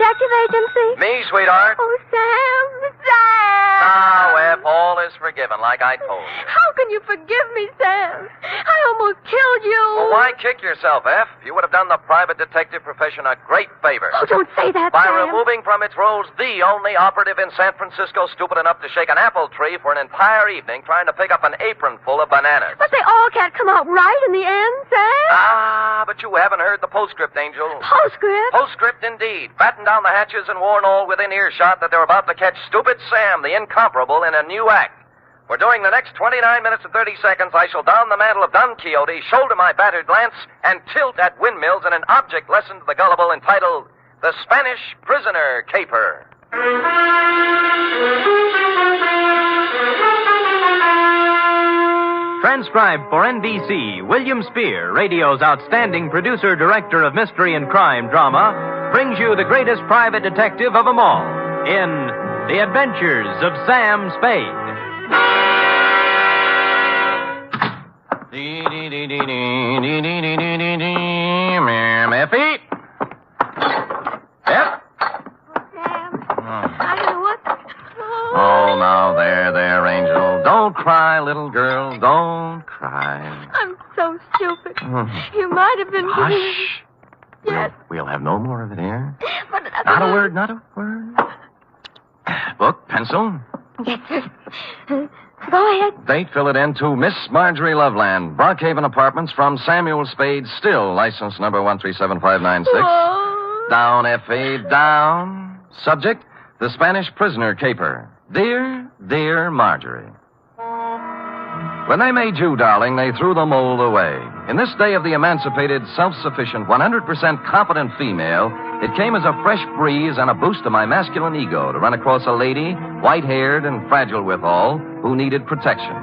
detective agency? Me, sweetheart. Oh, Sam. Now, F, all is forgiven, like I told you. How can you forgive me, Sam? I almost killed you. Well, why kick yourself, F? You would have done the private detective profession a great favor. Oh, don't say that, By Sam. removing from its rolls the only operative in San Francisco stupid enough to shake an apple tree for an entire evening trying to pick up an apron full of bananas. But they all can't come out right in the end, Sam. Ah, but you haven't heard the postscript, Angel. Postscript? Postscript, indeed. Batten down the hatches and warn all within earshot that they're about to catch Stupid Sam, the incomparable, in a new act. For during the next 29 minutes and 30 seconds, I shall don the mantle of Don Quixote, shoulder my battered lance, and tilt at windmills in an object lesson to the gullible entitled The Spanish Prisoner Caper. Transcribed for NBC, William Spear, radio's outstanding producer-director of mystery and crime drama, brings you the greatest private detective of them all in The Adventures of Sam Spade. Effie? Yep. Sam, I don't know what... Oh, now, there, Angel. Don't cry, little girl. Don't cry. I'm so stupid. You might have been... Hush. Yes. We'll have no more of it here. But Not a word, not a word. Book, pencil. Yes, sir. Go ahead. Date, fill it in to Miss Marjorie Loveland, Brockhaven Apartments, from Samuel Spade, still license number 1375596. Oh. Down, F.A., down. Subject, the Spanish prisoner caper. Dear Marjorie. When they made you, darling, they threw the mold away. In this day of the emancipated, self-sufficient, 100% competent female, it came as a fresh breeze and a boost to my masculine ego to run across a lady, white-haired and fragile withal, who needed protection.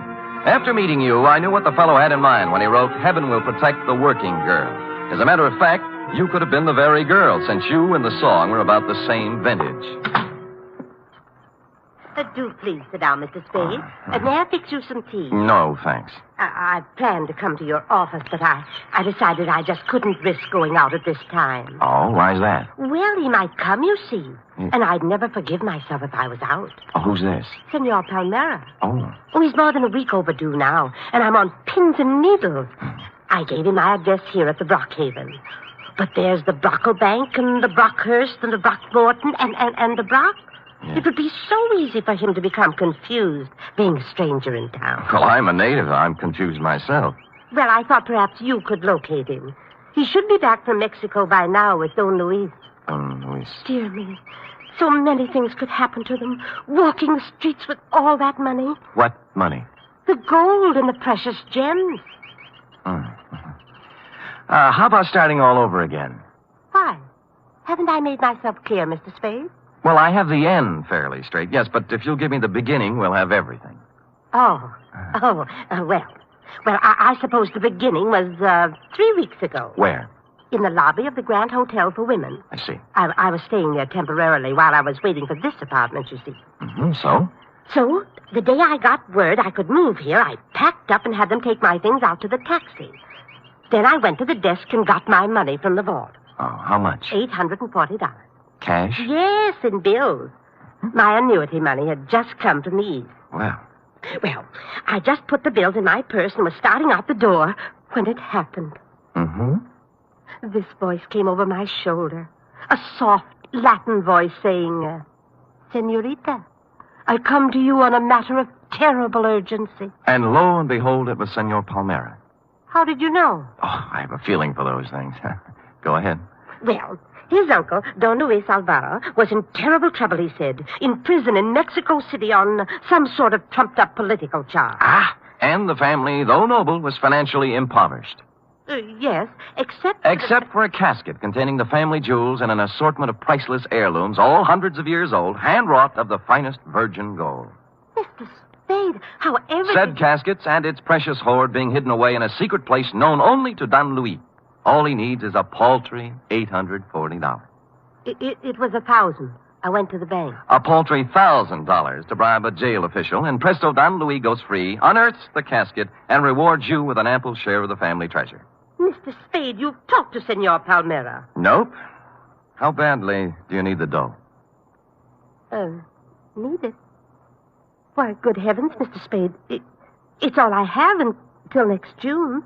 After meeting you, I knew what the fellow had in mind when he wrote, Heaven will protect the working girl. As a matter of fact, you could have been the very girl, since you and the song were about the same vintage. Do please sit down, Mr. Spade. May I fix you some tea? No, thanks. I planned to come to your office, but I decided I just couldn't risk going out at this time. Oh, why's that? Well, he might come, you see. And I'd never forgive myself if I was out. Oh, who's this? Senor Palmera. Oh. Oh, he's more than a week overdue now, and I'm on pins and needles. I gave him my address here at the Brockhaven. But there's the Brocklebank and the Brockhurst and the Brockmorton and the Brock. Yeah. It would be so easy for him to become confused, being a stranger in town. Well, I'm a native. I'm confused myself. Well, I thought perhaps you could locate him. He should be back from Mexico by now with Don Luis. Don Luis. Dear me. So many things could happen to them. Walking the streets with all that money. What money? The gold and the precious gems. How about starting all over again? Why? Haven't I made myself clear, Mr. Spade? Well, I have the end fairly straight, yes, but if you'll give me the beginning, we'll have everything. Well, I suppose the beginning was 3 weeks ago. Where? In the lobby of the Grand Hotel for Women. I see. I was staying there temporarily while I was waiting for this apartment, you see. So? So, the day I got word I could move here, I packed up and had them take my things out to the taxi. Then I went to the desk and got my money from the vault. Oh, how much? $840. Cash? Yes, in bills. My annuity money had just come from the East. Well, I just put the bills in my purse and was starting out the door when it happened. This voice came over my shoulder. A soft Latin voice saying, Senorita, I come to you on a matter of terrible urgency. And lo and behold, it was Senor Palmera. How did you know? Oh, I have a feeling for those things. Go ahead. Well, his uncle, Don Luis Alvaro, was in terrible trouble, he said. In prison in Mexico City on some sort of trumped-up political charge. And the family, though noble, was financially impoverished. Yes, except for a casket containing the family jewels and an assortment of priceless heirlooms, all hundreds of years old, hand-wrought of the finest virgin gold. Mr. Spade, however... Said caskets and its precious hoard being hidden away in a secret place known only to Don Luis. All he needs is a paltry $840. It was 1,000. I went to the bank. A paltry $1,000 to bribe a jail official, and presto, Don Luis goes free, unearths the casket, and rewards you with an ample share of the family treasure. Mr. Spade, you've talked to Senor Palmera. Nope. How badly do you need the dough? Need it? Why, good heavens, Mr. Spade. It's all I have until next June.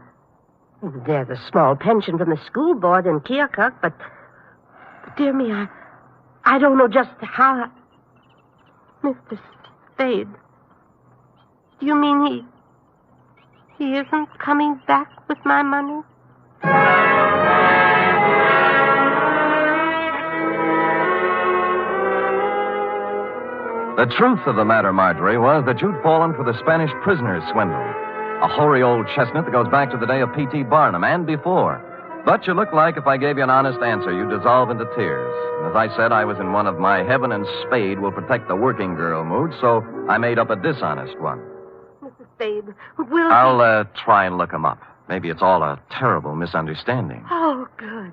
There's a small pension from the school board in Keokuk, but dear me, I don't know just how... Mr. Spade, do you mean he isn't coming back with my money? The truth of the matter, Marjorie, was that you'd fallen for the Spanish prisoner's swindle. A hoary old chestnut that goes back to the day of P.T. Barnum and before. But you looked like if I gave you an honest answer, you'd dissolve into tears. And as I said, I was in one of my heaven and Spade will protect the working girl mood, so I made up a dishonest one. Mr. Spade, will... I'll try and look him up. Maybe it's all a terrible misunderstanding. Oh, good.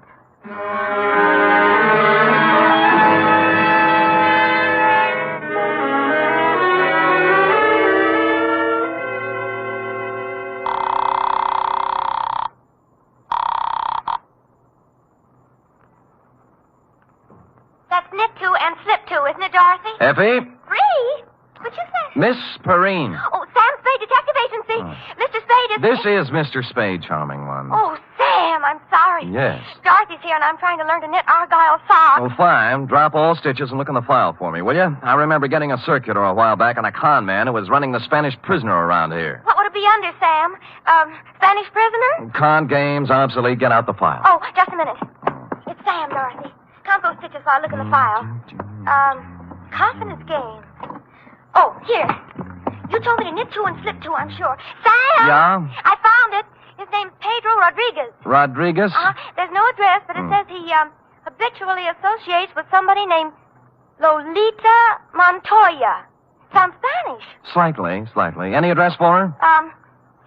That's knit two and slip two, isn't it, Dorothy? Effie? Free? What'd you say? Miss Perrine. Oh, Sam Spade, Detective Agency. Mr. Spade is... This is Mr. Spade, charming one. Oh, Sam, I'm sorry. Yes. Dorothy's here, and I'm trying to learn to knit argyle socks. Well, fine. Drop all stitches and look in the file for me, will you? I remember getting a circular a while back on a con man who was running the Spanish prisoner around here. What would it be under, Sam? Spanish prisoner? Con games, obsolete. Get out the file. Oh, just a minute. It's Sam, Dorothy. Count those stitches while I look in the file. Confidence game. Oh, here. You told me to knit two and slip two, I'm sure. Sam! Yeah? I found it. His name's Pedro Rodriguez. Rodriguez? There's no address, but it says he, habitually associates with somebody named Lolita Montoya. Sounds Spanish. Slightly. Any address for her?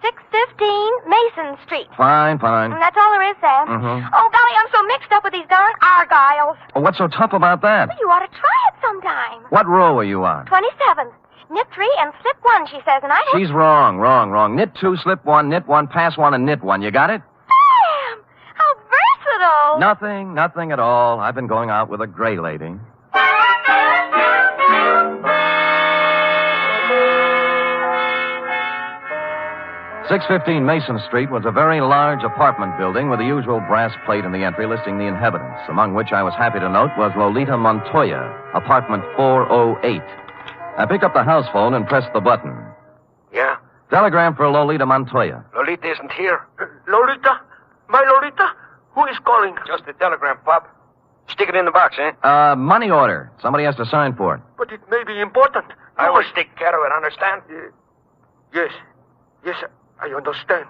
615 Mason Street. Fine. And that's all there is, Sam. Oh, golly, I'm so mixed up with these darn argyles. Oh, what's so tough about that? Well, you ought to try it sometime. What row are you on? 27th. Knit three and slip one, she says, and I... She's wrong. Knit two, slip one, knit one, pass one, and knit one. You got it? Sam! How versatile! Nothing at all. I've been going out with a gray lady. .615 Mason Street was a very large apartment building with the usual brass plate in the entry listing the inhabitants, among which I was happy to note was Lolita Montoya, apartment 408. I picked up the house phone and pressed the button. Yeah? Telegram for Lolita Montoya. Lolita isn't here. Lolita? My Lolita? Who is calling? Just a telegram, Pop. Stick it in the box, eh? Money order. Somebody has to sign for it. But it may be important. I will take care of it, understand? Yes, I understand.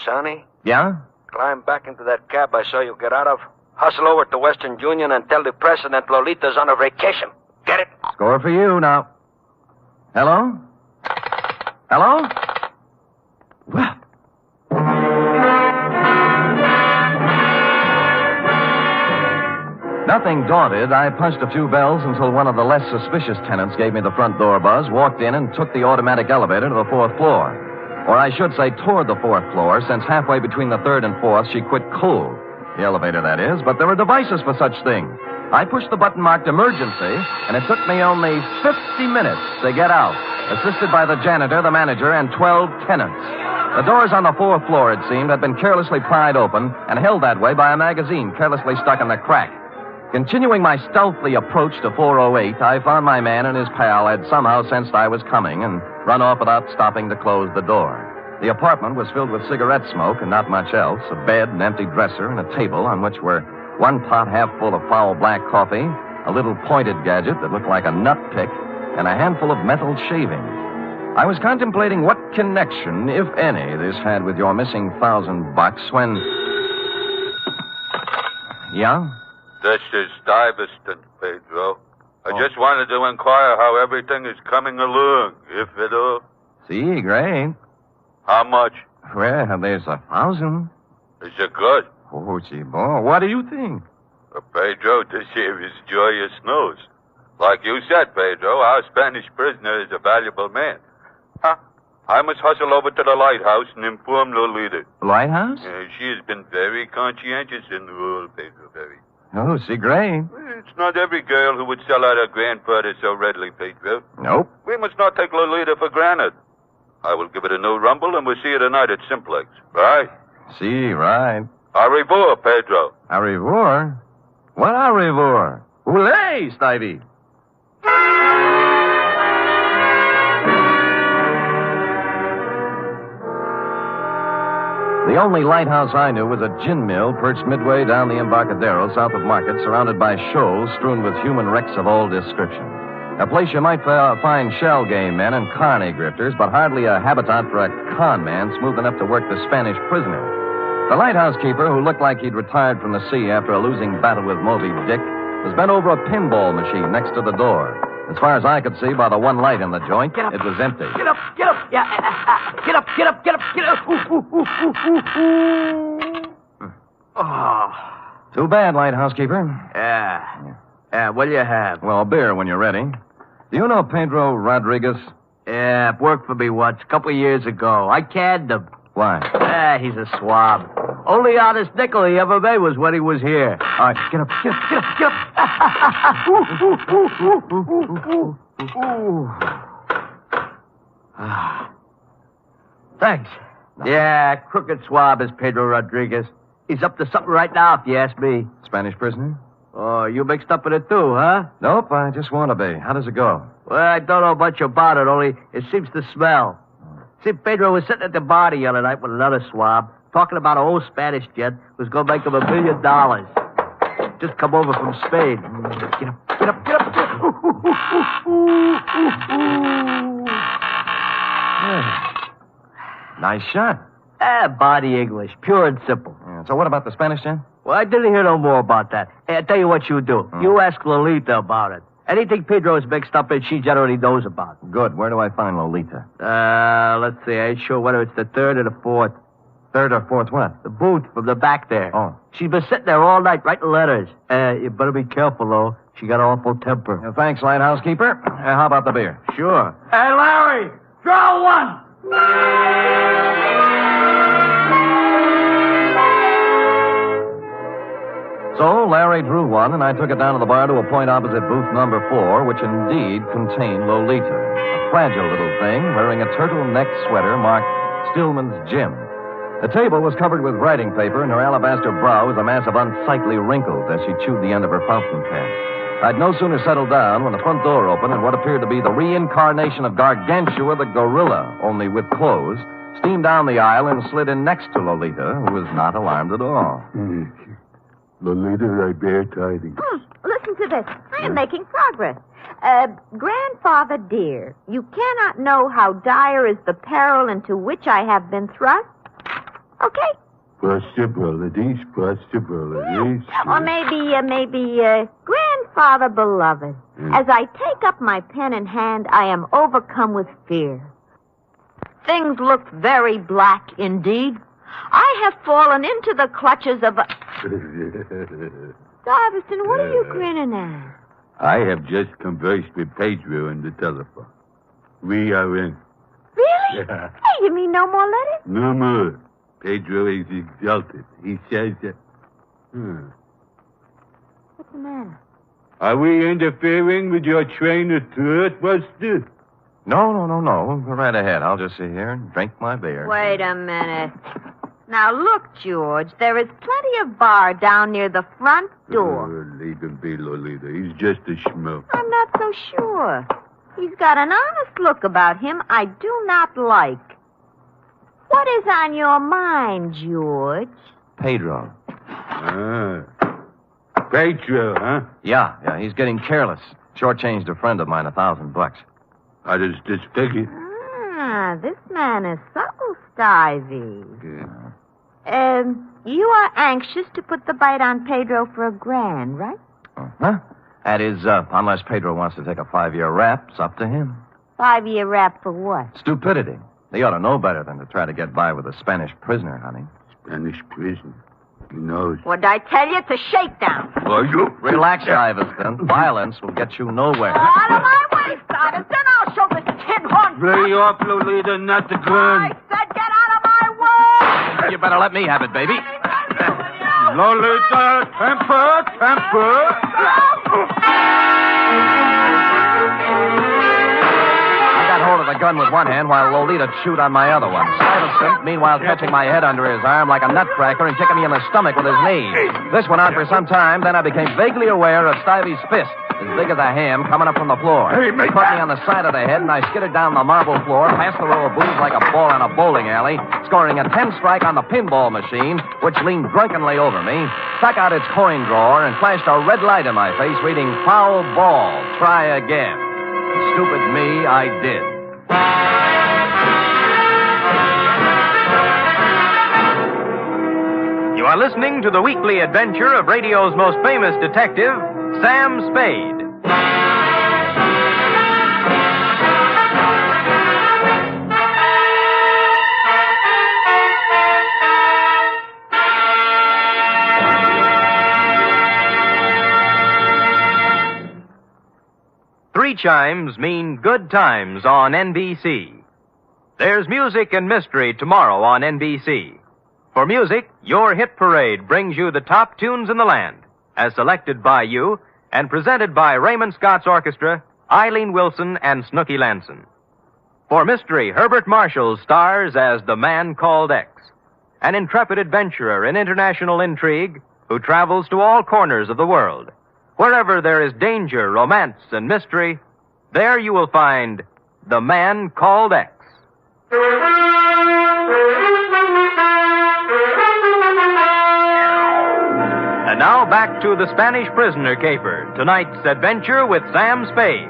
Sonny? Yeah? Climb back into that cab I saw you get out of. Hustle over to Western Union and tell the president Lolita's on a vacation. Get it? Score for you now. Hello? Well. Nothing daunted, I punched a few bells until one of the less suspicious tenants gave me the front door buzz, walked in, and took the automatic elevator to the fourth floor. Or I should say toward the fourth floor, since halfway between the third and fourth she quit cold. The elevator, that is, but there are devices for such things. I pushed the button marked emergency, and it took me only 50 minutes to get out, assisted by the janitor, the manager, and 12 tenants. The doors on the fourth floor, it seemed, had been carelessly pried open and held that way by a magazine carelessly stuck in the crack. Continuing my stealthy approach to 408, I found my man and his pal had somehow sensed I was coming and run off without stopping to close the door. The apartment was filled with cigarette smoke and not much else, a bed, an empty dresser, and a table on which were one pot half full of foul black coffee, a little pointed gadget that looked like a nut pick, and a handful of metal shavings. I was contemplating what connection, if any, this had with your missing $1,000 when... Yeah? This is Stuyvesant, Pedro. I just wanted to inquire how everything is coming along, if at all. See, great. How much? Well, there's 1,000. Is it good? Oh, gee, boy, what do you think? Pedro, this here is joyous news. Like you said, Pedro, our Spanish prisoner is a valuable man. I must hustle over to the lighthouse and inform Lolita. Lighthouse? She has been very conscientious in the role, Pedro, very. Oh, see, Gray. It's not every girl who would sell out her grandfather so readily, Pedro. Nope. We must not take Lolita for granted. I will give it a new rumble, and we'll see her tonight at Simplex. Right? See, right. Au revoir, Pedro. Au revoir? What au revoir? Oulé, Stevie. The only lighthouse I knew was a gin mill perched midway down the Embarcadero south of Market, surrounded by shoals strewn with human wrecks of all description. A place you might find shell game men and carny grifters, but hardly a habitat for a con man smooth enough to work the Spanish prisoner. The lighthouse keeper, who looked like he'd retired from the sea after a losing battle with Moby Dick, was bent over a pinball machine next to the door. As far as I could see by the one light in the joint, it was empty. Get up, get up. Yeah, get up, get up, get up, get up. Oh. Too bad, lighthouse keeper. Yeah, what do you have? Well, beer when you're ready. Do you know Pedro Rodriguez? Yeah, worked for me once, a couple of years ago. I canned him. Why? He's a swab. Only honest nickel he ever made was when he was here. All right, get up, get up, get up, get up. Thanks. Yeah, crooked swab is Pedro Rodriguez. He's up to something right now, if you ask me. Spanish prisoner? Oh, you mixed up in it too, huh? Nope, I just want to be. How does it go? Well, I don't know much about it, only it seems to smell. See, Pedro was sitting at the bar the other night with another swab, talking about an old Spanish gent who's going to make him $1 million. Just come over from Spain. Get up, get up, get up. Nice shot. Body English, pure and simple. Yeah, so what about the Spanish gent? Well, I didn't hear no more about that. Hey, I tell you what you do. You ask Lolita about it. Anything Pedro is mixed up in, she generally knows about. Good. Where do I find Lolita? Let's see. I ain't sure whether it's the third or the fourth. Third or fourth what? The booth from the back there. Oh. She's been sitting there all night writing letters. You better be careful, though. She got an awful temper. Well, thanks, lighthouse keeper. How about the beer? Sure. Hey, Larry, draw one. So Larry drew one, and I took it down to the bar to a point opposite booth number 4, which indeed contained Lolita, a fragile little thing wearing a turtleneck sweater marked Stillman's Gym. The table was covered with writing paper, and her alabaster brow was a mass of unsightly wrinkles as she chewed the end of her fountain pen. I'd no sooner settled down when the front door opened and what appeared to be the reincarnation of Gargantua the gorilla, only with clothes, steamed down the aisle and slid in next to Lolita, who was not alarmed at all. Lolita, I bear tidings. Listen to this. I am making progress. Grandfather dear, you cannot know how dire is the peril into which I have been thrust. Okay? Possibilities. Or maybe, Grandfather beloved. As I take up my pen in hand, I am overcome with fear. Things look very black indeed. I have fallen into the clutches of a... Darveston, what are you grinning at? I have just conversed with Pedro on the telephone. We are in. Really? Yeah. Hey, you mean no more letters? No more. Pedro is exalted. He says that... What's the matter? Are we interfering with your train of thought, Buster? No. Go right ahead. I'll just sit here and drink my beer. Wait a minute. Now, look, George, there is plenty of bar down near the front door. Leave him be, Lolita. He's just a schmuck. I'm not so sure. He's got an honest look about him I do not like. What is on your mind, George? Pedro. Pedro, huh? Yeah, he's getting careless. Shortchanged a friend of mine $1,000. How does this figure? This man is subtle, Stivey. Yeah. You are anxious to put the bite on Pedro for $1,000, right? Huh? That is, unless Pedro wants to take a 5-year rap, it's up to him. 5-year rap for what? Stupidity. They ought to know better than to try to get by with a Spanish prisoner, honey. Spanish prisoner? He knows. What'd I tell you? It's a shakedown. Are you? Relax, Iverson. Violence will get you nowhere. Out of my way, Iverson. I'll show this tin horn. Lay off, Lolita, not the gun. I said get out of my way. You better let me have it, baby. Lolita, temper. I got hold of the gun with one hand while Lolita chewed on my other one. Stuyvesant, meanwhile, catching my head under his arm like a nutcracker and kicking me in the stomach with his knee. This went on for some time, then I became vaguely aware of Stuyves's fist, as big as a ham, coming up from the floor. He caught me on the side of the head, and I skidded down the marble floor, past the row of booths like a ball in a bowling alley, scoring a 10-strike on the pinball machine, which leaned drunkenly over me, stuck out its coin drawer, and flashed a red light in my face, reading, "Foul ball, try again." Stupid me, I did. You are listening to the weekly adventure of radio's most famous detective, Sam Spade. Three chimes mean good times on NBC. There's music and mystery tomorrow on NBC. For music, your hit parade brings you the top tunes in the land, as selected by you and presented by Raymond Scott's Orchestra, Eileen Wilson, and Snooky Lanson. For mystery, Herbert Marshall stars as the Man Called X, an intrepid adventurer in international intrigue who travels to all corners of the world. Wherever there is danger, romance, and mystery, there you will find the Man Called X. And now back to the Spanish Prisoner Caper, tonight's adventure with Sam Spade.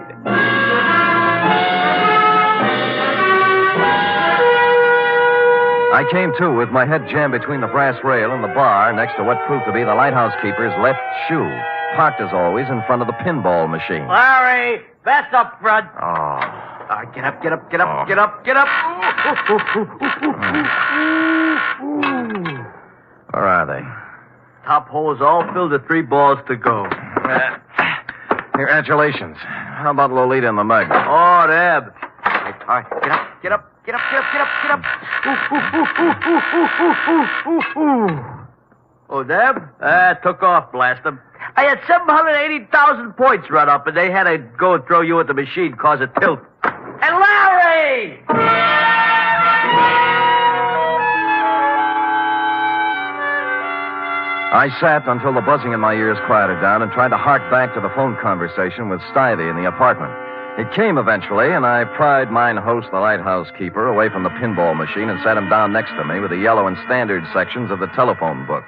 I came to with my head jammed between the brass rail and the bar next to what proved to be the lighthouse keeper's left shoe, parked as always in front of the pinball machine. Larry, that's up front. Oh. Get up. Where are they? Top hole's all filled with 3 balls to go. Congratulations. How about Lolita and the mug? Oh, Deb. All right, get up. Oh, Deb? Took off, blast them. I had 780,000 points run up, and they had to go and throw you at the machine, cause a tilt. And Larry! I sat until the buzzing in my ears quieted down and tried to hark back to the phone conversation with Stuyvesant in the apartment. It came eventually, and I pried mine host, the lighthouse keeper, away from the pinball machine and sat him down next to me with the yellow and standard sections of the telephone book.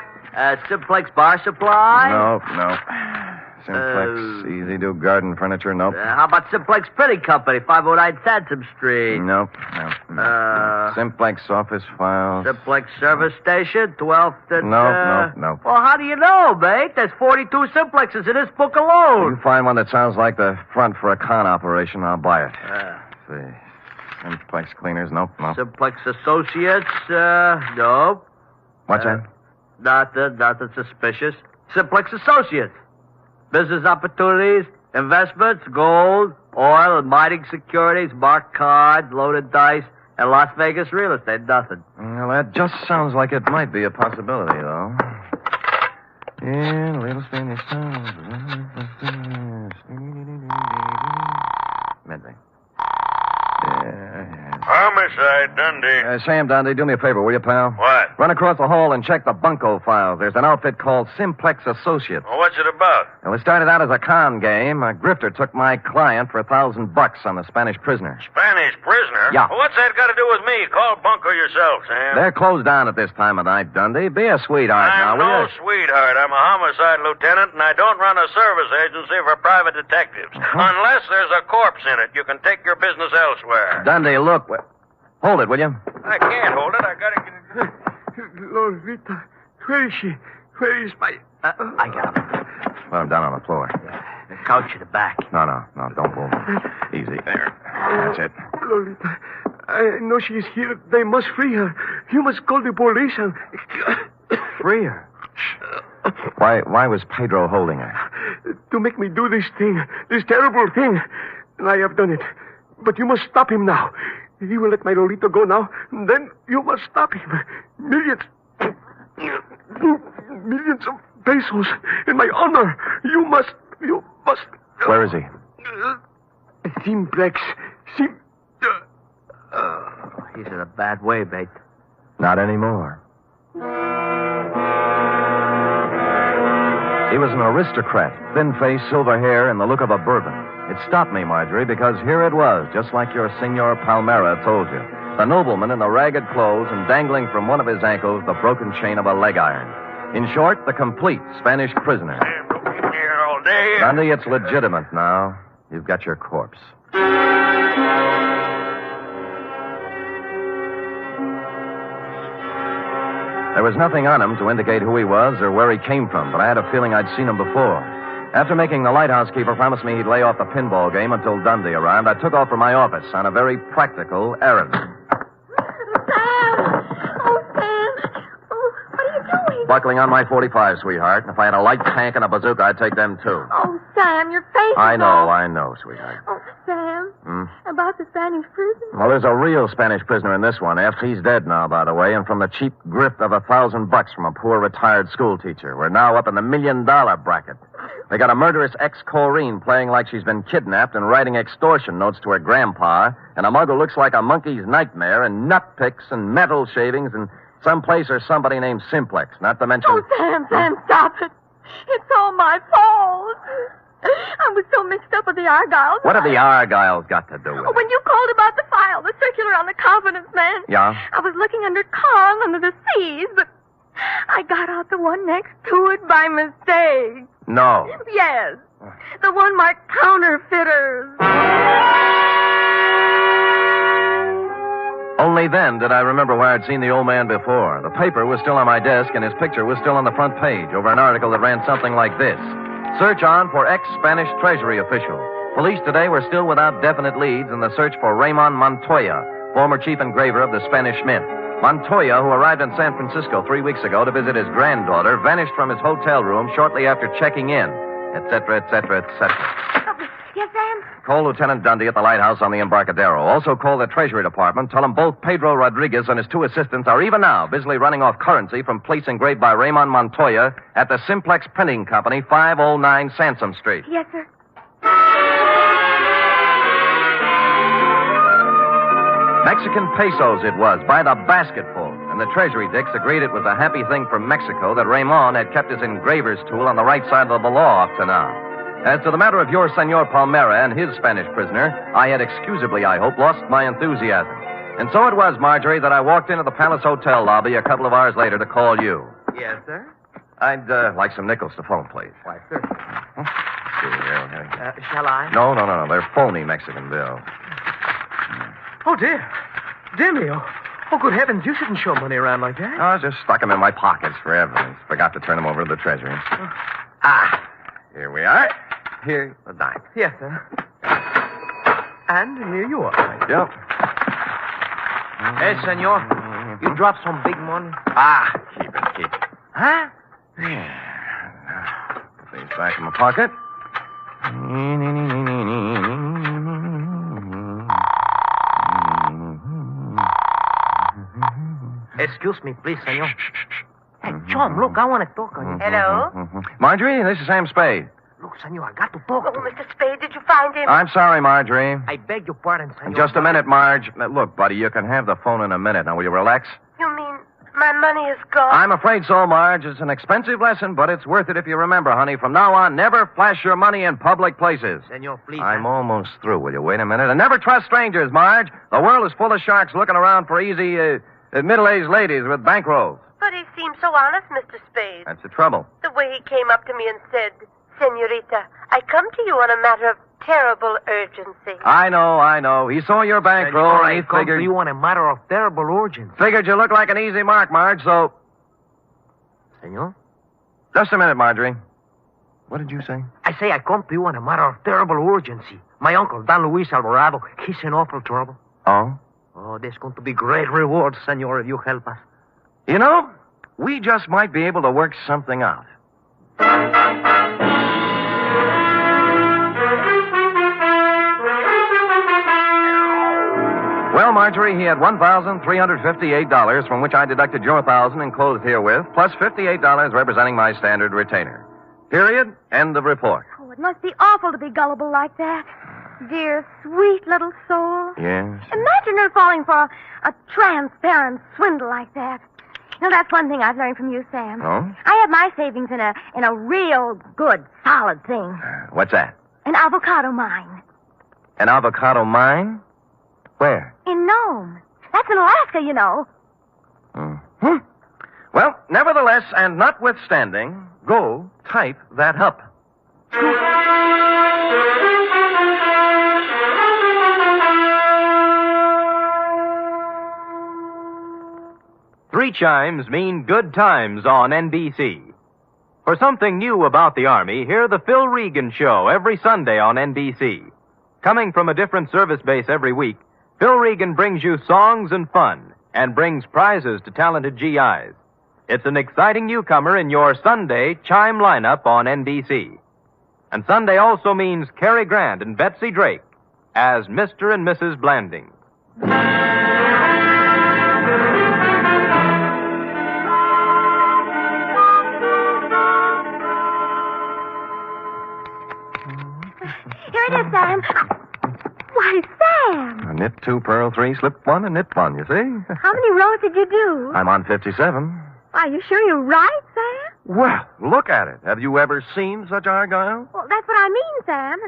Simplex Bar Supply? No. Simplex Easy Do Garden Furniture, nope. How about Simplex Printing Company, 509 Sansom Street? Nope. Simplex Office Files. Simplex Service Station, 12th and... No. Well, how do you know, mate? There's 42 Simplexes in this book alone. You find one that sounds like the front for a con operation, I'll buy it. Let's see. Simplex Cleaners, nope. Simplex Associates, nope. What's that? Nothing suspicious. Simplex Associates. Business opportunities, investments, gold, oil, and mining securities, marked cards, loaded dice, and Las Vegas real estate. Nothing. Well, that just sounds like it might be a possibility, though. Yeah, real estate. Midday. Homicide, Dundee. Sam Dundee, do me a favor, will you, pal? What? Run across the hall and check the bunco files. There's an outfit called Simplex Associates. Well, what's it about? Well, it started out as a con game. A grifter took my client for $1,000 on the Spanish prisoner. Spanish prisoner? Yeah. Well, what's that got to do with me? Call Bunko yourself, Sam. They're closed down at this time of night, Dundee. Be a sweetheart I'm now, will no you? sweetheart. I'm a homicide lieutenant, and I don't run a service agency for private detectives. Unless there's a corpse in it, you can take your business elsewhere. Dundee, look. Hold it, will you? I can't hold it. I got to get it. Lolita, where is she? Where is my... I got him. Well, I'm down on the floor. The couch in the back. No, don't move. Easy. There. That's it. Lolita, I know she is here. They must free her. You must call the police and... Free her? Why was Pedro holding her? To make me do this thing, this terrible thing. And I have done it. But you must stop him now. He will let my Lolita go now. Then you must stop him. Millions. millions of pesos in my honor. You must... Where is he? Simplex. He's in a bad way, mate. Not anymore. He was an aristocrat, thin face, silver hair, and the look of a bourbon. It stopped me, Marjorie, because here it was, just like your Senor Palmera told you. The nobleman in the ragged clothes and dangling from one of his ankles the broken chain of a leg iron. In short, the complete Spanish prisoner. Don't keep me here all day. Dundee, it's legitimate now. You've got your corpse. There was nothing on him to indicate who he was or where he came from, but I had a feeling I'd seen him before. After making the lighthouse keeper promise me he'd lay off the pinball game until Dundee arrived, I took off for my office on a very practical errand. Sam! Oh, Sam! Oh, what are you doing? Buckling on my .45, sweetheart. If I had a light tank and a bazooka, I'd take them, too. Oh, Sam, your face I is all... know, sweetheart. Oh, Sam. Hmm? About the Spanish prison? Well, there's a real Spanish prisoner in this one, F. He's dead now, by the way, and from the cheap grift of $1,000 from a poor retired school teacher. We're now up in the $1 million bracket. They got a murderous ex-Corrine playing like she's been kidnapped and writing extortion notes to her grandpa, and a mug who looks like a monkey's nightmare, and nut picks and metal shavings, and someplace or somebody named Simplex, not to mention... Oh, Sam, stop it. It's all my fault. I was so mixed up with the Argyles. What have the Argyles got to do with it? When you called about the file, the circular on the confidence man. Yeah? I was looking under Kong under the seas, but I got out the one next to it by mistake. No. Yes. The one marked counterfeiters. Only then did I remember where I'd seen the old man before. The paper was still on my desk, and his picture was still on the front page over an article that ran something like this. Search on for ex-Spanish Treasury official. Police today were still without definite leads in the search for Raymond Montoya, former chief engraver of the Spanish Mint. Montoya, who arrived in San Francisco 3 weeks ago to visit his granddaughter, vanished from his hotel room shortly after checking in, etc., etc., etc. Yes, Sam? Call Lieutenant Dundee at the lighthouse on the Embarcadero. Also call the Treasury Department. Tell them both Pedro Rodriguez and his 2 assistants are even now busily running off currency from plates engraved by Raymond Montoya at the Simplex Printing Company, 509 Sansom Street. Yes, sir. Mexican pesos it was, by the basketful. And the Treasury dicks agreed it was a happy thing for Mexico that Raymond had kept his engraver's tool on the right side of the law up to now. As to the matter of your Senor Palmera and his Spanish prisoner, I had excusably, I hope, lost my enthusiasm. And so it was, Marjorie, that I walked into the Palace Hotel lobby a couple of hours later to call you. Yes, sir? I'd like some nickels to phone, please. Why, sir. Shall I? No. They're phony Mexican bills. Oh, dear. Dear me. Oh, good heavens. You shouldn't show money around like that. I just stuck them in my pockets for evidence. Forgot to turn them over to the Treasury. Here we are. Here's the dime. Yes, sir. And here you are. Thank you. Hey, senor. You dropped some big money. Keep it. Huh? Yeah. Put these back in my pocket. Excuse me, please, senor. Hey, Chum, look, I want to talk on you. Hello? Marjorie, this is Sam Spade. Look, senor, I got to talk to you. Mr. Spade, did you find him? I'm sorry, Marjorie. I beg your pardon, senor. Just a minute, Marge. Look, buddy, you can have the phone in a minute. Now, will you relax? You mean my money is gone? I'm afraid so, Marge. It's an expensive lesson, but it's worth it if you remember, honey. From now on, never flash your money in public places. Senor, please. I'm almost through. Will you wait a minute? And never trust strangers, Marge. The world is full of sharks looking around for easy, middle-aged ladies with bankrolls. But he seemed so honest, Mr. Spade. That's the trouble. The way he came up to me and said, Senorita, I come to you on a matter of terrible urgency. I know. He saw your bankroll, Senor, and he I come to figured... you on a matter of terrible urgency. Figured you look like an easy mark, Marge, so... Senor? Just a minute, Marjorie. What did you say? I say I come to you on a matter of terrible urgency. My uncle, Don Luis Alvarado, he's in awful trouble. Oh? Oh, there's going to be great rewards, senor, if you help us. You know, we just might be able to work something out. Well, Marjorie, he had $1,358, from which I deducted your $1,000 enclosed herewith, plus $58 representing my standard retainer. Period. End of report. Oh, it must be awful to be gullible like that. Dear, sweet little soul. Yes. Imagine her falling for a transparent swindle like that. You know, that's one thing I've learned from you, Sam. Oh? I have my savings in a real good, solid thing. What's that? An avocado mine. An avocado mine? Where? In Nome. That's in Alaska, you know. Hmm. Well, nevertheless, and notwithstanding, go type that up. 3 chimes mean good times on NBC. For something new about the Army, hear the Phil Regan Show every Sunday on NBC. Coming from a different service base every week, Phil Regan brings you songs and fun and brings prizes to talented GIs. It's an exciting newcomer in your Sunday chime lineup on NBC. And Sunday also means Cary Grant and Betsy Drake as Mr. and Mrs. Blanding. Here it is, Sam. Why, Sam. A knit 2, purl 3, slip 1, and knit 1, you see? How many rows did you do? I'm on 57. Are you sure you're right, Sam? Well, look at it. Have you ever seen such argyle? Well, that's what I mean, Sam.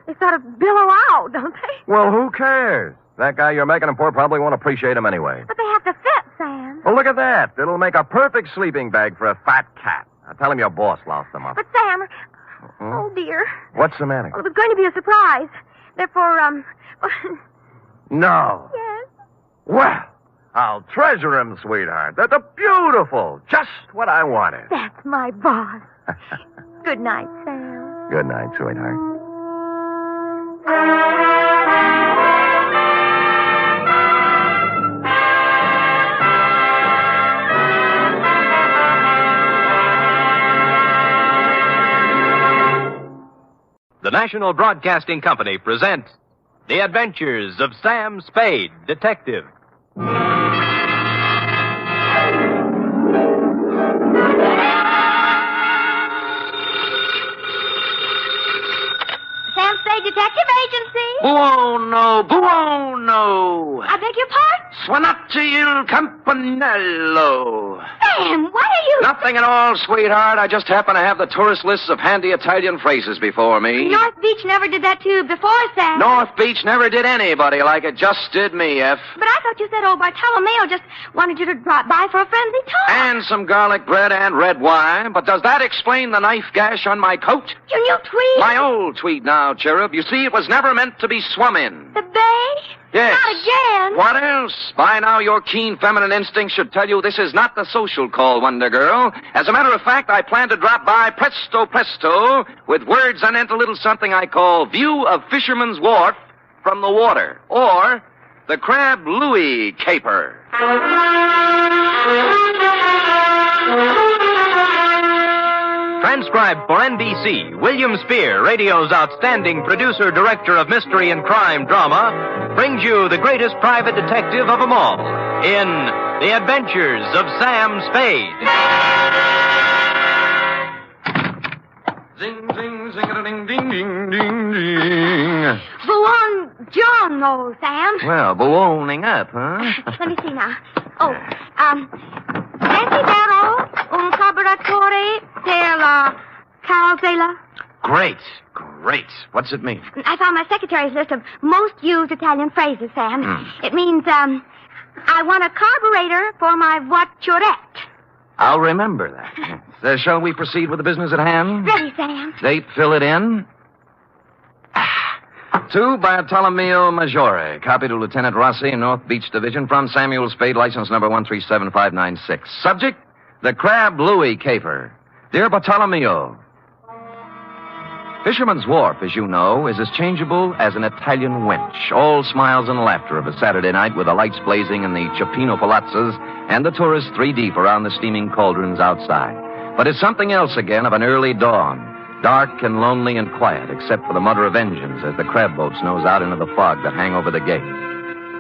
They sort of billow out, don't they? Well, who cares? That guy you're making him for probably won't appreciate him anyway. But they have to fit, Sam. Well, look at that. It'll make a perfect sleeping bag for a fat cat. Now, tell him your boss lost them up. But, Sam, oh, dear. What's the matter? Well, it was going to be a surprise. Therefore, No. Yes? Well, I'll treasure him, sweetheart. They're beautiful. Just what I wanted. That's my boss. Good night, Sam. Good night, sweetheart. The National Broadcasting Company presents The Adventures of Sam Spade, Detective. Sam Spade Detective Agency. Buono, buono. I beg your pardon? Suonate il campanello. Sam, what are you... Nothing at all, sweetheart. I just happen to have the tourist lists of handy Italian phrases before me. North Beach never did that to you before, Sam. North Beach never did anybody like it. Just did me, F. But I thought you said old Bartolomeo just wanted you to drop by for a friendly talk. And some garlic bread and red wine. But does that explain the knife gash on my coat? Your new tweed? My old tweed now, Cherub. You see, it was never meant to be swum in. The bay? Yes. Not again. What else? By now, your keen feminine instinct should tell you this is not the social call, Wonder Girl. As a matter of fact, I plan to drop by presto presto with words anent a little something I call View of Fisherman's Wharf from the Water, or the Crab Louis Caper. Transcribed for NBC, William Spear, radio's outstanding producer, director of mystery and crime drama, brings you the greatest private detective of them all in The Adventures of Sam Spade. Zing, zing, zing-a-ding, ding, ding, ding, ding. Buongiorno, Sam. Well, ballooning up, huh? Let me see now. Oh, Desidero un carburatore per la carrozzella. Great. What's it mean? I found my secretary's list of most used Italian phrases, Sam. It means, I want a carburetor for my voiturette. I'll remember that. Shall we proceed with the business at hand? Ready, Sam. Date, fill it in. To Bartolomeo Maggiore, copy to Lieutenant Rossi, North Beach Division, from Samuel Spade, license number 137596. Subject, the Crab Louis Caper. Dear Bartolomeo, Fisherman's Wharf, as you know, is as changeable as an Italian wench. All smiles and laughter of a Saturday night with the lights blazing in the Cioppino palazzas and the tourists 3 deep around the steaming cauldrons outside. But it's something else again of an early dawn. Dark and lonely and quiet, except for the mutter of engines as the crab boats nose out into the fog that hang over the gate.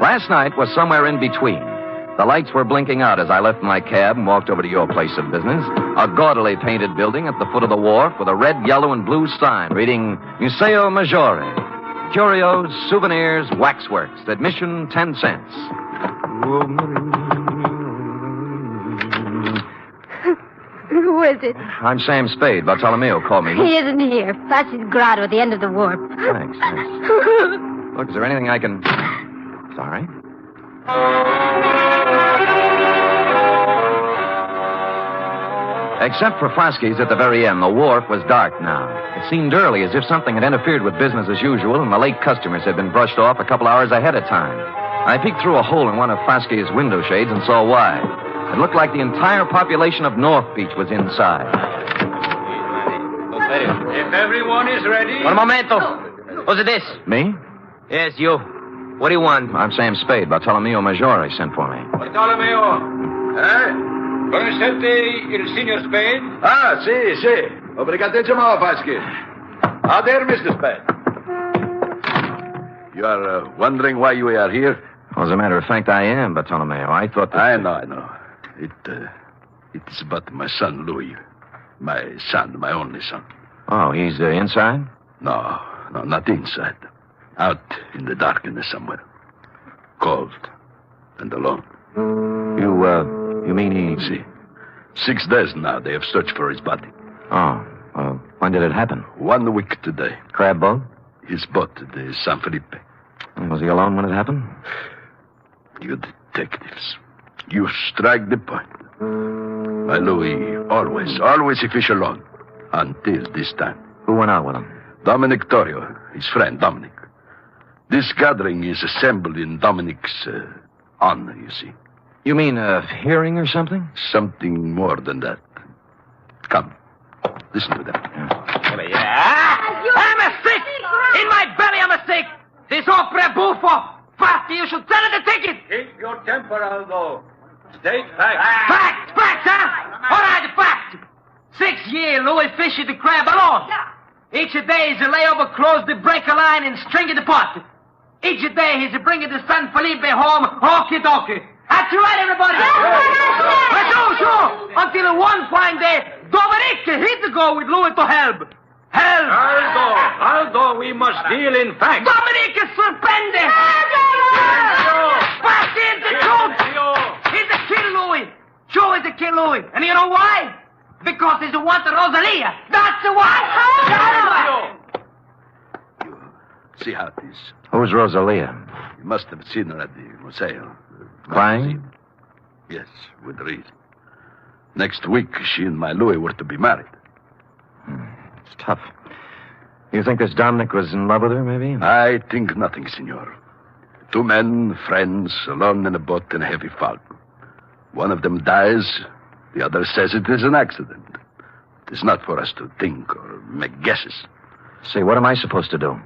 Last night was somewhere in between. The lights were blinking out as I left my cab and walked over to your place of business, a gaudily painted building at the foot of the wharf with a red, yellow, and blue sign reading Museo Maggiore. Curios, souvenirs, waxworks. Admission 10 cents. Who is it? I'm Sam Spade. Bartolomeo called me. He isn't here. Flashy's grotto at the end of the wharf. Thanks. Look, is there anything I can... Sorry. Except for Flasky's at the very end, the wharf was dark now. It seemed early, as if something had interfered with business as usual, and the late customers had been brushed off a couple hours ahead of time. I peeked through a hole in one of Flasky's window shades and saw why. It looked like the entire population of North Beach was inside. If everyone is ready... Un momento. Who's this? Me? Yes, you. What do you want? I'm Sam Spade. Bartolomeo Maggiore sent for me. Bartolomeo. Conoscete il signor Spade? Ah, sì. Obrigatissimo, Vasquez. Ah, there, Mr. Spade. You are wondering why you are here? Well, as a matter of fact, I am, Bartolomeo. I thought that... I know. It is about my son, Louis. My son, my only son. Oh, he's inside? No, not inside. Out in the darkness somewhere. Cold and alone. You mean he... See. 6 days now they have searched for his body. Oh, when did it happen? 1 week today. Crab boat? His boat, the San Felipe. Was he alone when it happened? You detectives. You strike the point. My Louis always he fish alone. Until this time. Who went out with him? Dominic Torrio, his friend Dominic. This gathering is assembled in Dominic's honor, you see. You mean a hearing or something? Something more than that. Come, listen to them. I'm a sick! In my belly, I'm a sick! This opera buffo! Fasti, you should sell the ticket! Keep your temper, Aldo. State facts. Facts, huh? All right, fact. 6 years, Louis fished the crab alone. Each day he's a layover, close the breaker line, and string the pot. Each day he's bringing the San Felipe home, okie-dokie. That's right, everybody. Sure. Until one fine day, Dominic hit the go with Louis to help. Aldo, we must deal in facts. Dominic is suspended. Back in the truth. He's a kill Louis. Sure, he's a kill Louis. And you know why? Because he's the one to Rosalia. That's the one. You see how it is. Who's Rosalia? You must have seen her at the museo. Crying? Yes, with reason. Next week, she and my Louis were to be married. It's tough. You think this Dominic was in love with her, maybe? I think nothing, senor. 2 men, friends, alone in a boat in a heavy fog. One of them dies. The other says it is an accident. It is not for us to think or make guesses. Say, what am I supposed to do?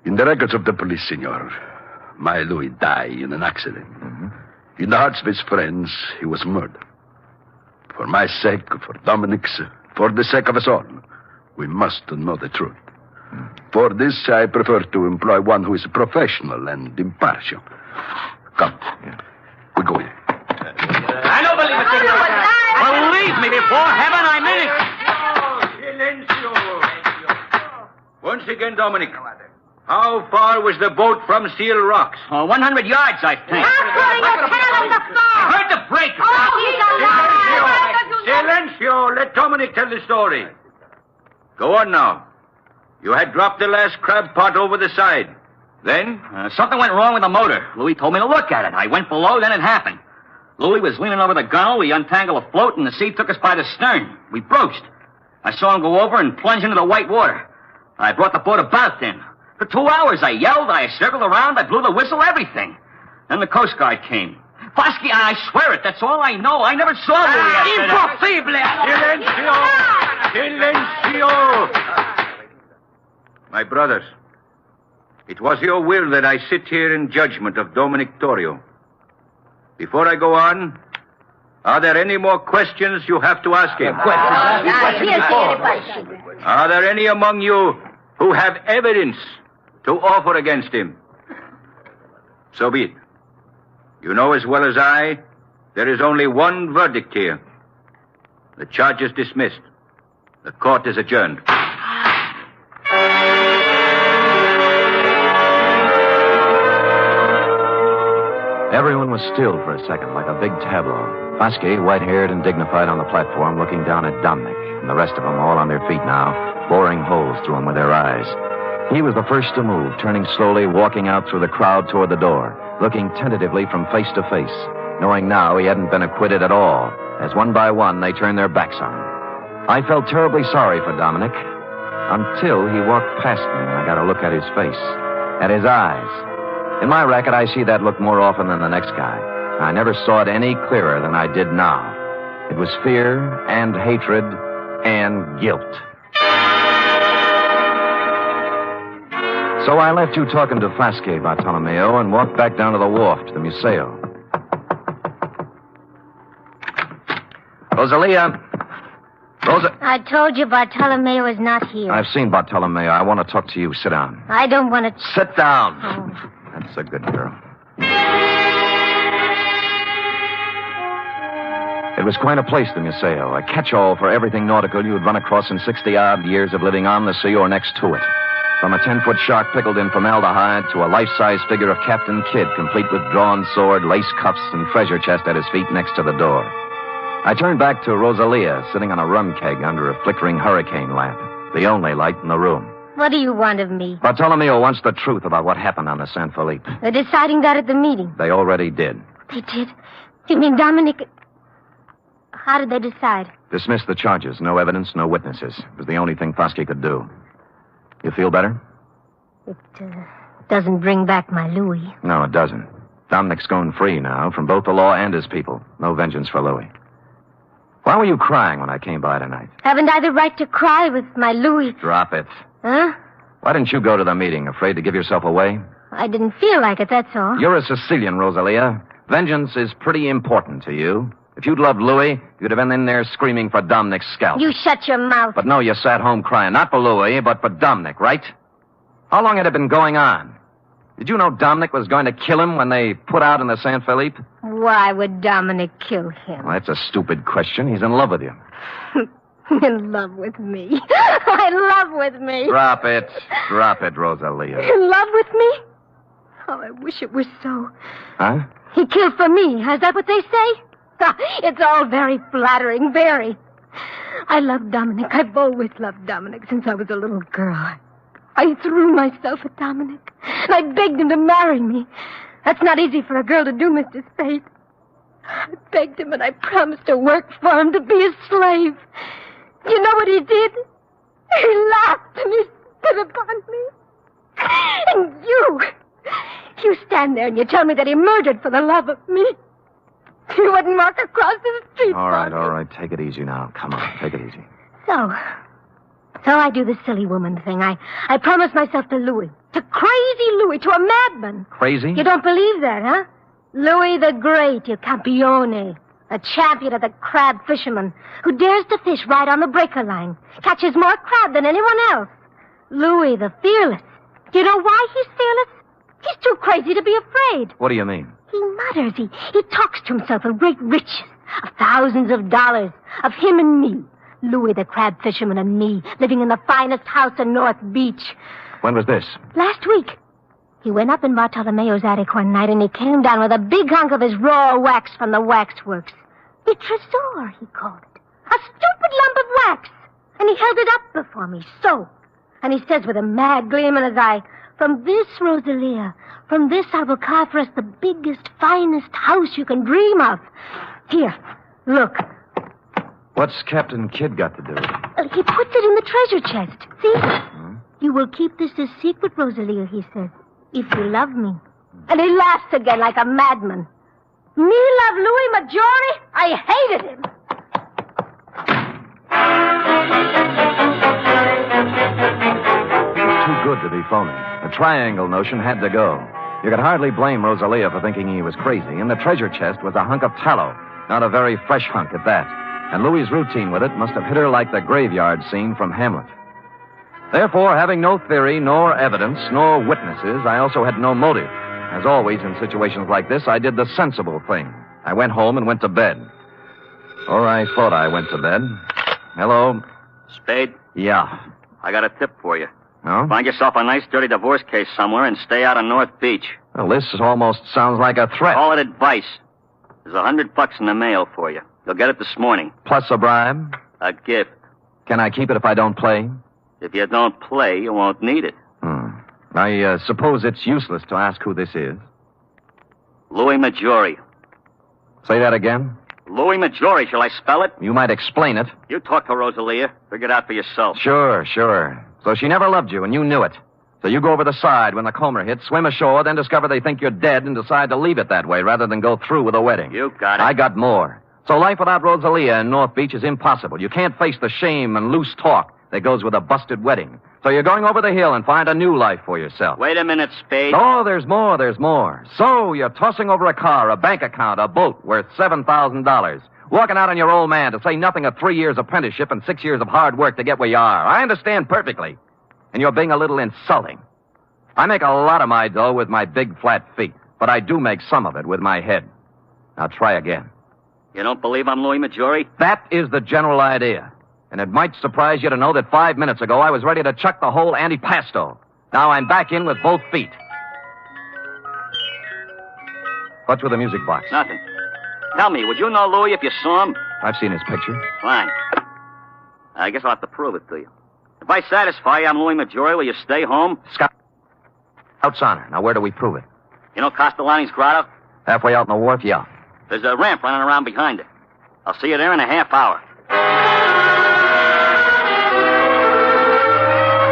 In the records of the police, senor, my Louis died in an accident. Mm-hmm. In the hearts of his friends, he was murdered. For my sake, for Dominic's, for the sake of us all, we must know the truth. For this, I prefer to employ one who is professional and impartial. Come. We go in. I don't believe it. Believe me, before heaven, I mean it. Silencio. Once again, Dominic. How far was the boat from Seal Rocks? 100 yards, I think. I heard the break. Silencio. Let Dominic tell the story. Go on now. You had dropped the last crab pot over the side. Then? Something went wrong with the motor. Louis told me to look at it. I went below, then it happened. Louis was leaning over the gunwale. We untangled a float, and the sea took us by the stern. We broached. I saw him go over and plunge into the white water. I brought the boat about then. For 2 hours, I yelled, I circled around, I blew the whistle, everything. Then the Coast Guard came. Fosky, I swear it, that's all I know. I never saw Louis. Impossible! Silencio! My brothers, it was your will that I sit here in judgment of Dominic Torrio. Before I go on, are there any more questions you have to ask him? Are there any among you who have evidence to offer against him? So be it. You know as well as I, there is only one verdict here. The charge is dismissed. The court is adjourned. Everyone was still for a second, like a big tableau. Vasquez, white-haired and dignified on the platform, looking down at Dominic, and the rest of them all on their feet now, boring holes through them with their eyes. He was the first to move, turning slowly, walking out through the crowd toward the door, looking tentatively from face to face, knowing now he hadn't been acquitted at all, as one by one they turned their backs on him. I felt terribly sorry for Dominic, until he walked past me and I got a look at his face, at his eyes. In my racket, I see that look more often than the next guy. I never saw it any clearer than I did now. It was fear and hatred and guilt. So I left you talking to Vasquez, Bartolomeo, and walked back down to the wharf to the Museo. Rosalia. I told you Bartolomeo is not here. I've seen Bartolomeo. I want to talk to you. Sit down. I don't want to... Sit down. Oh. That's a good girl. It was quite a place, the Museo, a catch-all for everything nautical you'd run across in 60-odd years of living on the sea or next to it. From a 10-foot shark pickled in formaldehyde to a life-size figure of Captain Kidd, complete with drawn sword, lace cuffs, and treasure chest at his feet next to the door. I turned back to Rosalia, sitting on a rum keg under a flickering hurricane lamp, the only light in the room. What do you want of me? Bartolomeo wants the truth about what happened on the San Felipe. They're deciding that at the meeting. They already did. They did? You mean Dominic... How did they decide? Dismiss the charges. No evidence, no witnesses. It was the only thing Vasquez could do. You feel better? It doesn't bring back my Louis. No, it doesn't. Dominic's going free now, from both the law and his people. No vengeance for Louis. Why were you crying when I came by tonight? Haven't I the right to cry with my Louis? Drop it. Huh? Why didn't you go to the meeting? Afraid to give yourself away? I didn't feel like it, that's all. You're a Sicilian, Rosalia. Vengeance is pretty important to you. If you'd loved Louis, you'd have been in there screaming for Dominic's scalp. You shut your mouth. But no, you sat home crying. Not for Louis, but for Dominic, right? How long had it been going on? Did you know Dominic was going to kill him when they put out in the San Felipe? Why would Dominic kill him? Well, that's a stupid question. He's in love with you. In love with me. In love with me. Drop it. Drop it, Rosalia. In love with me? Oh, I wish it were so. Huh? He killed for me. Is that what they say? It's all very flattering, very. I love Dominic. I've always loved Dominic since I was a little girl. I threw myself at Dominic, and I begged him to marry me. That's not easy for a girl to do, Mr. Spade. I begged him, and I promised to work for him, to be his slave. You know what he did? He laughed and he spit upon me. And you stand there and you tell me that he murdered for the love of me. You wouldn't walk across the street. All right. Take it easy now. Come on, take it easy. So I do the silly woman thing. I promise myself to Louis. To crazy Louis, to a madman. Crazy? You don't believe that, huh? Louis the Great, il campione. A champion of the crab fisherman who dares to fish right on the breaker line. Catches more crab than anyone else. Louis the Fearless. Do you know why he's fearless? He's too crazy to be afraid. What do you mean? He mutters. He talks to himself of great riches, of thousands of dollars, of him and me. Louis the crab fisherman and me, living in the finest house in North Beach. When was this? Last week. He went up in Bartolomeo's attic one night and he came down with a big hunk of his raw wax from the waxworks. A tresor, he called it. A stupid lump of wax. And he held it up before me, so. And he says with a mad gleam in his eye, "From this, Rosalia, from this I will carve for us the biggest, finest house you can dream of. Here, look." What's Captain Kidd got to do with it? He puts it in the treasure chest. See? You will keep this a secret, Rosalia, he says, if you love me. And he laughs again like a madman. Me love Louis Maggiore? I hated him. It was too good to be phony. The triangle notion had to go. You could hardly blame Rosalia for thinking he was crazy, and the treasure chest was a hunk of tallow, not a very fresh hunk at that. And Louis's routine with it must have hit her like the graveyard scene from Hamlet. Therefore, having no theory, nor evidence, nor witnesses, I also had no motive. As always in situations like this, I did the sensible thing. I went home and went to bed. Or I thought I went to bed. Hello? Spade? Yeah. I got a tip for you. Oh? Find yourself a nice, dirty divorce case somewhere and stay out of North Beach. Well, this almost sounds like a threat. Call it advice. There's $100 in the mail for you. You'll get it this morning. Plus a bribe? A gift. Can I keep it if I don't play? If you don't play, you won't need it. I suppose it's useless to ask who this is. Louis Maggiore. Say that again? Louis Maggiore. Shall I spell it? You might explain it. You talk to Rosalia. Figure it out for yourself. Sure. So she never loved you, and you knew it. So you go over the side when the Comer hits, swim ashore, then discover they think you're dead and decide to leave it that way rather than go through with a wedding. You got it. I got more. So life without Rosalia in North Beach is impossible. You can't face the shame and loose talk that goes with a busted wedding. So you're going over the hill and find a new life for yourself. Wait a minute, Spade. Oh, there's more. So you're tossing over a car, a bank account, a boat worth $7,000. Walking out on your old man, to say nothing of 3 years apprenticeship and 6 years of hard work to get where you are. I understand perfectly. And you're being a little insulting. I make a lot of my dough with my big flat feet, but I do make some of it with my head. Now try again. You don't believe I'm Louis Maggiore? That is the general idea. And it might surprise you to know that 5 minutes ago I was ready to chuck the whole antipasto. Now I'm back in with both feet. What's with the music box? Nothing. Tell me, would you know Louis if you saw him? I've seen his picture. Fine. I guess I'll have to prove it to you. If I satisfy you I'm Louis Maggiore, will you stay home? Scout's honor. Now where do we prove it? You know Castellani's grotto? Halfway out on the wharf, yeah. There's a ramp running around behind it. I'll see you there in a half hour.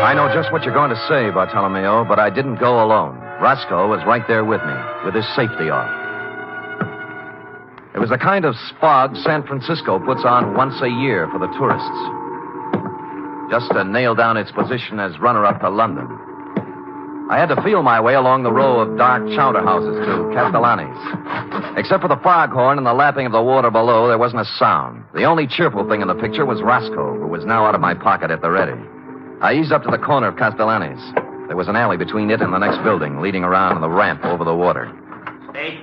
I know just what you're going to say, Bartolomeo, but I didn't go alone. Roscoe was right there with me, with his safety off. It was the kind of spog San Francisco puts on once a year for the tourists. Just to nail down its position as runner-up to London. I had to feel my way along the row of dark chowder houses to Castellani's. Except for the foghorn and the lapping of the water below, there wasn't a sound. The only cheerful thing in the picture was Roscoe, who was now out of my pocket at the ready. I eased up to the corner of Castellani's. There was an alley between it and the next building, leading around the ramp over the water. Spade?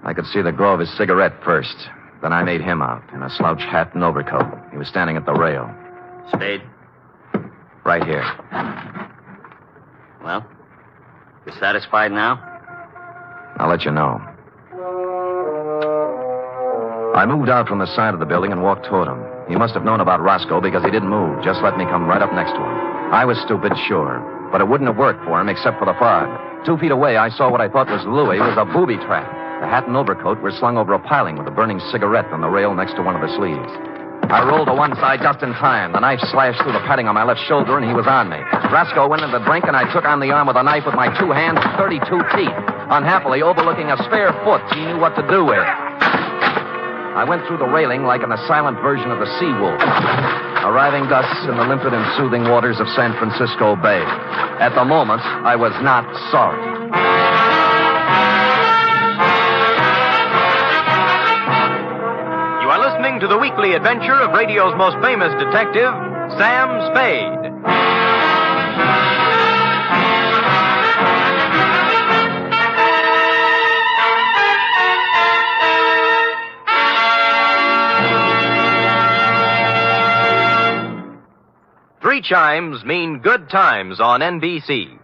I could see the glow of his cigarette first. Then I made him out in a slouch hat and overcoat. He was standing at the rail. Spade? Right here. Well, you satisfied now? I'll let you know. I moved out from the side of the building and walked toward him. He must have known about Roscoe because he didn't move. Just let me come right up next to him. I was stupid, sure. But it wouldn't have worked for him except for the fog. 2 feet away, I saw what I thought was Louis was a booby trap. The hat and overcoat were slung over a piling with a burning cigarette on the rail next to one of the sleeves. I rolled to one side just in time. The knife slashed through the padding on my left shoulder, and he was on me. Roscoe went into the drink, and I took on the arm with a knife with my 2 hands and 32 teeth. Unhappily, overlooking a spare foot he knew what to do with. I went through the railing like in a silent version of the Sea Wolf, arriving thus in the limpid and soothing waters of San Francisco Bay. At the moment, I was not sorry. You are listening to the weekly adventure of radio's most famous detective, Sam Spade. Three chimes mean good times on NBC.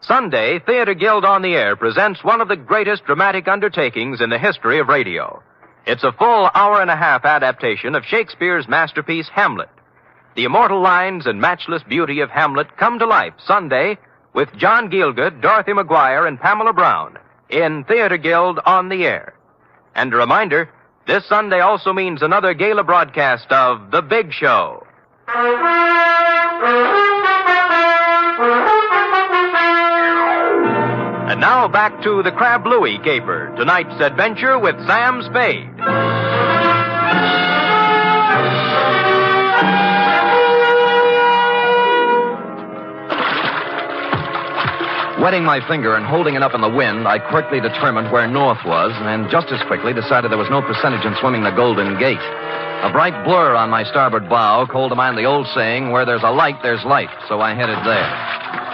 Sunday, Theater Guild on the Air presents one of the greatest dramatic undertakings in the history of radio. It's a full hour-and-a-half adaptation of Shakespeare's masterpiece, Hamlet. The immortal lines and matchless beauty of Hamlet come to life Sunday with John Gielgud, Dorothy McGuire, and Pamela Brown in Theater Guild on the Air. And a reminder, this Sunday also means another gala broadcast of The Big Show. And now back to the Crab Louie caper, tonight's adventure with Sam Spade. Wetting my finger and holding it up in the wind, I quickly determined where north was, and just as quickly decided there was no percentage in swimming the Golden Gate. A bright blur on my starboard bow called to mind the old saying, where there's a light, there's life, so I headed there.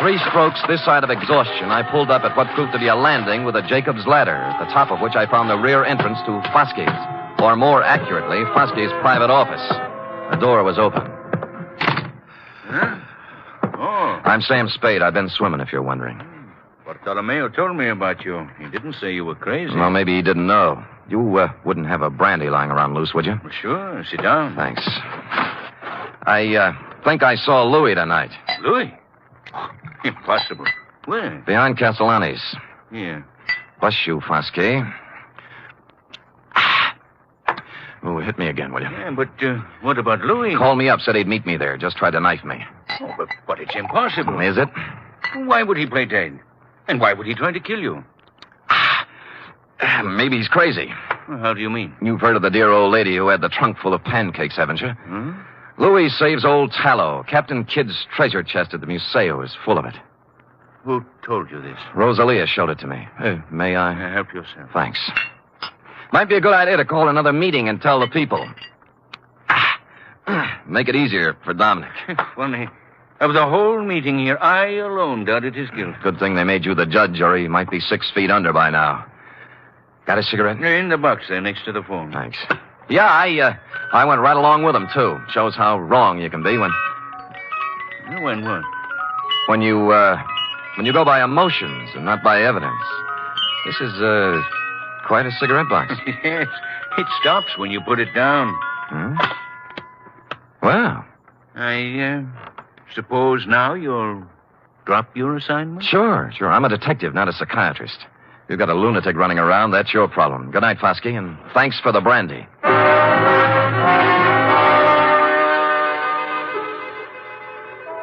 3 strokes this side of exhaustion, I pulled up at what proved to be a landing with a Jacob's ladder, at the top of which I found the rear entrance to Foskey's, or more accurately, Foskey's private office. The door was open. Huh? Oh. I'm Sam Spade. I've been swimming, if you're wondering. Bartolomeo told me about you. He didn't say you were crazy. Well, maybe he didn't know. You wouldn't have a brandy lying around loose, would you? Sure. Sit down. Thanks. I think I saw Louis tonight. Louis? Impossible. Where? Beyond Castellani's. Yeah. Bless you, Foskey. Oh, hit me again, will you? Yeah, but what about Louis? Called me up, said he'd meet me there. Just tried to knife me. Oh, but it's impossible. Is it? Why would he play dead? And why would he try to kill you? Maybe he's crazy. Well, how do you mean? You've heard of the dear old lady who had the trunk full of pancakes, haven't you? Hmm? Louis saves old Tallow. Captain Kidd's treasure chest at the Museo is full of it. Who told you this? Rosalia showed it to me. May I? Help yourself. Thanks. Might be a good idea to call another meeting and tell the people. Make it easier for Dominic. Funny. Of the whole meeting here, I alone doubted his guilt. Good thing they made you the judge, or he might be 6 feet under by now. Got a cigarette? In the box there, next to the phone. Thanks. Yeah, I went right along with him, too. Shows how wrong you can be when... When what? When you go by emotions and not by evidence. This is, quite a cigarette box. Yes, it stops when you put it down. Hmm? Well. I suppose now you'll drop your assignment? Sure. I'm a detective, not a psychiatrist. You've got a lunatic running around, that's your problem. Good night, Foskey, and thanks for the brandy.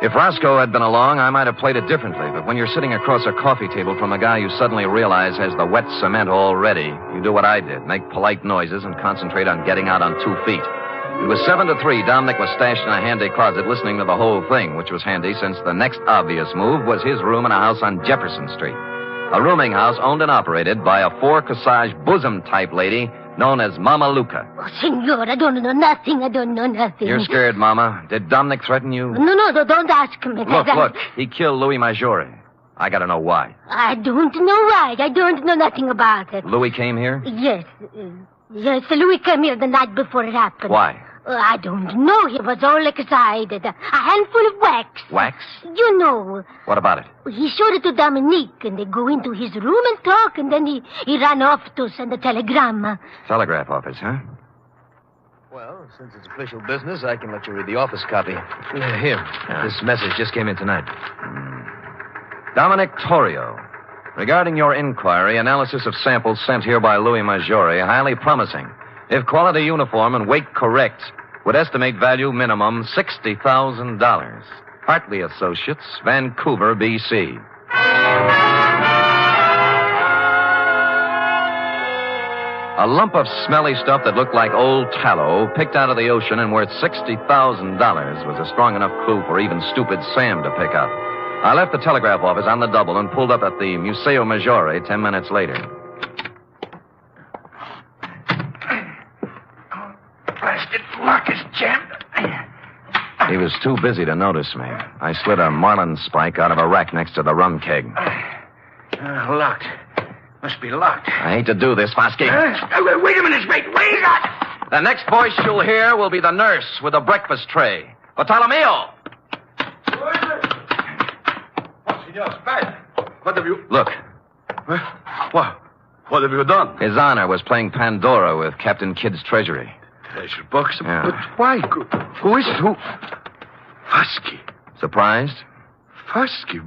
If Roscoe had been along, I might have played it differently, but when you're sitting across a coffee table from a guy you suddenly realize has the wet cement all ready, you do what I did, make polite noises and concentrate on getting out on 2 feet. It was 7-3. Dominic was stashed in a handy closet listening to the whole thing, which was handy since the next obvious move was his room in a house on Jefferson Street. A rooming house owned and operated by a 4-corsage bosom-type lady known as Mama Luca. Oh, senor, I don't know nothing. You're scared, Mama. Did Dominic threaten you? No, don't ask me. Look. He killed Louis Maggiore. I gotta know why. I don't know why. I don't know nothing about it. Louis came here? Yes, Louis came here the night before it happened. Why? I don't know. He was all excited. A handful of wax. Wax? You know. What about it? He showed it to Dominique, and they go into his room and talk, and then he ran off to send a telegram. Telegraph office, huh? Well, since it's official business, I can let you read the office copy. Here. This message just came in tonight. Dominic Torrio. Regarding your inquiry, analysis of samples sent here by Louis Maggiore, highly promising. If quality uniform and weight correct, would estimate value minimum $60,000. Hartley Associates, Vancouver, B.C. A lump of smelly stuff that looked like old tallow, picked out of the ocean and worth $60,000, was a strong enough clue for even stupid Sam to pick up. I left the telegraph office on the double and pulled up at the Museo Maggiore 10 minutes later. Blasted lock is jammed. He was too busy to notice me. I slid a marlin spike out of a rack next to the rum keg. Locked. Must be locked. I hate to do this, Foskey. Wait a minute, mate. Wait up! The next voice you'll hear will be the nurse with the breakfast tray. Bartolomeo! Senor Spade, what have you... Look. What have you done? His Honor was playing Pandora with Captain Kidd's treasury. Treasure box? Yeah. But why? Who is it? Who? Foskey. Surprised? Foskey?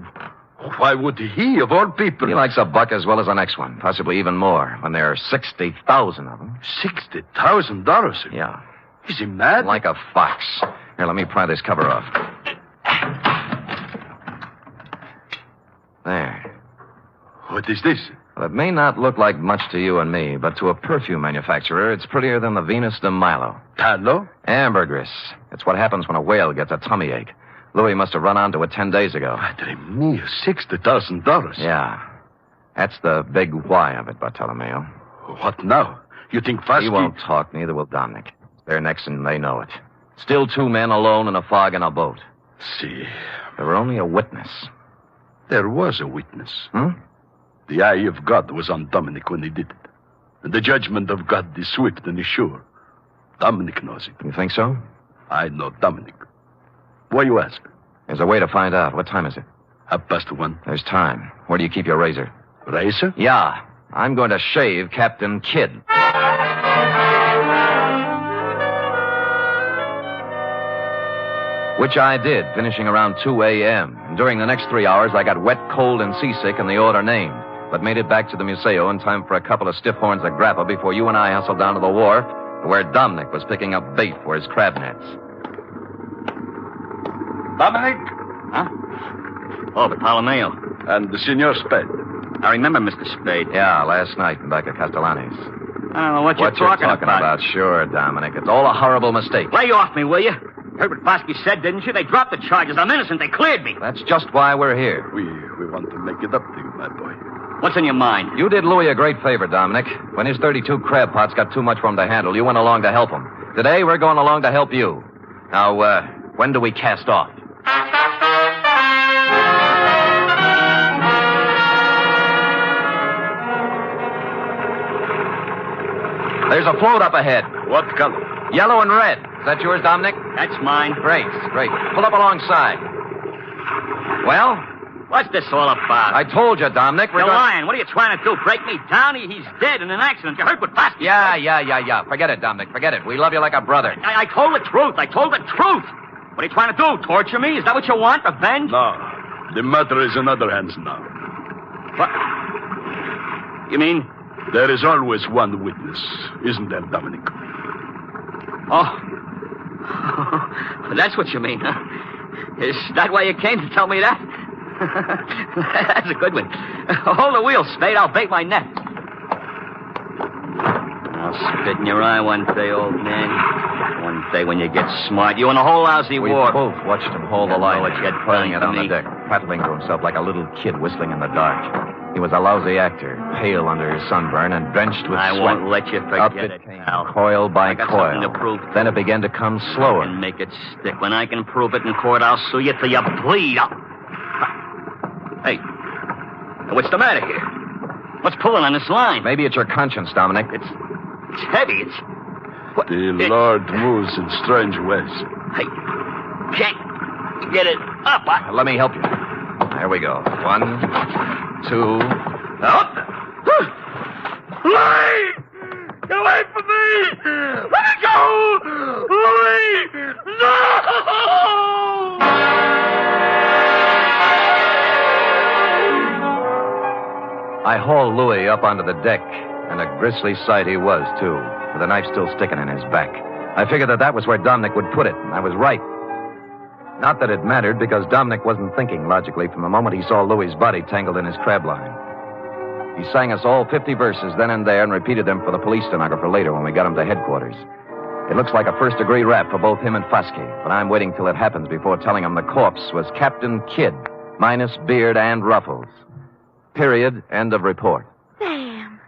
Why would he, of all people... He likes a buck as well as the next one, possibly even more, when there are 60,000 of them. $60,000? Yeah. Is he mad? Like a fox. Here, let me pry this cover off. There. What is this? Well, it may not look like much to you and me, but to a perfume manufacturer, it's prettier than the Venus de Milo. Tallow? Ambergris. It's what happens when a whale gets a tummy ache. Louis must have run onto it 10 days ago. Padre mio, $60,000. Yeah. That's the big why of it, Bartolomeo. What now? You think Foskey... He won't talk, neither will Dominic. They're next and they know it. Still 2 men alone in a fog in a boat. See. They were only a witness. There was a witness. The eye of God was on Dominic when he did it. And the judgment of God is swift and is sure. Dominic knows it. You think so? I know Dominic. Why you ask? There's a way to find out. What time is it? 1:30. There's time. Where do you keep your razor? Razor? Yeah. I'm going to shave Captain Kidd. Which I did, finishing around 2 a.m. And during the next 3 hours, I got wet, cold, and seasick in the order named, but made it back to the Museo in time for a couple of stiff horns of grappa before you and I hustled down to the wharf where Dominic was picking up bait for his crab nets. Dominic? Huh? Oh, Bartolomeo. And the Senor Spade. I remember Mr. Spade. Yeah, last night back at Castellani's. I don't know what you're talking about. Sure, Dominic. It's all a horrible mistake. Lay off me, will you? Heard what Bosky said, didn't you? They dropped the charges. I'm innocent. They cleared me. That's just why we're here. We want to make it up to you, my boy. What's in your mind? You did Louis a great favor, Dominic. When his 32 crab pots got too much for him to handle, you went along to help him. Today, we're going along to help you. Now, when do we cast off? There's a float up ahead. What color? Yellow and red. Is that yours, Dominic? That's mine. Great. Pull up alongside. Well? What's this all about? I told you, Dominic. You're lying. What are you trying to do? Break me down? He's dead in an accident. You heard what Bosky said? Yeah. Forget it, Dominic. Forget it. We love you like a brother. I told the truth. What are you trying to do? Torture me? Is that what you want? Revenge? No. The matter is in other hands now. What? You mean? There is always one witness, isn't there, Dominic? Oh. That's what you mean, huh? Is that why you came to tell me that? That's a good one. Hold the wheel, Spade. I'll bait my net. I'll spit in your eye one day, old man. One day when you get smart. You and the whole lousy we war. We both watched him hold the line. What you're playing it on the deck, prattling to himself like a little kid whistling in the dark. He was a lousy actor, pale under his sunburn and drenched with sweat. I won't let you forget Up it came, coil by coil. To prove. Then it began to come slower. And make it stick. When I can prove it in court, I'll sue you till you bleed. Hey, what's the matter here? What's pulling on this line? Maybe it's your conscience, Dominic. It's heavy. The Lord moves in strange ways. Hey, can't get it up. Let me help you. There we go. 1, 2. Up. Louis! Get away from me! Let me go! Louis! No! I hauled Louis up onto the deck, and a grisly sight he was, too, with a knife still sticking in his back. I figured that was where Dominic would put it, and I was right. Not that it mattered, because Dominic wasn't thinking logically from the moment he saw Louis's body tangled in his crab line. He sang us all 50 verses then and there and repeated them for the police stenographer later when we got him to headquarters. It looks like a first-degree rap for both him and Fosky, but I'm waiting till it happens before telling him the corpse was Captain Kidd, minus beard and ruffles. Period. End of report. Sam,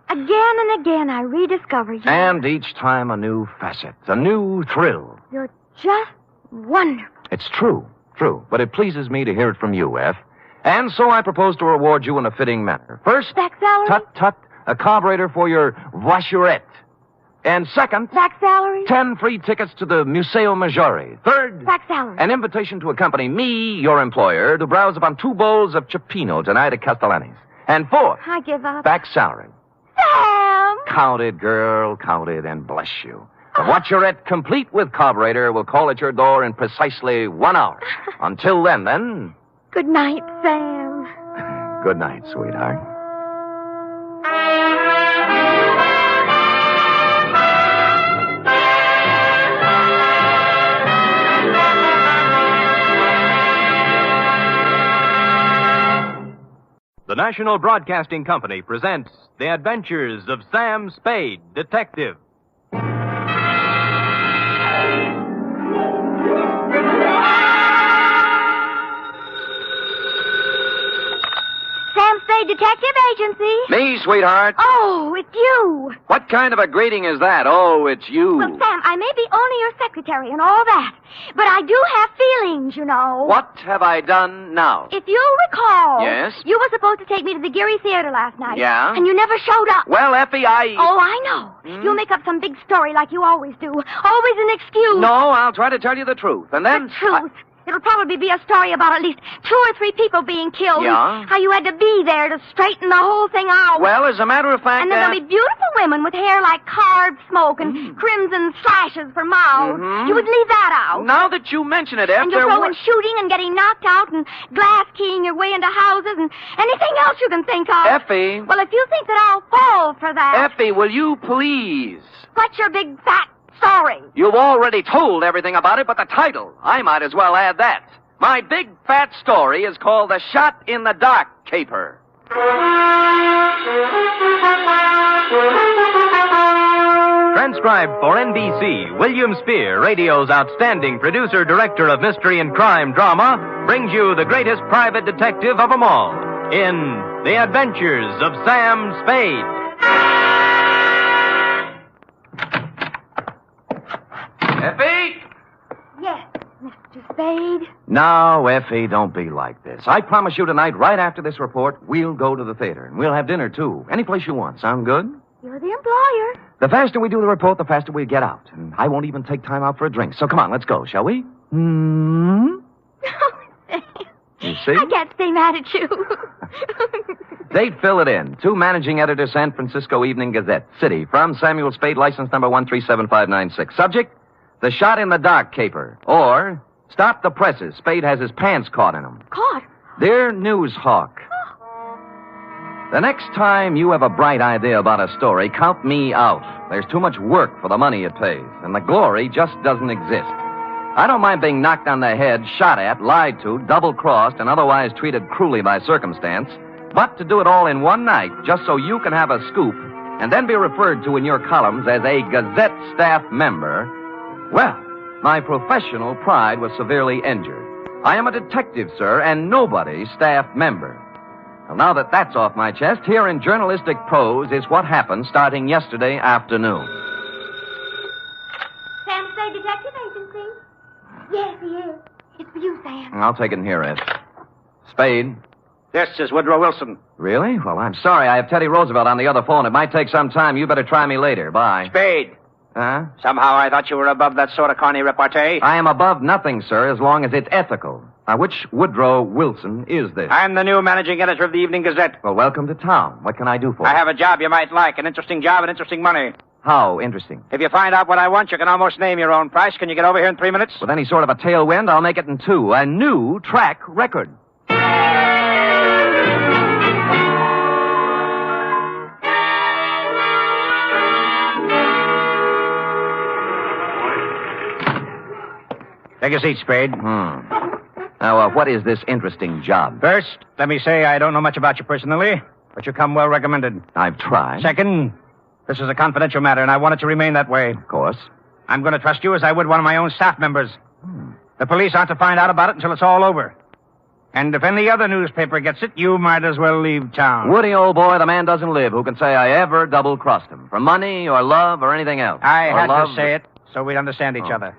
again and again I rediscover you. And each time a new facet, a new thrill. You're just wonderful. It's true. But it pleases me to hear it from you, F. And so I propose to reward you in a fitting manner. First, back salary? Tut, a carburetor for your voiturette. And second, back salary? 10 free tickets to the Museo Maggiore. Third, back salary. An invitation to accompany me, your employer, to browse upon 2 bowls of cioppino tonight at Castellani's. And fourth, I give up. Back salary. Sam! Count it, girl, count it, and bless you. The voiturette, complete with carburetor, will call at your door in precisely 1 hour. Until then... Good night, Sam. Good night, sweetheart. The National Broadcasting Company presents The Adventures of Sam Spade, Detective. Sam Spade Spade Detective Agency. Me, sweetheart. Oh, it's you. What kind of a greeting is that? Oh, it's you. Well, Sam, I may be only your secretary and all that, but I do have feelings, you know. What have I done now? If you recall... Yes? You were supposed to take me to the Geary Theater last night. Yeah? And you never showed up. Well, Effie, Oh, I know. You'll make up some big story like you always do. Always an excuse. No, I'll try to tell you the truth. And then... The truth? It'll probably be a story about at least 2 or 3 people being killed. Yeah? How you had to be there to straighten the whole thing out. Well, as a matter of fact... And then there'll be beautiful women with hair like carved smoke and crimson slashes for mouths. You would leave that out. Now that you mention it, Effie... And you'll throw in shooting and getting knocked out and glass keying your way into houses and anything else you can think of. Effie... Well, if you think that I'll fall for that... Effie, will you please... What's your big fat story? You've already told everything about it, but the title, I might as well add that. My big fat story is called The Shot in the Dark Caper. Transcribed for NBC, William Spear, radio's outstanding producer, director of mystery and crime drama, brings you the greatest private detective of them all in The Adventures of Sam Spade. Effie? Yes, Mr. Spade. Now, Effie, don't be like this. I promise you tonight, right after this report, we'll go to the theater. And we'll have dinner, too. Any place you want. Sound good? You're the employer. The faster we do the report, the faster we get out. And I won't even take time out for a drink. So come on, let's go, shall we? You see? I can't stay mad at you. Date, fill it in. To managing editor, San Francisco Evening Gazette, City. From Samuel Spade, license number 137596. Subject, The Shot in the Dark Caper. Or, Stop the Presses. Spade has his pants caught in them. Caught? Dear Newshawk, the next time you have a bright idea about a story, count me out. There's too much work for the money it pays, and the glory just doesn't exist. I don't mind being knocked on the head, shot at, lied to, double-crossed, and otherwise treated cruelly by circumstance, but to do it all in one night, just so you can have a scoop, and then be referred to in your columns as a Gazette staff member, well, my professional pride was severely injured. I am a detective, sir, and nobody's staff member. Well, now that that's off my chest, here in journalistic prose is what happened starting yesterday afternoon. Sam Spade Detective Agency? Yes, he is. It's for you, Sam. I'll take it in here, Ed. Spade. This is Woodrow Wilson. Really? Well, I'm sorry. I have Teddy Roosevelt on the other phone. It might take some time. You better try me later. Bye. Spade. Huh? Somehow I thought you were above that sort of corny repartee. I am above nothing, sir, as long as it's ethical. Now, which Woodrow Wilson is this? I'm the new managing editor of the Evening Gazette. Well, welcome to town. What can I do for you? I have a job you might like, an interesting job and interesting money. How interesting? If you find out what I want, you can almost name your own price. Can you get over here in 3 minutes? With any sort of a tailwind, I'll make it in 2. A new track record. Take a seat, Spade. Now, what is this interesting job? First, let me say I don't know much about you personally, but you come well recommended. I've tried. Second, this is a confidential matter, and I want it to remain that way. Of course. I'm going to trust you as I would one of my own staff members. The police aren't to find out about it until it's all over. And if any other newspaper gets it, you might as well leave town. Woody, old boy, the man doesn't live who can say I ever double-crossed him. For money or love or anything else. I or had love... to say it so we'd understand each other.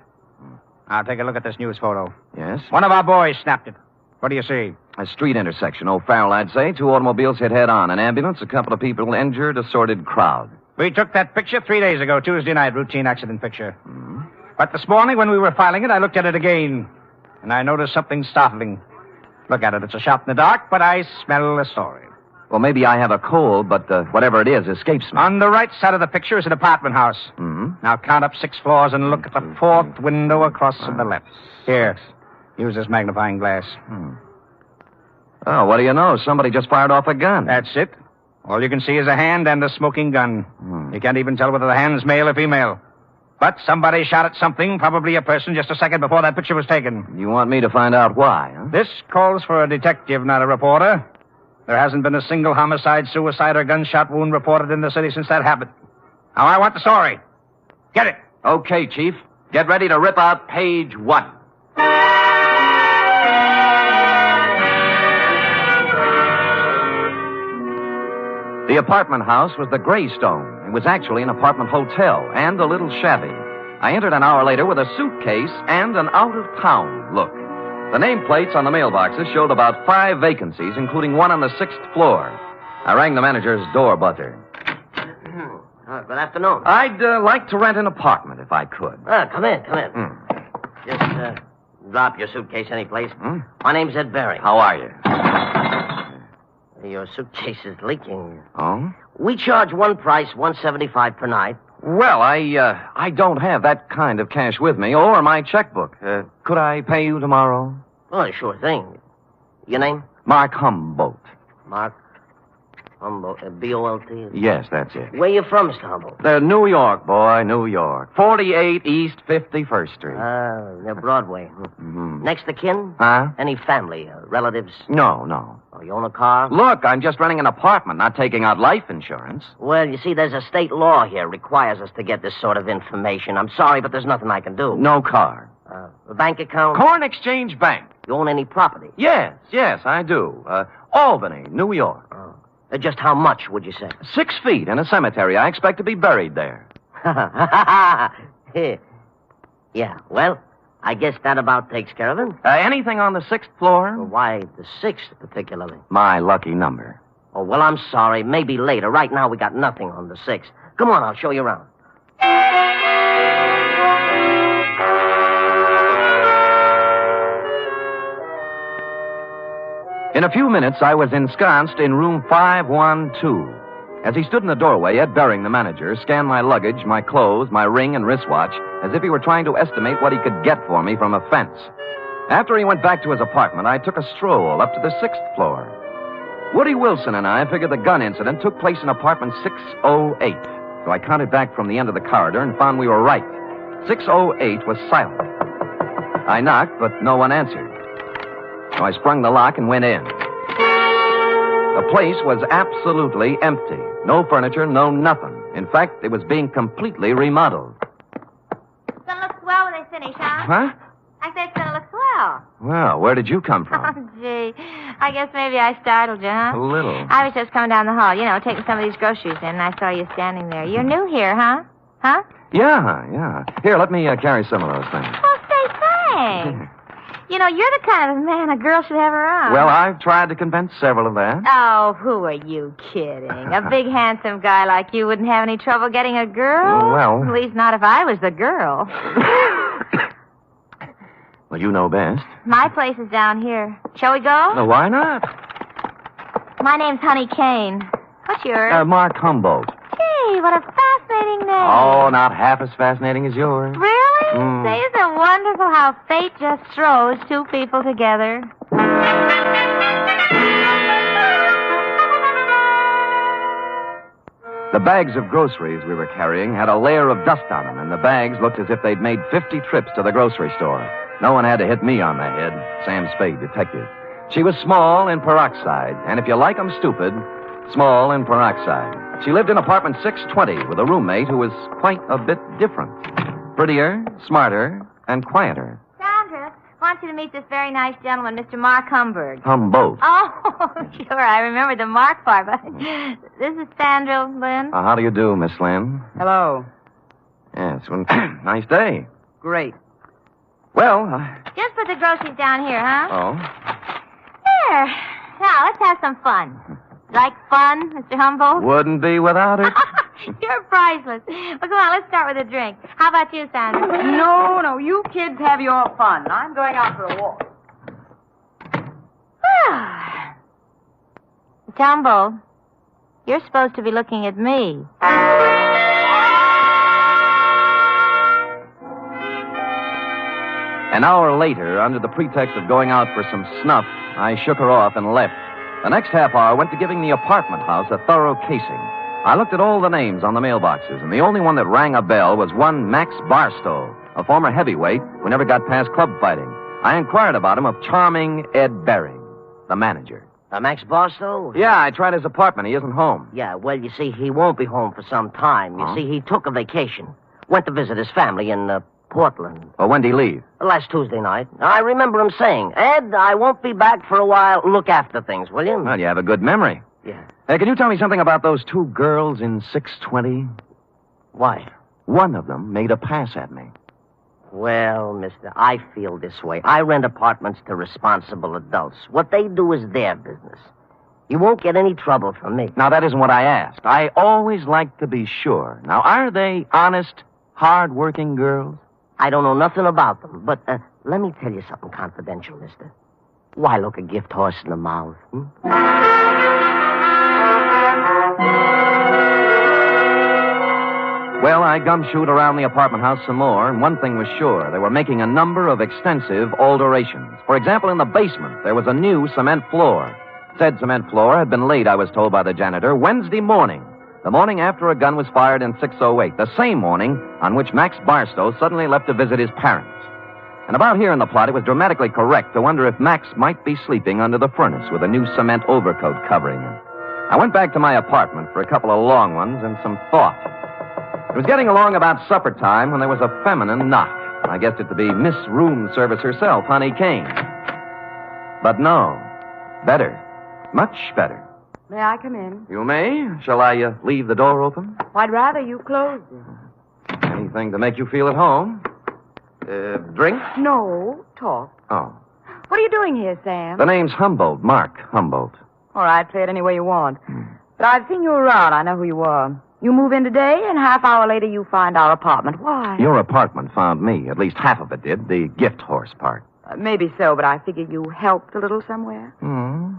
Now, take a look at this news photo. Yes? One of our boys snapped it. What do you see? A street intersection. O'Farrell, I'd say. 2 automobiles hit head-on. An ambulance, a couple of people injured, a sordid crowd. We took that picture 3 days ago, Tuesday night, routine accident picture. But this morning, when we were filing it, I looked at it again, and I noticed something startling. Look at it. It's a shot in the dark, but I smell a story. Well, maybe I have a cold, but whatever it is escapes me. On the right side of the picture is an apartment house. Now count up 6 floors and look at the 4th window across to the left. Here. Use this magnifying glass. Oh, what do you know? Somebody just fired off a gun. That's it. All you can see is a hand and a smoking gun. You can't even tell whether the hand's male or female. But somebody shot at something, probably a person, just a second before that picture was taken. You want me to find out why, huh? This calls for a detective, not a reporter. There hasn't been a single homicide, suicide, or gunshot wound reported in the city since that happened. Now, I want the story. Get it. Okay, Chief. Get ready to rip out page 1. The apartment house was the Greystone. It was actually an apartment hotel and a little shabby. I entered an hour later with a suitcase and an out-of-town look. The nameplates on the mailboxes showed about 5 vacancies, including one on the 6th floor. I rang the manager's door buzzer. Good afternoon. I'd like to rent an apartment if I could. Come in. Just drop your suitcase anyplace. My name's Ed Berry. How are you? Your suitcase is leaking. Oh? We charge one price, $175 per night. Well, I don't have that kind of cash with me or my checkbook. Could I pay you tomorrow? Oh, sure thing. Your name? Mark Humboldt. Mark Humboldt. B-O-L-T? Yes, that's it. Where you from, Mr. Humboldt? New York, boy, New York. 48 East 51st Street. Near Broadway. Next of kin? Huh? Any family, relatives? No. Oh, you own a car? Look, I'm just renting an apartment, not taking out life insurance. Well, you see, there's a state law here requires us to get this sort of information. I'm sorry, but there's nothing I can do. No car. A bank account? Corn Exchange Bank. You own any property? Yes, I do. Albany, New York. Just how much, would you say? 6 feet in a cemetery. I expect to be buried there. Yeah, well, I guess that about takes care of it. Anything on the 6th floor? Well, why the 6th particularly? My lucky number. Oh, well, I'm sorry. Maybe later. Right now, we got nothing on the 6th. Come on, I'll show you around. In a few minutes, I was ensconced in room 512. As he stood in the doorway, Ed Bering, the manager, scanned my luggage, my clothes, my ring and wristwatch, as if he were trying to estimate what he could get for me from a fence. After he went back to his apartment, I took a stroll up to the 6th floor. Woody Wilson and I figured the gun incident took place in apartment 608. So I counted back from the end of the corridor and found we were right. 608 was silent. I knocked, but no one answered. So I sprung the lock and went in. The place was absolutely empty. No furniture, no nothing. In fact, it was being completely remodeled. It's gonna look swell when they finish, huh? Huh? I said it's gonna look swell. Well, where did you come from? Oh, gee. I guess maybe I startled you, huh? A little. I was just coming down the hall, taking some of these groceries in, and I saw you standing there. You're new here, huh? Huh? Yeah. Here, let me carry some of those things. Well, say thanks. You're the kind of man a girl should have around. Well, I've tried to convince several of that. Oh, who are you kidding? A big, handsome guy like you wouldn't have any trouble getting a girl? Well... At least not if I was the girl. Well, you know best. My place is down here. Shall we go? No, why not? My name's Honey Kane. What's yours? Mark Humboldt. Gee, what a fascinating name. Oh, not half as fascinating as yours. Really? Say, isn't it wonderful how fate just throws two people together? The bags of groceries we were carrying had a layer of dust on them, and the bags looked as if they'd made 50 trips to the grocery store. No one had to hit me on the head. Sam Spade, detective. She was small in peroxide, and if you like 'em stupid, small in peroxide. She lived in apartment 620 with a roommate who was quite a bit different. Prettier, smarter, and quieter. Sandra, I want you to meet this very nice gentleman, Mr. Mark Humboldt. Humboldt. Oh, sure, I remember the Mark part, but this is Sandra Lynn. How do you do, Miss Lynn? Hello. Yes, well, nice day. Great. Well, Just put the groceries down here, huh? Oh? Here. Now, let's have some fun. Like fun, Mr. Humboldt? Wouldn't be without it. You're priceless. Well, come on, let's start with a drink. How about you, Sandra? No, you kids have your fun. I'm going out for a walk. Mr. Humboldt, you're supposed to be looking at me. An hour later, under the pretext of going out for some snuff, I shook her off and left. The next half hour went to giving the apartment house a thorough casing. I looked at all the names on the mailboxes, and the only one that rang a bell was one Max Barstow, a former heavyweight who never got past club fighting. I inquired about him of charming Ed Bering, the manager. Max Barstow? Yeah, I tried his apartment. He isn't home. Yeah, well, you see, he won't be home for some time. You see, he took a vacation. Went to visit his family in Portland. Well, when did he leave? Last Tuesday night. I remember him saying, Ed, I won't be back for a while. Look after things, will you? Well, you have a good memory. Yeah. Hey, can you tell me something about those two girls in 620? Why? One of them made a pass at me. Well, mister, I feel this way. I rent apartments to responsible adults. What they do is their business. You won't get any trouble from me. Now, that isn't what I asked. I always like to be sure. Now, are they honest, hard-working girls? I don't know nothing about them, but let me tell you something confidential, mister. Why look a gift horse in the mouth? Well, I gumshoed around the apartment house some more, and one thing was sure. They were making a number of extensive alterations. For example, in the basement, there was a new cement floor. Said cement floor had been laid, I was told by the janitor, Wednesday morning. The morning after a gun was fired in 608. The same morning on which Max Barstow suddenly left to visit his parents. And about here in the plot, it was dramatically correct to wonder if Max might be sleeping under the furnace with a new cement overcoat covering him. I went back to my apartment for a couple of long ones and some thought. It was getting along about supper time when there was a feminine knock. I guessed it to be Miss Room Service herself, Honey Kane. But no. Better. Much better. May I come in? You may. Shall I leave the door open? I'd rather you closed it. Anything to make you feel at home? Drink? No, talk. Oh. What are you doing here, Sam? The name's Humboldt, Mark Humboldt. All right, play it any way you want. But I've seen you around. I know who you are. You move in today, and half hour later you find our apartment. Why? Your apartment found me. At least half of it did. The gift horse part. Maybe so, but I figure you helped a little somewhere. Hmm.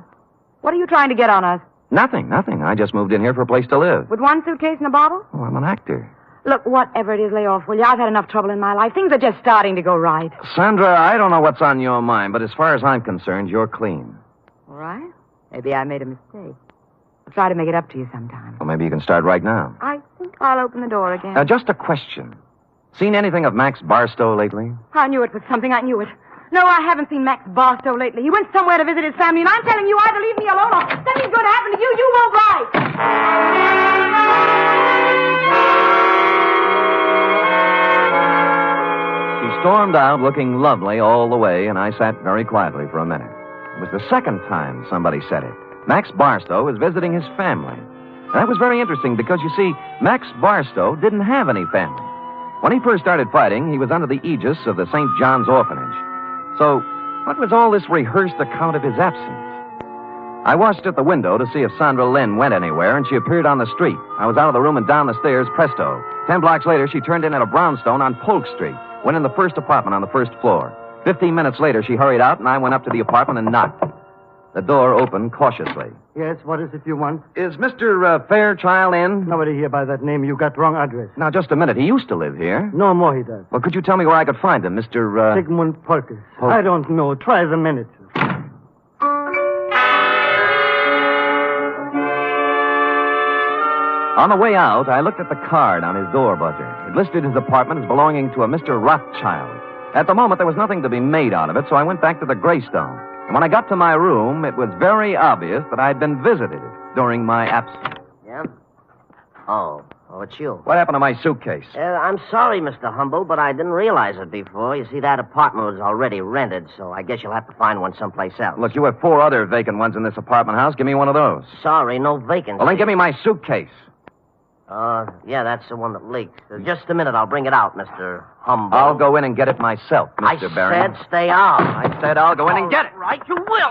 What are you trying to get on us? Nothing. I just moved in here for a place to live. With one suitcase and a bottle? Oh, I'm an actor. Look, whatever it is, lay off, will you? I've had enough trouble in my life. Things are just starting to go right. Sandra, I don't know what's on your mind, but as far as I'm concerned, you're clean. All right. Maybe I made a mistake. I'll try to make it up to you sometime. Well, maybe you can start right now. I think I'll open the door again. Now, just a question. Seen anything of Max Barstow lately? I knew it was something. I knew it. No, I haven't seen Max Barstow lately. He went somewhere to visit his family, and I'm telling you either leave me alone or something's going to happen to you. You won't right. She stormed out looking lovely all the way, and I sat very quietly for a minute. It was the second time somebody said it. Max Barstow is visiting his family. And that was very interesting because, you see, Max Barstow didn't have any family. When he first started fighting, he was under the aegis of the St. John's Orphanage. So, what was all this rehearsed account of his absence? I watched at the window to see if Sandra Lynn went anywhere, and she appeared on the street. I was out of the room and down the stairs, presto. 10 blocks later, she turned in at a brownstone on Polk Street, went in the first apartment on the first floor. 15 minutes later, she hurried out, and I went up to the apartment and knocked. The door opened cautiously. Yes, what is it you want? Is Mr. Fairchild in? Nobody here by that name. You got wrong address. Now, just a minute. He used to live here. No more he does. Well, could you tell me where I could find him, Mr. Sigmund Polkus. I don't know. Try the minutes. On the way out, I looked at the card on his door buzzer. It listed his apartment as belonging to a Mr. Rothschild. At the moment, there was nothing to be made out of it, so I went back to the Greystone. And when I got to my room, it was very obvious that I'd been visited during my absence. Yeah? Oh, it's you. What happened to my suitcase? I'm sorry, Mr. Humble, but I didn't realize it before. You see, that apartment was already rented, so I guess you'll have to find one someplace else. Look, you have 4 other vacant ones in this apartment house. Give me one of those. Sorry, no vacancy. Well, then give me my suitcase. Yeah, that's the one that leaked. Just a minute, I'll bring it out, Mr. Humble. I'll go in and get it myself, Mr. Barry. I said stay out. I said I'll go in and get it. Right, you will.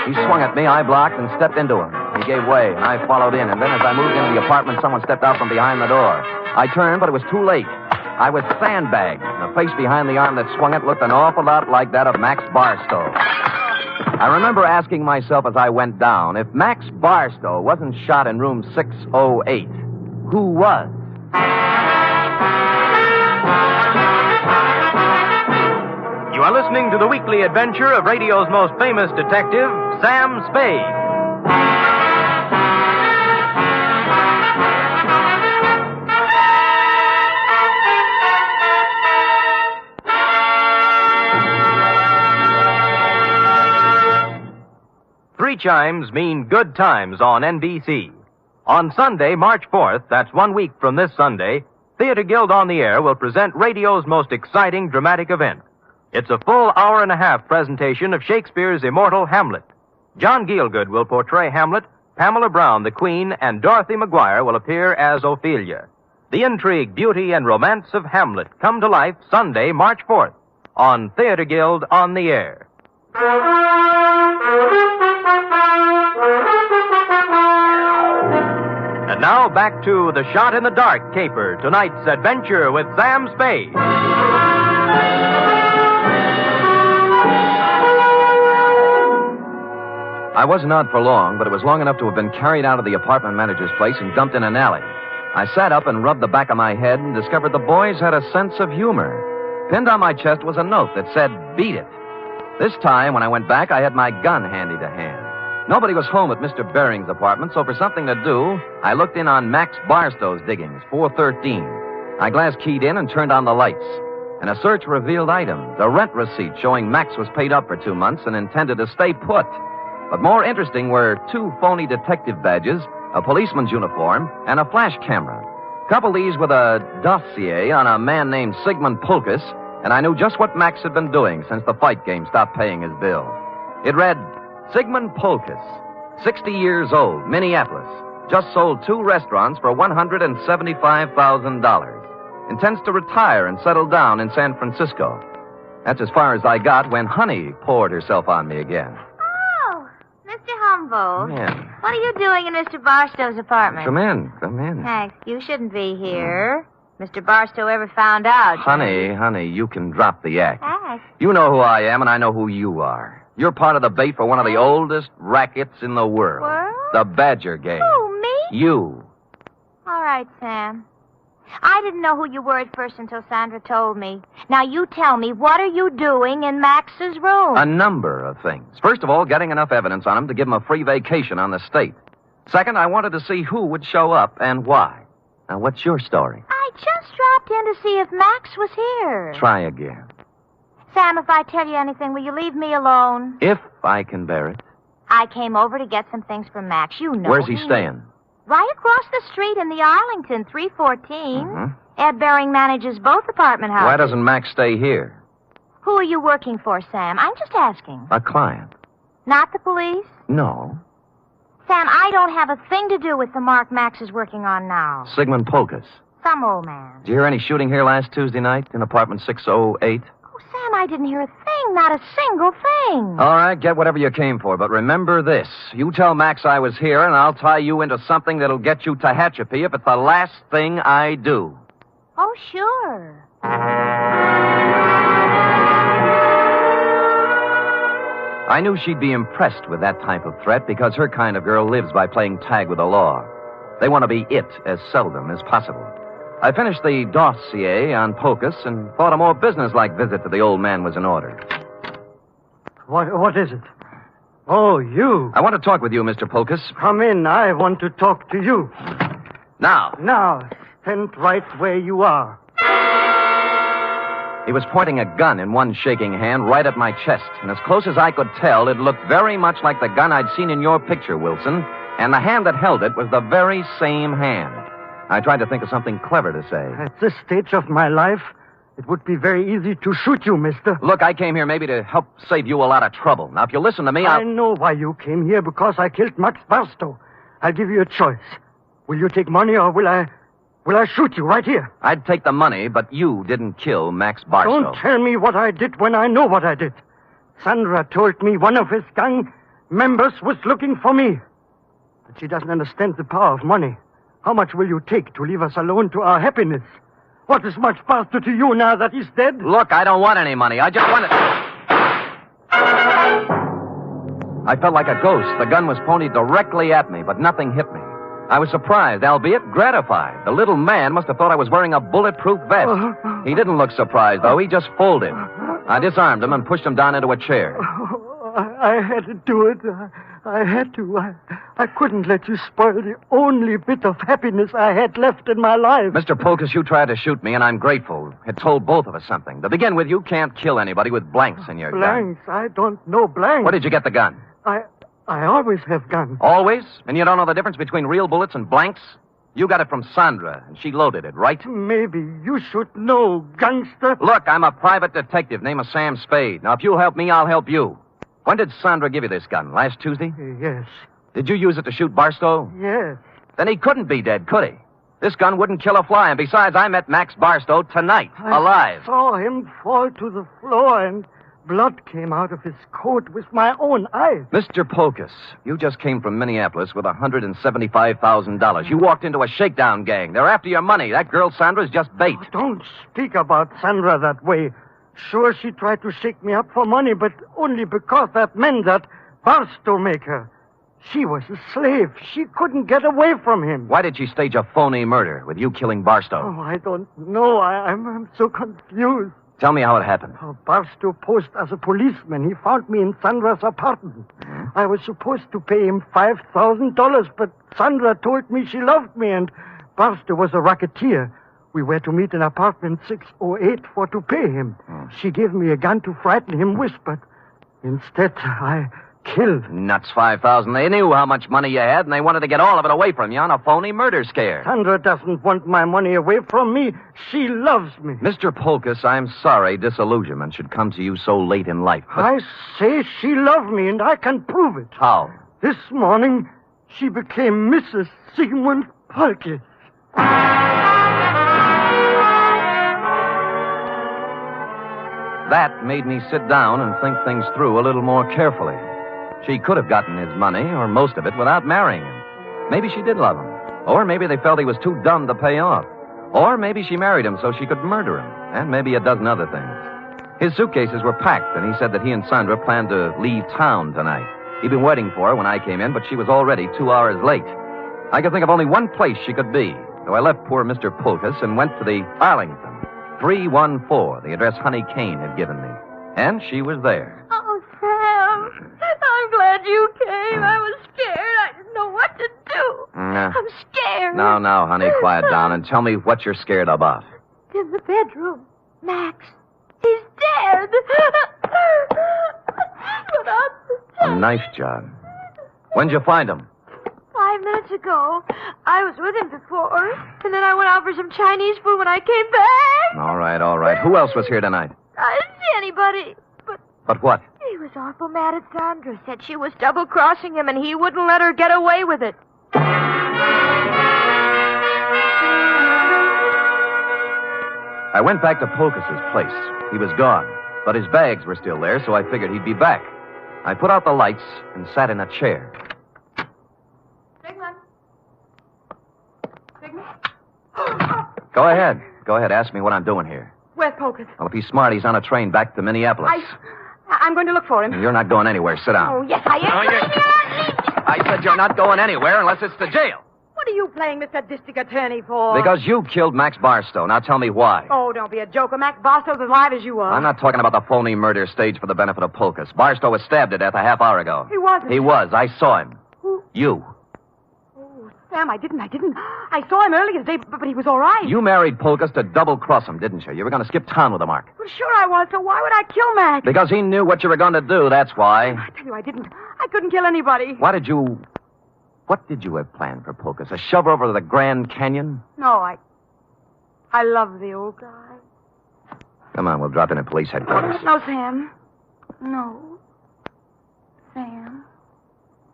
He swung at me, I blocked, and stepped into him. He gave way, and I followed in. And then as I moved into the apartment, someone stepped out from behind the door. I turned, but it was too late. I was sandbagged. The face behind the arm that swung it looked an awful lot like that of Max Barstow. I remember asking myself as I went down, if Max Barstow wasn't shot in room 608, who was? You are listening to the weekly adventure of radio's most famous detective, Sam Spade. 3 chimes mean good times on NBC. On Sunday, March 4th, that's 1 week from this Sunday, Theater Guild on the Air will present radio's most exciting dramatic event, It's a full hour-and-a-half presentation of Shakespeare's immortal Hamlet. John Gielgud will portray Hamlet, Pamela Brown, the Queen, and Dorothy McGuire will appear as Ophelia. The intrigue, beauty, and romance of Hamlet come to life Sunday, March 4th on Theater Guild on the Air. And now back to The Shot in the Dark caper, tonight's adventure with Sam Spade. I wasn't out for long, but it was long enough to have been carried out of the apartment manager's place and dumped in an alley. I sat up and rubbed the back of my head and discovered the boys had a sense of humor. Pinned on my chest was a note that said, "Beat it." This time, when I went back, I had my gun handy to hand. Nobody was home at Mr. Baring's apartment, so for something to do, I looked in on Max Barstow's diggings, 413. I glass keyed in and turned on the lights. And a search revealed items, a rent receipt showing Max was paid up for 2 months and intended to stay put. But more interesting were 2 phony detective badges, a policeman's uniform, and a flash camera. Couple these with a dossier on a man named Sigmund Pulkus, and I knew just what Max had been doing since the fight game stopped paying his bill. It read, Sigmund Pulkus, 60 years old, Minneapolis, just sold 2 restaurants for $175,000. Intends to retire and settle down in San Francisco. That's as far as I got when Honey poured herself on me again. Mr. Humboldt. Yeah. What are you doing in Mr. Barstow's apartment? Come in. Thanks. You shouldn't be here. Mr. Barstow ever found out. Honey, you can drop the act. Thanks. You know who I am, and I know who you are. You're part of the bait for one of the oldest rackets in the world. World? The Badger game. Who, me? You. All right, Sam. I didn't know who you were at first until Sandra told me. Now, you tell me, what are you doing in Max's room? A number of things. First of all, getting enough evidence on him to give him a free vacation on the state. Second, I wanted to see who would show up and why. Now, what's your story? I just dropped in to see if Max was here. Try again. Sam, if I tell you anything, will you leave me alone? If I can bear it. I came over to get some things from Max. You know. Where's he staying? Right across the street in the Arlington, 314. Mm-hmm. Ed Baring manages both apartment houses. Why doesn't Max stay here? Who are you working for, Sam? I'm just asking. A client. Not the police? No. Sam, I don't have a thing to do with the mark Max is working on now. Sigmund Pulkus. Some old man. Did you hear any shooting here last Tuesday night in apartment 608? Oh, Sam, I didn't hear a thing. Not a single thing. All right, get whatever you came for, but remember this. You tell Max I was here, and I'll tie you into something that'll get you Tehachapi if it's the last thing I do. Oh, sure. I knew she'd be impressed with that type of threat because her kind of girl lives by playing tag with the law. They want to be it as seldom as possible. I finished the dossier on Pulkus and thought a more businesslike visit to the old man was in order. What is it? Oh, you. I want to talk with you, Mr. Pulkus. Come in. I want to talk to you. Now, stand right where you are. He was pointing a gun in one shaking hand right at my chest, and as close as I could tell, it looked very much like the gun I'd seen in your picture, Wilson, and the hand that held it was the very same hand. I tried to think of something clever to say. At this stage of my life, it would be very easy to shoot you, mister. Look, I came here maybe to help save you a lot of trouble. Now, if you listen to me, I know why you came here, because I killed Max Barstow. I'll give you a choice. Will you take money, or will I shoot you right here? I'd take the money, but you didn't kill Max Barstow. Don't tell me what I did when I know what I did. Sandra told me one of his gang members was looking for me. But she doesn't understand the power of money. How much will you take to leave us alone to our happiness? What is Max Barstow to you now that he's dead? Look, I don't want any money. I just want it. I felt like a ghost. The gun was pointed directly at me, but nothing hit me. I was surprised, albeit gratified. The little man must have thought I was wearing a bulletproof vest. He didn't look surprised, though. He just folded. I disarmed him and pushed him down into a chair. I had to do it. I had to. I couldn't let you spoil the only bit of happiness I had left in my life. Mr. Pulkus, you tried to shoot me, and I'm grateful. It told both of us something. To begin with, you can't kill anybody with blanks in your gun. Blanks? I don't know blanks. Where did you get the gun? I always have guns. Always? And you don't know the difference between real bullets and blanks? You got it from Sandra, and she loaded it, right? Maybe you should know, gangster. Look, I'm a private detective named Sam Spade. Now, if you'll help me, I'll help you. When did Sandra give you this gun? Last Tuesday? Yes. Did you use it to shoot Barstow? Yes. Then he couldn't be dead, could he? This gun wouldn't kill a fly, and besides, I met Max Barstow tonight, alive. I saw him fall to the floor, and blood came out of his coat with my own eyes. Mr. Polkus, you just came from Minneapolis with $175,000. You walked into a shakedown gang. They're after your money. That girl Sandra's just bait. Oh, don't speak about Sandra that way. Sure, she tried to shake me up for money, but only because that man, that Barstow maker. She was a slave. She couldn't get away from him. Why did she stage a phony murder with you killing Barstow? Oh, I don't know. I'm so confused. Tell me how it happened. Oh, Barstow posed as a policeman. He found me in Sandra's apartment. I was supposed to pay him $5,000, but Sandra told me she loved me, and Barstow was a racketeer. We were to meet in apartment 608 for to pay him. She gave me a gun to frighten him with, but instead I killed. Nuts, 5,000. They knew how much money you had, and they wanted to get all of it away from you on a phony murder scare. Sandra doesn't want my money away from me. She loves me. Mr. Polkus, I'm sorry disillusionment should come to you so late in life. But... I say she loved me, and I can prove it. How? This morning, she became Mrs. Sigmund Polkus. That made me sit down and think things through a little more carefully. She could have gotten his money, or most of it, without marrying him. Maybe she did love him. Or maybe they felt he was too dumb to pay off. Or maybe she married him so she could murder him. And maybe a dozen other things. His suitcases were packed, and he said that he and Sandra planned to leave town tonight. He'd been waiting for her when I came in, but she was already 2 hours late. I could think of only one place she could be. So I left poor Mr. Polkus and went to the Arlington, 314, the address Honey Kane had given me. And she was there. Oh, Sam. I'm glad you came. I was scared. I didn't know what to do. I'm scared. Now, honey, quiet down and tell me what you're scared about. In the bedroom. Max. He's dead. A knife job. When'd you find him? 5 minutes ago. I was with him before, and then I went out for some Chinese food when I came back. All right. Who else was here tonight? I didn't see anybody. But what? He was awful mad at Sandra. Said she was double-crossing him, and he wouldn't let her get away with it. I went back to Polkus's place. He was gone, but his bags were still there, so I figured he'd be back. I put out the lights and sat in a chair. Go ahead. Ask me what I'm doing here. Where's Polkus? Well, if he's smart, he's on a train back to Minneapolis. I'm going to look for him. You're not going anywhere. Sit down. Oh, yes, I am. I said you're not going anywhere unless it's to jail. What are you playing Mr. District Attorney for? Because you killed Max Barstow. Now tell me why. Oh, don't be a joker. Max Barstow's as live as you are. I'm not talking about the phony murder staged for the benefit of Polkus. Barstow was stabbed to death a half hour ago. He wasn't. He was. I saw him. Who? You. Oh, Sam, I didn't. I saw him earlier today, but he was all right. You married Polkus to double-cross him, didn't you? You were going to skip town with him, Mark. Well, sure I was, so why would I kill Max? Because he knew what you were going to do, that's why. I tell you, I didn't. I couldn't kill anybody. What did you have planned for Polkus? A shove over to the Grand Canyon? No, I love the old guy. Come on, we'll drop in at police headquarters. No, Sam. No. Sam.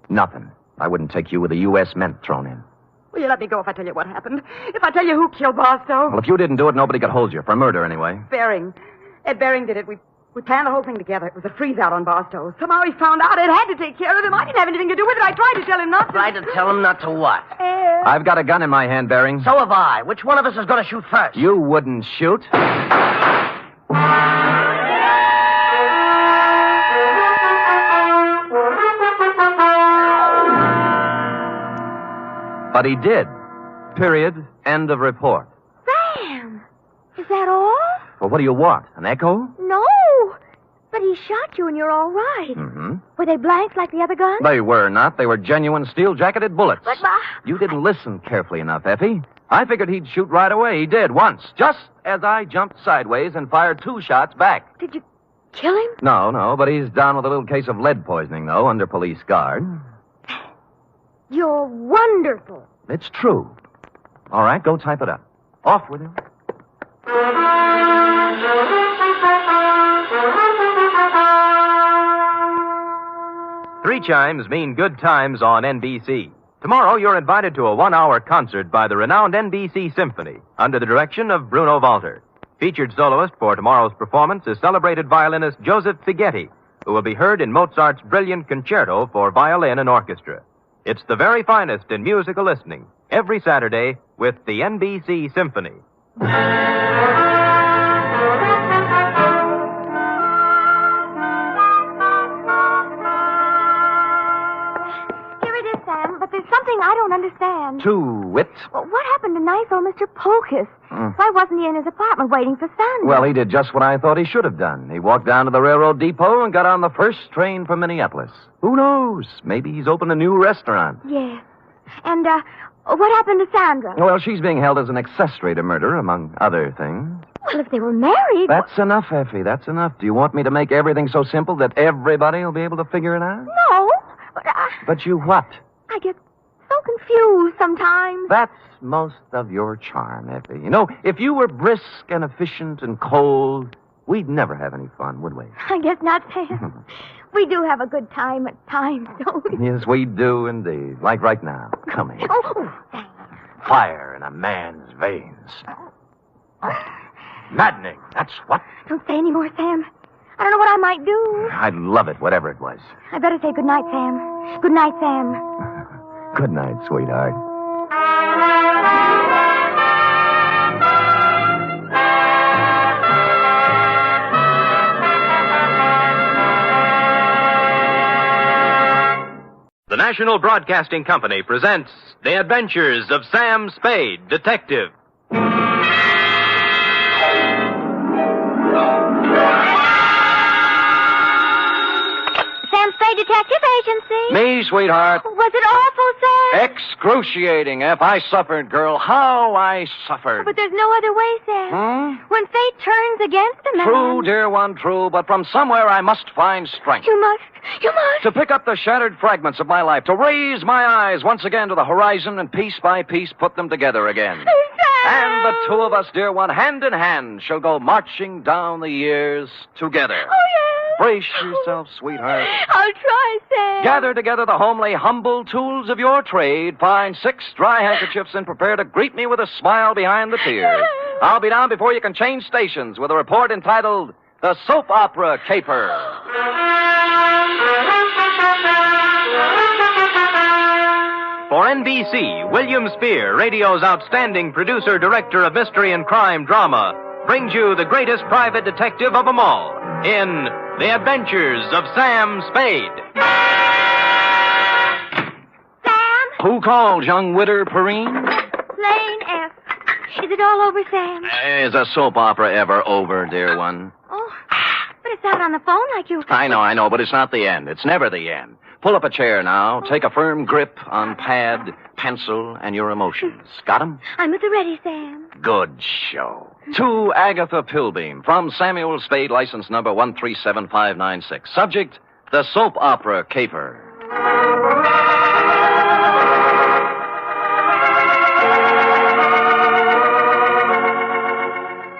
Nothing. I wouldn't take you with a U.S. Mint thrown in. Will you let me go if I tell you what happened? If I tell you who killed Barstow? Well, if you didn't do it, nobody could hold you. For murder, anyway. Bering. Ed Bering did it. We planned the whole thing together. It was a freeze-out on Barstow. Somehow he found out Ed had to take care of him. I didn't have anything to do with it. I tried to tell him not to. Tried to tell him not to what? Ed. I've got a gun in my hand, Bering. So have I. Which one of us is going to shoot first? You wouldn't shoot. But he did. Period. End of report. Sam! Is that all? Well, what do you want? An echo? No. But he shot you and you're all right. Mm-hmm. Were they blanks like the other guns? They were not. They were genuine steel-jacketed bullets. But, You didn't listen carefully enough, Effie. I figured he'd shoot right away. He did, once. Just as I jumped sideways and fired 2 shots back. Did you kill him? No, but he's down with a little case of lead poisoning, though, under police guard. You're wonderful. It's true. All right, go type it up. Off with him. Three chimes mean good times on NBC. Tomorrow, you're invited to a 1-hour concert by the renowned NBC Symphony under the direction of Bruno Walter. Featured soloist for tomorrow's performance is celebrated violinist Joseph Figgetti, who will be heard in Mozart's brilliant concerto for violin and orchestra. It's the very finest in musical listening, every Saturday with the NBC Symphony. There's something I don't understand. To wit? Well, what happened to nice old Mr. Pocus? Why wasn't he in his apartment waiting for Sandra? Well, he did just what I thought he should have done. He walked down to the railroad depot and got on the first train for Minneapolis. Who knows? Maybe he's opened a new restaurant. Yes. And, what happened to Sandra? Well, she's being held as an accessory to murder, among other things. Well, if they were married... That's enough, Effie. That's enough. Do you want me to make everything so simple that everybody will be able to figure it out? No, but But you what? I get so confused sometimes. That's most of your charm, Effie. You know, if you were brisk and efficient and cold, we'd never have any fun, would we? I guess not, Sam. We do have a good time at times, don't we? Yes, we do indeed. Like right now. Come here. Oh, Fire in a man's veins. Maddening, that's what. Don't say any more, Sam. I don't know what I might do. I'd love it, whatever it was. I better say good night, Sam. Good night, Sam. Good night, sweetheart. The National Broadcasting Company presents The Adventures of Sam Spade, Detective. Sam Spade Detective Agency. Me, sweetheart. Was it awful, Sam? Excruciating, F. I suffered, girl. How I suffered. But there's no other way, Sam. When fate turns against a man... True, dear one, true. But from somewhere I must find strength. You must. To pick up the shattered fragments of my life. To raise my eyes once again to the horizon and piece by piece put them together again. Sam! And the two of us, dear one, hand in hand, shall go marching down the years together. Oh, yes. Brace yourself, sweetheart. I'll try, Sam. Gather together the homely, humble tools of your trade. Find 6 dry handkerchiefs and prepare to greet me with a smile behind the tears. I'll be down before you can change stations with a report entitled The Soap Opera Caper. For NBC, William Spear, radio's outstanding producer-director of mystery and crime drama, brings you the greatest private detective of them all in The Adventures of Sam Spade. Sam? Who called, young widder Perrine? Plain F. Is it all over, Sam? Is a soap opera ever over, dear one? Oh, but it's not on the phone like you... I know, but it's not the end. It's never the end. Pull up a chair now. Take a firm grip on pad, pencil, and your emotions. Got 'em? I'm at the ready, Sam. Good show. To Agatha Pilbeam, from Samuel Spade, license number 137596. Subject, the soap opera caper.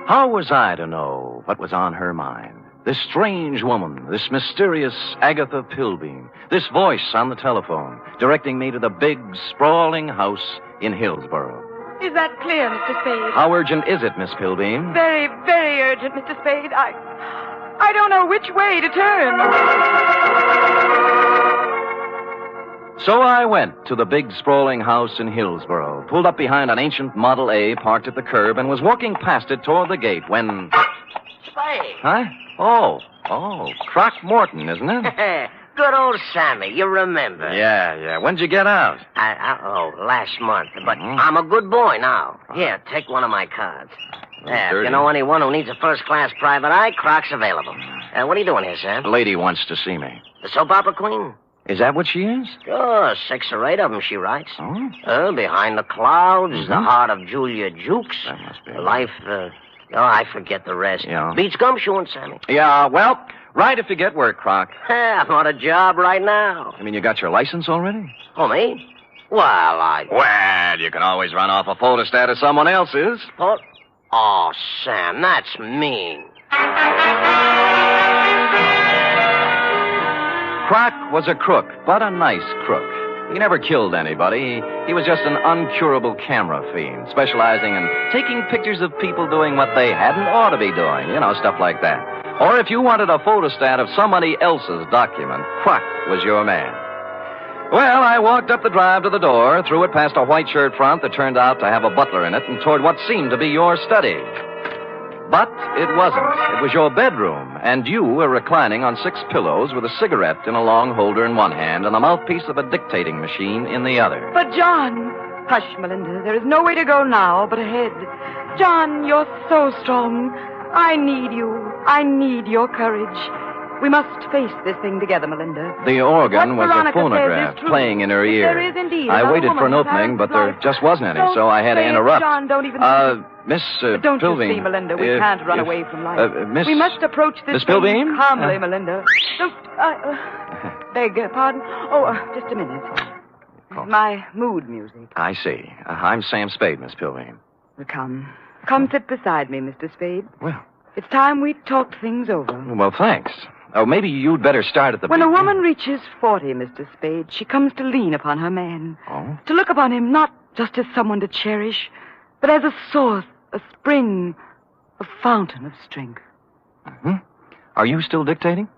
How was I to know what was on her mind? This strange woman, this mysterious Agatha Pilbeam, this voice on the telephone, directing me to the big, sprawling house in Hillsborough. Is that clear, Mr. Spade? How urgent is it, Miss Pilbeam? Very, very urgent, Mr. Spade. I don't know which way to turn. So I went to the big, sprawling house in Hillsborough, pulled up behind an ancient Model A parked at the curb, and was walking past it toward the gate when... Spade. Huh? Oh, Throckmorton, isn't it? Good old Sammy, you remember. Yeah. When'd you get out? Last month. But I'm a good boy now. Here, take one of my cards. There, if you know anyone who needs a first-class private eye, Croc's available. What are you doing here, Sam? A lady wants to see me. The soap opera queen? Is that what she is? Sure, 6 or 8 of them she writes. Behind the Clouds, The Heart of Julia Jukes. That must be Life, I forget the rest. Yeah. Beats gumshoeing, Sammy. Yeah, well, right if you get work, Croc. I'm on a job right now. I mean, you got your license already? Oh, me? Well, you can always run off a photostat of someone else's. Oh, Sam, that's mean. Croc was a crook, but a nice crook. He never killed anybody. He was just an uncurable camera fiend, specializing in taking pictures of people doing what they hadn't ought to be doing. You know, stuff like that. Or if you wanted a photostat of somebody else's document, Croc was your man. Well, I walked up the drive to the door, threw it past a white shirt front that turned out to have a butler in it, and toward what seemed to be your study. But it wasn't. It was your bedroom, and you were reclining on 6 pillows with a cigarette in a long holder in one hand and the mouthpiece of a dictating machine in the other. But, John... Hush, Melinda. There is no way to go now but ahead. John, you're so strong. I need you. I need your courage. We must face this thing together, Melinda. The organ What was a Veronica phonograph says is playing in her ear. There is indeed. I Another waited for an woman opening, has but there just wasn't any, Don't so I had to say it, interrupt. John, don't even... Miss Don't Pilbeam. you see, Melinda, we can't run away from life. Miss... We must approach this Miss thing Pilbeam? calmly, Melinda. Don't... beg pardon? Oh, just a minute. My mood music. I see. I'm Sam Spade, Miss Pilbeam. Come. Come sit beside me, Mr. Spade. Well... It's time we talked things over. Well, thanks. Oh, maybe you'd better start at the When a beginning. woman reaches 40, Mr. Spade, she comes to lean upon her man. Oh? To look upon him not just as someone to cherish, but as a source, a spring, a fountain of strength. Mm-hmm. Are you still dictating?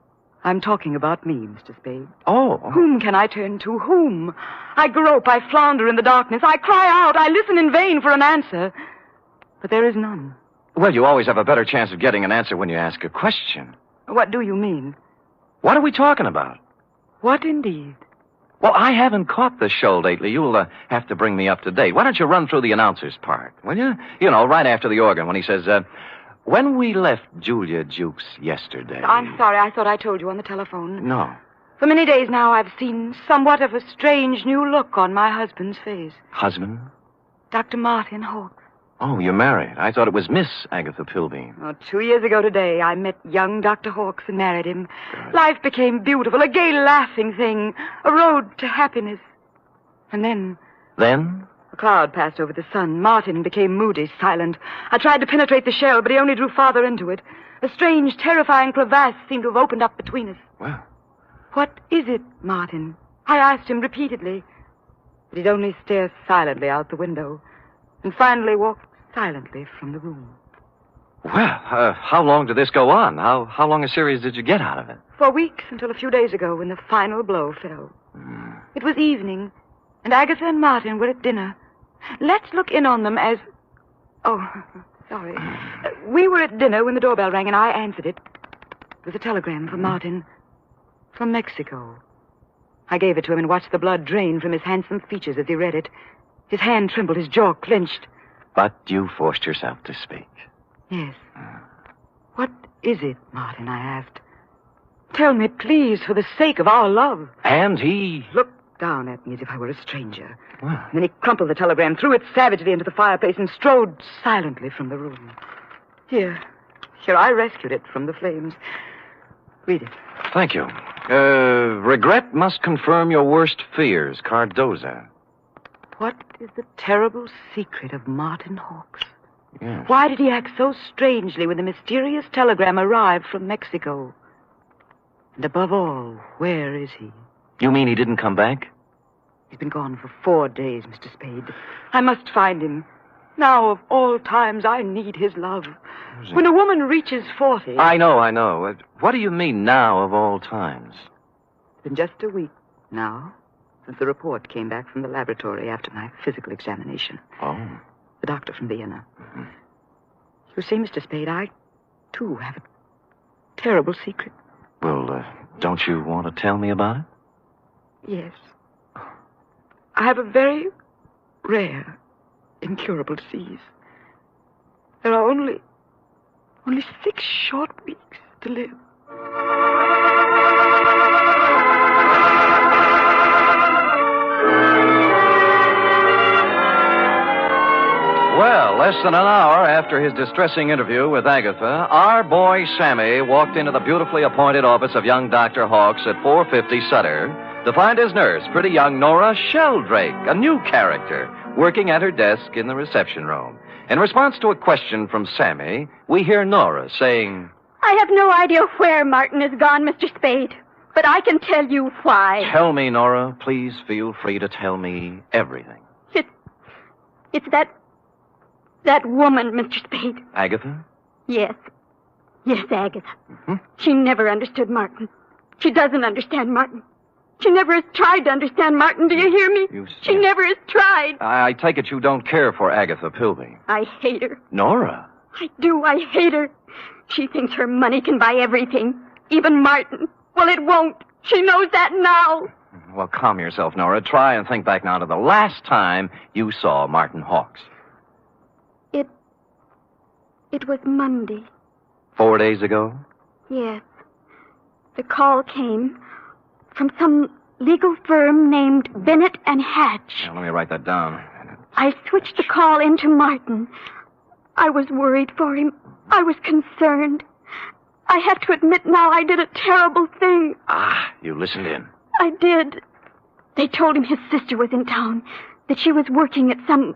I'm talking about me, Mr. Spade. Oh. Whom can I turn to? Whom? I grope, I flounder in the darkness. I cry out, I listen in vain for an answer. But there is none. Well, you always have a better chance of getting an answer when you ask a question. What do you mean? What are we talking about? What indeed? Well, I haven't caught the show lately. You'll have to bring me up to date. Why don't you run through the announcer's part, will you? You know, right after the organ when he says, when we left Julia Jukes yesterday... I'm sorry, I thought I told you on the telephone. No. For many days now, I've seen somewhat of a strange new look on my husband's face. Husband? Dr. Martin Hawkes. Oh, you're married. I thought it was Miss Agatha Pilbeam. Oh, 2 years ago today, I met young Dr. Hawkes and married him. Good. Life became beautiful, a gay, laughing thing, a road to happiness. And then... Then? A cloud passed over the sun. Martin became moody, silent. I tried to penetrate the shell, but he only drew farther into it. A strange, terrifying crevasse seemed to have opened up between us. Well... What is it, Martin? I asked him repeatedly. But he'd only stare silently out the window, and finally walked silently from the room. Well, how long did this go on? How long a series did you get out of it? For weeks, until a few days ago when the final blow fell. It was evening, and Agatha and Martin were at dinner. Let's look in on them as... Oh, sorry. We were at dinner when the doorbell rang, and I answered it. It was a telegram from Martin. From Mexico. I gave it to him and watched the blood drain from his handsome features as he read it. His hand trembled, his jaw clenched. But you forced yourself to speak. Yes. What is it, Martin? I asked. Tell me, please, for the sake of our love. And he... Looked down at me as if I were a stranger. Well. And then he crumpled the telegram, threw it savagely into the fireplace, and strode silently from the room. Here, I rescued it from the flames. Read it. Thank you. Regret must confirm your worst fears, Cardoza. What is the terrible secret of Martin Hawkes? Yes. Why did he act so strangely when the mysterious telegram arrived from Mexico? And above all, where is he? You mean he didn't come back? He's been gone for 4 days, Mr. Spade. I must find him. Now, of all times, I need his love. When a woman reaches 40... I know. What do you mean, now of all times? It's been just a week now since the report came back from the laboratory after my physical examination. Oh. The doctor from Vienna. Mm-hmm. You see, Mr. Spade, I, too, have a terrible secret. Well, don't you want to tell me about it? Yes. I have a very rare, incurable disease. There are only 6 short weeks to live. Well, less than an hour after his distressing interview with Agatha, our boy Sammy walked into the beautifully appointed office of young Dr. Hawkes at 450 Sutter to find his nurse, pretty young Nora Sheldrake, a new character, working at her desk in the reception room. In response to a question from Sammy, we hear Nora saying, I have no idea where Martin has gone, Mr. Spade, but I can tell you why. Tell me, Nora. Please feel free to tell me everything. It's that woman, Mr. Spade. Agatha? Yes. Yes, Agatha. She never understood Martin. She doesn't understand Martin. She never has tried to understand Martin. Do you hear me? She never has tried. I take it you don't care for Agatha Pilby. I hate her. Nora? I do. I hate her. She thinks her money can buy everything, even Martin. Well, it won't. She knows that now. Well, calm yourself, Nora. Try and think back now to the last time you saw Martin Hawks. It was Monday. 4 days ago? Yes. The call came from some legal firm named Bennett and Hatch. Now, let me write that down. I switched the call into Martin. I was worried for him. I was concerned. I have to admit now I did a terrible thing. You listened in. I did. They told him his sister was in town, that she was working at some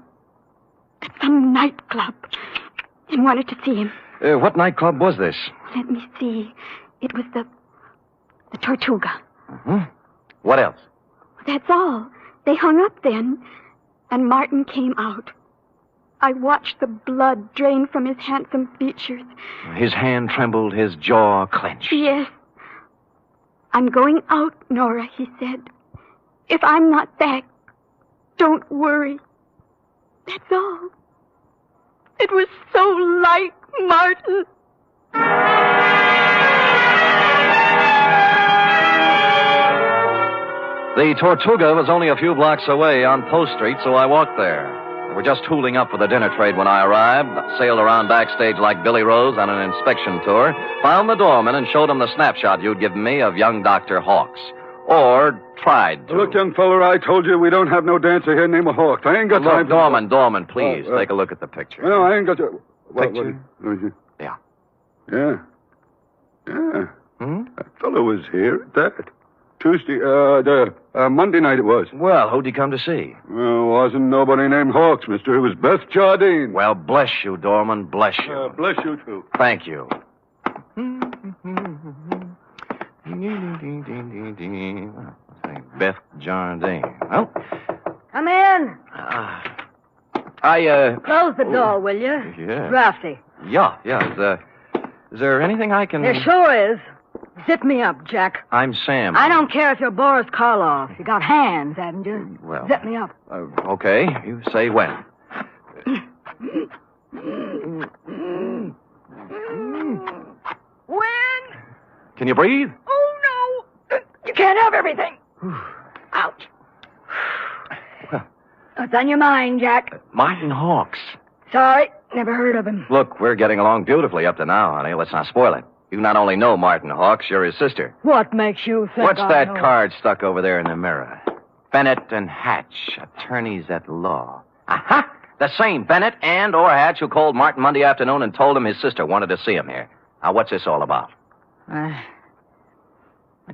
nightclub, and wanted to see him. What nightclub was this? Let me see. It was the Tortuga. What else? That's all. They hung up then, and Martin came out. I watched the blood drain from his handsome features. His hand trembled, his jaw clenched. Yes. I'm going out, Nora, he said. If I'm not back, don't worry. That's all. It was so like Martin. The Tortuga was only a few blocks away on Post Street, so I walked there. We were just tooling up for the dinner trade when I arrived, sailed around backstage like Billy Rose on an inspection tour, found the doorman and showed him the snapshot you'd given me of young Dr. Hawks. Or tried to. Look, young feller, I told you we don't have no dancer here named Hawks. I ain't got time to... Doorman, please, take a look at the picture. No, I ain't got to... Picture? Yeah. Yeah. Yeah. That fellow was here at that. Tuesday, Monday night it was. Well, who'd he come to see? Well, wasn't nobody named Hawks, mister. It was Beth Jardine. Well, bless you, Doorman, bless you. Bless you, too. Thank you. Beth Jardine. Well, Come in. Close the door, will you? Yeah. Drafty. Yeah. Is there anything I can... There sure is. Zip me up, Jack. I'm Sam. I don't care if you're Boris Karloff. You got hands, haven't you? Well... Zip me up. Okay. You say when. When? Can you breathe? Oh, no. You can't have everything. Ouch. What's on your mind, Jack? Martin Hawks. Sorry, never heard of him. Look, we're getting along beautifully up to now, honey. Let's not spoil it. You not only know Martin Hawks, you're his sister. What makes you think What's I that know? card stuck over there in the mirror? Bennett and Hatch, attorneys at law. Aha! The same Bennett and or Hatch who called Martin Monday afternoon and told him his sister wanted to see him here. Now, what's this all about? I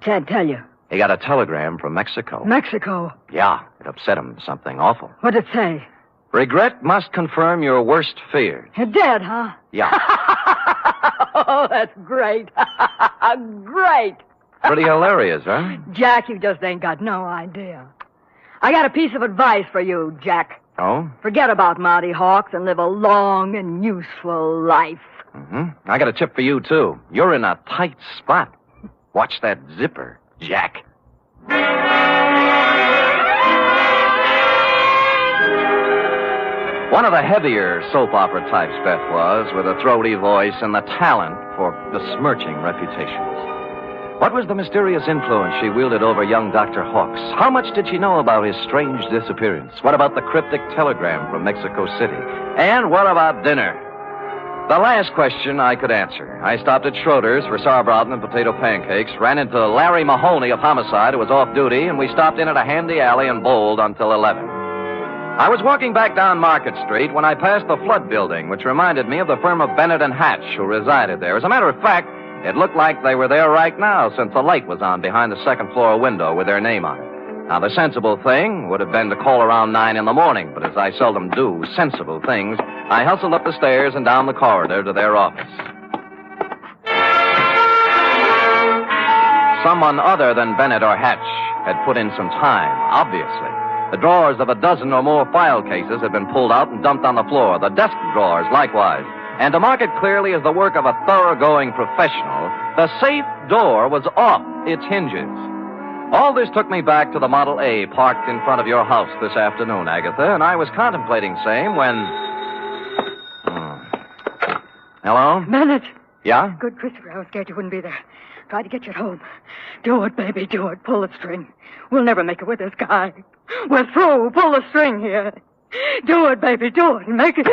can't tell you. He got a telegram from Mexico. Mexico? Yeah, it upset him. Something awful. What'd it say? Regret must confirm your worst fears. You're dead, huh? Yeah. Oh, that's great. Great. Pretty hilarious, huh? Jack, you just ain't got no idea. I got a piece of advice for you, Jack. Oh? Forget about Marty Hawks and live a long and useful life. I got a tip for you, too. You're in a tight spot. Watch that zipper, Jack. One of the heavier soap opera types Beth was, with a throaty voice and the talent for besmirching reputations. What was the mysterious influence she wielded over young Dr. Hawks? How much did she know about his strange disappearance? What about the cryptic telegram from Mexico City? And what about dinner? The last question I could answer. I stopped at Schroeder's for sauerbraten and potato pancakes, ran into Larry Mahoney of Homicide, who was off duty, and we stopped in at a handy alley and bowled until 11. I was walking back down Market Street when I passed the Flood Building, which reminded me of the firm of Bennett and Hatch, who resided there. As a matter of fact, It looked like they were there right now since the light was on behind the second floor window with their name on it. Now, the sensible thing would have been to call around 9 in the morning, but as I seldom do sensible things, I hustled up the stairs and down the corridor to their office. Someone other than Bennett or Hatch had put in some time, obviously. The drawers of a dozen or more file cases had been pulled out and dumped on the floor, the desk drawers likewise. And to mark it clearly as the work of a thoroughgoing professional, the safe door was off its hinges. All this took me back to the Model A parked in front of your house this afternoon, Agatha, and I was contemplating same when... Hello? Bennett. Yeah? Good, Christopher. I was scared you wouldn't be there. Tried to get you at home. Do it, baby, do it. Pull the string. We'll never make it with this guy. We're through. Pull the string here. Do it, baby, do it. Make it...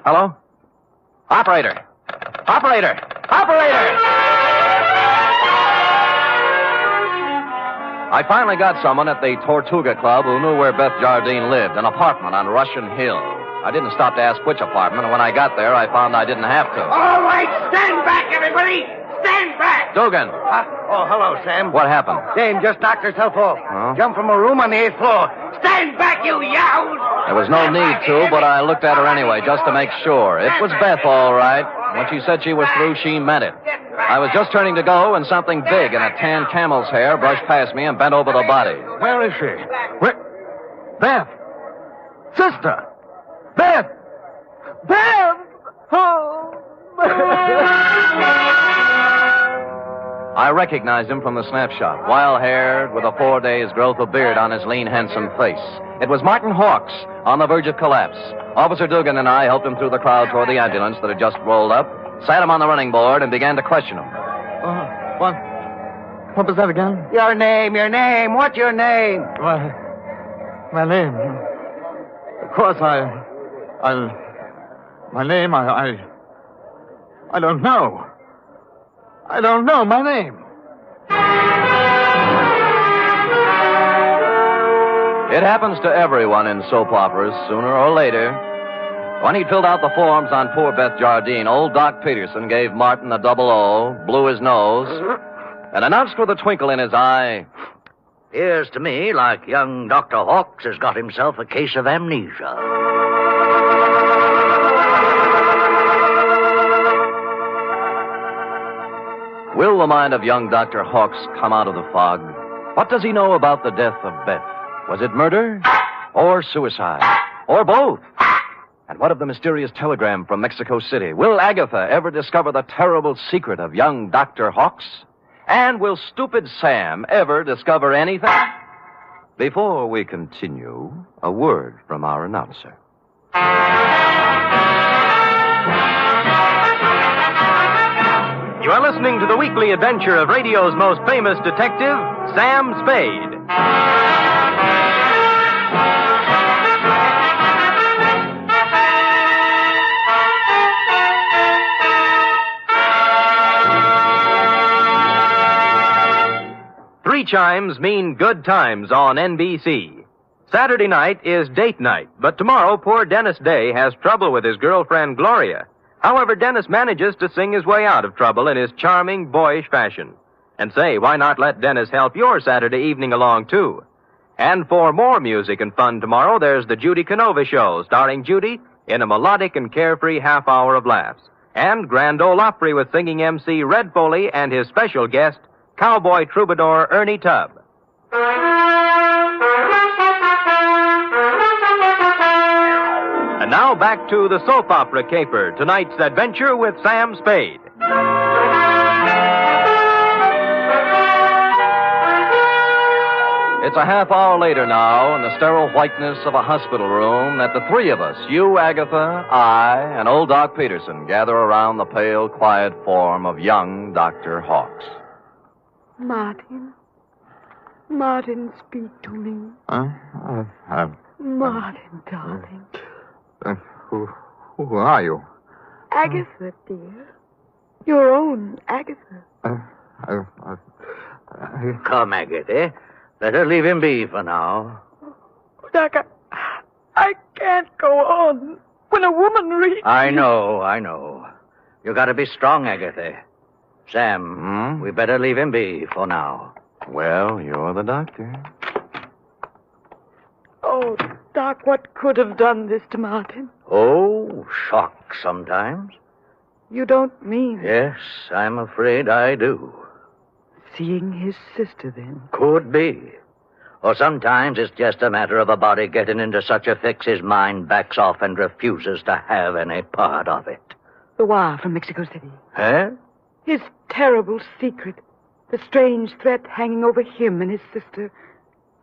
Hello? Operator! Operator! Operator! I finally got someone at the Tortuga Club who knew where Beth Jardine lived, an apartment on Russian Hill. I didn't stop to ask which apartment, and when I got there, I found I didn't have to. All right, stand back, everybody! Stand back! Dugan! Oh, hello, Sam. What happened? Dame just knocked herself off. Huh? Jumped from a room on the 8th floor. Stand back, you yahoos! There was no need to, but I looked at her anyway, just to make sure. It was Beth, all right. When she said she was through, she meant it. I was just turning to go when something big in a tan camel's hair brushed past me and bent over the body. Where is she? Where? Beth! Sister! Beth! Beth! Oh! I recognized him from the snapshot. Wild-haired, with a 4 days' growth of beard on his lean, handsome face. It was Martin Hawks, on the verge of collapse. Officer Dugan and I helped him through the crowd toward the ambulance that had just rolled up, sat him on the running board, and began to question him. What was that again? Your name. What's your name? My name. Of course, my name, I don't know. I don't know my name. It happens to everyone in soap operas, sooner or later. When he'd filled out the forms on poor Beth Jardine, old Doc Peterson gave Martin a double O, blew his nose, and announced with a twinkle in his eye, "Appears to me like young Dr. Hawks has got himself a case of amnesia." Will the mind of young Dr. Hawks come out of the fog? What does he know about the death of Beth? Was it murder? Or suicide? Or both? And what of the mysterious telegram from Mexico City? Will Agatha ever discover the terrible secret of young Dr. Hawks? And will stupid Sam ever discover anything? Before we continue, a word from our announcer. You are listening to the weekly adventure of radio's most famous detective, Sam Spade. 3 chimes mean good times on NBC. Saturday night is date night, but tomorrow poor Dennis Day has trouble with his girlfriend Gloria. However, Dennis manages to sing his way out of trouble in his charming, boyish fashion. And say, why not let Dennis help your Saturday evening along, too? And for more music and fun tomorrow, there's the Judy Canova Show, starring Judy in a melodic and carefree half hour of laughs. And Grand Ole Opry with singing MC Red Foley and his special guest, cowboy troubadour Ernie Tubb. And now back to the soap opera caper, tonight's adventure with Sam Spade. It's a half hour later now, in the sterile whiteness of a hospital room, that the 3 of us, you, Agatha, I, and old Doc Peterson, gather around the pale, quiet form of young Dr. Hawks. Martin, speak to me. Martin, darling. Who are you? Agatha, dear. Your own Agatha. Come, Agatha. Let her leave him be for now. Doc, I can't go on. When a woman reaches... I know. You gotta be strong, Agatha. Sam, we better leave him be for now. Well, you're the doctor. Oh, Doc, what could have done this to Martin? Oh, shock sometimes. You don't mean... Yes, I'm afraid I do. Seeing his sister, then? Could be. Or sometimes it's just a matter of a body getting into such a fix his mind backs off and refuses to have any part of it. The wire from Mexico City. Huh? His terrible secret. The strange threat hanging over him and his sister.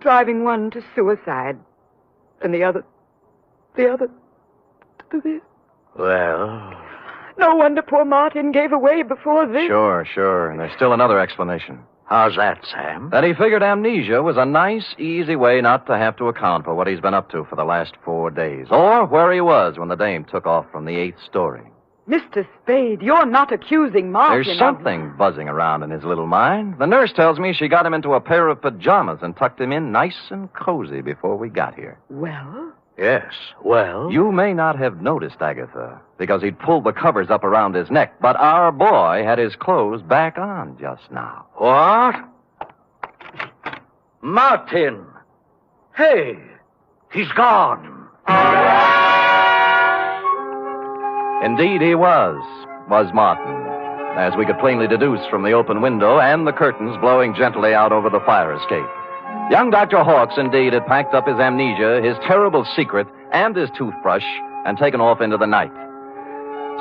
Driving one to suicide. And the other to this. Well... No wonder poor Martin gave away before this. Sure. And there's still another explanation. How's that, Sam? That he figured amnesia was a nice, easy way not to have to account for what he's been up to for the last 4 days. Or where he was when the dame took off from the 8th story. Mr. Spade, you're not accusing Martin. There's something buzzing around in his little mind. The nurse tells me she got him into a pair of pajamas and tucked him in nice and cozy before we got here. Well? Yes, well? You may not have noticed, Agatha, because he'd pulled the covers up around his neck, but our boy had his clothes back on just now. What? Martin! Hey, he's gone. Indeed he was Martin, as we could plainly deduce from the open window and the curtains blowing gently out over the fire escape. Young Dr. Hawkes, indeed, had packed up his amnesia, his terrible secret, and his toothbrush, and taken off into the night.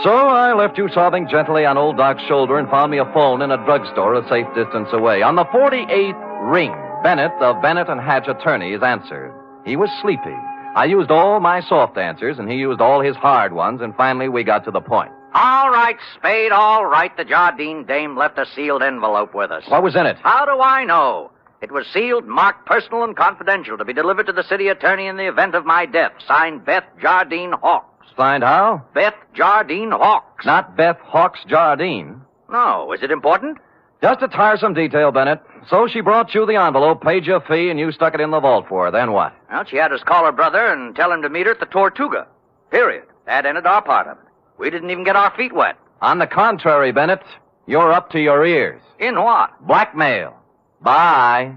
So I left you sobbing gently on old Doc's shoulder and found me a phone in a drugstore a safe distance away. On the 48th ring, Bennett of Bennett and Hatch Attorneys answered. He was sleepy. I used all my soft answers, and he used all his hard ones, and finally we got to the point. All right, Spade, all right. The Jardine dame left a sealed envelope with us. What was in it? How do I know? It was sealed, marked personal and confidential, to be delivered to the city attorney in the event of my death. Signed, Beth Jardine Hawkes. Signed how? Beth Jardine Hawkes. Not Beth Hawkes Jardine. No. Is it important? Just a tiresome detail, Bennett. So she brought you the envelope, paid your fee, and you stuck it in the vault for her. Then what? Well, she had us call her brother and tell him to meet her at the Tortuga. Period. That ended our part of it. We didn't even get our feet wet. On the contrary, Bennett, you're up to your ears. In what? Blackmail. Bye.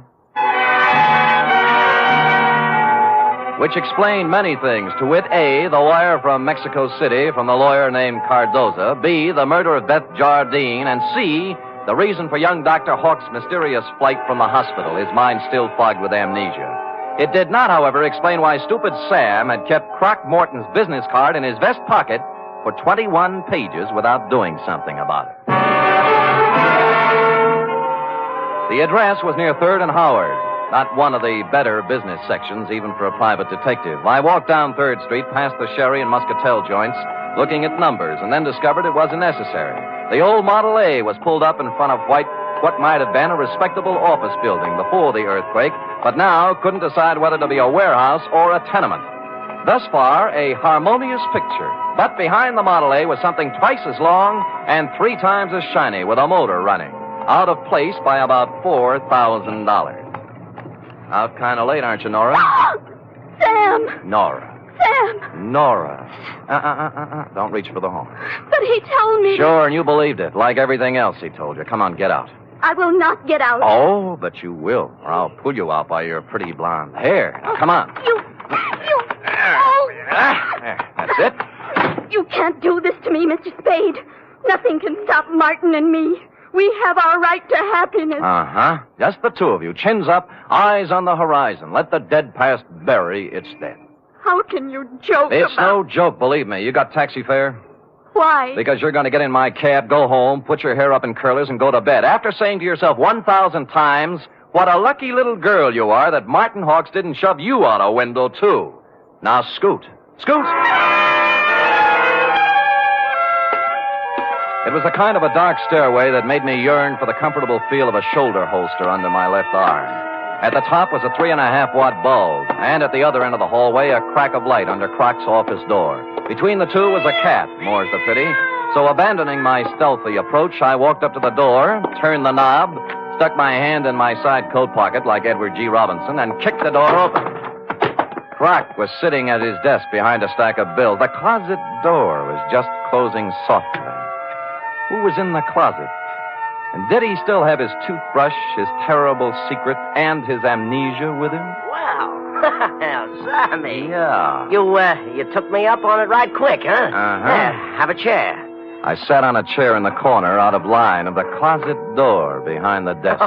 Which explained many things. To wit, A, the wire from Mexico City from the lawyer named Cardoza. B, the murder of Beth Jardine. And C, the reason for young Dr. Hawkes' mysterious flight from the hospital, his mind still fogged with amnesia. It did not, however, explain why stupid Sam had kept Croc Morton's business card in his vest pocket for 21 pages without doing something about it. The address was near 3rd and Howard, not one of the better business sections, even for a private detective. I walked down 3rd Street, past the Sherry and Muscatel joints, looking at numbers, and then discovered it wasn't necessary. The old Model A was pulled up in front of what might have been a respectable office building before the earthquake, but now couldn't decide whether to be a warehouse or a tenement. Thus far, a harmonious picture. But behind the Model A was something twice as long and 3 times as shiny, with a motor running. Out of place by about $4,000. Out kind of late, aren't you, Nora? Sam! Nora. Sam! Nora. Don't reach for the horn. But he told me... Sure, and you believed it, like everything else he told you. Come on, get out. I will not get out. Oh, but you will, or I'll pull you out by your pretty blonde hair. Now, come on. You... Oh! There, that's it. You can't do this to me, Mr. Spade. Nothing can stop Martin and me. We have our right to happiness. Uh-huh. Just the two of you. Chins up, eyes on the horizon. Let the dead past bury its dead. How can you joke It's about... no joke, believe me. You got taxi fare? Why? Because you're going to get in my cab, go home, put your hair up in curlers, and go to bed. After saying to yourself 1,000 times, what a lucky little girl you are that Martin Hawkes didn't shove you out a window, too. Now scoot. Scoot! It was a kind of a dark stairway that made me yearn for the comfortable feel of a shoulder holster under my left arm. At the top was a 3.5-watt bulb, and at the other end of the hallway, a crack of light under Croc's office door. Between the two was a cat, more's the pity. So abandoning my stealthy approach, I walked up to the door, turned the knob, stuck my hand in my side coat pocket like Edward G. Robinson, and kicked the door open. Croc was sitting at his desk behind a stack of bills. The closet door was just closing softly. Who was in the closet? And did he still have his toothbrush, his terrible secret, and his amnesia with him? Well, Sammy. Yeah. You took me up on it right quick, huh? Uh-huh. Yeah, have a chair. I sat on a chair in the corner out of line of the closet door behind the desk.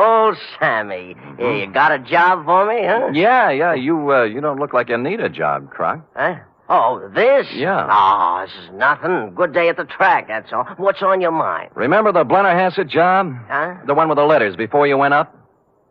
Oh, Sammy. Yeah, you got a job for me, huh? Yeah. You don't look like you need a job, Croc. Huh? Oh, this? Yeah. Oh, this is nothing. Good day at the track, that's all. What's on your mind? Remember the Blennerhassett job? Huh? The one with the letters before you went up?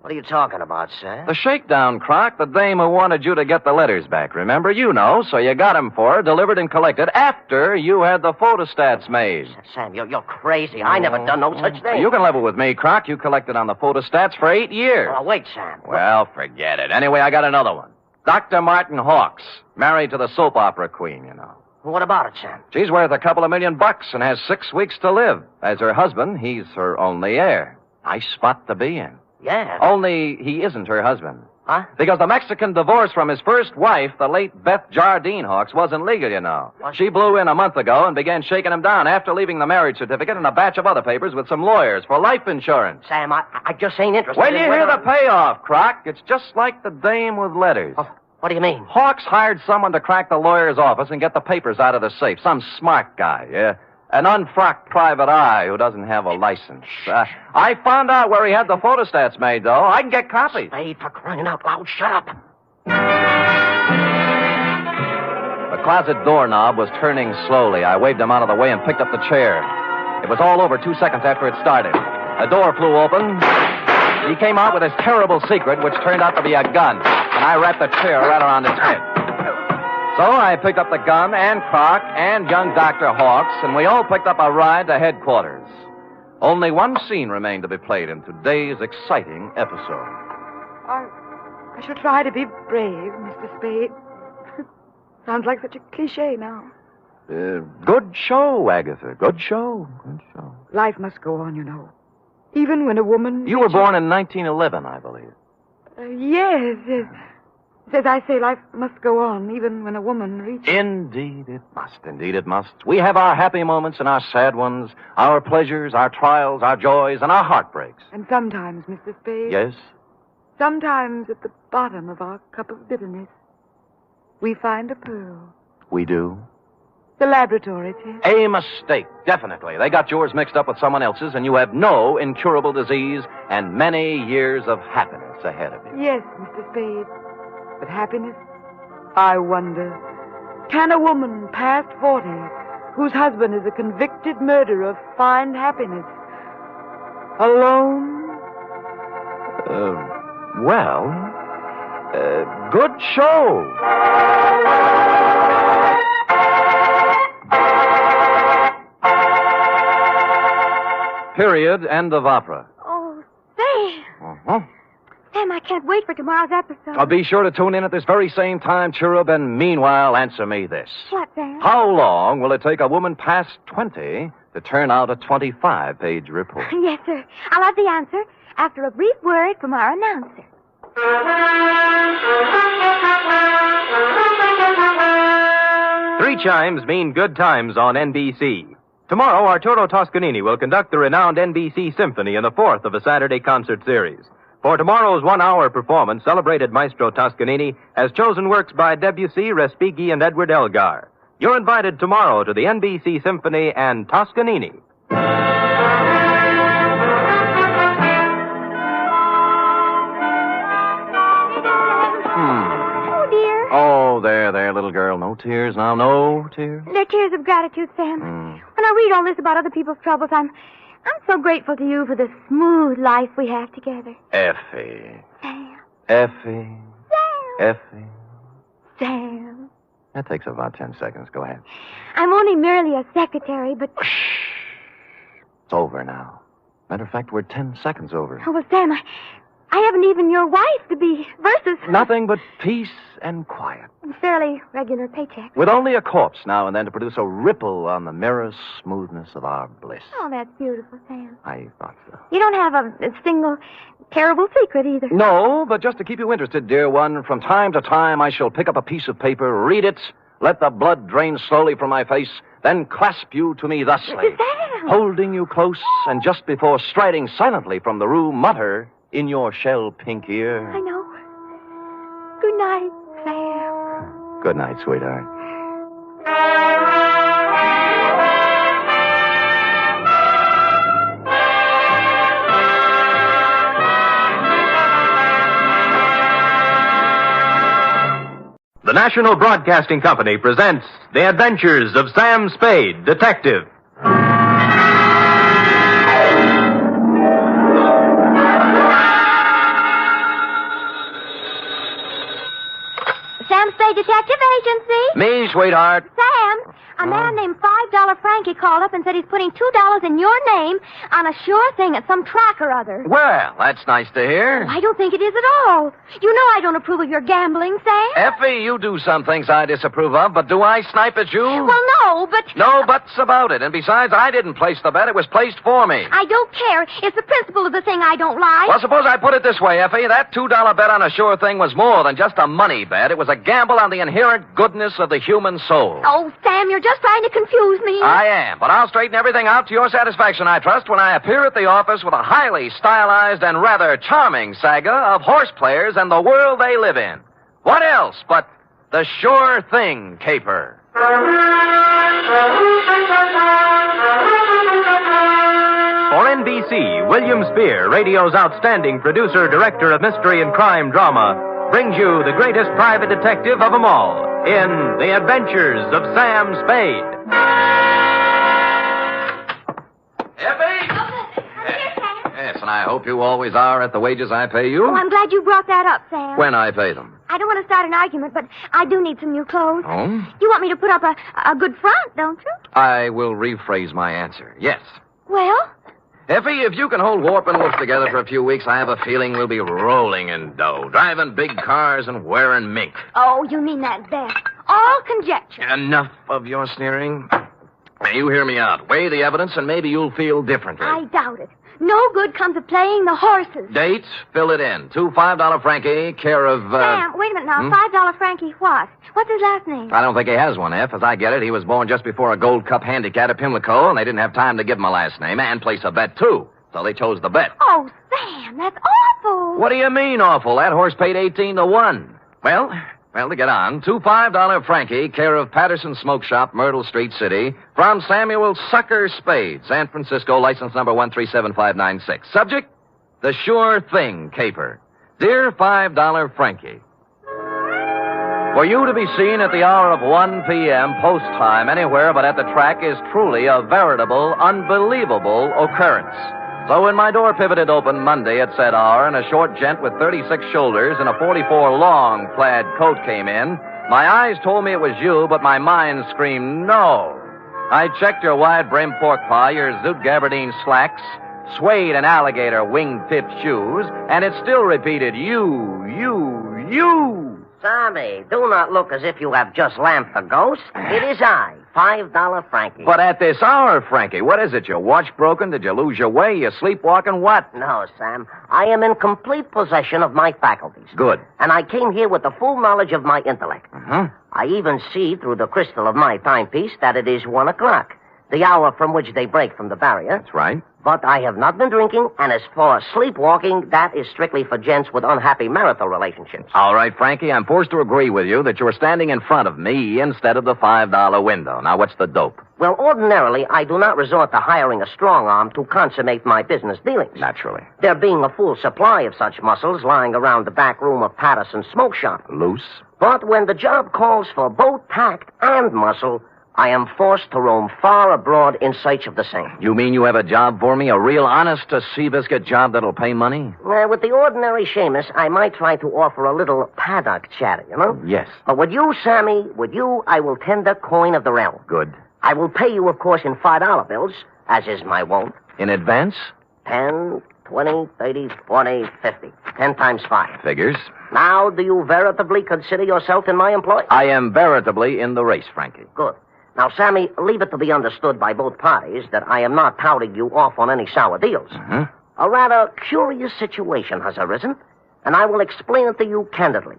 What are you talking about, sir? The shakedown, Croc. The dame who wanted you to get the letters back, remember? You know, so you got 'em for her, delivered and collected after you had the photostats made. Sam, you're crazy. I never done no such thing. You can level with me, Croc. You collected on the photostats for 8 years. Oh, wait, Sam. Well, forget it. Anyway, I got another one. Dr. Martin Hawks, married to the soap opera queen, you know. What about it, Sam? She's worth a couple of $1 million and has 6 weeks to live. As her husband, he's her only heir. Nice spot to be in. Yeah. Only he isn't her husband. Huh? Because the Mexican divorce from his first wife, the late Beth Jardine Hawks, wasn't legal, you know. She blew in a month ago and began shaking him down after leaving the marriage certificate and a batch of other papers with some lawyers for life insurance. Sam, I just ain't interested When in you hear whether- the payoff, Croc, it's just like the dame with letters. Oh, what do you mean? Hawks hired someone to crack the lawyer's office and get the papers out of the safe. Some smart guy, yeah. An unfrocked private eye who doesn't have a license. I found out where he had the photostats made, though. I can get copies. Spade, for crying out loud, shut up. The closet doorknob was turning slowly. I waved him out of the way and picked up the chair. It was all over 2 seconds after it started. The door flew open. He came out with his terrible secret, which turned out to be a gun. And I wrapped the chair right around his head. So I picked up the gun and Croc and young Dr. Hawks, and we all picked up a ride to headquarters. Only one scene remained to be played in today's exciting episode. I shall try to be brave, Mr. Spade. Sounds like such a cliche now. Good show, Agatha. Good show. Good show. Life must go on, you know. Even when a woman... You were born in 1911, I believe. Yes. As I say, life must go on, even when a woman reaches... Indeed it must. Indeed it must. We have our happy moments and our sad ones, our pleasures, our trials, our joys, and our heartbreaks. And sometimes, Mr. Spade... Yes? Sometimes at the bottom of our cup of bitterness, we find a pearl. We do? The laboratory test. A mistake, definitely. They got yours mixed up with someone else's, and you have no incurable disease and many years of happiness ahead of you. Yes, Mr. Spade. But happiness? I wonder. Can a woman past 40, whose husband is a convicted murderer, find happiness? Alone? Good show. Period. End of opera. Oh, Sam. Uh-huh. Sam, I can't wait for tomorrow's episode. I'll be sure to tune in at this very same time, Cherub, and meanwhile, answer me this. What, Sam? How long will it take a woman past 20 to turn out a 25-page report? Yes, sir. I'll have the answer after a brief word from our announcer. Three chimes mean good times on NBC. Tomorrow, Arturo Toscanini will conduct the renowned NBC Symphony in the fourth of a Saturday concert series. For tomorrow's one-hour performance, celebrated Maestro Toscanini has chosen works by Debussy, Respighi, and Edward Elgar. You're invited tomorrow to the NBC Symphony and Toscanini. Oh, dear. Oh, there, little girl. No tears now, no tears. They're tears of gratitude, Sam. When I read all this about other people's troubles, I'm so grateful to you for the smooth life we have together. Effie. Sam. Effie. Sam. Effie. Sam. That takes about 10 seconds. Go ahead. I'm only merely a secretary, but... It's over now. Matter of fact, we're 10 seconds over. Oh, well, Sam, I haven't even your wife to be versus... Nothing but peace and quiet. Fairly regular paycheck. With only a corpse now and then to produce a ripple on the mirror smoothness of our bliss. Oh, that's beautiful, Sam. I thought so. You don't have a single terrible secret either. No, but just to keep you interested, dear one, from time to time I shall pick up a piece of paper, read it, let the blood drain slowly from my face, then clasp you to me thusly. Sam! holding you close, and just before striding silently from the room, mutter in your shell pink ear. I know. Good night, Sam. Good night, sweetheart. The National Broadcasting Company presents The Adventures of Sam Spade, Detective. Sam Spade Detective Agency. Me, sweetheart. Sam, a man named $5 Frankie called up and said he's putting $2 in your name on a sure thing at some track or other. Well, that's nice to hear. I don't think it is at all. You know I don't approve of your gambling, Sam. Effie, you do some things I disapprove of, but do I snipe at you? Well, no, but... No buts about it. And besides, I didn't place the bet. It was placed for me. I don't care. It's the principle of the thing I don't like. Well, suppose I put it this way, Effie. That $2 bet on a sure thing was more than just a money bet. It was a gamble on the inherent goodness of the human soul. Oh, Sam, you're just trying to confuse me. I am, but I'll straighten everything out to your satisfaction, I trust, when I appear at the office with a highly stylized and rather charming saga of horse players and the world they live in. What else but the sure thing caper? For NBC, William Spear, radio's outstanding producer, director of mystery and crime drama, brings you the greatest private detective of them all in The Adventures of Sam Spade. Yes, and I hope you always are at the wages I pay you. Oh, I'm glad you brought that up, Sam. When I pay them. I don't want to start an argument, but I do need some new clothes. Oh? You want me to put up a good front, don't you? I will rephrase my answer. Yes. Well? Effie, if you can hold Warp and Wolf together for a few weeks, I have a feeling we'll be rolling in dough, driving big cars and wearing mink. Oh, you mean that best. All conjecture. Enough of your sneering. Now, you hear me out. Weigh the evidence, and maybe you'll feel differently. I doubt it. No good comes of playing the horses. Date, fill it in. $2 $5 Frankie, care of... Sam, wait a minute now. $5 Frankie what? What's his last name? I don't think he has one, F. As I get it, he was born just before a Gold Cup handicap at Pimlico, and they didn't have time to give him a last name and place a bet, too. So they chose the bet. Oh, Sam, that's awful. What do you mean, awful? That horse paid 18-1. Well, to get on, $2 $5 Frankie, care of Patterson Smoke Shop, Myrtle Street City, from Samuel Sucker Spade, San Francisco, license number 1375596. Subject, the sure thing caper. Dear $5 Frankie, for you to be seen at the hour of 1 p.m. post time anywhere but at the track is truly a veritable, unbelievable occurrence. So when my door pivoted open Monday at said hour and a short gent with 36 shoulders and a 44 long plaid coat came in, my eyes told me it was you, but my mind screamed no. I checked your wide-brimmed pork pie, your zoot gabardine slacks, suede and alligator wing-tipped shoes, and it still repeated you. Sammy, do not look as if you have just lamped the ghost. It is I, $5 Frankie. But at this hour, Frankie, what is it? Your watch broken? Did you lose your way? You sleepwalking? What? No, Sam. I am in complete possession of my faculties. Good. And I came here with the full knowledge of my intellect. I even see through the crystal of my timepiece that it is 1 o'clock, the hour from which they break from the barrier. That's right. But I have not been drinking, and as for sleepwalking, that is strictly for gents with unhappy marital relationships. All right, Frankie, I'm forced to agree with you that you're standing in front of me instead of the $5 window. Now, what's the dope? Well, ordinarily, I do not resort to hiring a strong arm to consummate my business dealings. Naturally. There being a full supply of such muscles lying around the back room of Patterson's Smoke Shop. Loose? But when the job calls for both tact and muscle, I am forced to roam far abroad in search of the same. You mean you have a job for me? A real honest-to-Seabiscuit job that'll pay money? With the ordinary Seamus, I might try to offer a little paddock chatter, you know? Yes. But with you, Sammy, I will tender coin of the realm. Good. I will pay you, of course, in $5 bills, as is my wont. In advance? 10, 20, 30, 40, 50. 10 times 5. Figures. Now, do you veritably consider yourself in my employ? I am veritably in the race, Frankie. Good. Now, Sammy, leave it to be understood by both parties that I am not touting you off on any sour deals. A rather curious situation has arisen, and I will explain it to you candidly.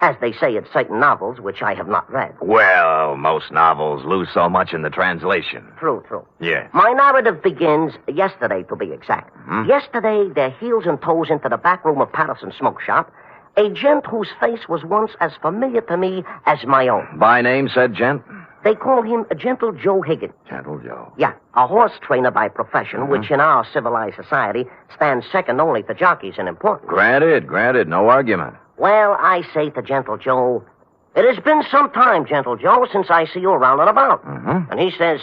as they say in certain novels, which I have not read. Well, most novels lose so much in the translation. True. Yes. My narrative begins yesterday, to be exact. Hmm? Yesterday, their heels and toes into the back room of Patterson's smoke shop, a gent whose face was once as familiar to me as my own. By name, said gent? They call him Gentle Joe Higgins. Gentle Joe. Yeah, a horse trainer by profession, which in our civilized society stands second only to jockeys in importance. Granted, no argument. Well, I say to Gentle Joe, it has been some time, Gentle Joe, since I see you around and about. And he says,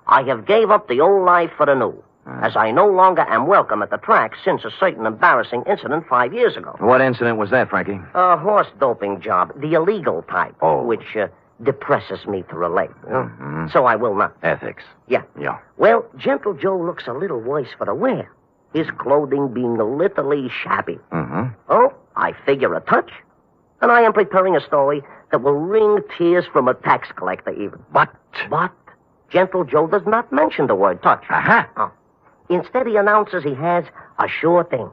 I have gave up the old life for the new, as I no longer am welcome at the track since a certain embarrassing incident 5 years ago. What incident was that, Frankie? A horse doping job, the illegal type, which depresses me to relate. So I will not. Ethics. Yeah. Well, Gentle Joe looks a little worse for the wear, his clothing being literally shabby. Oh, I figure a touch, and I am preparing a story that will wring tears from a tax collector even. But Gentle Joe does not mention the word touch. Oh. Instead, he announces he has a sure thing.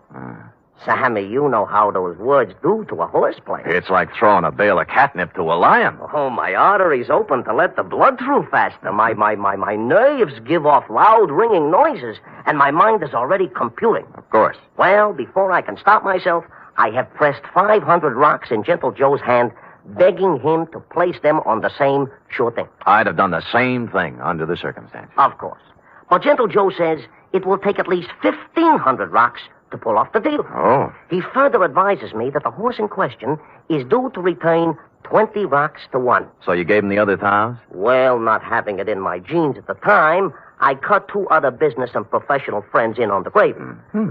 Sammy, you know how those words do to a horse player. It's like throwing a bale of catnip to a lion. Oh, my arteries open to let the blood through faster. My nerves give off loud ringing noises, and my mind is already computing. Of course. Well, before I can stop myself, I have pressed 500 rocks in Gentle Joe's hand, begging him to place them on the same sure thing. I'd have done the same thing under the circumstances. Of course. But Gentle Joe says it will take at least 1,500 rocks to pull off the deal. Oh. He further advises me that the horse in question is due to return 20 rocks to 1. So you gave him the other 1,000? Well, not having it in my genes at the time, I cut 2 other business and professional friends in on the gravy.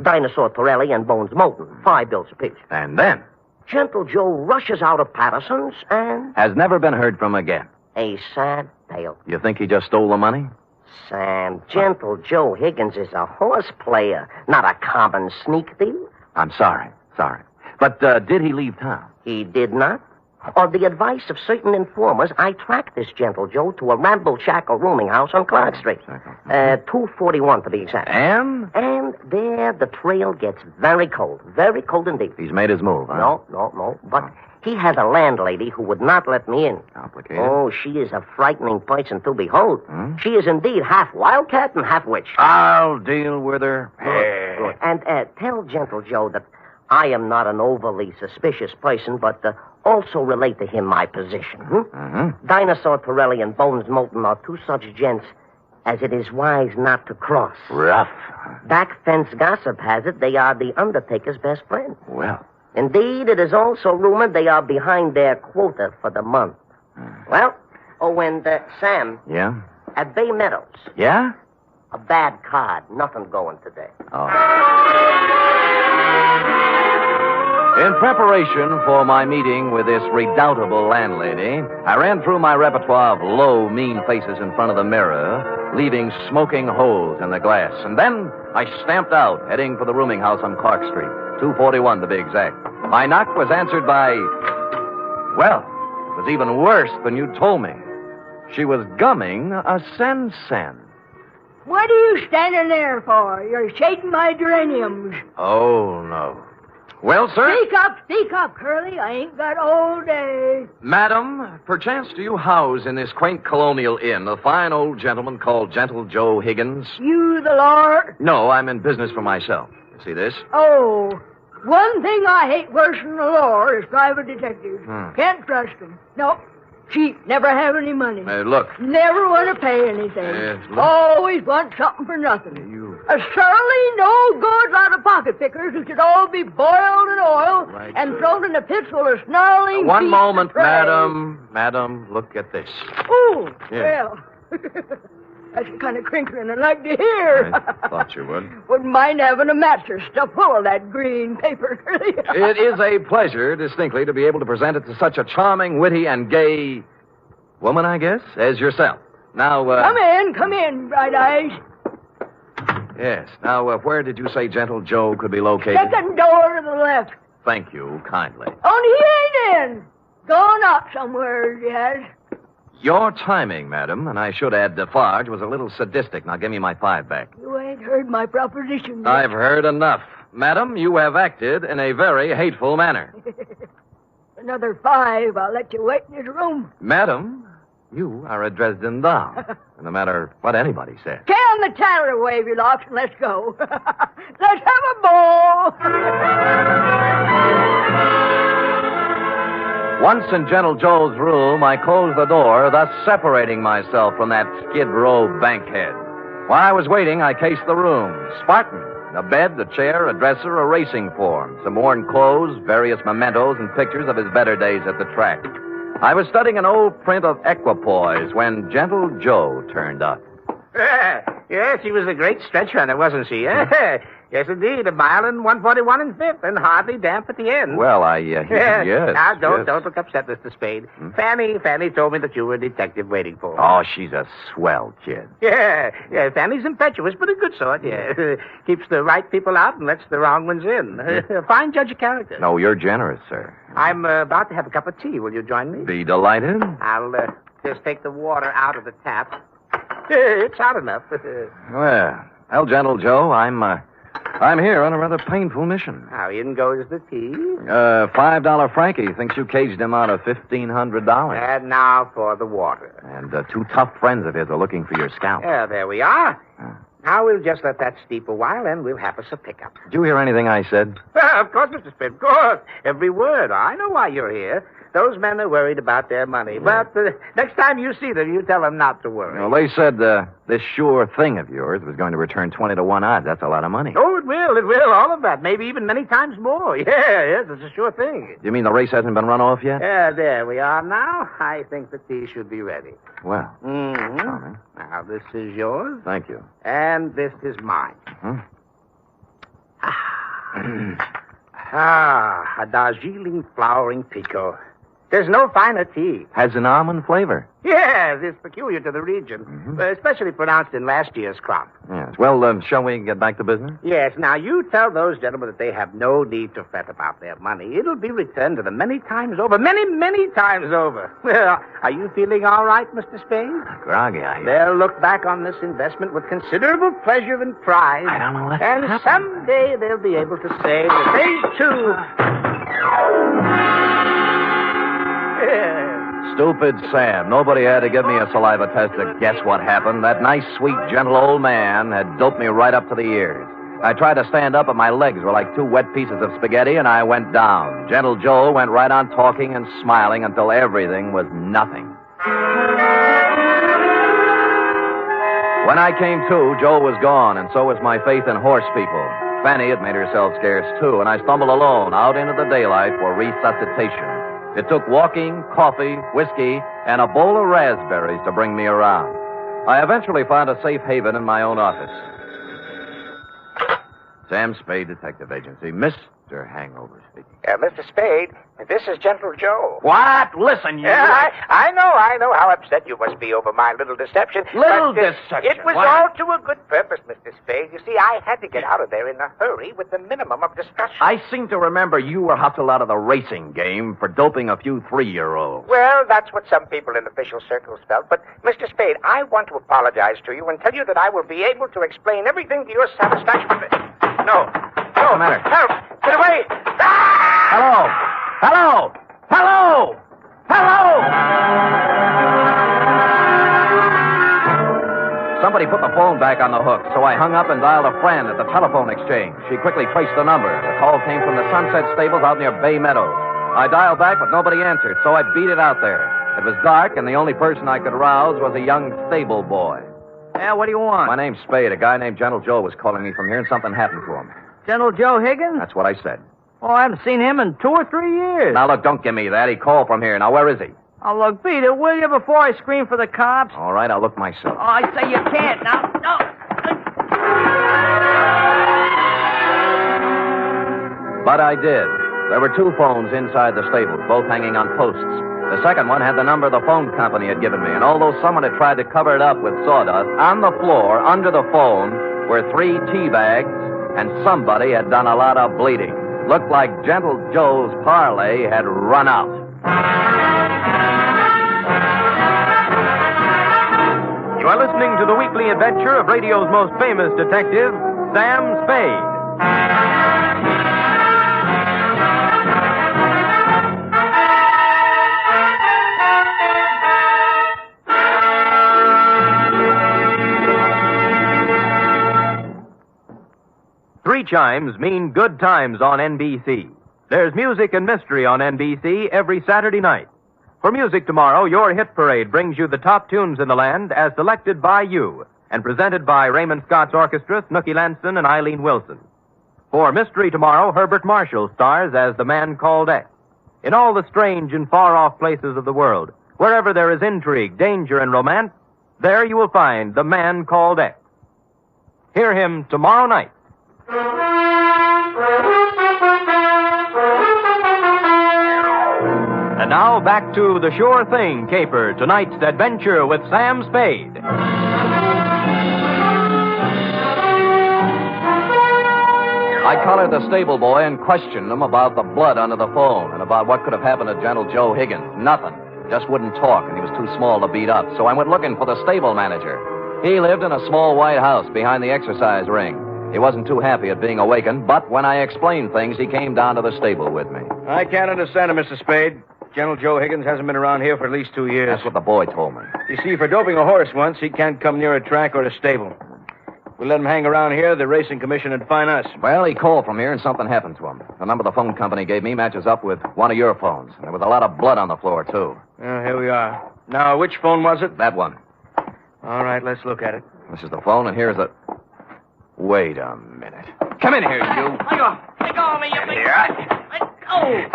Dinosaur Torelli and Bones Moulton, 5 bills apiece. And then? Gentle Joe rushes out of Patterson's and... Has never been heard from again. A sad tale. You think he just stole the money? Sam, Gentle Joe Higgins is a horse player, not a common sneak thief. I'm sorry. But did he leave town? He did not. On the advice of certain informers, I tracked this Gentle Joe to a ramble-shackle rooming house on Clark Street. 241 to be exact. And? And there the trail gets very cold indeed. He's made his move, huh? No. But he has a landlady who would not let me in. Complicated. Oh, she is a frightening person to behold. She is indeed half wildcat and half witch. I'll deal with her. Good. And tell Gentle Joe that I am not an overly suspicious person, but also relate to him my position. Dinosaur Torelli and Bones Moulton are 2 such gents as it is wise not to cross. Rough. Back fence gossip has it they are the Undertaker's best friend. Well. Indeed, it is also rumored they are behind their quota for the month. Well, and Sam. Yeah? At Bay Meadows. Yeah? A bad card. Nothing going today. In preparation for my meeting with this redoubtable landlady, I ran through my repertoire of low, mean faces in front of the mirror, leaving smoking holes in the glass. And then I stamped out, heading for the rooming house on Clark Street, 241 to be exact. My knock was answered by... Well, it was even worse than you told me. She was gumming a sen-sen. What are you standing there for? You're shading my geraniums. Oh, no. Well, sir? Speak up, Curly. I ain't got all day. Madam, perchance do you house in this quaint colonial inn a fine old gentleman called Gentle Joe Higgins? You the Lord? No, I'm in business for myself. You see this? Oh, one thing I hate worse than the law is private detectives. Can't trust them. No, cheap, never have any money. Look. Never want to pay anything. Look. Always want something for nothing. A surly, no good lot of pocket pickers who should all be boiled in oil and thrown in a pit full of snarling One beasts moment, of prey. madam. Madam, look at this. Ooh, Yeah. well, that's the kind of crinkling I'd like to hear. I thought you would. Wouldn't mind having a mattress stuffed full of that green paper. It is a pleasure, distinctly, to be able to present it to such a charming, witty, and gay woman, I guess, as yourself. Now, Come in, Bright Eyes. Yes. Now, where did you say Gentle Joe could be located? Second door to the left. Thank you, kindly. Only he ain't in. Gone out somewhere, he has. Your timing, madam, and I should add Defarge, was a little sadistic. Now, give me my 5 back. You ain't heard my proposition yet. I've heard enough. Madam, you have acted in a very hateful manner. Another 5. I'll let you wait in his room. Madam, you are a Dresden Dom. No matter what anybody says. Can the tanner wave your locks and let's go. Let's have a ball. Once in Gentle Joe's room, I closed the door, thus separating myself from that Skid Row bankhead. While I was waiting, I cased the room. Spartan. A bed, a chair, a dresser, a racing form, some worn clothes, various mementos, and pictures of his better days at the track. I was studying an old print of Equipoise when Gentle Joe turned up. Yes, she was a great stretch runner, wasn't she? Yes, indeed. 1 mile and 1:41 and 5th, and hardly damp at the end. Well, yes. Now, don't yes. look upset, Mr. Spade. Fanny told me that you were a detective waiting for her. Oh, she's a swell kid. Yeah, Fanny's impetuous, but a good sort, yeah. Keeps the right people out and lets the wrong ones in. Fine judge of character. No, you're generous, sir. I'm about to have a cup of tea. Will you join me? Be delighted. I'll just take the water out of the tap. It's hot enough. Well, Gentle Joe, I'm here on a rather painful mission. How in goes the tea? $5 Frankie thinks you caged him out of $1,500. And now for the water. And 2 tough friends of his are looking for your scalp. Yeah, there we are. Now we'll just let that steep a while, and we'll have us a pickup. Did you hear anything I said? Of course, Mr. Spade, of course. Every word. I know why you're here. Those men are worried about their money. Yeah. But next time you see them, you tell them not to worry. Well, they said this sure thing of yours was going to return 20 to 1 odds. That's a lot of money. Oh, it will, all of that. Maybe even many times more. Yes, it's a sure thing. You mean the race hasn't been run off yet? Yeah, there we are now. I think the tea should be ready. Well. Mm-hmm. Sorry. Now, this is yours. Thank you. And this is mine. Hmm? A Darjeeling flowering pico. There's no finer tea. Has an almond flavor. Yes, it's peculiar to the region, especially pronounced in last year's crop. Yes. Well, shall we get back to business? Yes. Now, you tell those gentlemen that they have no need to fret about their money. It'll be returned to them many times over. Many, many times over. Well, are you feeling all right, Mr. Spade? Groggy, They'll look back on this investment with considerable pleasure and pride. I don't know what And happened. someday they'll be able to say that they, too... Stupid Sam. Nobody had to give me a saliva test to guess what happened. That nice, sweet, gentle old man had doped me right up to the ears. I tried to stand up, but my legs were like 2 wet pieces of spaghetti, and I went down. Gentle Joe went right on talking and smiling until everything was nothing. When I came to, Joe was gone, and so was my faith in horse people. Fanny had made herself scarce, too, and I stumbled alone out into the daylight for resuscitation. It took walking, coffee, whiskey, and a bowl of raspberries to bring me around. I eventually found a safe haven in my own office. Sam Spade Detective Agency. Mr. Hangover speaking. Mr. Spade, this is Gentle Joe. What? Listen, you... Yeah, I know how upset you must be over my little deception. Deception? It was all to a good purpose, Mr. Spade. You see, I had to get out of there in a hurry with the minimum of discussion. I seem to remember you were hustled out of the racing game for doping a few 3-year-olds. Well, that's what some people in official circles felt. But, Mr. Spade, I want to apologize to you and tell you that I will be able to explain everything to your satisfaction. No. What's the matter? Help! Get away! Hello! Hello! Hello! Hello! Somebody put the phone back on the hook, so I hung up and dialed a friend at the telephone exchange. She quickly traced the number. The call came from the Sunset Stables out near Bay Meadows. I dialed back, but nobody answered, so I beat it out there. It was dark, and the only person I could rouse was a young stable boy. Yeah, what do you want? My name's Spade. A guy named Gentle Joe was calling me from here, and something happened to him. Gentle Joe Higgins? That's what I said. Oh, I haven't seen him in 2 or 3 years. Now, look, don't give me that. He called from here. Now, where is he? Oh, look, beat it, will you, before I scream for the cops? All right, I'll look myself. Oh, I say you can't. Now, no. But I did. There were 2 phones inside the stables, both hanging on posts. The second one had the number the phone company had given me, and although someone had tried to cover it up with sawdust, on the floor, under the phone, were 3 tea bags, and somebody had done a lot of bleeding. Looked like Gentle Joe's parlay had run out. You are listening to the weekly adventure of radio's most famous detective, Sam Spade. 3 chimes mean good times on NBC. There's music and mystery on NBC every Saturday night. For music tomorrow, your hit parade brings you the top tunes in the land as selected by you and presented by Raymond Scott's Orchestra, Snooky Lanson, and Eileen Wilson. For mystery tomorrow, Herbert Marshall stars as the man called X. In all the strange and far-off places of the world, wherever there is intrigue, danger, and romance, there you will find the man called X. Hear him tomorrow night. And now back to The Sure Thing caper, tonight's adventure with Sam Spade. I collared the stable boy and questioned him about the blood under the phone and about what could have happened to Gentle Joe Higgins. Nothing. Just wouldn't talk, and he was too small to beat up. So I went looking for the stable manager. He lived in a small white house behind the exercise ring. He wasn't too happy at being awakened, but when I explained things, he came down to the stable with me. I can't understand it, Mr. Spade. Gentle Joe Higgins hasn't been around here for at least 2 years. That's what the boy told me. You see, for doping a horse once, he can't come near a track or a stable. If we let him hang around here, the racing commission would fine us. Well, he called from here and something happened to him. The number the phone company gave me matches up with one of your phones. And there was a lot of blood on the floor, too. Well, here we are. Now, which phone was it? That one. All right, let's look at it. This is the phone, and here's the... Wait a minute. Come in here, you. Let go of me, you big... Let go.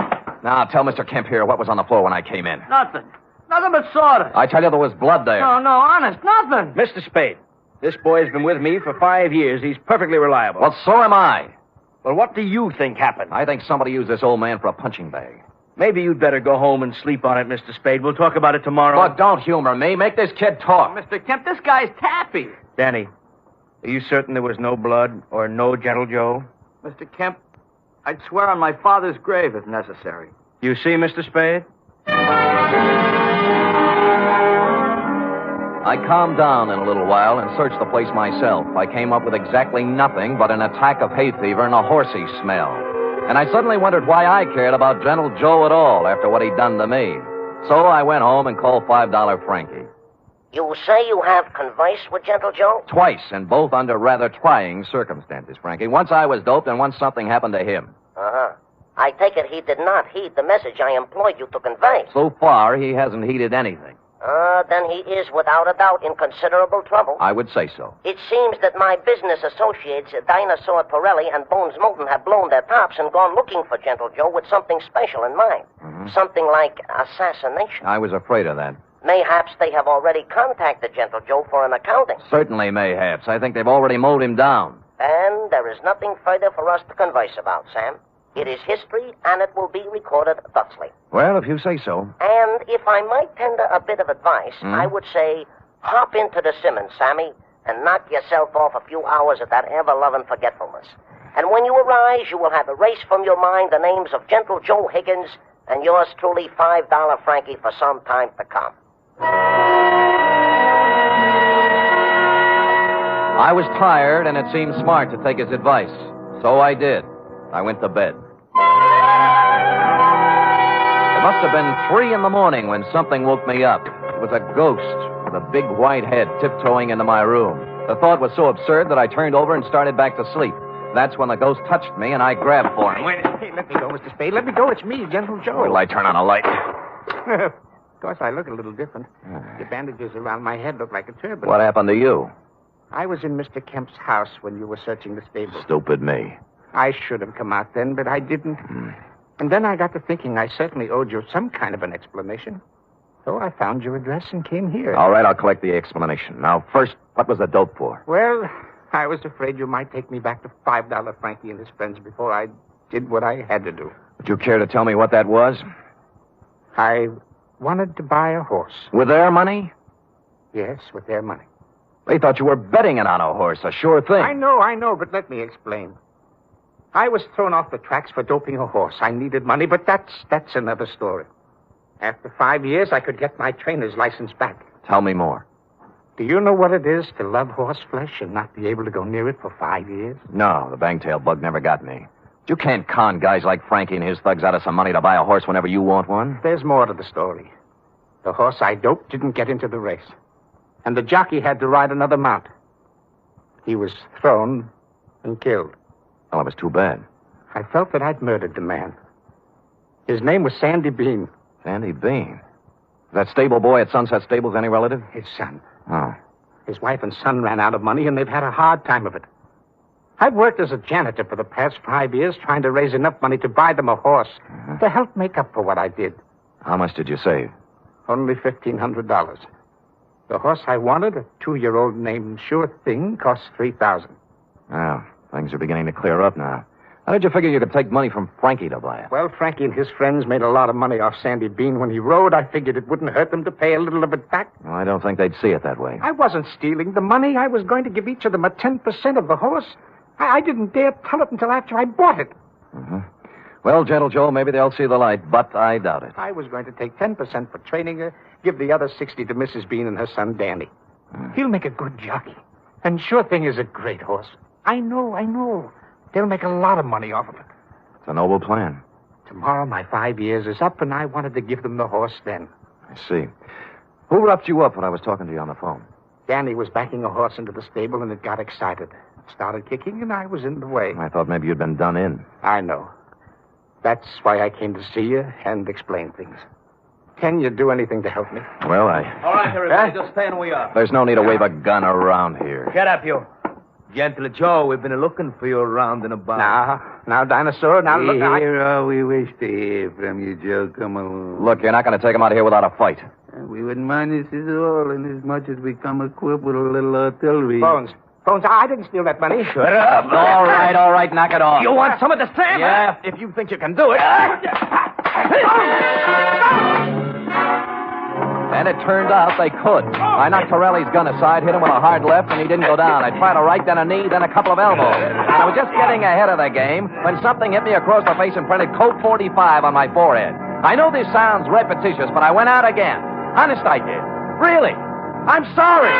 Now, tell Mr. Kemp here what was on the floor when I came in. Nothing. Nothing but sawdust. I tell you, there was blood there. No, honest, nothing. Mr. Spade, this boy's been with me for 5 years. He's perfectly reliable. Well, so am I. Well, what do you think happened? I think somebody used this old man for a punching bag. Maybe you'd better go home and sleep on it, Mr. Spade. We'll talk about it tomorrow. Look, don't humor me. Make this kid talk. Mr. Kemp, this guy's taffy. Danny, are you certain there was no blood or no Gentle Joe? Mr. Kemp, I'd swear on my father's grave if necessary. You see, Mr. Spade? I calmed down in a little while and searched the place myself. I came up with exactly nothing but an attack of hay fever and a horsey smell. And I suddenly wondered why I cared about Gentle Joe at all after what he'd done to me. So I went home and called $5 Frankie. You say you have conversed with Gentle Joe? Twice, and both under rather trying circumstances, Frankie. Once I was doped, and once something happened to him. Uh-huh. I take it he did not heed the message I employed you to convey. So far, he hasn't heeded anything. Then he is, without a doubt, in considerable trouble. I would say so. It seems that my business associates, Dinosaur Pirelli and Bones Moulton, have blown their tops and gone looking for Gentle Joe with something special in mind. Mm-hmm. Something like assassination. I was afraid of that. Mayhaps they have already contacted Gentle Joe for an accounting. Certainly, mayhaps. I think they've already mowed him down. And there is nothing further for us to converse about, Sam. It is history, and it will be recorded thusly. Well, if you say so. And if I might tender a bit of advice, I would say, hop into the Simmons, Sammy, and knock yourself off a few hours of that ever-loving forgetfulness. And when you arise, you will have erased from your mind the names of Gentle Joe Higgins and yours truly, $5 Frankie, for some time to come. I was tired, and it seemed smart to take his advice. So I did. I went to bed. It must have been 3 a.m. when something woke me up. It was a ghost with a big white head tiptoeing into my room. The thought was so absurd that I turned over and started back to sleep. That's when the ghost touched me, and I grabbed for him. Wait, hey, let me go, Mr. Spade. Let me go. It's me, Gentle Joe. Will I turn on a light? Of course, I look a little different. The bandages around my head look like a turban. What happened to you? I was in Mr. Kemp's house when you were searching the stable. Stupid me. I should have come out then, but I didn't. And then I got to thinking I certainly owed you some kind of an explanation. So I found your address and came here. All right, I'll collect the explanation. Now, first, what was the dope for? Well, I was afraid you might take me back to $5 Frankie and his friends before I did what I had to do. Would you care to tell me what that was? I wanted to buy a horse. With their money? Yes, with their money. They thought you were betting it on a horse, a sure thing. I know, but let me explain. I was thrown off the tracks for doping a horse. I needed money, but that's another story. After 5 years, I could get my trainer's license back. Tell me more. Do you know what it is to love horse flesh and not be able to go near it for 5 years? No, the bangtail bug never got me. You can't con guys like Frankie and his thugs out of some money to buy a horse whenever you want one. There's more to the story. The horse I doped didn't get into the race. And the jockey had to ride another mount. He was thrown and killed. Well, it was too bad. I felt that I'd murdered the man. His name was Sandy Bean. Sandy Bean? That stable boy at Sunset Stables any relative? His son. Oh. His wife and son ran out of money, and they've had a hard time of it. I've worked as a janitor for the past 5 years, trying to raise enough money to buy them a horse to help make up for what I did. How much did you save? Only $1,500. The horse I wanted, a 2-year-old named Sure Thing, cost $3,000. Well, things are beginning to clear up now. How did you figure you could take money from Frankie to buy it? Well, Frankie and his friends made a lot of money off Sandy Bean when he rode. I figured it wouldn't hurt them to pay a little of it back. Well, I don't think they'd see it that way. I wasn't stealing the money. I was going to give each of them a 10% of the horse. I didn't dare tell it until after I bought it. Mm-hmm. Well, Gentle Joe, maybe they'll see the light, but I doubt it. I was going to take 10% for training her, give the other 60 to Mrs. Bean and her son, Danny. He'll make a good jockey. And Sure Thing is a great horse. I know. They'll make a lot of money off of it. It's a noble plan. Tomorrow my 5 years is up, and I wanted to give them the horse then. I see. Who roughed you up when I was talking to you on the phone? Danny was backing a horse into the stable, and it got excited. Started kicking, and I was in the way. I thought maybe you'd been done in. I know. That's why I came to see you and explain things. Can you do anything to help me? Well, All right, everybody, just stay where we are. There's no need to wave a gun around here. Shut up, you. Gentle Joe, we've been looking for you around and about. Now, Dinosaur, now look... Here all we wish to hear from you, Joe. Come along. Look, you're not going to take him out of here without a fight. We wouldn't mind this at all, inasmuch as we come equipped with a little artillery. Bones, I didn't steal that money. Shut up. All right, knock it off. You want some of the Sam? Yeah, if you think you can do it. And it turned out they could. I knocked Torelli's gun aside, hit him with a hard left, and he didn't go down. I tried a right, then a knee, then a couple of elbows. And I was just getting ahead of the game when something hit me across the face and printed Colt 45 on my forehead. I know this sounds repetitious, but I went out again. Honest, I did. Really. I'm sorry.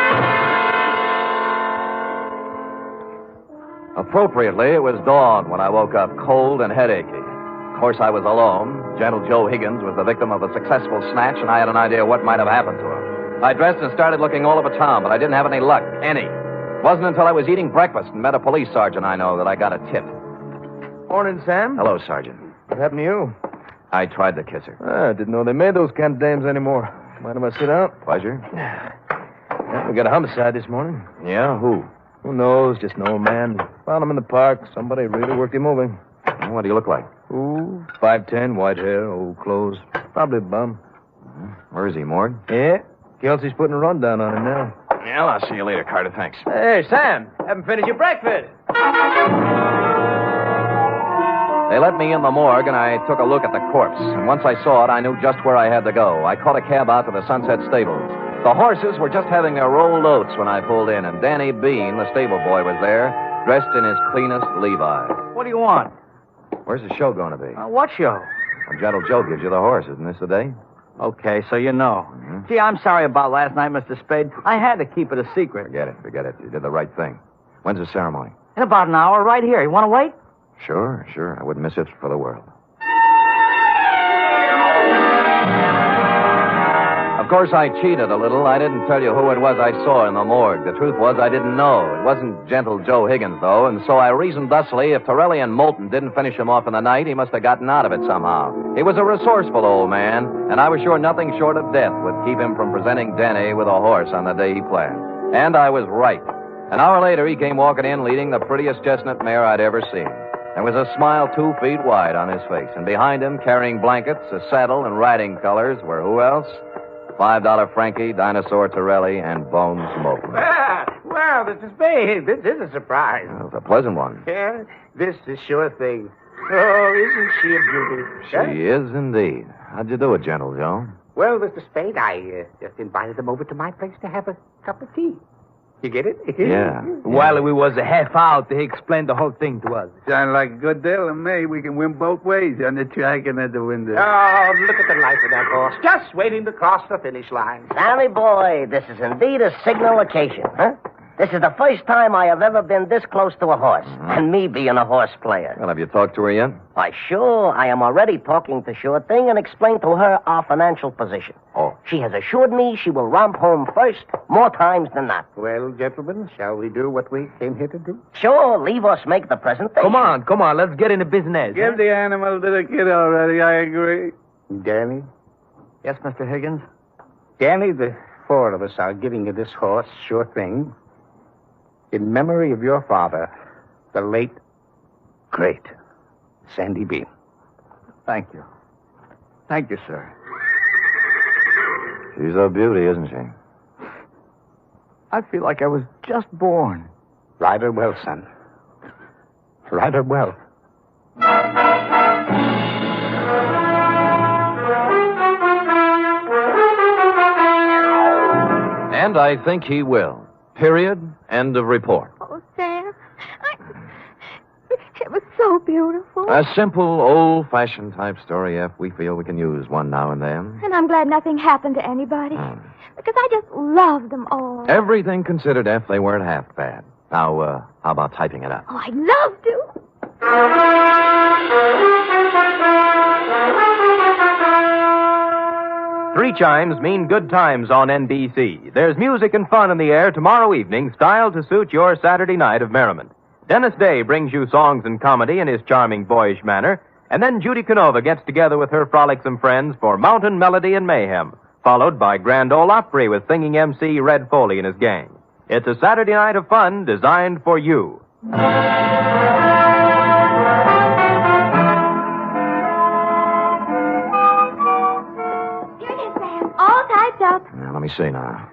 Appropriately, it was dawn when I woke up cold and headachy. Of course, I was alone. Gentle Joe Higgins was the victim of a successful snatch, and I had an idea what might have happened to him. I dressed and started looking all over town, but I didn't have any luck. Any. It wasn't until I was eating breakfast and met a police sergeant I know that I got a tip. Morning, Sam. Hello, Sergeant. What happened to you? I tried to kiss her. I didn't know they made those kind of dames anymore. Mind if I sit down? Pleasure. Yeah, we got a homicide this morning. Yeah? Who? Who knows? Just an old man. Found him in the park. Somebody really worked him over. Well, what do you look like? Ooh, 5'10", white hair, old clothes. Probably a bum. Where is he, Morg? Yeah. Kelsey's putting a rundown on him now. Yeah, I'll see you later, Carter. Thanks. Hey, Sam, haven't finished your breakfast. They let me in the morgue, and I took a look at the corpse. And once I saw it, I knew just where I had to go. I caught a cab out to the Sunset Stables. The horses were just having their rolled oats when I pulled in, and Danny Bean, the stable boy, was there, dressed in his cleanest Levi's. What do you want? Where's the show going to be? What show? Well, Gentle Joe gives you the horse. Isn't this the day? Okay, so you know. Mm-hmm. Gee, I'm sorry about last night, Mr. Spade. I had to keep it a secret. Forget it. You did the right thing. When's the ceremony? In about an hour, right here. You want to wait? Sure. I wouldn't miss it for the world. Of course, I cheated a little. I didn't tell you who it was I saw in the morgue. The truth was I didn't know. It wasn't Gentle Joe Higgins, though, and so I reasoned thusly if Torelli and Moulton didn't finish him off in the night, he must have gotten out of it somehow. He was a resourceful old man, and I was sure nothing short of death would keep him from presenting Denny with a horse on the day he planned. And I was right. An hour later, he came walking in leading the prettiest chestnut mare I'd ever seen. There was a smile 2 feet wide on his face, and behind him, carrying blankets, a saddle, and riding colors, were who else? $5 Frankie, Dinosaur Torelli, and Bones Moulton. Well, Mr. Spade, this is a surprise. Well, it's a pleasant one. Yeah, this is Sure Thing. Oh, isn't she a beauty? She is indeed. How'd you do it, Gentle Joe? Well, Mr. Spade, I just invited them over to my place to have a cup of tea. You get it? Yeah. While we was a half out, he explained the whole thing to us. Sound like a good deal to me. We can win both ways, on the track and at the window. Oh, look at the life of that horse. Just waiting to cross the finish line. Sammy boy, this is indeed a signal occasion, huh? This is the first time I have ever been this close to a horse, and me being a horse player. Well, have you talked to her yet? Why, sure. I am already talking to Sure Thing and explained to her our financial position. Oh. She has assured me she will romp home first, more times than not. Well, gentlemen, shall we do what we came here to do? Sure, leave us make the presentation. Come on, let's get into business. Give the animal to the kid already, I agree. Danny? Yes, Mr. Higgins? Danny, the four of us are giving you this horse, Sure Thing, in memory of your father, the late, great Sandy Bean. Thank you. Thank you, sir. She's a beauty, isn't she? I feel like I was just born. Ride her well, son. Ride her well. And I think he will. Period. End of report. Oh, Sam. It was so beautiful. A simple, old-fashioned type story, F. We feel we can use one now and then. And I'm glad nothing happened to anybody. Because I just loved them all. Everything considered, F, they weren't half bad. Now, how about typing it up? Oh, I'd love to. Three chimes mean good times on NBC. There's music and fun in the air tomorrow evening, styled to suit your Saturday night of merriment. Dennis Day brings you songs and comedy in his charming boyish manner, and then Judy Canova gets together with her frolicsome friends for Mountain Melody and Mayhem, followed by Grand Ole Opry with singing MC Red Foley and his gang. It's a Saturday night of fun designed for you. All typed up. Now, let me see now.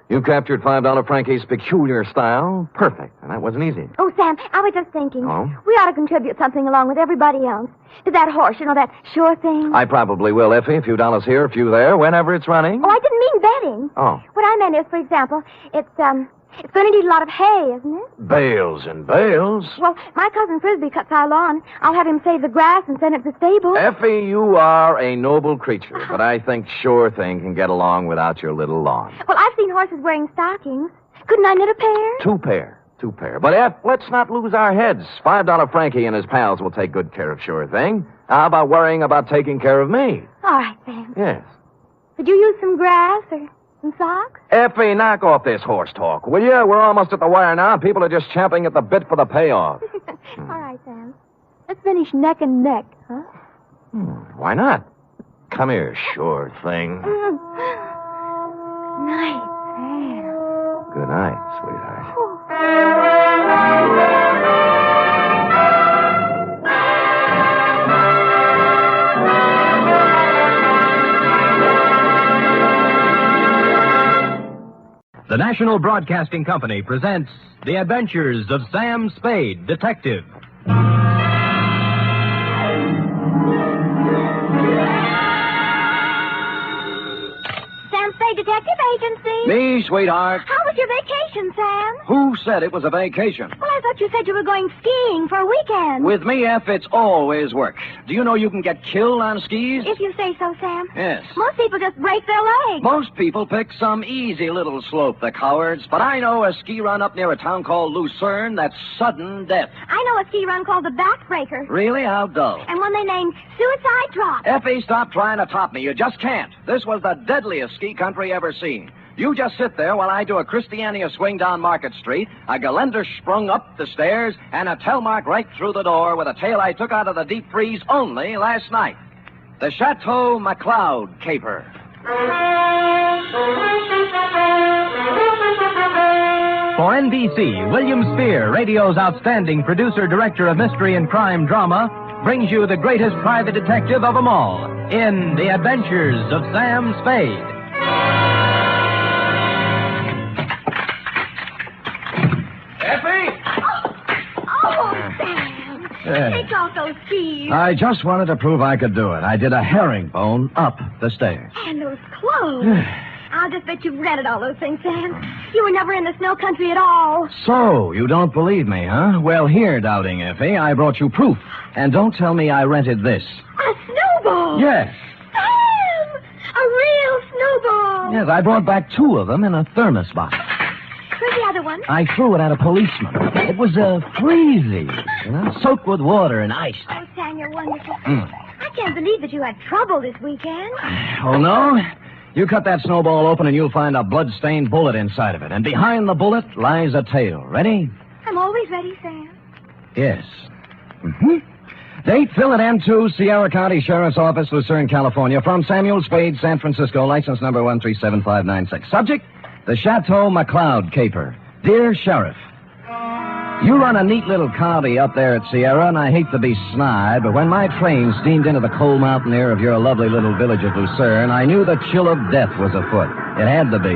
You captured $5 Frankie's peculiar style. Perfect. And that wasn't easy. Oh, Sam, I was just thinking. Oh? We ought to contribute something along with everybody else. To that horse, that Sure Thing. I probably will, Effie. A few dollars here, a few there, whenever it's running. Oh, I didn't mean betting. Oh. What I meant is, for example, it's going to need a lot of hay, isn't it? Bales and bales. Well, my cousin Frisbee cuts our lawn. I'll have him save the grass and send it to the stable. Effie, you are a noble creature, but I think Sure Thing can get along without your little lawn. Well, I've seen horses wearing stockings. Couldn't I knit a pair? Two pair. But, Eff, let's not lose our heads. $5 Frankie and his pals will take good care of Sure Thing. How about worrying about taking care of me? All right, Sam. Yes. Could you use some grass or some socks? Effie, knock off this horse talk, will you? We're almost at the wire now. People are just champing at the bit for the payoff. All right, Sam. Let's finish neck and neck, huh? Why not? Come here, Sure Thing. Night, Sam. Good night, sweetheart. The National Broadcasting Company presents The Adventures of Sam Spade, Detective. Sam Spade Detective Agency. Me, sweetheart. How was your vacation, Sam? Who said it was a vacation? Well, I thought you said you were going skiing for a weekend. With me, F, it's always work. Do you know you can get killed on skis? If you say so, Sam. Yes. Most people just break their legs. Most people pick some easy little slope, the cowards. But I know a ski run up near a town called Lucerne that's sudden death. I know a ski run called the Backbreaker. Really? How dull. And one they named Suicide Drop. Effie, stop trying to top me. You just can't. This was the deadliest ski country ever seen. You just sit there while I do a Christiania swing down Market Street, a Gelände sprung up the stairs, and a Telmark right through the door with a tail I took out of the deep freeze only last night. The Chateau McCloud caper. For NBC, William Spear, radio's outstanding producer-director of mystery and crime drama, brings you the greatest private detective of them all in The Adventures of Sam Spade. Take off those skis. I just wanted to prove I could do it. I did a herringbone up the stairs. And those clothes. I'll just bet you've rented all those things, Sam. You were never in the snow country at all. So, you don't believe me, huh? Well, here, Doubting Effie, I brought you proof. And don't tell me I rented this. A snowball. Yes. Sam! A real snowball. Yes, I brought back 2 of them in a thermos box. the other one? I threw it at a policeman. It was freezy, soaked with water and ice. Oh, Sam, you're wonderful. I can't believe that you had trouble this weekend. Oh, no? You cut that snowball open and you'll find a blood-stained bullet inside of it. And behind the bullet lies a tale. Ready? I'm always ready, Sam. Yes. Date, fill it into Sierra County Sheriff's Office, Lucerne, California. From Samuel Spade, San Francisco, license number 137596. Subject, the Chateau McCloud caper. Dear Sheriff, you run a neat little county up there at Sierra, and I hate to be snide, but when my train steamed into the cold mountain air of your lovely little village of Lucerne, I knew the chill of death was afoot. It had to be.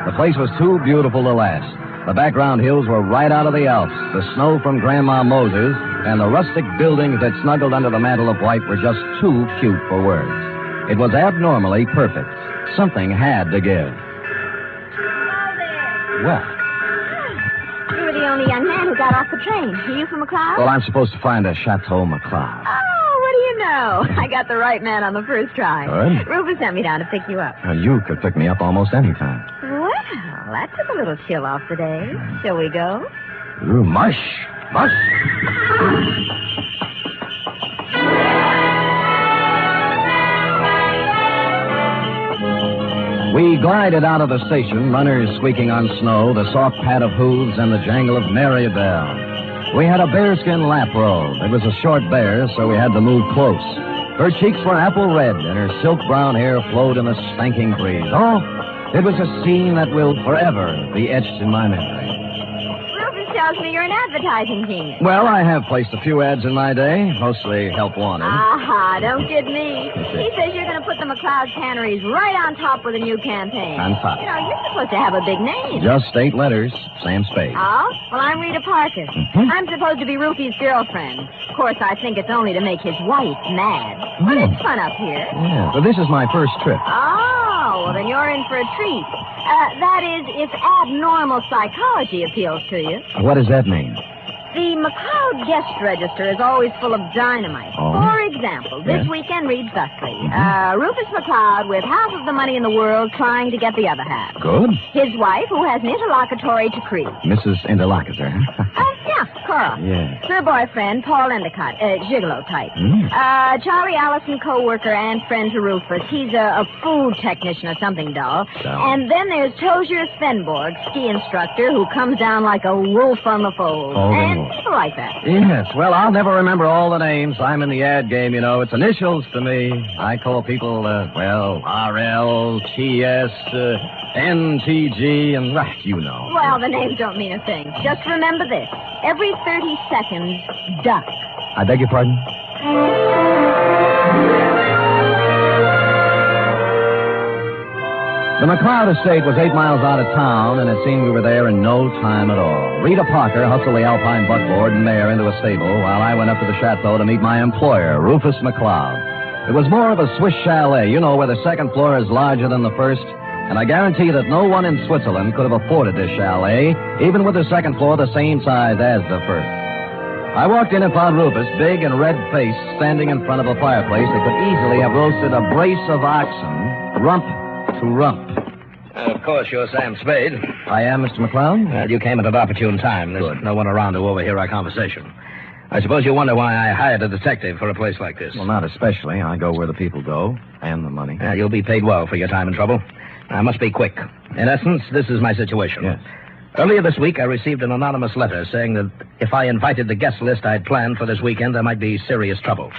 The place was too beautiful to last. The background hills were right out of the Alps. The snow from Grandma Moses and the rustic buildings that snuggled under the mantle of white were just too cute for words. It was abnormally perfect. Something had to give. Well, You were the only young man who got off the train. Are you from McCloud? well, I'm supposed to find a Chateau McCloud. Oh, what do you know? I got the right man on the first try. Good. Rufus sent me down to pick you up. You could pick me up almost any time. Well, that took a little chill off the day. Shall we go? Ooh, mush. Mush. We glided out of the station, runners squeaking on snow, the soft pat of hooves, and the jangle of merry bells. We had a bearskin lap robe. It was a short bear, so we had to move close. Her cheeks were apple red, and her silk brown hair flowed in the spanking breeze. Oh, it was a scene that will forever be etched in my memory. Rufus tells me you're an advertising genius. Well, I have placed a few ads in my day, mostly help wanted. Aha, don't kid me. He says you're going to put the McCloud canneries right on top with a new campaign. On top. You know, you're supposed to have a big name. Just 8 letters, Sam Spade. Oh? Well, I'm Rita Parker. I'm supposed to be Rufy's girlfriend. Of course, I think it's only to make his wife mad. But it's fun up here. Yeah, but this is my first trip. Oh, well, then you're in for a treat. That is, if abnormal psychology appeals to you. What does that mean? The McCloud guest register is always full of dynamite. Oh. For example, this weekend reads thusly. Rufus McCloud with half of the money in the world trying to get the other half. Good. His wife, who has an interlocutory decree. Mrs. Interlocutor. Yeah, Cora. Yeah. Her boyfriend, Paul Endicott, gigolo type. Charlie Allison, co-worker and friend to Rufus. He's a food technician or something dull. And then there's Tozier Svenborg, ski instructor, who comes down like a wolf on the fold. And people like that. Yes, well, I'll never remember all the names. I'm in the ad game, you know. It's initials to me. I call people, RL, TS, NTG, and you know. Well, the names don't mean a thing. Just remember this. Every 30 seconds, duck. I beg your pardon? The McCloud estate was 8 miles out of town, and it seemed we were there in no time at all. Rita Parker hustled the Alpine buckboard and mare into a stable, while I went up to the Chateau to meet my employer, Rufus McCloud. It was more of a Swiss chalet, you know, where the second floor is larger than the first, and I guarantee that no one in Switzerland could have afforded this chalet, even with the second floor the same size as the first. I walked in and found Rufus, big and red-faced, standing in front of a fireplace that could easily have roasted a brace of oxen, rump to rump. Of course, you're Sam Spade. I am, Mr. McCloud. Well, you came at an opportune time. There's no one around to overhear our conversation. I suppose you wonder why I hired a detective for a place like this. Well, not especially. I go where the people go, and the money. You'll be paid well for your time and trouble. I must be quick. In essence, this is my situation. Yes. Earlier this week, I received an anonymous letter saying that if I invited the guest list I'd planned for this weekend, there might be serious trouble.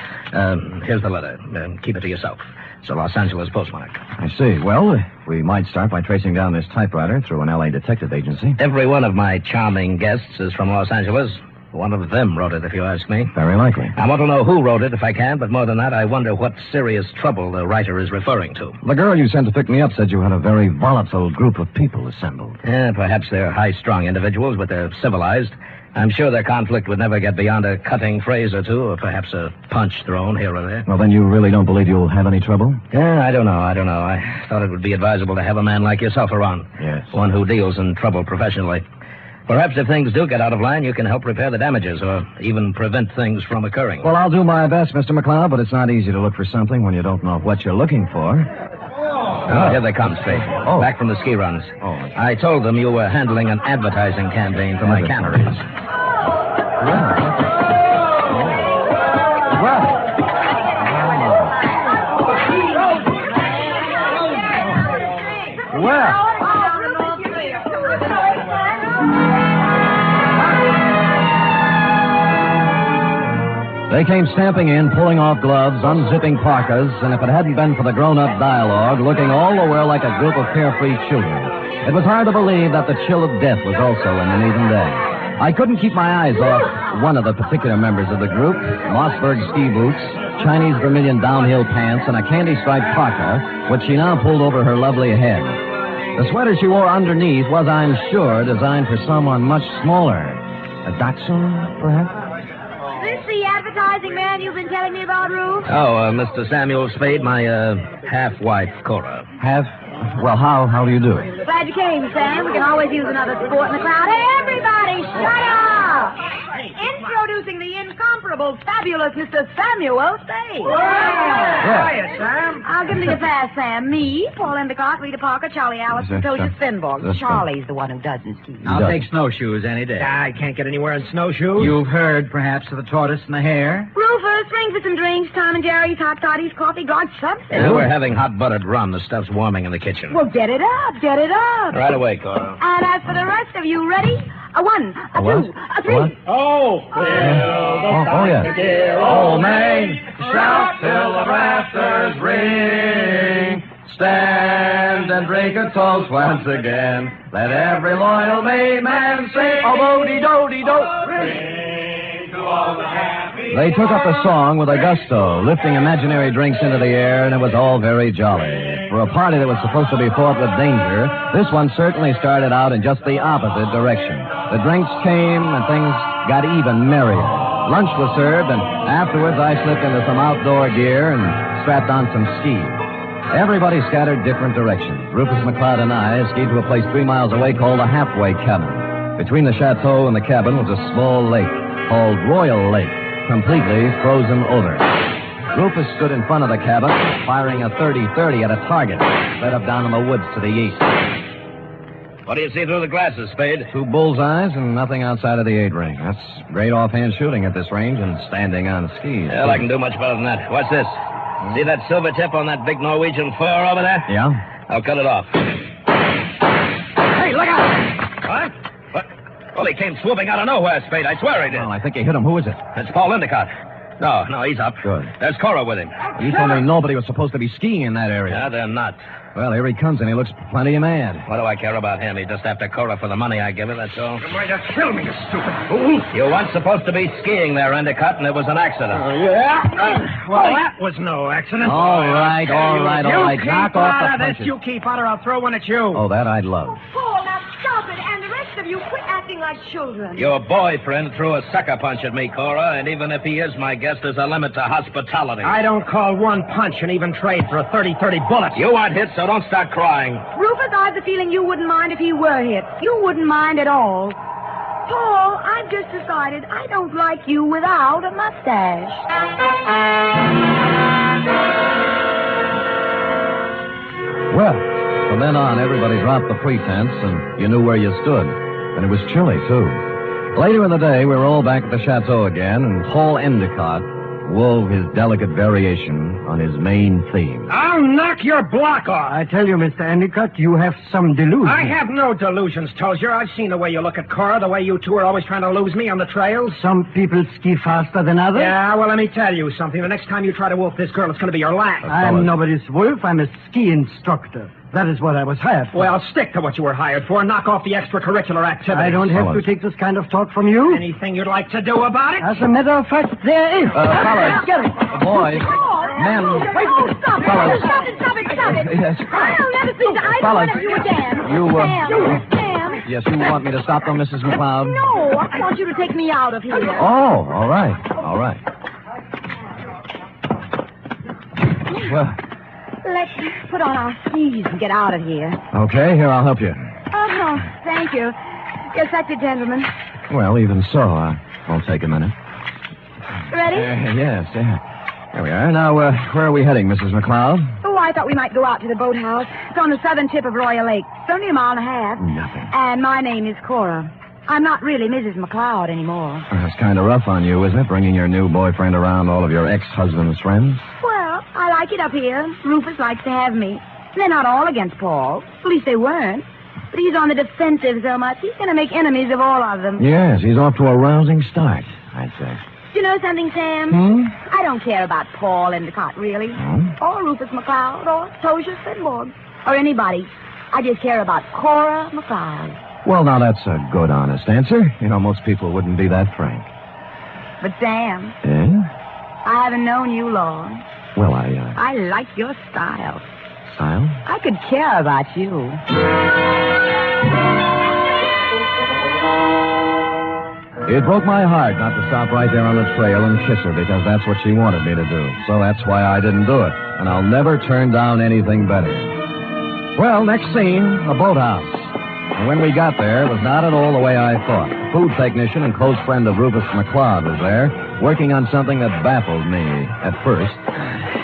Here's the letter. Keep it to yourself. It's a Los Angeles postmark. I see. Well, we might start by tracing down this typewriter through an L.A. detective agency. Every one of my charming guests is from Los Angeles. One of them wrote it, if you ask me. Very likely. I want to know who wrote it, if I can, but more than that, I wonder what serious trouble the writer is referring to. The girl you sent to pick me up said you had a very volatile group of people assembled. Perhaps they're high-strung individuals, but they're civilized. I'm sure their conflict would never get beyond a cutting phrase or two, or perhaps a punch thrown here or there. Well, then you really don't believe you'll have any trouble? I don't know. I thought it would be advisable to have a man like yourself around. Yes. One who deals in trouble professionally. Perhaps if things do get out of line, you can help repair the damages or even prevent things from occurring. Well, I'll do my best, Mr. McCloud, but it's not easy to look for something when you don't know what you're looking for. Oh. Here they come, Spade. Oh. Back from the ski runs. Oh. I told them you were handling an advertising campaign for my canneries. Well. They came stamping in, pulling off gloves, unzipping parkas, and if it hadn't been for the grown-up dialogue, looking all the while like a group of carefree children, it was hard to believe that the chill of death was also in them even then. I couldn't keep my eyes off one of the particular members of the group, Mossberg ski boots, Chinese vermilion downhill pants, and a candy-striped parka, which she now pulled over her lovely head. The sweater she wore underneath was, I'm sure, designed for someone much smaller. A Dachshund, perhaps? Is this the advertising man you've been telling me about, Rube? Oh, Mr. Samuel Spade, my half-wife, Cora. Half? Well, how do you do? Glad you came, Sam. We can always use another sport in the crowd. Hey, everybody, shut up! Introducing the incomparable, fabulous Mr. Samuel Spade. Yeah. Sam. I'll give me a pass, Sam. Me, Paul Endicott, Rita Parker, Charlie Allison, Tosia Svenborg. Charlie's the one who doesn't ski. I'll take snowshoes any day. I can't get anywhere in snowshoes. You've heard, perhaps, of the tortoise and the hare? Rufus, ring for some drinks. Tom and Jerry's, hot toddies, coffee, God, something. Yeah, we're having hot buttered rum. The stuff's warming in the kitchen. Well, get it up, get it up. Right away, Cora. And as for the rest of you, ready? A 1, a 2, a 3. What? Oh, yeah. Old Main, shout till the rafters ring. Stand and drink a toast once again. Let every loyal Maine man sing. Oh, bo-de-do-de-do. They took up the song with a gusto, lifting imaginary drinks into the air, and it was all very jolly. For a party that was supposed to be fraught with danger, this one certainly started out in just the opposite direction. The drinks came, and things got even merrier. Lunch was served, and afterwards I slipped into some outdoor gear and strapped on some skis. Everybody scattered different directions. Rufus McCloud and I skied to a place 3 miles away called the Halfway Cabin. Between the chateau and the cabin was a small lake called Royal Lake, completely frozen over. Rufus stood in front of the cabin, firing a .30-30 at a target set up down in the woods to the east. What do you see through the glasses, Spade? 2 bullseyes and nothing outside of the 8 ring. That's great offhand shooting at this range and standing on skis. Well, I can do much better than that. What's this? See that silver tip on that big Norwegian fur over there? Yeah? I'll cut it off. Hey, look out! What? Well, he came swooping out of nowhere, Spade. I swear he did. Well, I think he hit him. Who is it? It's Paul Endicott. No, he's up. Good. There's Cora with him. You told me nobody was supposed to be skiing in that area. Yeah, they're not. Well, here he comes, and he looks plenty mad. What do I care about him? He's just after Cora for the money I give her, that's all. You're going to kill me, you stupid fool. You weren't supposed to be skiing there, Endicott, and it was an accident. Yeah? Well, that was no accident. All right. Knock off the punches. You keep out or I'll throw one at you. Oh, that I'd love. Paul, now stop it. And the rest of you, quit acting like children. Your boyfriend threw a sucker punch at me, Cora, and even if he is my guest, there's a limit to hospitality. I don't call one punch an even trade for a 30-30 bullet. You aren't hit, so don't start crying. Rufus, I have the feeling you wouldn't mind if he were hit. You wouldn't mind at all. Paul, I've just decided I don't like you without a mustache. Well, from then on, everybody dropped the pretense, and you knew where you stood. And it was chilly, too. Later in the day, we were all back at the chateau again, and Paul Endicott wove his delicate variation on his main theme. I'll knock your block off. I tell you, Mr. Endicott, you have some delusions. I have no delusions, Tozier. I've seen the way you look at Cora, the way you two are always trying to lose me on the trails. Some people ski faster than others. Yeah, well, let me tell you something. The next time you try to wolf this girl, it's going to be your last. I'm nobody's wolf. I'm a ski instructor. That is what I was hired for. Well, stick to what you were hired for and knock off the extracurricular activities. I don't have to take this kind of talk from you. Anything you'd like to do about it? As a matter of fact, there is. Fellas. Get it. Boys. Men. Stop Fellas. it. Yes. I'll never see the either one of you again. Sam. Yes, you want me to stop them, Mrs. McCloud? No, I want you to take me out of here. Oh, all right. Well, Let's put on our skis and get out of here. okay, here, I'll help you. Oh, thank you. Yes, that's it, gentlemen. Well, even so, won't take a minute. Ready? Yes. Here we are. Now, where are we heading, Mrs. McCloud? Oh, I I thought we might go out to the boathouse. It's on the southern tip of Royal Lake. It's only a mile and a half. Nothing. And my name is Cora. I'm not really Mrs. McCloud anymore. That's kind of rough on you, isn't it? Bringing your new boyfriend around all of your ex-husband's friends? Well, I like it up here. Rufus likes to have me. They're not all against Paul. At least they weren't. But he's on the defensive so much, he's going to make enemies of all of them. Yes, he's off to a rousing start, I'd say. Do you know something, Sam? I don't care about Paul Endicott, really. Or Rufus McCloud, or Tosia Svenborg, or anybody. I just care about Cora McCloud. Well, now, that's a good, honest answer. You know, most people wouldn't be that frank. But, Sam, Yeah? I haven't known you long. Well, I like your style. Style? I could care about you. It broke my heart not to stop right there on the trail and kiss her because that's what she wanted me to do. So that's why I didn't do it. And I'll never turn down anything better. Well, next scene, a boathouse. And when we got there, it was not at all the way I thought. A food technician and close friend of Rufus McCloud was there, working on something that baffled me at first.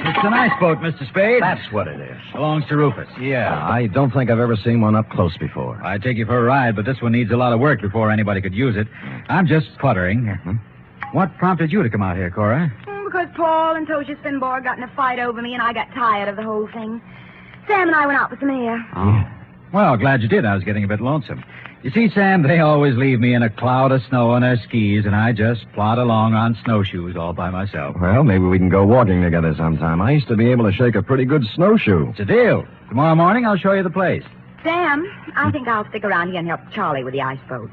It's a nice boat, Mr. Spade. That's what it is. Belongs to Rufus. Yeah, I don't think I've ever seen one up close before. I'd take you for a ride, but this one needs a lot of work before anybody could use it. I'm just puttering. What prompted you to come out here, Cora? Because Paul and Tosia Svenborg got in a fight over me, and I got tired of the whole thing. Sam and I went out for some air. Oh. Well, glad you did. I was getting a bit lonesome. You see, Sam, they always leave me in a cloud of snow on their skis, and I just plod along on snowshoes all by myself. Well, maybe we can go walking together sometime. I used to be able to shake a pretty good snowshoe. It's a deal. Tomorrow morning, I'll show you the place. Sam, I think I'll stick around here and help Charlie with the ice boat.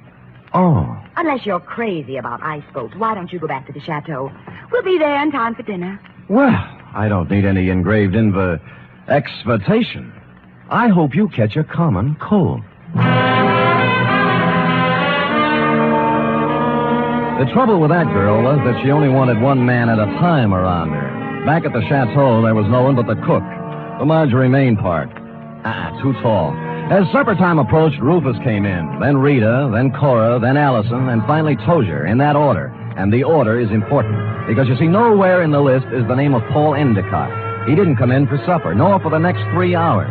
Oh. Unless you're crazy about ice boats, why don't you go back to the chateau? We'll be there in time for dinner. Well, I don't need any engraved exvitation. I hope you catch a common cold. The trouble with that girl was that she only wanted one man at a time around her. Back at the chateau, there was no one but the cook, the Marjorie Main part. Too tall. As supper time approached, Rufus came in, then Rita, then Cora, then Allison, and finally Tozier, in that order. And the order is important, because you see, nowhere in the list is the name of Paul Endicott. He didn't come in for supper, nor for the next 3 hours.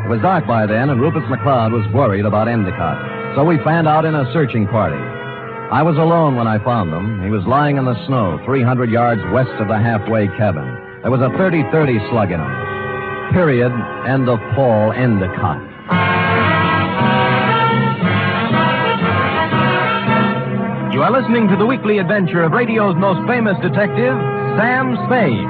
It was dark by then, and Rufus McCloud was worried about Endicott. So we fanned out in a searching party. I was alone when I found him. He was lying in the snow, 300 yards west of the halfway cabin. There was a 30-30 slug in him. Period. End of Paul Endicott. You are listening to the weekly adventure of radio's most famous detective, Sam Spade.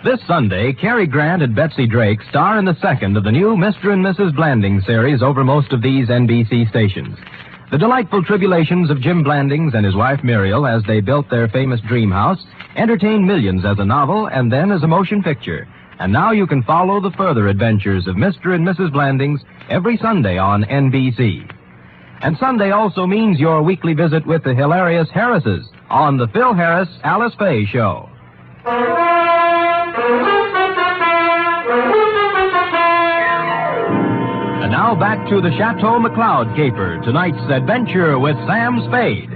This Sunday, Cary Grant and Betsy Drake star in the second of the new Mr. and Mrs. Blanding series over most of these NBC stations. The delightful tribulations of Jim Blandings and his wife Muriel as they built their famous dream house entertained millions as a novel and then as a motion picture. And now you can follow the further adventures of Mr. and Mrs. Blandings every Sunday on NBC. And Sunday also means your weekly visit with the hilarious Harrises on the Phil Harris Alice Faye Show. And now back to the Chateau McCloud caper, tonight's adventure with Sam Spade.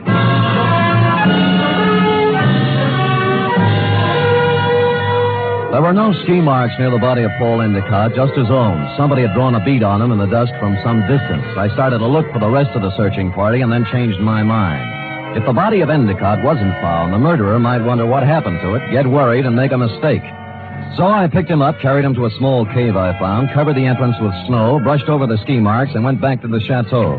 There were no ski marks near the body of Paul Endicott, just his own. Somebody had drawn a bead on him in the dust from some distance. I started to look for the rest of the searching party and then changed my mind. If the body of Endicott wasn't found, the murderer might wonder what happened to it, get worried, and make a mistake. So I picked him up, carried him to a small cave I found, covered the entrance with snow, brushed over the ski marks, and went back to the chateau.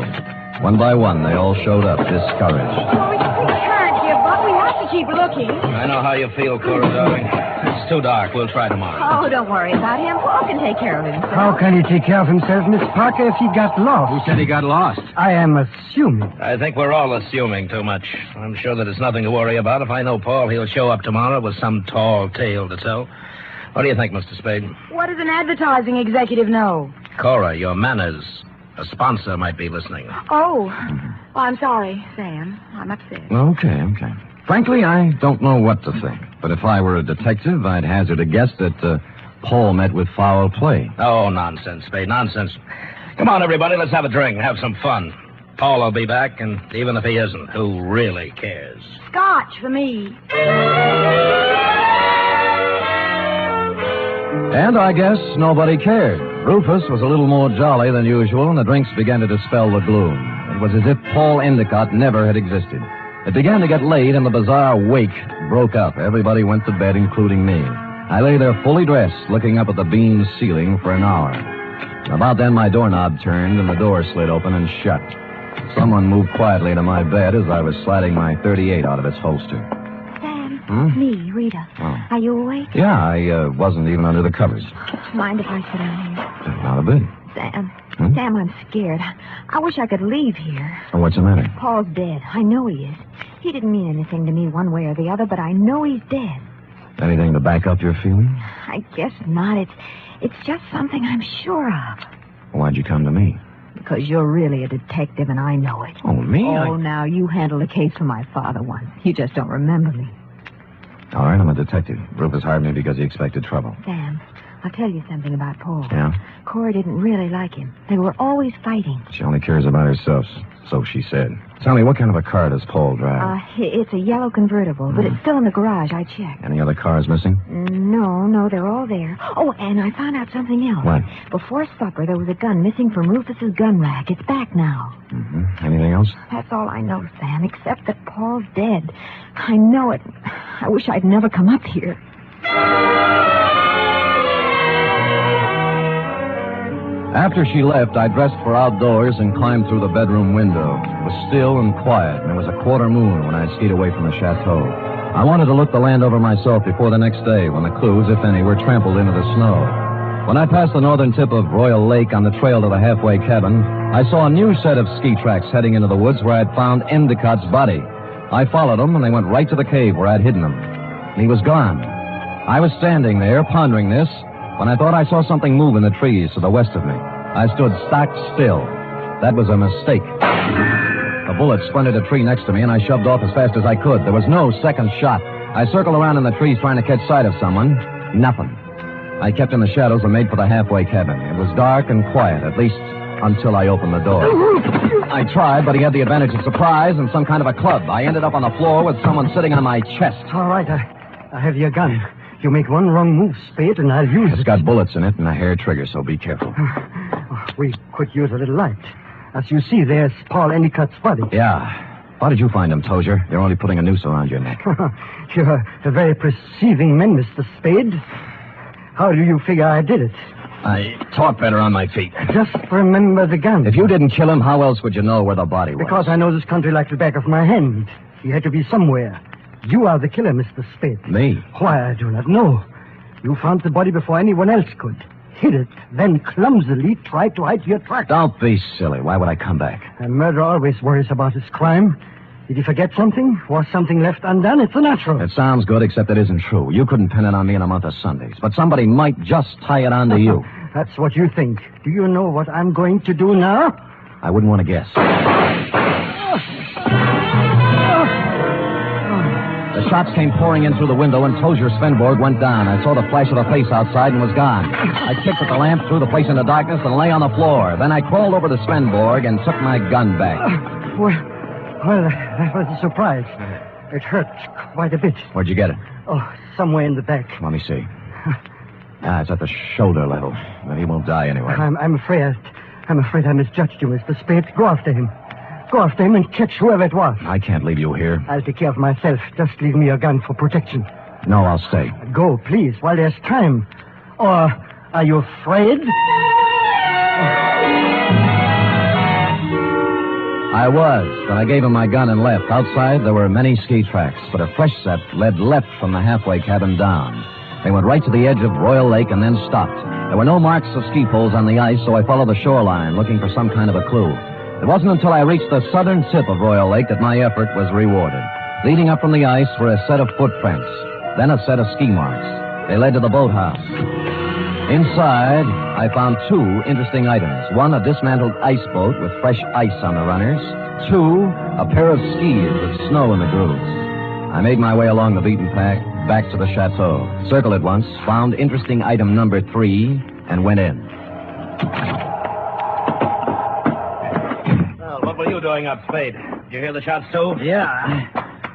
One by one, they all showed up, discouraged. We can't give up. We have to keep looking. I know how you feel, Cora, darling. It's too dark. We'll try tomorrow. Oh, don't worry about him. Paul can take care of himself. How can he take care of himself, Miss Parker, if he got lost? Who said he got lost? I am assuming. I think we're all assuming too much. I'm sure that it's nothing to worry about. If I know Paul, he'll show up tomorrow with some tall tale to tell. What do you think, Mr. Spade? What does an advertising executive know? Cora, your manners. A sponsor might be listening. Oh. Well, I'm sorry, Sam. I'm upset. Okay. Frankly, I don't know what to think. But if I were a detective, I'd hazard a guess that Paul met with foul play. Oh, nonsense, Spade, nonsense. Come on, everybody, let's have a drink and have some fun. Paul will be back, and even if he isn't, who really cares? Scotch for me. And I guess nobody cared. Rufus was a little more jolly than usual, and the drinks began to dispel the gloom. It was as if Paul Endicott never had existed. It began to get late, and the bizarre wake broke up. Everybody went to bed, including me. I lay there fully dressed, looking up at the beamed ceiling for an hour. About then, my doorknob turned, and the door slid open and shut. Someone moved quietly to my bed as I was sliding my .38 out of its holster. Sam, me, Rita. Oh. Are you awake? Yeah, I wasn't even under the covers. Mind if I sit down here? Not a bit. Sam, Sam, I'm scared. I wish I could leave here. Oh, what's the matter? Paul's dead. I know he is. He didn't mean anything to me one way or the other, but I know he's dead. Anything to back up your feeling? I guess not. It's just something I'm sure of. Why'd you come to me? Because you're really a detective, and I know it. Oh, me? Oh, now, you handled a case for my father once. You just don't remember me. All right, I'm a detective. Rufus hired me because he expected trouble. Sam, I'll tell you something about Paul. Yeah? Cora didn't really like him. They were always fighting. She only cares about herself, so she said. Tell me, what kind of a car does Paul drive? It's a yellow convertible, but it's still in the garage. I checked. Any other cars missing? No, they're all there. Oh, and I found out something else. What? Before supper, there was a gun missing from Rufus's gun rack. It's back now. Mm-hmm. Anything else? That's all I know, Sam, except that Paul's dead. I know it. I wish I'd never come up here. After she left, I dressed for outdoors and climbed through the bedroom window. It was still and quiet, and it was a quarter moon when I skied away from the chateau. I wanted to look the land over myself before the next day, when the clues, if any, were trampled into the snow. When I passed the northern tip of Royal Lake on the trail to the halfway cabin, I saw a new set of ski tracks heading into the woods where I'd found Endicott's body. I followed them, and they went right to the cave where I'd hidden them. And he was gone. I was standing there, pondering this, when I thought I saw something move in the trees to the west of me. I stood stock still. That was a mistake. A bullet splintered a tree next to me, and I shoved off as fast as I could. There was no second shot. I circled around in the trees trying to catch sight of someone. Nothing. I kept in the shadows and made for the halfway cabin. It was dark and quiet, at least until I opened the door. I tried, but he had the advantage of surprise and some kind of a club. I ended up on the floor with someone sitting on my chest. All right, I have your gun. You make one wrong move, Spade, and I'll use it. It's got bullets in it and a hair trigger, so be careful. We could use a little light. As you see, there's Paul Endicott's body. Yeah. How did you find him, Tozier? You're only putting a noose around your neck. You're a very perceiving man, Mr. Spade. How do you figure I did it? I talk better on my feet. Just remember the gun. If you didn't kill him, how else would you know where the body was? Because I know this country like the back of my hand. He had to be somewhere. You are the killer, Mr. Spade. Me? Why, I do not know. You found the body before anyone else could. Hid it, then clumsily tried to hide your tracks. Don't be silly. Why would I come back? A murderer always worries about his crime. Did he forget something? Was something left undone? It's a natural. It sounds good, except it isn't true. You couldn't pin it on me in a month of Sundays, but somebody might just tie it onto you. That's what you think. Do you know what I'm going to do now? I wouldn't want to guess. The shots came pouring in through the window, and Tozier Svenborg went down. I saw the flash of a face outside and was gone. I kicked at the lamp, threw the place into darkness, and lay on the floor. Then I crawled over to Svenborg and took my gun back. Well, that was a surprise. It hurt quite a bit. Where'd you get it? Oh, somewhere in the back. Let me see. It's at the shoulder level. But he won't die anyway. I'm afraid I misjudged you, Mr. Spade. Go after him. Go after him and catch whoever it was. I can't leave you here. I'll take care of myself. Just leave me your gun for protection. No, I'll stay. Go, please, while there's time. Or are you afraid? I was, but I gave him my gun and left. Outside, there were many ski tracks, but a fresh set led left from the halfway cabin down. They went right to the edge of Royal Lake and then stopped. There were no marks of ski poles on the ice, so I followed the shoreline, looking for some kind of a clue. It wasn't until I reached the southern tip of Royal Lake that my effort was rewarded. Leading up from the ice were a set of footprints, then a set of ski marks. They led to the boathouse. Inside, I found two interesting items. One, a dismantled ice boat with fresh ice on the runners. Two, a pair of skis with snow in the grooves. I made my way along the beaten path, back to the chateau, circled it once, found interesting item number 3, and went in. Well, what were you doing up, Spade? Did you hear the shots, too? Yeah,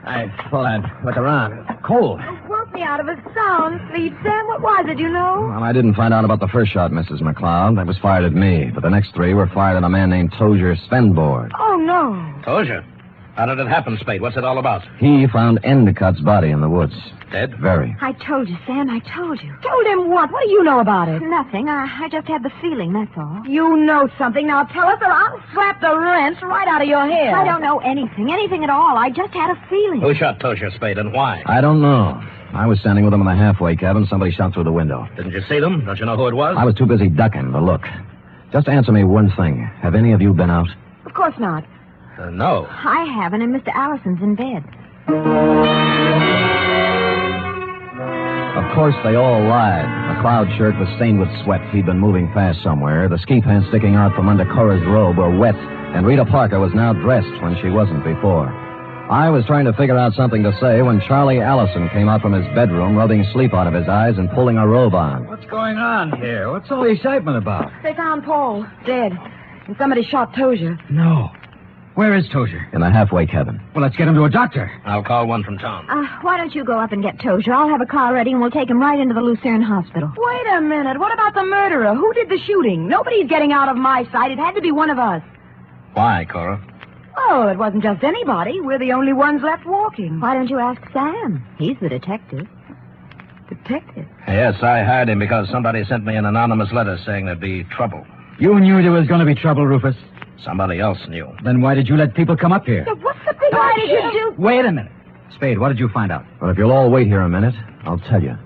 I thought I'd look around. Cold. Woke me out of a sound sleep, Sam. What was it, you know? Well, I didn't find out about the first shot, Mrs. McCloud. That was fired at me. But the next 3 were fired at a man named Tozier Svenborg. Oh, no. Tozier? How did it happen, Spade? What's it all about? He found Endicott's body in the woods. Dead? Very. I told you, Sam. I told you. Told him what? What do you know about it? Nothing. I just had the feeling, that's all. You know something. Now tell us or I'll slap the rents right out of your head. I don't know anything at all. I just had a feeling. Who shot Tozier, Spade, and why? I don't know. I was standing with him in the halfway cabin. Somebody shot through the window. Didn't you see them? Don't you know who it was? I was too busy ducking to look. Just answer me one thing. Have any of you been out? Of course not. No. I haven't, and Mr. Allison's in bed. Of course, they all lied. McCloud's shirt was stained with sweat. He'd been moving fast somewhere. The ski pants sticking out from under Cora's robe were wet, and Rita Parker was now dressed when she wasn't before. I was trying to figure out something to say when Charlie Allison came out from his bedroom, rubbing sleep out of his eyes and pulling a robe on. What's going on here? What's all the excitement about? They found Paul, dead. And somebody shot Tozier. No. Where is Tozier? In the halfway cabin. Well, let's get him to a doctor. I'll call one from town. Why don't you go up and get Tozier? I'll have a car ready, and we'll take him right into the Lucerne Hospital. Wait a minute. What about the murderer? Who did the shooting? Nobody's getting out of my sight. It had to be one of us. Why, Cora? Oh, it wasn't just anybody. We're the only ones left walking. Why don't you ask Sam? He's the detective. Detective? Yes, I hired him because somebody sent me an anonymous letter saying there'd be trouble. You knew there was going to be trouble, Rufus. Somebody else knew. Then why did you let people come up here? Yeah, what's the big Why did you do? Wait a minute. Spade, what did you find out? Well, if you'll all wait here a minute, I'll tell you.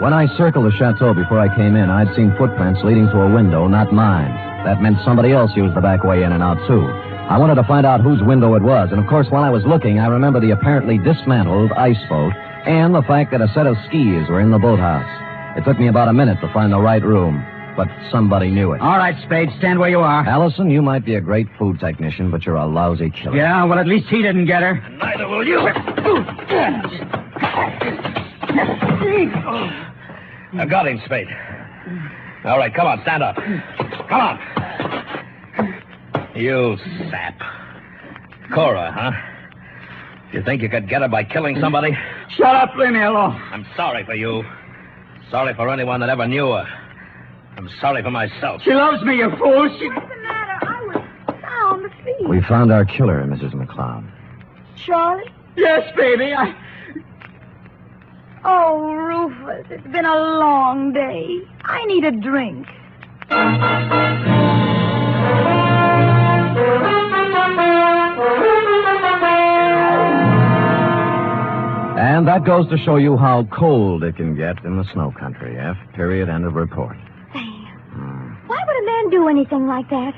When I circled the chateau before I came in, I'd seen footprints leading to a window, not mine. That meant somebody else used the back way in and out, too. I wanted to find out whose window it was, and of course, while I was looking, I remember the apparently dismantled ice boat and the fact that a set of skis were in the boathouse. It took me about a minute to find the right room, but somebody knew it. All right, Spade, stand where you are. Allison, you might be a great food technician, but you're a lousy killer. Yeah, well, at least he didn't get her. Neither will you. I got him, Spade. All right, come on, stand up. Come on. You sap. Cora, huh? You think you could get her by killing somebody? Shut up, leave me alone. I'm sorry for you. Sorry for anyone that ever knew her. I'm sorry for myself. She loves me, you fool. What's the matter? I was sound asleep. We found our killer, Mrs. McCloud. Charlie? Yes, baby, Oh, Rufus, it's been a long day. I need a drink. And that goes to show you how cold it can get in the snow country. F. Period. End of report. Why would a man do anything like that?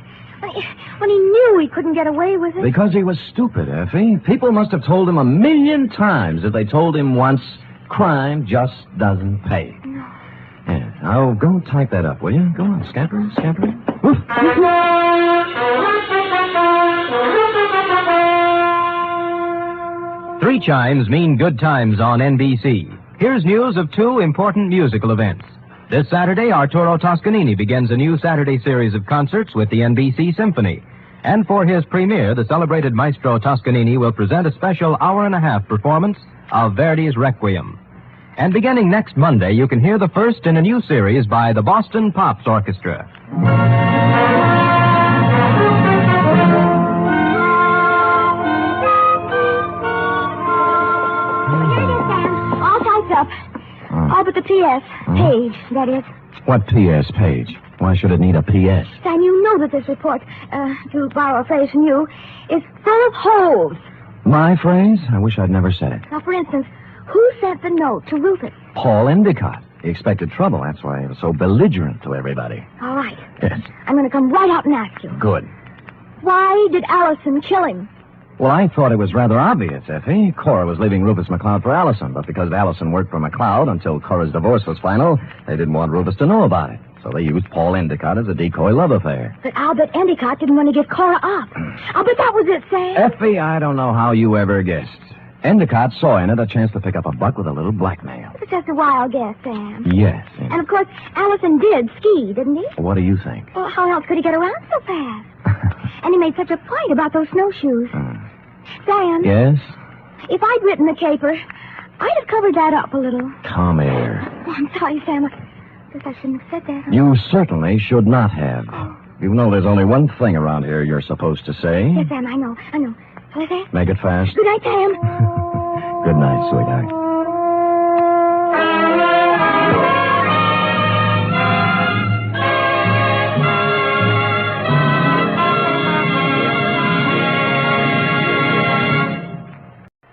When he knew he couldn't get away with it? Because he was stupid, Effie. People must have told him 1,000,000 times. If they told him once, crime just doesn't pay. No. Yeah. Now, go type that up, will you? Go on, scamper, scamper. Woof. 3 chimes mean good times on NBC. Here's news of 2 important musical events. This Saturday, Arturo Toscanini begins a new Saturday series of concerts with the NBC Symphony. And for his premiere, the celebrated maestro Toscanini will present a special hour-and-a-half performance of Verdi's Requiem. And beginning next Monday, you can hear the first in a new series by the Boston Pops Orchestra. All typed up. All but the P.S. page, that is. What P.S. page? Why should it need a P.S.? Sam, you know that this report, to borrow a phrase from you, is full of holes. My phrase? I wish I'd never said it. Now, for instance, who sent the note to Rufus? Paul Endicott. He expected trouble. That's why he was so belligerent to everybody. All right. Yes. I'm going to come right out and ask you. Good. Why did Allison kill him? Well, I thought it was rather obvious, Effie. Cora was leaving Rufus McCloud for Allison, but because Allison worked for McCloud until Cora's divorce was final, they didn't want Rufus to know about it. So they used Paul Endicott as a decoy love affair. But I'll bet Endicott didn't want to give Cora up. I'll bet that was it, Sam. Effie, I don't know how you ever guessed. Endicott saw in it a chance to pick up a buck with a little blackmail. It was just a wild guess, Sam. Yes. And, of course, Allison did ski, didn't he? What do you think? Well, how else could he get around so fast? And he made such a point about those snowshoes. Sam? Yes? If I'd written the caper, I'd have covered that up a little. Come here. Oh, I'm sorry, Sam. I guess I shouldn't have said that. You certainly should not have. You know there's only one thing around here you're supposed to say. Yes, Sam, I know. What is that? Make it fast. Good night, Sam. Good night, sweetheart.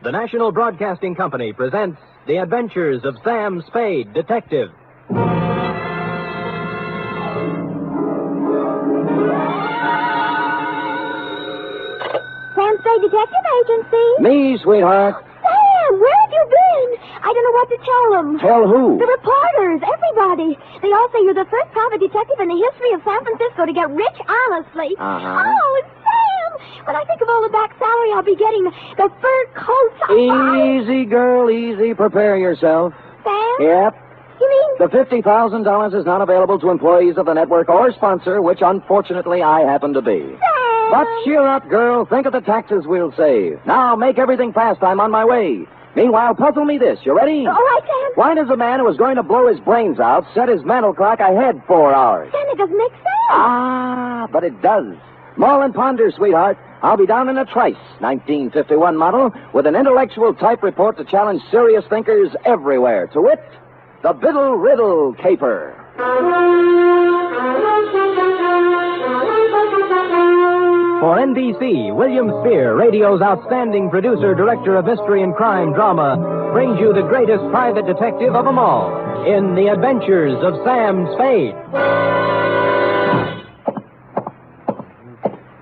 The National Broadcasting Company presents The Adventures of Sam Spade, Detective. Sam Spade Detective Agency. Me, sweetheart. Sam, where have you been? I don't know what to tell them. Tell who? The reporters, everybody. They all say you're the first private detective in the history of San Francisco to get rich honestly. Oh, Sam! When I think of all the back salary I'll be getting, the fur coats... Easy, girl, easy. Prepare yourself. Sam? Yep. You mean... The $50,000 is not available to employees of the network or sponsor, which unfortunately I happen to be. Sam! But cheer up, girl. Think of the taxes we'll save. Now, make everything fast. I'm on my way. Meanwhile, puzzle me this. You ready? All right, Sam. Why does a man who is going to blow his brains out set his mental clock ahead 4 hours? Sam, it doesn't make sense. Ah, but it does. Mull and ponder, sweetheart. I'll be down in a trice, 1951 model, with an intellectual type report to challenge serious thinkers everywhere. To wit, the Biddle Riddle Caper. For NBC, William Spear, radio's outstanding producer, director of mystery and crime drama, brings you the greatest private detective of them all in The Adventures of Sam Spade.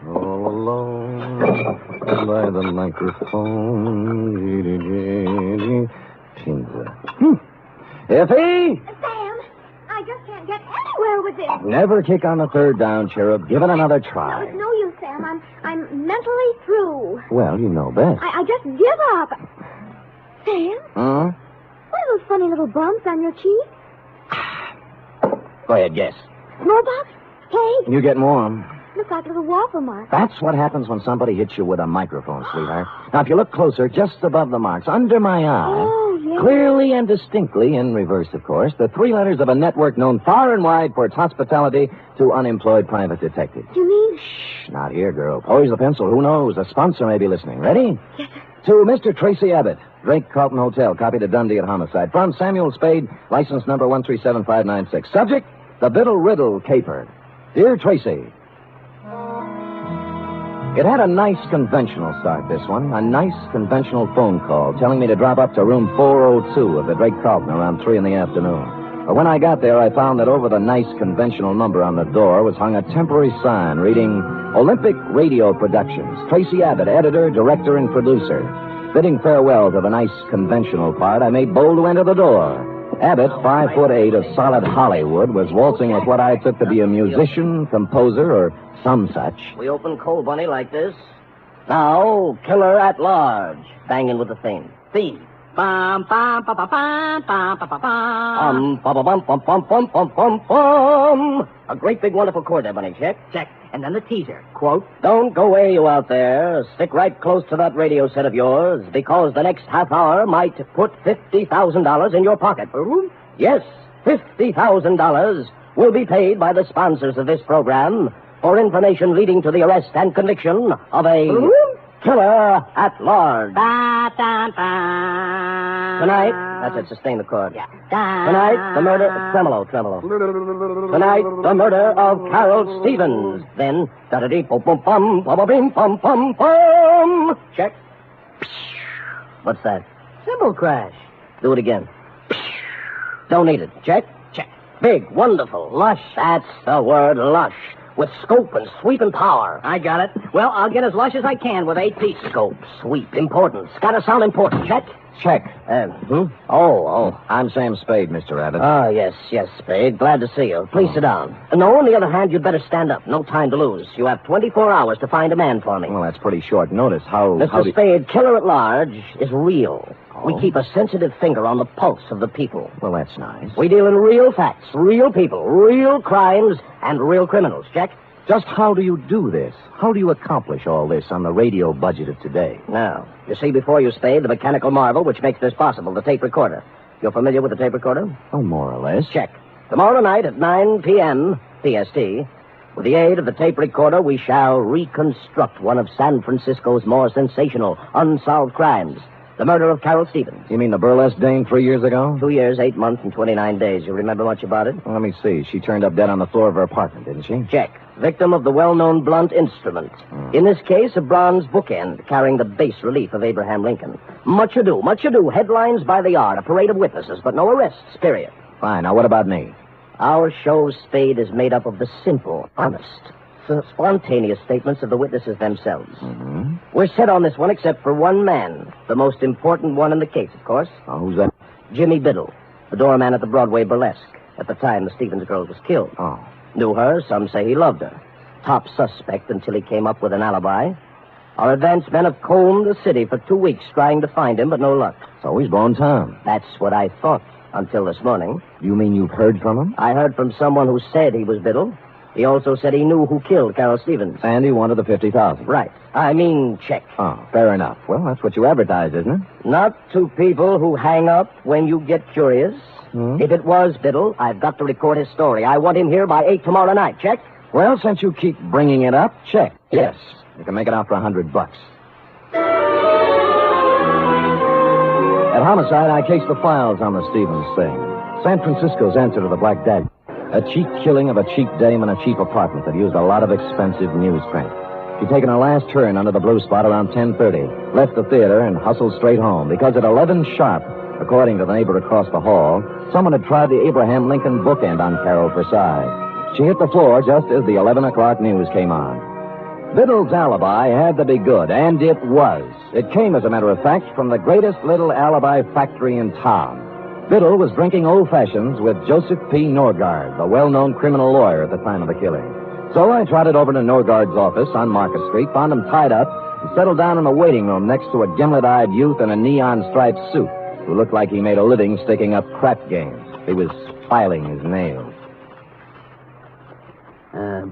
All alone by the microphone. Effie? Sam, I just can't get anywhere with this. Never kick on the third down, Cherub. Give it another try. No, it's no use, Sam. I'm mentally through. Well, you know best. I just give up. Sam? Huh? What are those funny little bumps on your cheek? Go ahead, guess. Smallpox? Hey? You get warm. Look like little waffle marks. That's what happens when somebody hits you with a microphone, sweetheart. Now, if you look closer, just above the marks, under my eye, yes. Clearly and distinctly, in reverse, of course, the 3 letters of a network known far and wide for its hospitality to unemployed private detectives. You mean? Shh, not here, girl. Poise the pencil. Who knows? A sponsor may be listening. Ready? Yes, sir. To Mr. Tracy Abbott, Drake Carlton Hotel, copy to Dundee at Homicide. From Samuel Spade, license number 1375596. Subject, the Biddle Riddle Caper. Dear Tracy, it had a nice conventional start, this one. A nice conventional phone call telling me to drop up to room 402 of the Drake Carlton around 3 in the afternoon. But when I got there, I found that over the nice conventional number on the door was hung a temporary sign reading Olympic Radio Productions. Tracy Abbott, editor, director, and producer. Bidding farewell to the nice conventional part, I made bold to enter the door. Abbott, 5'8" of solid Hollywood, was waltzing with what I took to be a musician, composer, or some such. We open Cold Bunny like this. Now, killer at large. Banging with the theme. Theme. Bum, bum, bum, bum, bum, bum, bum, bum, bum. Bum, bum, bum, bum, bum, bum, bum, bum, bum. A great big wonderful chord there, Bunny. Check. Check. And then the teaser. Quote. Don't go away, you out there. Stick right close to that radio set of yours, because the next half hour might put $50,000 in your pocket. Yes, $50,000 will be paid by the sponsors of this program for information leading to the arrest and conviction of a killer at large. Tonight, that's it, sustain the chord. Yeah. Tonight, the murder, tremolo. Tonight, the murder of Carol Stevens. Then, da-da-dee-bum-bum-bum-bum-bum-bum. Check. What's that? Cymbal crash. Do it again. Don't need it. Check. Check. Big, wonderful, lush. That's the word, lush. with scope and sweep and power. I got it. Well, I'll get as lush as I can with 8 pieces. Scope, sweep, importance. Gotta sound important. Check? Check. Oh. I'm Sam Spade, Mr. Abbott. Ah, yes, Spade. Glad to see you. Please sit down. No, on the other hand, you'd better stand up. No time to lose. You have 24 hours to find a man for me. Well, that's pretty short notice. Mr. Spade, killer at large is real. We keep a sensitive finger on the pulse of the people. Well, that's nice. We deal in real facts, real people, real crimes, and real criminals. Check? Just how do you do this? How do you accomplish all this on the radio budget of today? Now, you see before you, Spade, the mechanical marvel which makes this possible, the tape recorder. You're familiar with the tape recorder? Oh, more or less. Check. Tomorrow night at 9 p.m. PST, with the aid of the tape recorder, we shall reconstruct one of San Francisco's more sensational, unsolved crimes. The murder of Carol Stevens. You mean the burlesque dame 3 years ago? 2 years, 8 months, and 29 days. You remember much about it? Well, let me see. She turned up dead on the floor of her apartment, didn't she? Check. Victim of the well-known blunt instrument. In this case, a bronze bookend carrying the bas relief of Abraham Lincoln. Much ado. Headlines by the yard, a parade of witnesses, but no arrests, period. Fine. Now, what about me? Our show, Spade, is made up of the simple, honest, spontaneous statements of the witnesses themselves. We're set on this one except for one man. The most important one in the case, of course. Oh, who's that? Jimmy Biddle, the doorman at the Broadway Burlesque. At the time the Stevens girl was killed. Oh. Knew her, some say he loved her. Top suspect until he came up with an alibi. Our advance men have combed the city for 2 weeks trying to find him, but no luck. So he's blown town. That's what I thought until this morning. You mean you've heard from him? I heard from someone who said he was Biddle. He also said he knew who killed Carol Stevens. And he wanted the $50,000. Right. I mean, check. Oh, fair enough. Well, that's what you advertise, isn't it? Not to people who hang up when you get curious. If it was Biddle, I've got to record his story. I want him here by 8 tomorrow night. Check? Well, since you keep bringing it up, check. Yes. You can make it out for $100. At Homicide, I cased the files on the Stevens thing. San Francisco's answer to the Black Dagger. A cheap killing of a cheap dame in a cheap apartment that used a lot of expensive newsprint. She'd taken her last turn under the blue spot around 10:30, left the theater, and hustled straight home, because at 11 sharp, according to the neighbor across the hall, someone had tried the Abraham Lincoln bookend on Carol for size. She hit the floor just as the 11 o'clock news came on. Biddle's alibi had to be good, and it was. It came, as a matter of fact, from the greatest little alibi factory in town. Biddle was drinking old fashions with Joseph P. Norgard, the well-known criminal lawyer at the time of the killing. So I trotted over to Norgard's office on Market Street, found him tied up, and settled down in the waiting room next to a gimlet-eyed youth in a neon-striped suit who looked like he made a living sticking up crap games. He was filing his nails.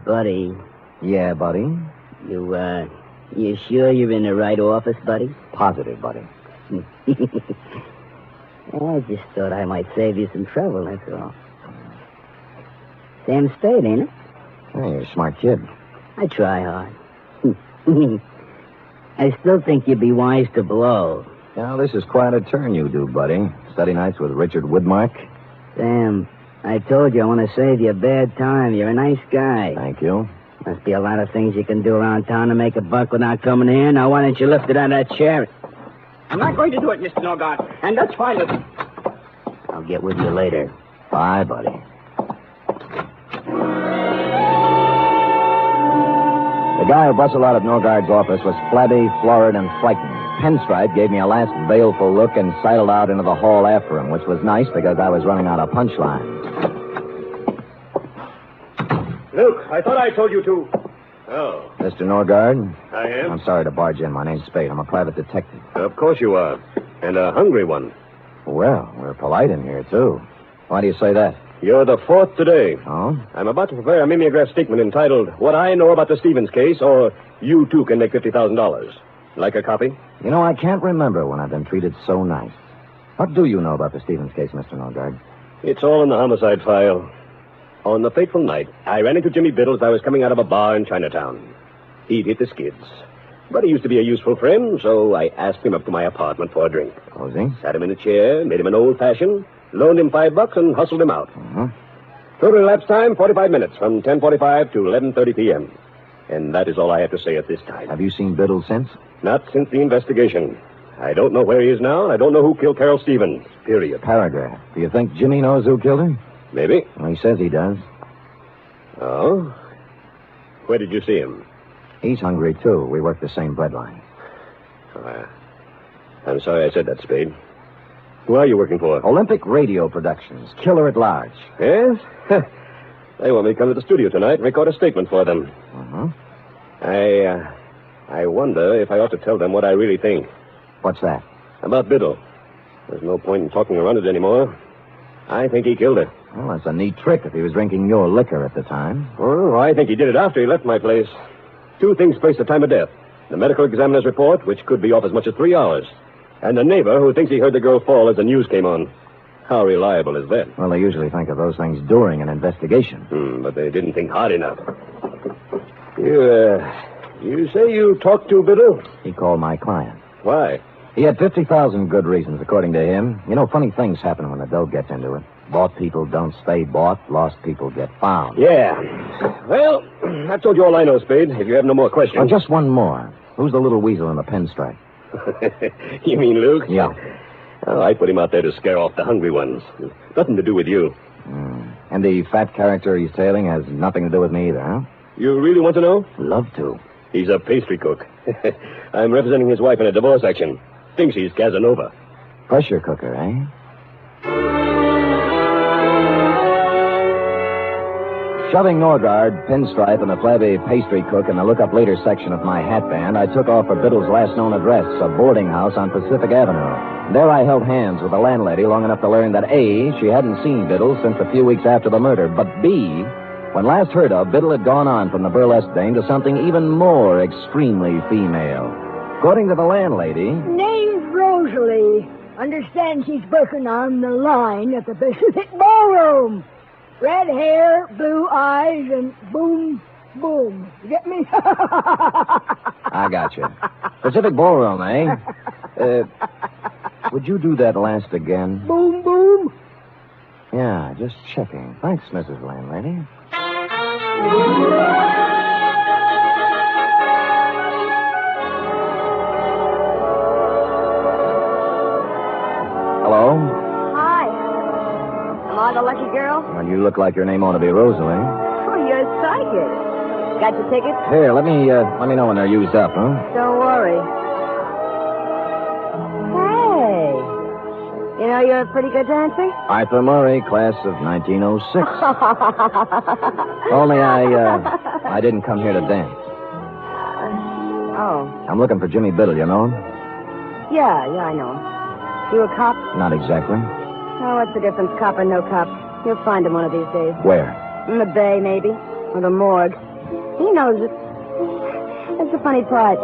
Buddy. Yeah, buddy? You sure you're in the right office, buddy? Positive, buddy. I just thought I might save you some trouble, that's all. Sam Spade, ain't it? Hey, you're a smart kid. I try hard. I still think you'd be wise to blow. Now, this is quite a turn you do, buddy. Study nights with Richard Woodmark. Sam, I told you I want to save you a bad time. You're a nice guy. Thank you. Must be a lot of things you can do around town to make a buck without coming here. Now, why don't you lift it out of that chair? I'm not going to do it, Mr. Norgard, and that's fine with me. I'll get with you later. Bye, buddy. The guy who bustled out of Norgard's office was flabby, florid, and frightened. Pinstripe gave me a last baleful look and sidled out into the hall after him, which was nice because I was running out of punchlines. Luke, I thought I told you to. Oh. Mr. Norgard? I am? I'm sorry to barge in. My name's Spade. I'm a private detective. Of course you are. And a hungry one. Well, we're polite in here, too. Why do you say that? You're the fourth today. Oh? I'm about to prepare a mimeograph statement entitled, What I Know About the Stevens Case, or You Too Can Make $50,000. Like a copy? You know, I can't remember when I've been treated so nice. What do you know about the Stevens case, Mr. Norgard? It's all in the homicide file. On the fateful night, I ran into Jimmy Biddle as I was coming out of a bar in Chinatown. He'd hit the skids. But he used to be a useful friend, so I asked him up to my apartment for a drink. Cozy? Sat him in a chair, made him an old-fashioned, loaned him $5, and hustled him out. Mm-hmm. Total elapsed time, 45 minutes, from 10:45 to 11:30 p.m. And that is all I have to say at this time. Have you seen Biddle since? Not since the investigation. I don't know where he is now, and I don't know who killed Carol Stevens, period. Paragraph. Do you think Jimmy knows who killed her? Maybe. Well, he says he does. Oh? Where did you see him? He's hungry, too. We work the same breadline. I'm sorry I said that, Spade. Who are you working for? Olympic Radio Productions. Killer at large. Yes? They want me to come to the studio tonight and record a statement for them. Uh-huh. I wonder if I ought to tell them what I really think. What's that? About Biddle. There's no point in talking around it anymore. I think he killed her. Well, that's a neat trick if he was drinking your liquor at the time. Oh, I think he did it after he left my place. 2 things place the time of death. The medical examiner's report, which could be off as much as 3 hours. And the neighbor who thinks he heard the girl fall as the news came on. How reliable is that? Well, they usually think of those things during an investigation. But they didn't think hard enough. You say you talked to Biddle? He called my client. Why? He had 50,000 good reasons, according to him. You know, funny things happen when the dope gets into it. Bought people don't stay bought. Lost people get found. Yeah. Well, I've told you all I know, Spade. If you have no more questions. Oh, just one more. Who's the little weasel in the pinstripe? You mean Luke? Yeah. Oh, I put him out there to scare off the hungry ones. Nothing to do with you. And the fat character he's tailing has nothing to do with me either, huh? You really want to know? Love to. He's a pastry cook. I'm representing his wife in a divorce action. Thinks he's Casanova. Pressure cooker, eh? Shoving Norgard, Pinstripe, and a flabby pastry cook in the look-up later section of my hat band, I took off for Biddle's last known address, a boarding house on Pacific Avenue. There I held hands with the landlady long enough to learn that A, she hadn't seen Biddle since a few weeks after the murder, but B, when last heard of, Biddle had gone on from the burlesque dame to something even more extremely female. According to the landlady... Name's Rosalie. Understand she's working on the line at the Pacific Ballroom. Red hair, blue eyes, and boom, boom. You get me? I got you. Pacific Ballroom, eh? Would you do that last again? Boom, boom. Yeah, just checking. Thanks, Mrs. Landlady. Hello? Hi. Am I the lucky girl? Well, you look like your name ought to be Rosalie. Oh, you're psychic. Got your tickets? Here, let me know when they're used up, huh? Don't worry. Hey. You know you're a pretty good dancer? Arthur Murray, class of 1906. Only I didn't come here to dance. Oh. I'm looking for Jimmy Biddle, you know him? Yeah, I know him. You a cop? Not exactly. Oh, what's the difference, cop or no cop? You'll find him one of these days. Where? In the bay, maybe. Or the morgue. He knows it. That's the funny part.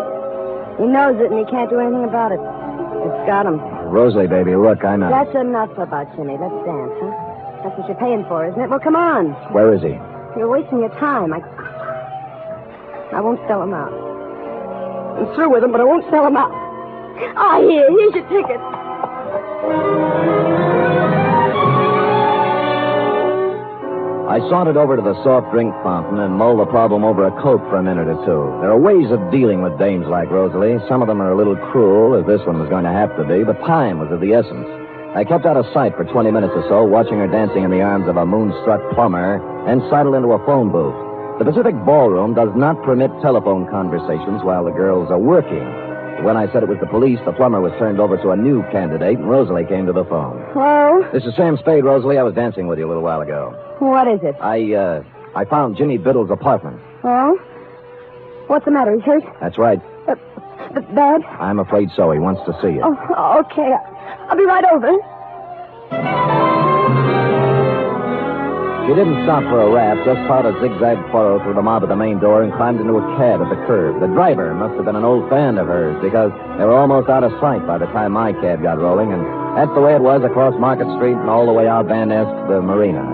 He knows it, and he can't do anything about it. It's got him. Rosalie, baby, look, I'm not... That's enough about Jimmy. Let's dance, huh? That's what you're paying for, isn't it? Well, come on. Where is he? You're wasting your time. I won't sell him out. I'm through with him, but I won't sell him out. Ah, here's your ticket. I sauntered over to the soft drink fountain and mulled the problem over a Coke for a minute or two. There are ways of dealing with dames like Rosalie. Some of them are a little cruel, as this one was going to have to be, but time was of the essence. I kept out of sight for 20 minutes or so, watching her dancing in the arms of a moonstruck plumber, and sidled into a phone booth. The Pacific Ballroom does not permit telephone conversations while the girls are working. When I said it was the police, the plumber was turned over to a new candidate, and Rosalie came to the phone. Hello? This is Sam Spade, Rosalie. I was dancing with you a little while ago. What is it? I found Jimmy Biddle's apartment. Oh? What's the matter? He's hurt? That's right. Bad? I'm afraid so. He wants to see you. Oh, okay. I'll be right over. She didn't stop for a rap, just plowed a zigzag furrow through the mob at the main door and climbed into a cab at the curb. The driver must have been an old fan of hers, because they were almost out of sight by the time my cab got rolling, and that's the way it was across Market Street and all the way out Van Ness to the marina.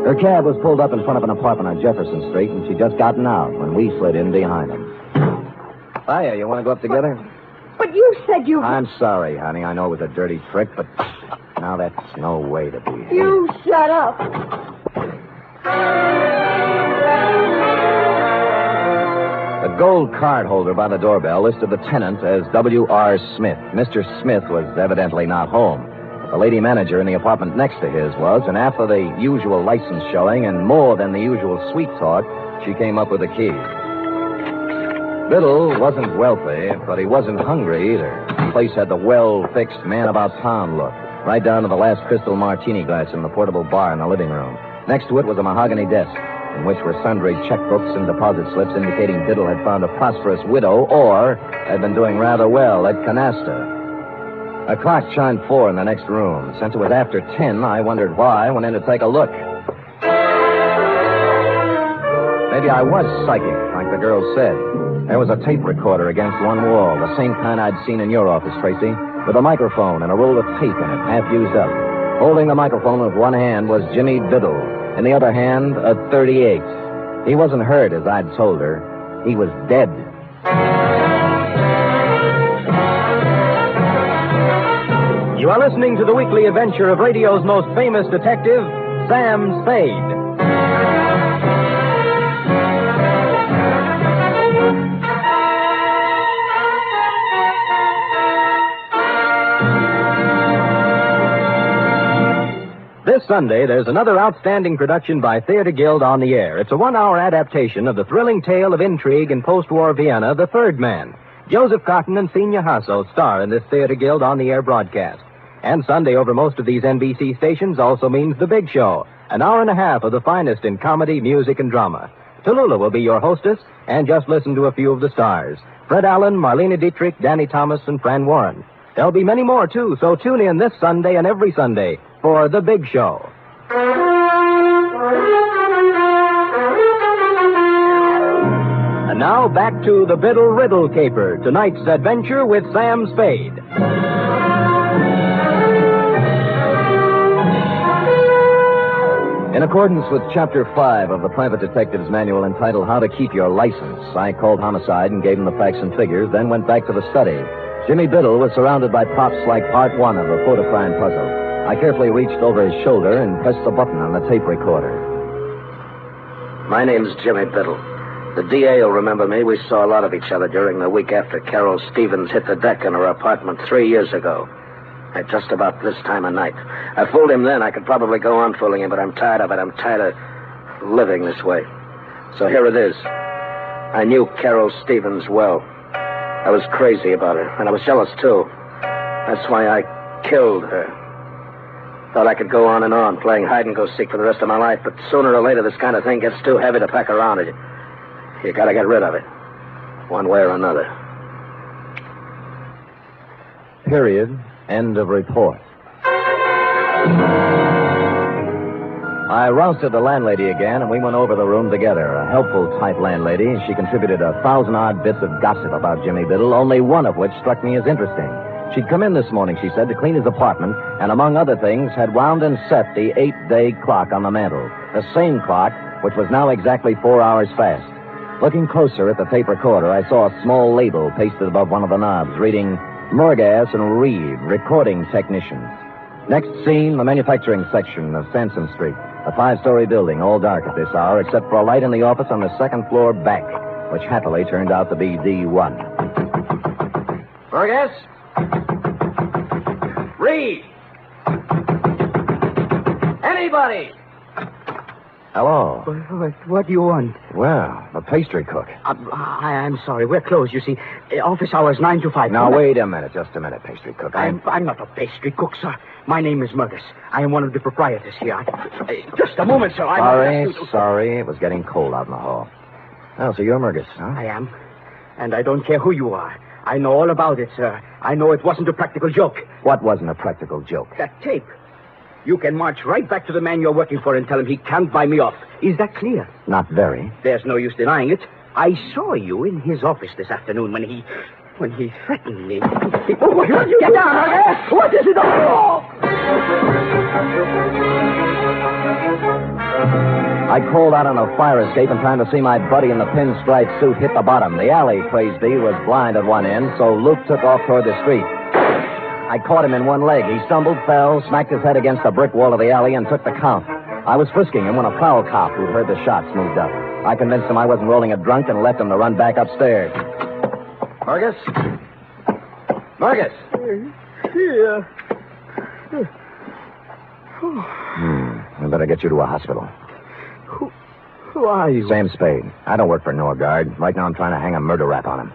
Her cab was pulled up in front of an apartment on Jefferson Street, and she'd just gotten out when we slid in behind them. Hiya, you want to go up together? But you said you... I'm sorry, honey. I know it was a dirty trick, but now that's no way to be. You shut up. The gold card holder by the doorbell listed the tenant as W.R. Smith. Mr. Smith was evidently not home. The lady manager in the apartment next to his was, and after the usual license showing and more than the usual sweet talk, she came up with the key. Biddle wasn't wealthy, but he wasn't hungry either. The place had the well-fixed, man-about-town look, right down to the last crystal martini glass in the portable bar in the living room. Next to it was a mahogany desk, in which were sundry checkbooks and deposit slips indicating Biddle had found a prosperous widow or had been doing rather well at canasta. A clock chimed 4 in the next room. Since it was after 10, I wondered why I went in to take a look. Maybe I was psychic, like the girl said. There was a tape recorder against one wall, the same kind I'd seen in your office, Tracy, with a microphone and a roll of tape in it, half used up. Holding the microphone with one hand was Jimmy Biddle. In the other hand, a .38. He wasn't hurt, as I'd told her. He was dead. You are listening to the weekly adventure of radio's most famous detective, Sam Spade. This Sunday, there's another outstanding production by Theater Guild on the air. It's a 1-hour adaptation of the thrilling tale of intrigue in post-war Vienna, The Third Man. Joseph Cotton and Senior Hasso star in this Theater Guild on the air broadcast. And Sunday over most of these NBC stations also means The Big Show, an hour and a half of the finest in comedy, music, and drama. Tallulah will be your hostess, and just listen to a few of the stars. Fred Allen, Marlene Dietrich, Danny Thomas, and Fran Warren. There'll be many more, too, so tune in this Sunday and every Sunday for The Big Show. And now back to the Biddle Riddle Caper, tonight's adventure with Sam Spade. In accordance with Chapter 5 of the Private Detective's Manual entitled How to Keep Your License, I called Homicide and gave him the facts and figures, then went back to the study. Jimmy Biddle was surrounded by props like part 1 of the photo-crime puzzle. I carefully reached over his shoulder and pressed the button on the tape recorder. My name's Jimmy Biddle. The DA will remember me. We saw a lot of each other during the week after Carol Stevens hit the deck in her apartment 3 years ago. At just about this time of night. I fooled him then. I could probably go on fooling him, but I'm tired of it. I'm tired of living this way. So here it is. I knew Carol Stevens well. I was crazy about her, and I was jealous, too. That's why I killed her. Thought I could go on and on, playing hide-and-go-seek for the rest of my life, but sooner or later this kind of thing gets too heavy to pack around. You gotta get rid of it, one way or another. Period. End of report. I rousted the landlady again, and we went over the room together. A helpful type landlady. She contributed 1,000-odd bits of gossip about Jimmy Biddle, only one of which struck me as interesting. She'd come in this morning, she said, to clean his apartment, and among other things, had wound and set the 8-day clock on the mantel. The same clock, which was now exactly 4 hours fast. Looking closer at the tape recorder, I saw a small label pasted above one of the knobs, reading Murgas and Reed, recording technicians. Next scene, the manufacturing section of Sansom Street. A 5-story building, all dark at this hour, except for a light in the office on the second floor back, which happily turned out to be D1. Murgas? Reed! Anybody! Hello. What do you want? Well, the pastry cook. I'm sorry. We're closed, you see. Office hours 9 to 5. Now, wait a minute. Just a minute, pastry cook. I'm not a pastry cook, sir. My name is Murgas. I am one of the proprietors here. Just a moment, sir. Sorry. It was getting cold out in the hall. Oh, so you're Murgas, huh? I am. And I don't care who you are. I know all about it, sir. I know it wasn't a practical joke. What wasn't a practical joke? That tape. You can march right back to the man you're working for and tell him he can't buy me off. Is that clear? Not very. There's no use denying it. I saw you in his office this afternoon when he threatened me. Get down, Murgas! What is it all? I crawled out on a fire escape in time to see my buddy in the pinstripe suit hit the bottom. The alley, praise be, was blind at one end, so Luke took off toward the street. I caught him in one leg. He stumbled, fell, smacked his head against the brick wall of the alley, and took the count. I was frisking him when a prowl cop who'd heard the shots moved up. I convinced him I wasn't rolling a drunk and left him to run back upstairs. Murgas? Murgas! Here. We better get you to a hospital. Who are you? Sam Spade. I don't work for Norgard. Right now I'm trying to hang a murder rap on him.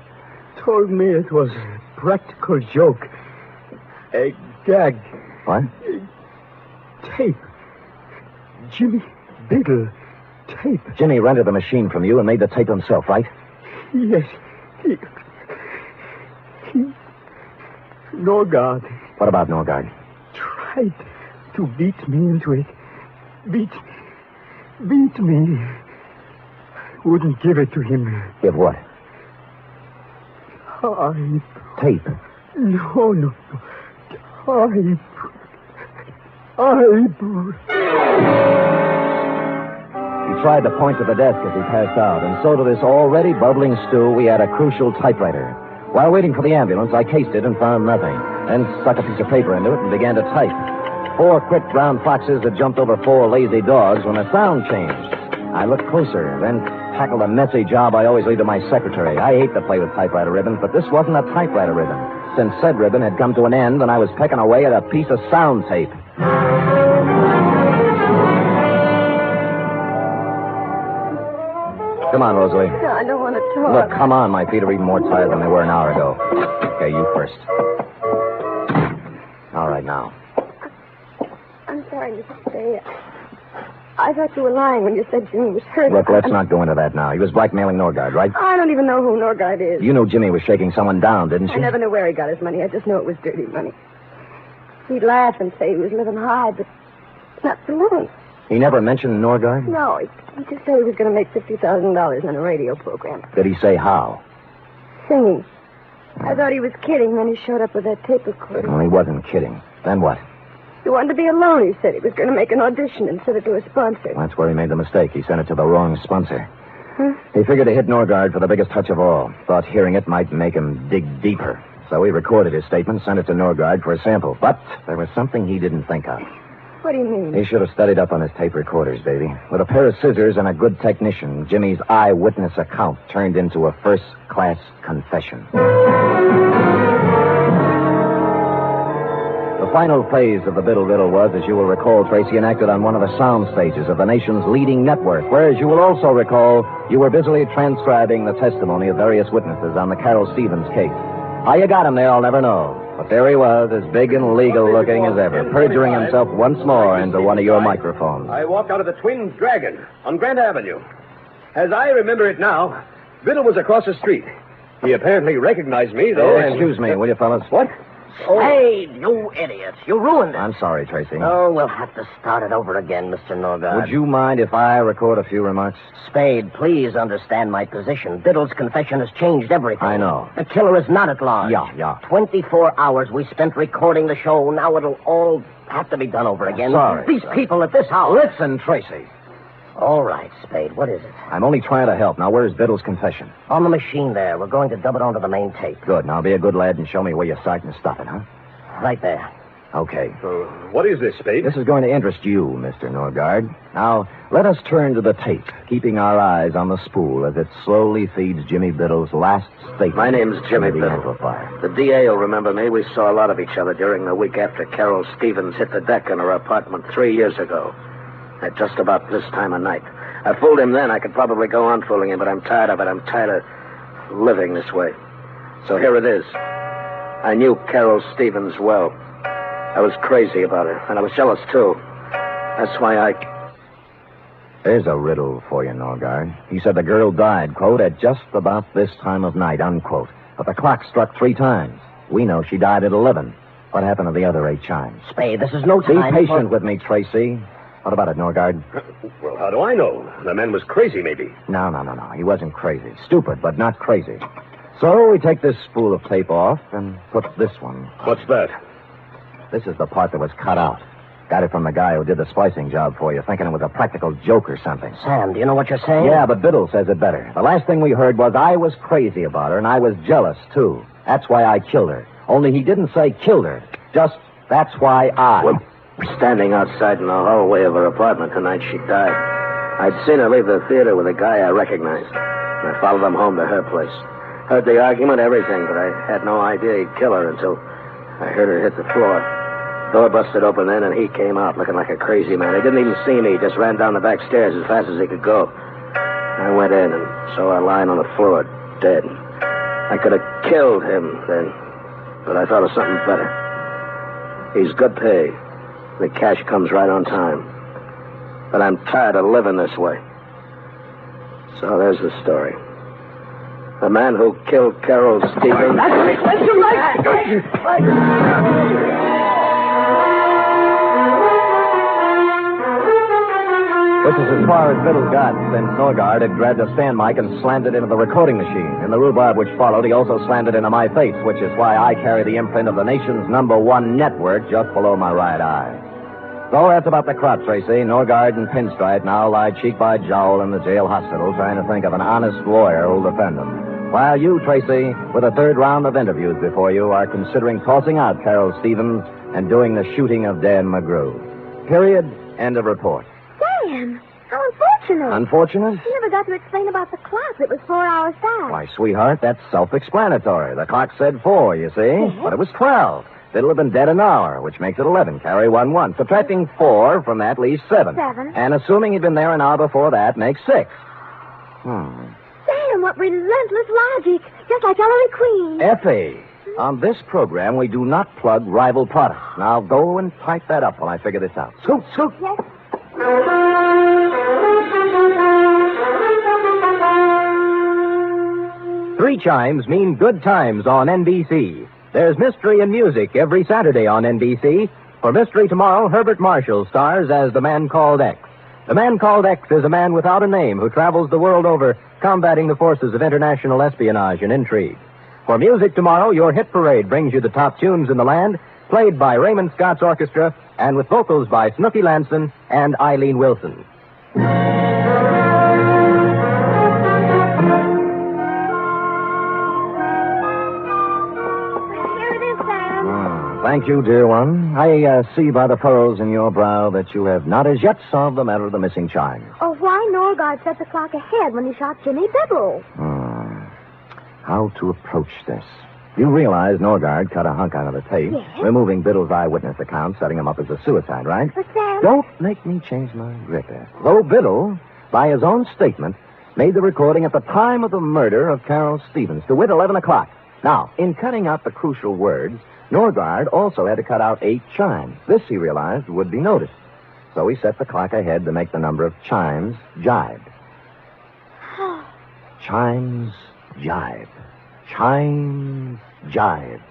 Told me it was a practical joke. A gag. What? Tape. Jimmy Biddle. Tape. Jimmy rented the machine from you and made the tape himself, right? Yes. He... Norgard. What about Norgard? Tried to beat me into it. Beat me. Wouldn't give it to him. Give what? Tape. No. He tried to point to the desk as he passed out, and so to this already bubbling stew, we had a crucial typewriter. While waiting for the ambulance, I cased it and found nothing, then stuck a piece of paper into it and began to type. 4 quick brown foxes had jumped over 4 lazy dogs when the sound changed. I looked closer, then tackled a messy job I always leave to my secretary. I hate to play with typewriter ribbons, but this wasn't a typewriter ribbon, since said ribbon had come to an end and I was pecking away at a piece of sound tape. Come on, Rosalie. No, I don't want to talk. Look, come on. My feet are even more tired than they were an hour ago. Okay, you first. All right, now. I'm sorry, Mr. Spade. I thought you were lying when you said Jimmy was hurt. Look, let's not go into that now. He was blackmailing Norgard, right? I don't even know who Norgard is. You knew Jimmy was shaking someone down, didn't you? I never knew where he got his money. I just knew it was dirty money. He'd laugh and say he was living high, but not for long. He never mentioned Norgard? No, he just said he was going to make $50,000 on a radio program. Did he say how? Singing. I thought he was kidding, then he showed up with that tape recorder. Well, he wasn't kidding. Then what? He wanted to be alone, he said. He was going to make an audition and send it to a sponsor. That's where he made the mistake. He sent it to the wrong sponsor. Huh? He figured to hit Norgard for the biggest touch of all. Thought hearing it might make him dig deeper. So he recorded his statement, sent it to Norgard for a sample. But there was something he didn't think of. What do you mean? He should have studied up on his tape recorders, baby. With a pair of scissors and a good technician, Jimmy's eyewitness account turned into a first-class confession. The final phase of the Biddle Riddle was, as you will recall, Tracy, enacted on one of the sound stages of the nation's leading network, where, as you will also recall, you were busily transcribing the testimony of various witnesses on the Carol Stevens case. How you got him there, I'll never know. But there he was, as big and legal-looking as ever, perjuring himself once more into one of your microphones. I walked out of the Twin Dragon on Grant Avenue. As I remember it now, Biddle was across the street. He apparently recognized me, though. Excuse me, will you, fellas? What? Spade, you idiot. You ruined it. I'm sorry, Tracy. Oh, we'll have to start it over again, Mr. Norgard. Would you mind if I record a few remarks? Spade, please understand my position. Biddle's confession has changed everything. I know. The killer is not at large. Yeah. 24 hours we spent recording the show. Now it'll all have to be done over again. Sorry. These people at this house. Listen, Tracy. All right, Spade. What is it? I'm only trying to help. Now, where's Biddle's confession? On the machine there. We're going to dub it onto the main tape. Good. Now, be a good lad and show me where you're starting to stop it, huh? Right there. Okay. What is this, Spade? This is going to interest you, Mr. Norgard. Now, let us turn to the tape, keeping our eyes on the spool as it slowly feeds Jimmy Biddle's last statement. My name's Jimmy into the Biddle. amplifier. The DA will remember me. We saw a lot of each other during the week after Carol Stevens hit the deck in her apartment 3 years ago. At just about this time of night. I fooled him then. I could probably go on fooling him, but I'm tired of it. I'm tired of living this way. So here it is. I knew Carol Stevens well. I was crazy about her, and I was jealous, too. That's why There's a riddle for you, Norgard. He said the girl died, quote, at just about this time of night, unquote. But the clock struck 3 times. We know she died at 11. What happened to the other 8 chimes? Spade, this is no Be time. patient with me, Tracy. What about it, Norgard? Well, how do I know? The man was crazy, maybe. No. He wasn't crazy. Stupid, but not crazy. So we take this spool of tape off and put this one. What's that? This is the part that was cut out. Got it from the guy who did the splicing job for you, thinking it was a practical joke or something. Sam, do you know what you're saying? Yeah, but Biddle says it better. The last thing we heard was I was crazy about her, and I was jealous, too. That's why I killed her. Only he didn't say killed her. Just, that's why I... Well, standing outside in the hallway of her apartment the night she died. I'd seen her leave the theater with a guy I recognized. And I followed him home to her place. Heard the argument, everything, but I had no idea he'd kill her until I heard her hit the floor. Door busted open then, and he came out looking like a crazy man. He didn't even see me. He just ran down the back stairs as fast as he could go. I went in and saw her lying on the floor, dead. I could have killed him then, but I thought of something better. He's good pay. The cash comes right on time. But I'm tired of living this way. So there's the story. The man who killed Carol Stevens... That's your life! Which is as far as Biddle got, since Norgard had grabbed a stand mic and slammed it into the recording machine. In the rhubarb which followed, he also slammed it into my face, which is why I carry the imprint of the nation's #1 network just below my right eye. So that's about the crop, Tracy. Norgard and Pinstripe now lie cheek by jowl in the jail hospital trying to think of an honest lawyer who'll defend them. While you, Tracy, with a third round of interviews before you, are considering tossing out Carol Stevens and doing the shooting of Dan McGrew. Period. End of report. Sam, how unfortunate. Unfortunate? You never got to explain about the clock. It was 4 hours back. Why, sweetheart, that's self-explanatory. The clock said 4, you see? Yes. But it was 12. Biddle have been dead an hour, which makes it 11. Carry 1. Subtracting 4 from that leaves 7. 7. And assuming he'd been there an hour before that makes 6. Sam, what relentless logic. Just like Ellery Queen. Effie, on this program, we do not plug rival products. Now go and type that up while I figure this out. Scoot, scoot. Yes. 3 chimes mean good times on NBC. There's mystery and music every Saturday on NBC. For Mystery Tomorrow, Herbert Marshall stars as the Man Called X. The Man Called X is a man without a name who travels the world over combating the forces of international espionage and intrigue. For Music Tomorrow, your hit parade brings you the top tunes in the land, played by Raymond Scott's orchestra and with vocals by Snooky Lanson and Eileen Wilson. Thank you, dear one. I see by the furrows in your brow that you have not as yet solved the matter of the missing chimes. Oh, why Norgard set the clock ahead when he shot Jimmy Biddle? How to approach this? You realize Norgard cut a hunk out of the tape, Yes. removing Biddle's eyewitness account, setting him up as a suicide, right? But Sam... Don't make me change my grip, Ed. Though Biddle, by his own statement, made the recording at the time of the murder of Carol Stevens, to wit 11 o'clock. Now, in cutting out the crucial words, Norgard also had to cut out 8 chimes. This, he realized, would be noticed. So he set the clock ahead to make the number of chimes jibe. Chimes jibe. Chimes jibe.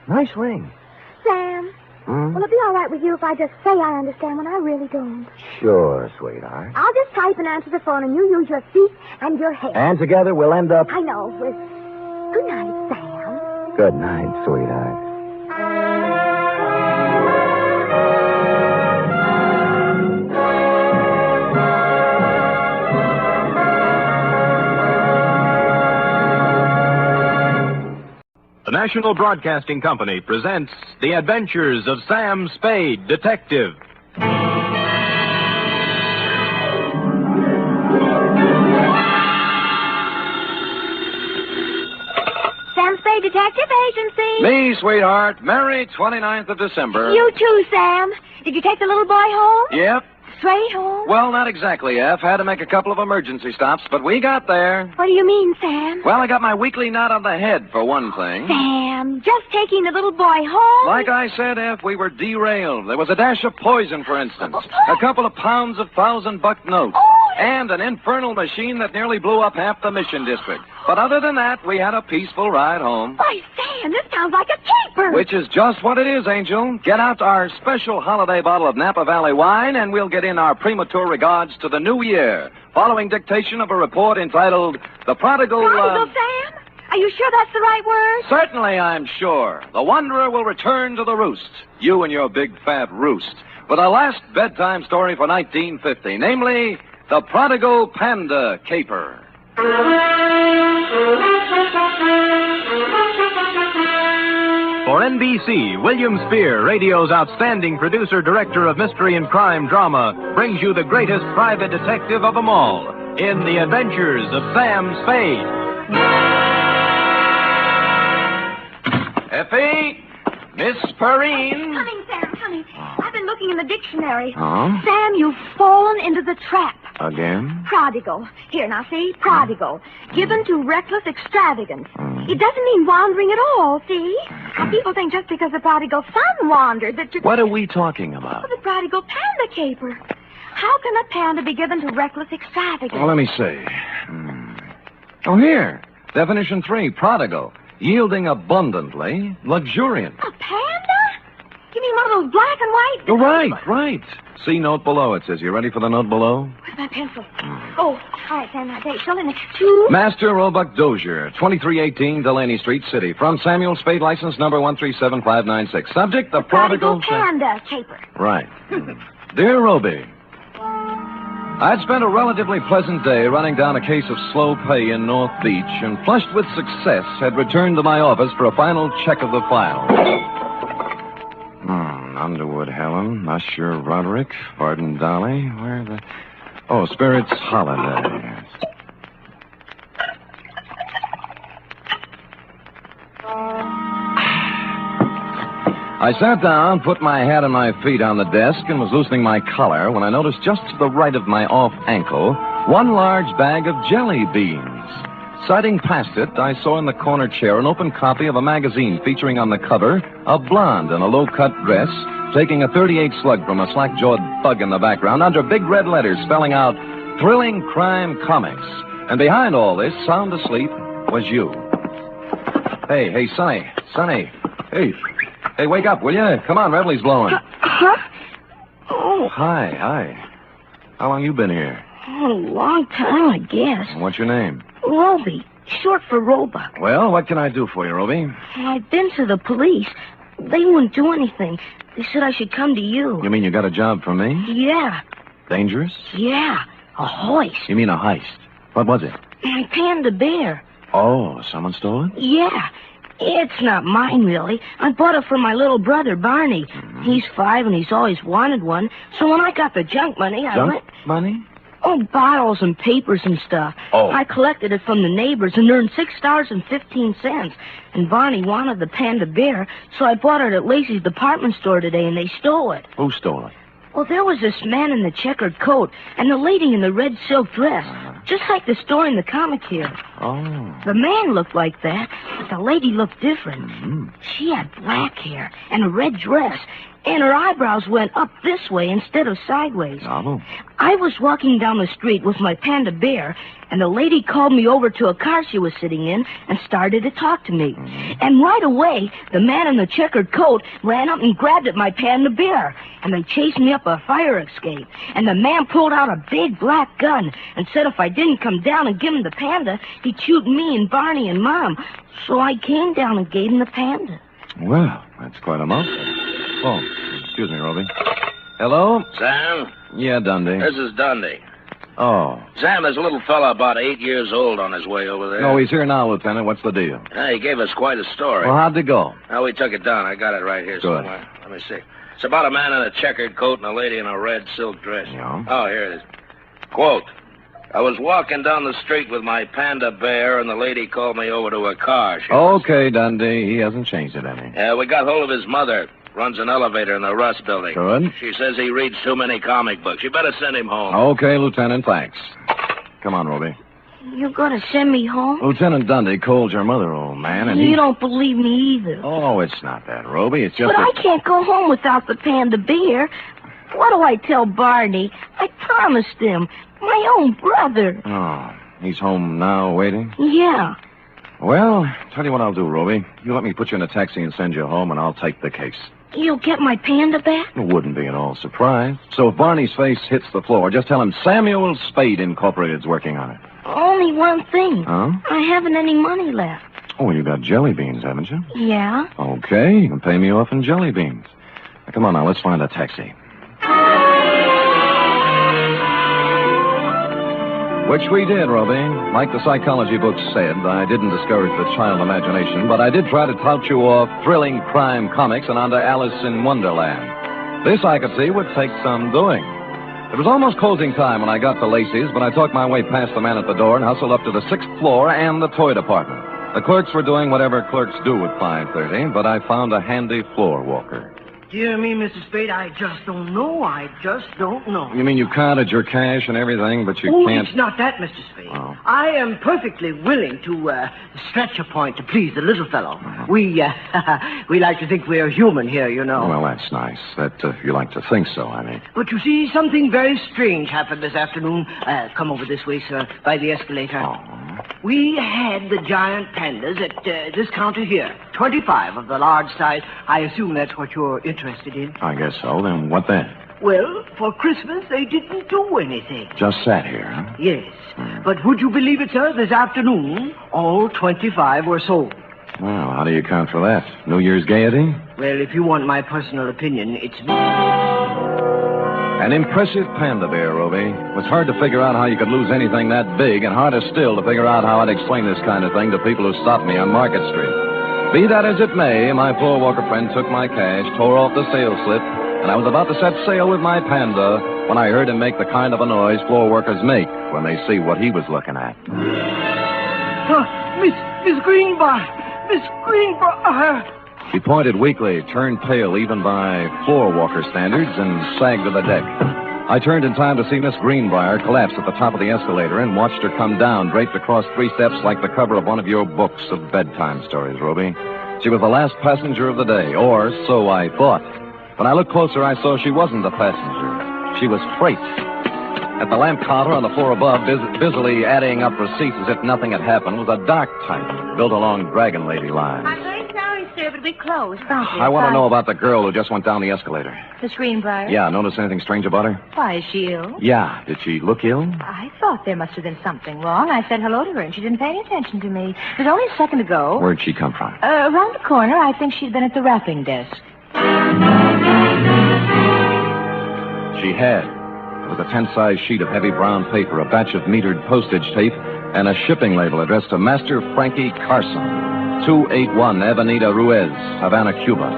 Nice ring. Sam, will it be all right with you if I just say I understand when I really don't? Sure, sweetheart. I'll just type and answer the phone, and you use your feet and your head. And together we'll end up... I know. With... Good night, Sam. Good night, sweetheart. The National Broadcasting Company presents The Adventures of Sam Spade, Detective. Sam Spade Detective Agency. Me, sweetheart. Merry 29th of December. You too, Sam. Did you take the little boy home? Yep. Straight home? Well, not exactly, F. Had to make a couple of emergency stops, but we got there. What do you mean, Sam? Well, I got my weekly knot on the head, for one thing. Sam, just taking the little boy home? Like I said, F, we were derailed. There was a dash of poison, for instance. A couple of pounds of $1,000 notes. And an infernal machine that nearly blew up half the Mission District. But other than that, we had a peaceful ride home. Why, Sam, this sounds like a caper. Which is just what it is, Angel. Get out our special holiday bottle of Napa Valley wine, and we'll get in our premature regards to the new year, following dictation of a report entitled The Prodigal... Prodigal, Sam? Are you sure that's the right word? Certainly, I'm sure. The Wanderer will return to the roost. You and your big fat roost. With our last bedtime story for 1950, namely, The Prodigal Panda Caper. For NBC, William Spear, radio's outstanding producer-director of mystery and crime drama, brings you the greatest private detective of them all in The Adventures of Sam Spade. Effie! Miss Perrine! Coming, Sam, coming. I've been looking in the dictionary. Huh? Sam, you've fallen into the trap. Again? Prodigal. Here, now see? Prodigal. Given to reckless extravagance. It doesn't mean wandering at all, see? Now, people think just because the prodigal son wandered that you... What are we talking about? Oh, the prodigal panda caper. How can a panda be given to reckless extravagance? Well, let me see. Oh, here. Definition 3, prodigal. Yielding abundantly, luxuriant. A panda? You mean one of those black and white? Oh, right. See note below, it says. You ready for the note below? Where's my pencil? Oh, all right, Sam, now, Dave, fill in the 2. Master Roebuck Dozier, 2318 Delaney Street, City. From Samuel Spade, license number 137596. Subject, the prodigal panda caper. Right. Dear Roby, I'd spent a relatively pleasant day running down a case of slow pay in North Beach and, flushed with success, had returned to my office for a final check of the file. Underwood Helen, Usher Roderick, Varden Dolly, where the... Oh, Spirits Holiday. I sat down, put my hat and my feet on the desk, and was loosening my collar when I noticed just to the right of my off ankle one large bag of jelly beans. Sighting past it, I saw in the corner chair an open copy of a magazine featuring on the cover a blonde in a low-cut dress taking a .38 slug from a slack-jawed thug in the background under big red letters spelling out Thrilling Crime Comics. And behind all this, sound asleep, was you. Hey, Sonny. Hey, wake up, will you? Come on, Revelie's blowing. Huh? Oh. Hi. How long you been here? Oh, a long time, I guess. What's your name? Roby, short for Roebuck. Well, what can I do for you, Roby? I've been to the police. They wouldn't do anything. They said I should come to you. You mean you got a job for me? Yeah. Dangerous? Yeah, a hoist. You mean a heist? What was it? My panda bear. Oh, someone stole it? Yeah. It's not mine, really. I bought it for my little brother, Barney. He's 5 and he's always wanted one. So when I got the junk money, I went... Money? Oh, bottles and papers and stuff. Oh. I collected it from the neighbors and earned $6.15. And Barney wanted the panda bear, so I bought it at Lacey's department store today, and they stole it. Who stole it? Well, there was this man in the checkered coat and the lady in the red silk dress, just like the story in the comic here. Oh. The man looked like that, but the lady looked different. She had black hair and a red dress, and her eyebrows went up this way instead of sideways. Novel. I was walking down the street with my panda bear, and the lady called me over to a car she was sitting in and started to talk to me. And right away, the man in the checkered coat ran up and grabbed at my panda bear, and they chased me up a fire escape. And the man pulled out a big black gun and said if I didn't come down and give him the panda, he'd shoot me and Barney and Mom. So I came down and gave him the panda. Well, that's quite a mouthful. Oh, excuse me, Roby. Hello? Sam? Yeah, Dundee. This is Dundee. Oh. Sam, there's a little fella about 8 years old on his way over there. No, he's here now, Lieutenant. What's the deal? He gave us quite a story. Well, how'd it go? Now, we took it down. I got it right here Good. somewhere. Let me see. It's about a man in a checkered coat and a lady in a red silk dress. Yeah. Oh, here it is. Quote, I was walking down the street with my panda bear, and the lady called me over to her car. Okay, Dundee. He hasn't changed it any. Yeah, we got hold of his mother. Runs an elevator in the Rust building. Good. She says he reads too many comic books. You better send him home. Okay, Lieutenant, thanks. Come on, Roby. You gonna send me home? Lieutenant Dundee called your mother, old man, and You don't believe me either. Oh, it's not that, Roby. It's just But I can't go home without the panda bear. What do I tell Barney? I promised him. My own brother. Oh, he's home now, waiting? Yeah. Well, tell you what I'll do, Roby. You let me put you in a taxi and send you home, and I'll take the case. You'll get my panda back? It wouldn't be at all surprised. So if Barney's face hits the floor, just tell him Samuel Spade Incorporated's working on it. Only one thing. Huh? I haven't any money left. Oh, well, you got jelly beans, haven't you? Yeah? Okay, you can pay me off in jelly beans. Now, come on now, let's find a taxi. Which we did, Roby. Like the psychology books said, I didn't discourage the child imagination, but I did try to tout you off thrilling crime comics and onto Alice in Wonderland. This, I could see, would take some doing. It was almost closing time when I got to Lacey's, but I talked my way past the man at the door and hustled up to the 6th floor and the toy department. The clerks were doing whatever clerks do at 5:30, but I found a handy floor walker. Dear me, Mr. Spade, I just don't know. I just don't know. You mean you counted your cash and everything, but you can't... It's not that, Mr. Spade. Oh. I am perfectly willing to stretch a point to please the little fellow. We like to think we're human here, you know. Well, that's nice. That you like to think so, I mean. But you see, something very strange happened this afternoon. Come over this way, sir, by the escalator. Oh. We had the giant pandas at this counter here. 25 of the large size. I assume that's what you're interested in. I guess so. Then what then? Well, for Christmas, they didn't do anything. Just sat here, huh? Yes. But would you believe it, sir? This afternoon, all 25 were sold. Well, how do you account for that? New Year's gaiety? Well, if you want my personal opinion, it's... An impressive panda bear, Roby. It was hard to figure out how you could lose anything that big, and harder still to figure out how I'd explain this kind of thing to people who stopped me on Market Street. Be that as it may, my floor walker friend took my cash, tore off the sales slip, and I was about to set sail with my Panda when I heard him make the kind of a noise floor workers make when they see what he was looking at. Miss Greenbar! Miss Greenbar! He pointed weakly, turned pale even by floor walker standards, and sagged to the deck. I turned in time to see Miss Greenbrier collapse at the top of the escalator and watched her come down, draped across 3 steps like the cover of one of your books of bedtime stories, Roby. She was the last passenger of the day, or so I thought. When I looked closer, I saw she wasn't a passenger. She was freight. At the lamp counter on the floor above, busily adding up receipts as if nothing had happened, was a dark type built along Dragon Lady lines. I'm very sorry, sir, but we closed. I want to know about the girl who just went down the escalator. Miss Greenbrier? Yeah, notice anything strange about her? Why, is she ill? Yeah. Did she look ill? I thought there must have been something wrong. I said hello to her, and she didn't pay any attention to me. It was only a second ago. Where'd she come from? Around the corner. I think she'd been at the wrapping desk. She had. It was a 10-size sheet of heavy brown paper, a batch of metered postage tape, and a shipping label addressed to Master Frankie Carson, 281 Avenida Ruiz, Havana, Cuba.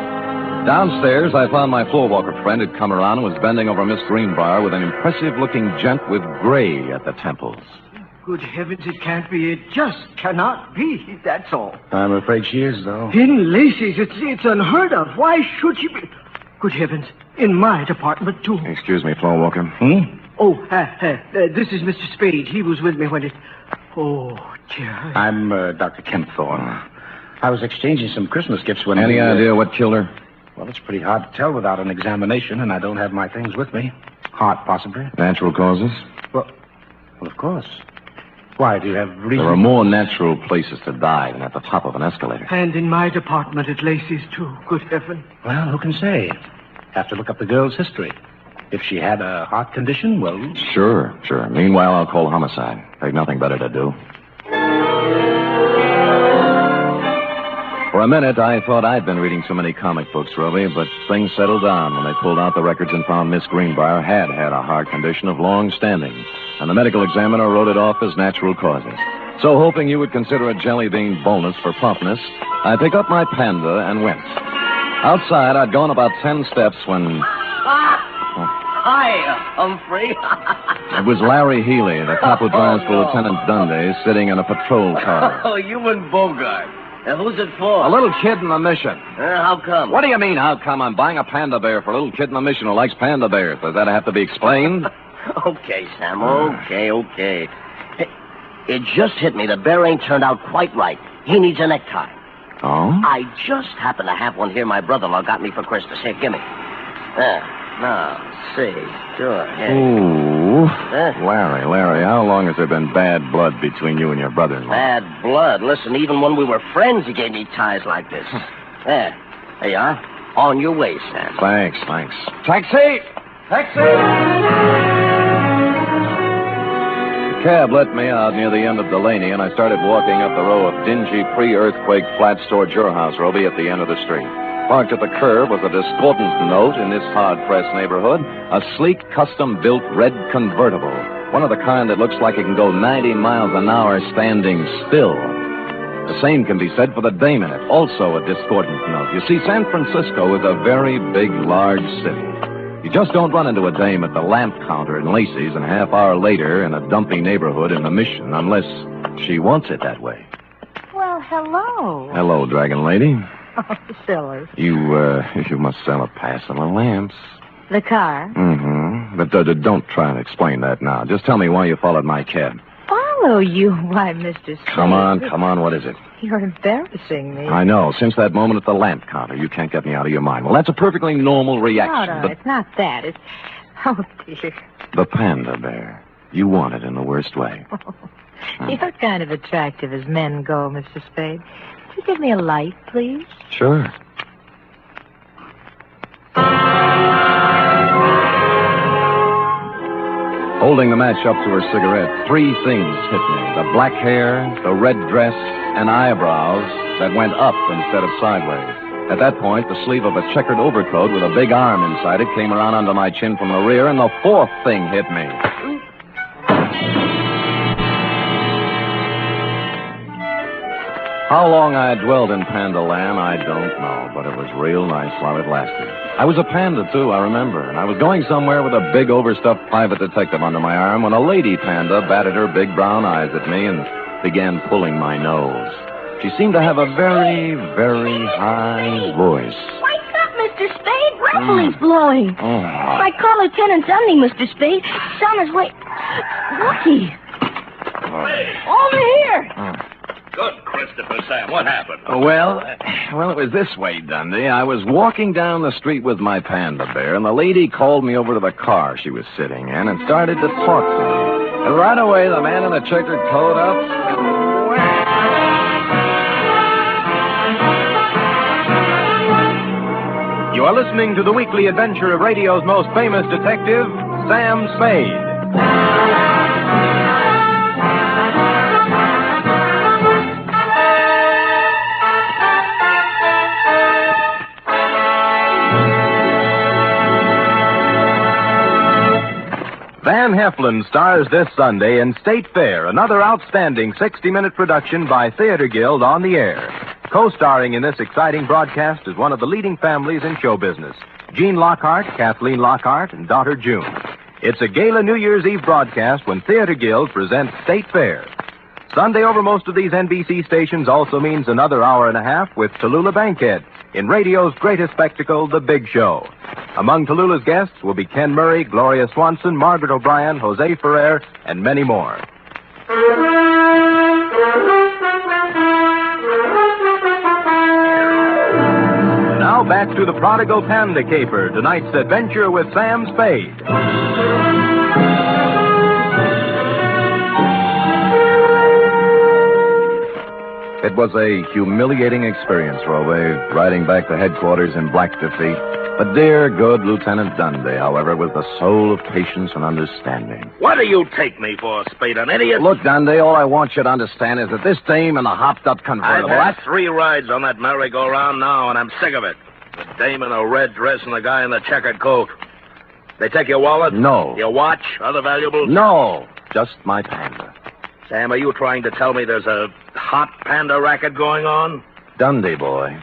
Downstairs, I found my floor walker friend had come around and was bending over Miss Greenbrier with an impressive-looking gent with gray at the temples. Good heavens, it can't be. It just cannot be. That's all. I'm afraid she is, though. In laces, it's unheard of. Why should she be? Good heavens, in my department, too. Excuse me, floor walker. Oh, this is Mr. Spade. He was with me when it... Oh, dear. I'm Dr. Kempthorne. I was exchanging some Christmas gifts when... Any idea what killed her? Well, it's pretty hard to tell without an examination, and I don't have my things with me. Heart, possibly. Natural causes? Well, of course. Why, do you have reason? There are more natural places to die than at the top of an escalator. And in my department at Lacey's, too. Good heaven. Well, who can say? Have to look up the girl's history. If she had a heart condition, well... Sure. Meanwhile, I'll call homicide. They've nothing better to do. For a minute, I thought I'd been reading too many comic books, Roby, but things settled down when they pulled out the records and found Miss Greenbrier had a heart condition of long standing, and the medical examiner wrote it off as natural causes. So, hoping you would consider a jelly bean bonus for promptness, I picked up my Panda and went. Outside, I'd gone about 10 steps when... Hi, Humphrey. It was Larry Healy, the cop who drives for Lieutenant Dundee, sitting in a patrol car. Oh, you and Bogart. Who's it for? A little kid in the mission. How come? What do you mean, how come? I'm buying a panda bear for a little kid in the mission who likes panda bears. Does that have to be explained? Okay, Sam, okay. Hey, it just hit me. The bear ain't turned out quite right. He needs a necktie. Oh? I just happen to have one here my brother-in-law got me for Christmas. Here, gimme. Now, see. Sure. Here. Ooh. Larry, how long has there been bad blood between you and your brother-in-law? Bad blood? Listen, even when we were friends, he gave me ties like this. There you are. On your way, Sam. Thanks. Taxi! The cab let me out near the end of Delaney, and I started walking up the row of dingy pre-earthquake flats toward your house, Roby, at the end of the street. Parked at the curb was a discordant note in this hard-pressed neighborhood, a sleek, custom-built red convertible, one of the kind that looks like it can go 90 miles an hour standing still. The same can be said for the dame in it, also a discordant note. You see, San Francisco is a very big, large city. You just don't run into a dame at the lamp counter in Lacey's and a half hour later in a dumpy neighborhood in the Mission unless she wants it that way. Well, hello. Hello, Dragon Lady. Oh, silly. You must sell a passel of lamps. The car? Mm-hmm. But don't try and explain that now. Just tell me why you followed my cab. Follow you? Why, Mr. Spade. Come on, what is it? You're embarrassing me. I know. Since that moment at the lamp counter, you can't get me out of your mind. Well, that's a perfectly normal reaction. No, it's not that. It's... Oh, dear. The panda bear. You want it in the worst way. You're kind of attractive as men go, Mr. Spade. Could you give me a light, please? Sure. Holding the match up to her cigarette, three things hit me. The black hair, the red dress, and eyebrows that went up instead of sideways. At that point, the sleeve of a checkered overcoat with a big arm inside it came around under my chin from the rear, and the fourth thing hit me. How long I dwelled in Panda Land, I don't know, but it was real nice while it lasted. I was a panda, too, I remember, and I was going somewhere with a big overstuffed private detective under my arm when a lady panda batted her big brown eyes at me and began pulling my nose. She seemed to have a very, very high voice. Wake up, Mr. Spade. Riddle is blowing. Oh. I call Lieutenant Sunday, Mr. Spade. It's on his way. Looky. Over here. Good, Christopher, Sam. What happened? Well, it was this way, Dundee. I was walking down the street with my panda bear, and the lady called me over to the car she was sitting in and started to talk to me. And right away, the man in the checkered coat up. You are listening to the weekly adventure of radio's most famous detective, Sam Spade. Van Heflin stars this Sunday in State Fair, another outstanding 60-minute production by Theater Guild on the Air. Co-starring in this exciting broadcast is one of the leading families in show business, Gene Lockhart, Kathleen Lockhart, and daughter June. It's a gala New Year's Eve broadcast when Theater Guild presents State Fair. Sunday over most of these NBC stations also means another hour and a half with Tallulah Bankhead in radio's greatest spectacle, The Big Show. Among Tallulah's guests will be Ken Murray, Gloria Swanson, Margaret O'Brien, Jose Ferrer, and many more. Now back to the Prodigal Panda Caper, tonight's adventure with Sam Spade. It was a humiliating experience, Robe, riding back to headquarters in black defeat. But dear, good Lieutenant Dundee, however, was the soul of patience and understanding. What do you take me for, Spade, an idiot? Look, Dundee, all I want you to understand is that this dame in the hopped-up convertible... I've had 3 rides on that merry-go-round now, and I'm sick of it. The dame in a red dress and the guy in the checkered coat. They take your wallet? No. Your watch? Other valuables? No, just my panda. Sam, are you trying to tell me there's a hot panda racket going on? Dundee, boy.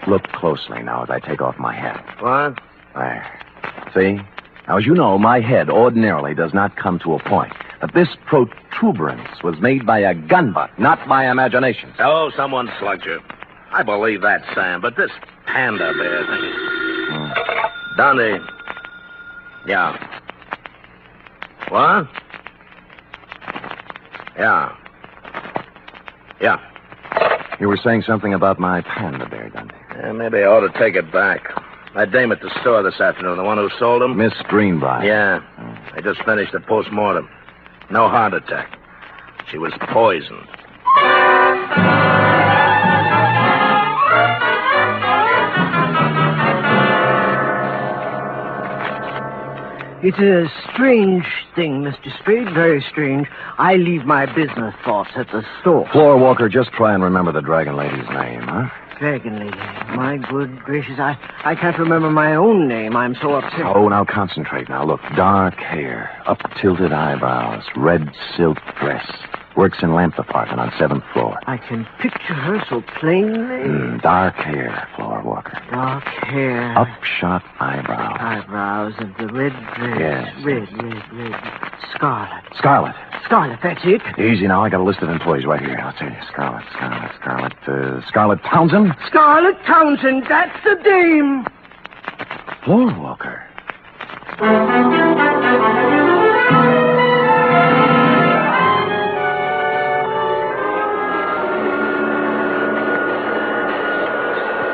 Look closely now as I take off my hat. What? There. See? Now, as you know, my head ordinarily does not come to a point. But this protuberance was made by a gun butt, not by imagination. Oh, someone slugged you. I believe that, Sam, but this panda bear thing... Dundee. Yeah. What? Yeah. Yeah. You were saying something about my panda bear, Dundee. Yeah, maybe I ought to take it back. That dame at the store this afternoon, the one who sold him? Miss Greenbrier. Yeah. I just finished the post-mortem. No heart attack. She was poisoned. It's a strange thing, Mr. Spade, very strange. I leave my business thoughts at the store. Floor Walker, just try and remember the Dragon Lady's name, huh? Dragon Lady. My good gracious, I can't remember my own name. I'm so upset. Oh, now concentrate. Now, look, dark hair, up-tilted eyebrows, red silk dress. Works in lamp department on 7th floor. I can picture her so plainly. Dark hair, floor walker. Dark hair. Upshot eyebrows. Eyebrows and the red dress. Yes. Red. Scarlet. Scarlet, that's it. Easy now. I got a list of employees right here. I'll tell you. Scarlet Townsend. Scarlet Townsend, that's the dame. Floor walker.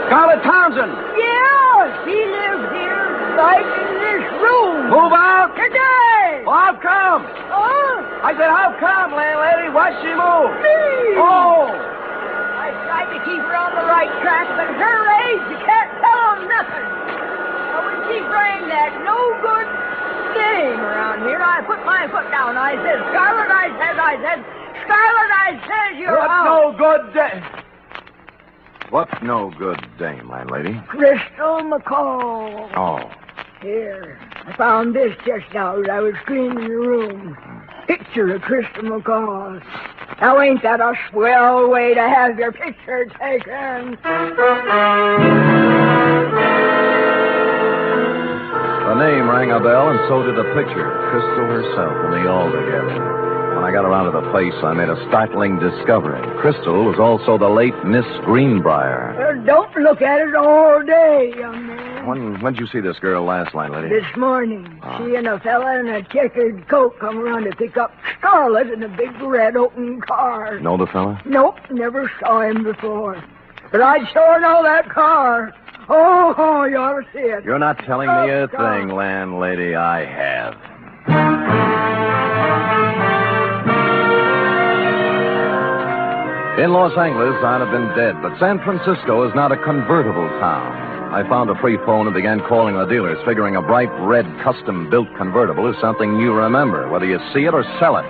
Scarlet Townsend. Yeah, she lives here, right in this room. Move out. Today. Oh, how come? Oh? I said, how come, landlady? Why'd she move? Me. Oh. I tried to keep her on the right track, but her age, you can't tell them nothing. So when she bring that no good thing around here, I put my foot down. I said, Scarlet, Scarlet, you're What's out. no good dame? What's no good dame, landlady? Crystal McCall. Oh. Here, I found this just now as I was cleaning the room. Picture of Crystal McCall. Now, ain't that a swell way to have your picture taken? The name rang a bell, and so did the picture. Crystal herself and the altogether. When I got around to the place, I made a startling discovery. Crystal was also the late Miss Greenbrier. Don't look at it all day, young man. When'd you see this girl last, landlady? This morning, she and a fella in a checkered coat come around to pick up Scarlet in a big red open car. Know the fella? Nope, never saw him before. But I'd sure know that car. Oh, you ought to see it. You're not telling me a thing, landlady. I have. In Los Angeles, I'd have been dead, but San Francisco is not a convertible town. I found a free phone and began calling the dealers, figuring a bright red custom-built convertible is something you remember, whether you see it or sell it.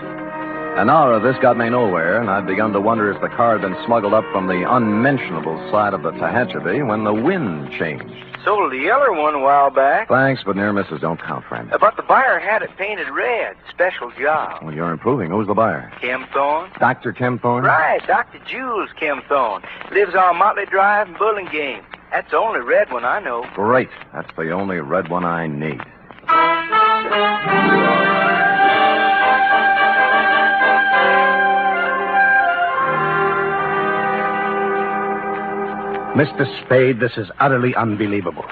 An hour of this got me nowhere, and I'd begun to wonder if the car had been smuggled up from the unmentionable side of the Tehachapi when the wind changed. Sold the yeller one a while back. Thanks, but near misses don't count, friend. But the buyer had it painted red. Special job. Well, you're improving. Who's the buyer? Kim Thorne. Dr. Kim Thorne? Right, Dr. Jules Kim Thorne. Lives on Motley Drive in Burlingame. That's the only red one I know. Great. That's the only red one I need. Mr. Spade, this is utterly unbelievable.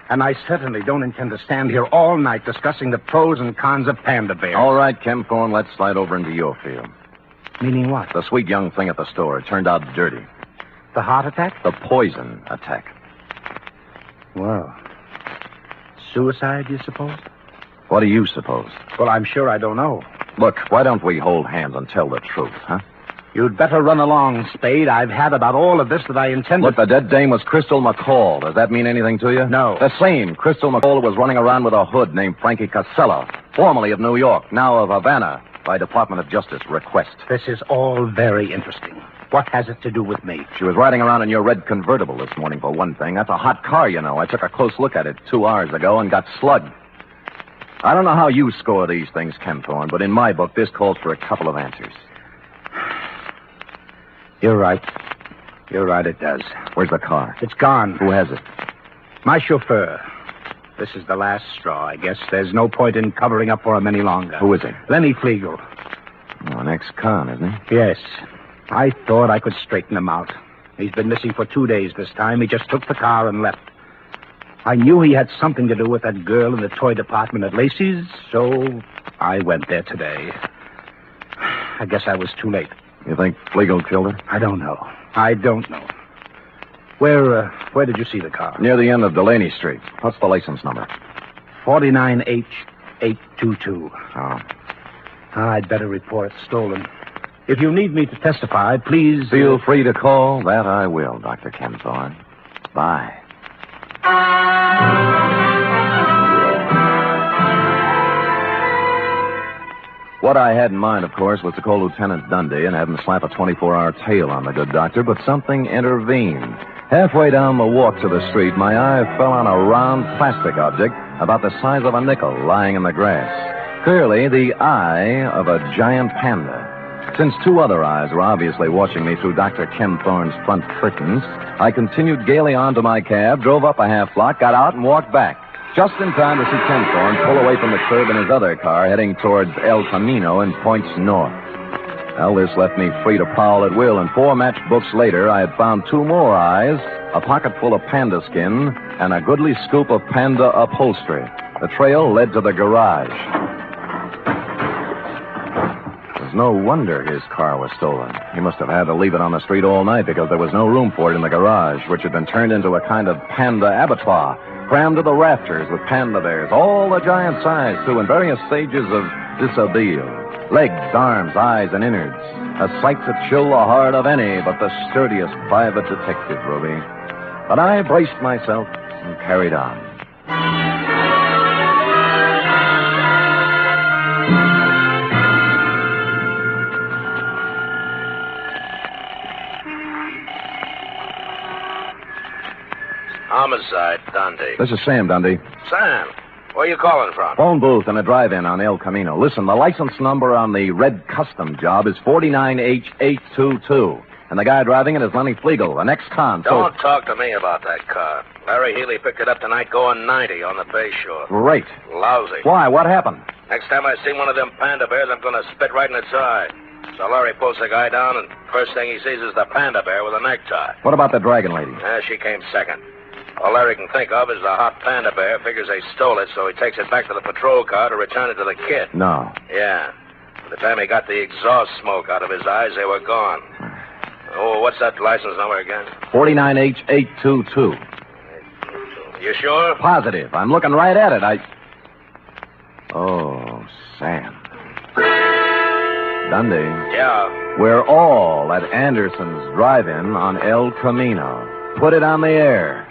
And I certainly don't intend to stand here all night discussing the pros and cons of Panda Bear. All right, Kim Thorne, let's slide over into your field. Meaning what? The sweet young thing at the store. It turned out dirty. The heart attack? The poison attack. Well, suicide, you suppose? What do you suppose? Well, I'm sure I don't know. Look, why don't we hold hands and tell the truth, huh? You'd better run along, Spade. I've had about all of this that I intended. Look, the dead dame was Crystal McCall. Does that mean anything to you? No. The same Crystal McCall was running around with a hood named Frankie Casella, formerly of New York, now of Havana, by Department of Justice request. This is all very interesting. What has it to do with me? She was riding around in your red convertible this morning, for one thing. That's a hot car, you know. I took a close look at it 2 hours ago and got slugged. I don't know how you score these things, Kim Thorne, but in my book, this calls for a couple of answers. You're right. You're right, it does. Where's the car? It's gone. Who has it? My chauffeur. This is the last straw, I guess. There's no point in covering up for him any longer. Who is he? Lenny Flegel. Oh, an ex-con, isn't he? Yes. I thought I could straighten him out. He's been missing for 2 days this time. He just took the car and left. I knew he had something to do with that girl in the toy department at Lacey's, so I went there today. I guess I was too late. You think Flegel killed her? I don't know. I don't know. Where did you see the car? Near the end of Delaney Street. What's the license number? 49H822. Oh. I'd better report it stolen. If you need me to testify, please... Feel free to call. That I will, Dr. Kim Thorne. Bye. What I had in mind, of course, was to call Lieutenant Dundee and have him slap a 24-hour tail on the good doctor, but something intervened. Halfway down the walk to the street, my eye fell on a round plastic object about the size of a nickel lying in the grass. Clearly, the eye of a giant panda. Since two other eyes were obviously watching me through Dr. Ken Thorne's front curtains, I continued gaily on to my cab, drove up a half block, got out, and walked back. Just in time to see Ken Thorne pull away from the curb in his other car, heading towards El Camino and points north. Well, this left me free to prowl at will, and 4 matchbooks later, I had found 2 more eyes, a pocket full of panda skin, and a goodly scoop of panda upholstery. The trail led to the garage. It was no wonder his car was stolen. He must have had to leave it on the street all night because there was no room for it in the garage, which had been turned into a kind of panda abattoir, crammed to the rafters with panda bears, all the giant size, too, in various stages of dishabille. Legs, arms, eyes, and innards. A sight to chill the heart of any but the sturdiest private detective, Ruby. But I braced myself and carried on. Homicide, Dundee. This is Sam, Dundee. Sam, where you calling from? Phone booth in a drive-in on El Camino. Listen, the license number on the red custom job is 49H822. And the guy driving it is Lenny Flegel, an ex-con. Don't talk to me about that car. Larry Healy picked it up tonight going 90 on the Bay Shore. Great. Lousy. Why? What happened? Next time I see one of them panda bears, I'm going to spit right in its eye. So Larry pulls the guy down, and first thing he sees is the panda bear with a necktie. What about the dragon lady? She came second. All Larry can think of is the hot panda bear. Figures they stole it, so he takes it back to the patrol car to return it to the kid. No. Yeah. By the time he got the exhaust smoke out of his eyes, they were gone. Oh, what's that license number again? 49H822. You sure? Positive. I'm looking right at it. Oh, Sam. Dundee. Yeah. We're all at Anderson's drive-in on El Camino. Put it on the air.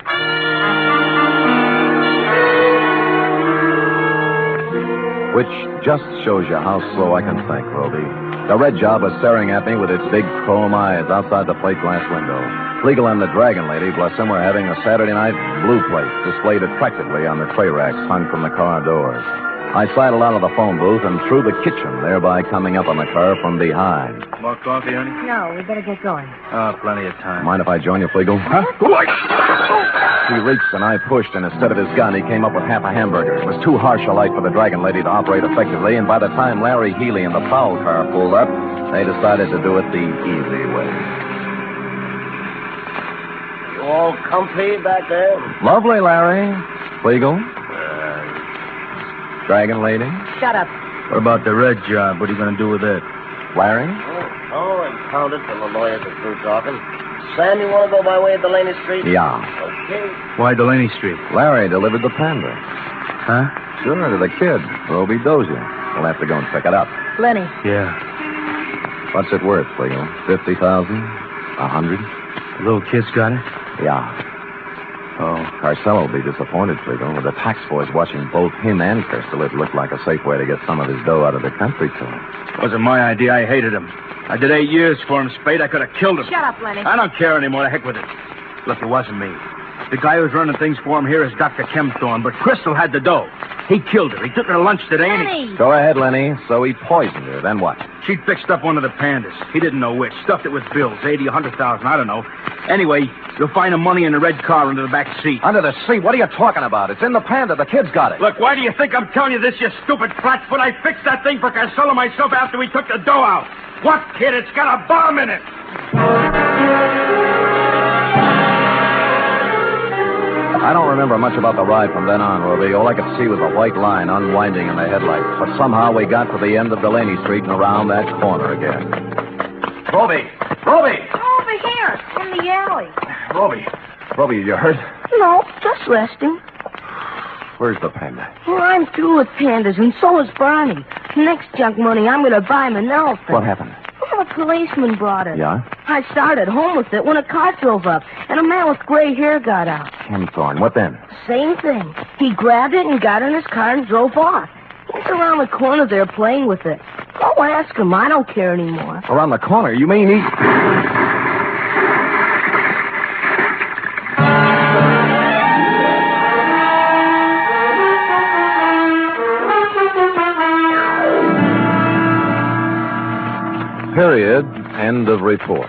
Which just shows you how slow I can think, Roby. The red job was staring at me with its big chrome eyes outside the plate glass window. Flegel and the dragon lady, bless them, were having a Saturday night blue plate displayed attractively on the tray racks hung from the car doors. I sidled out of the phone booth and through the kitchen, thereby coming up on the car from behind. More coffee, honey? No, we better get going. Oh, plenty of time. Mind if I join you, Flegel? Huh? He reached and I pushed, and instead of his gun, he came up with half a hamburger. It was too harsh a light for the dragon lady to operate effectively, and by the time Larry Healy and the prowl car pulled up, they decided to do it the easy way. You all comfy back there? Lovely, Larry. Flegel? Dragon lady? Shut up. What about the red job? What are you going to do with it? Larry? Oh, and count it till the lawyers are through talking. Sam, you want to go by way of Delaney Street? Yeah. Okay. Why Delaney Street? Larry delivered the panda. Huh? Sure, to the kid, Roby Dozier. We'll have to go and pick it up. Lenny. Yeah. What's it worth, Flegel? 50,000? 100? The little kid's got it? Yeah. Oh, Carcel will be disappointed, Flegel. With the tax boys watching both him and Crystal, it looked like a safe way to get some of his dough out of the country to him. It wasn't my idea. I hated him. I did 8 years for him, Spade. I could have killed him. Shut up, Lenny. I don't care anymore. The heck with it. Look, it wasn't me. The guy who's running things for him here is Dr. Kempthorne, but Crystal had the dough. He killed her. He took her to lunch today, and he... Go ahead, Lenny. So he poisoned her. Then what? She fixed up one of the pandas. He didn't know which. Stuffed it with bills, 80, 100,000, I don't know. Anyway, you'll find the money in the red car under the back seat. Under the seat? What are you talking about? It's in the panda. The kid's got it. Look, why do you think I'm telling you this, you stupid flatfoot? I fixed that thing for Carcel myself after we took the dough out. What, kid? It's got a bomb in it. I don't remember much about the ride from then on, Ruby. All I could see was a white line unwinding in the headlights. But somehow we got to the end of Delaney Street and around that corner again. Ruby! Ruby! Over here, in the alley. Ruby, you hurt? No, just resting. Where's the panda? Well, I'm through with pandas, and so is Barney. Next junk money, I'm going to buy him an elephant. What happened? Well, a policeman brought it. Yeah? I started home with it when a car drove up, and a man with gray hair got out. Kempthorne. What then? Same thing. He grabbed it and got in his car and drove off. He's around the corner there playing with it. Go ask him. I don't care anymore. Around the corner? You mean he... End of report.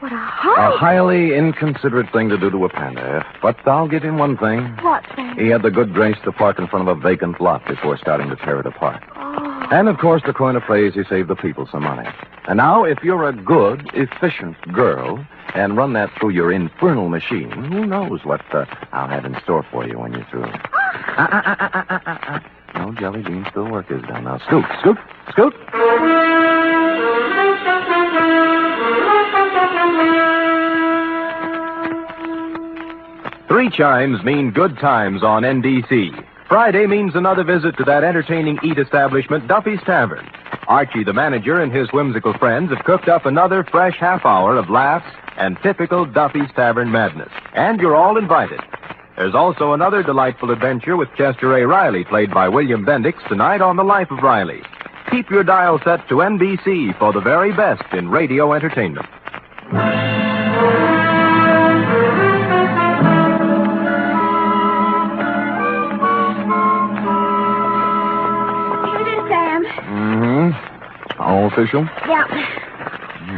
What a A hurry. highly inconsiderate thing to do to a panda, but I'll give him one thing. What, Sam? He had the good grace to park in front of a vacant lot before starting to tear it apart. And, of course, the coin of praise, he saved the people some money. And now, if you're a good, efficient girl and run that through your infernal machine, who knows what I'll have in store for you when you're through. No jelly beans till work is done. Now, scoot, scoot, scoot. Three chimes mean good times on NBC. Friday means another visit to that entertaining eat establishment, Duffy's Tavern. Archie, the manager, and his whimsical friends have cooked up another fresh half hour of laughs and typical Duffy's Tavern madness. And you're all invited. There's also another delightful adventure with Chester A. Riley, played by William Bendix, tonight on The Life of Riley. Keep your dial set to NBC for the very best in radio entertainment. All official? Yeah.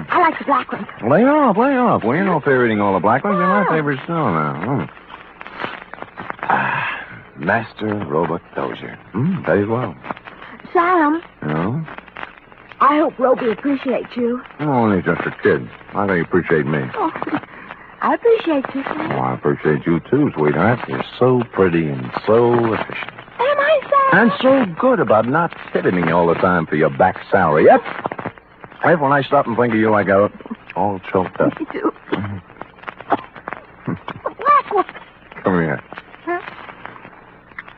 I like the black one. Lay off. Well, you're no fair eating all the black ones. They're my favorite still now. Master Robot Dozier. Very well. Sam, No? I hope Roby appreciates you. Only just a kid. How can you appreciate me? Oh, I appreciate you, Sam. Oh, I appreciate you too, sweetheart. You're so pretty and so efficient. Am I, Sam? And so good about not tipping me all the time for your back salary. Yep. Right when I stop and think of you, I go all choked up. Me too. Black one. Come here. Huh?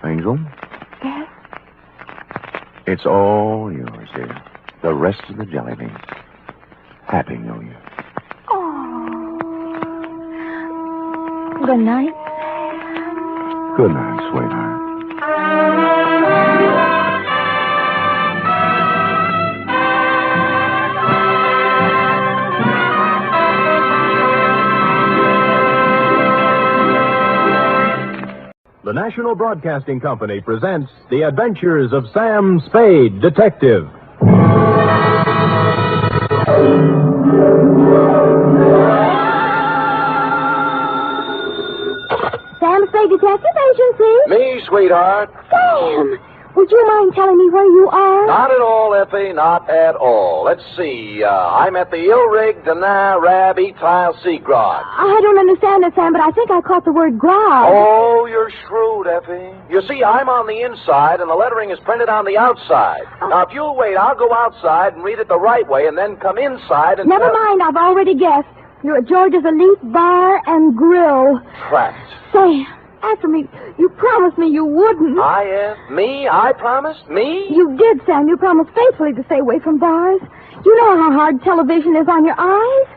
Angel, Yes? it's all yours, dear. The rest of the jelly beans. Happy New Year. Oh. Good night. Good night, sweetheart. The National Broadcasting Company presents The Adventures of Sam Spade, Detective. Sam Spade Detective Agency? Me, sweetheart. Sam, would you mind telling me where you are? Not at all, Effie, not at all. Let's see. I'm at the Ilrig Dana Rab Etile Seagrod. I don't understand it, Sam, but I think I caught the word grog. Oh, you're shrewd, Effie. You see, I'm on the inside, and the lettering is printed on the outside. Now, if you'll wait, I'll go outside and read it the right way, and then come inside and... Never mind, I've already guessed. You're at George's Elite Bar and Grill. Trapped. Sam, answer me. You promised me you wouldn't. Me? I promised? Me? You did, Sam. You promised faithfully to stay away from bars. You know how hard television is on your eyes.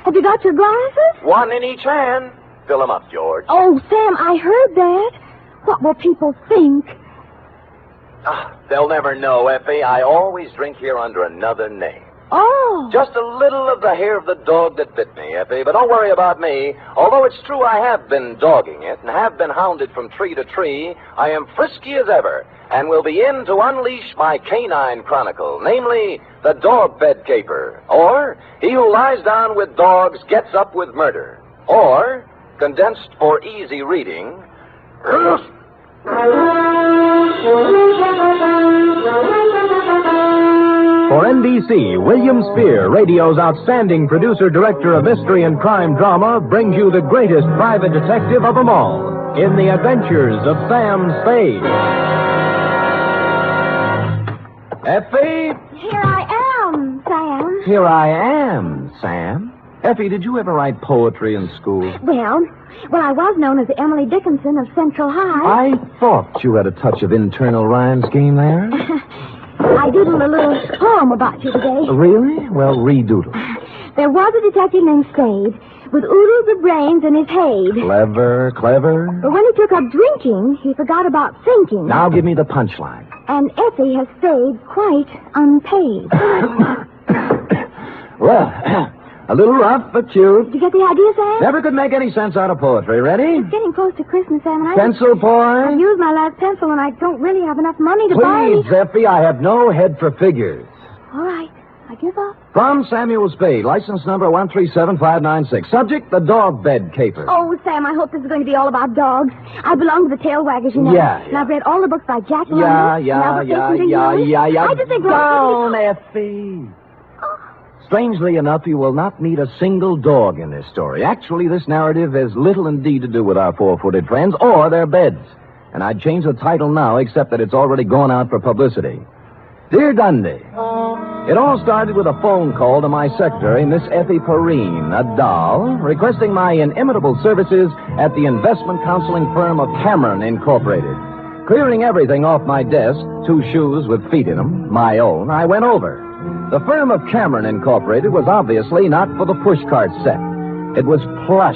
Have you got your glasses? One in each hand. Fill them up, George. Oh, Sam, I heard that. What will people think? They'll never know, Effie. I always drink here under another name. Oh. Just a little of the hair of the dog that bit me, Effie. But don't worry about me. Although it's true I have been dogging it and have been hounded from tree to tree, I am frisky as ever and will be in to unleash my canine chronicle, namely the dog-bed caper, or he who lies down with dogs gets up with murder, or, condensed for easy reading, For NBC, William Spear, radio's outstanding producer-director of mystery and crime drama, brings you the greatest private detective of them all in The Adventures of Sam Spade. Effie? Here I am, Sam. Here I am, Sam. Effie, did you ever write poetry in school? Well, I was known as Emily Dickinson of Central High. I thought you had a touch of internal rhyme scheme there. I doodled a little poem about you today. Really? Well, redoodle. There was a detective named Spade with oodles of brains in his head. Clever, clever. But when he took up drinking, he forgot about thinking. Now give me the punchline. And Effie has stayed quite unpaid. Well, a little rough, but cute. Did you get the idea, Sam? Never could make any sense out of poetry. Ready? It's getting close to Christmas, Sam, and Pencil point? I used my last pencil, and I don't really have enough money to buy any... Please, Effie, I have no head for figures. All right. I give up. From Samuel Spade, license number 137596. Subject, the dog bed caper. Oh, Sam, I hope this is going to be all about dogs. I belong to the tail waggers, you know. Yeah. And I've read all the books by Jack Yeah. I just think... Down, Effie. Strangely enough, you will not meet a single dog in this story. Actually, this narrative has little indeed to do with our four-footed friends or their beds. And I'd change the title now, except that it's already gone out for publicity. Dear Dundee, it all started with a phone call to my secretary, Miss Effie Perrine, a doll, requesting my inimitable services at the investment counseling firm of Cameron Incorporated. Clearing everything off my desk, 2 shoes with feet in them, my own, I went over. The firm of Cameron Incorporated was obviously not for the pushcart set. It was plush,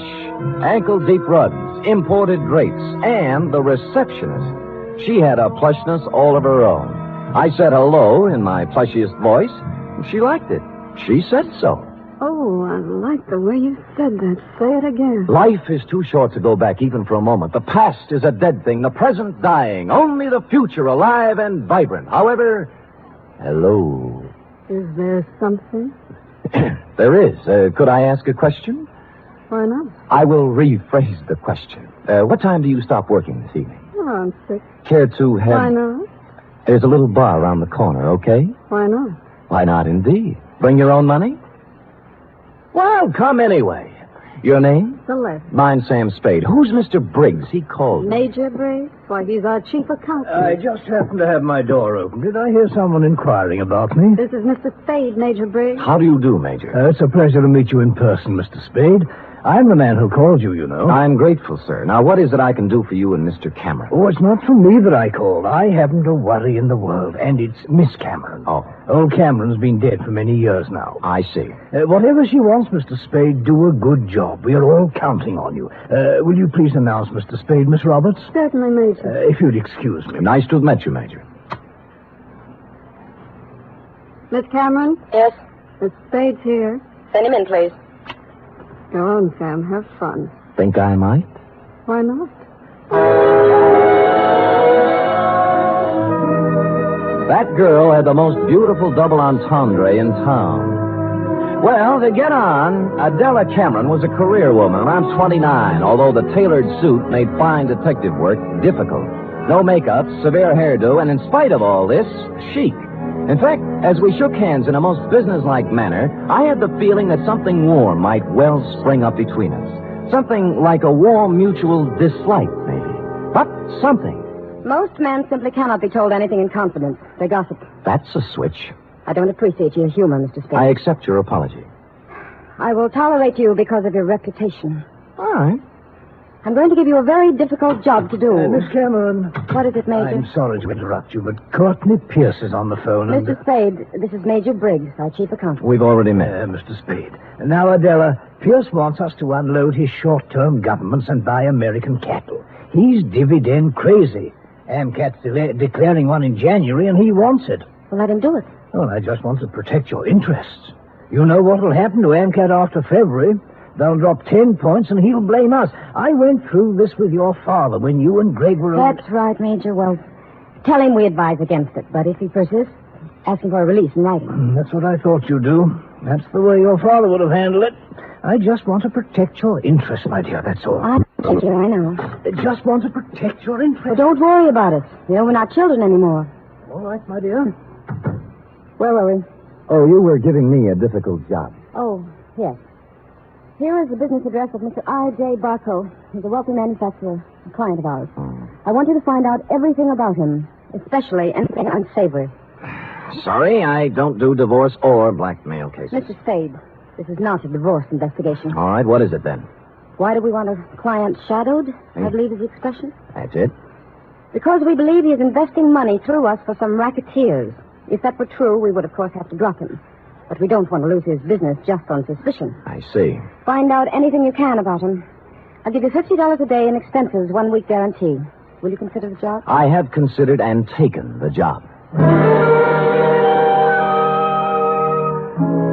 ankle-deep rugs, imported drapes, and the receptionist. She had a plushness all of her own. I said hello in my plushiest voice, and she liked it. She said so. Oh, I like the way you said that. Say it again. Life is too short to go back even for a moment. The past is a dead thing, the present dying, only the future alive and vibrant. However, hello. Is there something? There is. Could I ask a question? Why not? I will rephrase the question. What time do you stop working this evening? Around 6. Care to have... Why not? There's a little bar around the corner, okay? Why not? Why not, indeed? Bring your own money? Well, come anyway. Your name? Celeste. Mine's Sam Spade. Who's Mr. Briggs? He called me. Major Briggs? Why, he's our chief accountant. I just happened to have my door open. Did I hear someone inquiring about me? This is Mr. Spade, Major Briggs. How do you do, Major? It's a pleasure to meet you in person, Mr. Spade. I'm the man who called you, you know. I'm grateful, sir. Now, what is it I can do for you and Mr. Cameron? Oh, it's not for me that I called. I haven't a worry in the world, and it's Miss Cameron. Oh. Old Cameron's been dead for many years now. I see. Whatever she wants, Mr. Spade, do a good job. We are all counting on you. Will you please announce Mr. Spade, Miss Roberts? Certainly, Major. If you'd excuse me. Nice to have met you, Major. Miss Cameron? Yes? Miss Spade's here. Send him in, please. Go on, Sam. Have fun. Think I might? Why not? That girl had the most beautiful double entendre in town. Well, to get on, Adela Cameron was a career woman, around 29, although the tailored suit made fine detective work difficult. No makeup, severe hairdo, and in spite of all this, chic. In fact, as we shook hands in a most businesslike manner, I had the feeling that something warm might well spring up between us. Something like a warm mutual dislike, maybe. But something. Most men simply cannot be told anything in confidence. They gossip. That's a switch. I don't appreciate your humor, Mr. Spade. I accept your apology. I will tolerate you because of your reputation. All right. I'm going to give you a very difficult job to do. Miss Cameron. What is it, Major? I'm sorry to interrupt you, but Courtney Pierce is on the phone. Mr. Spade, this is Major Briggs, our chief accountant. We've already met. Mr. Spade. Now, Adela, Pierce wants us to unload his short-term governments and buy American cattle. He's dividend crazy. AMCAT's declaring one in January, and he wants it. Well, let him do it. Well, I just want to protect your interests. You know what will happen to AMCAT after February. They'll drop 10 points, and he'll blame us. I went through this with your father when you and Greg were... That's right, Major. Well, tell him we advise against it. But if he persists, ask him for a release in writing. That's what I thought you'd do. That's the way your father would have handled it. I just want to protect your interests, my dear, that's all. I know. I just want to protect your interests. Well, don't worry about it. You know, we're not children anymore. All right, my dear. Where were we? Oh, you were giving me a difficult job. Oh, yes. Here is the business address of Mr. I.J. Barco. He's a wealthy manufacturer, a client of ours. I want you to find out everything about him, especially anything unsavory. Sorry, I don't do divorce or blackmail cases. Mr. Spade, this is not a divorce investigation. All right, what is it then? Why do we want a client shadowed, I believe is the expression? That's it. Because we believe he is investing money through us for some racketeers. If that were true, we would, of course, have to drop him. But we don't want to lose his business just on suspicion. I see. Find out anything you can about him. I'll give you $50 a day in expenses, 1 week guarantee. Will you consider the job? I have considered and taken the job.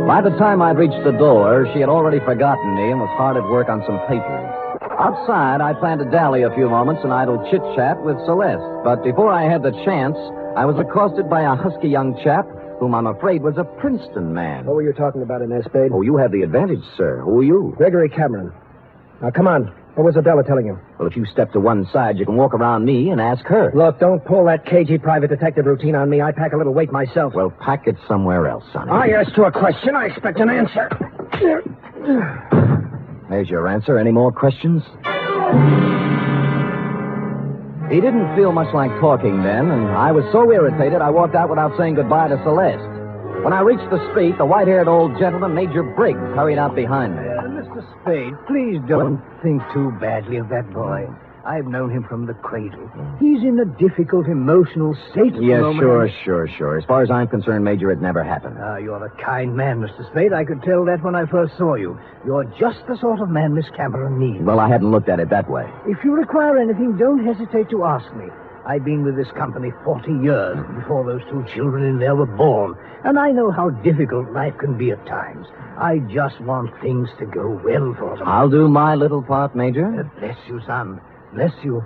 By the time I'd reached the door, she had already forgotten me and was hard at work on some papers. Outside, I planned to dally a few moments in idle chit-chat with Celeste. But before I had the chance, I was accosted by a husky young chap whom I'm afraid was a Princeton man. What were you talking about in there, Spade? Oh, you have the advantage, sir. Who are you? Gregory Cameron. Now, come on. What was Adela telling you? Well, if you step to one side, you can walk around me and ask her. Look, don't pull that cagey private detective routine on me. I pack a little weight myself. Well, pack it somewhere else, Sonny. I asked you a question. I expect an answer. There's your answer. Any more questions? He didn't feel much like talking then, and I was so irritated I walked out without saying goodbye to Celeste. When I reached the street, the white-haired old gentleman, Major Briggs, hurried out behind me. Mr. Spade, please don't think too badly of that boy. I've known him from the cradle. He's in a difficult emotional state at the Yes, moment. sure. As far as I'm concerned, Major, it never happened. You're a kind man, Mr. Spade. I could tell that when I first saw you. You're just the sort of man Miss Cameron needs. Well, I hadn't looked at it that way. If you require anything, don't hesitate to ask me. I've been with this company 40 years before those two children in there were born, and I know how difficult life can be at times. I just want things to go well for them. I'll do my little part, Major. Bless you, son. Bless you.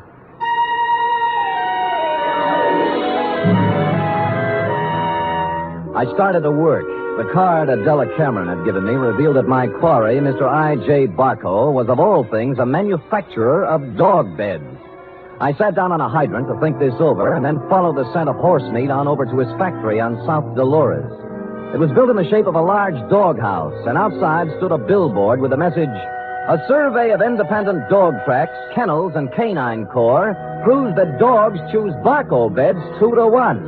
I started to work. The card Adela Cameron had given me revealed that my quarry, Mr. I.J. Barco, was of all things a manufacturer of dog beds. I sat down on a hydrant to think this over and then followed the scent of horse meat on over to his factory on South Dolores. It was built in the shape of a large doghouse, and outside stood a billboard with the message, "A survey of independent dog tracks, kennels, and canine corps proves that dogs choose Barco beds 2-to-1.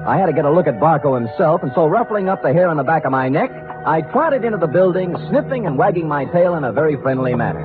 I had to get a look at Barco himself, and so ruffling up the hair on the back of my neck, I trotted into the building, sniffing and wagging my tail in a very friendly manner.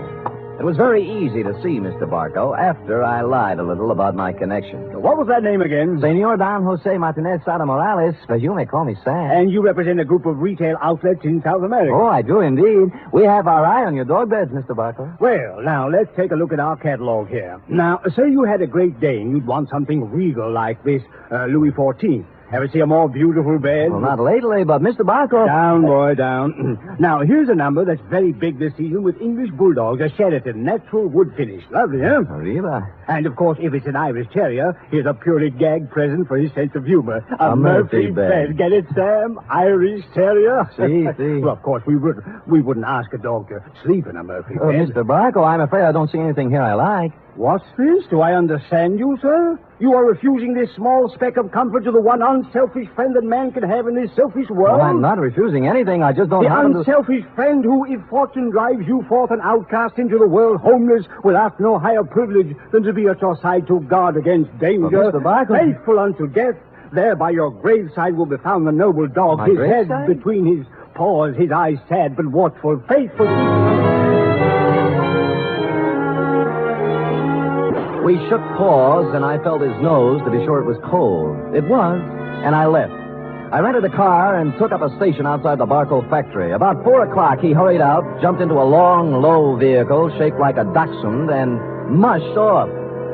It was very easy to see Mr. Barco after I lied a little about my connection. What was that name again? Senor Don Jose Martinez Sada Morales, but you may call me Sam. And you represent a group of retail outlets in South America. Oh, I do indeed. We have our eye on your dog beds, Mr. Barco. Well, now, let's take a look at our catalog here. Now, say you had a Great Dane. You'd want something regal like this Louis XIV. Ever see a more beautiful bed? Well, not lately, but Mr. Barco... Down, boy, down. Now, here's a number that's very big this season with English Bulldogs, a Sheraton, natural wood finish. Lovely, huh? Arriba. And, of course, if it's an Irish Terrier, here's a purely gag present for his sense of humor. A Murphy bed. Get it, Sam? Irish Terrier? See. Well, of course, we wouldn't ask a dog to sleep in a Murphy bed. Mr. Barco, I'm afraid I don't see anything here I like. What's this? Do I understand you, sir? You are refusing this small speck of comfort to the one unselfish friend that man can have in this selfish world? Well, I'm not refusing anything. I just don't The happen to... unselfish friend who, if fortune drives you forth an outcast into the world, homeless, will ask no higher privilege than to be at your side to guard against danger. But Mr. Barco... Faithful unto death, there by your graveside will be found the noble dog, My his head graveside? between his paws, his eyes sad but watchful, faithful... We shook paws, and I felt his nose to be sure it was cold. It was, and I left. I rented a car and took up a station outside the Barco factory. About 4 o'clock, he hurried out, jumped into a long, low vehicle shaped like a dachshund, and mushed off.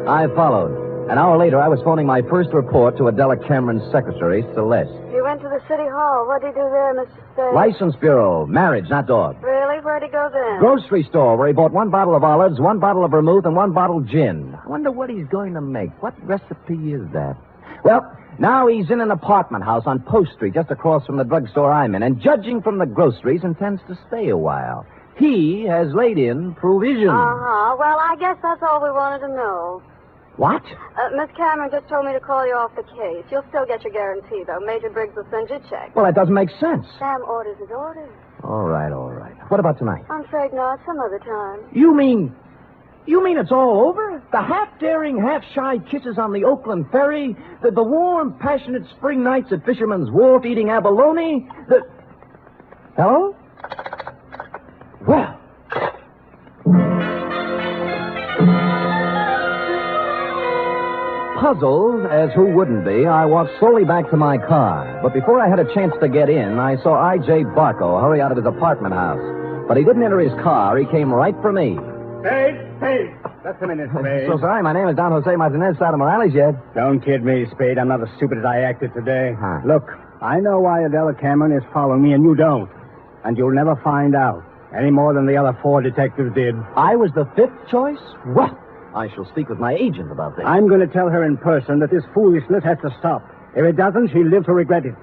I followed. An hour later, I was phoning my first report to Adela Cameron's secretary, Celeste. You went to the city hall. What did you do there, Mr. Spade? License bureau, marriage, not dog. Really? Where'd he go then? Grocery store where he bought 1 bottle of olives, 1 bottle of vermouth, and 1 bottle gin. I wonder what he's going to make. What recipe is that? Well, now he's in an apartment house on Post Street, just across from the drugstore I'm in, and judging from the groceries, intends to stay a while. He has laid in provisions. Uh-huh. Well, I guess that's all we wanted to know. What? Miss Cameron just told me to call you off the case. You'll still get your guarantee, though. Major Briggs will send you a check. Well, that doesn't make sense. Sam orders his orders. All right. What about tonight? I'm afraid not. Some other time. You mean it's all over? The half-daring, half-shy kisses on the Oakland ferry? The warm, passionate spring nights at Fisherman's Wharf eating abalone? Hello? Well... Puzzled, as who wouldn't be, I walked slowly back to my car. But before I had a chance to get in, I saw I.J. Barco hurry out of his apartment house. But he didn't enter his car. He came right for me. Hey, just a minute, Spade. So sorry, my name is Don Jose Martinez Sada Morales yet. Don't kid me, Spade. I'm not as stupid as I acted today. Look, I know why Adela Cameron is following me, and you don't. And you'll never find out, any more than the other 4 detectives did. I was the 5th choice? What? I shall speak with my agent about this. I'm going to tell her in person that this foolishness has to stop. If it doesn't, she'll live to regret it.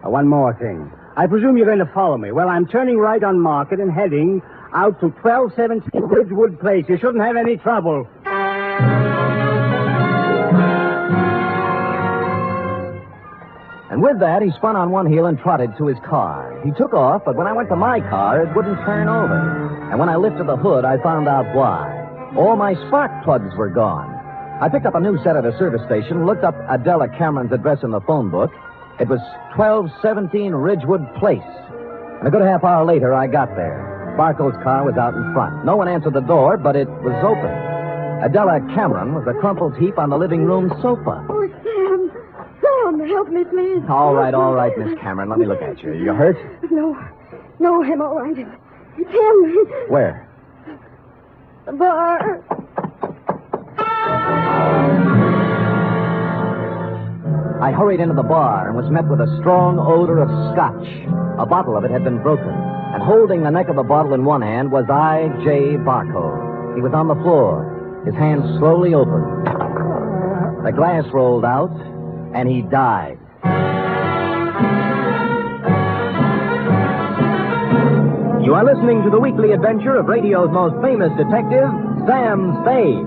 One more thing. I presume you're going to follow me. Well, I'm turning right on Market and heading out to 1217 Ridgewood Place. You shouldn't have any trouble. And with that, he spun on one heel and trotted to his car. He took off, but when I went to my car, it wouldn't turn over. And when I lifted the hood, I found out why. All my spark plugs were gone. I picked up a new set at a service station, looked up Adela Cameron's address in the phone book. It was 1217 Ridgewood Place. And a good half hour later, I got there. Barco's car was out in front. No one answered the door, but it was open. Adela Cameron was a crumpled heap on the living room sofa. Oh, Sam. Sam, help me, please. All right, Miss Cameron. Let me look at you. You hurt? No, I'm all right. It's him. Where? The bar. I hurried into the bar and was met with a strong odor of scotch. A bottle of it had been broken, and holding the neck of the bottle in one hand was I.J. Barco. He was on the floor, his hands slowly opened. The glass rolled out, and he died. You are listening to the weekly adventure of radio's most famous detective, Sam Spade.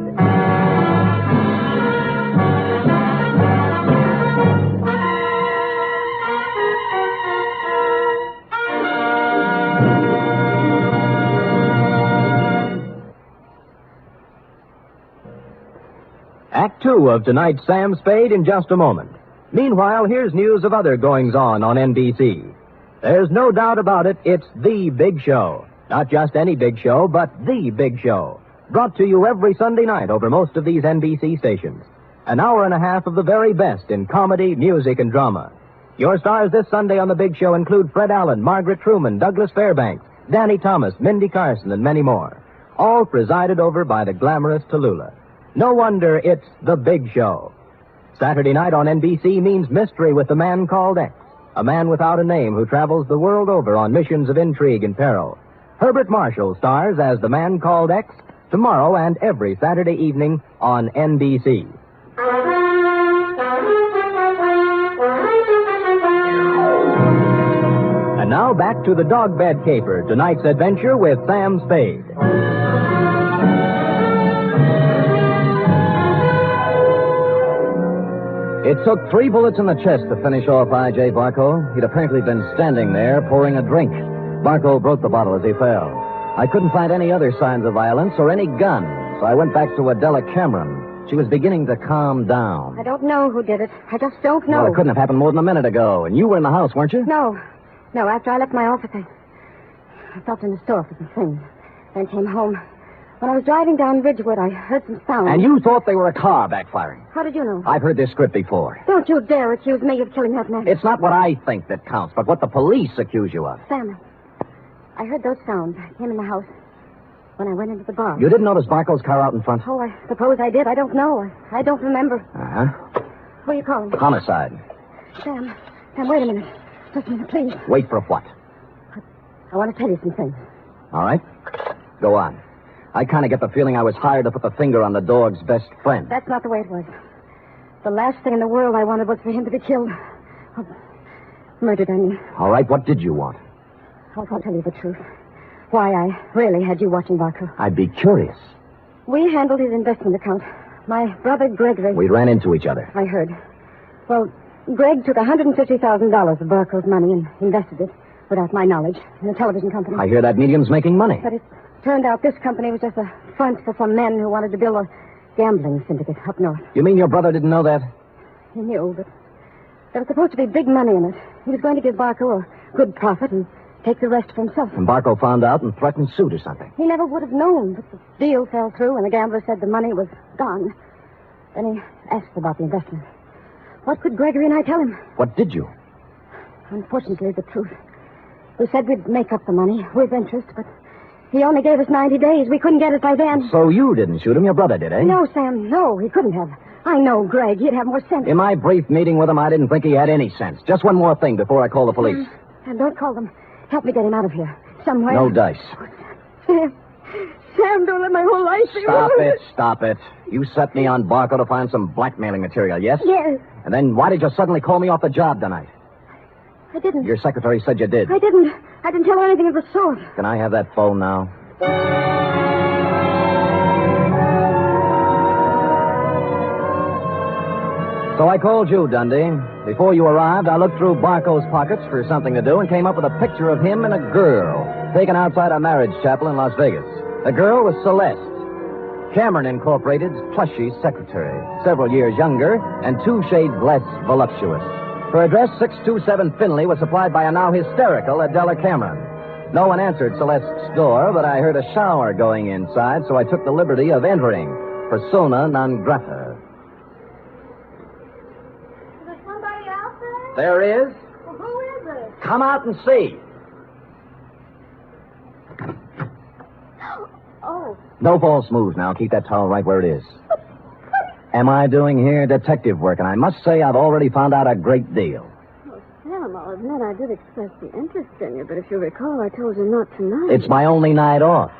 Act 2 of tonight's Sam Spade in just a moment. Meanwhile, here's news of other goings-on on NBC. There's no doubt about it, it's the big show. Not just any big show, but the big show. Brought to you every Sunday night over most of these NBC stations. An hour and a half of the very best in comedy, music, and drama. Your stars this Sunday on the big show include Fred Allen, Margaret Truman, Douglas Fairbanks, Danny Thomas, Mindy Carson, and many more. All presided over by the glamorous Tallulah. No wonder it's the big show. Saturday night on NBC means mystery with the man called X, a man without a name who travels the world over on missions of intrigue and peril. Herbert Marshall stars as the man called X tomorrow and every Saturday evening on NBC. And now back to the dog bed caper, tonight's adventure with Sam Spade. It took 3 bullets in the chest to finish off I.J. Barco. He'd apparently been standing there pouring a drink. Barco broke the bottle as he fell. I couldn't find any other signs of violence or any gun, so I went back to Adela Cameron. She was beginning to calm down. I don't know who did it. I just don't know. Well, it couldn't have happened more than a minute ago, and you were in the house, weren't you? No, after I left my office, I stopped in the store for some things, then came home. When I was driving down Ridgewood, I heard some sound. And you thought they were a car backfiring? How did you know? I've heard this script before. Don't you dare accuse me of killing that man. It's not what I think that counts, but what the police accuse you of. Sam, I heard those sounds. I came in the house when I went into the bar. You didn't notice Barco's car out in front? Oh, I suppose I did. I don't know. I don't remember. Uh-huh. Who are you calling? Homicide. Sam, wait a minute. Just a minute, please. Wait for what? I want to tell you some things. All right. Go on. I kind of get the feeling I was hired to put the finger on the dog's best friend. That's not the way it was. The last thing in the world I wanted was for him to be killed. Oh, murdered, I mean. All right, what did you want? I'll tell you the truth. Why I really had you watching Barco. I'd be curious. We handled his investment account. My brother Gregory... We ran into each other. I heard. Well, Greg took $150,000 of Barco's money and invested it, without my knowledge, in a television company. I hear that medium's making money. But it turned out this company was just a front for some men who wanted to build a gambling syndicate up north. You mean your brother didn't know that? He knew, but there was supposed to be big money in it. He was going to give Barco a good profit and take the rest for himself. And Barco found out and threatened suit or something. He never would have known, but the deal fell through and the gambler said the money was gone. Then he asked about the investment. What could Gregory and I tell him? What did you? Unfortunately, the truth. We said we'd make up the money with interest, but he only gave us 90 days. We couldn't get it by then. So you didn't shoot him, your brother did, eh? No, Sam, no, he couldn't have. I know Greg. He'd have more sense. In my brief meeting with him, I didn't think he had any sense. Just one more thing before I call the police. And don't call them. Help me get him out of here. Somewhere. No dice. Sam, don't let my whole life be Stop it. You set me on Barco to find some blackmailing material, yes? Yes. And then why did you suddenly call me off the job tonight? I didn't. Your secretary said you did. I didn't. I didn't tell her anything of the sort. Can I have that phone now? So I called you, Dundee. Before you arrived, I looked through Barco's pockets for something to do and came up with a picture of him and a girl taken outside a marriage chapel in Las Vegas. The girl was Celeste, Cameron Incorporated's plushy secretary, several years younger and 2 shades less voluptuous. Her address, 627 Finley, was supplied by a now hysterical Adela Cameron. No one answered Celeste's door, but I heard a shower going inside, so I took the liberty of entering, persona non grata. Is there somebody out there? There is. Well, who is it? Come out and see. Oh. No false moves now. Keep that towel right where it is. Am I doing here detective work? And I must say I've already found out a great deal. Well, Sam, I'll admit I did express some interest in you, but if you recall, I told you not tonight. It's my only night off.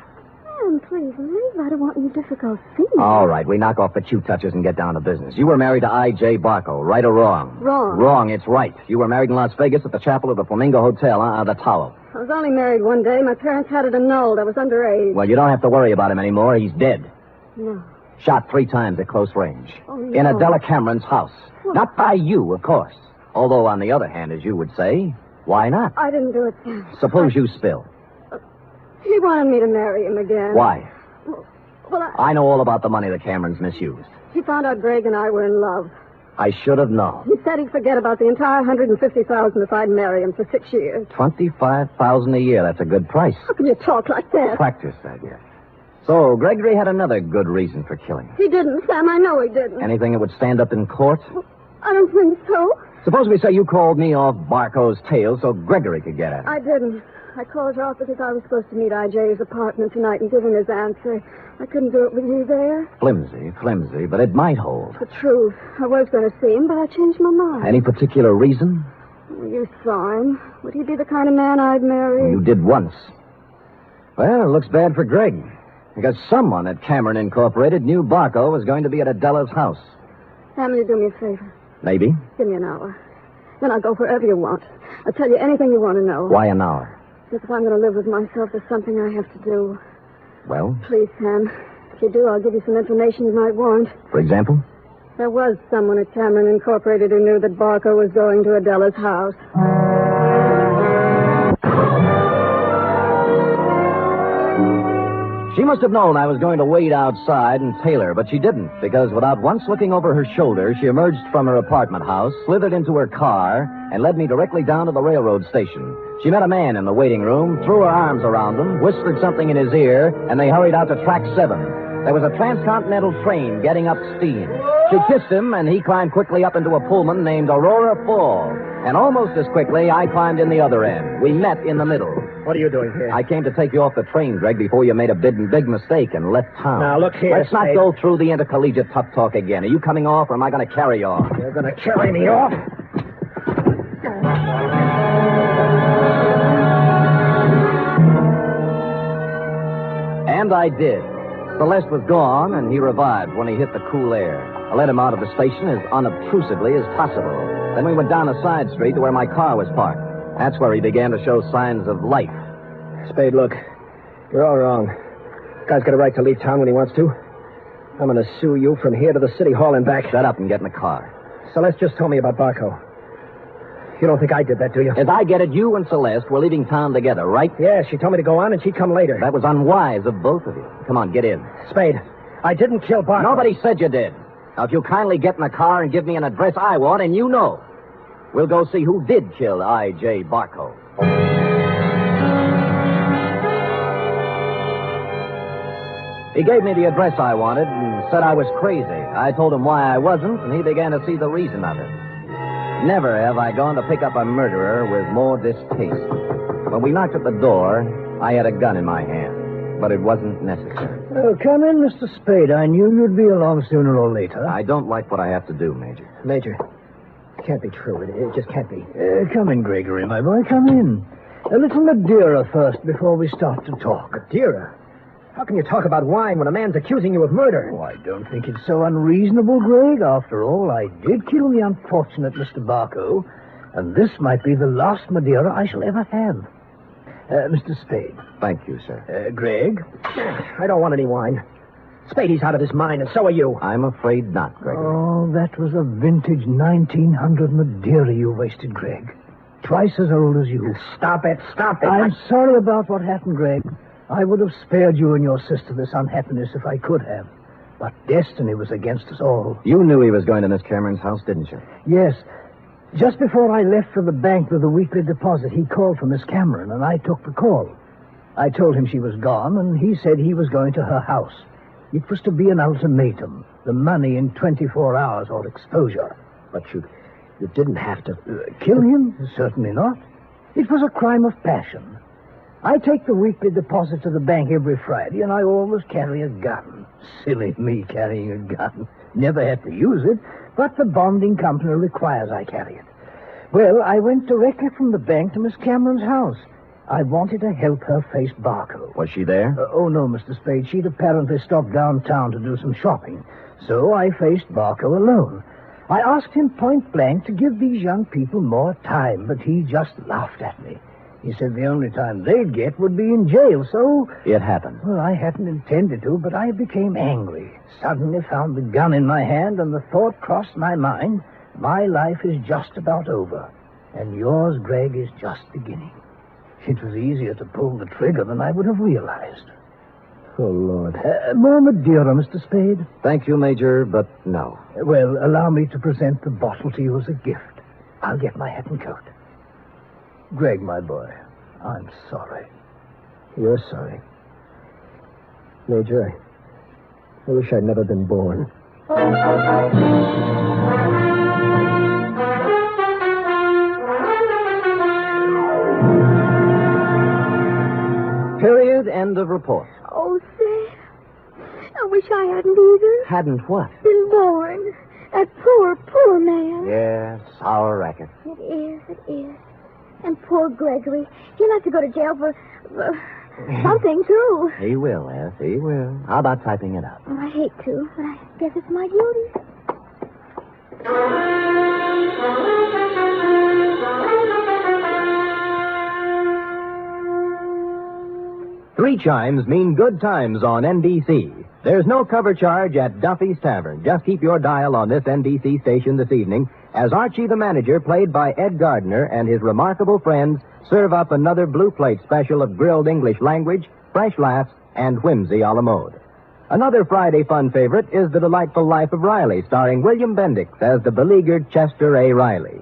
Sam, please leave. I don't want any difficult scenes. All right, we knock off the cute touches and get down to business. You were married to I.J. Barco, right or wrong? Wrong. Wrong, it's right. You were married in Las Vegas at the chapel of the Flamingo Hotel, the Tower. I was only married one day. My parents had it annulled. I was underage. Well, you don't have to worry about him anymore. He's dead. No. Shot 3 times at close range. Oh, no. In Adela Cameron's house. What? Not by you, of course. Although, on the other hand, as you would say, why not? I didn't do it, Sam. Suppose you spill. He wanted me to marry him again. Why? Well, I know all about the money the Camerons misused. he found out Greg and I were in love. I should have known. He said he'd forget about the entire $150,000 if I'd marry him for 6 years. $25,000 a year. That's a good price. How can you talk like that? Practice, I guess. So, Gregory had another good reason for killing him. He didn't, Sam. I know he didn't. Anything that would stand up in court? I don't think so. Suppose we say you called me off Barco's tail so Gregory could get at it. I didn't. I called you off because I was supposed to meet I.J.'s apartment tonight and give him his answer. I couldn't do it with you there. Flimsy, but it might hold. The truth. I was going to see him, but I changed my mind. Any particular reason? You saw him. Would he be the kind of man I'd marry? You did once. Well, it looks bad for Greg. Because someone at Cameron Incorporated knew Barco was going to be at Adela's house. Sam, will you do me a favor? Maybe. Give me an hour. Then I'll go wherever you want. I'll tell you anything you want to know. Why an hour? Because if I'm going to live with myself, there's something I have to do. Well? Please, Sam. If you do, I'll give you some information you might want. For example? There was someone at Cameron Incorporated who knew that Barco was going to Adela's house. She must have known I was going to wait outside and tail her, but she didn't, because without once looking over her shoulder, she emerged from her apartment house, slithered into her car, and led me directly down to the railroad station. She met a man in the waiting room, threw her arms around him, whispered something in his ear, and they hurried out to track 7. There was a transcontinental train getting up steam. She kissed him, and he climbed quickly up into a Pullman named Aurora Falls. And almost as quickly, I climbed in the other end. We met in the middle. What are you doing here? I came to take you off the train, Greg, before you made a big mistake and left town. Now, look here, Let's not Spade. go through the intercollegiate tough talk again. Are you coming off, or am I going to carry you off? You're going to carry me off? And I did. Celeste was gone, and he revived when he hit the cool air. I let him out of the station as unobtrusively as possible. Then we went down a side street to where my car was parked. That's where he began to show signs of life. Spade, look. You're all wrong. Guy's got a right to leave town when he wants to. I'm going to sue you from here to the city hall and back. Shut up and get in the car. Celeste just told me about Barco. You don't think I did that, do you? As I get it, you and Celeste were leaving town together, right? Yeah, she told me to go on and she'd come later. That was unwise of both of you. Come on, get in. Spade, I didn't kill Barco. Nobody said you did. Now, if you kindly get in the car and give me an address I want, and you know, we'll go see who did kill I.J. Barco. He gave me the address I wanted and said I was crazy. I told him why I wasn't, and he began to see the reason of it. Never have I gone to pick up a murderer with more distaste. When we knocked at the door, I had a gun in my hand, but it wasn't necessary. Oh, come in, Mr. Spade. I knew you'd be along sooner or later. I don't like what I have to do, Major. Major, it can't be true. It just can't be. Come in, Gregory, my boy. Come in. A little Madeira first before we start to talk. Madeira? How can you talk about wine when a man's accusing you of murder? Oh, I don't think it's so unreasonable, Greg. After all, I did kill the unfortunate Mr. Barco. And this might be the last Madeira I shall ever have. Mr. Spade. Thank you, sir. Greg? I don't want any wine. Spadey's out of his mind, and so are you. I'm afraid not, Gregory. Oh, that was a vintage 1900 Madeira you wasted, Greg. Twice as old as you. Stop it. I'm sorry about what happened, Greg. I would have spared you and your sister this unhappiness if I could have. But destiny was against us all. You knew he was going to Miss Cameron's house, didn't you? Yes. Just before I left for the bank with the weekly deposit, he called for Miss Cameron, and I took the call. I told him she was gone, and he said he was going to her house. It was to be an ultimatum. The money in 24 hours or exposure. But you didn't have to... Kill him? Certainly not. It was a crime of passion. I take the weekly deposit to the bank every Friday, and I always carry a gun. Silly me carrying a gun. Never had to use it, but the bonding company requires I carry it. Well, I went directly from the bank to Miss Cameron's house. I wanted to help her face Barco. Was she there? Oh, no, Mr. Spade. She'd apparently stopped downtown to do some shopping. So I faced Barco alone. I asked him point blank to give these young people more time, but he just laughed at me. He said the only time they'd get would be in jail, so... It happened. Well, I hadn't intended to, but I became angry. Suddenly found the gun in my hand, and the thought crossed my mind, my life is just about over, and yours, Greg, is just beginning. It was easier to pull the trigger than I would have realized. Oh, Lord. More Madeira, Mr. Spade? Thank you, Major, but no. Well, allow me to present the bottle to you as a gift. I'll get my hat and coat. Greg, my boy, I'm sorry. You're sorry. Major, I wish I'd never been born. Period. End of report. Oh, Sam, I wish I hadn't either. Hadn't what? Been born. That poor, poor man. Yes, our racket. It is. And poor Gregory. He'll have to go to jail for something, too. He will, F. He will. How about typing it up? Oh, I hate to, but I guess it's my duty. Three chimes mean good times on NBC. There's no cover charge at Duffy's Tavern. Just keep your dial on this NBC station this evening as Archie the Manager, played by Ed Gardner, and his remarkable friends serve up another Blue Plate special of grilled English language, fresh laughs, and whimsy a la mode. Another Friday fun favorite is The Delightful Life of Riley, starring William Bendix as the beleaguered Chester A. Riley.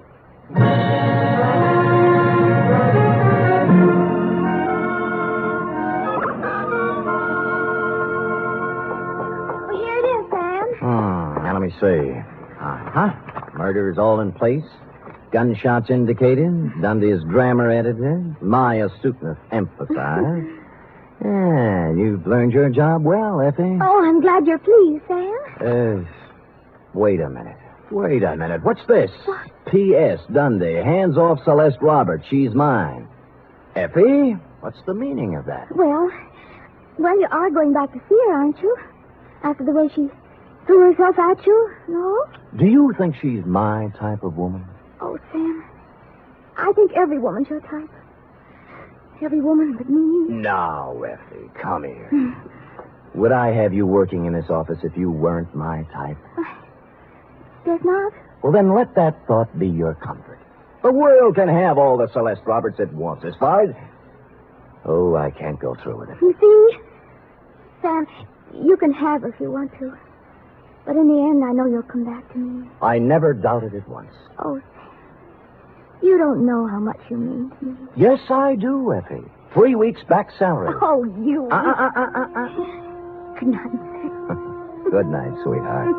Here it is, Sam. Now let me see. Murder's all in place. Gunshots indicated. Dundee's grammar edited. My astuteness emphasized. Yeah, you've learned your job well, Effie. Oh, I'm glad you're pleased, Sam. Wait a minute. What's this? What? P.S. Dundee, hands off Celeste Roberts. She's mine. Effie, what's the meaning of that? Well, you are going back to see her, aren't you? After the way she threw herself at you, no? Do you think she's my type of woman? Oh, Sam, I think every woman's your type. Every woman but me. Now, Effie, come here. Would I have you working in this office if you weren't my type? Guess not. Well, then let that thought be your comfort. The world can have all the Celeste Roberts it wants as far as... Oh, I can't go through with it. You see, Sam, you can have her if you want to. But in the end, I know you'll come back to me. I never doubted it once. Oh, Sam, you don't know how much you mean to me. Yes, I do, Effie. 3 weeks back salary. Oh, you. Good night. Good night, sweetheart.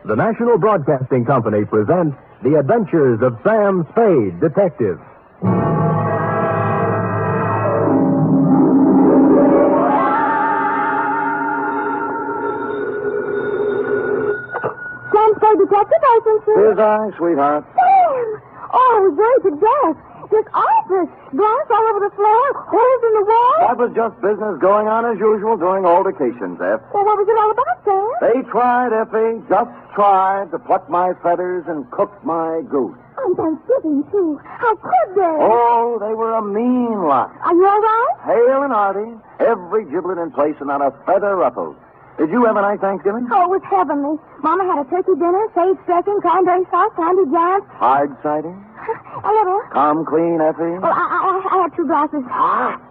The National Broadcasting Company presents The Adventures of Sam Spade, Detective. Sam Spade, detective agency. Here's I, sweetheart. Sam! Oh, I was worried to death. This office. Glass all over the floor, holes in the wall. That was just business going on as usual during altercations, F. Well, what was it all about, Sam? They tried, Effie, just tried to pluck my feathers and cook my goose. On Thanksgiving, too. How could they? Oh, they were a mean lot. Are you all right? Hale and hearty, every giblet in place and not a feather ruffled. Did you have a nice Thanksgiving? Oh, it was heavenly. Mama had a turkey dinner, sage dressing, cranberry sauce, candy jams. Hard cider? A little. Come clean, Effie? Well, I had 2 glasses.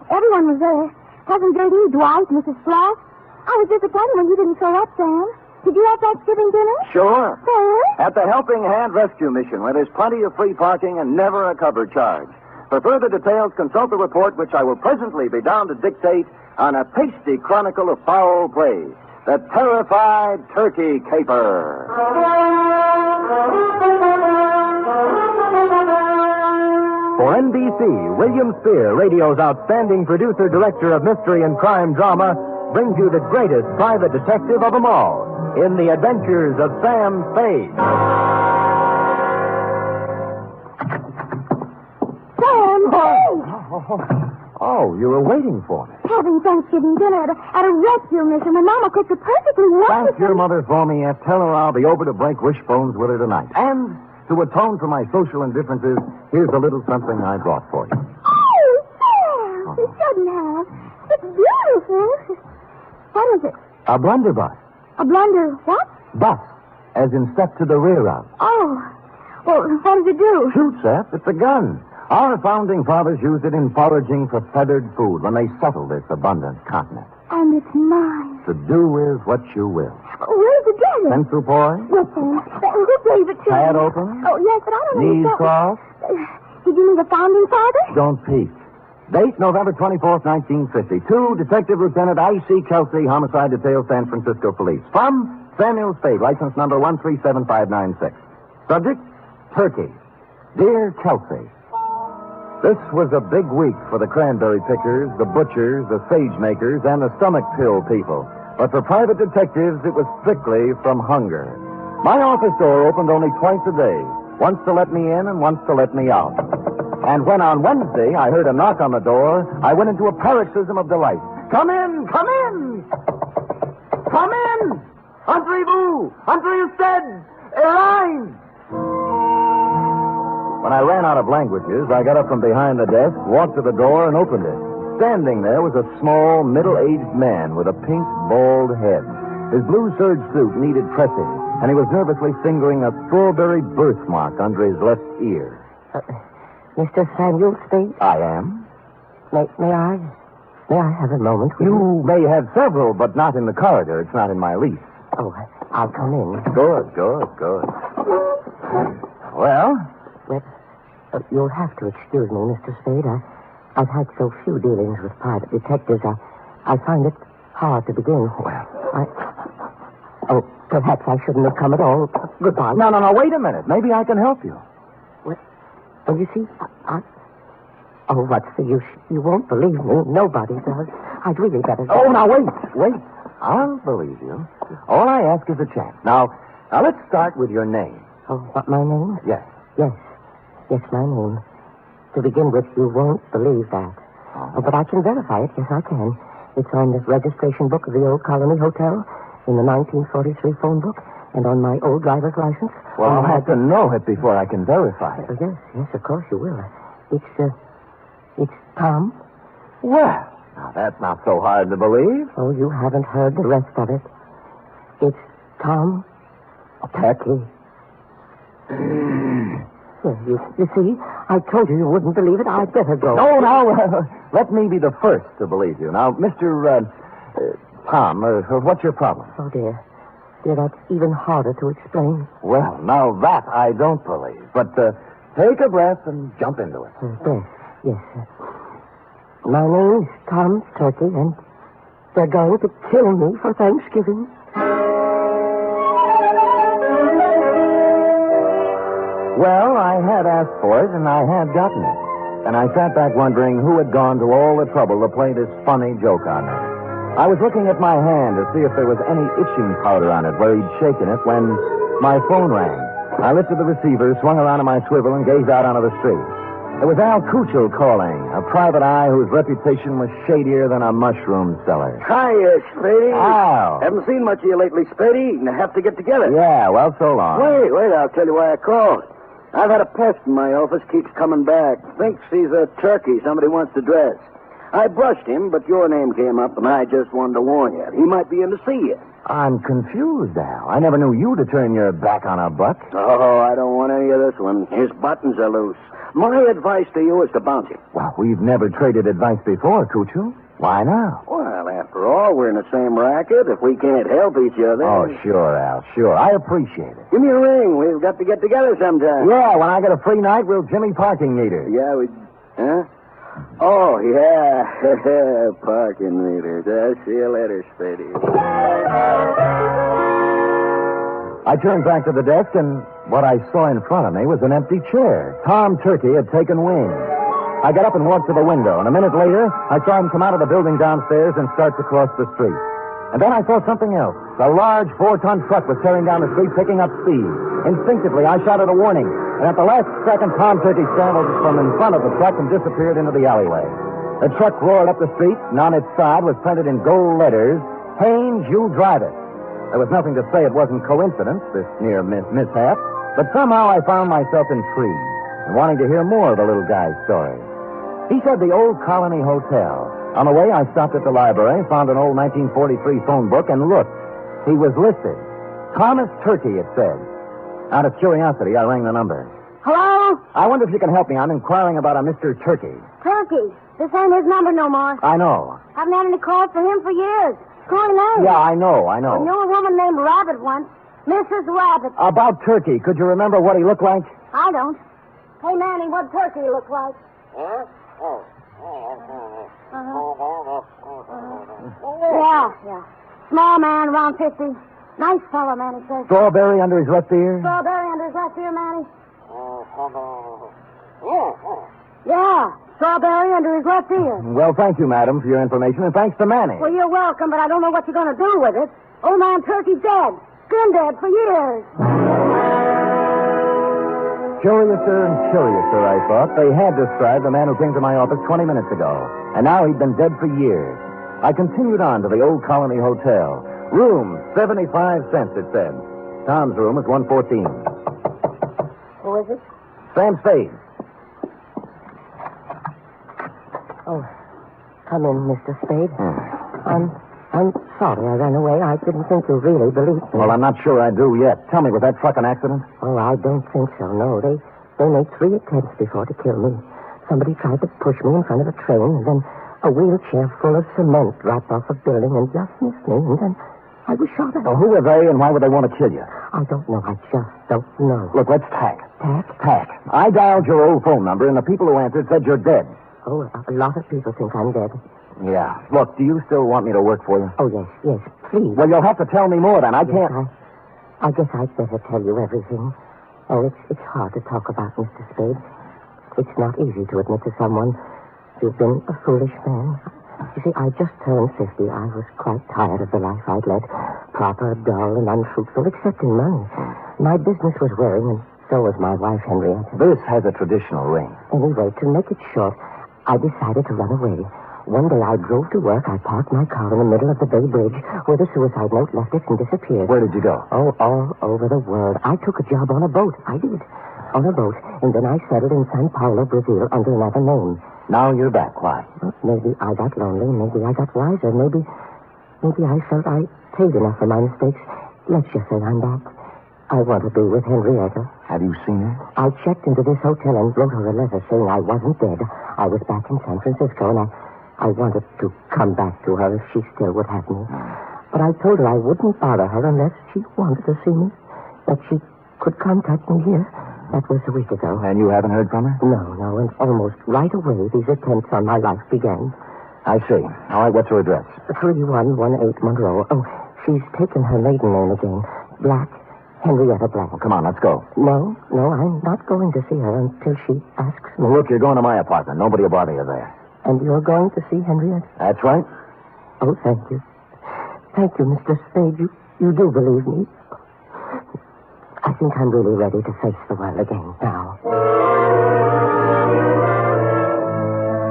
Everyone was there. Cousin Gertie, Dwight, Mrs. Floss. I was disappointed when you didn't show up, Sam. Did you have Thanksgiving dinner? Sure. Sam? At the Helping Hand Rescue Mission, where there's plenty of free parking and never a cover charge. For further details, consult the report, which I will presently be down to dictate on a tasty chronicle of foul play. The Terrified Turkey Caper. For NBC, William Spear, radio's outstanding producer-director of mystery and crime drama, brings you the greatest private detective of them all in The Adventures of Sam Spade. Sam Spade! Oh, you were waiting for me. Having Thanksgiving dinner at a rescue mission, and Mama cooked it perfectly wonderful. Thank your mother for me, F. Tell her I'll be over to break wishbones with her tonight. And to atone for my social indifferences, here's a little something I brought for you. Oh, Sam! You shouldn't have. It's beautiful. What is it? A blunderbuss. A blunder what? Bus, as in step to the rear of. Oh. Well, what does it do? Shoots, F. It's a gun. Our founding fathers used it in foraging for feathered food when they settled this abundant continent. And it's mine. To do with what you will. Where'd you get it? Pencil boy? Yes, Sam. Who gave it to Pad me? open? Oh, yes, but I don't know. Knees crossed? Did you mean the founding fathers? Don't peek. Date, November 24th, 1952. Detective Lieutenant I.C. Kelsey, Homicide Detail, San Francisco Police. From Samuel Spade, license number 137596. Subject, Turkey. Dear Kelsey, this was a big week for the cranberry pickers, the butchers, the sage makers, and the stomach pill people. But for private detectives, it was strictly from hunger. My office door opened only twice a day, once to let me in and once to let me out. And when on Wednesday I heard a knock on the door, I went into a paroxysm of delight. Come in! Come in! Come in! Entrez-vous! Entrez-vous! Arise! When I ran out of languages, I got up from behind the desk, walked to the door, and opened it. Standing there was a small, middle-aged man with a pink, bald head. His blue serge suit needed pressing, and he was nervously fingering a strawberry birthmark under his left ear. Mr. Samuel Spade? I am. May I have a moment with You may have several, but not in the corridor. It's not in my lease. Oh, I'll come in. Good. Well? Well, you'll have to excuse me, Mr. Spade. I've had so few dealings with private detectives. I find it hard to begin. Well. Perhaps I shouldn't have come at all. Goodbye. No, wait a minute. Maybe I can help you. Well, you see, Oh, what's the use? You won't believe me. Nobody does. I'd really better... Oh, now, wait. I'll believe you. All I ask is a chance. Now, let's start with your name. Oh, what, my name? Yes. Yes, my name. To begin with, you won't believe that. Oh, but I can verify it. Yes, I can. It's on the registration book of the old Colony Hotel, in the 1943 phone book, and on my old driver's license. Well, I'll have to know it before I can verify it. Yes, of course you will. It's Tom. Well, now that's not so hard to believe. Oh, you haven't heard the rest of it. It's Tom Turkey. You see, I told you wouldn't believe it. I'd better go. No, now, let me be the first to believe you. Now, Mr. Tom, what's your problem? Oh, dear, that's even harder to explain. Well, now that I don't believe. But take a breath and jump into it. Yes. My name's Tom Turkey, and they're going to kill me for Thanksgiving. Well, I had asked for it, and I had gotten it. And I sat back wondering who had gone to all the trouble to play this funny joke on me. I was looking at my hand to see if there was any itching powder on it where he'd shaken it when my phone rang. I lifted the receiver, swung around on my swivel, and gazed out onto the street. It was Al Cuccio calling, a private eye whose reputation was shadier than a mushroom cellar. Hiya, Spady. Al. Haven't seen much of you lately, Spady. You have to get together. Yeah, well, so long. Wait, I'll tell you why I called. I've had a pest in my office, keeps coming back. Thinks he's a turkey somebody wants to dress. I brushed him, but your name came up, and I just wanted to warn you. He might be in to see you. I'm confused, Al. I never knew you to turn your back on a buck. Oh, I don't want any of this one. His buttons are loose. My advice to you is to bounce him. Well, we've never traded advice before, Cuccio. Why now? Well, after all, we're in the same racket. If we can't help each other... Oh, sure, Al, sure. I appreciate it. Give me a ring. We've got to get together sometime. Yeah, when I get a free night, we'll Jimmy parking meter. Yeah, we... Huh? Oh, yeah. Parking meters. See you later, Spady. I turned back to the desk, and what I saw in front of me was an empty chair. Tom Turkey had taken wing. I got up and walked to the window, and a minute later, I saw him come out of the building downstairs and start to cross the street. And then I saw something else. A large 4-ton truck was tearing down the street, picking up speed. Instinctively, I shouted a warning, and at the last second, Tom Turkey scrambled from in front of the truck and disappeared into the alleyway. The truck roared up the street, and on its side was printed in gold letters, "Haynes, you drive it." There was nothing to say it wasn't coincidence, this near mishap, but somehow I found myself intrigued and wanting to hear more of the little guy's story. He said the Old Colony Hotel. On the way, I stopped at the library, found an old 1943 phone book, and looked. He was listed. Thomas Turkey, it said. Out of curiosity, I rang the number. Hello? I wonder if you can help me. I'm inquiring about a Mr. Turkey. Turkey. This ain't his number no more. I know. Haven't had any calls from him for years. Calling name. Yeah, I know. I knew a woman named Rabbit once. Mrs. Rabbit. About Turkey, could you remember what he looked like? I don't. Hey, Manny, what Turkey look like? Huh? Oh. Yeah. Small man, around 50. Nice fellow, Manny says. Strawberry under his left ear? Strawberry under his left ear, Manny? Yeah, strawberry under his left ear. Well, thank you, madam, for your information, and thanks to Manny. Well, you're welcome, but I don't know what you're going to do with it. Old man Turkey's dead. Been dead for years. Curiouser and curiouser, I thought. They had described the man who came to my office 20 minutes ago, and now he'd been dead for years. I continued on to the Old Colony Hotel. Room, 75 cents, it said. Tom's room was 114. Who is it? Sam Spade. Oh, come in, Mr. Spade. I'm sorry I ran away. I didn't think you really believed me. Well, I'm not sure I do yet. Tell me, was that truck an accident? Oh, I don't think so, no. They made 3 attempts before to kill me. Somebody tried to push me in front of a train, and then a wheelchair full of cement dropped off a building and just missed me, and then I was shot at. Well, who are they, and why would they want to kill you? I don't know. I just don't know. Look, let's tack. Tack? Tack. I dialed your old phone number, and the people who answered said you're dead. Oh, a lot of people think I'm dead. Yeah. Look, do you still want me to work for you? Oh, yes, please. Well, you'll have to tell me more, then. I can't... I guess I'd better tell you everything. Oh, it's hard to talk about, Mr. Spade. It's not easy to admit to someone you've been a foolish man. You see, I just turned 50. I was quite tired of the life I'd led. Proper, dull, and unfruitful, except in money. My business was wearing, and so was my wife, Henrietta. This has a traditional ring. Anyway, to make it short, I decided to run away. One day I drove to work. I parked my car in the middle of the Bay Bridge where the suicide note left it and disappeared. Where did you go? Oh, all over the world. I took a job on a boat. I did. On a boat. And then I settled in Sao Paulo, Brazil, under another name. Now you're back. Why? Well, maybe I got lonely. Maybe I got wiser. Maybe I felt I paid enough for my mistakes. Let's just say I'm back. I want to be with Henrietta. Have you seen her? I checked into this hotel and wrote her a letter saying I wasn't dead. I was back in San Francisco, and I wanted to come back to her if she still would have me. But I told her I wouldn't bother her unless she wanted to see me, that she could contact me here. That was a week ago. And you haven't heard from her? No, and almost right away these attempts on my life began. I see. All right, what's her address? 3118 Monroe. Oh, she's taken her maiden name again. Black. Henrietta Black. Well, come on, let's go. No, I'm not going to see her until she asks me. Well, look, you're going to my apartment. Nobody will bother you there. And you're going to see Henrietta? That's right. Oh, thank you. Thank you, Mr. Spade. You do believe me. I think I'm really ready to face the world again now.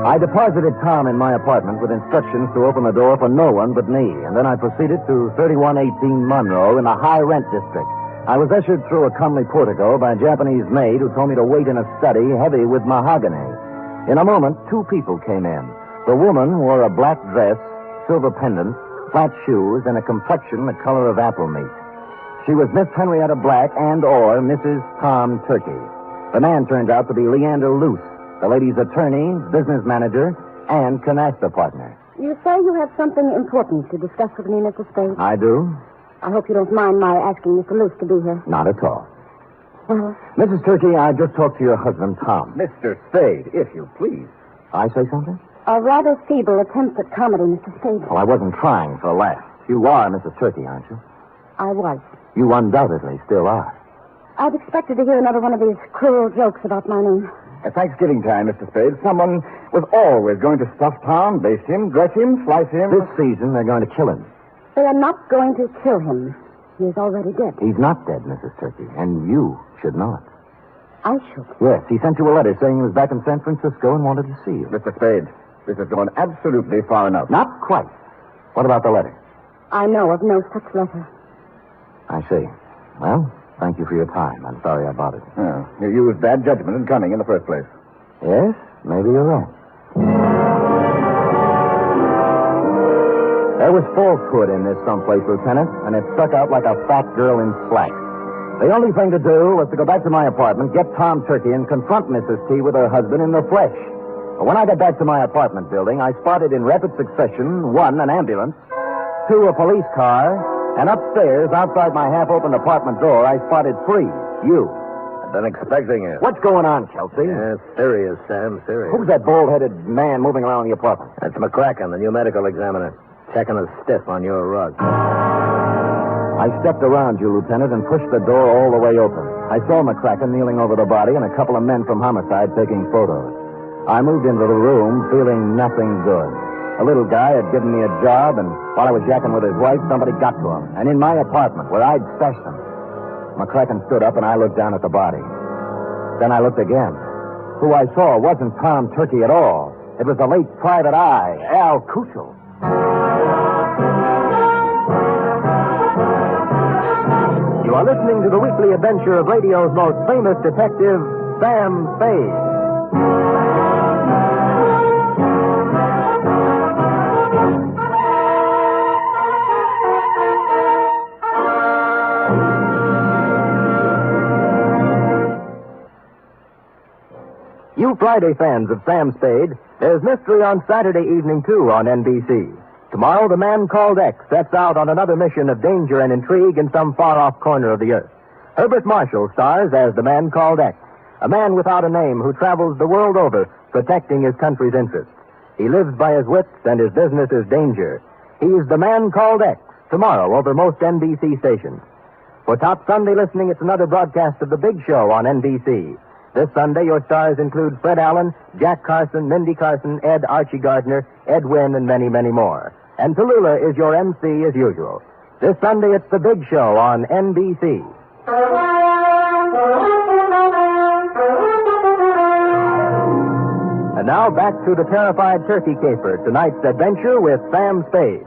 I deposited Tom in my apartment with instructions to open the door for no one but me, and then I proceeded to 3118 Monroe in the high-rent district. I was ushered through a comely portico by a Japanese maid who told me to wait in a study heavy with mahogany. In a moment, two people came in. The woman wore a black dress, silver pendant, flat shoes, and a complexion the color of apple meat. She was Miss Henrietta Black and/or Mrs. Tom Turkey. The man turns out to be Leander Luce, the lady's attorney, business manager, and canasta partner. You say you have something important to discuss with me, Mr. Spade? I do? I hope you don't mind my asking Mr. Luce to be here. Not at all. Well, Mrs. Turkey, I just talked to your husband, Tom. Mr. Spade, if you please. I say something? a rather feeble attempt at comedy, Mr. Spade. Well, I wasn't trying for a laugh. You are Mrs. Turkey, aren't you? I was. You undoubtedly still are. I'd expected to hear another one of these cruel jokes about my name. At Thanksgiving time, Mr. Spade, someone was always going to stuff Tom, baste him, dress him, slice him. This season, they're going to kill him. They are not going to kill him. He is already dead. He's not dead, Mrs. Turkey, and you should not. I should. Yes, he sent you a letter saying he was back in San Francisco and wanted to see you. Mr. Spade, this has gone absolutely far enough. Not quite. What about the letter? I know of no such letter. I see. Well, thank you for your time. I'm sorry I bothered you. Oh, you used bad judgment in coming in the first place. Yes, maybe you're right. There was falsehood in this someplace, Lieutenant, and it stuck out like a fat girl in slacks. The only thing to do was to go back to my apartment, get Tom Turkey, and confront Mrs. T with her husband in the flesh. But when I got back to my apartment building, I spotted in rapid succession, 1, an ambulance, 2, a police car, and upstairs, outside my half-opened apartment door, I spotted 3, you. I've been expecting it. What's going on, Kelsey? Yeah, serious, Sam, serious. Who's that bald-headed man moving around the apartment? That's McCracken, the new medical examiner. Checking a stiff on your rug. I stepped around you, Lieutenant, and pushed the door all the way open. I saw McCracken kneeling over the body and a couple of men from homicide taking photos. I moved into the room feeling nothing good. A little guy had given me a job, and while I was yakking with his wife, somebody got to him. And in my apartment, where I'd stashed him. McCracken stood up, and I looked down at the body. Then I looked again. Who I saw wasn't Tom Turkey at all. It was the late private eye, Al Kuchel. You are listening to the weekly adventure of radio's most famous detective, Sam Spade. You Friday fans of Sam Spade, there's mystery on Saturday evening, too, on NBC. Tomorrow, the man called X sets out on another mission of danger and intrigue in some far-off corner of the earth. Herbert Marshall stars as the man called X, a man without a name who travels the world over protecting his country's interests. He lives by his wits, and his business is danger. He's the man called X, tomorrow over most NBC stations. For Top Sunday listening, it's another broadcast of The Big Show on NBC. This Sunday, your stars include Fred Allen, Jack Carson, Mindy Carson, Ed Archie Gardner, Ed Wynn, and many, many more. And Tallulah is your MC as usual. This Sunday, it's The Big Show on NBC. And now back to the terrified turkey caper, tonight's adventure with Sam Spade.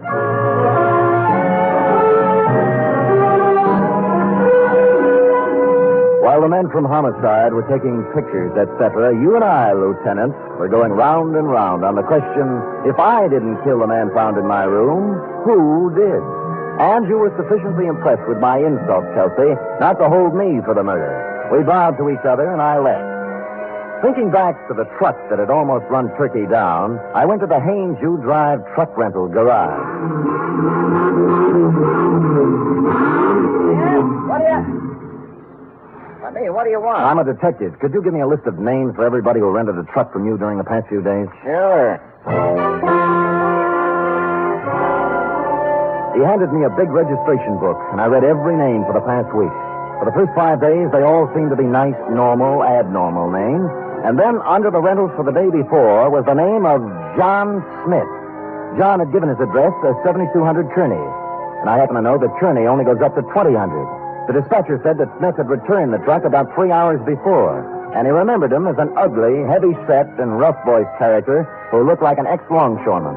While the men from homicide were taking pictures, etc., you and I, Lieutenant, were going round and round on the question, if I didn't kill the man found in my room, who did? And you were sufficiently impressed with my insult, Kelsey, not to hold me for the murder. We bowed to each other, and I left. Thinking back to the truck that had almost run Turkey down, I went to the Haynes U Drive truck rental garage. What do you want? I'm a detective. Could you give me a list of names for everybody who rented a truck from you during the past few days? Sure. He handed me a big registration book, and I read every name for the past week. For the first 5 days, they all seemed to be nice, normal, abnormal names. And then, under the rentals for the day before, was the name of John Smith. John had given his address as 7200 Kearney. And I happen to know that Kearney only goes up to 2000. The dispatcher said that Smith had returned the truck about 3 hours before, and he remembered him as an ugly, heavy-set, and rough-voiced character who looked like an ex-longshoreman.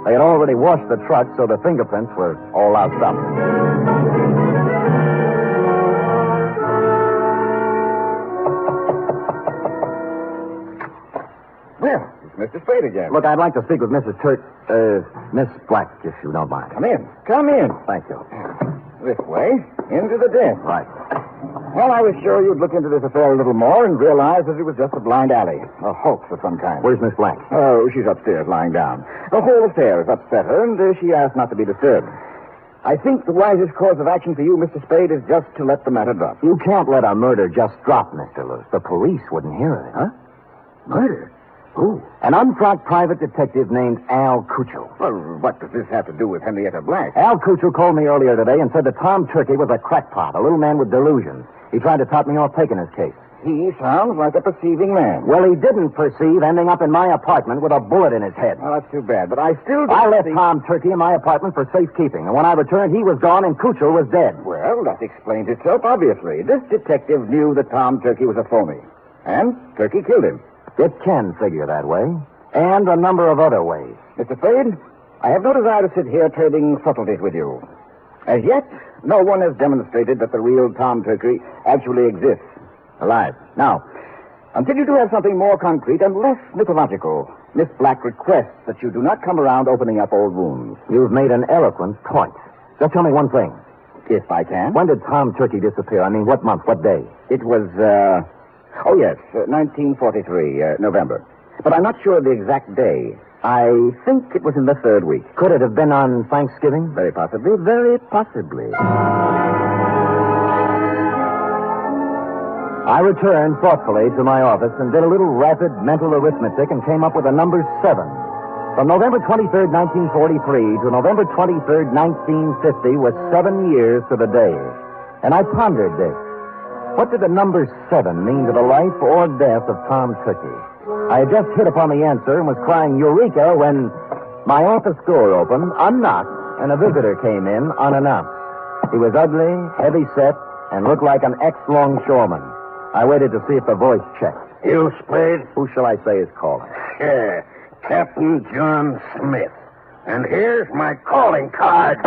They had already washed the truck, so the fingerprints were all loused up. Well, it's Mr. Spade again. Look, I'd like to speak with Miss Black, if you don't mind. Come in. Come in. Thank you. This way, into the den. Right. Well, I was sure you'd look into this affair a little more and realize that it was just a blind alley, a hoax of some kind. Where's Miss Black? Oh, she's upstairs, lying down. The whole affair has upset her, and she asked not to be disturbed. I think the wisest course of action for you, Mr. Spade, is just to let the matter drop. You can't let a murder just drop, Mr. Luce. The police wouldn't hear of it. Huh? Murder? Who? An unfrocked private detective named Al Cuccio. Well, what does this have to do with Henrietta Black? Al Cuccio called me earlier today and said that Tom Turkey was a crackpot, a little man with delusions. He tried to top me off taking his case. He sounds like a perceiving man. Well, he didn't perceive ending up in my apartment with a bullet in his head. Well, that's too bad, but I still don't I left Tom Turkey in my apartment for safekeeping, and when I returned, he was gone and Cuccio was dead. Well, that explains itself, obviously. This detective knew that Tom Turkey was a phony, and Turkey killed him. It can figure that way, and a number of other ways. Mr. Spade, I have no desire to sit here trading subtleties with you. As yet, no one has demonstrated that the real Tom Turkey actually exists, alive. Now, until you do have something more concrete and less mythological, Miss Black requests that you do not come around opening up old wounds. You've made an eloquent point. Just tell me one thing. If I can. When did Tom Turkey disappear? I mean, what month, what day? It was, 1943, November. But I'm not sure of the exact day. I think it was in the third week. Could it have been on Thanksgiving? Very possibly, very possibly. I returned thoughtfully to my office and did a little rapid mental arithmetic and came up with the number 7. From November 23rd, 1943 to November 23rd, 1950 was 7 years to the day. And I pondered this. What did the number 7 mean to the life or death of Tom Turkey? I had just hit upon the answer and was crying Eureka when my office door opened, unlocked, and a visitor came in unannounced. He was ugly, heavy-set, and looked like an ex-longshoreman. I waited to see if the voice checked. You, Spade? Who shall I say is calling? Yeah, Captain John Smith. And here's my calling card.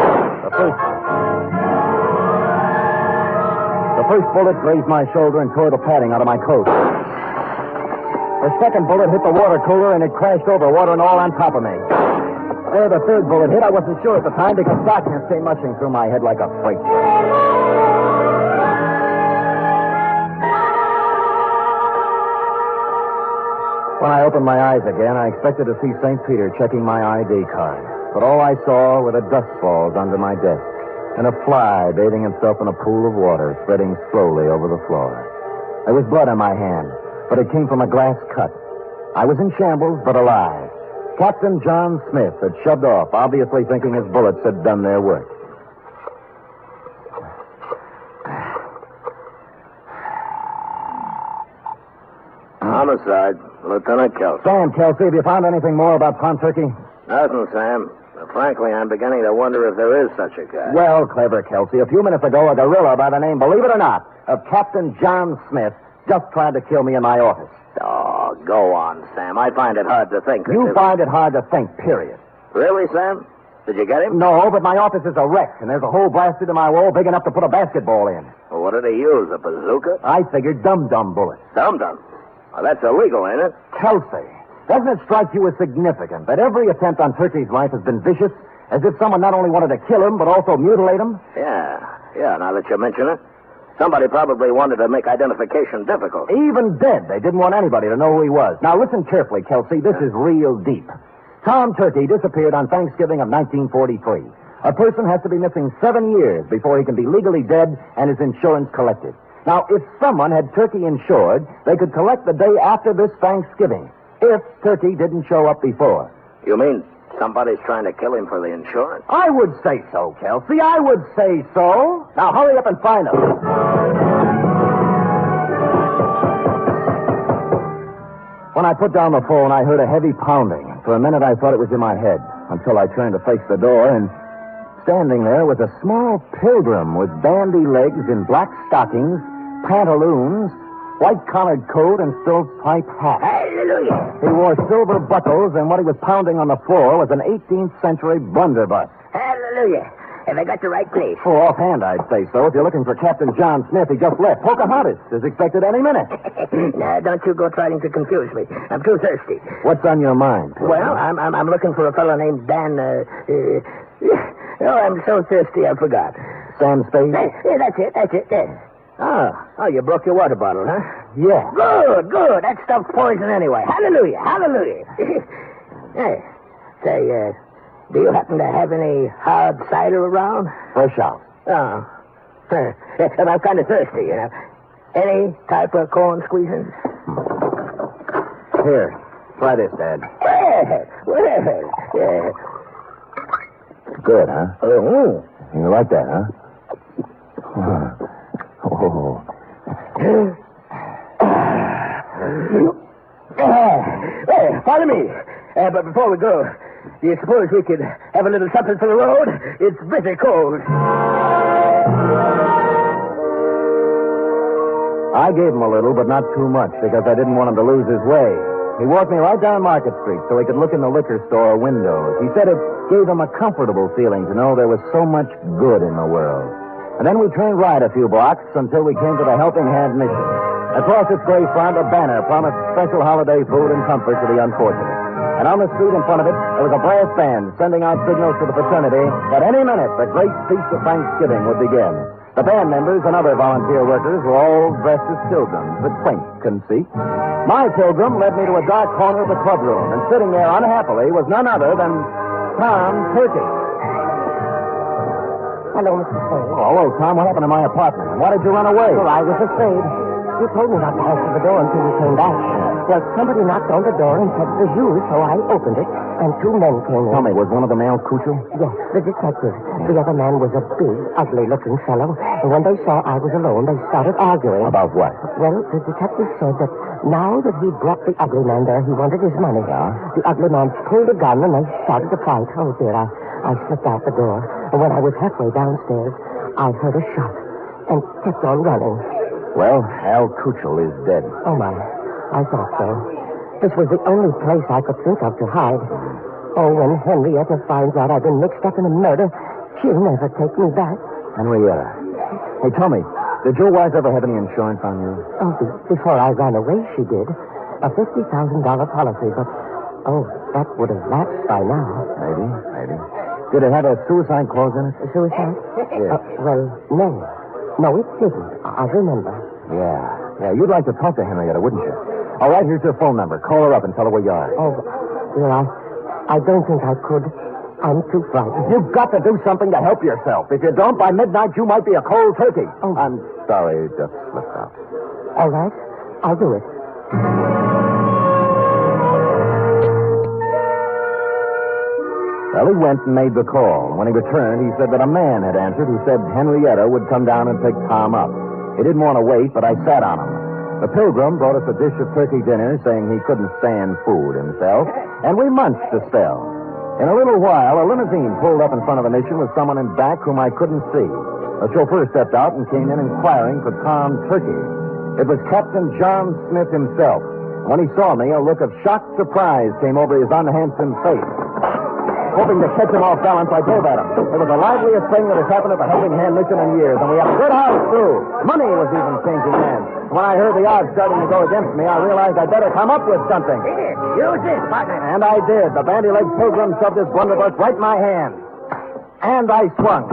The first bullet grazed my shoulder and tore the padding out of my coat. The second bullet hit the water cooler and it crashed over, water and all on top of me. Where the third bullet hit, I wasn't sure at the time because darkness came rushing through my head like a freight train. When I opened my eyes again, I expected to see St. Peter checking my ID card. But all I saw were the dust balls under my desk and a fly bathing himself in a pool of water spreading slowly over the floor. There was blood on my hand, but it came from a glass cut. I was in shambles, but alive. Captain John Smith had shoved off, obviously thinking his bullets had done their work. Homicide, Lieutenant Kelsey. Sam, Kelsey, have you found anything more about Tom Turkey? Nothing, Sam. Frankly, I'm beginning to wonder if there is such a guy. Well, clever, Kelsey. A few minutes ago, a gorilla by the name, believe it or not, of Captain John Smith just tried to kill me in my office. Oh, go on, Sam. I find it hard to think. You find it hard to think, period. Really, Sam? Did you get him? No, but my office is a wreck, and there's a hole blasted in my wall big enough to put a basketball in. Well, what did he use, a bazooka? I figured dum-dum bullets. Dum-dum? Well, that's illegal, ain't it? Kelsey, doesn't it strike you as significant that every attempt on Turkey's life has been vicious, as if someone not only wanted to kill him, but also mutilate him? Yeah, now that you mention it. Somebody probably wanted to make identification difficult. Even dead, they didn't want anybody to know who he was. Now, listen carefully, Kelsey. This is real deep. Tom Turkey disappeared on Thanksgiving of 1943. A person has to be missing 7 years before he can be legally dead and his insurance collected. Now, if someone had Turkey insured, they could collect the day after this Thanksgiving, if Turkey didn't show up before. You mean somebody's trying to kill him for the insurance? I would say so, Kelsey. I would say so. Now, hurry up and find him. When I put down the phone, I heard a heavy pounding. For a minute, I thought it was in my head, until I turned to face the door, and standing there was a small pilgrim with bandy legs in black stockings, pantaloons, white-collared coat, and stovepipe hat. Hey, Hallelujah. He wore silver buckles, and what he was pounding on the floor was an 18th century blunderbuss. Hallelujah. Have I got the right place? Oh, offhand, I'd say so. If you're looking for Captain John Smith, he just left. Pocahontas is expected any minute. Now, don't you go trying to confuse me. I'm too thirsty. What's on your mind? Well, I'm looking for a fellow named Dan, I'm so thirsty I forgot. Sam Spade? Yeah, that's it. Yeah. Oh, you broke your water bottle, huh? Yeah. Good. That stuff's poison anyway. Hallelujah. Hey, say, do you happen to have any hard cider around? Fresh out. Oh. I'm kind of thirsty, you know. Any type of corn squeezing? Here, try this, Dad. Well, yeah. Good, huh? Oh. You like that, huh? Oh. Follow me. But before we go, do you suppose we could have a little something for the road? It's bitter cold. I gave him a little, but not too much, because I didn't want him to lose his way. He walked me right down Market Street so he could look in the liquor store windows. He said it gave him a comfortable feeling to know there was so much good in the world. And then we trained right a few blocks until we came to the Helping Hand mission. Across its gray front, a banner promised special holiday food and comfort to the unfortunate. And on the street in front of it, there was a brass band sending out signals to the fraternity that any minute the great feast of Thanksgiving would begin. The band members and other volunteer workers were all dressed as pilgrims with quaint conceit. My pilgrim led me to a dark corner of the clubroom, and sitting there unhappily was none other than Tom Turkey. Hello, Mr. Spade. Oh, hello, Tom. What happened to my apartment? Why did you run away? Well, I was afraid. You told me not to answer the door until you came back. Well, somebody knocked on the door and said it was you, so I opened it, and two men came in. Tell me, was one of them Al Cuccio? Yes, the detective. The other man was a big, ugly-looking fellow, and when they saw I was alone, they started arguing. About what? Well, the detective said that now that he'd brought the ugly man there, he wanted his money. Yeah? The ugly man pulled a gun, and they started to fight. Oh, dear, I slipped out the door, and when I was halfway downstairs, I heard a shot and kept on running. Well, Al Cuccio is dead. Oh, my. I thought so. This was the only place I could think of to hide. Oh, when Henrietta finds out I've been mixed up in a murder, she'll never take me back. Henrietta. Hey, tell me, did your wife ever have any insurance on you? Oh, before I ran away, she did. A $50,000 policy, but, that would have lapsed by now. Maybe. Did it have a suicide clause in it? A suicide? Yes. Well, no. No, it didn't. I remember. Yeah, you'd like to talk to Henrietta, wouldn't you? All right, here's her phone number. Call her up and tell her where you are. Oh, dear, I don't think I could. I'm too frightened. You've got to do something to help yourself. If you don't, by midnight, you might be a cold turkey. Oh. I'm sorry, it just slipped out. All right, I'll do it. Well, he went and made the call. When he returned, he said that a man had answered who said Henrietta would come down and pick Tom up. He didn't want to wait, but I sat on him. The pilgrim brought us a dish of turkey dinner, saying he couldn't stand food himself, and we munched a spell. In a little while, a limousine pulled up in front of the mission with someone in back whom I couldn't see. The chauffeur stepped out and came in inquiring for Tom Turkey. It was Captain John Smith himself. When he saw me, a look of shocked surprise came over his unhandsome face. Hoping to catch him off balance, I drove at him. It was the liveliest thing that has happened at the Helping Hand mission in years, and we had a good house, too. Money was even changing hands. When I heard the odds starting to go against me, I realized I'd better come up with something. Use this, partner. And I did. The bandy-legged pilgrim shoved his blunderbuss right in my hand. And I swung.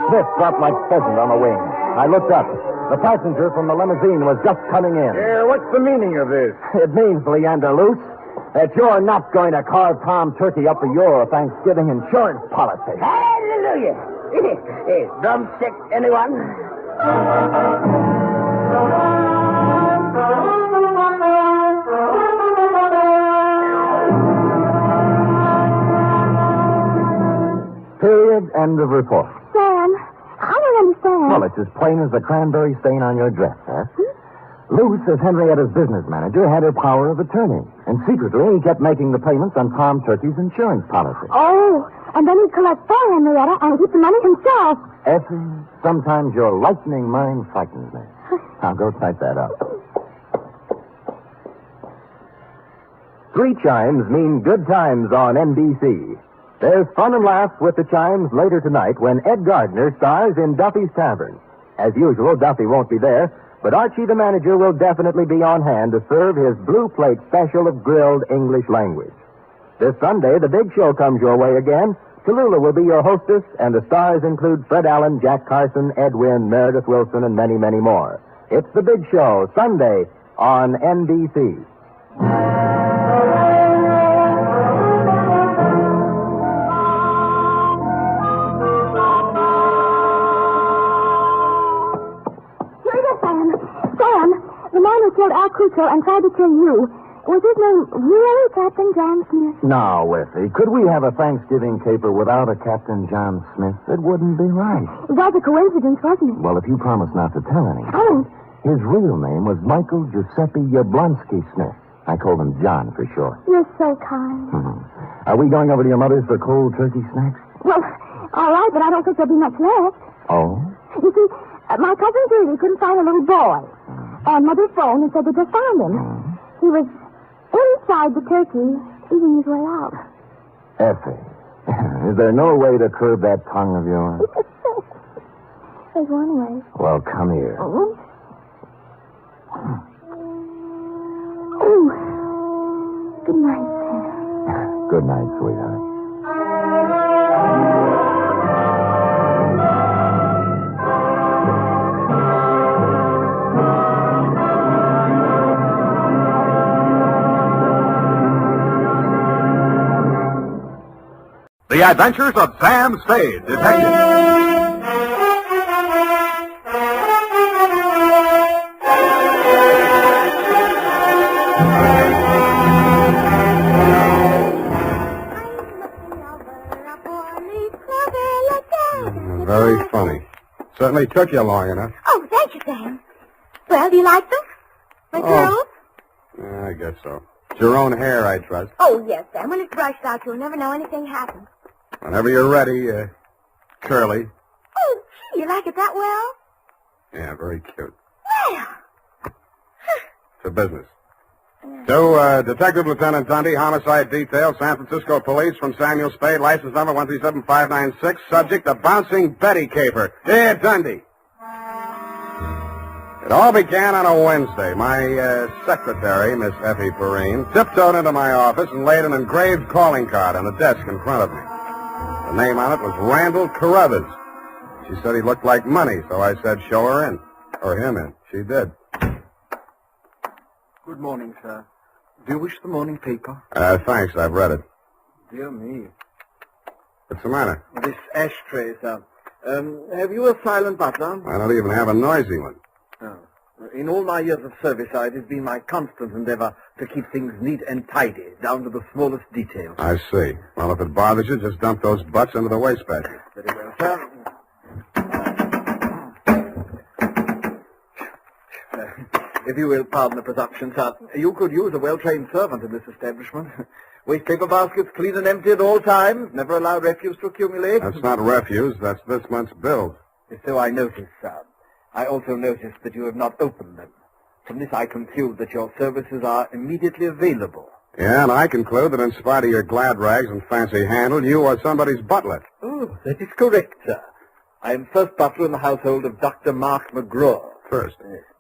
Smith dropped like pheasant on the wing. I looked up. The passenger from the limousine was just coming in. What's the meaning of this? It means, Leander Luce, that you're not going to carve Tom Turkey up for your Thanksgiving insurance policy. Hallelujah. Drumstick, anyone? Period. End of report. Sam, I don't understand. Well, it's as plain as the cranberry stain on your dress, huh? Luce, as Henrietta's business manager, had her power of attorney. And secretly, he kept making the payments on Tom Turkey's insurance policy. Oh, and then he'd collect for Henrietta and keep the money himself. Effie, sometimes your lightning mind frightens me. Now, go type that up. 3 chimes mean good times on NBC. There's fun and laughs with the chimes later tonight when Ed Gardner stars in Duffy's Tavern. As usual, Duffy won't be there, but Archie the manager will definitely be on hand to serve his blue plate special of grilled English language. This Sunday, the big show comes your way again. Tallulah will be your hostess, and the stars include Fred Allen, Jack Carson, Ed Wynn, Meredith Wilson, and many, many more. It's the big show, Sunday, on NBC. Sam, the man who killed Al Crusoe and tried to kill you, was his name really Captain John Smith? Now, Wissy, could we have a Thanksgiving caper without a Captain John Smith? It wouldn't be right. It was a coincidence, wasn't it? Well, if you promise not to tell anyone. I won't. His real name was Michael Giuseppe Yablonsky Smith. I called him John for short. You're so kind. Are we going over to your mother's for cold turkey snacks? Well, all right, but I don't think there'll be much left. Oh? You see, my cousin Judy couldn't find a little boy. And Mother phoned and said they just found him. He was inside the turkey, eating his way out. Effie, is there no way to curb that tongue of yours? There's one way. Well, come here. Oh, good night, Sam. Good night, sweetheart. The Adventures of Sam Spade, Detective. Very funny. Certainly took you long enough. Oh, thank you, Sam. Well, do you like them? My girls? Yeah, I guess so. It's your own hair, I trust. Oh, yes, Sam. When it's brushed out, you'll never know anything happened. Whenever you're ready, curly. Oh, gee, you like it that well? Yeah, very cute. Well. It's a business. To Detective Lieutenant Dundee, Homicide Detail, San Francisco Police, from Samuel Spade, license number 137596, subject, a bouncing Betty caper. Here, Dundee. It all began on a Wednesday. My secretary, Miss Effie Perrine, tiptoed into my office and laid an engraved calling card on the desk in front of me. The name on it was Randall Carruthers. She said he looked like money, so I said show her in. Or him in. She did. Good morning, sir. Do you wish the morning paper? Thanks, I've read it. Dear me. What's the matter? This ashtray, sir. Have you a silent butler? I don't even have a noisy one. Oh. In all my years of service, it has been my constant endeavor to keep things neat and tidy, down to the smallest details. I see. Well, if it bothers you, just dump those butts into the wastebasket. Very well, sir. If you will pardon the presumption, sir, you could use a well-trained servant in this establishment. Waste paper baskets clean and empty at all times. Never allow refuse to accumulate. That's not refuse. That's this month's bills. So I noticed, sir. I also noticed that you have not opened them. From this I conclude that your services are immediately available. Yeah, and I conclude that in spite of your glad rags and fancy handle, you are somebody's butler. Oh, that is correct, sir. I am first butler in the household of Dr. Mark McGraw. First.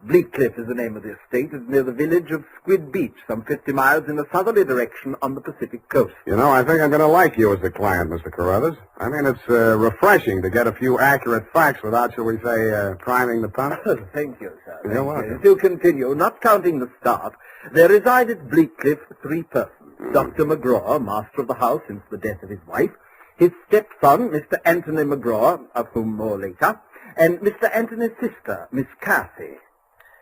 Bleakcliff is the name of the estate. It's near the village of Squid Beach, some 50 miles in a southerly direction on the Pacific coast. You know, I think I'm going to like you as the client, Mr. Carruthers. I mean, it's refreshing to get a few accurate facts without, shall we say, priming the pump. Thank you, sir. You're welcome. To continue, not counting the staff, there reside at Bleakcliff 3 persons. Dr. McGraw, master of the house since the death of his wife, his stepson, Mr. Anthony McGraw, of whom more later, and Mr. Anthony's sister, Miss Cathy.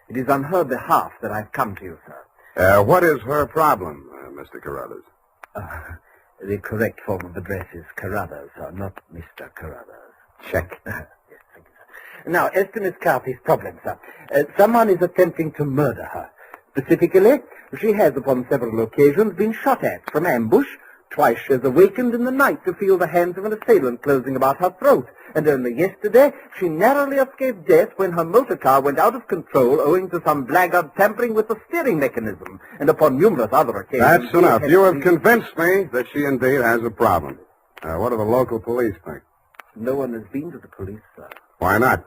It is on her behalf that I've come to you, sir. What is her problem, Mr. Carruthers? The correct form of address is Carruthers, not Mr. Carruthers. Check. Yes, thank you, sir. Now, as to Miss Cathy's problem, sir, someone is attempting to murder her. Specifically, she has upon several occasions been shot at from ambush Twice she has awakened in the night to feel the hands of an assailant closing about her throat. And only yesterday, she narrowly escaped death when her motor car went out of control owing to some blackguard tampering with the steering mechanism. And upon numerous other occasions... That's enough. You have convinced me that she indeed has a problem. What do the local police think? No one has been to the police, sir. Why not?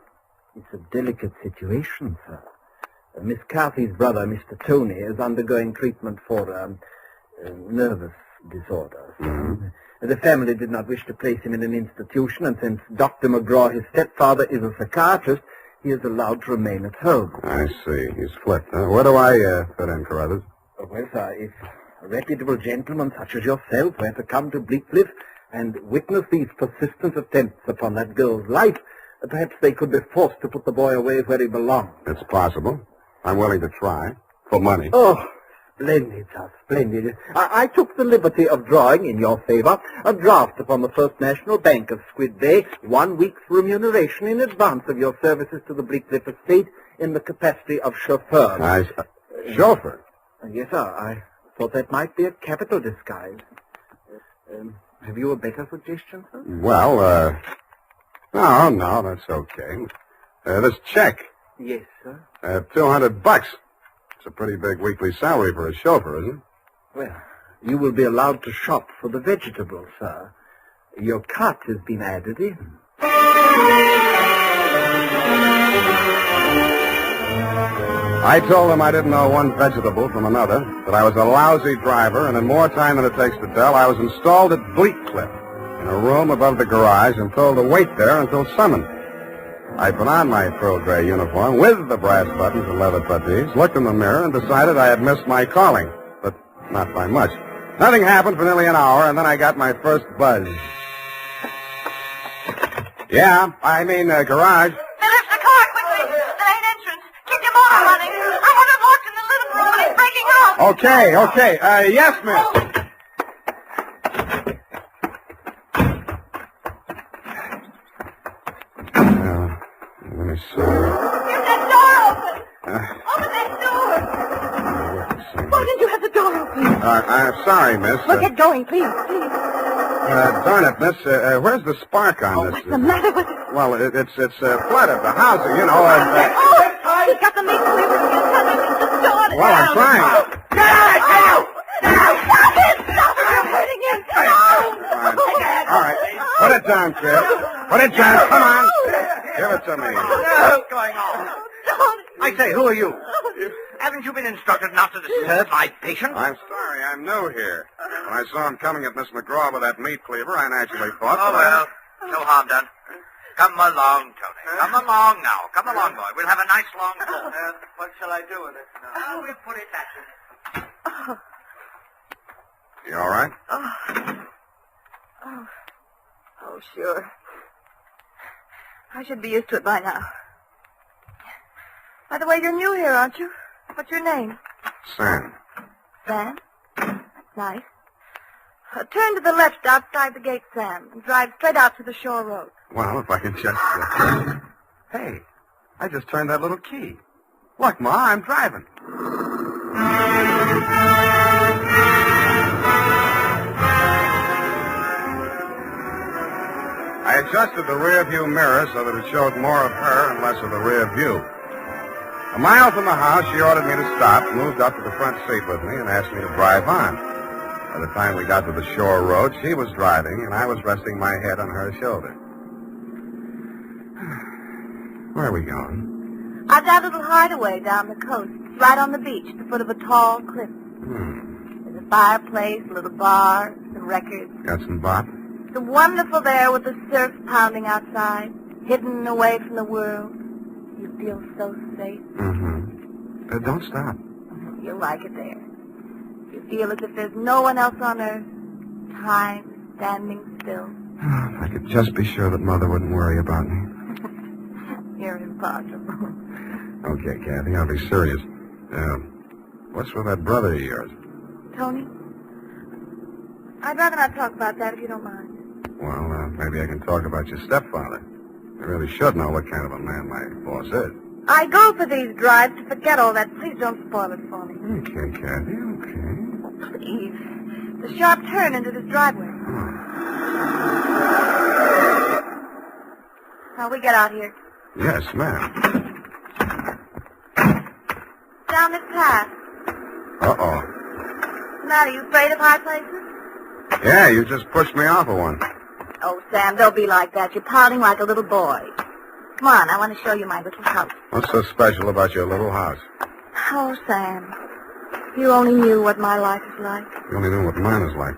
It's a delicate situation, sir. Miss Carthy's brother, Mr. Tony, is undergoing treatment for nervous disorders. Mm-hmm. The family did not wish to place him in an institution, and since Dr. McGraw, his stepfather, is a psychiatrist, he is allowed to remain at home. I see. He's flipped. Where do I fit in, Carruthers? Well, sir, if a reputable gentleman such as yourself were to come to Bleakcliff and witness these persistent attempts upon that girl's life, perhaps they could be forced to put the boy away where he belongs. It's possible. I'm willing to try. For money. Oh, splendid, sir, splendid. I took the liberty of drawing in your favor a draft upon the First National Bank of Squid Bay, 1 week's remuneration in advance of your services to the Bleakcliff estate in the capacity of chauffeur. Chauffeur? Yes, sir. I thought that might be a capital disguise. Have you a better suggestion, sir? Well, no, that's okay. This check. Yes, sir. $200. It's a pretty big weekly salary for a chauffeur, isn't it? Well, you will be allowed to shop for the vegetables, sir. Your cut has been added in. I told them I didn't know one vegetable from another, that I was a lousy driver, and in more time than it takes to tell, I was installed at Bleakcliff, in a room above the garage, and told to wait there until summoned. I put on my pearl gray uniform with the brass buttons and leather puttees, looked in the mirror, and decided I had missed my calling, but not by much. Nothing happened for nearly an hour, and then I got my first buzz. Yeah, I mean, garage. Lift the car quickly. The main entrance. Keep your motor running. I want it locked in the living room and it's breaking out. Okay. Yes, miss. Let me see. Get that door open. Open that door. Why didn't you have the door open? I'm sorry, miss. Well, get going, please. Darn it, miss. Where's the spark on this? What's the matter with it? Well, it's flooded. The housing, you know. He's got the meat cleaver. He's touching the door. Well, I'm trying. Get out! Stop it! You're hurting him. All right. Put it down, kid. Put it down. Come on. Give it to me. What's going on? I say, who are you? Haven't you been instructed not to disturb my patient? I'm sorry. I'm new here. When I saw him coming at Miss McGraw with that meat cleaver, I naturally thought... Oh, well. No harm done. Come along, Tony. Come along now. Come along, boy. We'll have a nice long talk. What shall I do with it now? We'll put it back. You all right? Oh, sure. I should be used to it by now. By the way, you're new here, aren't you? What's your name? Sam. Sam? That's nice. Turn to the left outside the gate, Sam, and drive straight out to the shore road. Well, if I can just... Hey, I just turned that little key. Look, Ma, I'm driving. I adjusted the rear view mirror so that it showed more of her and less of the rear view. A mile from the house, she ordered me to stop, moved up to the front seat with me, and asked me to drive on. By the time we got to the shore road, she was driving, and I was resting my head on her shoulder. Where are we going? I've got a little hideaway down the coast, right on the beach, at the foot of a tall cliff. There's a fireplace, a little bar, some records. Got some bop? It's wonderful there with the surf pounding outside, hidden away from the world. You feel so safe. Don't stop. You'll like it there. You feel as if there's no one else on earth. Time standing still. If I could just be sure that Mother wouldn't worry about me. You're impossible. Okay, Kathy, I'll be serious. What's with that brother of yours? Tony? I'd rather not talk about that if you don't mind. Well, maybe I can talk about your stepfather. I really should know what kind of a man my boss is. I go for these drives to forget all that. Please don't spoil it for me. Okay, Kathy, okay. Please. The sharp turn into this driveway. Now, we get out here. Yes, ma'am. Down this path. Uh-oh. What's the matter? You afraid of high places? Yeah, you just pushed me off of one. Oh, Sam, don't be like that. You're pouting like a little boy. Come on, I want to show you my little house. What's so special about your little house? Oh, Sam, if you only knew what my life is like. You only know what mine is like.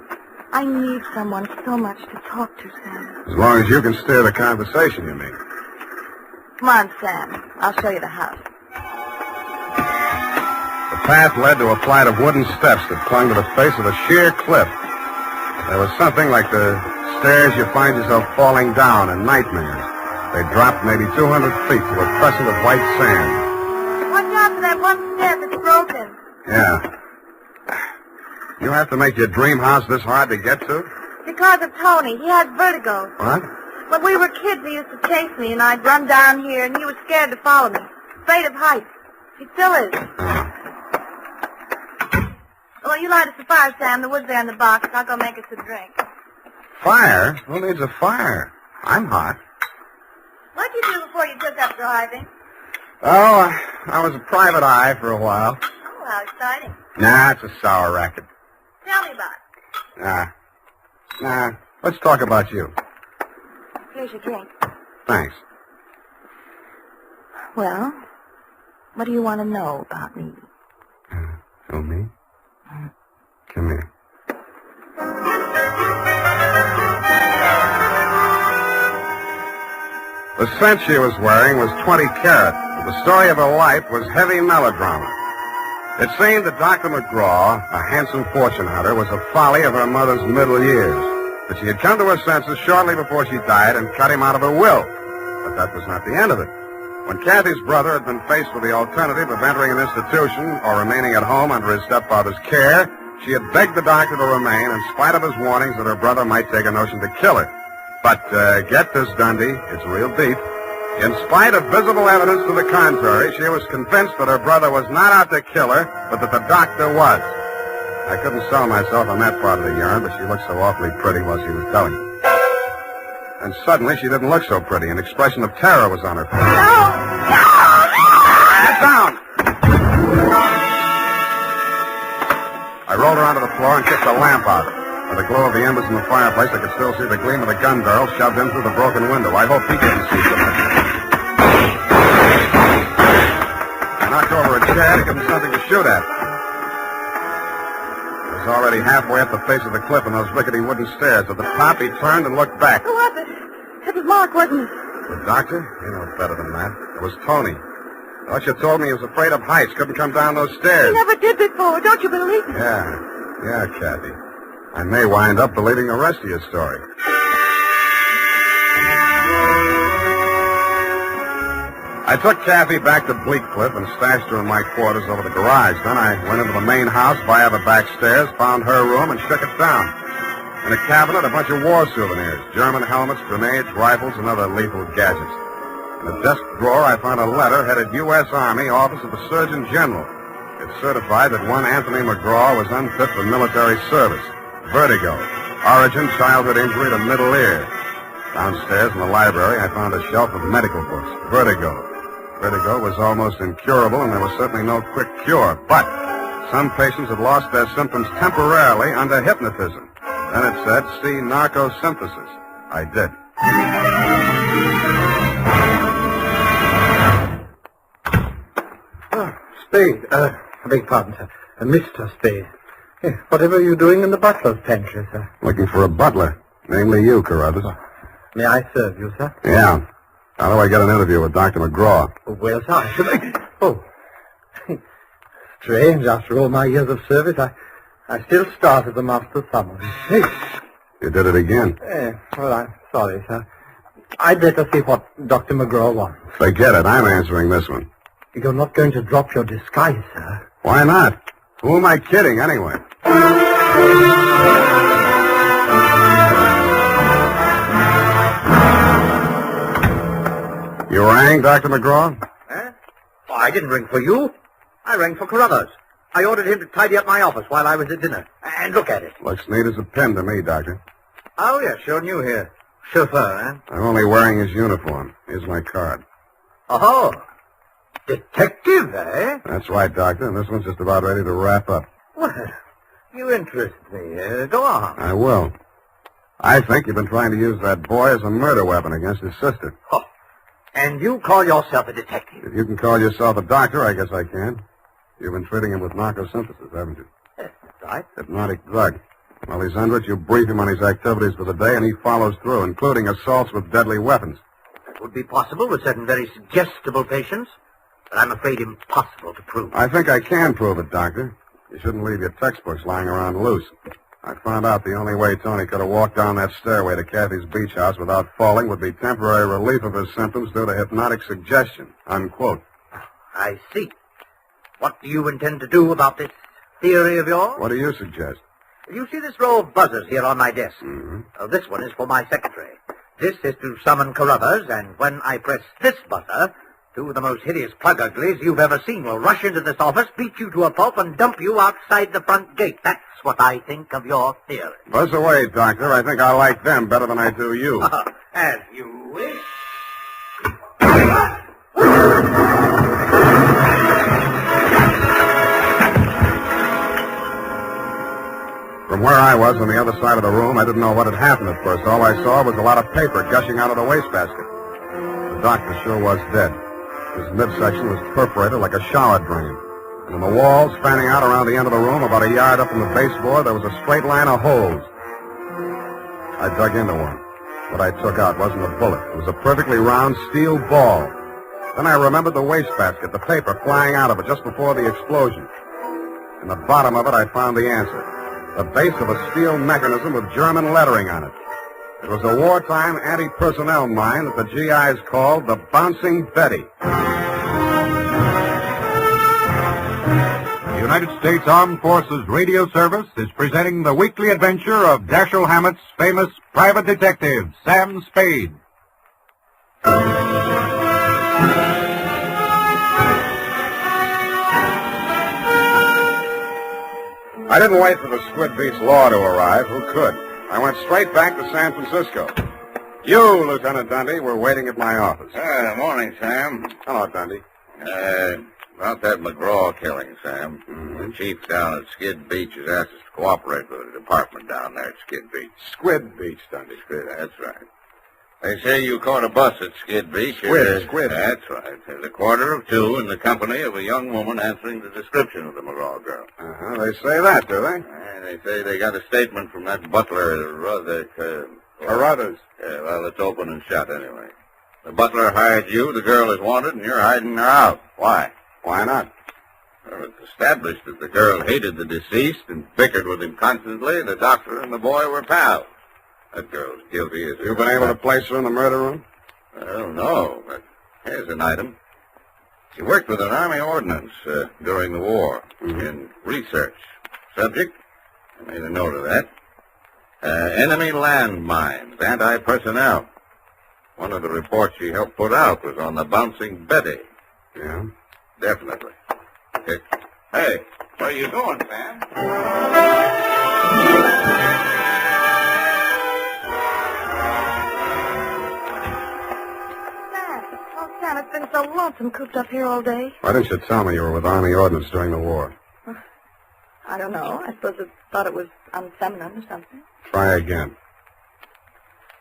I need someone so much to talk to, Sam. As long as you can steer the conversation, you mean. Come on, Sam. I'll show you the house. The path led to a flight of wooden steps that clung to the face of a sheer cliff. There was something like the stairs you find yourself falling down in nightmares. They dropped maybe 200 feet to a crescent of white sand. Watch out for that one stair that's broken. Yeah. You have to make your dream house this hard to get to? Because of Tony. He has vertigo. What? When we were kids, he used to chase me, and I'd run down here, and he was scared to follow me. Afraid of heights. He still is. Well, you light us a fire, Sam. The wood's there in the box. I'll go make us a drink. Fire? Who needs a fire? I'm hot. What'd you do before you took up driving? Oh, I was a private eye for a while. Oh, how exciting. Nah, it's a sour racket. Tell me about it. Nah. Let's talk about you. Here's your drink. Thanks. Well, what do you want to know about me? Oh, me? Come here. The scent she was wearing was 20 carat, but the story of her life was heavy melodrama. It seemed that Dr. McGraw, a handsome fortune hunter, was a folly of her mother's middle years. But she had come to her senses shortly before she died and cut him out of her will. But that was not the end of it. When Kathy's brother had been faced with the alternative of entering an institution or remaining at home under his stepfather's care, she had begged the doctor to remain in spite of his warnings that her brother might take a notion to kill her. But, get this, Dundee, it's real deep. In spite of visible evidence to the contrary, she was convinced that her brother was not out to kill her, but that the doctor was. I couldn't sell myself on that part of the yarn, but she looked so awfully pretty while she was telling it. And suddenly, she didn't look so pretty. An expression of terror was on her face. No! Get down! I rolled her onto the floor and kicked the lamp out. By the glow of the embers in the fireplace, I could still see the gleam of the gun barrel shoved in through the broken window. I hoped he couldn't see so much. I knocked over a chair to give him something to shoot at. He was already halfway up the face of the cliff in those rickety wooden stairs. At the top, he turned and looked back. Who was it? It was Mark, wasn't it? The doctor? He knows better than that. It was Tony. Russia told me he was afraid of heights, couldn't come down those stairs. He never did before. Don't you believe me? Yeah, Kathy. I may wind up believing the rest of your story. I took Kathy back to Bleak Cliff and stashed her in my quarters over the garage. Then I went into the main house via the back stairs, found her room, and shook it down. In a cabinet, a bunch of war souvenirs, German helmets, grenades, rifles, and other lethal gadgets. In a desk drawer, I found a letter headed U.S. Army, Office of the Surgeon General. It certified that one Anthony McGraw was unfit for military service. Vertigo. Origin, childhood injury to middle ear. Downstairs in the library, I found a shelf of medical books. Vertigo. Vertigo was almost incurable, and there was certainly no quick cure. But some patients had lost their symptoms temporarily under hypnotism. Then it said, see narcosynthesis. I did. Spade. I beg pardon, sir. Mr. Spade. Whatever are you doing in the butler's pantry, sir? Looking for a butler. Namely you, Carruthers. May I serve you, sir? Yeah. How do I get an interview with Dr. McGraw? Oh, well, sir, I should... Oh. Strange, after all my years of service, I still start as a master summary. Hey. You did it again. Well, I'm sorry, sir. I'd better see what Dr. McGraw wants. Forget it. I'm answering this one. You're not going to drop your disguise, sir. Why not? Who am I kidding, anyway? You rang, Dr. McGraw? Huh? Oh, I didn't ring for you. I rang for Carruthers. I ordered him to tidy up my office while I was at dinner. And look at it. Looks neat as a pin to me, Doctor. Oh, yeah, sure new here. Chauffeur, eh? I'm only wearing his uniform. Here's my card. Oh, detective, eh? That's right, Doctor, and this one's just about ready to wrap up. Well, you interest me. Go on. I will. I think you've been trying to use that boy as a murder weapon against his sister. Oh, and you call yourself a detective? If you can call yourself a doctor, I guess I can. You've been treating him with narcosynthesis, haven't you? Yes, right. Hypnotic drug. While he's under it, you brief him on his activities for the day, and he follows through, including assaults with deadly weapons. That would be possible with certain very suggestible patients, but I'm afraid impossible to prove. I think I can prove it, Doctor. You shouldn't leave your textbooks lying around loose. I found out the only way Tony could have walked down that stairway to Kathy's beach house without falling would be temporary relief of his symptoms due to hypnotic suggestion. Unquote. I see. What do you intend to do about this theory of yours? What do you suggest? You see this row of buzzers here on my desk? Mm-hmm. This one is for my secretary. This is to summon Carruthers, and when I press this buzzer, two of the most hideous plug uglies you've ever seen will rush into this office, beat you to a pulp, and dump you outside the front gate. That's what I think of your theory. Buzz away, Doctor. I think I like them better than I do you. As you wish. From where I was on the other side of the room, I didn't know what had happened at first. All I saw was a lot of paper gushing out of the wastebasket. The doctor sure was dead. His midsection was perforated like a shower drain. And in the walls, fanning out around the end of the room, about a yard up from the baseboard, there was a straight line of holes. I dug into one. What I took out wasn't a bullet. It was a perfectly round steel ball. Then I remembered the wastebasket, the paper flying out of it just before the explosion. In the bottom of it, I found the answer. The base of a steel mechanism with German lettering on it. It was a wartime anti-personnel mine that the GIs called the Bouncing Betty. The United States Armed Forces Radio Service is presenting the weekly adventure of Dashiell Hammett's famous private detective, Sam Spade. I didn't wait for the Squid Beach law to arrive. Who could? I went straight back to San Francisco. You, Lieutenant Dundee, were waiting at my office. Morning, Sam. Hello, Dundee. About that McGraw killing, Sam. The chief down at Skid Beach has asked us to cooperate with the department down there at Skid Beach. Squid Beach, Dundee. That's right. They say you caught a bus at Skid Beach. Squid. That's right. There's a quarter of two in the company of a young woman answering the description of the McGraw girl. They say that, do they? They say they got a statement from that butler, Carruthers. Well, it's open and shut anyway. The butler hired you, the girl is wanted, and you're hiding her out. Why? Why not? Well, it's established that the girl hated the deceased and bickered with him constantly. The doctor and the boy were pals. That girl's guilty as... You've been able to place her in the murder room? Well, no, but here's an item. She worked with an Army ordnance during the war in research. Subject? I made a note of that. Enemy landmines, anti-personnel. One of the reports she helped put out was on the Bouncing Betty. Yeah? Definitely. Hey, where are you going, Sam? Sam, it's been so lonesome cooped up here all day. Why didn't you tell me you were with Army ordnance during the war? I don't know. I suppose I thought it was unfeminine or something. Try again.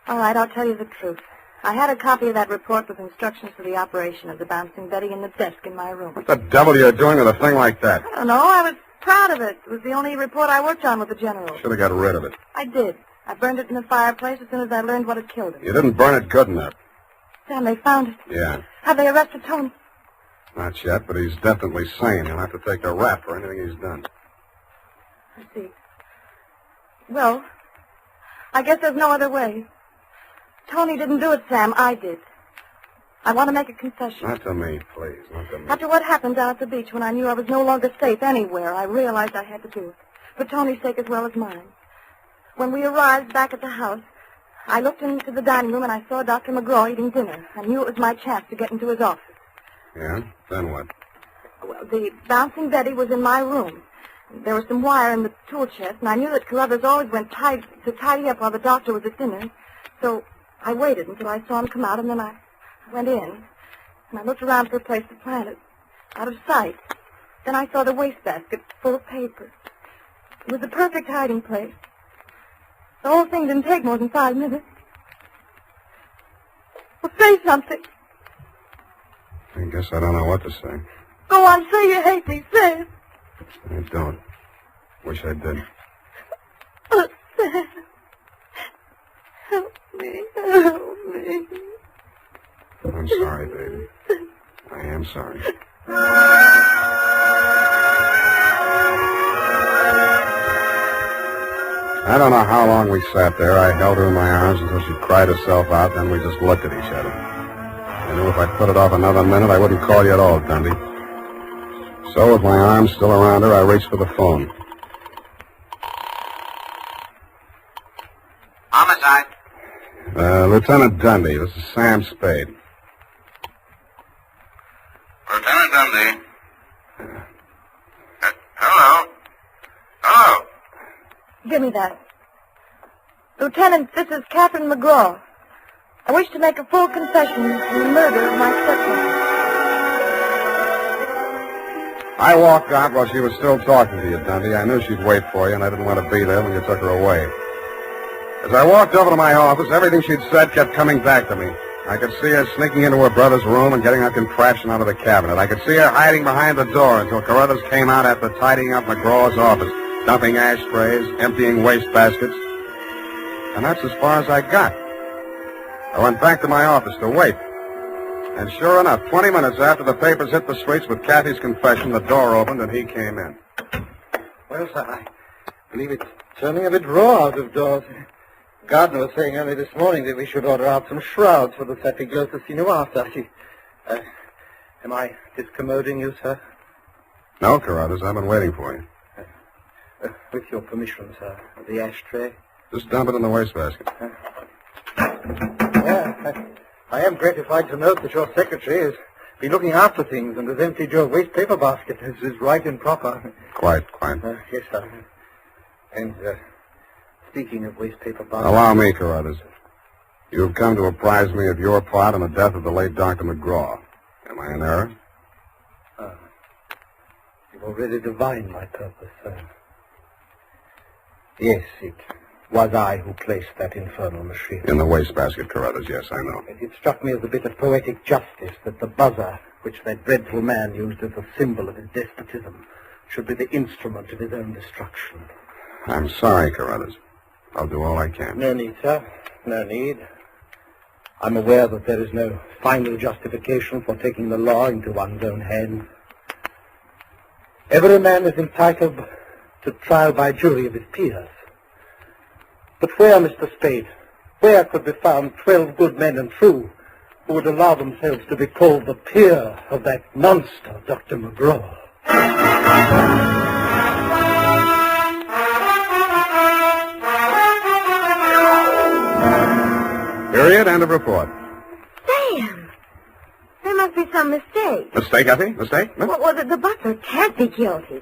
All right, I'll tell you the truth. I had a copy of that report with instructions for the operation of the Bouncing Betty in the desk in my room. What the devil are you doing with a thing like that? I don't know. I was proud of it. It was the only report I worked on with the general. Should have got rid of it. I did. I burned it in the fireplace as soon as I learned what had killed him. You didn't burn it good enough. Sam, they found it. Yeah. Have they arrested Tony? Not yet, but he's definitely sane. He'll have to take a rap for anything he's done. I see. Well, I guess there's no other way. Tony didn't do it, Sam. I did. I want to make a confession. Not to me, please. Not to me. After what happened down at the beach when I knew I was no longer safe anywhere, I realized I had to do it. For Tony's sake as well as mine. When we arrived back at the house, I looked into the dining room and I saw Dr. McGraw eating dinner. I knew it was my chance to get into his office. Yeah? Then what? Well, the bouncing Betty was in my room. There was some wire in the tool chest, and I knew that Carruthers always went to tidy up while the doctor was at dinner. So I waited until I saw him come out, and then I went in. And I looked around for a place to plant it, out of sight. Then I saw the wastebasket full of papers. It was the perfect hiding place. The whole thing didn't take more than 5 minutes. Well, say something. I guess I don't know what to say. Go on, say you hate me. Say it. I don't. Wish I did. Oh, Sam. Help me. Help me. I'm sorry, baby. I am sorry. I don't know how long we sat there. I held her in my arms until she cried herself out, then we just looked at each other. I knew if I put it off another minute, I wouldn't call you at all, Dundee. So, with my arms still around her, I reached for the phone. Homicide. Lieutenant Dundee, this is Sam Spade. Lieutenant Dundee. Hello? Hello? Give me that. Lieutenant, this is Catherine McGraw. I wish to make a full confession in the murder of my stepmother. I walked out while she was still talking to you, Dundee. I knew she'd wait for you, and I didn't want to be there when you took her away. As I walked over to my office, everything she'd said kept coming back to me. I could see her sneaking into her brother's room and getting her contraption out of the cabinet. I could see her hiding behind the door until Carruthers came out after tidying up McGraw's office, dumping ashtrays, emptying wastebaskets. And that's as far as I got. I went back to my office to wait. And sure enough, 20 minutes after the papers hit the streets with Kathy's confession, the door opened and he came in. Well, sir, I believe it's turning a bit raw out of doors. Gardner was saying only this morning that we should order out some shrouds for the set he goes to see you after. Am I discommoding you, sir? No, Carruthers, I've been waiting for you. With your permission, sir. The ashtray? Just dump it in the wastebasket. Yeah, I am gratified to note that your secretary has been looking after things and has emptied your waste paper basket. This is right and proper. Quite. Yes, sir. And, speaking of waste paper baskets... Allow me, Carruthers. You've come to apprise me of your part in the death of the late Dr. McGraw. Am I in error? You've already divined my purpose, sir. Yes, it was I who placed that infernal machine. In the wastebasket, Carruthers, yes, I know. It struck me as a bit of poetic justice that the buzzer, which that dreadful man used as a symbol of his despotism, should be the instrument of his own destruction. I'm sorry, Carruthers. I'll do all I can. No need, sir. No need. I'm aware that there is no final justification for taking the law into one's own hands. Every man is entitled to trial by jury of his peers. But where, Mr. Spade, where could be found 12 good men and true who would allow themselves to be called the peer of that monster, Dr. McGraw? Period. End of report. Sam! There must be some mistake. Mistake, Effie? Mistake? Huh? Well, the butler can't be guilty.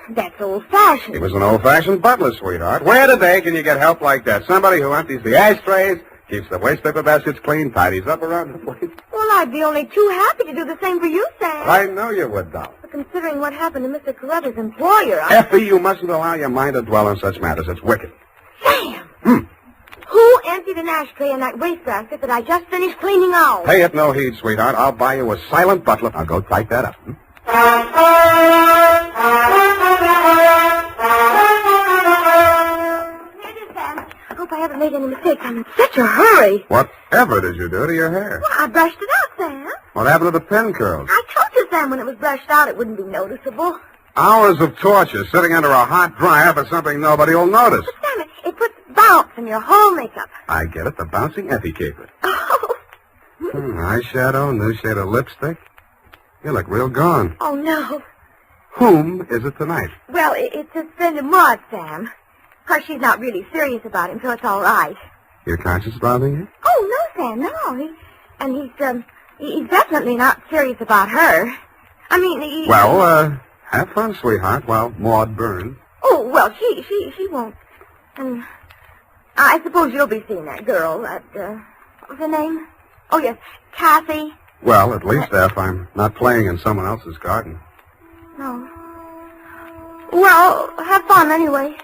That's old-fashioned. He was an old-fashioned butler, sweetheart. Where today can you get help like that? Somebody who empties the ashtrays, keeps the waste paper baskets clean, tidies up around the place. Well, I'd be only too happy to do the same for you, Sam. I know you would, doll. But considering what happened to Mr. Carruthers' employer, Effie, you mustn't allow your mind to dwell on such matters. It's wicked. Sam! Who emptied an ashtray in that wastebasket that I just finished cleaning out? Pay it no heed, sweetheart. I'll buy you a silent butler. I'll go type that up. Sam, I hope I haven't made any mistakes. I'm in such a hurry. Whatever did you do to your hair? Well, I brushed it out, Sam. What happened to the pin curls? I told you, Sam, when it was brushed out, it wouldn't be noticeable. Hours of torture sitting under a hot dryer for something nobody will notice. But, Sam, it puts bounce in your whole makeup. I get it. The bouncing Effie caper. Oh. Eyeshadow, new shade of lipstick. You look real gone. Oh, no. Whom is it tonight? Well, it's his friend of Maud, Sam. Of course, she's not really serious about him, so it's all right. Your conscience bothering you? Oh, no, Sam, no. He's definitely not serious about her. I mean, Well, have fun, sweetheart, while Maud burns. Oh, well, she won't. And I suppose you'll be seeing that girl, what's her name? Oh, yes, Kathy. Well, at least, F, I'm not playing in someone else's garden. No. Well, have fun anyway.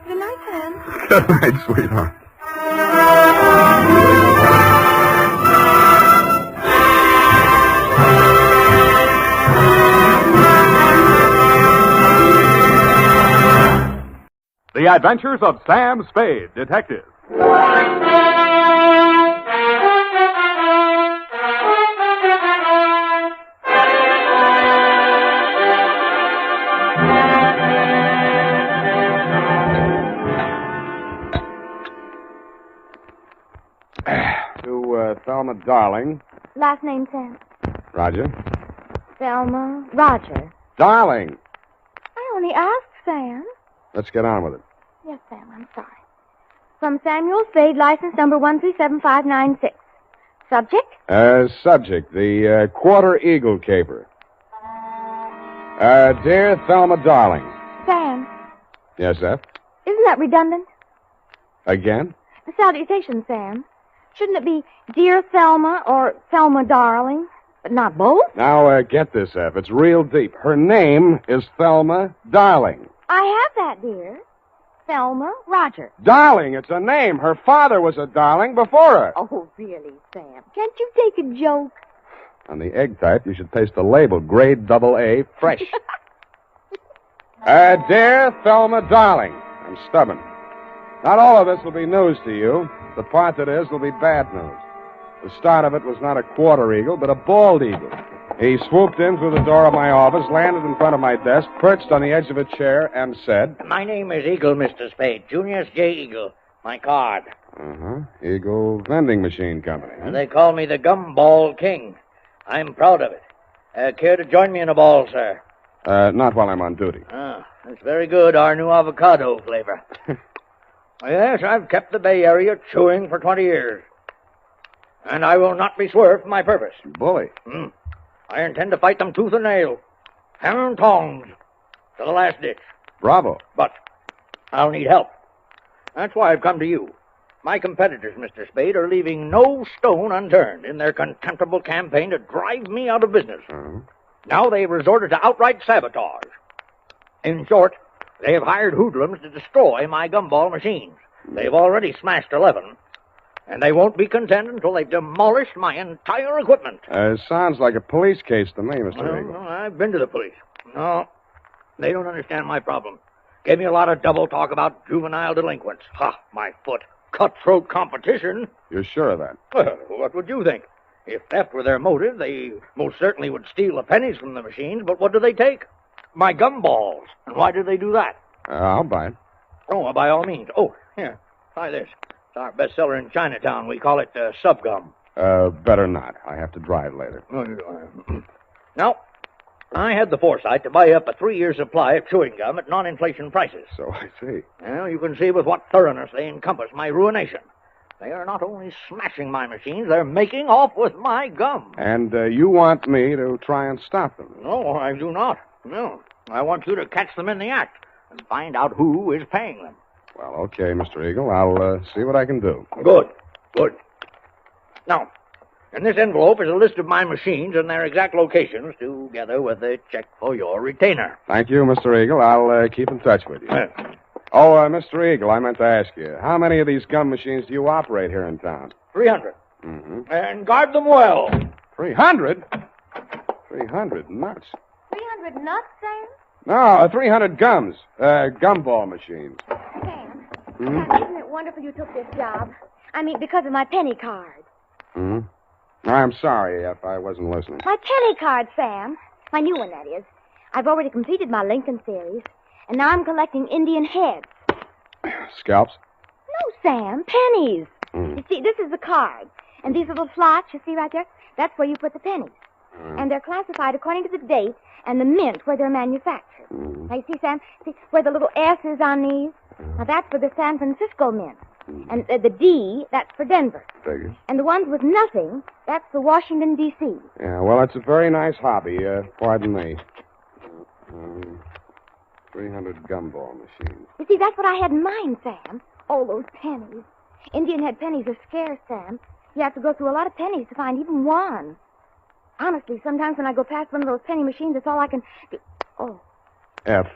Good night, Sam. Good night, sweetheart. The Adventures of Sam Spade, Detective. To Thelma Darling. Last name, Sam. Roger. Thelma. Roger. Darling! I only asked, Sam. Let's get on with it. Yes, Sam, I'm sorry. From Samuel Spade, license number 1375596. Subject? Subject, the Quarter Eagle caper. Dear Thelma Darling. Sam, Yes, F? isn't that redundant? Again? The salutation, Sam. Shouldn't it be Dear Thelma or Thelma Darling? But not both? Now, get this, F. It's real deep. Her name is Thelma Darling. I have that, dear. Thelma Roger. Darling, it's a name. Her father was a darling before her. Oh, really, Sam? Can't you take a joke? On the egg type, you should paste the label, grade AA, fresh. Dear Thelma Darling, I'm stubborn. Not all of this will be news to you. The part that is will be bad news. The start of it was not a quarter eagle, but a bald eagle. He swooped in through the door of my office, landed in front of my desk, perched on the edge of a chair, and said... My name is Eagle, Mr. Spade. Junius J. Eagle. My card. Eagle Vending Machine Company. And they call me the Gumball King. I'm proud of it. Care to join me in a ball, sir? Not while I'm on duty. Ah, that's very good. Our new avocado flavor. Yes, I've kept the Bay Area chewing for 20 years. And I will not be swerved from my purpose. Bully. I intend to fight them tooth and nail. Hammer and tongs. To the last ditch. Bravo. But I'll need help. That's why I've come to you. My competitors, Mr. Spade, are leaving no stone unturned in their contemptible campaign to drive me out of business. Now they've resorted to outright sabotage. In short, they have hired hoodlums to destroy my gumball machines. They've already smashed 11. And they won't be content until they've demolished my entire equipment. Sounds like a police case to me, Mr. Eagle. Well, I've been to the police. No, they don't understand my problem. Gave me a lot of double talk about juvenile delinquents. Ha, my foot. Cutthroat competition. You're sure of that? Well, what would you think? If theft were their motive, they most certainly would steal the pennies from the machines, but what do they take? My gumballs. And why do they do that? I'll buy it. Oh, by all means. Oh, here, try this. It's our bestseller in Chinatown. We call it Subgum. Better not. I have to drive later. Now, I had the foresight to buy up a 3-year supply of chewing gum at non-inflation prices. So I see. Well, you can see with what thoroughness they encompass my ruination. They are not only smashing my machines, they're making off with my gum. And you want me to try and stop them? No, I do not. No. I want you to catch them in the act and find out who is paying them. Well, okay, Mr. Eagle. I'll see what I can do. Good. Now, in this envelope is a list of my machines and their exact locations, together with a check for your retainer. Thank you, Mr. Eagle. I'll keep in touch with you. Mr. Eagle, I meant to ask you, how many of these gum machines do you operate here in town? 300. And guard them well. 300? 300 nuts. 300 nuts, Sam? No, 300 gums. Gumball machines. Sam, isn't it wonderful you took this job? I mean, because of my penny card. I'm sorry if I wasn't listening. My penny card, Sam. My new one, that is. I've already completed my Lincoln series, and now I'm collecting Indian heads. Scalps? No, Sam, pennies. You see, this is the card, and these little slots you see right there, that's where you put the pennies. And they're classified according to the date and the mint where they're manufactured. Now, you see, Sam, see where the little S is on these? Now, that's for the San Francisco mint. And the D, that's for Denver. Figures. And the ones with nothing, that's for Washington, D.C. Yeah, well, it's a very nice hobby. Pardon me. 300 gumball machines. You see, that's what I had in mind, Sam. All those pennies. Indian head pennies are scarce, Sam. You have to go through a lot of pennies to find even one. Honestly, sometimes when I go past one of those penny machines, that's all I can... Oh. F,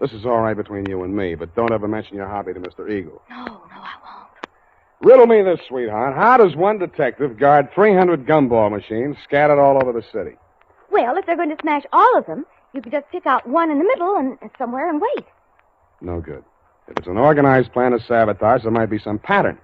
this is all right between you and me, but don't ever mention your hobby to Mr. Eagle. No, I won't. Riddle me this, sweetheart. How does one detective guard 300 gumball machines scattered all over the city? Well, if they're going to smash all of them, you could just pick out one in the middle and somewhere and wait. No good. If it's an organized plan of sabotage, there might be some pattern.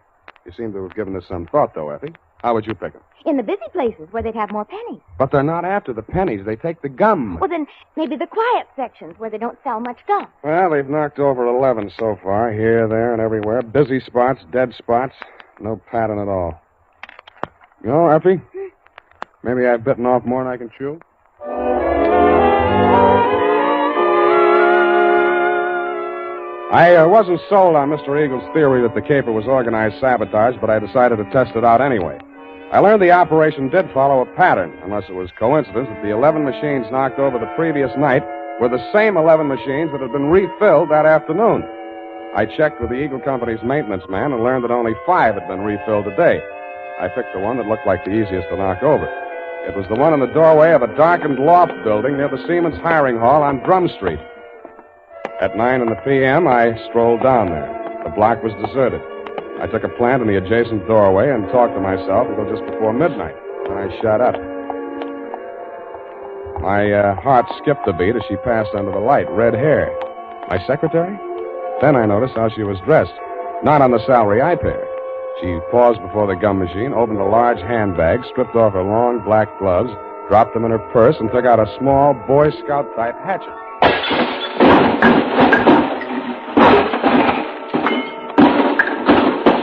You seem to have given this some thought, though, Effie. How would you pick them? In the busy places where they'd have more pennies. But they're not after the pennies. They take the gum. Well, then maybe the quiet sections where they don't sell much gum. Well, they've knocked over 11 so far, here, there, and everywhere. Busy spots, dead spots. No pattern at all. You know, Effie, maybe I've bitten off more than I can chew. I wasn't sold on Mr. Eagle's theory that the caper was organized sabotage, but I decided to test it out anyway. I learned the operation did follow a pattern, unless it was coincidence that the 11 machines knocked over the previous night were the same 11 machines that had been refilled that afternoon. I checked with the Eagle Company's maintenance man and learned that only 5 had been refilled today. I picked the one that looked like the easiest to knock over. It was the one in the doorway of a darkened loft building near the Siemens Hiring Hall on Drum Street. At 9 p.m., I strolled down there. The block was deserted. I took a plant in the adjacent doorway and talked to myself until just before midnight. Then I shut up. My heart skipped a beat as she passed under the light. Red hair. My secretary? Then I noticed how she was dressed. Not on the salary I paid her. She paused before the gum machine, opened a large handbag, stripped off her long black gloves, dropped them in her purse, and took out a small Boy Scout-type hatchet.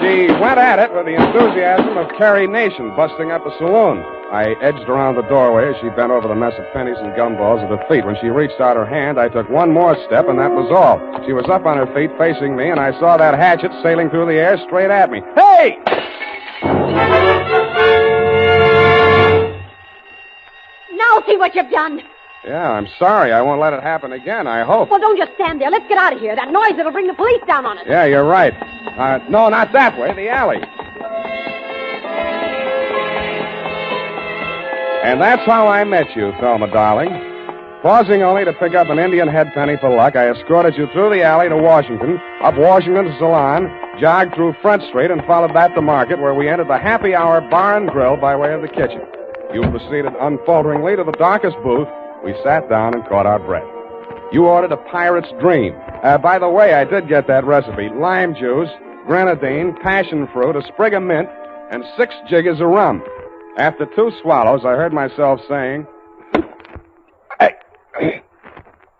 She went at it with the enthusiasm of Carrie Nation busting up a saloon. I edged around the doorway as she bent over the mess of pennies and gumballs at her feet. When she reached out her hand, I took one more step, and that was all. She was up on her feet facing me, and I saw that hatchet sailing through the air straight at me. Hey! Now see what you've done. Yeah, I'm sorry. I won't let it happen again, I hope. Well, don't just stand there. Let's get out of here. That noise, it'll bring the police down on us. Yeah, you're right. No, not that way. The alley. And that's how I met you, Thelma, darling. Pausing only to pick up an Indian head penny for luck, I escorted you through the alley to Washington, up Washington to Salon, jogged through Front Street, and followed that to Market, where we entered the happy hour bar and grill by way of the kitchen. You proceeded unfalteringly to the darkest booth. We sat down and caught our breath. You ordered a pirate's dream. By the way, I did get that recipe. Lime juice, grenadine, passion fruit, a sprig of mint, and 6 jiggers of rum. After 2 swallows, I heard myself saying,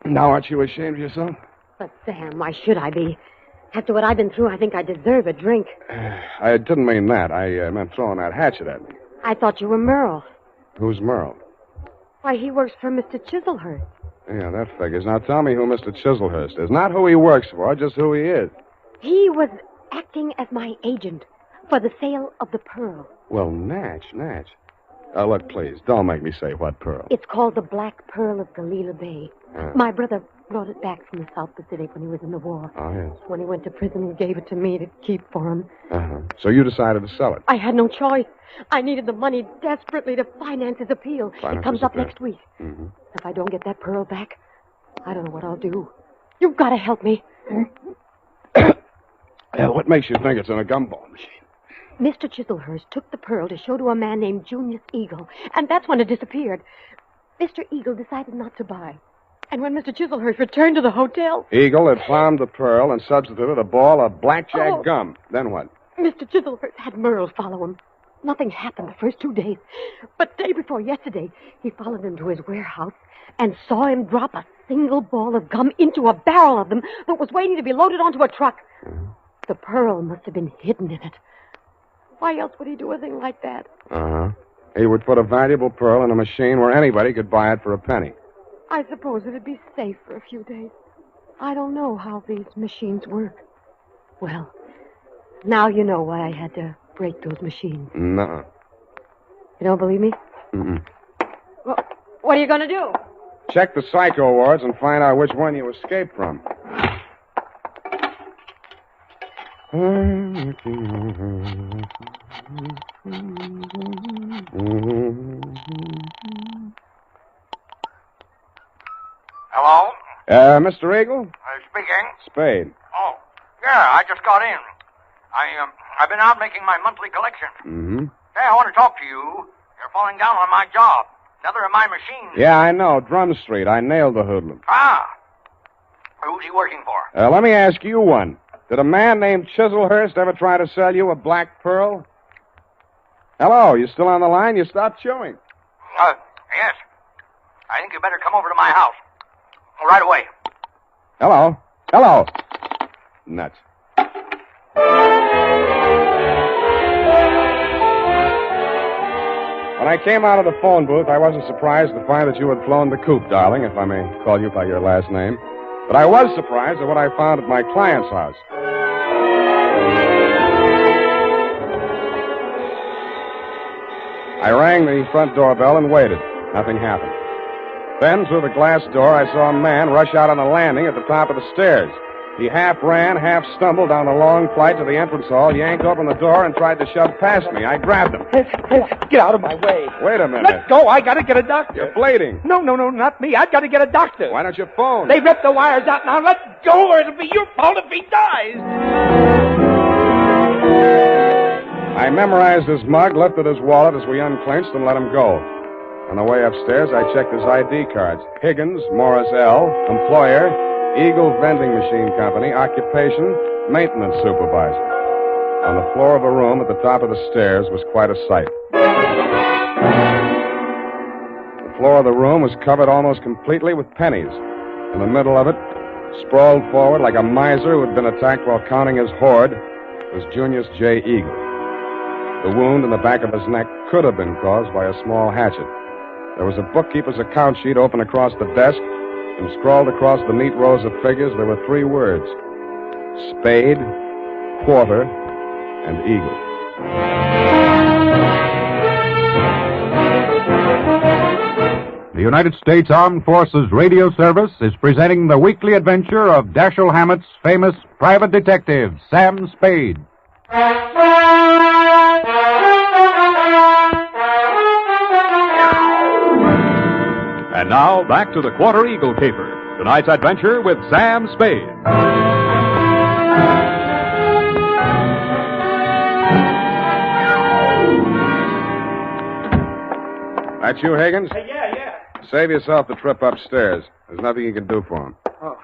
now aren't you ashamed of yourself? But, Sam, why should I be? After what I've been through, I think I deserve a drink. I didn't mean that. I meant throwing that hatchet at me. I thought you were Merle. Who's Merle? Why, he works for Mr. Chiselhurst. Yeah, that figures. Now tell me who Mr. Chiselhurst is. Not who he works for, just who he is. He was acting as my agent for the sale of the pearl. Well, Natch. Look, please, don't make me say what pearl. It's called the Black Pearl of Galila Bay. My brother brought it back from the South Pacific when he was in the war. Oh, yes. When he went to prison, he gave it to me to keep for him. Uh-huh. So you decided to sell it? I had no choice. I needed the money desperately to finance his appeal. It comes up next week. Mm-hmm. If I don't get that pearl back, I don't know what I'll do. You've got to help me. What makes you think it's in a gumball machine? Mr. Chiselhurst took the pearl to show to a man named Junius Eagle, and that's when it disappeared. Mr. Eagle decided not to buy. And when Mr. Chiselhurst returned to the hotel... Eagle had found the pearl and substituted a ball of blackjack gum. Then what? Mr. Chiselhurst had Merle follow him. Nothing happened the first 2 days. But day before yesterday, he followed him to his warehouse and saw him drop a single ball of gum into a barrel of them that was waiting to be loaded onto a truck. Mm-hmm. The pearl must have been hidden in it. Why else would he do a thing like that? Uh-huh. He would put a valuable pearl in a machine where anybody could buy it for a penny. I suppose it'd be safe for a few days. I don't know how these machines work. Well, Now you know why I had to break those machines. No. You don't believe me? Mm-mm. Well, what are you going to do? Check the psycho wards and find out which one you escaped from. Hello? Mr. Eagle? Speaking. Spade. Oh, yeah, I just got in. I've been out making my monthly collection. Mm-hmm. Hey, I want to talk to you. You're falling down on my job. Another of my machines. Yeah, I know. Drum Street. I nailed the hoodlum. Ah. Who's he working for? Let me ask you one. Did a man named Chiselhurst ever try to sell you a black pearl? Hello, you still on the line? You stopped chewing. Yes. I think you better come over to my house. Right away. Hello. Hello. Nuts. When I came out of the phone booth, I wasn't surprised to find that you had flown the coop, darling, if I may call you by your last name. But I was surprised at what I found at my client's house. I rang the front doorbell and waited. Nothing happened. Then, through the glass door, I saw a man rush out on the landing at the top of the stairs. He half ran, half stumbled down the long flight to the entrance hall, yanked open the door, and tried to shove past me. I grabbed him. Get out of my way. Wait a minute. Let go. I got to get a doctor. You're bleeding. No, not me. I've got to get a doctor. Why don't you phone? They ripped the wires out. Now let go, or it'll be your fault if he dies. I memorized his mug, lifted his wallet as we unclinched, and let him go. On the way upstairs, I checked his ID cards. Higgins, Morris L., employer, Eagle Vending Machine Company, occupation, maintenance supervisor. On the floor of a room at the top of the stairs was quite a sight. The floor of the room was covered almost completely with pennies. In the middle of it, sprawled forward like a miser who had been attacked while counting his hoard, was Junius J. Eagle. The wound in the back of his neck could have been caused by a small hatchet. There was a bookkeeper's account sheet open across the desk, and scrawled across the neat rows of figures, there were 3 words: Spade, Quarter, and Eagle. The United States Armed Forces Radio Service is presenting the weekly adventure of Dashiell Hammett's famous private detective, Sam Spade. And now, back to the Quarter Eagle Caper. Tonight's adventure with Sam Spade. That you, Higgins? Yeah. Save yourself the trip upstairs. There's nothing you can do for him. Oh,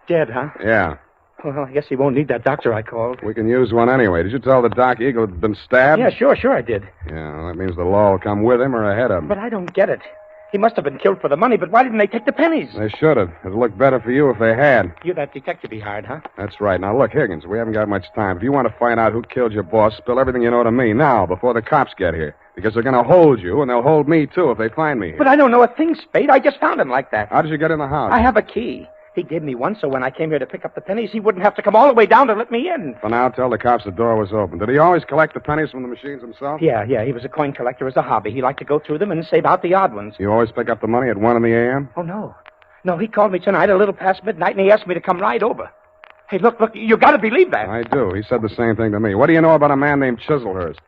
dead, huh? Yeah. Well, I guess he won't need that doctor I called. We can use one anyway. Did you tell the doc Eagle had been stabbed? Yeah, sure I did. Yeah, well, that means the law will come with him or ahead of him. But I don't get it. He must have been killed for the money, but why didn't they take the pennies? They should have. It'd look better for you if they had. You that detective be hard, huh? That's right. Now, look, Higgins, we haven't got much time. If you want to find out who killed your boss, spill everything you know to me now, before the cops get here. Because they're going to hold you, and they'll hold me, too, if they find me here. But I don't know a thing, Spade. I just found him like that. How did you get in the house? I have a key. He gave me one, so when I came here to pick up the pennies, he wouldn't have to come all the way down to let me in. For now, tell the cops the door was open. Did he always collect the pennies from the machines himself? Yeah. He was a coin collector as a hobby. He liked to go through them and save out the odd ones. You always pick up the money at 1 in the a.m.? Oh, no. No, he called me tonight a little past midnight, and he asked me to come right over. Hey, look, you got to believe that. I do. He said the same thing to me. What do you know about a man named Chiselhurst?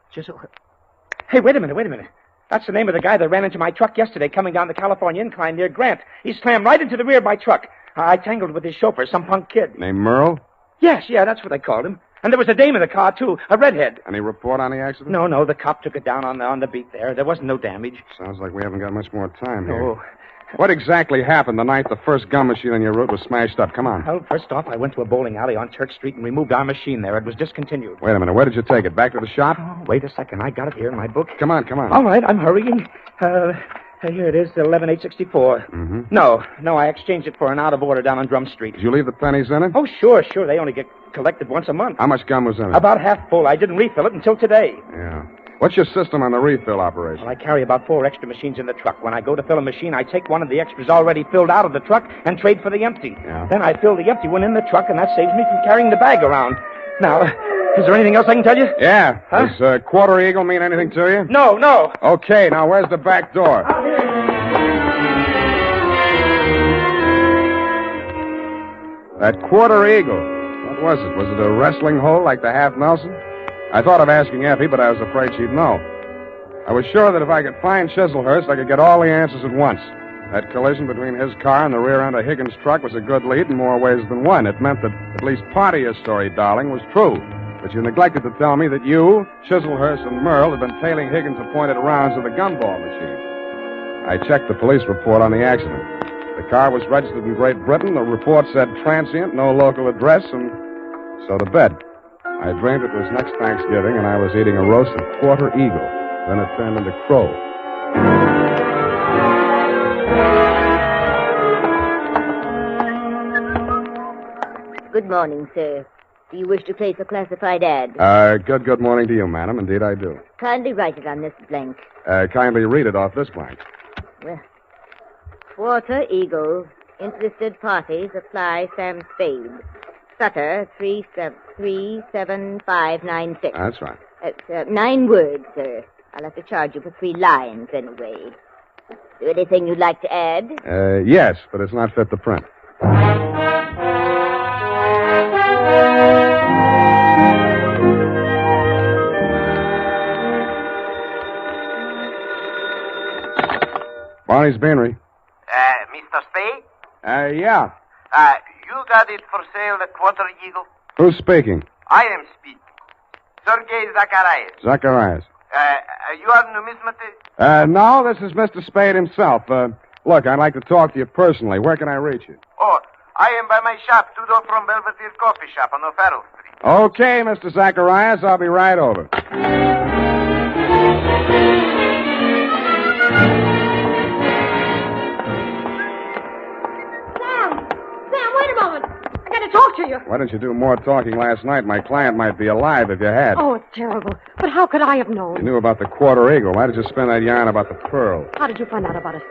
Hey, wait a minute. That's the name of the guy that ran into my truck yesterday coming down the California incline near Grant. He slammed right into the rear of my truck. I tangled with his chauffeur, some punk kid. Named Merle? Yes, that's what they called him. And there was a dame in the car, too, a redhead. Any report on the accident? No, the cop took it down on the beat there. There wasn't no damage. Sounds like we haven't got much more time here. No. What exactly happened the night the first gum machine on your route was smashed up? Come on. Well, first off, I went to a bowling alley on Church Street and removed our machine there. It was discontinued. Wait a minute. Where did you take it? Back to the shop? Oh, wait a second. I got it here in my book. Come on. All right, I'm hurrying. Here it is, 11864. Mm-hmm. No, I exchanged it for an out of order down on Drum Street. Did you leave the pennies in it? Oh, sure. They only get collected once a month. How much gum was in it? About half full. I didn't refill it until today. Yeah. What's your system on the refill operation? Well, I carry about 4 extra machines in the truck. When I go to fill a machine, I take one of the extras already filled out of the truck and trade for the empty. Yeah. Then I fill the empty one in the truck, and that saves me from carrying the bag around. Now, Is there anything else I can tell you? Yeah. Huh? Does Quarter Eagle mean anything to you? No. Okay, now where's the back door? That Quarter Eagle. What was it? Was it a wrestling hole like the Half Nelson? I thought of asking Effie, but I was afraid she'd know. I was sure that if I could find Chislehurst, I could get all the answers at once. That collision between his car and the rear end of Higgins' truck was a good lead in more ways than one. It meant that at least part of your story, darling, was true. But you neglected to tell me that you, Chislehurst, and Merle had been tailing Higgins' appointed rounds of the gumball machine. I checked the police report on the accident. The car was registered in Great Britain. The report said transient, no local address, and so to bed. I dreamed it was next Thanksgiving, and I was eating a roasted Quarter Eagle. Then it turned into crow. Good morning, sir. Do you wish to place a classified ad? Good morning to you, madam. Indeed, I do. Kindly write it on this blank. Kindly read it off this blank. Well, Quarter Eagle. Interested parties apply Sam Spade. Sutter 37596. That's right. 9 words, sir. I'll have to charge you for 3 lines anyway. Is there anything you'd like to add? Yes, but it's not fit to print. Barney's Beanery. Mr. Spade? Yeah. You got it for sale at Quarter Eagle? Who's speaking? I am speaking. Sergei Zacharias. Zacharias. You are numismatist? No, this is Mr. Spade himself. Look, I'd like to talk to you personally. Where can I reach you? Oh, I am by my shop, 2 doors from Belvedere Coffee Shop on O'Farrell Street. Okay, Mr. Zacharias, I'll be right over. Sam, wait a moment. I got to talk to you. Why didn't you do more talking last night? My client might be alive if you had. Oh, it's terrible. But how could I have known? You knew about the Quarter Eagle. Why did you spin that yarn about the pearl? How did you find out about it?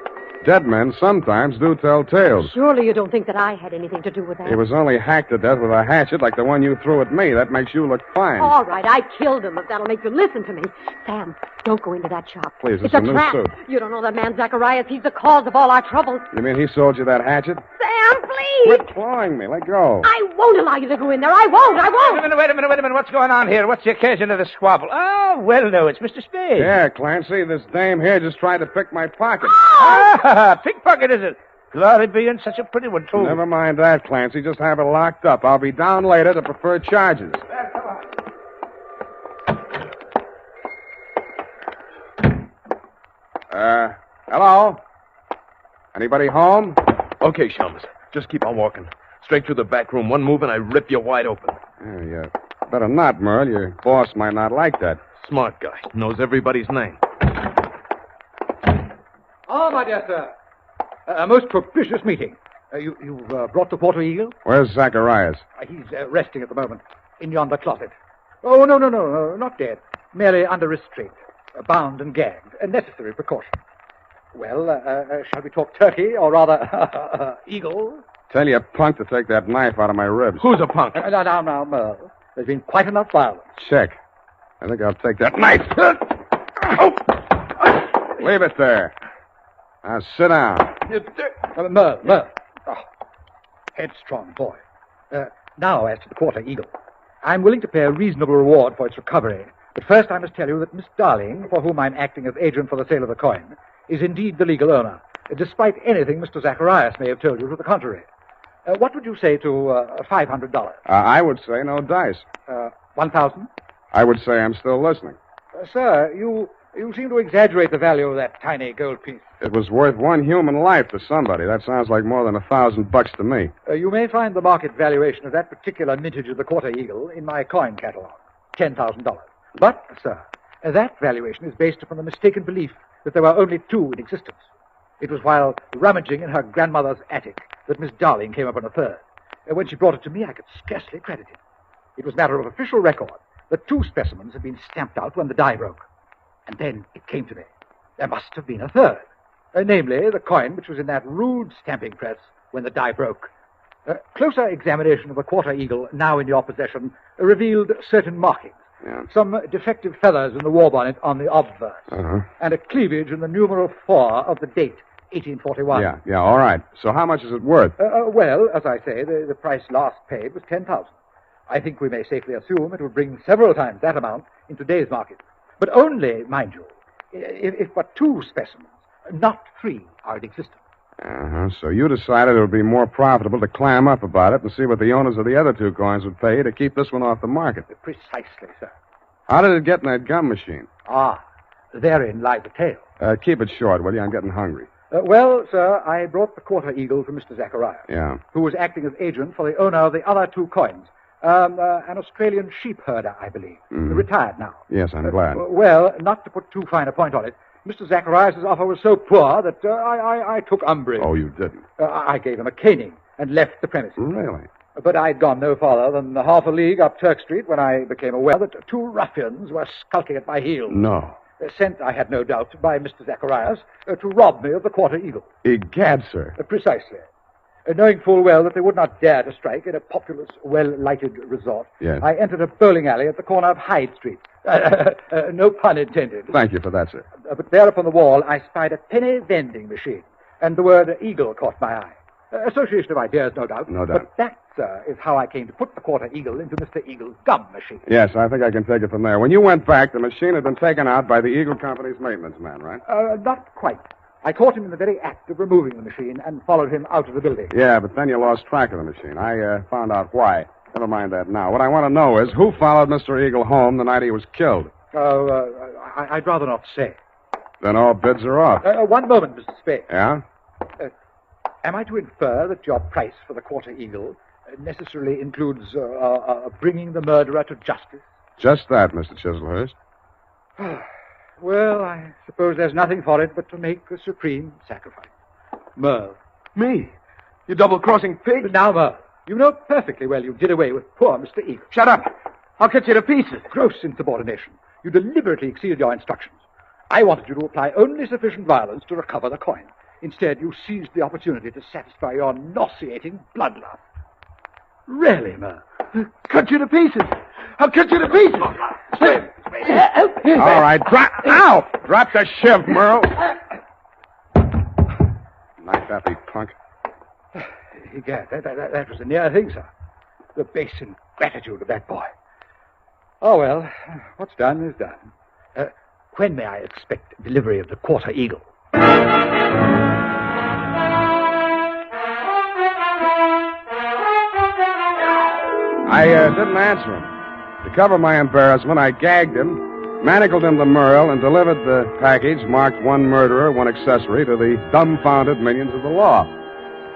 Dead men sometimes do tell tales. Surely you don't think that I had anything to do with that. He was only hacked to death with a hatchet like the one you threw at me. That makes you look fine. All right, I killed him, if that'll make you listen to me. Sam, don't go into that shop. Please, it's it's a new trap. suit. You don't know that man Zacharias. He's the cause of all our troubles. You mean he sold you that hatchet? Sam, please! Quit clawing me. Let go. I won't allow you to go in there. I won't. Wait a minute. What's going on here? What's the occasion of the squabble? Oh, well, no, it's Mr. Spade. Yeah, Clancy, this dame here just tried to pick my pocket. Pickpocket, is it? Glory be in such a pretty one, too. Never mind that, Clancy. Just have it locked up. I'll be down later to prefer charges. Hello? Anybody home? Okay, Shelms. Just keep on walking. Straight through the back room. One move and I rip you wide open. Yeah. Better not, Merle. Your boss might not like that. Smart guy. Knows everybody's name. Ah, my dear sir. A most propitious meeting. You've brought the Quarter Eagle? Where's Zacharias? He's resting at the moment in yonder closet. Oh, no, not dead. Merely under restraint. Bound and gagged. A necessary precaution. Well, shall we talk turkey, or rather, eagle? Tell your punk to take that knife out of my ribs. Who's a punk? Now, Merle. There's been quite enough violence. Check. I think I'll take that knife. Leave it there. Now, sit down. Merle. Oh, headstrong boy. Now, as to the Quarter Eagle. I'm willing to pay a reasonable reward for its recovery. But first, I must tell you that Miss Darling, for whom I'm acting as agent for the sale of the coin, is indeed the legal owner, despite anything Mr. Zacharias may have told you to the contrary. What would you say to $500? I would say no dice. 1,000? I would say I'm still listening. Sir, you seem to exaggerate the value of that tiny gold piece. It was worth one human life to somebody. That sounds like more than $1,000 to me. You may find the market valuation of that particular mintage of the Quarter Eagle in my coin catalog. $10,000. But, sir, that valuation is based upon the mistaken belief that there were only 2 in existence. It was while rummaging in her grandmother's attic that Miss Darling came upon a third. When she brought it to me, I could scarcely credit it. It was matter of official record that 2 specimens had been stamped out when the die broke. And then it came to me. There must have been a third. Namely, the coin which was in that rude stamping press when the die broke. Closer examination of the quarter eagle, now in your possession, revealed certain markings. Yeah. Some defective feathers in the war bonnet on the obverse. Uh-huh. And a cleavage in the numeral 4 of the date, 1841. Yeah, all right. So how much is it worth? Well, as I say, the price last paid was $10,000. I think we may safely assume it will bring several times that amount in today's market. But only, mind you, if but 2 specimens, not 3, are in existence. Uh-huh. So you decided it would be more profitable to clam up about it and see what the owners of the other 2 coins would pay to keep this one off the market. Precisely, sir. How did it get in that gum machine? Therein lies the tale. Keep it short, will you? I'm getting hungry. Well, sir, I brought the quarter eagle from Mr. Zacharias. Yeah. Who was acting as agent for the owner of the other 2 coins. An Australian sheep herder, I believe. Retired now. Yes, I'm glad. Well, not to put too fine a point on it, Mr. Zacharias' offer was so poor that I took umbrage. Oh, you didn't? I gave him a caning and left the premises. Really? But I'd gone no farther than half a league up Turk Street when I became aware that 2 ruffians were skulking at my heels. No. Sent, I had no doubt, by Mr. Zacharias to rob me of the quarter eagle. Egad, sir. Precisely. Knowing full well that they would not dare to strike in a populous, well-lighted resort, yes. I entered a bowling alley at the corner of Hyde Street. No pun intended. Thank you for that, sir. But there upon the wall, I spied a penny vending machine, and the word eagle caught my eye. Association of ideas, no doubt. No doubt. But that, sir, is how I came to put the quarter eagle into Mr. Eagle's gum machine. Yes, I think I can take it from there. When you went back, the machine had been taken out by the Eagle Company's maintenance man, right? Not quite. I caught him in the very act of removing the machine and followed him out of the building. Yeah, but then you lost track of the machine. I found out why. Never mind that now. What I want to know is who followed Mr. Eagle home the night he was killed. I'd rather not say. Then all bids are off. One moment, Mr. Spade. Yeah? Am I to infer that your price for the quarter eagle necessarily includes bringing the murderer to justice? Just that, Mr. Chislehurst. Well, I suppose there's nothing for it but to make a supreme sacrifice. Merle. Me? You double-crossing pig? But now, Merle, you know perfectly well you did away with poor Mr. Eagle. Shut up. I'll cut you to pieces. Gross insubordination. You deliberately exceeded your instructions. I wanted you to apply only sufficient violence to recover the coin. Instead, you seized the opportunity to satisfy your nauseating bloodlust. Really, Merle? Cut you to pieces. I'll cut you to pieces. All right, drop the shiv, Merle. Nice happy punk. Egad, that was a near thing, sir. The base ingratitude of that boy. Oh, well, what's done is done. When may I expect delivery of the quarter eagle? I didn't answer him. To cover my embarrassment, I gagged him, manacled him to Merle, and delivered the package marked 1 murderer, 1 accessory to the dumbfounded minions of the law.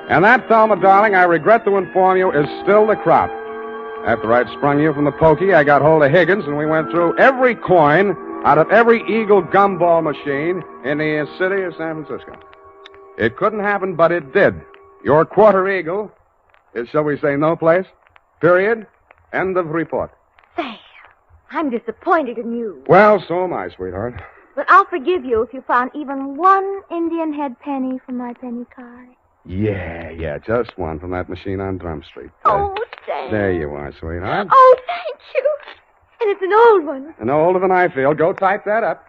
And that, Thelma, darling, I regret to inform you, is still the crop. After I'd sprung you from the pokey, I got hold of Higgins, and we went through every coin out of every Eagle gumball machine in the city of San Francisco. It couldn't happen, but it did. Your quarter eagle is, shall we say, no place. Period. End of report. Sam, I'm disappointed in you. Well, so am I, sweetheart. But I'll forgive you if you found even 1 Indian head penny from my penny card. Yeah, just 1 from that machine on Drum Street. Oh, Sam. There you are, sweetheart. Oh, thank you. And it's an old one. And older than I feel. Go type that up.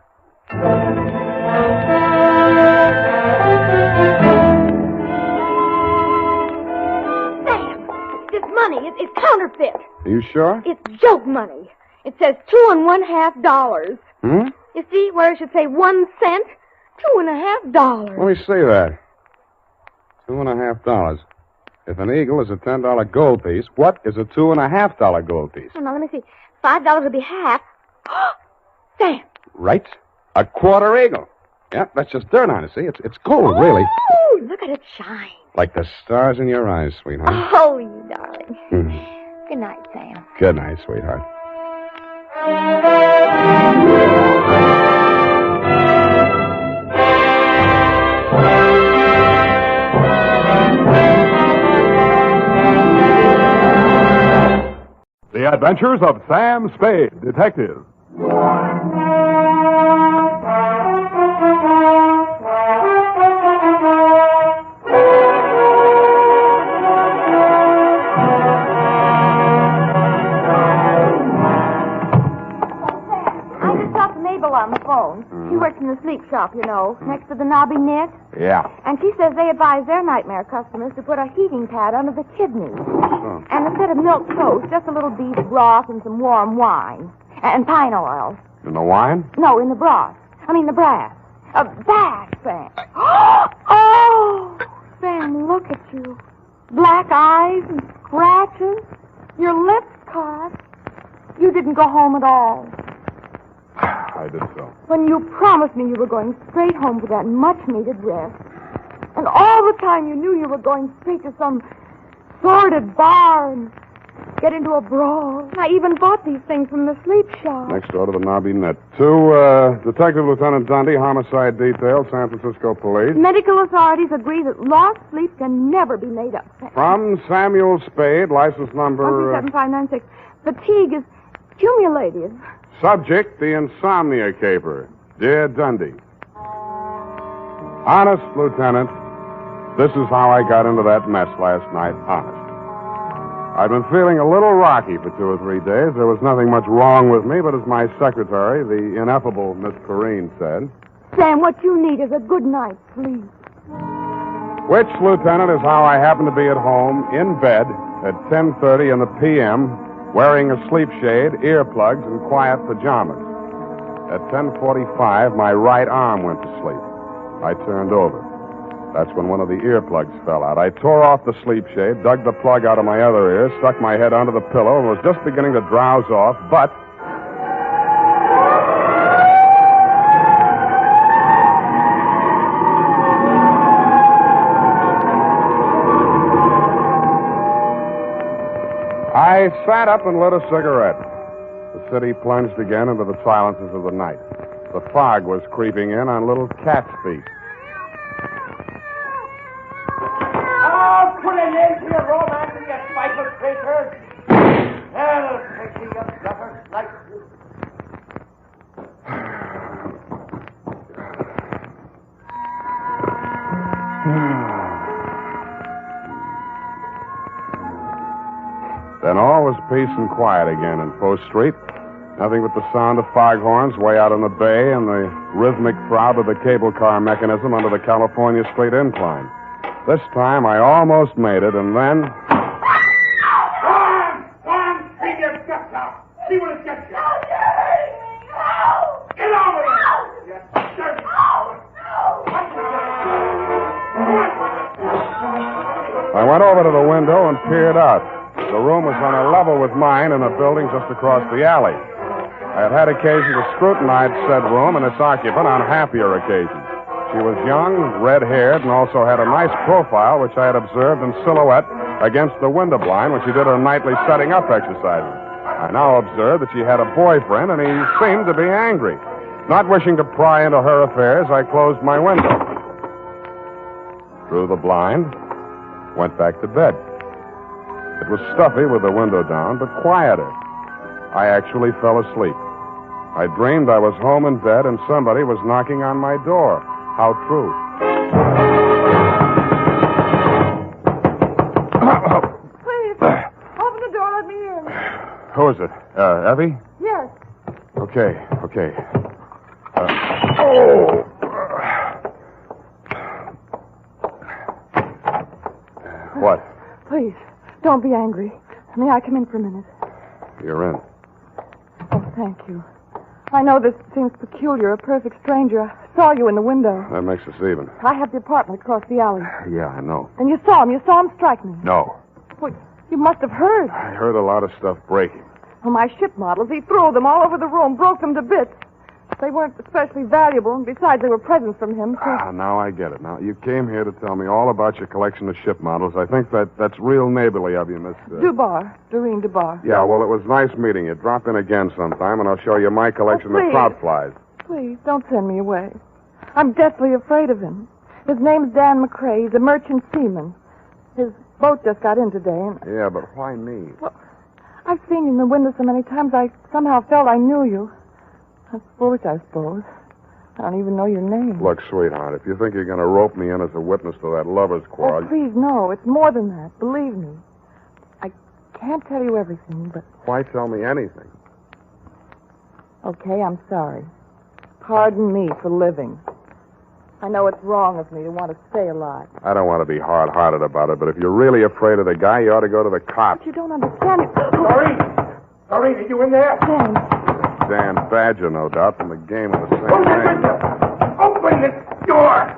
Sam, this money is counterfeit. Are you sure? It's joke money. It says $2.50. Hmm? You see where it should say 1 cent? $2.50. Let me see that. $2.50. If an eagle is a $10 gold piece, what is a $2.50 gold piece? Oh, now, let me see. $5 would be half. Sam. Right. A quarter eagle. Yeah, that's just dirt on it, see? It's gold, really. Oh, look at it shine. Like the stars in your eyes, sweetheart. Oh, you darling. Mm. Good night, Sam. Good night, sweetheart. The Adventures of Sam Spade, Detective. the sleep shop, you know, next to the Knobby Knit. Yeah. And she says they advise their nightmare customers to put a heating pad under the kidneys. Oh. And instead of milk toast, just a little beef broth and some warm wine. And pine oil. In the wine? No, in the broth. The brass. That, Sam. Oh! Sam, look at you. Black eyes and scratches. Your lips caught. You didn't go home at all. I did so. When you promised me you were going straight home for that much-needed rest. And all the time you knew you were going straight to some sordid bar and get into a brawl. I even bought these things from the sleep shop. Next door to the Knobby Net. To Detective Lieutenant Dundee, Homicide Detail, San Francisco Police. Medical authorities agree that lost sleep can never be made up. From Samuel Spade, license number... 127596. Fatigue is cumulative. Subject, the Insomnia caper. Dear Dundee. Honest, Lieutenant, this is how I got into that mess last night. Honest. I've been feeling a little rocky for 2 or 3 days. There was nothing much wrong with me, but as my secretary, the ineffable Miss Perrine, said... Sam, what you need is a good night's sleep. Which, Lieutenant, is how I happen to be at home, in bed, at 10:30 in the p.m., wearing a sleep shade, earplugs, and quiet pajamas. At 10:45, my right arm went to sleep. I turned over. That's when one of the earplugs fell out. I tore off the sleep shade, dug the plug out of my other ear, stuck my head under the pillow, and was just beginning to drowse off, but... I sat up and lit a cigarette. The city plunged again into the silences of the night. The fog was creeping in on little cat's feet. Oh, put an end to your romance and your spiteful creatures. That'll take you, you gutters like you. Then all was peace and quiet again in Post Street. Nothing but the sound of foghorns way out in the bay and the rhythmic throb of the cable car mechanism under the California Street incline. This time I almost made it, and then... Go on, take your guts out. See what it gets you. Get over it. You dirty... I went over to the window and peered out. The room was on a level with mine in a building just across the alley. I had had occasion to scrutinize said room and its occupant on happier occasions. She was young, red-haired, and also had a nice profile, which I had observed in silhouette against the window blind when she did her nightly setting up exercises. I now observed that she had a boyfriend, and he seemed to be angry. Not wishing to pry into her affairs, I closed my window. Drew the blind, went back to bed. It was stuffy with the window down, but quieter. I actually fell asleep. I dreamed I was home in bed and somebody was knocking on my door. How true. Please, open the door, let me in. Who is it? Effie? Yes. Okay. What? Please, don't be angry. May I come in for a minute? You're in. Oh, thank you. I know this seems peculiar, a perfect stranger. I saw you in the window. That makes us even. I have the apartment across the alley. Yeah, I know. And you saw him strike me. No. Well, you must have heard. I heard a lot of stuff breaking. Well, my ship models, he threw them all over the room, broke them to bits. They weren't especially valuable, and besides, they were presents from him. So... Now I get it. Now, you came here to tell me all about your collection of ship models. I think that's real neighborly of you, Miss... Doreen Dubar. Yeah, well, it was nice meeting you. Drop in again sometime, and I'll show you my collection of trout flies. Please, don't send me away. I'm deathly afraid of him. His name's Dan McCrae. He's a merchant seaman. His boat just got in today, and... Yeah, but why me? Well, I've seen you in the window so many times, I somehow felt I knew you. That's foolish, I suppose. I don't even know your name. Look, sweetheart, if you think you're going to rope me in as a witness to that lover's quarrel... Oh, please, no. It's more than that. Believe me. I can't tell you everything, but... Why tell me anything? Okay, I'm sorry. Pardon me for living. I know it's wrong of me to want to stay alive. I don't want to be hard-hearted about it, but if you're really afraid of the guy, you ought to go to the cops. But you don't understand. Doreen! Doreen, are you in there? Dan. Dan Badger, no doubt, from the game of the same name. Open the door!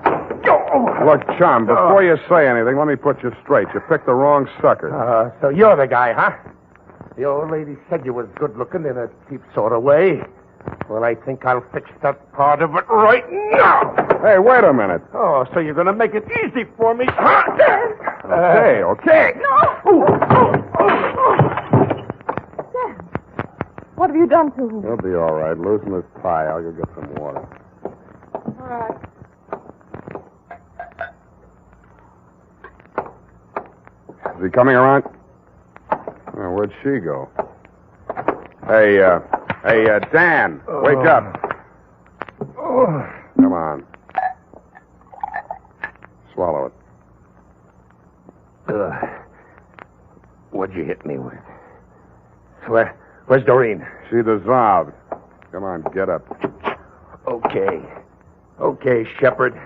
Look, chum, before you say anything, let me put you straight. You picked the wrong sucker. So you're the guy, huh? The old lady said you was good-looking in a cheap sort of way. Well, I think I'll fix that part of it right now. Hey, wait a minute. Oh, so you're going to make it easy for me, huh? Okay. Dan, what have you done to him? He'll be all right. Loosen his tie. I'll go get some water. All right. Is he coming around? Oh, where'd she go? Hey, Dan, wake up. Come on. Swallow it. What'd you hit me with? Where's Doreen? She dissolved. Come on, get up. Okay, Shepard.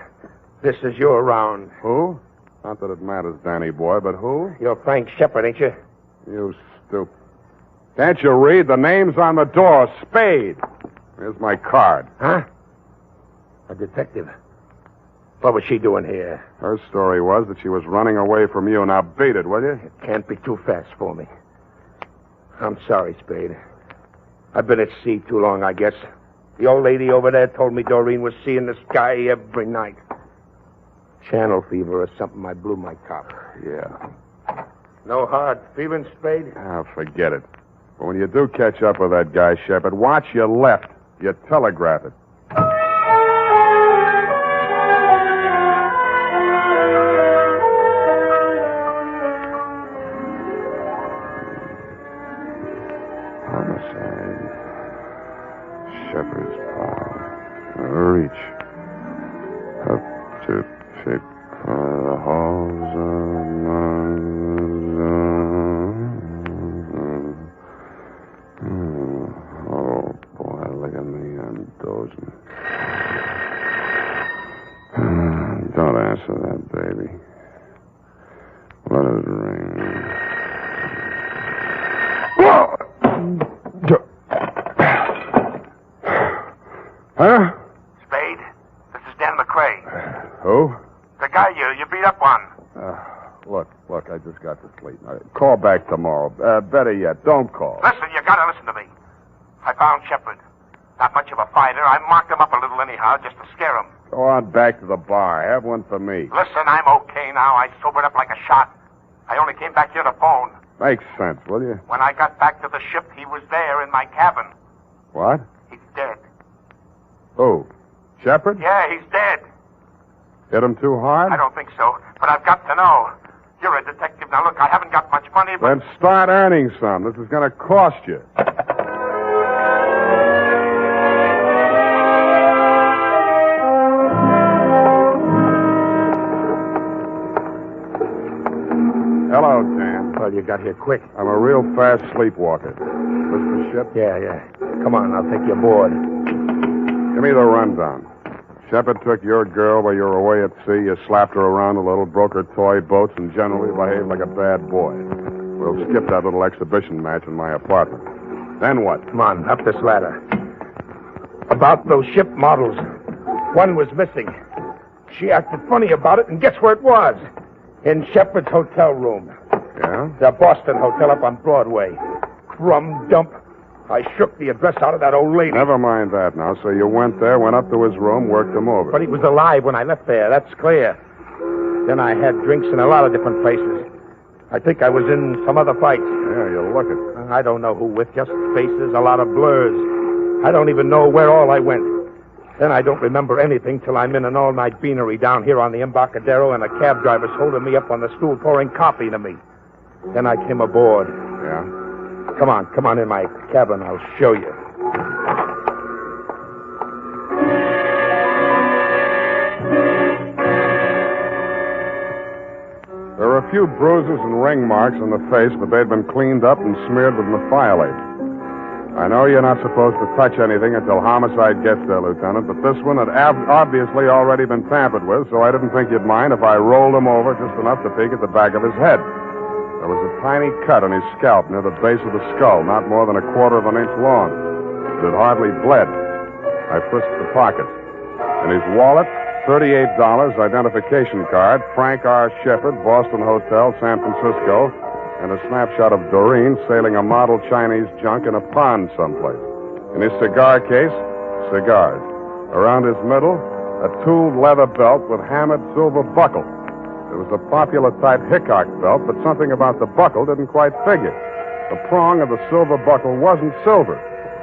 This is your round. Who? Not that it matters, Danny boy, but who? You're Frank Shepard, ain't you? You stupid. Can't you read? The name's on the door. Spade. Here's my card. Huh? A detective. What was she doing here? Her story was that she was running away from you. Now beat it, will you? It can't be too fast for me. I'm sorry, Spade. I've been at sea too long, I guess. The old lady over there told me Doreen was seeing the sky every night. Channel fever or something. I blew my top. Yeah. No hard feelings, Spade? Forget it. But when you do catch up with that guy, Shepard, watch your left. You telegraph it. Homicide. Shepard's paw. Reach. Up to pick the halls of... Oh, boy, look at me. I'm dozing. Don't answer that, baby. Let it ring. Huh? Spade, this is Dan McCrae. Who? The guy you beat up on. Look, I just got to sleep. Call back tomorrow. Better yet, don't call. Listen, you gotta listen to me. I found Shepard. Not much of a fighter. I marked him up a little anyhow, just to scare him. Go on back to the bar. Have one for me. Listen, I'm okay now. I sobered up like a shot. I only came back here to phone. Makes sense, will you? When I got back to the ship, he was there in my cabin. What? He's dead. Who? Shepard? Yeah, he's dead. Hit him too hard? I don't think so, but I've got to know. You're a detective. Now, look, I haven't got much money, but... Then start earning some. This is going to cost you. Hello, Dan. Well, you got here quick. I'm a real fast sleepwalker. This the ship? Yeah. Come on, I'll take you aboard. Give me the rundown. Shepard took your girl while you were away at sea. You slapped her around a little, broke her toy boats, and generally behaved like a bad boy. We'll skip that little exhibition match in my apartment. Then what? Come on, up this ladder. About those ship models. One was missing. She acted funny about it, and guess where it was? In Shepard's hotel room. Yeah? The Boston Hotel up on Broadway. Crumb dump. I shook the address out of that old lady. Never mind that now. So you went there, went up to his room, worked him over. But he was alive when I left there. That's clear. Then I had drinks in a lot of different places. I think I was in some other fights. Yeah, you look it. I don't know who with, just faces, a lot of blurs. I don't even know where all I went. Then I don't remember anything till I'm in an all-night beanery down here on the Embarcadero and a cab driver's holding me up on the stool pouring coffee to me. Then I came aboard. Yeah? Come on in my cabin. I'll show you. There were a few bruises and ring marks on the face, but they'd been cleaned up and smeared with methylated. I know you're not supposed to touch anything until homicide gets there, Lieutenant, but this one had obviously already been tampered with, so I didn't think you'd mind if I rolled him over just enough to peek at the back of his head. There was a tiny cut on his scalp near the base of the skull, not more than 1/4 of an inch long. It had hardly bled. I frisked the pockets. In his wallet, $38, identification card, Frank R. Shepard, Boston Hotel, San Francisco, and a snapshot of Doreen sailing a model Chinese junk in a pond someplace. In his cigar case, cigars. Around his middle, a tooled leather belt with hammered silver buckle. It was a popular type Hickok belt, but something about the buckle didn't quite figure. The prong of the silver buckle wasn't silver.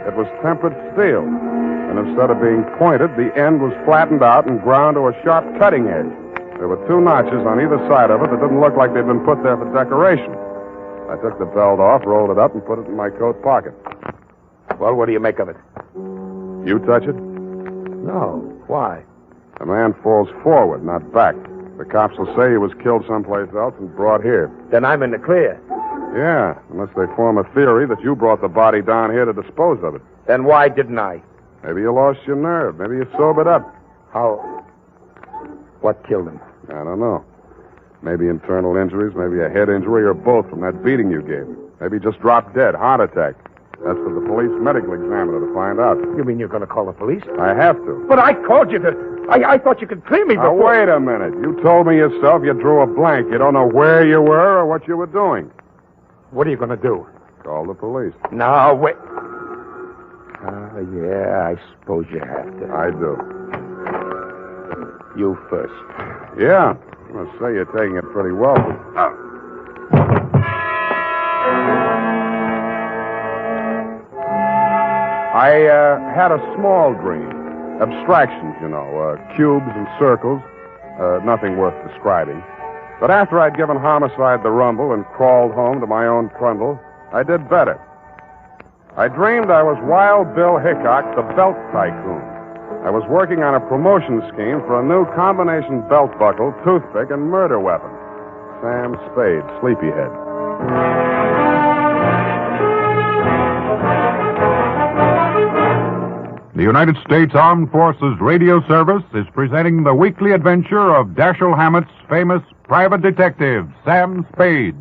It was tempered steel. And instead of being pointed, the end was flattened out and ground to a sharp cutting edge. There were 2 notches on either side of it that didn't look like they'd been put there for decoration. I took the belt off, rolled it up, and put it in my coat pocket. Well, what do you make of it? You touch it? No. Why? A man falls forward, not back. The cops will say he was killed someplace else and brought here. Then I'm in the clear. Yeah, unless they form a theory that you brought the body down here to dispose of it. Then why didn't I? Maybe you lost your nerve. Maybe you sobered up. How? What killed him? I don't know. Maybe internal injuries, maybe a head injury, or both from that beating you gave him. Maybe he just dropped dead, heart attack. That's for the police medical examiner to find out. You mean you're going to call the police? I have to. But I called you to... I thought you could clear me before... Now, wait a minute. You told me yourself you drew a blank. You don't know where you were or what you were doing. What are you going to do? Call the police. No, wait. Yeah, I suppose you have to. I do. You first. Yeah. I must say you're taking it pretty well. I had a small dream. Abstractions, you know, cubes and circles. Nothing worth describing. But after I'd given homicide the rumble and crawled home to my own trundle, I did better. I dreamed I was Wild Bill Hickok, the belt tycoon. I was working on a promotion scheme for a new combination belt buckle, toothpick, and murder weapon. Sam Spade, Sleepyhead. The United States Armed Forces Radio Service is presenting the weekly adventure of Dashiell Hammett's famous private detective, Sam Spade.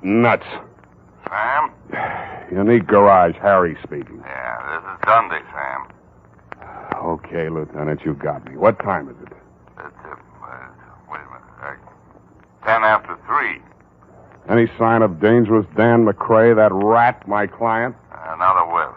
Nuts. Sam? Unique Garage, Harry speaking. Yeah, this is Dundee, Sam. Okay, Lieutenant, you got me. What time is it? It's, wait a minute. 10 after 3. Any sign of dangerous Dan McCrae, that rat, my client? Another whiff.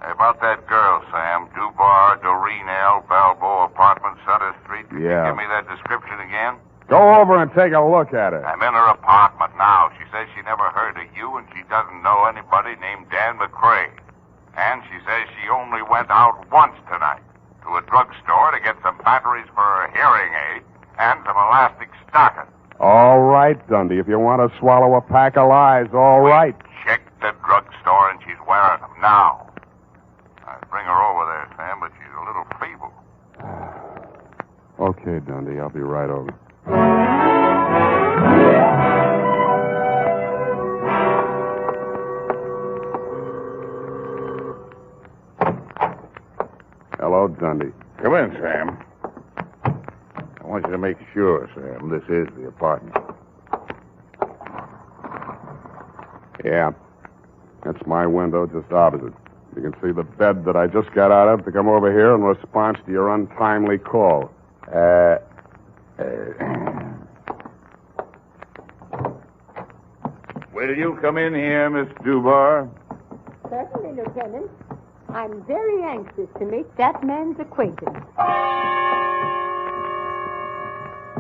Hey, about that girl, Sam. Dubar, Doreen L., Balboa Apartment, Sutter Street. Could Yeah. you give me that description again? Go over and take a look at her. I'm in her apartment now. She says she never heard of you, and she doesn't know anybody named Dan McCrae. And she says she only went out once tonight to a drugstore to get some batteries for her hearing aid and some elastic stockings. All right, Dundee. If you want to swallow a pack of lies, all right. Check the drugstore, and she's wearing them now. I'd bring her over there, Sam, but she's a little feeble. Okay, Dundee. I'll be right over. Hello, Dundee. Come in, Sam. I want you to make sure, Sam, this is the apartment. Yeah. That's my window just opposite. You can see the bed that I just got out of to come over here in response to your untimely call. Will you come in here, Miss Dubar? Certainly, Lieutenant. I'm very anxious to make that man's acquaintance.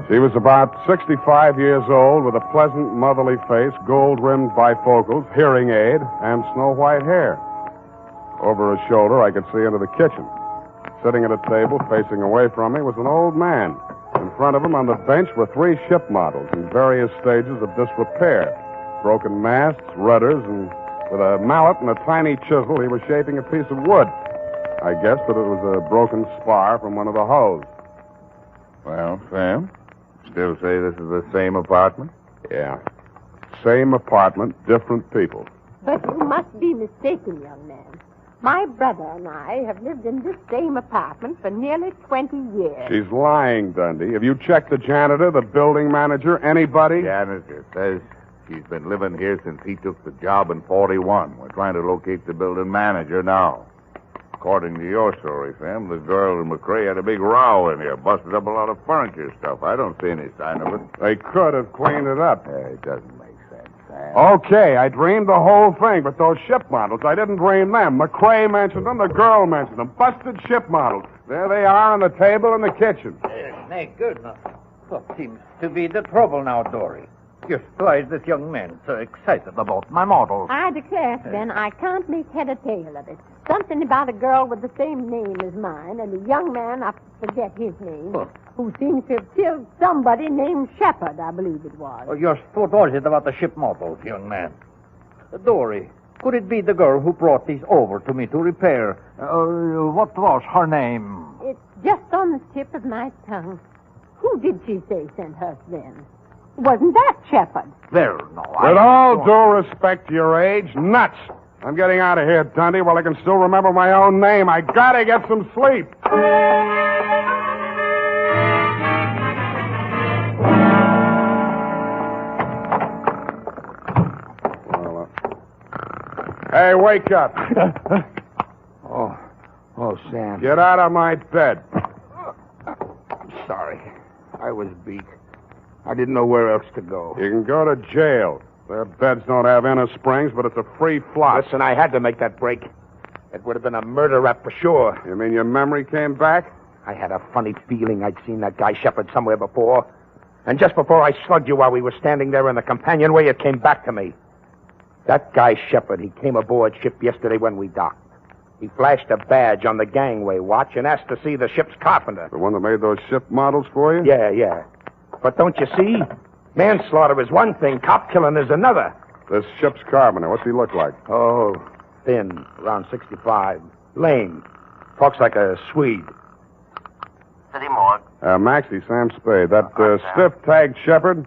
She was about 65 years old with a pleasant, motherly face, gold-rimmed bifocals, hearing aid, and snow-white hair. Over her shoulder, I could see into the kitchen. Sitting at a table facing away from me was an old man. front of him on the bench were 3 ship models in various stages of disrepair. Broken masts, rudders, and with a mallet and a tiny chisel, he was shaping a piece of wood. I guessed that it was a broken spar from one of the hulls. Well, Sam, still say this is the same apartment? Yeah. Same apartment, different people. But you must be mistaken, young man. My brother and I have lived in this same apartment for nearly 20 years. She's lying, Dundee. Have you checked the janitor, the building manager, anybody? Janitor says she's been living here since he took the job in 41. We're trying to locate the building manager now. According to your story, Sam, the girl and McCrae had a big row in here, busted up a lot of furniture stuff. I don't see any sign of it. They could have cleaned it up. It doesn't make sense, Sam. Okay, I dreamed the whole thing, but those ship models, I didn't dream them. McCrae mentioned them, the girl mentioned them. Busted ship models. There they are on the table in the kitchen. Nay, good. Now, what seems to be the trouble now, Dory? Just why is this young man so excited about my models? I declare, Ben, I can't make head or tail of it. Something about a girl with the same name as mine and a young man, I forget his name, who seems to have killed somebody named Shepard, I believe it was. Oh, just what was it about the ship models, young man? Dory, could it be the girl who brought these over to me to repair? What was her name? It's just on the tip of my tongue. Who did she say sent her then? Wasn't that Shepard? Well, no, With all due respect to your age, nuts. I'm getting out of here, Dundee, while I can still remember my own name. I gotta get some sleep. Hey, wake up. Oh, Sam. Get out of my bed. Sorry. I was beat. I didn't know where else to go. You can go to jail. Their beds don't have inner springs, but it's a free flop. Listen, I had to make that break. It would have been a murder rap for sure. You mean your memory came back? I had a funny feeling I'd seen that guy Shepard somewhere before. And just before I slugged you while we were standing there in the companionway, it came back to me. That guy Shepard, he came aboard ship yesterday when we docked. He flashed a badge on the gangway watch and asked to see the ship's carpenter. The one that made those ship models for you? Yeah. But don't you see? Manslaughter is one thing, cop killing is another. This ship's carpenter, what's he look like? Oh, thin, around 65. Lame. Talks like a Swede. City morgue. Maxie, Sam Spade. That stiff-tagged Shepard?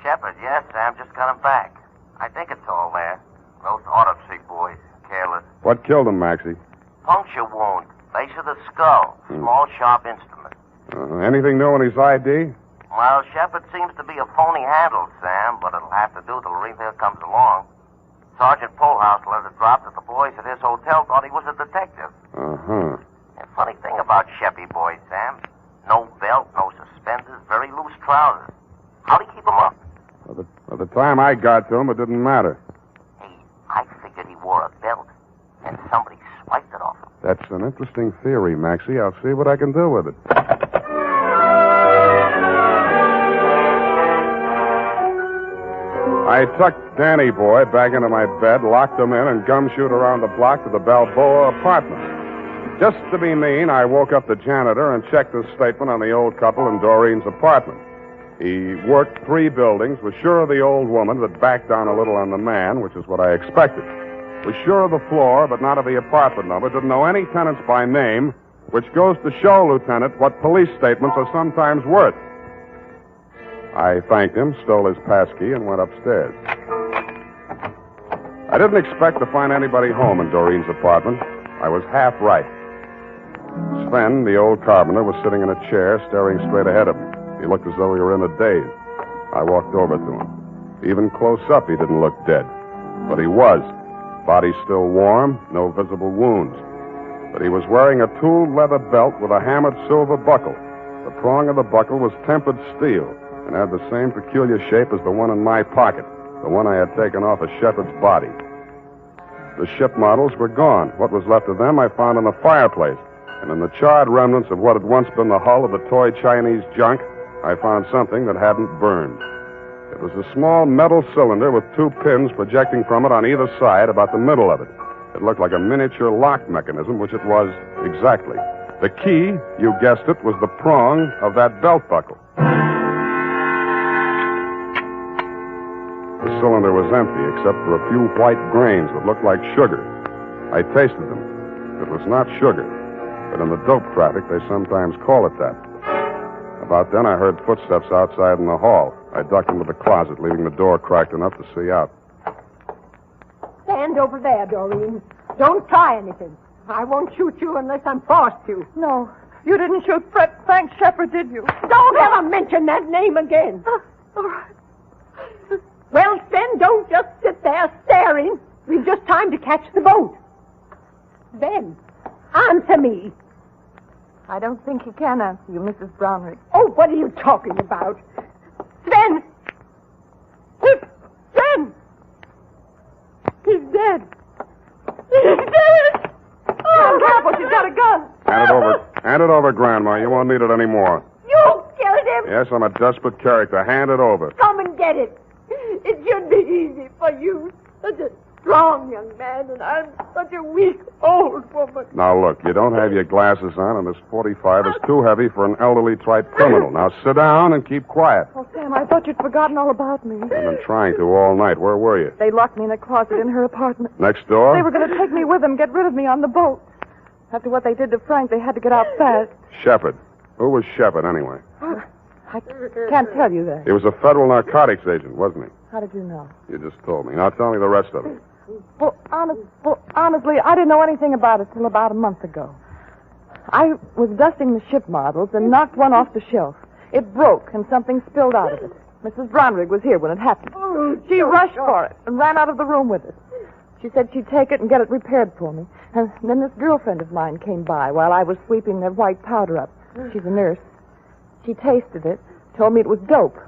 Shepard, yes, Sam. Just got him back. I think it's all there. Those autopsy boys. Careless. What killed him, Maxie? Puncture wound. Base of the skull. Small, sharp instrument. Anything new in his ID? Well, Shepard seems to be a phony handle, Sam, but it'll have to do till Revere comes along. Sergeant Polhouse let it drop that the boys at his hotel thought he was a detective. And funny thing about Sheppy boys, Sam, no belt, no suspenders, very loose trousers. How'd he keep them up? By the time I got to him, it didn't matter. I figured he wore a belt, and somebody swiped it off him. That's an interesting theory, Maxie. I'll see what I can do with it. I tucked Danny Boy back into my bed, locked him in, and gumshoed around the block to the Balboa apartment. Just to be mean, I woke up the janitor and checked his statement on the old couple in Doreen's apartment. He worked 3 buildings, was sure of the old woman, but backed down a little on the man, which is what I expected. Was sure of the floor, but not of the apartment number. Didn't know any tenants by name, which goes to show, Lieutenant, what police statements are sometimes worth. I thanked him, stole his passkey, and went upstairs. I didn't expect to find anybody home in Doreen's apartment. I was half right. Sven, the old carpenter, was sitting in a chair, staring straight ahead of him. He looked as though he were in a daze. I walked over to him. Even close up, he didn't look dead. But he was. Body still warm, no visible wounds. But he was wearing a tooled leather belt with a hammered silver buckle. The prong of the buckle was tempered steel and had the same peculiar shape as the one in my pocket, the one I had taken off of Shepard's body. The ship models were gone. What was left of them I found in the fireplace. And in the charred remnants of what had once been the hull of the toy Chinese junk, I found something that hadn't burned. It was a small metal cylinder with 2 pins projecting from it on either side, about the middle of it. It looked like a miniature lock mechanism, which it was exactly. The key, you guessed it, was the prong of that belt buckle. The cylinder was empty except for a few white grains that looked like sugar. I tasted them. It was not sugar, but in the dope traffic, they sometimes call it that. About then, I heard footsteps outside in the hall. I ducked into the closet, leaving the door cracked enough to see out. Stand over there, Doreen. Don't try anything. I won't shoot you unless I'm forced to. No, you didn't shoot Frank Shepard, did you? Don't ever mention that name again. All right. Well, then, don't just sit there staring. We've just time to catch the boat. Then, answer me. I don't think he can answer you, Mrs. Brownrigg. Oh, what are you talking about? Sven! Sven! He's dead. He's dead! Oh, careful, she's got a gun. Hand it over. Hand it over, Grandma. You won't need it anymore. You killed him! Yes, I'm a desperate character. Hand it over. Come and get it. It should be easy for you. Such a strong young man, and I'm such a weak old woman. Now, look, you don't have your glasses on, and this 45 is too heavy for an elderly type criminal. Now, sit down and keep quiet. Oh, Sam, I thought you'd forgotten all about me. I've been trying to all night. Where were you? They locked me in a closet in her apartment. Next door? They were going to take me with them, get rid of me on the boat. After what they did to Frank, they had to get out fast. Shepard. Who was Shepard, anyway? I can't tell you that. He was a federal narcotics agent, wasn't he? How did you know? You just told me. Now tell me the rest of it. Well, honestly, I didn't know anything about it till about a month ago. I was dusting the ship models and knocked one off the shelf. It broke and something spilled out of it. Mrs. Brownrigg was here when it happened. She rushed for it and ran out of the room with it. She said she'd take it and get it repaired for me. And then this girlfriend of mine came by while I was sweeping the white powder up. She's a nurse. She tasted it, told me it was dope.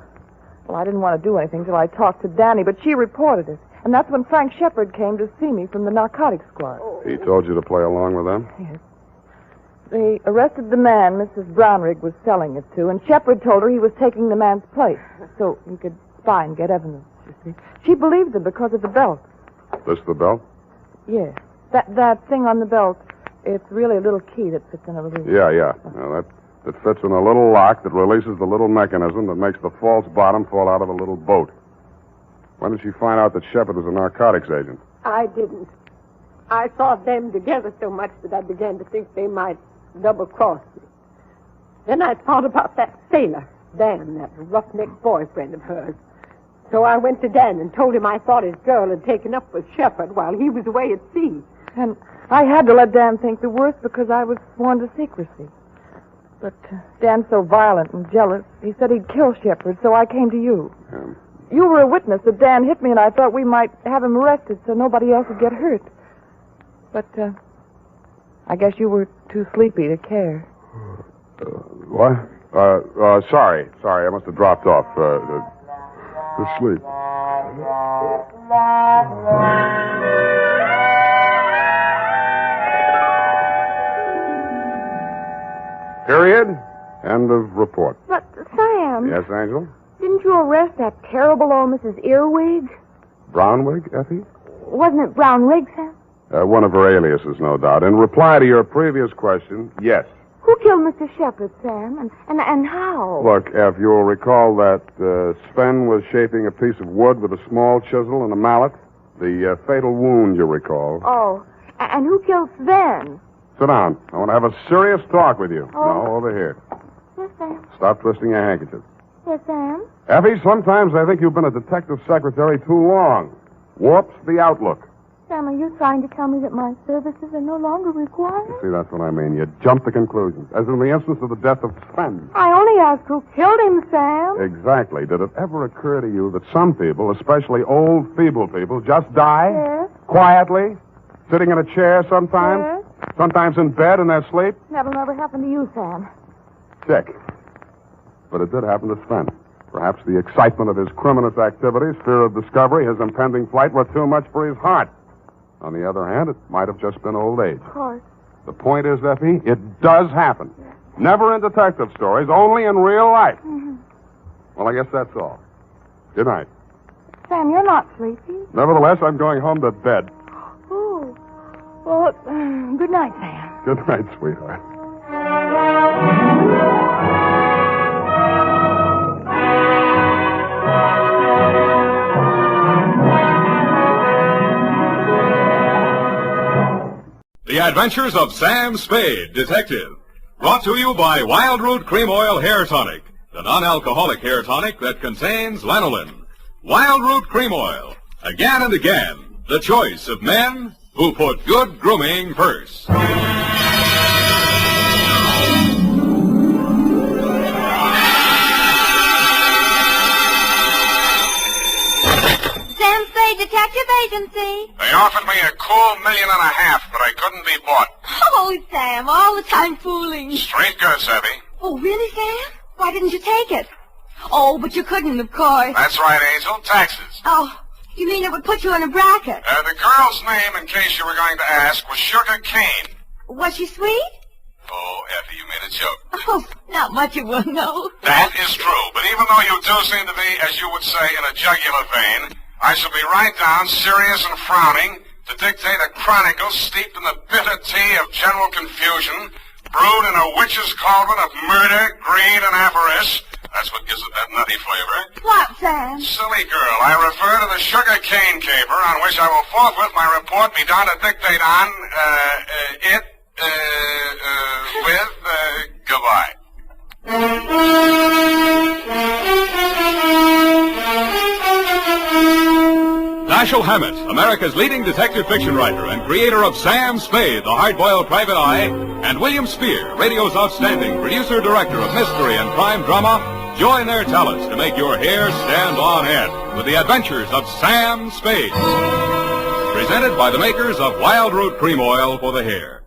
Well, I didn't want to do anything till I talked to Danny, but she reported it. And that's when Frank Shepard came to see me from the narcotics squad. He told you to play along with them? Yes. They arrested the man Mrs. Brownrigg was selling it to, and Shepard told her he was taking the man's place so he could spy and get evidence, you see. She believed him because of the belt. This the belt? Yes. That thing on the belt, it's really a little key that fits in a little... Yeah. Now, that fits in a little lock that releases the little mechanism that makes the false bottom fall out of a little boat. When did she find out that Shepard was a narcotics agent? I didn't. I saw them together so much that I began to think they might double-cross me. Then I thought about that sailor, Dan, that roughneck boyfriend of hers. So I went to Dan and told him I thought his girl had taken up with Shepard while he was away at sea. And I had to let Dan think the worst because I was sworn to secrecy. But Dan's so violent and jealous, he said he'd kill Shepard, so I came to you. You were a witness that Dan hit me, and I thought we might have him arrested so nobody else would get hurt. But I guess you were too sleepy to care. What? Sorry. I must have dropped off. To sleep. Period. End of report. But, Sam... Yes, Angel? Didn't you arrest that terrible old Mrs. Earwig? Brownwig, Effie? Wasn't it Brownrigg, Sam? One of her aliases, no doubt. In reply to your previous question, yes. Who killed Mr. Shepard, Sam? And how? Look, Eff, you'll recall that Sven was shaping a piece of wood with a small chisel and a mallet. The fatal wound, you recall. Oh, and who killed Sven? Sit down. I want to have a serious talk with you. Oh. No, over here. Yes, Sam. Stop twisting your handkerchief. Yes, Sam. Effie, sometimes I think you've been a detective secretary too long. Warps the outlook. Sam, are you trying to tell me that my services are no longer required? You see, that's what I mean. You jump to conclusions. As in the instance of the death of Sven. I only asked who killed him, Sam. Exactly. Did it ever occur to you that some people, especially old, feeble people, just die? Yes. Quietly? Sitting in a chair sometimes? Yes. Sometimes in bed in their sleep? That'll never happen to you, Sam. Check. But it did happen to Sven. Perhaps the excitement of his criminous activities, fear of discovery, his impending flight were too much for his heart. On the other hand, it might have just been old age. Of course. The point is, Effie, it does happen. Yes. Never in detective stories, only in real life. Mm-hmm. Well, I guess that's all. Good night. Sam, you're not sleepy. Nevertheless, I'm going home to bed. Oh. Well, good night, Sam. Good night, sweetheart. The Adventures of Sam Spade, Detective. Brought to you by Wild Root Cream Oil Hair Tonic, the non-alcoholic hair tonic that contains lanolin. Wild Root Cream Oil. Again and again, the choice of men who put good grooming first. Sam Spade Detective Agency. They offered me a cool $1.5 million, but I couldn't be bought. Oh, Sam, all the time fooling. Straight goods, Evie. Oh, really, Sam? Why didn't you take it? Oh, but you couldn't, of course. That's right, Angel. Taxes. Oh, you mean it would put you in a bracket? The girl's name, in case you were going to ask, was Sugar Kane. Was she sweet? Oh, Effie, you made a joke. Oh, not much you will know. That is true, but even though you do seem to be, as you would say, in a jugular vein, I shall be right down, serious and frowning, to dictate a chronicle steeped in the bitter tea of general confusion, brewed in a witch's cauldron of murder, greed, and avarice. That's what gives it that nutty flavor. What, Sam? Silly girl, I refer to the Sugar Cane caper, on which I will forthwith my report be done to dictate on, goodbye. Dashiell Hammett, America's leading detective fiction writer and creator of Sam Spade, the hard-boiled private eye, and William Spear, radio's outstanding producer-director of mystery and crime drama, join their talents to make your hair stand on end with the Adventures of Sam Spade. Presented by the makers of Wild Root Cream Oil for the hair.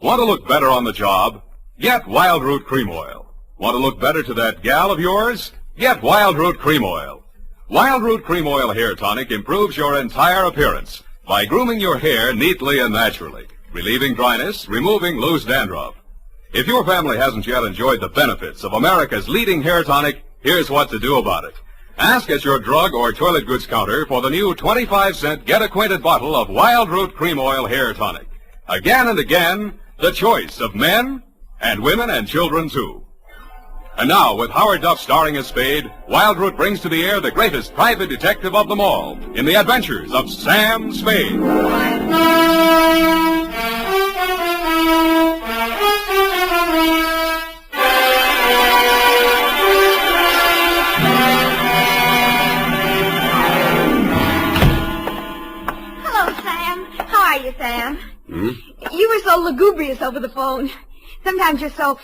Want to look better on the job? Get Wild Root Cream Oil. Want to look better to that gal of yours? Get Wild Root Cream Oil. Wild Root Cream Oil Hair Tonic improves your entire appearance by grooming your hair neatly and naturally, relieving dryness, removing loose dandruff. If your family hasn't yet enjoyed the benefits of America's leading hair tonic, here's what to do about it. Ask at your drug or toilet goods counter for the new 25-cent get-acquainted bottle of Wild Root Cream Oil Hair Tonic. Again and again, the choice of men and women and children, too. And now, with Howard Duff starring as Spade, Wild Root brings to the air the greatest private detective of them all in the Adventures of Sam Spade. Hello, Sam. How are you, Sam? You were so lugubrious over the phone. Sometimes you're so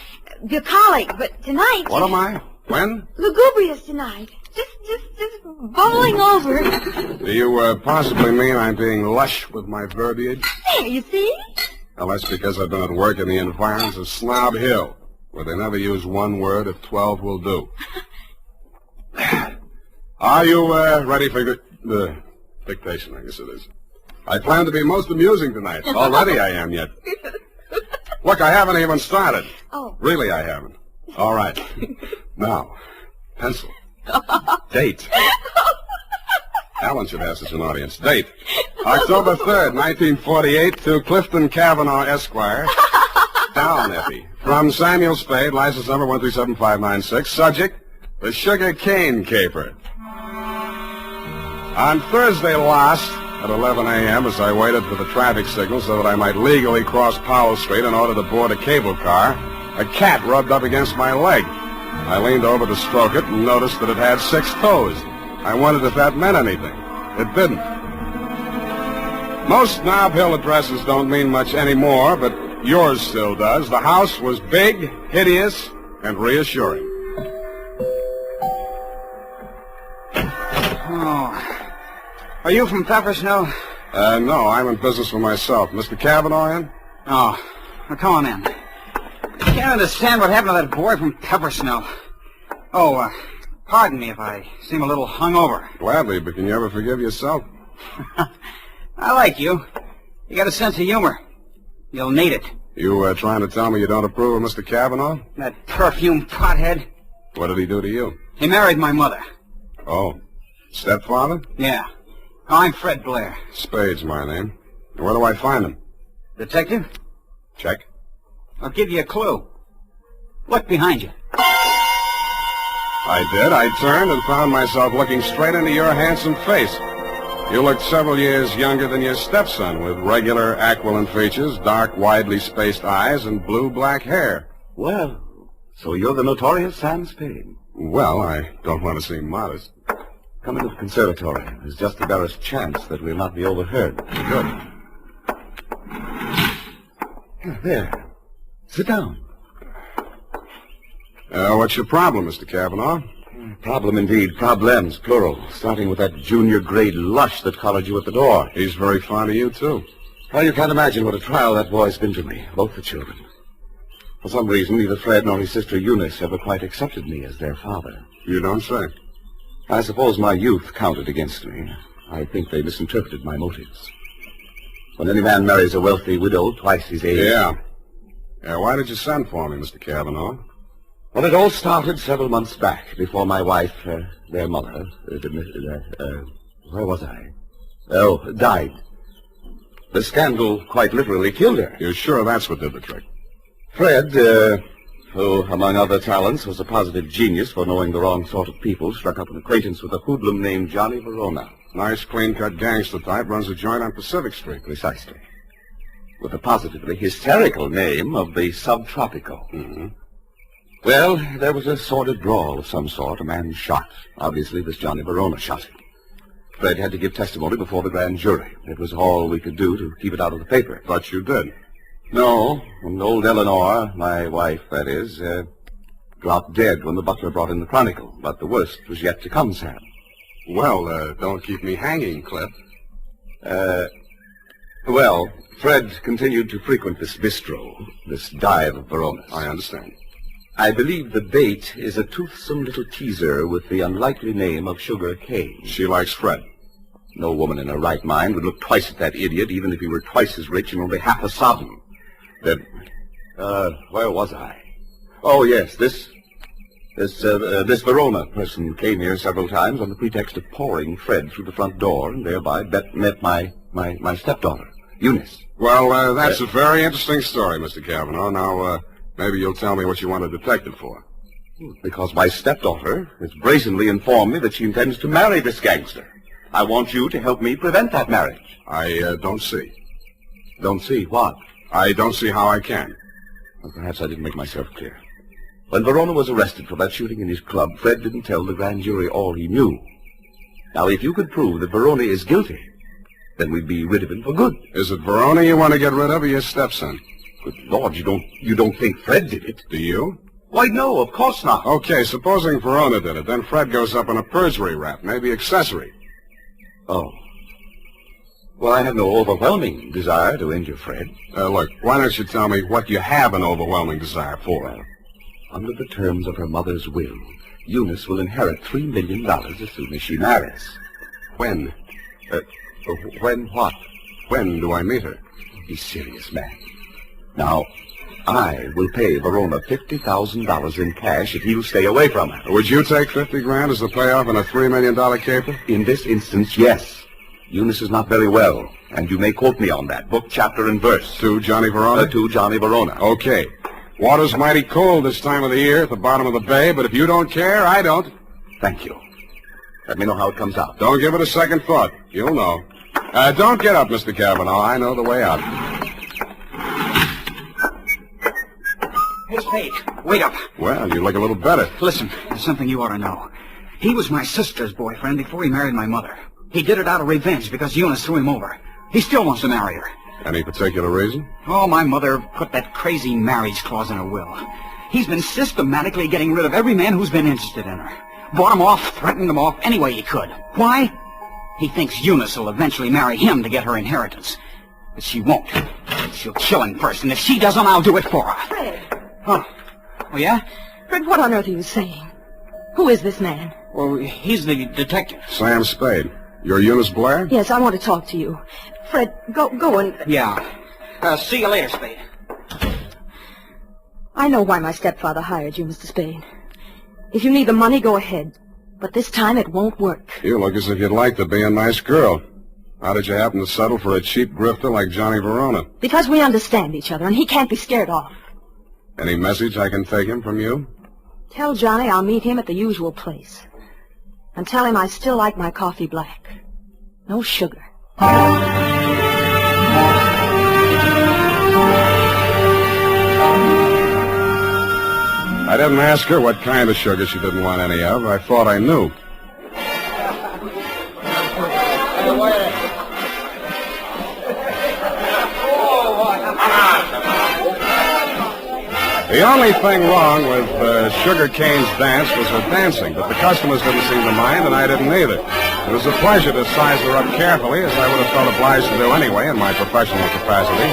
bucolic, but tonight... What am I? When? Lugubrious tonight. Just bubbling over. Do you possibly mean I'm being lush with my verbiage? There, you see? Well, that's because I've been at work in the environs of Snob Hill, where they never use one word if 12 will do. Are you ready for the dictation, I guess it is. I plan to be most amusing tonight. Already I am yet. Look, I haven't even started. Oh. Really, I haven't. All right. Now, pencil. Date. Alan should have such an audience. Date. October 3rd, 1948, to Clifton Cavanaugh, Esquire. Down, Effie. From Samuel Spade, license number 1375596. Subject, the Sugar Cane Caper. On Thursday last, at 11 a.m., as I waited for the traffic signal so that I might legally cross Powell Street in order to board a cable car, a cat rubbed up against my leg. I leaned over to stroke it and noticed that it had 6 toes. I wondered if that meant anything. It didn't. Most Nob Hill addresses don't mean much anymore, but yours still does. The house was big, hideous, and reassuring. Oh. Are you from Pepper Snow? No, I'm in business for myself. Mr. Cavanaugh in? Oh. Well, come on in. I can't understand what happened to that boy from Pepper Snow. Oh, pardon me if I seem a little hungover. Gladly, but can you ever forgive yourself? I like you. You got a sense of humor. You'll need it. You trying to tell me you don't approve of Mr. Cavanaugh? That perfume pothead. What did he do to you? He married my mother. Oh. Stepfather? Yeah. I'm Fred Blair. Spade's my name. Where do I find him? Detective? Check. I'll give you a clue. Look behind you. I did. I turned and found myself looking straight into your handsome face. You looked several years younger than your stepson, with regular aquiline features, dark, widely spaced eyes, and blue-black hair. Well, so you're the notorious Sam Spade. Well, I don't want to seem modest. Come into the conservatory. There's just the barest chance that we'll not be overheard. Good. There. Sit down. What's your problem, Mr. Cavanaugh? Problem indeed. Problems, plural. Starting with that junior grade lush that collared you at the door. He's very fond of you, too. Well, you can't imagine what a trial that boy's been to me. Both the children. For some reason, neither Fred nor his sister Eunice ever quite accepted me as their father. You don't say. I suppose my youth counted against me. I think they misinterpreted my motives. When any man marries a wealthy widow twice his age... Yeah, why did you send for me, Mr. Cavanaugh? Well, it all started several months back, before my wife, their mother, where was I? Oh, died. The scandal quite literally killed her. You're sure that's what did the trick? Fred, who, among other talents, was a positive genius for knowing the wrong sort of people, struck up an acquaintance with a hoodlum named Johnny Verona. Nice, clean-cut gangster type, runs a joint on Pacific Street. Precisely. With the positively hysterical name of the Subtropico. Mm-hmm. Well, there was a sordid brawl of some sort. A man shot. Obviously, this Johnny Verona shot him. Fred had to give testimony before the grand jury. It was all we could do to keep it out of the paper. But you did. No, and old Eleanor, my wife, that is, dropped dead when the butler brought in the Chronicle. But the worst was yet to come, Sam. Well, don't keep me hanging, Cliff. Well, Fred continued to frequent this bistro, this dive of Verona's. I understand. I believe the bait is a toothsome little teaser with the unlikely name of Sugar Kane. She likes Fred. No woman in her right mind would look twice at that idiot, even if he were twice as rich and only half as sovereign. Then, where was I? Oh, yes, this Verona person came here several times on the pretext of pouring Fred through the front door, and thereby met my stepdaughter, Eunice. Well, that's a very interesting story, Mr. Cavanaugh. Now, maybe you'll tell me what you want a detective for. Because my stepdaughter has brazenly informed me that she intends to marry this gangster. I want you to help me prevent that marriage. I don't see. Don't see what? I don't see how I can. Well, perhaps I didn't make myself clear. When Verona was arrested for that shooting in his club, Fred didn't tell the grand jury all he knew. Now, if you could prove that Verona is guilty, then we'd be rid of him for good. Is it Verona you want to get rid of, or your stepson? Good Lord, you don't think Fred did it? Do you? Why, no, of course not. Okay, supposing Verona did it, then Fred goes up on a perjury rap, maybe accessory. Oh. Well, I have no overwhelming desire to injure Fred. Look, why don't you tell me what you have an overwhelming desire for? Well, under the terms of her mother's will, Eunice will inherit $3 million as soon as she marries. When? When what? When do I meet her? Be serious, man. Now, I will pay Verona $50,000 in cash if he'll stay away from her. Would you take $50,000 as the payoff in a $3 million caper? In this instance, yes. Eunice is not very well, and you may quote me on that, book, chapter, and verse. To Johnny Verona? To Johnny Verona. Okay. Water's mighty cold this time of the year at the bottom of the bay, but if you don't care, I don't. Thank you. Let me know how it comes out. Don't give it a second thought. You'll know. Don't get up, Mr. Cavanaugh. I know the way out. Hey, Spade, wait up. Well, you look a little better. Listen, there's something you ought to know. He was my sister's boyfriend before he married my mother. He did it out of revenge because Eunice threw him over. He still wants to marry her. Any particular reason? Oh, my mother put that crazy marriage clause in her will. He's been systematically getting rid of every man who's been interested in her. Bought him off, threatened him off any way he could. Why? He thinks Eunice will eventually marry him to get her inheritance. But she won't. She'll kill him first, and if she doesn't, I'll do it for her. Fred. Huh? Oh, yeah? Fred, what on earth are you saying? Who is this man? Well, he's the detective. Sam Spade. You're Eunice Blair? Yes, I want to talk to you. Fred, go and... Yeah. See you later, Spade. I know why my stepfather hired you, Mr. Spade. If you need the money, go ahead. But this time it won't work. You look as if you'd like to be a nice girl. How did you happen to settle for a cheap grifter like Johnny Verona? Because we understand each other, and he can't be scared off. Any message I can take him from you? Tell Johnny I'll meet him at the usual place. And tell him I still like my coffee black. No sugar. I didn't ask her what kind of sugar she didn't want any of. I thought I knew. The only thing wrong with Sugar Kane's dance was her dancing, but the customers didn't seem to mind, and I didn't either. It was a pleasure to size her up carefully, as I would have felt obliged to do anyway in my professional capacity.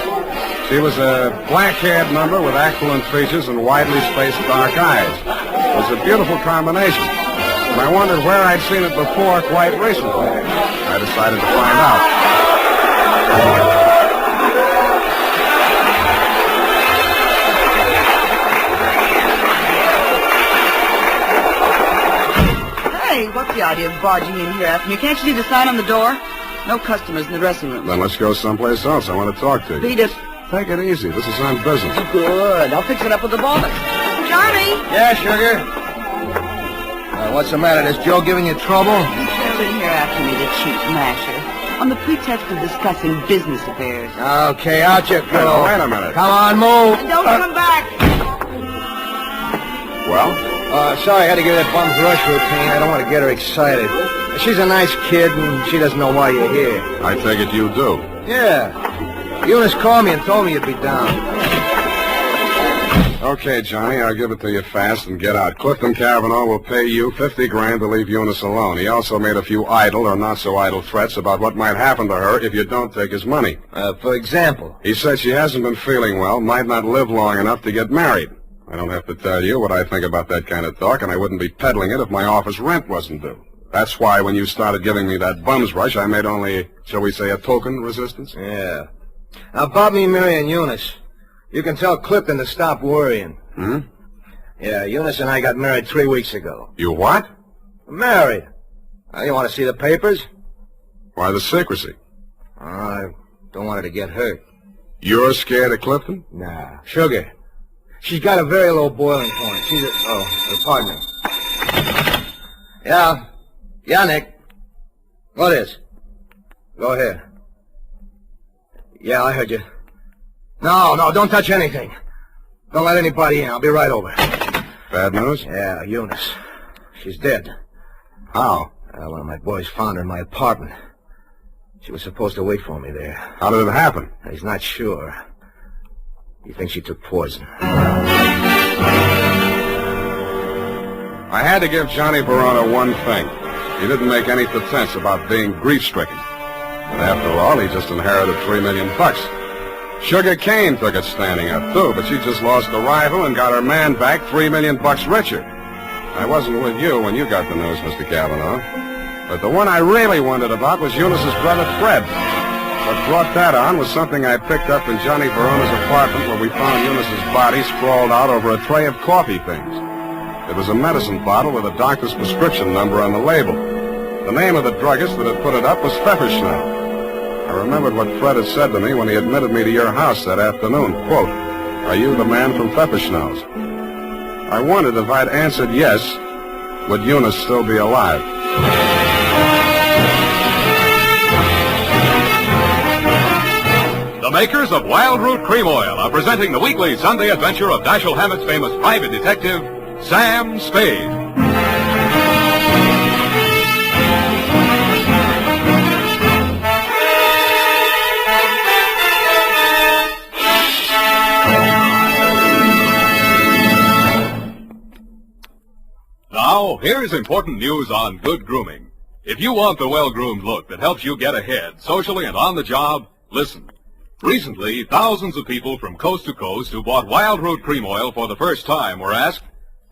She was a black-haired number with aquiline features and widely spaced dark eyes. It was a beautiful combination, and I wondered where I'd seen it before quite recently. I decided to find out. Hey, what's the idea of barging in here after me? Can't you see the sign on the door? No customers in the dressing room. Then let's go someplace else. I want to talk to you. Beat it. Take it easy. This is on business. Good. I'll fix it up with the boss. Johnny! Yeah, Sugar? What's the matter? Is Joe giving you trouble? He trailed in here after me, the cheap masher, on the pretext of discussing business affairs. Okay, out you go. Wait a minute. Come on, move. And don't come back. Well? Sorry I had to give that bum's rush routine. I don't want to get her excited. She's a nice kid, and she doesn't know why you're here. I take it you do. Yeah. Eunice called me and told me you'd be down. Okay, Johnny, I'll give it to you fast and get out. Clifton Cavanaugh will pay you $50,000 to leave Eunice alone. He also made a few idle or not-so-idle threats about what might happen to her if you don't take his money. For example? He said she hasn't been feeling well, might not live long enough to get married. I don't have to tell you what I think about that kind of talk, and I wouldn't be peddling it if my office rent wasn't due. That's why when you started giving me that bum's rush, I made only, shall we say, a token resistance? Yeah. Now, about me marrying Eunice, you can tell Clifton to stop worrying. Hmm? Yeah, Eunice and I got married 3 weeks ago. You what? Married. You want to see the papers? Why the secrecy? I don't want her to get hurt. You're scared of Clifton? Nah. Sugar. She's got a very low boiling point. She's a... Oh, pardon me. Yeah. Yeah, Nick. What is? Go ahead. Yeah, I heard you. No, don't touch anything. Don't let anybody in. I'll be right over. Bad news? Yeah, Eunice. She's dead. How? One of my boys found her in my apartment. She was supposed to wait for me there. How did it happen? He's not sure. He thinks she took poison. I had to give Johnny Verona one thing. He didn't make any pretense about being grief-stricken. But after all, he just inherited $3 million. Sugar Kane took it standing up, too, but she just lost a rival and got her man back $3 million richer. I wasn't with you when you got the news, Mr. Cavanaugh. But the one I really wondered about was Eunice's brother, Fred. What brought that on was something I picked up in Johnny Verona's apartment where we found Eunice's body sprawled out over a tray of coffee things. It was a medicine bottle with a doctor's prescription number on the label. The name of the druggist that had put it up was Pfefferschnell. I remembered what Fred had said to me when he admitted me to your house that afternoon. Quote, "Are you the man from Pfefferschnell's?" I wondered if I'd answered yes, would Eunice still be alive? The makers of Wild Root Cream Oil are presenting the weekly Sunday adventure of Dashiell Hammett's famous private detective, Sam Spade. Now, here's important news on good grooming. If you want the well-groomed look that helps you get ahead, socially and on the job, listen. Recently, thousands of people from coast to coast who bought Wild Root Cream Oil for the first time were asked,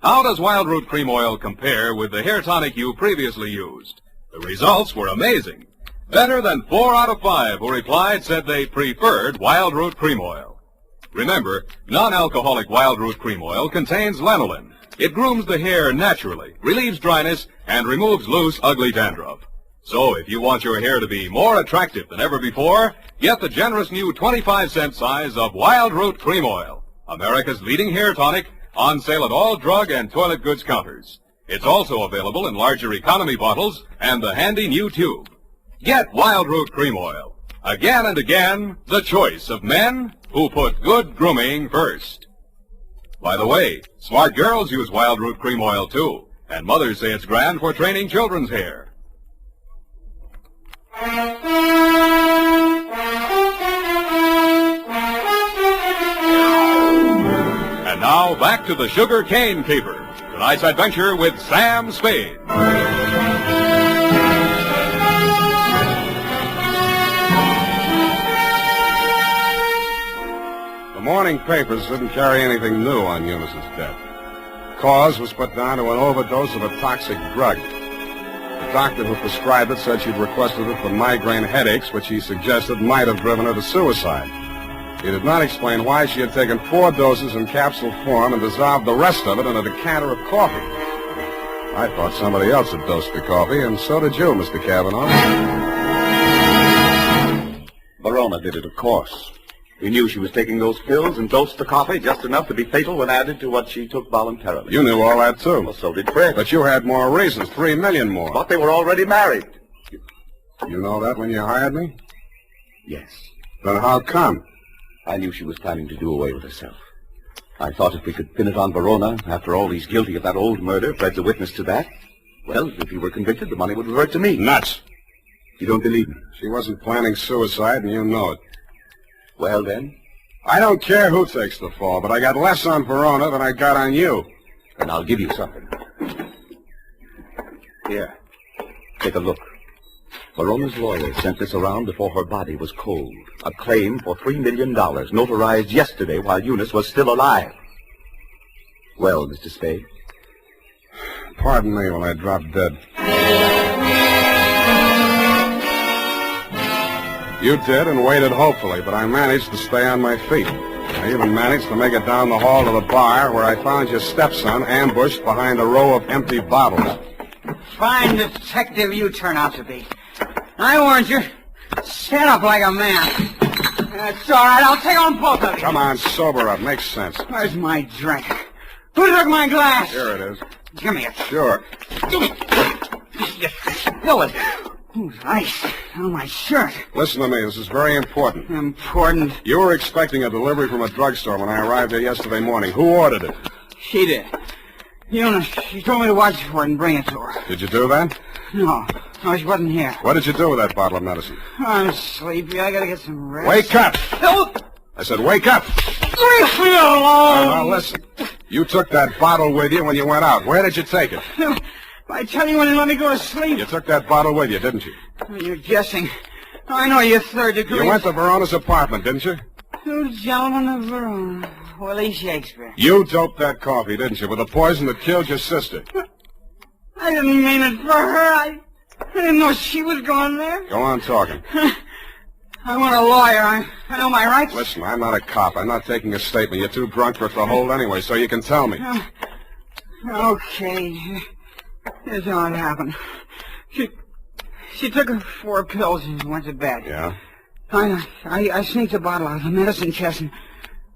how does Wild Root Cream Oil compare with the hair tonic you previously used? The results were amazing. Better than 4 out of 5 who replied said they preferred Wild Root Cream Oil. Remember, non-alcoholic Wild Root Cream Oil contains lanolin. It grooms the hair naturally, relieves dryness, and removes loose, ugly dandruff. So if you want your hair to be more attractive than ever before, get the generous new 25-cent size of Wild Root Cream Oil. America's leading hair tonic, on sale at all drug and toilet goods counters. It's also available in larger economy bottles and the handy new tube. Get Wild Root Cream Oil. Again and again, the choice of men who put good grooming first. By the way, smart girls use Wild Root Cream Oil too, and mothers say it's grand for training children's hair. And now, back to the Sugar Cane Caper. Tonight's adventure with Sam Spade. The morning papers didn't carry anything new on Eunice's death. Cause was put down to an overdose of a toxic drug. The doctor who prescribed it said she'd requested it for migraine headaches, which he suggested might have driven her to suicide. He did not explain why she had taken 4 doses in capsule form and dissolved the rest of it in a decanter of coffee. I thought somebody else had dosed the coffee, and so did you, Mr. Cavanaugh. Verona did it, of course. We knew she was taking those pills and dosed the coffee just enough to be fatal when added to what she took voluntarily. You knew all that, too. Well, so did Fred. But you had more reasons, 3 million more. But they were already married. You know that when you hired me? Yes. Then how come? I knew she was planning to do away with herself. I thought if we could pin it on Verona, after all, he's guilty of that old murder, Fred's a witness to that. Well, if he were convicted, the money would revert to me. Nuts. You don't believe me? She wasn't planning suicide, and you know it. Well, then? I don't care who takes the fall, but I got less on Verona than I got on you. Then I'll give you something. Here. Take a look. Verona's lawyer sent this around before her body was cold. A claim for $3 million, notarized yesterday while Eunice was still alive. Well, Mr. Spade? Pardon me when I drop dead. You did and waited hopefully, but I managed to stay on my feet. I even managed to make it down the hall to the bar where I found your stepson ambushed behind a row of empty bottles. Fine detective you turn out to be. I warned you. Stand up like a man. That's all right. I'll take on both of you. Come on, sober up. Makes sense. Where's my drink? Who took my glass? Here it is. Give me it. Sure. You spill it. Ooh, ice on my shirt. Listen to me. This is very important. Important? You were expecting a delivery from a drugstore when I arrived there yesterday morning. Who ordered it? She did. Eunice, she told me to watch for it and bring it to her. Did you do that? No, she wasn't here. What did you do with that bottle of medicine? I'm sleepy. I gotta get some rest. Wake up! No! I said wake up! Leave me alone! Now listen. You took that bottle with you when you went out. Where did you take it? I tell you when you let me go to sleep. You took that bottle with you, didn't you? You're guessing. I know you're third degree. You went to Verona's apartment, didn't you? Two gentlemen of Verona. Willie Shakespeare. You doped that coffee, didn't you, with the poison that killed your sister? I didn't mean it for her. I didn't know she was going there. Go on talking. I want a lawyer. I know my rights. Listen, I'm not a cop. I'm not taking a statement. You're too drunk for it to hold anyway, so you can tell me. Okay. Here's how it happened. She took her 4 pills and went to bed. Yeah? I sneaked a bottle out of the medicine chest and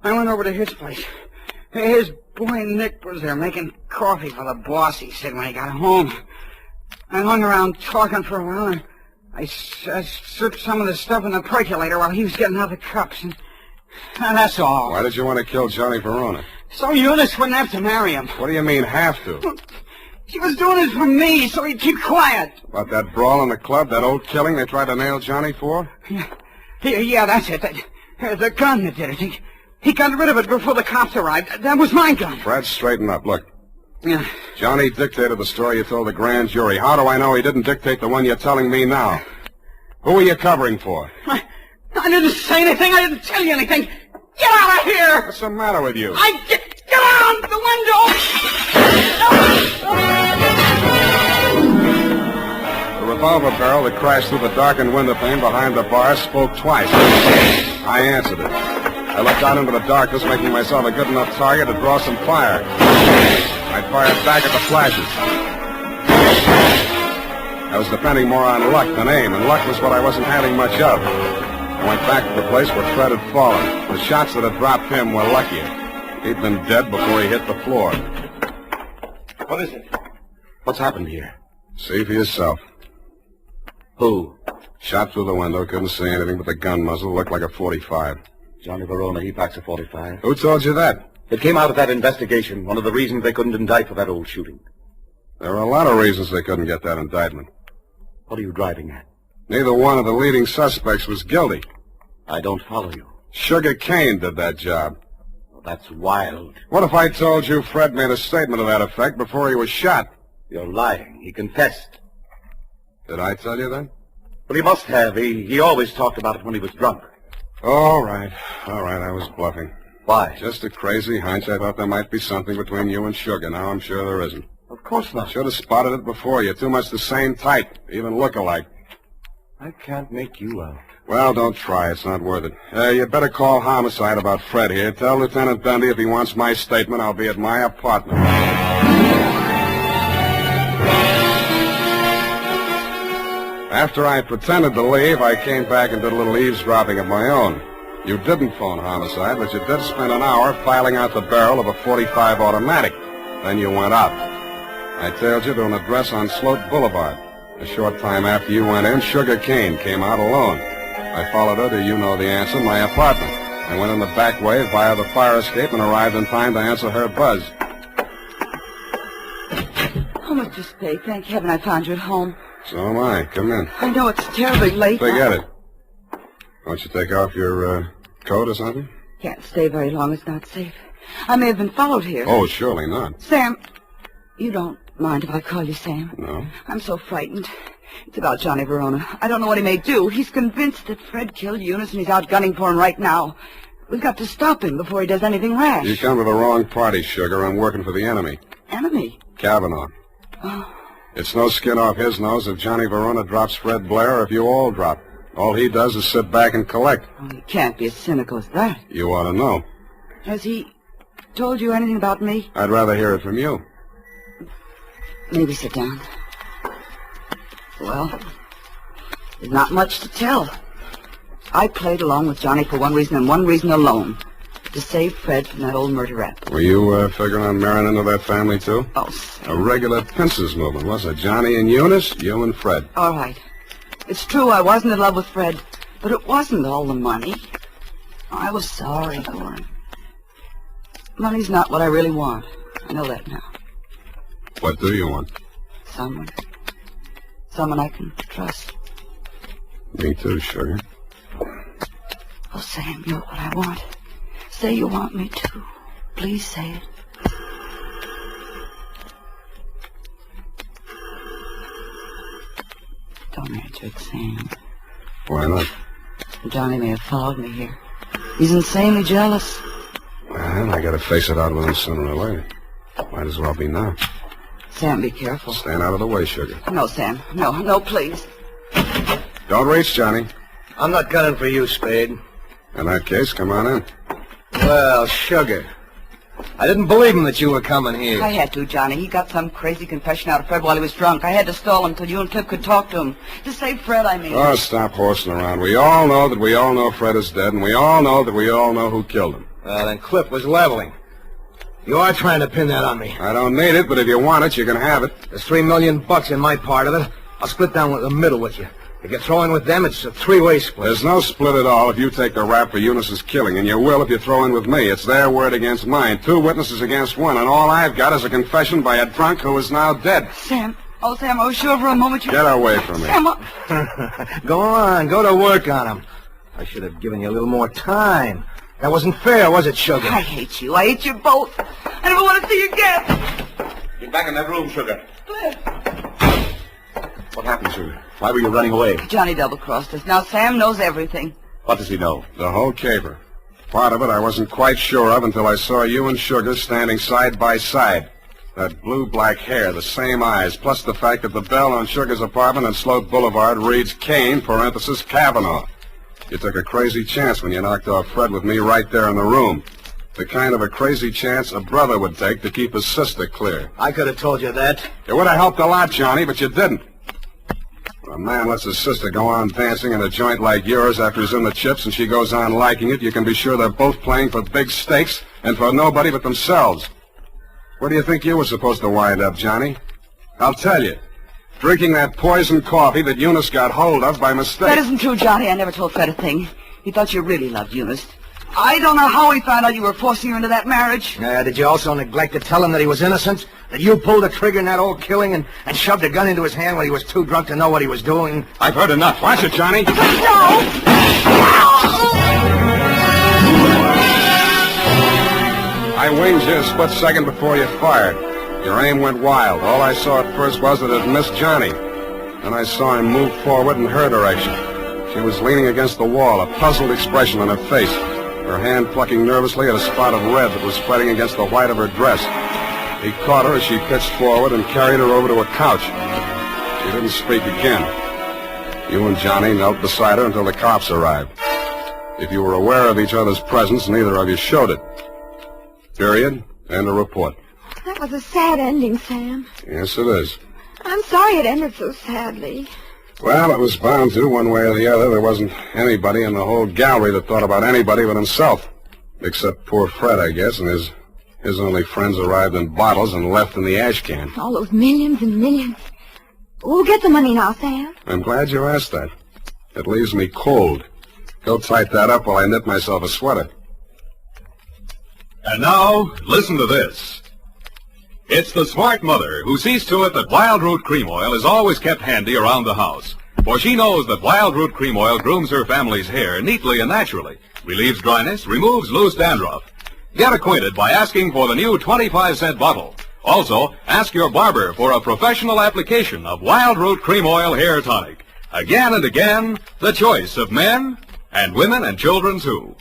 I went over to his place. His boy Nick was there making coffee for the boss, he said, when he got home. I hung around talking for a while and I stripped some of the stuff in the percolator while he was getting out the cups. And that's all. Why did you want to kill Johnny Verona? So Eunice wouldn't have to marry him. What do you mean, have to? She was doing it for me, so he'd keep quiet. About that brawl in the club, that old killing they tried to nail Johnny for? Yeah, that's it. The gun that did it. He got rid of it before the cops arrived. That was my gun. Fred, straighten up. Look. Yeah. Johnny dictated the story you told the grand jury. How do I know he didn't dictate the one you're telling me now? Who are you covering for? I didn't say anything. I didn't tell you anything. Get out of here! What's the matter with you? Get out the window! The revolver barrel that crashed through the darkened window pane behind the bar spoke twice. I answered it. I looked out into the darkness, making myself a good enough target to draw some fire. I fired back at the flashes. I was depending more on luck than aim, and luck was what I wasn't having much of. I went back to the place where Fred had fallen. The shots that had dropped him were luckier. He'd been dead before he hit the floor. What is it? What's happened here? See for yourself. Who? Shot through the window, couldn't see anything but the gun muzzle. Looked like a .45. Johnny Verona, he packs a .45. Who told you that? It came out of that investigation. One of the reasons they couldn't indict for that old shooting. There were a lot of reasons they couldn't get that indictment. What are you driving at? Neither one of the leading suspects was guilty. I don't follow you. Sugar Kane did that job. Well, that's wild. What if I told you Fred made a statement to that effect before he was shot? You're lying. He confessed. Did I tell you that? Well, he must have. He always talked about it when he was drunk. All right, I was bluffing. Why? Just a crazy hunch. I thought there might be something between you and Sugar. Now I'm sure there isn't. Of course not. Should have spotted it before. You're too much the same type. Even look alike. I can't make you out. Well, don't try. It's not worth it. You better call Homicide about Fred here. Tell Lieutenant Dundee if he wants my statement, I'll be at my apartment. After I pretended to leave, I came back and did a little eavesdropping of my own. You didn't phone Homicide, but you did spend an hour filing out the barrel of a .45 automatic. Then you went out. I tailed you to an address on Sloat Boulevard. A short time after you went in, Sugar Kane came out alone. I followed her to, you know the answer, my apartment. I went in the back way via the fire escape and arrived in time to answer her buzz. Oh, Mr. Spade, thank heaven I found you at home. So am I. Come in. I know it's terribly late. Forget it. Won't you take off your coat or something? Can't stay very long. It's not safe. I may have been followed here. Oh, surely not. Sam, you don't mind if I call you Sam? No. I'm so frightened. It's about Johnny Verona. I don't know what he may do. He's convinced that Fred killed Eunice, and he's out gunning for him right now. We've got to stop him before he does anything rash. You come to the wrong party, Sugar. I'm working for the enemy. Enemy? Kavanaugh. Oh. It's no skin off his nose if Johnny Verona drops Fred Blair or if you all drop. All he does is sit back and collect. Oh, he can't be as cynical as that. You ought to know. Has he told you anything about me? I'd rather hear it from you. Maybe sit down. Well, there's not much to tell. I played along with Johnny for one reason and one reason alone. To save Fred from that old murder rap. Were you figuring on marrying into that family, too? Oh, Sam. A regular pincers movement, wasn't it? Johnny and Eunice, you and Fred. All right. It's true I wasn't in love with Fred, but it wasn't all the money. I was sorry for him. Money's not what I really want. I know that now. What do you want? Someone. Someone I can trust. Me too, Sugar. Oh, Sam, you're what I want. Say you want me to. Please say it. Don't answer it, Sam. Why not? Johnny may have followed me here. He's insanely jealous. Well, I gotta face it out with him sooner or later. Might as well be now. Sam, be careful. Stand out of the way, Sugar. No, Sam. No, please. Don't reach, Johnny. I'm not gunning for you, Spade. In that case, come on in. Well, Sugar, I didn't believe him that you were coming here. I had to, Johnny. He got some crazy confession out of Fred while he was drunk. I had to stall him till you and Cliff could talk to him. To save Fred, I mean. Oh, stop horsing around. We all know that we all know Fred is dead, and we all know that we all know who killed him. Well, then Cliff was leveling. You are trying to pin that on me. I don't need it, but if you want it, you can have it. There's $3 million in my part of it. I'll split down the middle with you. If you throw in with them, it's a three-way split. There's no split at all if you take the rap for Eunice's killing, and you will if you throw in with me. It's their word against mine. 2 witnesses against 1, and all I've got is a confession by a drunk who is now dead. Sam. Oh, Sam, I was sure for a moment you... Get away from me. Sam, Go on. Go to work on him. I should have given you a little more time. That wasn't fair, was it, Sugar? I hate you. I hate you both. I never want to see you again. Get back in that room, Sugar. Cliff. What happened, Sugar? Why were you running away? Johnny double-crossed us. Now Sam knows everything. What does he know? The whole caper. Part of it I wasn't quite sure of until I saw you and Sugar standing side by side. That blue-black hair, the same eyes, plus the fact that the bell on Sugar's apartment on Sloat Boulevard reads Kane, parenthesis, Kavanaugh. You took a crazy chance when you knocked off Fred with me right there in the room. The kind of a crazy chance a brother would take to keep his sister clear. I could have told you that. It would have helped a lot, Johnny, but you didn't. When a man lets his sister go on dancing in a joint like yours after he's in the chips and she goes on liking it, you can be sure they're both playing for big stakes and for nobody but themselves. Where do you think you were supposed to wind up, Johnny? I'll tell you. Drinking that poison coffee that Eunice got hold of by mistake. That isn't true, Johnny. I never told Fred a thing. He thought you really loved Eunice. I don't know how he found out you were forcing her into that marriage. Did you also neglect to tell him that he was innocent? That you pulled the trigger in that old killing and shoved a gun into his hand when he was too drunk to know what he was doing? I've heard enough. Watch it, Johnny. No! I winged you a split second before you fired. Your aim went wild. All I saw at first was that it missed Johnny. Then I saw him move forward in her direction. She was leaning against the wall, a puzzled expression on her face, her hand plucking nervously at a spot of red that was spreading against the white of her dress. He caught her as she pitched forward and carried her over to a couch. She didn't speak again. You and Johnny knelt beside her until the cops arrived. If you were aware of each other's presence, neither of you showed it. Period. End of report. That was a sad ending, Sam. Yes, it is. I'm sorry it ended so sadly. Well, it was bound to, one way or the other. There wasn't anybody in the whole gallery that thought about anybody but himself. Except poor Fred, I guess, and his only friends arrived in bottles and left in the ash can. All those millions and millions. Who'll get the money now, Sam? I'm glad you asked that. It leaves me cold. Go tight that up while I knit myself a sweater. And now, listen to this. It's the smart mother who sees to it that Wild Root Cream Oil is always kept handy around the house. For she knows that Wild Root Cream Oil grooms her family's hair neatly and naturally, relieves dryness, removes loose dandruff. Get acquainted by asking for the new 25-cent bottle. Also, ask your barber for a professional application of Wild Root Cream Oil Hair Tonic. Again and again, the choice of men and women and children, too.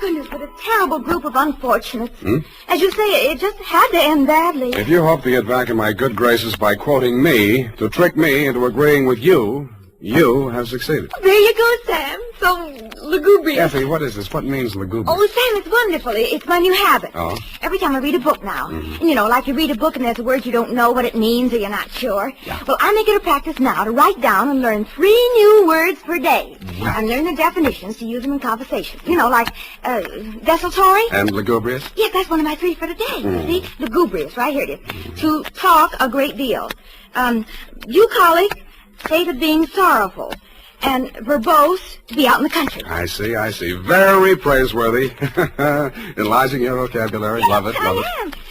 Goodness, what a terrible group of unfortunates. As you say, it just had to end badly. If you hope to get back in my good graces by quoting me to trick me into agreeing with you, you have succeeded. There you go, Sam. So lugubrious. Effie, what is this? What means lugubrious? Oh, Sam, it's wonderful. It's my new habit. Oh? Every time I read a book now, and like you read a book and there's a word you don't know what it means or you're not sure. Yeah. Well, I make it a practice now to write down and learn 3 new words per day. Yeah. And learn the definitions to use them in conversation. Like desultory. And lugubrious? Yes, that's one of my 3 for today. You see? Lugubrious, right here it is. To talk a great deal. Bucolic, state of being sorrowful. And verbose, to be out in the country. I see. Very praiseworthy. Enlarging your vocabulary. Love it.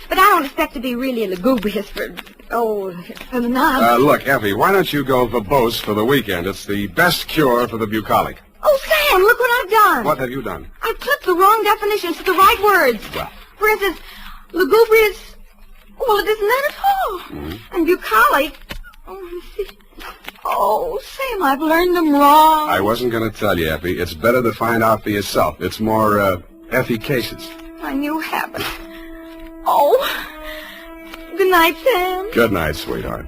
But I don't expect to be really lugubrious for the nonsense. Look, Effie, why don't you go verbose for the weekend? It's the best cure for the bucolic. Oh, Sam, look what I've done. What have you done? I've clipped the wrong definitions to the right words. Well. For instance, lugubrious, well, it isn't that at all. And bucolic, oh, Sam, I've learned them wrong. I wasn't going to tell you, Effie. It's better to find out for yourself. It's more, efficacious. My new habit. Oh, good night, Sam. Good night, sweetheart.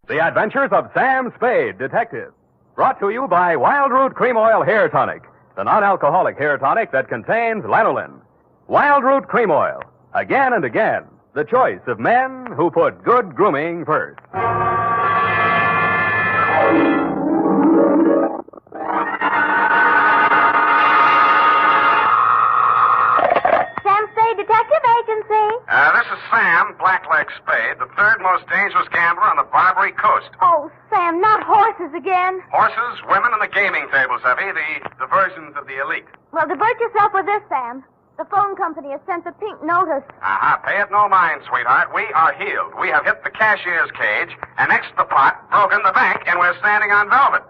The Adventures of Sam Spade, Detective. Brought to you by Wild Root Cream Oil Hair Tonic, the non-alcoholic hair tonic that contains lanolin. Wild Root Cream Oil. Again and again, the choice of men who put good grooming first. Sam Spade Detective Agency. This is Sam, Blackleg Spade, the 3rd most dangerous gambler on the Barbary Coast. Oh, Sam, not horses again. Horses, women, and the gaming tables, Effie, the diversions of the elite. Well, divert yourself with this, Sam. The phone company has sent a pink notice. Pay it no mind, sweetheart. We are healed. We have hit the cashier's cage, annexed the pot, broken the bank, and we're standing on velvet.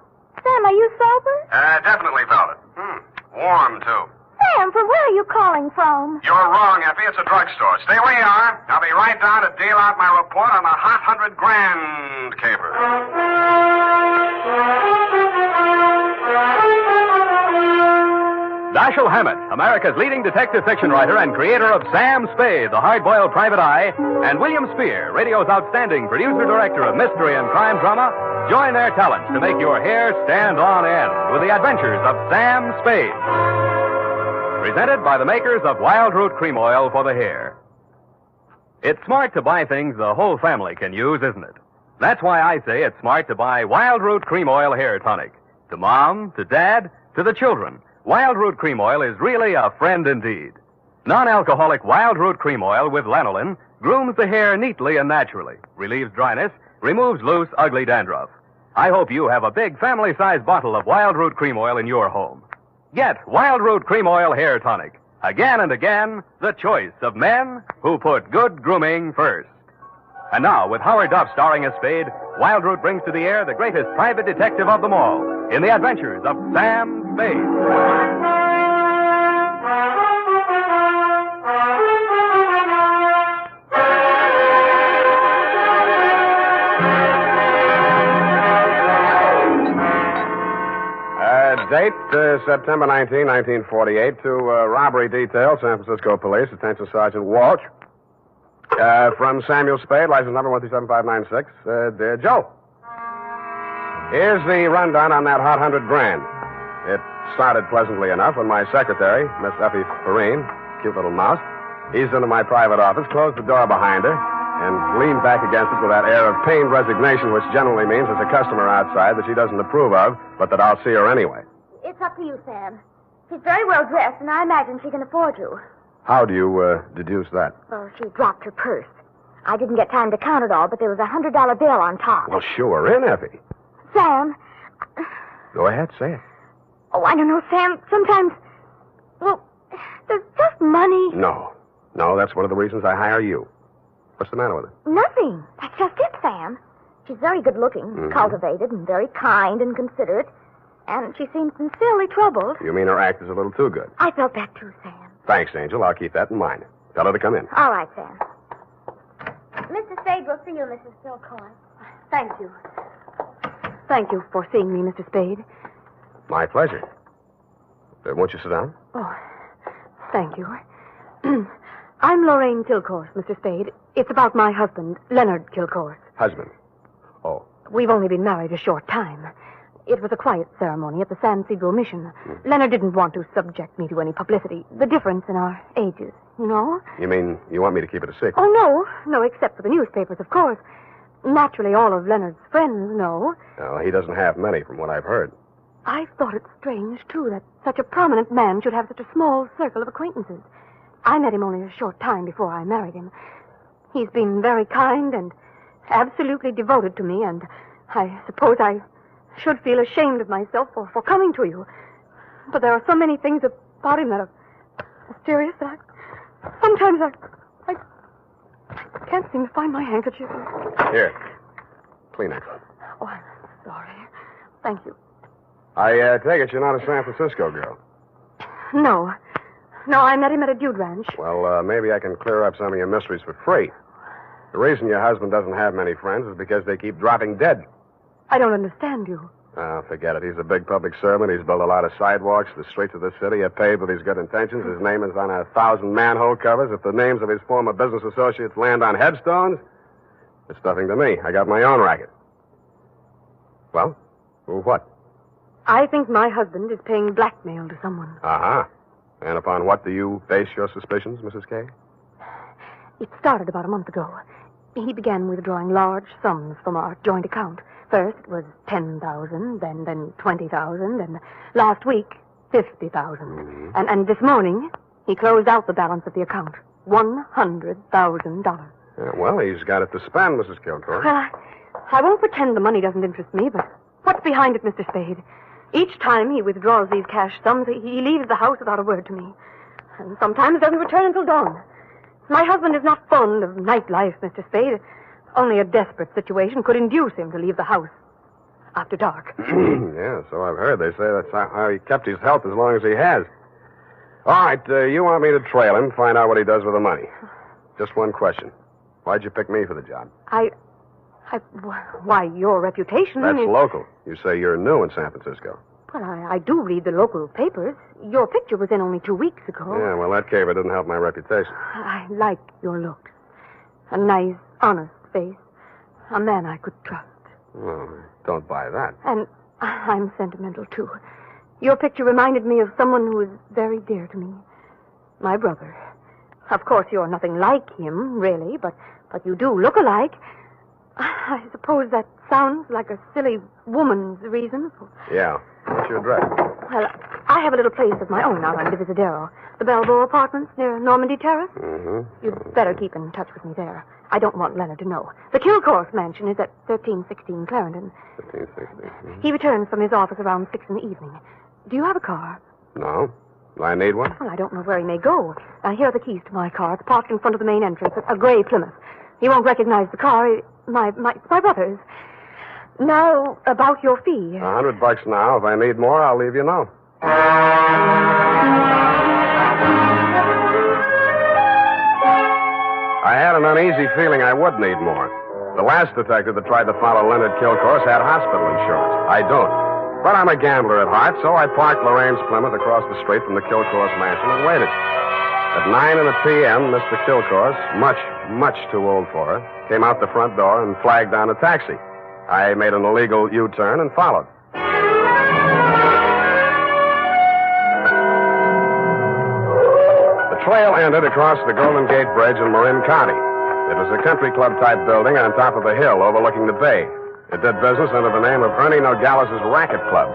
Sam, are you sober? Definitely velvet. Warm, too. Sam, from where are you calling from? You're wrong, Effie. It's a drugstore. Stay where you are. I'll be right down to deal out my report on the hot 100 grand caper. Dashiell Hammett, America's leading detective fiction writer and creator of Sam Spade, the hard-boiled private eye, and William Spear, radio's outstanding producer-director of mystery and crime drama, join their talents to make your hair stand on end with the Adventures of Sam Spade. Presented by the makers of Wild Root Cream Oil for the hair. It's smart to buy things the whole family can use, isn't it? That's why I say it's smart to buy Wild Root Cream Oil Hair Tonic. To Mom, to Dad, to the children, Wild Root Cream Oil is really a friend indeed. Non-alcoholic Wild Root Cream Oil with lanolin grooms the hair neatly and naturally, relieves dryness, removes loose, ugly dandruff. I hope you have a big family-sized bottle of Wild Root Cream Oil in your home. Get Wild Root Cream Oil Hair Tonic. Again and again, the choice of men who put good grooming first. And now, with Howard Duff starring as Spade, Wild Root brings to the air the greatest private detective of them all in the Adventures of Sam Spade. Date, September 19, 1948, to robbery detail, San Francisco Police, Attention Sergeant Walsh. From Samuel Spade, license number 137596. Dear Joe, here's the rundown on that hot $100,000. It started pleasantly enough when my secretary, Miss Effie Perrine, cute little mouse, eased into my private office, closed the door behind her, and leaned back against it with that air of pained resignation, which generally means there's a customer outside that she doesn't approve of, but that I'll see her anyway. It's up to you, Sam. She's very well dressed, and I imagine she can afford you. How do you deduce that? Well, she dropped her purse. I didn't get time to count it all, but there was a $100 bill on top. Well, sure, in, Effie. Sam. Go ahead, say it. Oh, I don't know, Sam. Sometimes, well, there's just money. No, that's one of the reasons I hire you. What's the matter with her? Nothing. That's just it, Sam. She's very good-looking, cultivated, and very kind and considerate. And she seems sincerely troubled. You mean her act is a little too good? I felt that too, Sam. Thanks, Angel. I'll keep that in mind. Tell her to come in. All right, Sam. Mr. Spade will see you, Mrs. Silcoin. Thank you. Thank you for seeing me, Mr. Spade. My pleasure. Won't you sit down? Oh, thank you. I'm Lorraine Kilcourse, Mr. Spade. It's about my husband, Leonard Kilcourse. Husband? Oh. We've only been married a short time. It was a quiet ceremony at the San Cedro Mission. Leonard didn't want to subject me to any publicity. The difference in our ages, you know? You mean you want me to keep it a secret? Oh, no, except for the newspapers, of course. Naturally, all of Leonard's friends know. Well, he doesn't have many, from what I've heard. I thought it strange, too, that such a prominent man should have such a small circle of acquaintances. I met him only a short time before I married him. He's been very kind and absolutely devoted to me, and I suppose I should feel ashamed of myself for coming to you. But there are so many things about him that are mysterious that sometimes I can't seem to find my handkerchief. Here. Kleenex. Oh, I'm sorry. Thank you. I take it you're not a San Francisco girl. No, I met him at a dude ranch. Well, maybe I can clear up some of your mysteries for free. The reason your husband doesn't have many friends is because they keep dropping dead. I don't understand you. Oh, forget it. He's a big public servant. He's built a lot of sidewalks. The streets of the city are paved with his good intentions. His name is on 1,000 manhole covers. If the names of his former business associates land on headstones, it's nothing to me. I got my own racket. Well, what? I think my husband is paying blackmail to someone. Uh-huh. And upon what do you base your suspicions, Mrs. Kay? It started about a month ago. He began withdrawing large sums from our joint account. First it was $10,000, then $20,000, and last week, $50,000. And this morning, he closed out the balance of the account. $100,000. Yeah, well, he's got it to spend, Mrs. Kilcourse. Well, I won't pretend the money doesn't interest me, but what's behind it, Mr. Spade? Each time he withdraws these cash sums, he leaves the house without a word to me. And sometimes doesn't return until dawn. My husband is not fond of nightlife, Mr. Spade. Only a desperate situation could induce him to leave the house after dark. Yeah, so I've heard. They say that's how he kept his health as long as he has. All right, you want me to trail him, find out what he does with the money. Just one question. Why'd you pick me for the job? Why, your reputation That's is... local. You say you're new in San Francisco. Well, I do read the local papers. Your picture was in only 2 weeks ago. Yeah, well, that caper didn't help my reputation. I like your looks. A nice, honest face. A man I could trust. Well, don't buy that. And I'm sentimental, too. Your picture reminded me of someone who is very dear to me. My brother. Of course, you're nothing like him, really, but you do look alike. I suppose that sounds like a silly woman's reason. Yeah. What's your address? Well, I have a little place of my own out on Divisadero. The Balboa Apartments near Normandy Terrace. Mm-hmm. You'd better keep in touch with me there. I don't want Leonard to know. The Kilcourse mansion is at 1316 Clarendon. 1316. Mm-hmm. He returns from his office around 6 in the evening. Do you have a car? No. Do I need one? Well, I don't know where he may go. Here are the keys to my car. It's parked in front of the main entrance, a gray Plymouth. He won't recognize the car. It's my brother's. Now, about your fee. $100 now. If I need more, I'll leave you know. I had an uneasy feeling I would need more. The last detective that tried to follow Leonard Kilcourse had hospital insurance. I don't. But I'm a gambler at heart, so I parked Lorraine's Plymouth across the street from the Kilcourse mansion and waited. At 9 p.m., Mr. Kilcourse, much too old for her, came out the front door and flagged down a taxi. I made an illegal U-turn and followed. The trail ended across the Golden Gate Bridge in Marin County. It was a country club-type building on top of a hill overlooking the bay. It did business under the name of Ernie Nogales' Racket Club.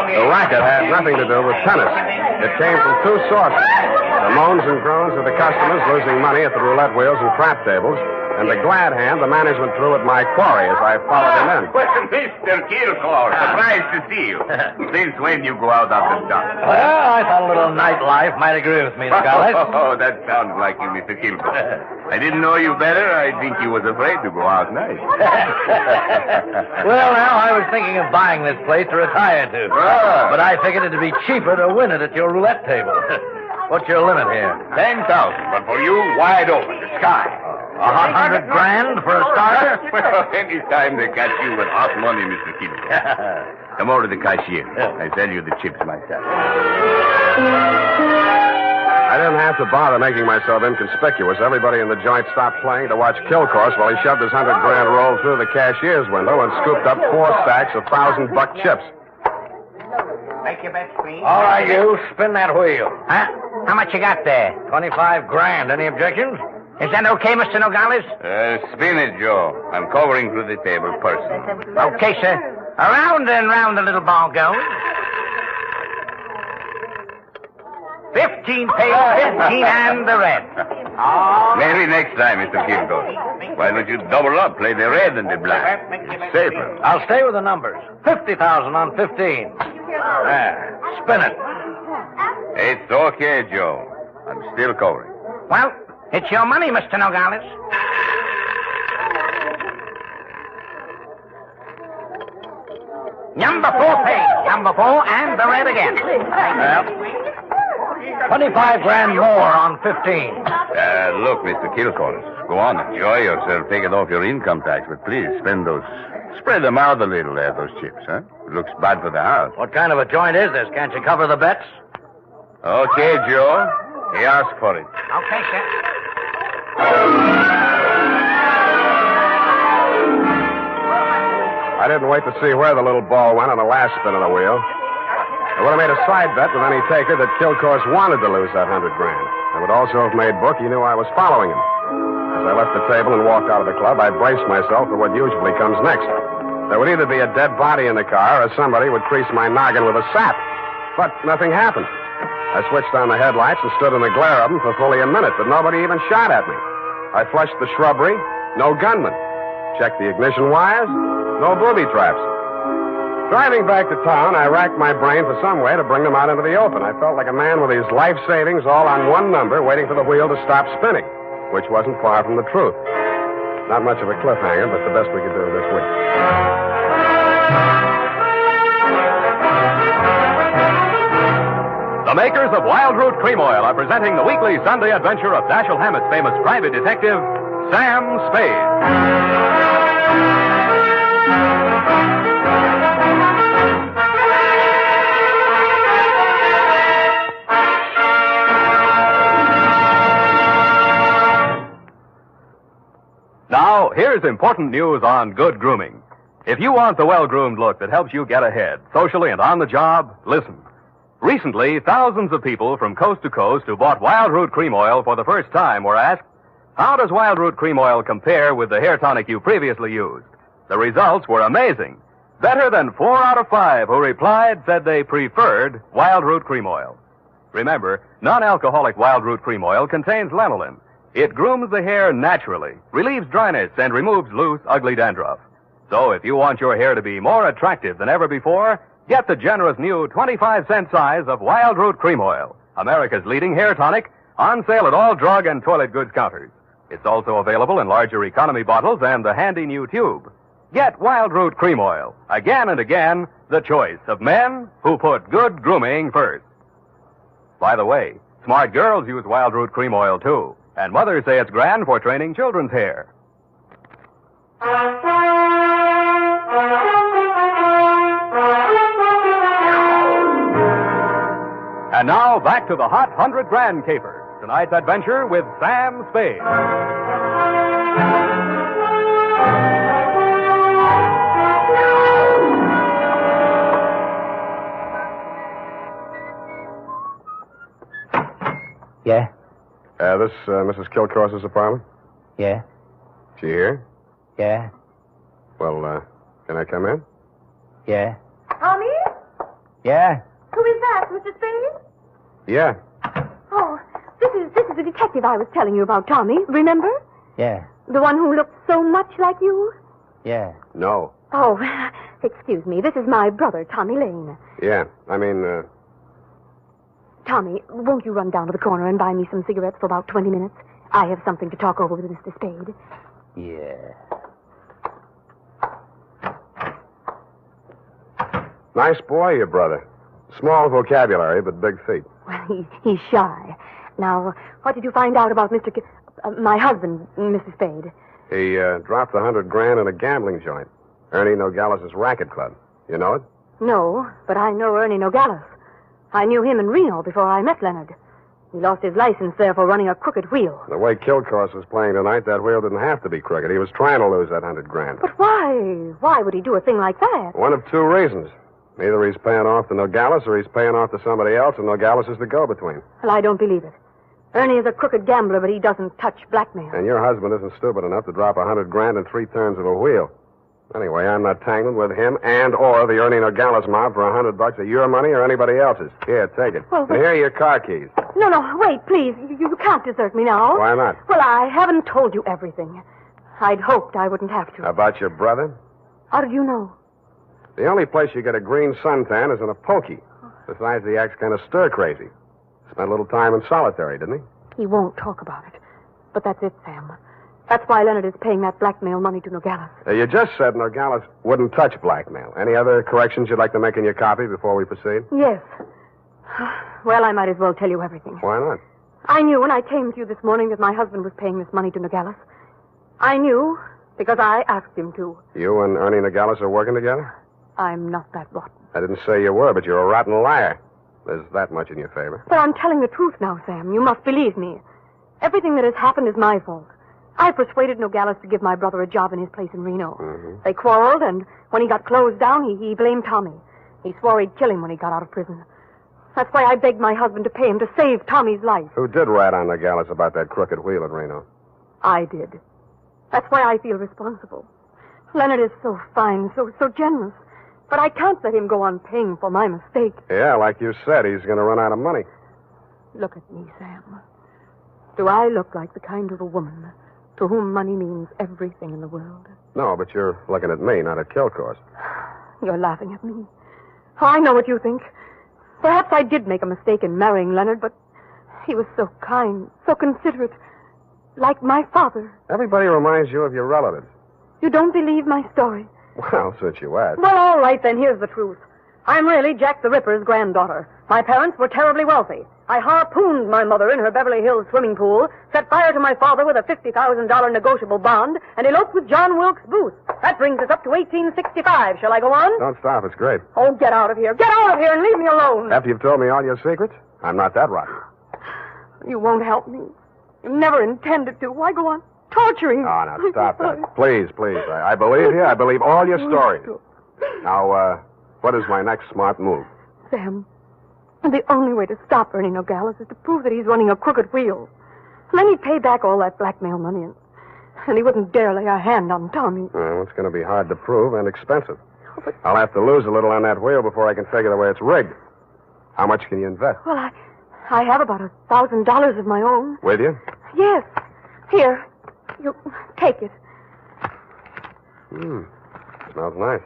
The racket had nothing to do with tennis. It came from two sources. The moans and groans of the customers losing money at the roulette wheels and crap tables, and the glad hand the management threw at my quarry as I followed him in. Well, Mr. Kilcourse, surprised to see you. Since when you go out after dark? Well, I thought a little nightlife might agree with me, Nogales. Oh, that sounds like you, Mr. Kilcourse. I didn't know you better. I think you was afraid to go out night. Well, now, I was thinking of buying this place to retire to. Oh. But I figured it'd be cheaper to win it at your roulette table. What's your limit here? 10,000, but for you, wide open, the sky. $100 grand for a starter? Well, any time they catch you with hot money, Mr. Kilcourse. Come over to the cashier. I sell you the chips myself. I didn't have to bother making myself inconspicuous. Everybody in the joint stopped playing to watch Kilcourse while he shoved his $100 grand roll through the cashier's window and scooped up 4 stacks of $1,000 chips. Make your bets, please. All right, you. Spin that wheel. Huh? How much you got there? $25 grand. Any objections? Is that okay, Mr. Nogales? Spin it, Joe. I'm covering through the table personally. Okay, sir. Around and round the little ball goes. 15 pays, 15 and the red. Maybe next time, Mr. Kilcourse. Why don't you double up, play the red and the black? It's safer. I'll stay with the numbers. 50,000 on 15. There. Spin it. It's okay, Joe. I'm still covering. Well, it's your money, Mr. Nogales. Number 4 pays. Number 4 and the red again. Well, 25 grand more on 15. Look, Mr. Kilcourse. Go on, enjoy yourself. Take it off your income tax, but please spread them out a little there, those chips, huh? It looks bad for the house. What kind of a joint is this? Can't you cover the bets? Okay, Joe. He asked for it. Okay, sir. I didn't wait to see where the little ball went on the last spin of the wheel. I would have made a side bet with any taker that Kilcourse wanted to lose that $100 grand. I would also have made book he knew I was following him. As I left the table and walked out of the club, I braced myself for what usually comes next. There would either be a dead body in the car or somebody would crease my noggin with a sap. But nothing happened. I switched on the headlights and stood in the glare of them for fully a minute, but nobody even shot at me. I flushed the shrubbery, no gunman. Checked the ignition wires, no booby traps. Driving back to town, I racked my brain for some way to bring them out into the open. I felt like a man with his life savings all on one number, waiting for the wheel to stop spinning, which wasn't far from the truth. Not much of a cliffhanger, but the best we could do this week. The makers of Wild Root Cream Oil are presenting the weekly Sunday adventure of Dashiell Hammett's famous private detective, Sam Spade. here's important news on good grooming. If you want the well-groomed look that helps you get ahead, socially and on the job, listen. Recently, thousands of people from coast to coast who bought Wild Root Cream Oil for the first time were asked, how does Wild Root Cream Oil compare with the hair tonic you previously used? The results were amazing. Better than 4 out of 5 who replied said they preferred Wild Root Cream Oil. Remember, non-alcoholic Wild Root Cream Oil contains lanolin. It grooms the hair naturally, relieves dryness, and removes loose, ugly dandruff. So if you want your hair to be more attractive than ever before, get the generous new 25-cent size of Wild Root Cream Oil, America's leading hair tonic, on sale at all drug and toilet goods counters. It's also available in larger economy bottles and the handy new tube. Get Wild Root Cream Oil. Again and again, the choice of men who put good grooming first. By the way, smart girls use Wild Root Cream Oil, too. And mothers say it's grand for training children's hair. And now, back to the Hot 100 Grand Caper. Tonight's adventure with Sam Spade. Yeah? This Mrs. Kilcourse's apartment? Yeah? She here? Yeah? Well, can I come in? Yeah? Tommy? Yeah? Who is that, Mr. Spade? Yeah. Oh, this is the detective I was telling you about, Tommy. Remember? Yeah? The one who looked so much like you? Yeah? No. Oh, excuse me. This is my brother, Tommy Lane. Yeah, I mean, Tommy, won't you run down to the corner and buy me some cigarettes for about 20 minutes? I have something to talk over with Mr. Spade. Yeah. Nice boy, your brother. Small vocabulary, but big feet. Well, he's shy. Now, what did you find out about my husband, Mr. Spade? He dropped $100 grand in a gambling joint. Ernie Nogales' racket club. You know it? No, but I know Ernie Nogales. I knew him in Reno before I met Leonard. He lost his license there for running a crooked wheel. The way Kilcourse was playing tonight, that wheel didn't have to be crooked. He was trying to lose that $100 grand. But why? Why would he do a thing like that? One of two reasons. Either he's paying off to Nogales or he's paying off to somebody else, and Nogales is the go-between. Well, I don't believe it. Ernie is a crooked gambler, but he doesn't touch blackmail. And your husband isn't stupid enough to drop $100 grand in 3 turns of a wheel. Anyway, I'm not tangled with him and or the Ernie Nogales mob for $100 of your money or anybody else's. Here, take it. Well, and here are your car keys. No, wait, please. You can't desert me now. Why not? Well, I haven't told you everything. I'd hoped I wouldn't have to. About your brother? How did you know? The only place you get a green suntan is in a pokey. Besides, he acts kind of stir-crazy. Spent a little time in solitary, didn't he? He won't talk about it. But that's it, Sam. That's why Leonard is paying that blackmail money to Nogales. You just said Nogales wouldn't touch blackmail. Any other corrections you'd like to make in your copy before we proceed? Yes. Well, I might as well tell you everything. Why not? I knew when I came to you this morning that my husband was paying this money to Nogales. I knew because I asked him to. You and Ernie Nogales are working together? I'm not that rotten. I didn't say you were, but you're a rotten liar. There's that much in your favor. But I'm telling the truth now, Sam. You must believe me. Everything that has happened is my fault. I persuaded Nogales to give my brother a job in his place in Reno. Mm-hmm. They quarreled, and when he got closed down, he blamed Tommy. He swore he'd kill him when he got out of prison. That's why I begged my husband to pay him to save Tommy's life. Who did rat on Nogales about that crooked wheel at Reno? I did. That's why I feel responsible. Leonard is so fine, so generous. But I can't let him go on paying for my mistake. Yeah, like you said, he's going to run out of money. Look at me, Sam. Do I look like the kind of a woman to whom money means everything in the world? No, but you're looking at me, not at Kilcourse. You're laughing at me. I know what you think. Perhaps I did make a mistake in marrying Leonard, but he was so kind, so considerate, like my father. Everybody reminds you of your relatives. You don't believe my story? Well, since you asked. Well, all right, then, here's the truth. I'm really Jack the Ripper's granddaughter. My parents were terribly wealthy. I harpooned my mother in her Beverly Hills swimming pool, set fire to my father with a $50,000 negotiable bond, and eloped with John Wilkes Booth. That brings us up to 1865. Shall I go on? Don't stop. It's great. Oh, get out of here. Get out of here and leave me alone. After you've told me all your secrets, I'm not that rotten. You won't help me. You never intended to. Why go on? torturing me. Oh, now, stop that. Please, please. I believe you. I believe all your stories. Now, what is my next smart move? Sam, the only way to stop Ernie Nogales is to prove that he's running a crooked wheel. And then he'd pay back all that blackmail money, and he wouldn't dare lay a hand on Tommy. Well, it's going to be hard to prove and expensive. I'll have to lose a little on that wheel before I can figure the way it's rigged. How much can you invest? Well, I have about $1,000 of my own. With you? Yes. Here. You take it. Smells nice.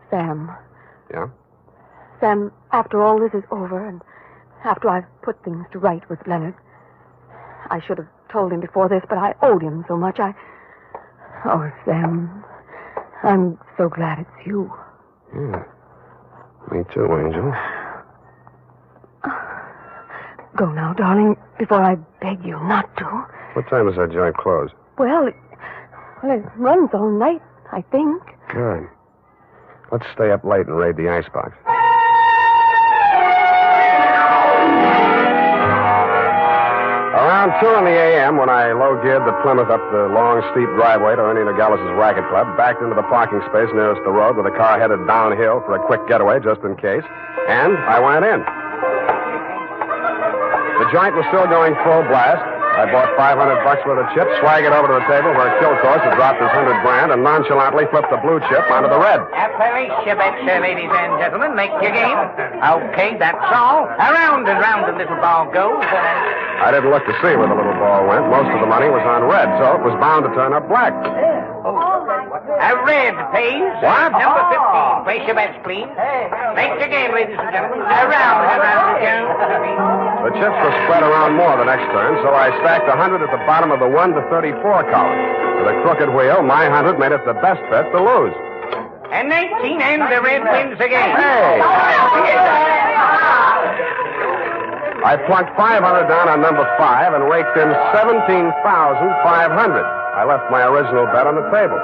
Sam. Yeah? Sam, after all this is over, and after I've put things to right with Leonard, I should have told him before this, but I owed him so much. Oh, Sam, I'm so glad it's you. Yeah. Me too, Angel. Go now, darling, before I beg you not to. What time does that joint close? Well, it runs all night, I think. Good. Let's stay up late and raid the icebox. Around 2 a.m., when I low-geared the Plymouth up the long, steep driveway to Ernie Nogales' racket club, backed into the parking space nearest the road with the car headed downhill for a quick getaway just in case, and I went in. The joint was still going full blast. I bought $500 worth of chips, swaggered over to the table where Kill Course had dropped his $100 grand, and nonchalantly flipped the blue chip onto the red. Appalachia, ladies and gentlemen. Make your game. Okay, that's all. Around and round the little ball goes. I didn't look to see where the little ball went. Most of the money was on red, so it was bound to turn up black. A red, please. What? Number 15. Place your bets, please. Make your game, ladies and gentlemen. Around and round the goes. The chips were spread around more the next turn, so I stacked 100 at the bottom of the 1 to 34 column. With a crooked wheel, my 100 made it the best bet to lose. And 19, and the red wins again. Hey! I plunked 500 down on number 5 and raked in 17,500. I left my original bet on the table.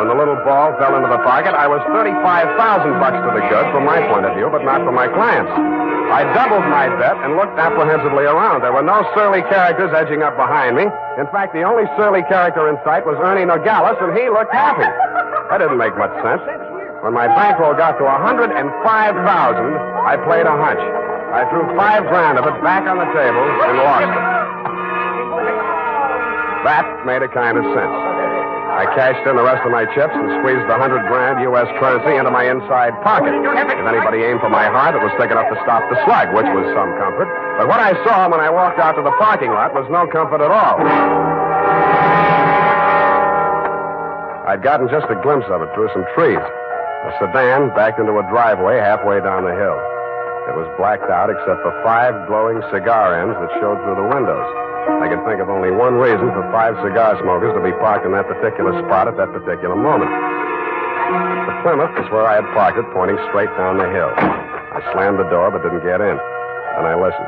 When the little ball fell into the pocket, I was $35,000 to the good from my point of view, but not from my clients. I doubled my bet and looked apprehensively around. There were no surly characters edging up behind me. In fact, the only surly character in sight was Ernie Nogales, and he looked happy. That didn't make much sense. When my bankroll got to $105,000, I played a hunch. I threw $5 grand of it back on the table and lost it. That made a kind of sense. I cashed in the rest of my chips and squeezed the $100 grand U.S. currency into my inside pocket. If anybody aimed for my heart, it was thick enough to stop the slug, which was some comfort. But what I saw when I walked out to the parking lot was no comfort at all. I'd gotten just a glimpse of it through some trees. A sedan backed into a driveway halfway down the hill. It was blacked out except for 5 glowing cigar ends that showed through the windows. I could think of only one reason for 5 cigar smokers to be parked in that particular spot at that particular moment. The Plymouth was where I had parked it, pointing straight down the hill. I slammed the door but didn't get in. Then I listened.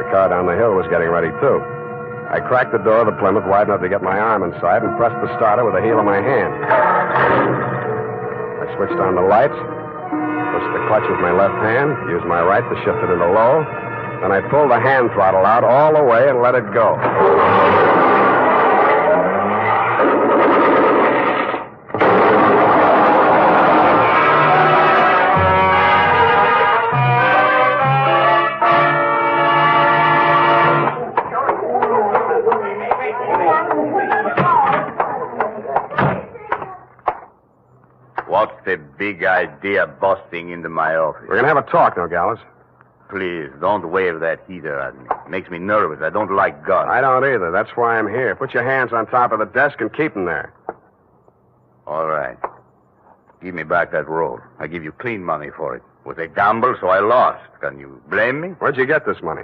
The car down the hill was getting ready, too. I cracked the door of the Plymouth wide enough to get my arm inside and pressed the starter with the heel of my hand. I switched on the lights, pushed the clutch with my left hand, used my right to shift it into low. Then I pulled the hand throttle out all the way and let it go. What's the big idea busting into my office? We're going to have a talk, Nogales. Please, don't wave that heater at me. It makes me nervous. I don't like guns. I don't either. That's why I'm here. Put your hands on top of the desk and keep them there. All right. Give me back that roll. I give you clean money for it. It was a gamble, so I lost. Can you blame me? Where'd you get this money?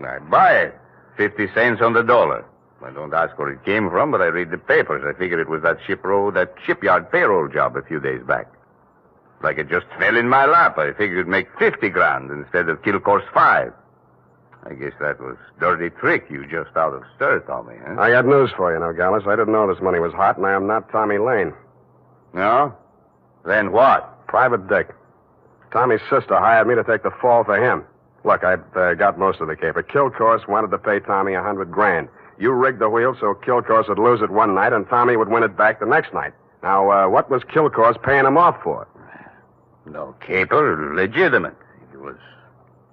I buy it. 50 cents on the dollar. I don't ask where it came from, but I read the papers. I figured it was that shipyard payroll job a few days back. Like it just fell in my lap. I figured it'd make 50 grand instead of kill course 5. I guess that was dirty trick you just out of stir, Tommy, huh? I got news for you, Nogales. I didn't know this money was hot, and I am not Tommy Lane. No? Then what? Private Dick. Tommy's sister hired me to take the fall for him. Look, I'd got most of the caper. Kill Course wanted to pay Tommy $100 grand. You rigged the wheel so Kilcourse would lose it one night and Tommy would win it back the next night. Now, what was Kilcourse paying him off for? No caper, legitimate. He was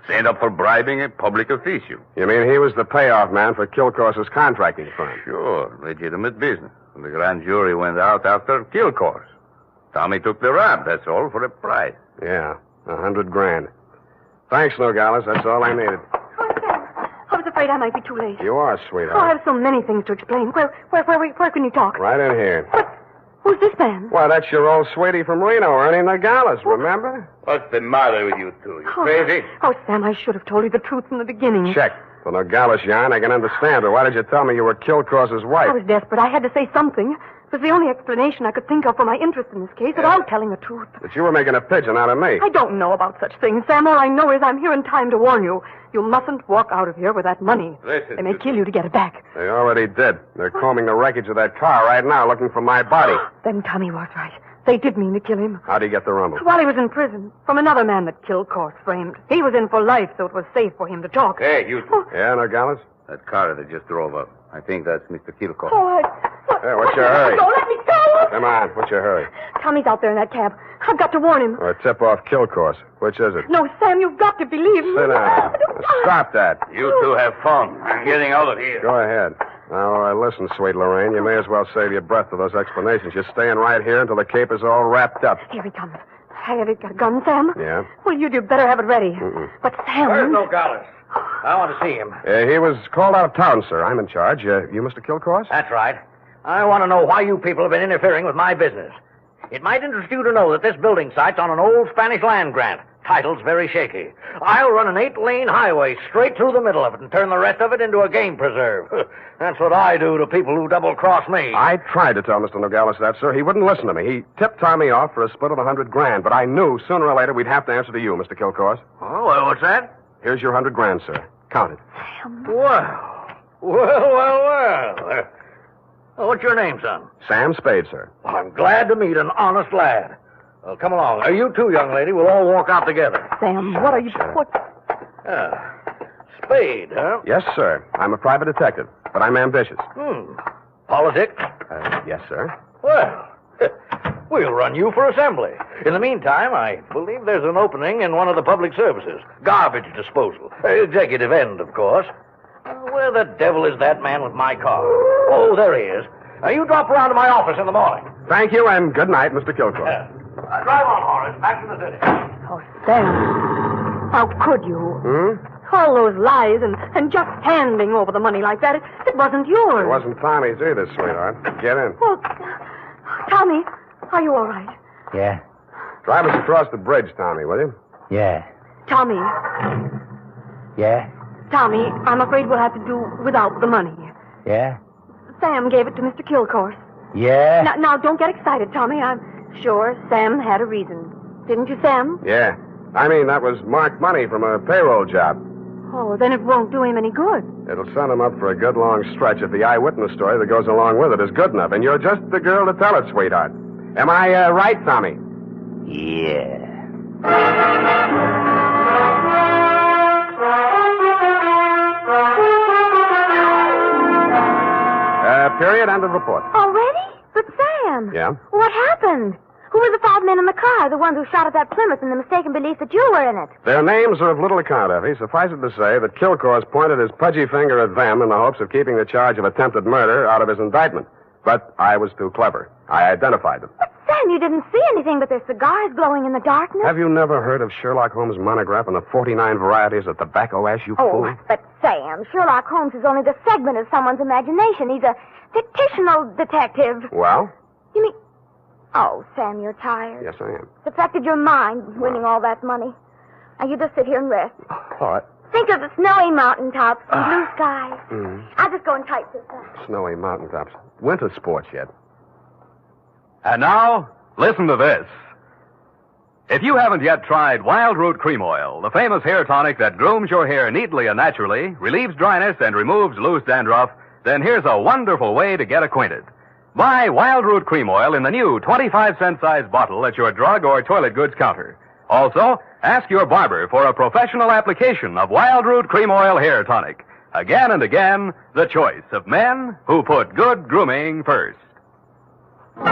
sent up for bribing a public official. You mean he was the payoff man for Kilcourse's contracting firm? Sure, legitimate business. The grand jury went out after Kilcourse. Tommy took the rap, that's all, for a price. Yeah, $100,000. Thanks, Nogales. That's all I needed. I was afraid I might be too late. You are, Oh, I sweetheart. have so many things to explain. Where can you talk? Right in here. Who's this man? Why, that's your old sweetie from Reno, Ernie Nogales, remember? What's the matter with you two? You crazy? Oh, Sam, I should have told you the truth from the beginning. Check. The Nogales yarn, I can understand, but why did you tell me you were Kilcourse's wife? I was desperate. I had to say something. It was the only explanation I could think of for my interest in this case without telling the truth. But you were making a pigeon out of me. I don't know about such things, Sam. All I know is I'm here in time to warn you. You mustn't walk out of here with that money. Listen, They may kill you to get it back. They already did. They're combing the wreckage of that car right now, looking for my body. Then Tommy was right. They did mean to kill him. How'd he get the rumble? While he was in prison, from another man that Kilcourse framed. He was in for life, so it was safe for him to talk. Hey, you two. Yeah, Nogales? That car that just drove up. I think that's Mr. Kilcourse. Hey, what's your hurry? Go, let me go! Come on, what's your hurry? Tommy's out there in that cab. I've got to warn him. Or tip off Kilcourse. Which is it? No, Sam, you've got to believe me. Sit down. Stop that. You two have fun. I'm getting out of here. Go ahead. Now, listen, sweet Lorraine, you may as well save your breath for those explanations. You're staying right here until the cape is all wrapped up. Here he comes. Have you got a gun, Sam? Yeah? Well, you'd better have it ready. But Sam... Where's Nogales? I want to see him. He was called out of town, sir. I'm in charge. You Mr. Kilcourse? That's right. I want to know why you people have been interfering with my business. It might interest you to know that this building site's on an old Spanish land grant. Title's very shaky. I'll run an 8-lane highway straight through the middle of it and turn the rest of it into a game preserve. That's what I do to people who double-cross me. I tried to tell Mr. Nogales that, sir. He wouldn't listen to me. He tipped Tommy off for a split of $100,000, but I knew sooner or later we'd have to answer to you, Mr. Kilcourse. Oh, well, what's that? Here's your $100,000, sir. Count it. Well. What's your name, son? Sam Spade, sir. I'm glad to meet an honest lad. Well, come along. You too, young lady. We'll all walk out together. Sam, what are you... What? Spade, huh? Yes, sir. I'm a private detective, but I'm ambitious. Politics? Yes, sir. Well, we'll run you for assembly. In the meantime, I believe there's an opening in one of the public services. Garbage disposal. Executive end, of course. Where the devil is that man with my car? Oh, there he is. You drop around to my office in the morning. Thank you, and good night, Mr. Kilcourse. Drive on, Horace. Back to the city. Oh, Sam. How could you? All those lies and just handing over the money like that. It wasn't yours. It wasn't Tommy's either, sweetheart. Get in. Well, Tommy, are you all right? Yeah. Drive us across the bridge, Tommy, will you? Yeah. Tommy, Yeah. Tommy, I'm afraid we'll have to do without the money. Yeah. Sam gave it to Mr. Kilcourse. Yeah. Now, don't get excited, Tommy. I'm sure Sam had a reason. Didn't you, Sam? Yeah. I mean, that was marked money from a payroll job. Oh, then it won't do him any good. It'll send him up for a good long stretch if the eyewitness story that goes along with it is good enough. And you're just the girl to tell it, sweetheart. Am I right, Tommy? Yeah. Period. End of report. Already? But Sam. Yeah? What happened? Who were the 5 men in the car, the ones who shot at that Plymouth in the mistaken belief that you were in it? Their names are of little account, Effie. Suffice it to say that Kilcourse pointed his pudgy finger at them in the hopes of keeping the charge of attempted murder out of his indictment. But I was too clever. I identified them. But Sam, you didn't see anything but their cigars glowing in the darkness. Have you never heard of Sherlock Holmes' monograph on the 49 varieties of tobacco ash, you fool? Oh, but Sam, Sherlock Holmes is only the segment of someone's imagination. He's a fictional detective. Well? You mean... Oh, Sam, you're tired. Yes, I am. It's affected your mind, winning all that money. Now, you just sit here and rest. What? Think of the snowy mountaintops and blue skies. I'll just go and type this up. Snowy mountaintops. Winter sports yet. And now, listen to this. If you haven't yet tried Wild Root Cream Oil, the famous hair tonic that grooms your hair neatly and naturally, relieves dryness, and removes loose dandruff, then here's a wonderful way to get acquainted. Buy Wild Root Cream Oil in the new 25-cent size bottle at your drug or toilet goods counter. Also, ask your barber for a professional application of Wild Root Cream Oil hair tonic. Again and again, the choice of men who put good grooming first. Well,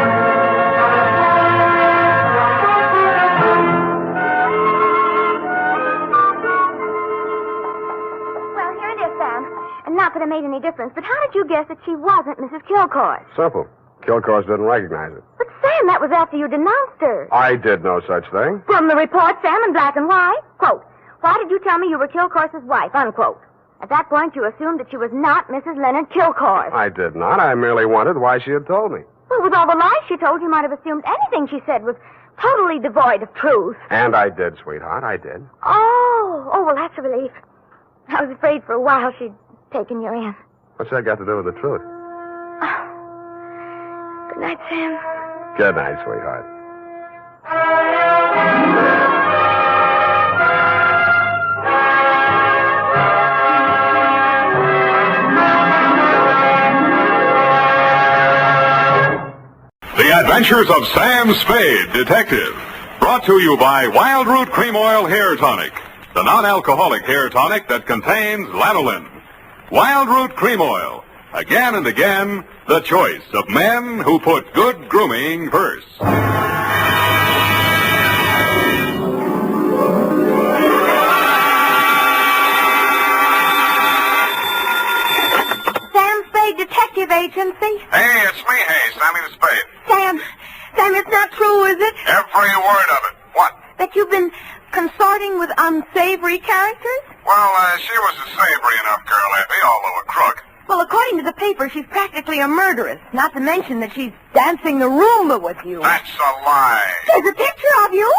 here it is, Sam. And not that it made any difference, but how did you guess that she wasn't Mrs. Kilcoyne? Simple. Kilcoyne didn't recognize it. But, Sam, that was after you denounced her. I did no such thing. From the report, Sam, in black and white. Quote, why did you tell me you were Kilcoyne's wife? Unquote. At that point, you assumed that she was not Mrs. Leonard Kilcoyne. I did not. I merely wondered why she had told me. Well, with all the lies she told, you might have assumed anything she said was totally devoid of truth. And I did, sweetheart. I did. Oh, well, that's a relief. I was afraid for a while she'd taken you in. What's that got to do with the truth? Good night, Sam. Good night, sweetheart. The Adventures of Sam Spade, Detective. Brought to you by Wild Root Cream Oil Hair Tonic, the non-alcoholic hair tonic that contains lanolin. Wild Root Cream Oil. Again and again, the choice of men who put good grooming first. Sam Spade Detective Agency? Hey, it's me, Sammy the Spade. Sam, it's not true, is it? Every word of it. What? That you've been consorting with unsavory characters? Well, she was a savory enough girl, Effie, although a crook. Well, according to the paper, she's practically a murderess. Not to mention that she's dancing the Roomba with you. That's a lie. There's a picture of you.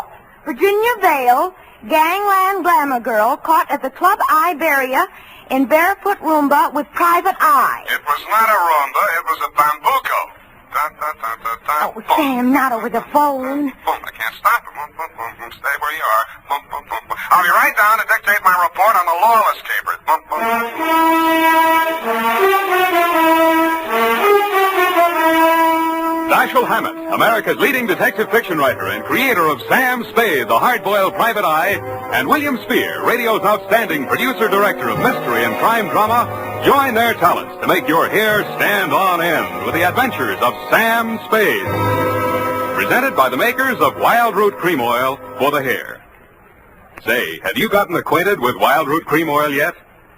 Virginia Vale, gangland glamour girl, caught at the Club Iberia in barefoot Roomba with private eye. It was not a Roomba, it was a bambuco. Oh, Sam, not over the phone. Boom, I can't stop it. Boom, boom, boom, boom. Stay where you are. Boom, boom, boom, boom. I'll be right down to dictate my report on the Lawless capers. Boom, boom. Dashiell Hammett, America's leading detective fiction writer and creator of Sam Spade, the hard-boiled private eye, and William Spear, radio's outstanding producer-director of mystery and crime drama, join their talents to make your hair stand on end with the Adventures of Sam Spade. Presented by the makers of Wild Root Cream Oil for the hair. Say, have you gotten acquainted with Wild Root Cream Oil yet?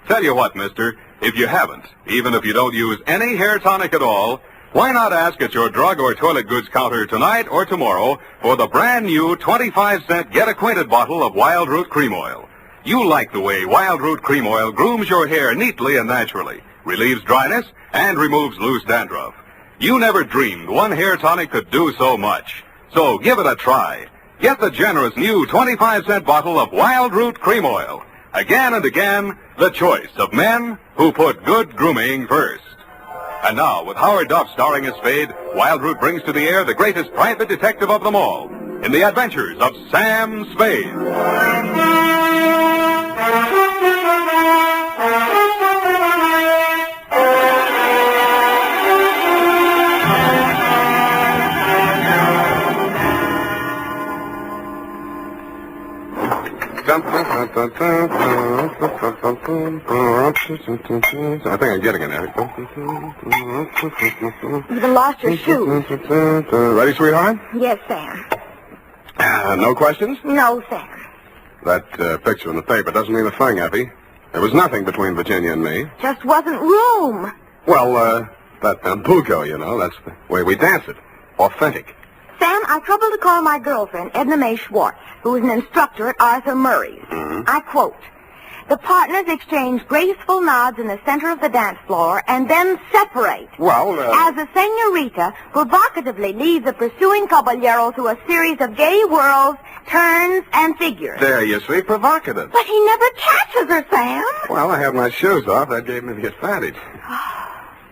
Tell you what, mister, if you haven't, even if you don't use any hair tonic at all, why not ask at your drug or toilet goods counter tonight or tomorrow for the brand new 25-cent Get Acquainted bottle of Wild Root Cream Oil. You like the way Wild Root Cream Oil grooms your hair neatly and naturally, relieves dryness, and removes loose dandruff. You never dreamed one hair tonic could do so much. So give it a try. Get the generous new 25-cent bottle of Wild Root Cream Oil. Again and again, the choice of men who put good grooming first. And now, with Howard Duff starring as Spade, Wild Root brings to the air the greatest private detective of them all, in the Adventures of Sam Spade. I think I'm getting it now. You even lost your shoes. Ready, sweetheart? Yes, Sam. No questions? No, Sam. That picture in the paper doesn't mean a thing, Effie. There was nothing between Virginia and me. Just wasn't room. Well, that bambuco, you know, that's the way we dance it. Authentic. Sam, I troubled to call my girlfriend, Edna Mae Schwartz, who is an instructor at Arthur Murray's. Mm-hmm. I quote, the partners exchange graceful nods in the center of the dance floor and then separate. Well, as the senorita provocatively leads the pursuing caballero through a series of gay whirls, turns, and figures. There you see, provocative. But he never catches her, Sam. Well, I had my shoes off. That gave me the advantage.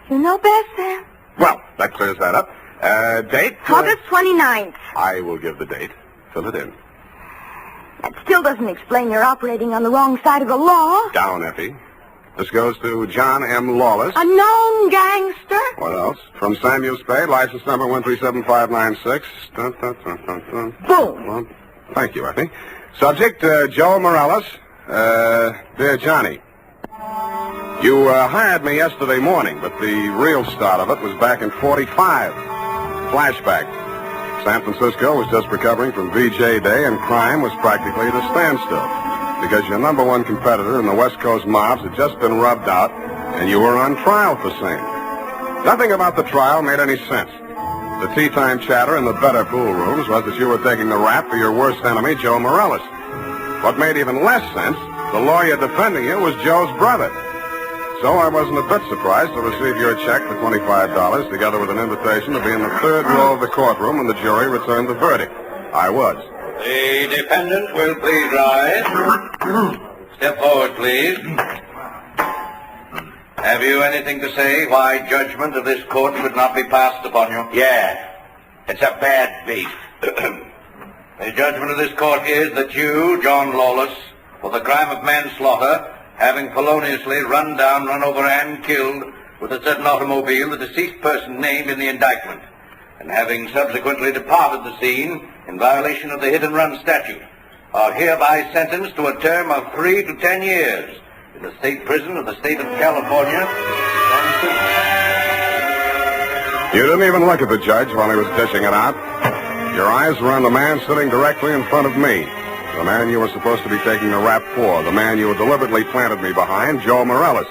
You know best, Sam. Well, that clears that up. Date? August 29th. I will give the date. Fill it in. That still doesn't explain your operating on the wrong side of the law. Down, Effie. This goes to John M. Lawless. A known gangster. What else? From Samuel Spade, license number 137596. Dun, dun, dun, dun, dun. Boom. Well, thank you, Effie. Subject, Joe Morales. Dear Johnny. You hired me yesterday morning, but the real start of it was back in 45. Flashback. San Francisco was just recovering from VJ Day, and crime was practically at a standstill because your number one competitor in the West Coast mobs had just been rubbed out, and you were on trial for same. Nothing about the trial made any sense. The tea-time chatter in the better pool rooms was that you were taking the rap for your worst enemy, Joe Morellis. What made even less sense, the lawyer defending you was Joe's brother. So I wasn't a bit surprised to receive your check for $25, together with an invitation to be in the third row of the courtroom when the jury returned the verdict. I was. The defendant will please rise. Step forward, please. Have you anything to say why judgment of this court should not be passed upon you? Yeah. It's a bad beef. The judgment of this court is that you, John Lawless, for the crime of manslaughter, having feloniously run down, run over, and killed with a certain automobile the deceased person named in the indictment, and having subsequently departed the scene in violation of the hit-and-run statute, are hereby sentenced to a term of 3 to 10 years in the state prison of the state of California. You didn't even look at the judge while he was dishing it out. Your eyes were on the man sitting directly in front of me. The man you were supposed to be taking the rap for. The man you deliberately planted me behind, Joe Morellis.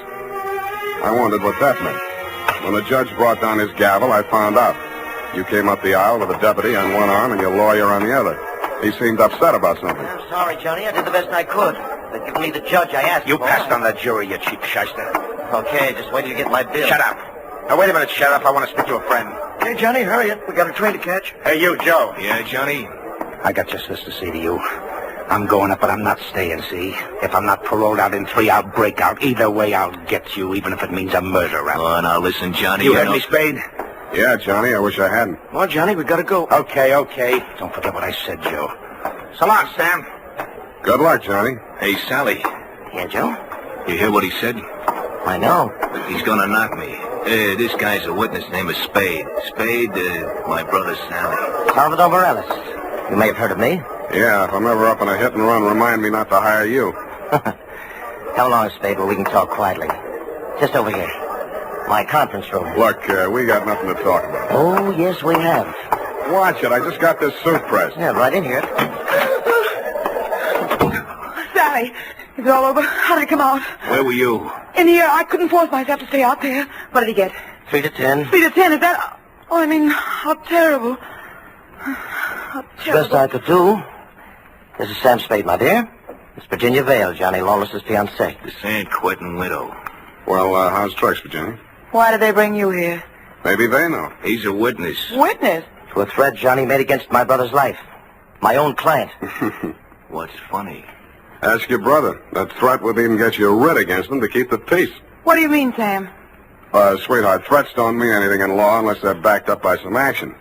I wondered what that meant. When the judge brought down his gavel, I found out. You came up the aisle with a deputy on one arm and your lawyer on the other. He seemed upset about something. I'm sorry, Johnny. I did the best I could. But give me the judge I asked You for. passed on that jury, you cheap shyster. Okay, just wait till you get my bill. Shut up. Now, wait a minute, Sheriff. I want to speak to a friend. Hey, Johnny, hurry up. We got a train to catch. Hey, you, Joe. Yeah, Johnny? I got just this to say to you. I'm going up, but I'm not staying, see? If I'm not paroled out in 3, I'll break out. Either way, I'll get you, even if it means a murder rap. Oh, now listen, Johnny. You heard me, Spade? Yeah, Johnny, I wish I hadn't. Come on, Johnny, we gotta go. Okay. Don't forget what I said, Joe. So long, Sam. Good luck, Johnny. Hey, Sally. Yeah, Joe? You hear what he said? I know. He's gonna knock me. This guy's a witness. Name is Spade. Spade, my brother Sally. Salvador Morellis. You may have heard of me. Yeah, if I'm ever up in a hit and run, remind me not to hire you. Come along, Spade, where we can talk quietly. Just over here. My conference room. Look, we got nothing to talk about. Oh, yes, we have. Watch it. I just got this suit pressed. Yeah, right in here. Sally, is it all over? How did it come out? Where were you? In here. I couldn't force myself to stay out there. What did he get? 3 to 10. 3 to 10, is that... Oh, I mean, how terrible. How terrible. Best I could do. This is Sam Spade, my dear. It's Virginia Vale, Johnny Lawless's fiancée. The San Quentin widow. Well, how's tricks, Virginia? Why did they bring you here? Maybe they know. He's a witness. Witness? To a threat Johnny made against my brother's life. My own client. What's funny? Ask your brother. That threat would even get you a writ against him to keep the peace. What do you mean, Sam? Sweetheart, threats don't mean anything in law unless they're backed up by some action.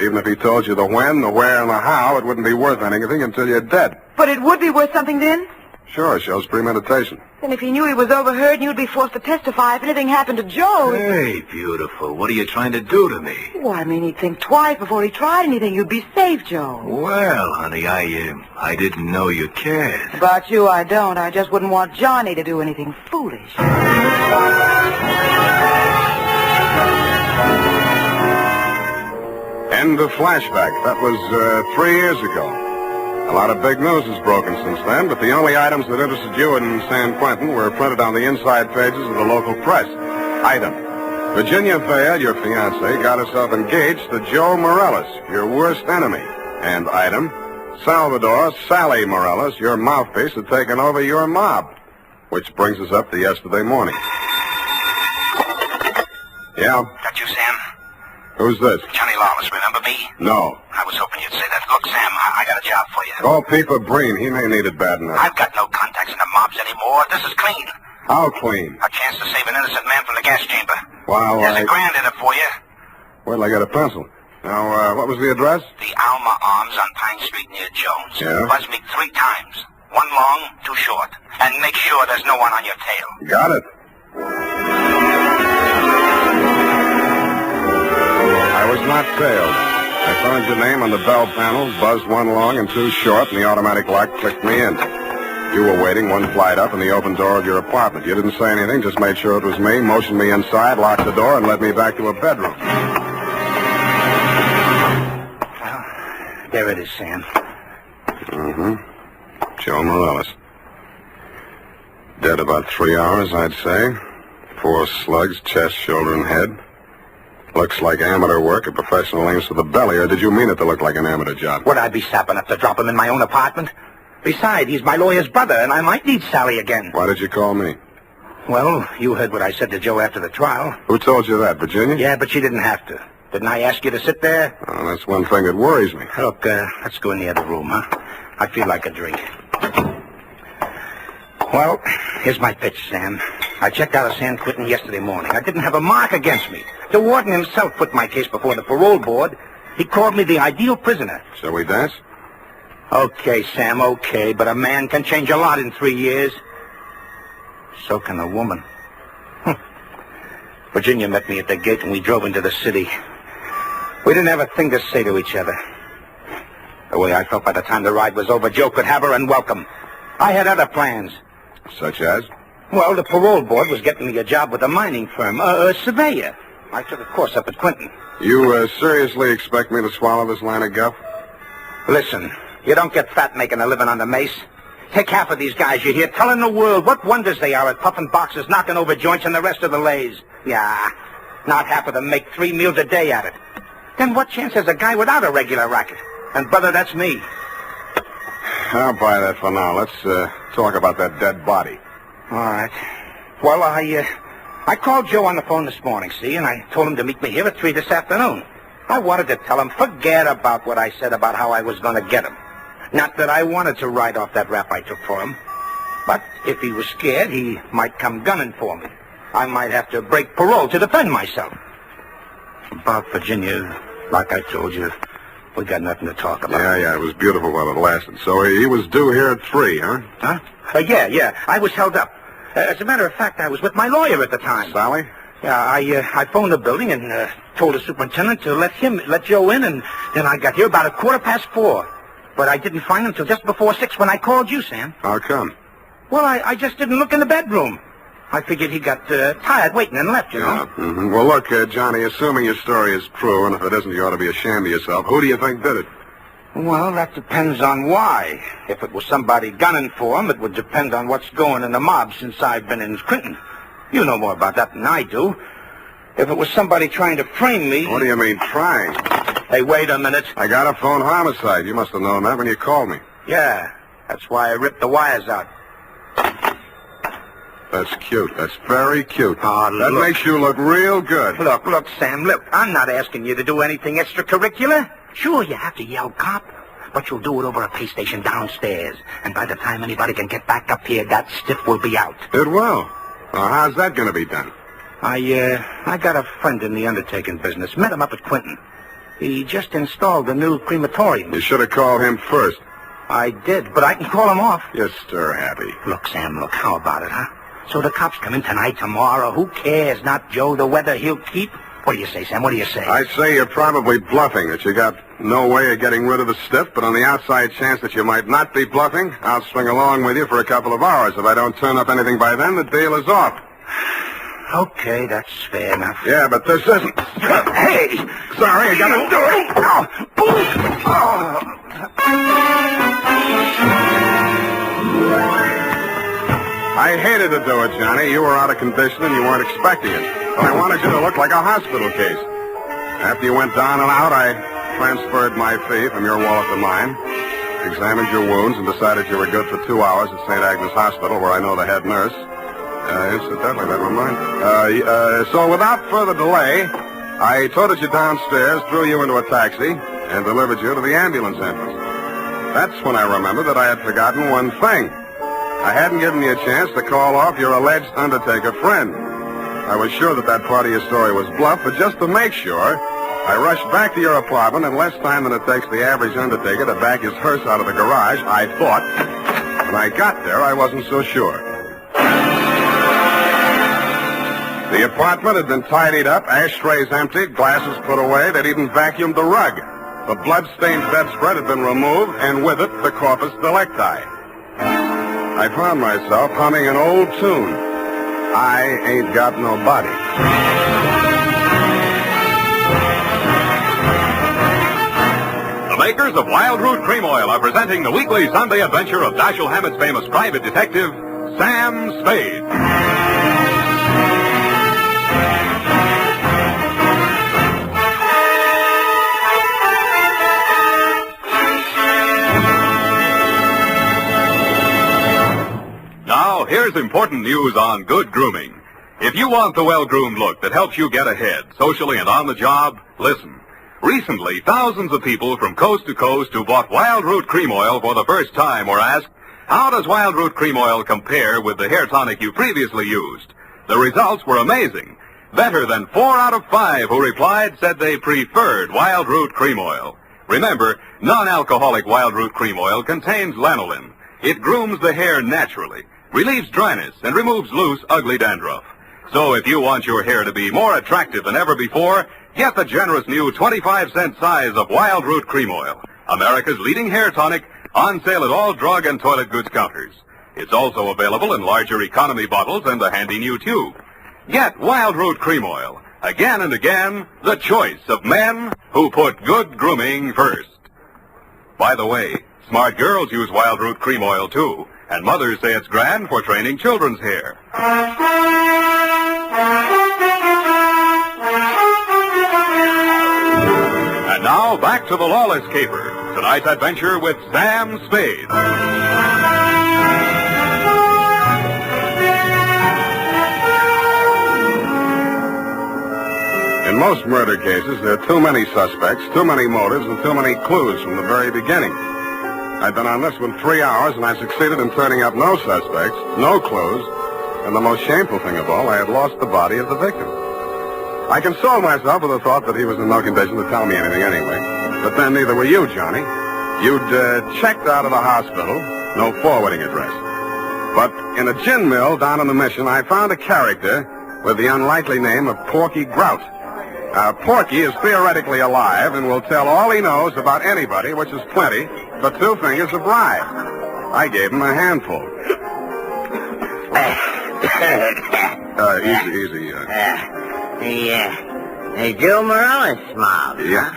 Even if he told you the when, the where, and the how, it wouldn't be worth anything until you're dead. But it would be worth something then? Sure, it shows premeditation. Then if he knew he was overheard and you'd be forced to testify if anything happened to Joe... Hey, beautiful, what are you trying to do to me? Well, I mean, he'd think twice before he tried anything. You'd be safe, Joe. Well, honey, I didn't know you cared. About you, I don't. I just wouldn't want Johnny to do anything foolish. End of flashback. That was 3 years ago. A lot of big news has broken since then, but the only items that interested you in San Quentin were printed on the inside pages of the local press. Item: Virginia Vale, your fiancée, got herself engaged to Joe Morellis, your worst enemy. And item: Salvador Sally Morellis, your mouthpiece, had taken over your mob. Which brings us up to yesterday morning. Yeah? That you, Sam? Who's this? Johnny Lawless, remember me? No. I was hoping you'd say that. Look, Sam, I got a job for you. Call Peeper Breen. He may need it bad enough. I've got no contacts in the mobs anymore. This is clean. How clean? A chance to save an innocent man from the gas chamber. Well, There's $1,000 in it for you. Where'll I get a pencil? Now, what was the address? The Alma Arms on Pine Street near Jones. Yeah? Buzz me 3 times. 1 long, 2 short. And make sure there's no one on your tail. Got it. I was not tailed. I found your name on the bell panel, buzzed 1 long and 2 short, and the automatic lock clicked me in. You were waiting one flight up in the open door of your apartment. You didn't say anything, just made sure it was me, motioned me inside, locked the door, and led me back to a bedroom. Well, there it is, Sam. Mm-hmm. Joe Morales. Dead about 3 hours, I'd say. 4 slugs, chest, shoulder, and head. Looks like amateur work at professional aims to the belly, or did you mean it to look like an amateur job? Would I be sap enough to drop him in my own apartment? Besides, he's my lawyer's brother, and I might need Sally again. Why did you call me? Well, you heard what I said to Joe after the trial. Who told you that, Virginia? Yeah, but she didn't have to. Didn't I ask you to sit there? Oh, that's one thing that worries me. Look, let's go in the other room, huh? I feel like a drink. Well, here's my pitch, Sam. I checked out of San Quentin yesterday morning. I didn't have a mark against me. The warden himself put my case before the parole board. He called me the ideal prisoner. Shall we dance? Okay, Sam, okay, but a man can change a lot in 3 years. So can a woman. Virginia met me at the gate and we drove into the city. We didn't have a thing to say to each other. The way I felt by the time the ride was over, Joe could have her and welcome. I had other plans. Such as? Well, the parole board was getting me a job with a mining firm, a surveyor. I took a course up at Quentin. You seriously expect me to swallow this line of guff? Listen, you don't get fat making a living on the mace. Take half of these guys you hear telling the world what wonders they are at puffing boxes, knocking over joints, and the rest of the lays. Yeah, not half of them make 3 meals a day at it. Then what chance has a guy without a regular racket? And, brother, that's me. I'll buy that for now. Let's talk about that dead body. All right. Well, I called Joe on the phone this morning, see, and I told him to meet me here at 3 this afternoon. I wanted to tell him, forget about what I said about how I was going to get him. Not that I wanted to write off that rap I took for him. But if he was scared, he might come gunning for me. I might have to break parole to defend myself. About Virginia, like I told you, we got nothing to talk about. Yeah, it was beautiful while it lasted. So he was due here at 3, huh? Huh? Yeah. I was held up. As a matter of fact, I was with my lawyer at the time. Sally? Yeah, I phoned the building and told the superintendent to let Joe in, and then I got here about 4:15. But I didn't find him till just before 6 when I called you, Sam. How come? Well, I just didn't look in the bedroom. I figured he got tired waiting and left, you know. Mm-hmm. Well, look, Johnny, assuming your story is true, and if it isn't, you ought to be ashamed of yourself. Who do you think did it? Well, that depends on why. If it was somebody gunning for him, it would depend on what's going in the mob since I've been in Clinton. You know more about that than I do. If it was somebody trying to frame me... What do you mean, trying? Hey, wait a minute. I got a phone homicide. You must have known that when you called me. Yeah, that's why I ripped the wires out. That's cute. That's very cute. Oh, that makes you look real good. Look, Sam, look. I'm not asking you to do anything extracurricular. Sure, you have to yell cop, but you'll do it over a pay station downstairs. And by the time anybody can get back up here, that stiff will be out. It will. Well, how's that going to be done? I got a friend in the undertaking business. Met him up at Quentin. He just installed a new crematorium. You should have called him first. I did, but I can call him off. You're stir-happy. Look, Sam, look, how about it, huh? So the cops come in tonight, tomorrow. Who cares? Not Joe, the weather he'll keep. What do you say, Sam? What do you say? I say you're probably bluffing, that you got no way of getting rid of the stiff, but on the outside chance that you might not be bluffing, I'll swing along with you for a couple of hours. If I don't turn up anything by then, the deal is off. Okay, that's fair enough. Yeah, but this isn't... Hey! Sorry, I gotta do it. I hated to do it, Johnny. You were out of condition and you weren't expecting it. But I wanted you to look like a hospital case. After you went down and out, I transferred my fee from your wallet to mine, examined your wounds, and decided you were good for 2 hours at St. Agnes Hospital, where I know the head nurse. Incidentally, never mind. So without further delay, I toted you downstairs, threw you into a taxi, and delivered you to the ambulance entrance. That's when I remembered that I had forgotten one thing. I hadn't given you a chance to call off your alleged undertaker friend. I was sure that part of your story was bluff, but just to make sure, I rushed back to your apartment in less time than it takes the average undertaker to back his hearse out of the garage, I thought. When I got there, I wasn't so sure. The apartment had been tidied up, ashtrays emptied, glasses put away. They'd even vacuumed the rug. The blood-stained bedspread had been removed, and with it, the corpus delicti. I found myself humming an old tune. I ain't got no body. The makers of Wild Root Cream Oil are presenting the weekly Sunday adventure of Dashiell Hammett's famous private detective, Sam Spade. Now, here's important news on good grooming. If you want the well-groomed look that helps you get ahead, socially and on the job, listen. Recently, thousands of people from coast to coast who bought Wild Root Cream Oil for the first time were asked, how does Wild Root Cream Oil compare with the hair tonic you previously used? The results were amazing. Better than 4 out of 5 who replied said they preferred Wild Root Cream Oil. Remember, non-alcoholic Wild Root Cream Oil contains lanolin. It grooms the hair naturally, relieves dryness, and removes loose, ugly dandruff. So if you want your hair to be more attractive than ever before, get the generous new 25-cent size of Wild Root Cream Oil, America's leading hair tonic, on sale at all drug and toilet goods counters. It's also available in larger economy bottles and the handy new tube. Get Wild Root Cream Oil. Again and again, the choice of men who put good grooming first. By the way, smart girls use Wild Root Cream Oil, too, and mothers say it's grand for training children's hair. And now, back to the Lawless Caper. Tonight's adventure with Sam Spade. In most murder cases, there are too many suspects, too many motives, and too many clues from the very beginning. I've been on this one 3 hours, and I succeeded in turning up no suspects, no clues, and the most shameful thing of all, I had lost the body of the victim. I consoled myself with the thought that he was in no condition to tell me anything anyway. But then neither were you, Johnny. You'd checked out of the hospital, no forwarding address. But in a gin mill down in the Mission, I found a character with the unlikely name of Porky Grout. Porky is theoretically alive and will tell all he knows about anybody, which is plenty, for 2 fingers of rye. I gave him a handful. Easy. The Joe Morales mob. Yeah.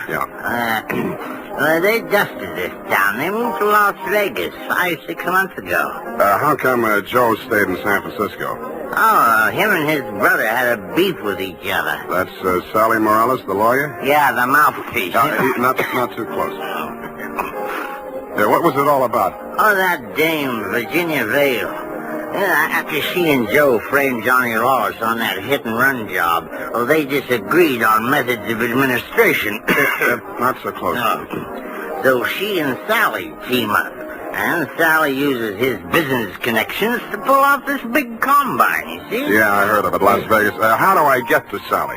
They dusted this town. They moved to Las Vegas 5-6 months ago. How come Joe stayed in San Francisco? Oh, him and his brother had a beef with each other. That's Sally Morales, the lawyer? Yeah, the mouthpiece. Not too close. What was it all about? Oh, that dame, Virginia Vale. After she and Joe framed Johnny Lawless on that hit-and-run job, they disagreed on methods of administration. Not so close. No. So she and Sally team up. And Sally uses his business connections to pull off this big combine, you see? Yeah, I heard of it, Las Vegas. How do I get to Sally?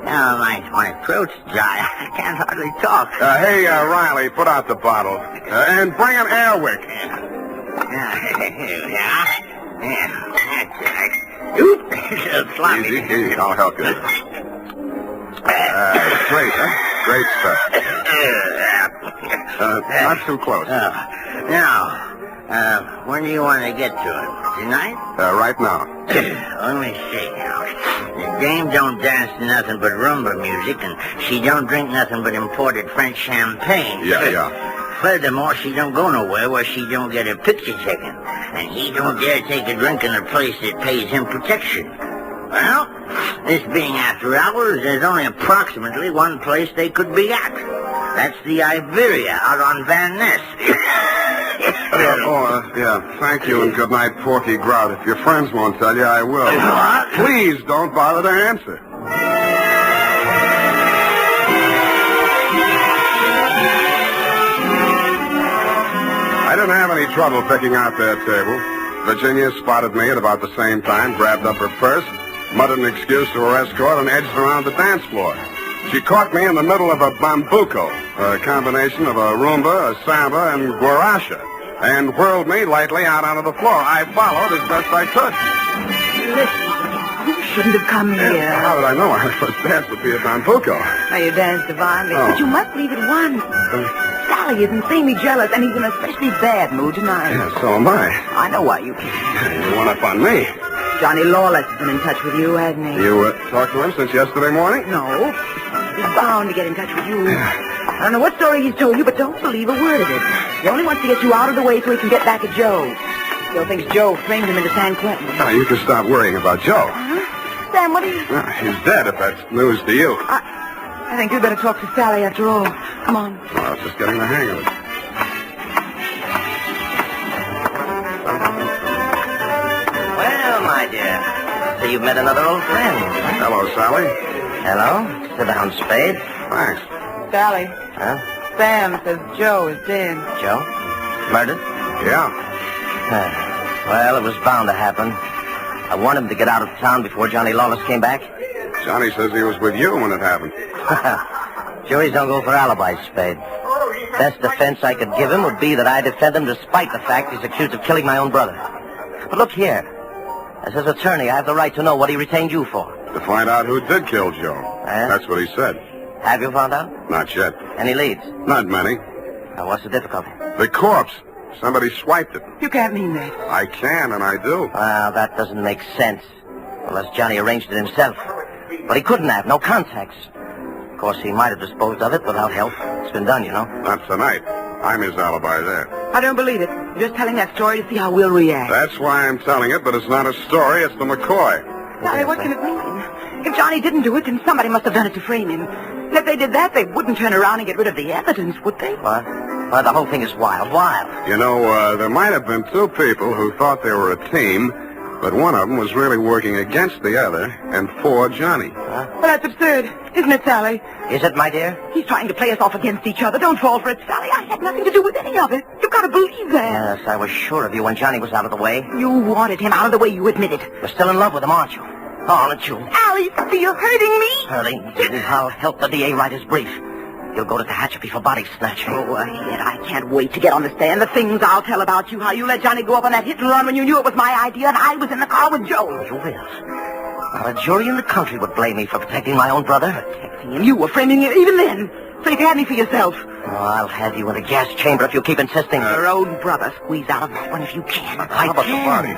My throat's dry. I can't hardly talk. Hey, Riley, put out the bottle. And bring an air wick. Yeah. That's right. Oop, sloppy. Easy, I'll help you. Great, huh? Great stuff. Not too close. Now, when do you want to get to him? Tonight? Right now. Let me see now. The dame don't dance to nothing but rumba music, and she don't drink nothing but imported French champagne. Yeah. Furthermore, she don't go nowhere where she don't get her picture taken. And he don't dare take a drink in a place that pays him protection. Well, this being after hours, there's only approximately one place they could be at. That's the Iberia out on Van Ness. Thank you and good night, Porky Grout. If your friends won't tell you, I will. What? Please don't bother to answer. I didn't have any trouble picking out that table. Virginia spotted me at about the same time, grabbed up her purse, muttered an excuse to her escort, and edged around the dance floor. She caught me in the middle of a bambuco, a combination of a rumba, a samba, and guaracha, and whirled me lightly out onto the floor. I followed as best I could. Listen, you shouldn't have come here. How did I know our first dance would be a bambuco? Now, you danced divinely, Oh. but you must leave at once. Sally Sally is insanely jealous, and he's in an especially bad mood tonight. Yeah, so am I. I know why you came. You went up on me. Johnny Lawless has been in touch with you, hasn't he? You talked to him since yesterday morning? No. He's bound to get in touch with you. I don't know what story he's told you, but don't believe a word of it. He only wants to get you out of the way so he can get back at Joe. Joe thinks Joe framed him into San Quentin. Now, you can stop worrying about Joe. Sam, what are you... He's dead, if that's news to you. I think you'd better talk to Sally after all. Come on. Well, I was just getting the hang of it. Well, my dear, so you've met another old friend. Hello, Sally. Hello. Sit down, Spade. Thanks. Sally. Huh? Sam says Joe is dead. Joe? Murdered? Yeah. Well, it was bound to happen. I wanted him to get out of town before Johnny Lawless came back. Johnny says he was with you when it happened. Juries don't go for alibis, Spade. Best defense I could give him would be that I defend him despite the fact he's accused of killing my own brother. But look here. As his attorney, I have the right to know what he retained you for. To find out who did kill Joe. That's what he said. Have you found out? Not yet. Any leads? Not many. Now, what's the difficulty? The corpse. Somebody swiped it. You can't mean that. I can, and I do. Well, that doesn't make sense. Unless Johnny arranged it himself. But he couldn't have. No contacts. Of course, he might have disposed of it without help. It's been done, you know. Not tonight. I'm his alibi there. I don't believe it. You're just telling that story to see how we'll react. That's why I'm telling it, but it's not a story. It's the McCoy. Sally, what can it mean? If Johnny didn't do it, then somebody must have done it to frame him. And if they did that, they wouldn't turn around and get rid of the evidence, would they? What? Well, the whole thing is wild. You know, there might have been two people who thought they were a team, but one of them was really working against the other and for Johnny. Well, that's absurd, isn't it, Sally? Is it, my dear? He's trying to play us off against each other. Don't fall for it, Sally. I had nothing to do with any of it. You've got to believe that. Yes, I was sure of you when Johnny was out of the way. You wanted him out of the way, you admitted. You're still in love with him, aren't you? Aren't you? Alice, you're hurting me. Hurting you? I'll help the DA write his brief. You'll go to Tehachapi for body snatching. Go ahead. I can't wait to get on the stand. The things I'll tell about you, how you let Johnny go up on that hit and run when you knew it was my idea and I was in the car with Joe. You will. Not a jury in the country would blame me for protecting my own brother. Protecting him? You were framing him even then. So you can have me for yourself. Oh, I'll have you in a gas chamber if you keep insisting. Your own brother. Squeeze out of that one if you can. How about the body?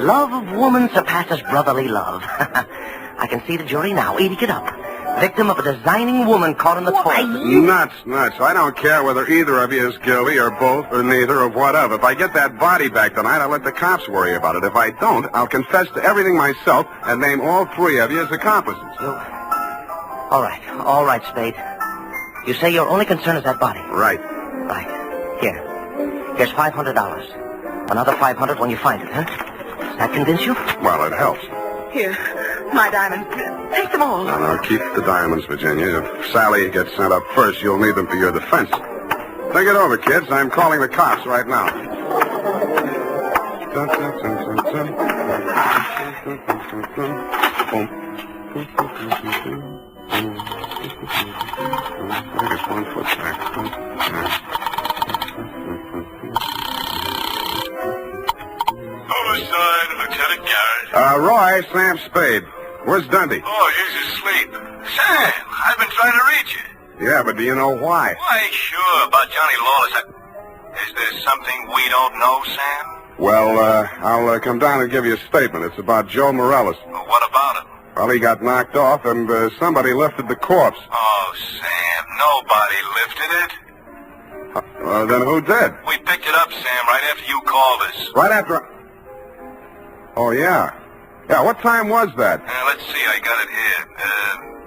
Love of woman surpasses brotherly love. I can see the jury now, eating it up. Victim of a designing woman caught in the toilet. Nuts. I don't care whether either of you is guilty or both or neither or whatever. If I get that body back tonight, I'll let the cops worry about it. If I don't, I'll confess to everything myself and name all three of you as accomplices. All right, Spade. You say your only concern is that body? Right. Here's $500. Another $500 when you find it, huh? Does that convince you? Well, it helps. Here, my diamonds. Take them all. No, keep the diamonds, Virginia. If Sally gets sent up first, you'll need them for your defense. Think it over, kids. I'm calling the cops right now. I think it's 1 foot back. Homicide, Lieutenant Garrett. Roy, Sam Spade. Where's Dundee? Oh, he's asleep. Sam, I've been trying to reach you. Yeah, but do you know why? Why, sure, about Johnny Lawless. Is there something we don't know, Sam? Well, I'll come down and give you a statement. It's about Joe Morales. Well, what about him? Well, he got knocked off, and somebody lifted the corpse. Oh, Sam, nobody lifted it. Then who did? We picked it up, Sam, right after you called us. Right after... Oh, yeah. Yeah, what time was that? Let's see, I got it here.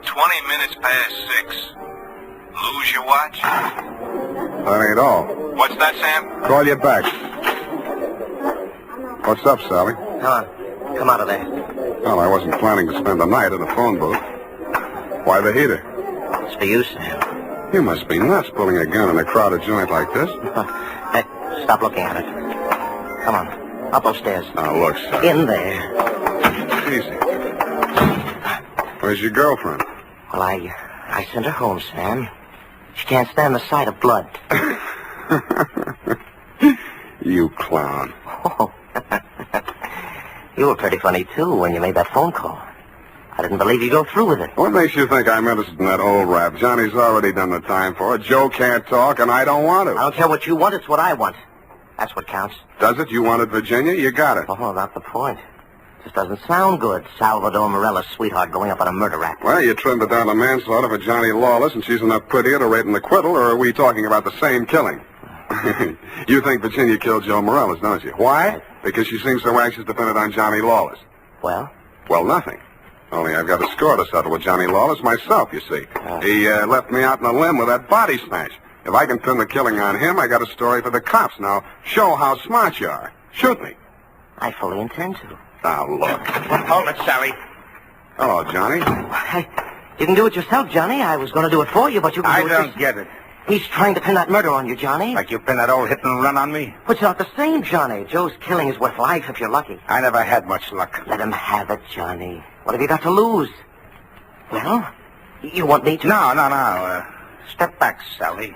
20 minutes past 6. Lose your watch? That ain't all. What's that, Sam? Call you back. What's up, Sally? Come on. Come out of there. Well, I wasn't planning to spend the night in a phone booth. Why the heater? It's for you, Sam. You must be nuts pulling a gun in a crowded joint like this. Hey, stop looking at it. Come on. Up those stairs. Now, look, Sally. In there. Easy. Where's your girlfriend? Well, I sent her home, Sam. She can't stand the sight of blood. You clown. Oh. You were pretty funny, too, when you made that phone call. I'd didn't believe you'd go through with it. What makes you think I'm interested in that old rap? Johnny's already done the time for it. Joe can't talk, and I don't want to. I don't care what you want. It's what I want. That's what counts. Does it? You wanted Virginia? You got it. Oh, not the point. Just doesn't sound good. Salvador Morella's sweetheart going up on a murder rap. Well, you trimmed it down to manslaughter for Johnny Lawless, and she's enough prettier to rate an acquittal, or are we talking about the same killing? You think Virginia killed Joe Morales, don't you? Why? Because she seems so anxious to pin it on Johnny Lawless. Well? Well, nothing. Only I've got a score to settle with Johnny Lawless myself, you see. He left me out in a limb with that body smash. If I can pin the killing on him, I got a story for the cops. Now, show how smart you are. Shoot me. I fully intend to. Now, look. Hold it, Sally. Hello, Johnny. You can do it yourself, Johnny. I was going to do it for you, but you can do it I don't get it. He's trying to pin that murder on you, Johnny. Like you pinned that old hit and run on me? But it's not the same, Johnny. Joe's killing is worth life if you're lucky. I never had much luck. Let him have it, Johnny. What have you got to lose? Well, you want me to... No. Step back, Sally.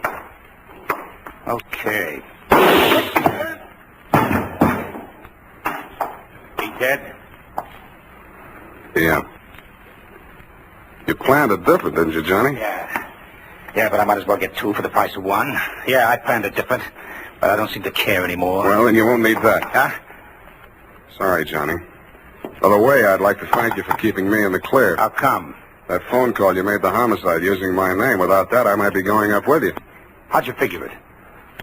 Okay. He dead? Yeah. You planned it different, didn't you, Johnny? Yeah, but I might as well get two for the price of one. Yeah, I planned it different, but I don't seem to care anymore. Well, then you won't need that. Huh? Sorry, Johnny. By the way, I'd like to thank you for keeping me in the clear. How come? That phone call you made the homicide using my name. Without that, I might be going up with you. How'd you figure it?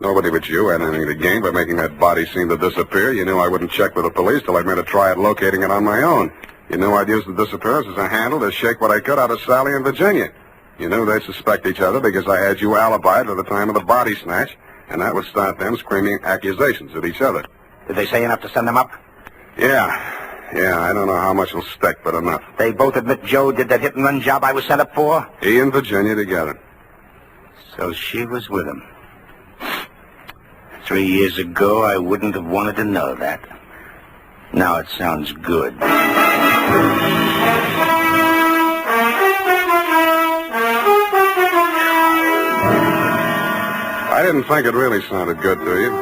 Nobody but you had anything to gain by making that body seem to disappear. You knew I wouldn't check with the police till I'd made a try at locating it on my own. You knew I'd use the disappearance as a handle to shake what I could out of Sally and Virginia. You knew they'd suspect each other because I had you alibied at the time of the body snatch, and that would start them screaming accusations at each other. Did they say enough to send them up? Yeah, I don't know how much will stick, but enough. They both admit Joe did that hit-and-run job I was sent up for? He and Virginia together. So she was with him. 3 years ago, I wouldn't have wanted to know that. Now it sounds good. I didn't think it really sounded good to you.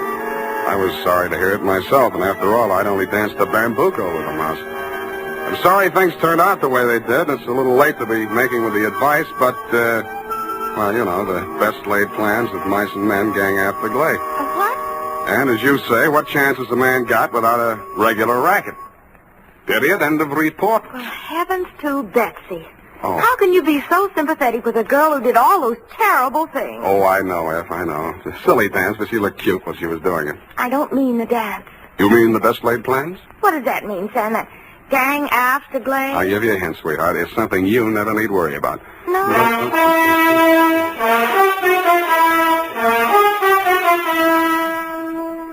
I was sorry to hear it myself, and after all, I'd only danced the bambuco with a mouse. I'm sorry things turned out the way they did. It's a little late to be making with the advice, but, well, you know, the best laid plans of mice and men gang after glay. What? And as you say, what chance has a man got without a regular racket? Period. End of report. Well, heavens to Betsy. Oh. How can you be so sympathetic with a girl who did all those terrible things? Oh, I know, F, I know. It's a silly dance, but she looked cute while she was doing it. I don't mean the dance. You mean the best laid plans? What does that mean, Sam? That gang after glay? I'll give you a hint, sweetheart. It's something you never need worry about. No.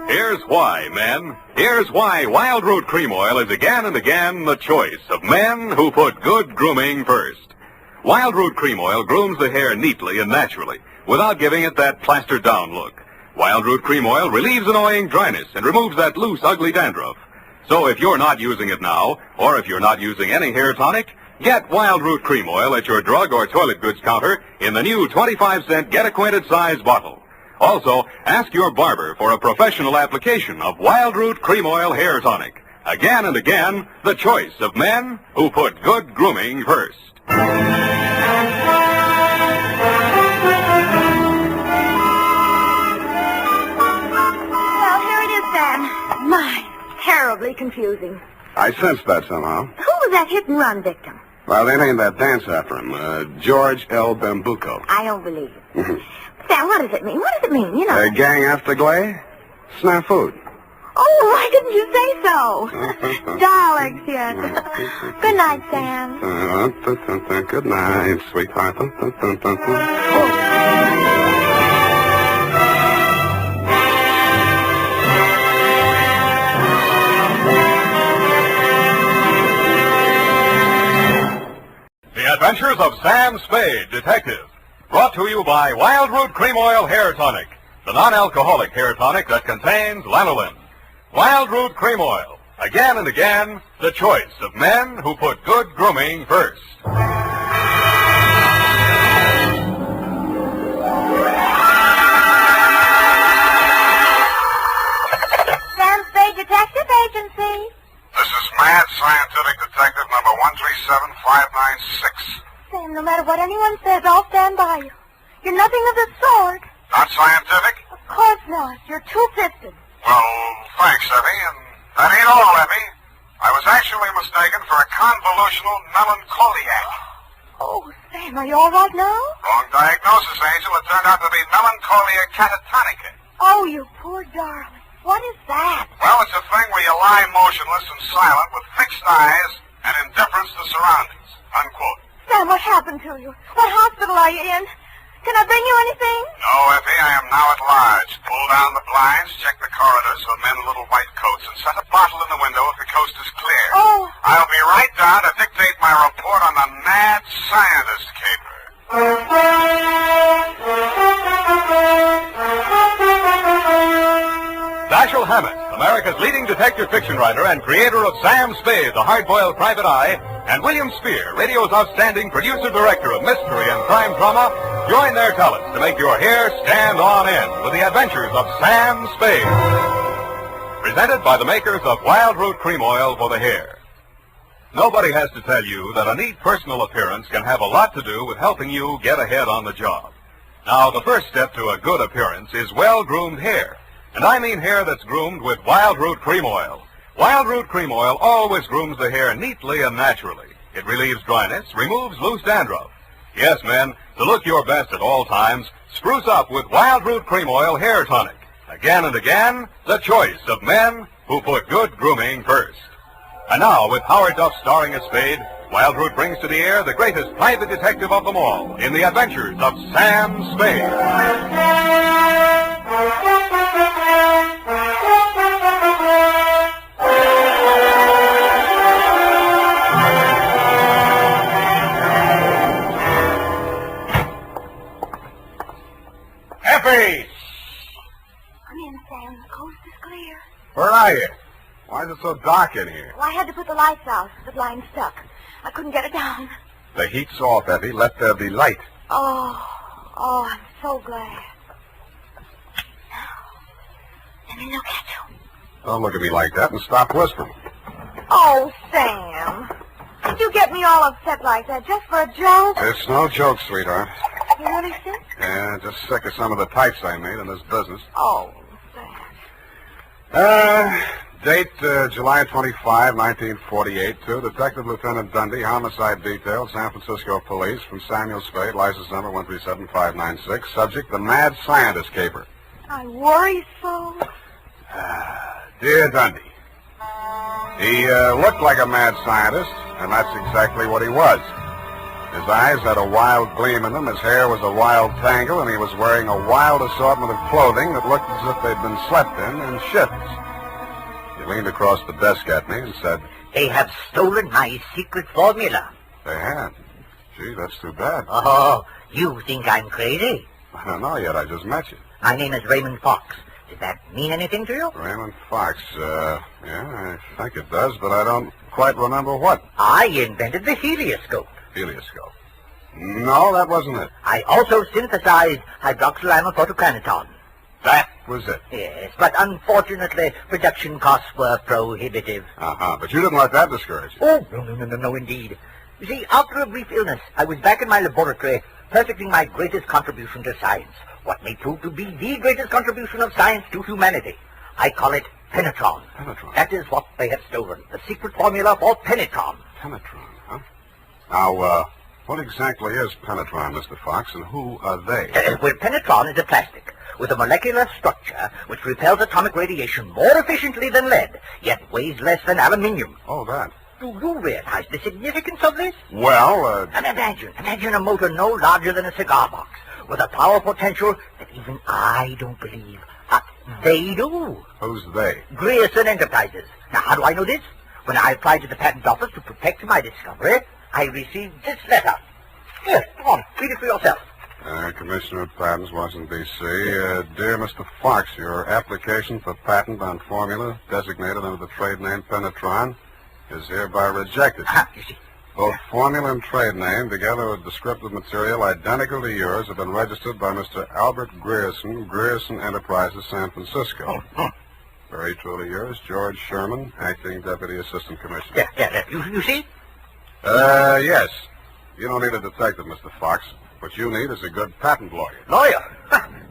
Here's why, men. Here's why Wild Root Cream Oil is again and again the choice of men who put good grooming first. Wild Root Cream Oil grooms the hair neatly and naturally without giving it that plastered-down look. Wild Root Cream Oil relieves annoying dryness and removes that loose, ugly dandruff. So if you're not using it now, or if you're not using any hair tonic, get Wild Root Cream Oil at your drug or toilet goods counter in the new 25-cent get-acquainted size bottle. Also, ask your barber for a professional application of Wild Root Cream Oil Hair Tonic. Again and again, the choice of men who put good grooming first. Well, here it is, Sam. My, terribly confusing. I sensed that somehow. Who was that hit-and-run victim? Well, they named that dance after him, George L. Bambuco. I don't believe it. Sam, what does it mean? What does it mean? You know. Gang after glay? Snafu. Oh, why didn't you say so? Darlings, yes. Good night, Sam. Good night, sweetheart. The Adventures of Sam Spade, Detective. Brought to you by Wild Root Cream Oil Hair Tonic, the non-alcoholic hair tonic that contains lanolin. Wild Root Cream Oil. Again and again, the choice of men who put good grooming first. Sam Spade Detective Agency. This is Mad Scientific Detective number 137-596. Sam, no matter what anyone says, I'll stand by you. You're nothing of the sort. Not scientific? Of course not. You're two-fisted. Well, thanks, Effie, and that ain't all, Effie. I was actually mistaken for a convolutional melancholiac. Oh, Sam, are you all right now? Wrong diagnosis, Angel. It turned out to be melancholia catatonica. Oh, you poor darling. What is that? Well, it's a thing where you lie motionless and silent with fixed eyes and indifference to surroundings. Unquote. Sam, what happened to you? What hospital are you in? Can I bring you anything? No, Effie, I am now at large. Pull down the blinds, check the corridors for men in little white coats, and set a bottle in the window if the coast is clear. Oh. I'll be right down to dictate my report on the mad scientist caper. Dashiell Hammett, America's leading detective fiction writer and creator of Sam Spade, the hard-boiled private eye, and William Spear, radio's outstanding producer-director of mystery and crime drama, join their talents to make your hair stand on end with the Adventures of Sam Spade. Presented by the makers of Wild Root Cream Oil for the hair. Nobody has to tell you that a neat personal appearance can have a lot to do with helping you get ahead on the job. Now, the first step to a good appearance is well-groomed hair. And I mean hair that's groomed with Wild Root Cream Oil. Wild Root Cream Oil always grooms the hair neatly and naturally. It relieves dryness, removes loose dandruff. Yes, men, to look your best at all times, spruce up with Wild Root Cream Oil Hair Tonic. Again and again, the choice of men who put good grooming first. And now, with Howard Duff starring as Spade, Wild Root brings to the air the greatest private detective of them all in the Adventures of Sam Spade. Effie! Come in, Sam. The coast is clear. Where are you? Why is it so dark in here? Well, I had to put the lights out. The blind stuck. I couldn't get it down. The heat's off, Effie. Let there be light. Oh, I'm so glad. Let me look at you. Don't look at me like that and stop whispering. Oh, Sam. Did you get me all upset like that just for a joke? It's no joke, sweetheart. You really sick? Yeah, just sick of some of the types I made in this business. Oh, Sam. Date July 25, 1948, to Detective Lieutenant Dundee, Homicide Detail, San Francisco Police, from Samuel Spade, license number 137596. Subject, the mad scientist caper. I worry so. Dear Dundee, he looked like a mad scientist, and that's exactly what he was. His eyes had a wild gleam in them, his hair was a wild tangle, and he was wearing a wild assortment of clothing that looked as if they'd been slept in shifts. He leaned across the desk at me and said, They have stolen my secret formula. They had? Gee, that's too bad. Oh, you think I'm crazy? I don't know yet. I just met you. My name is Raymond Fox. Does that mean anything to you? Raymond Fox. Yeah, I think it does, but I don't quite remember what. I invented the helioscope. Helioscope? No, that wasn't it. I also synthesized hydroxylamophotochronaton. That was it. Yes, but unfortunately, production costs were prohibitive. But you didn't let that discourage you. Oh, no, indeed. You see, after a brief illness, I was back in my laboratory, perfecting my greatest contribution to science, what may prove to be the greatest contribution of science to humanity. I call it penetron. Penetron? That is what they have stolen, the secret formula for penetron. Penetron, huh? Now, what exactly is penetron, Mr. Fox, and who are they? Well, penetron is a plastic with a molecular structure which repels atomic radiation more efficiently than lead, yet weighs less than aluminium. Oh, that. Do you realize the significance of this? Well, And imagine a motor no larger than a cigar box, with a power potential that even I don't believe, but they do. Who's they? Grierson Enterprises. Now, how do I know this? When I applied to the patent office to protect my discovery, I received this letter. Here, come on, read it for yourself. Commissioner of Patents, Washington, D.C. Dear Mr. Fox, your application for patent on formula designated under the trade name Penetron is hereby rejected. You see. Both formula and trade name, together with descriptive material identical to yours, have been registered by Mr. Albert Grierson, Grierson Enterprises, San Francisco. Very truly yours, George Sherman, Acting Deputy Assistant Commissioner. Yeah. You see? Yes. You don't need a detective, Mr. Fox. What you need is a good patent lawyer. Lawyer?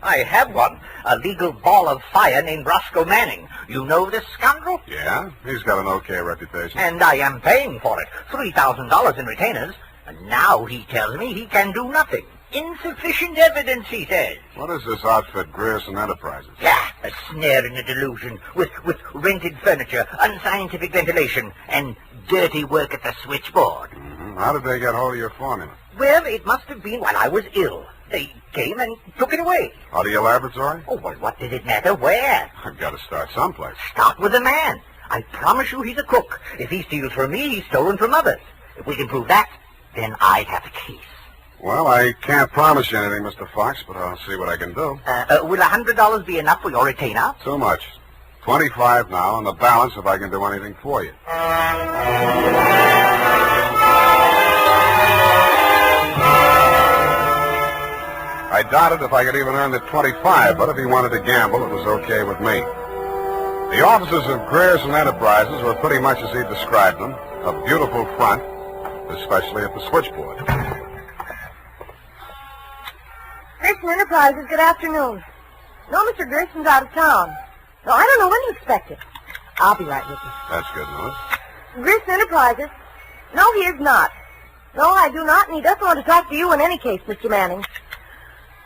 I have one. A legal ball of fire named Roscoe Manning. You know this scoundrel? Yeah? He's got an okay reputation. And I am paying for it. $3,000 in retainers. And now he tells me he can do nothing. Insufficient evidence, he says. What is this outfit, Grierson Enterprises? Yeah, a snare in a delusion, with rented furniture, unscientific ventilation, and dirty work at the switchboard. Mm-hmm. How did they get hold of your formula? Well, it must have been while I was ill. They came and took it away. Out of your laboratory? Oh, well, what did it matter where? I've got to start someplace. Start with the man. I promise you he's a crook. If he steals from me, he's stolen from others. If we can prove that, then I have a case. Well, I can't promise you anything, Mr. Fox, but I'll see what I can do. Will $100 be enough for your retainer? Too much. 25 now, and the balance if I can do anything for you. I doubted if I could even earn the 25, but if he wanted to gamble, it was okay with me. The offices of Grierson Enterprises were pretty much as he described them, a beautiful front, especially at the switchboard. Grierson Enterprises, good afternoon. No, Mr. Grierson's out of town. No, I don't know when you expect it. I'll be right with you. That's good news. Grierson Enterprises? No, he is not. No, I do not, and he doesn't want to talk to you in any case, Mr. Manning.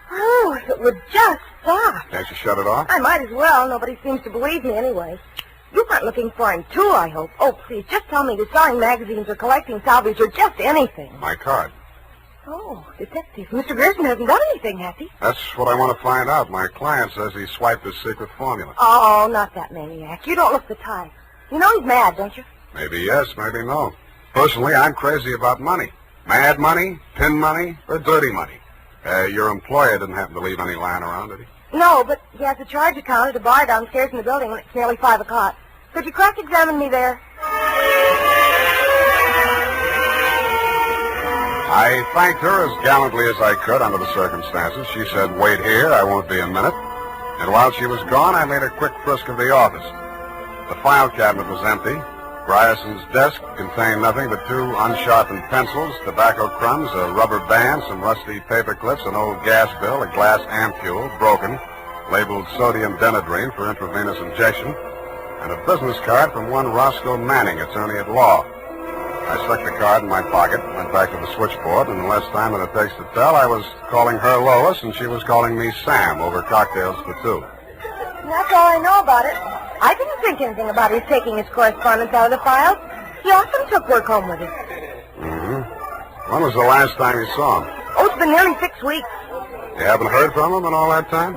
Oh, if it would just stop. Can't you shut it off? I might as well. Nobody seems to believe me anyway. You weren't looking for him, too, I hope. Oh, please, just tell me you're selling magazines or collecting salvage or just anything. My card. Oh, detective. Mr. Grierson hasn't done anything, has he? That's what I want to find out. My client says he swiped his secret formula. Oh, not that maniac. You don't look the type. You know he's mad, don't you? Maybe yes, maybe no. Personally, I'm crazy about money. Mad money, pin money, or dirty money. Your employer didn't happen to leave any lying around, did he? No, but he has a charge account at a bar downstairs in the building when it's nearly 5 o'clock. Could you cross-examine me there? I thanked her as gallantly as I could under the circumstances. She said, "Wait here, I won't be a minute." And while she was gone, I made a quick frisk of the office. The file cabinet was empty. Grierson's desk contained nothing but 2 unsharpened pencils, tobacco crumbs, a rubber band, some rusty paper clips, an old gas bill, a glass ampule, broken, labeled sodium denadrine for intravenous injection, and a business card from one Roscoe Manning, attorney at law. I stuck the card in my pocket, went back to the switchboard, and in less time than it takes to tell, I was calling her Lawless, and she was calling me Sam over cocktails for 2. That's all I know about it. I didn't think anything about his taking his correspondence out of the files. He often took work home with him. Mm-hmm. When was the last time you saw him? Oh, it's been nearly 6 weeks. You haven't heard from him in all that time?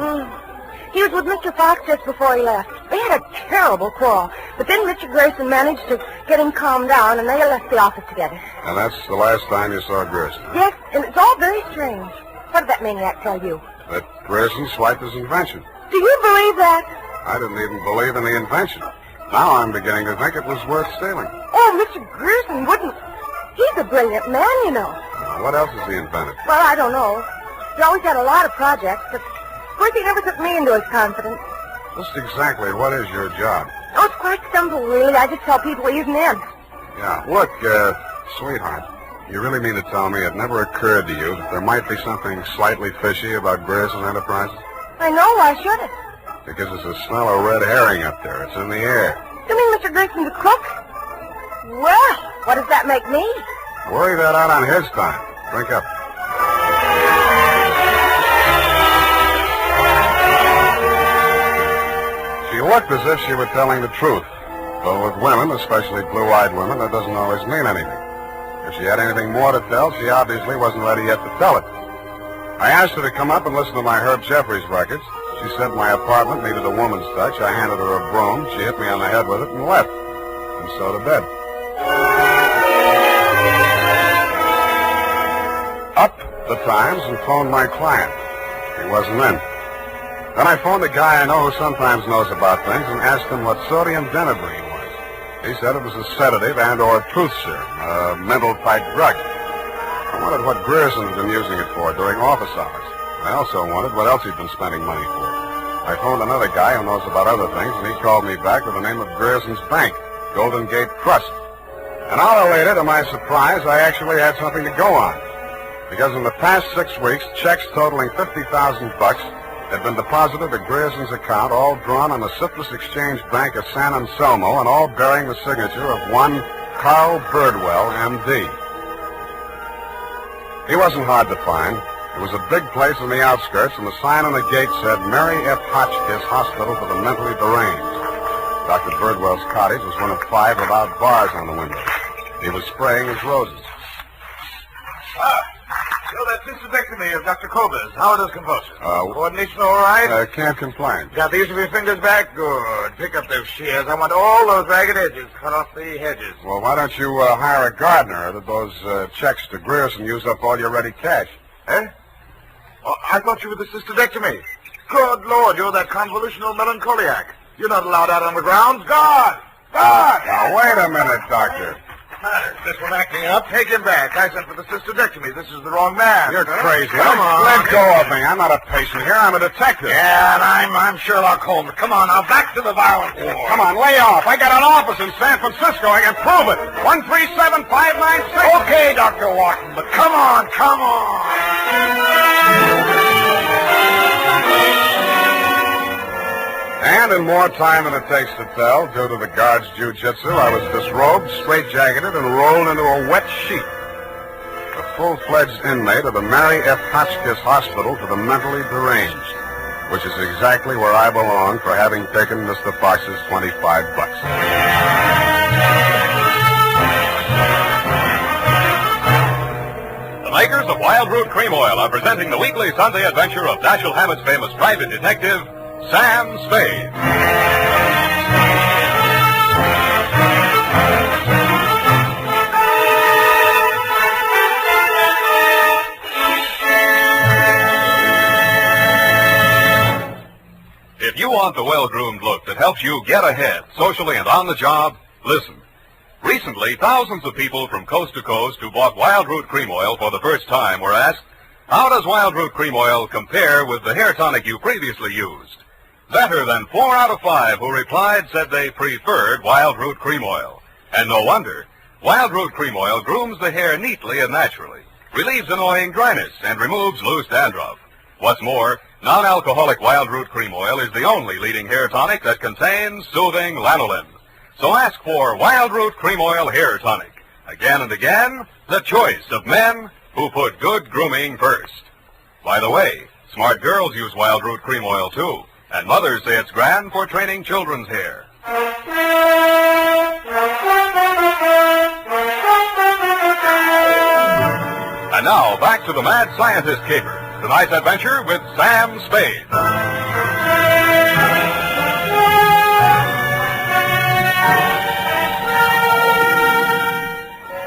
He was with Mr. Fox just before he left. They had a terrible quarrel, but then Richard Grierson managed to get him calmed down, and they left the office together. And that's the last time you saw Grierson? Yes, and it's all very strange. What did that maniac tell you? That Grierson swiped his invention. Do you believe that? I didn't even believe in the invention. Now I'm beginning to think it was worth stealing. Oh, Mr. Grierson wouldn't. He's a brilliant man, you know. What else has he invented? Well, I don't know. He always had a lot of projects, but of course he never took me into his confidence. Just exactly what is your job? Oh, it's quite simple, really. I just tell people he isn't in. Yeah. Look, sweetheart, you really mean to tell me it never occurred to you that there might be something slightly fishy about Grierson Enterprises? I know. Why should it? Because there's a smell of red herring up there. It's in the air. You mean Mr. Grierson's a crook? Well, what does that make me? Worry that out on his time. Drink up. She looked as if she were telling the truth. Though with women, especially blue-eyed women, that doesn't always mean anything. If she had anything more to tell, she obviously wasn't ready yet to tell it. I asked her to come up and listen to my Herb Jeffries records. She said my apartment needed a woman's touch. I handed her a broom. She hit me on the head with it and left. And so to bed. Up the Times and phoned my client. He wasn't in. Then I phoned a guy I know who sometimes knows about things and asked him what sodium denadrine was. He said it was a sedative and or truth serum, a mental-type drug. I wondered what Grierson had been using it for during office hours. I also wondered what else he'd been spending money for. I phoned another guy who knows about other things, and he called me back with the name of Grierson's bank, Golden Gate Trust. An hour later, to my surprise, I actually had something to go on. Because in the past 6 weeks, checks totaling $50,000 had been deposited at Grierson's account, all drawn on the Citrus Exchange Bank of San Anselmo, and all bearing the signature of one Carl Birdwell, M.D. He wasn't hard to find. It was a big place in the outskirts, and the sign on the gate said, Mary F. Hotchkiss Hospital for the Mentally Deranged. Dr. Birdwell's cottage was one of 5 without bars on the window. He was spraying his roses. So that cystectomy of Dr. Kober's, how does convulsion? Coordination all right? Can't complain. Got the use of your fingers back? Good. Pick up those shears. I want all those ragged edges. Cut off the hedges. Well, why don't you hire a gardener? Or did those checks to Grierson use up all your ready cash? Eh? Oh, I thought you were the cystectomy. Good Lord, you're that convolutional melancholiac. You're not allowed out on the grounds. Guard! Guard! Now, wait a minute, Doctor. This one acting up. Take him back. I sent for the cystectomy. This is the wrong man. You're crazy. Come on. Let go of me. I'm not a patient here. I'm a detective. Yeah, and I'm Sherlock Holmes. Come on, now, back to the violent war. Come on, lay off. I got an office in San Francisco. I can prove it. 137596. Okay, Dr. Watson, but come on, come on. And in more time than it takes to tell, due to the guard's jiu-jitsu, I was disrobed, straitjacketed, and rolled into a wet sheet. A full-fledged inmate of the Mary F. Hotchkiss Hospital for the Mentally Deranged, which is exactly where I belong for having taken Mr. Fox's $25. The makers of Wild Root Cream Oil are presenting the weekly Sunday adventure of Dashiell Hammett's famous private detective, Sam Spade. If you want the well-groomed look that helps you get ahead socially and on the job, listen. Recently, thousands of people from coast to coast who bought Wild Root Cream Oil for the first time were asked, how does Wild Root Cream Oil compare with the hair tonic you previously used? Better than 4 out of 5 who replied said they preferred Wild Root Cream Oil. And no wonder. Wild Root Cream Oil grooms the hair neatly and naturally, relieves annoying dryness, and removes loose dandruff. What's more, non-alcoholic Wild Root Cream Oil is the only leading hair tonic that contains soothing lanolin. So ask for Wild Root Cream Oil Hair Tonic. Again and again, the choice of men who put good grooming first. By the way, smart girls use Wild Root Cream Oil too. And mothers say it's grand for training children's hair. And now, back to the Mad Scientist Caper. Tonight's adventure with Sam Spade.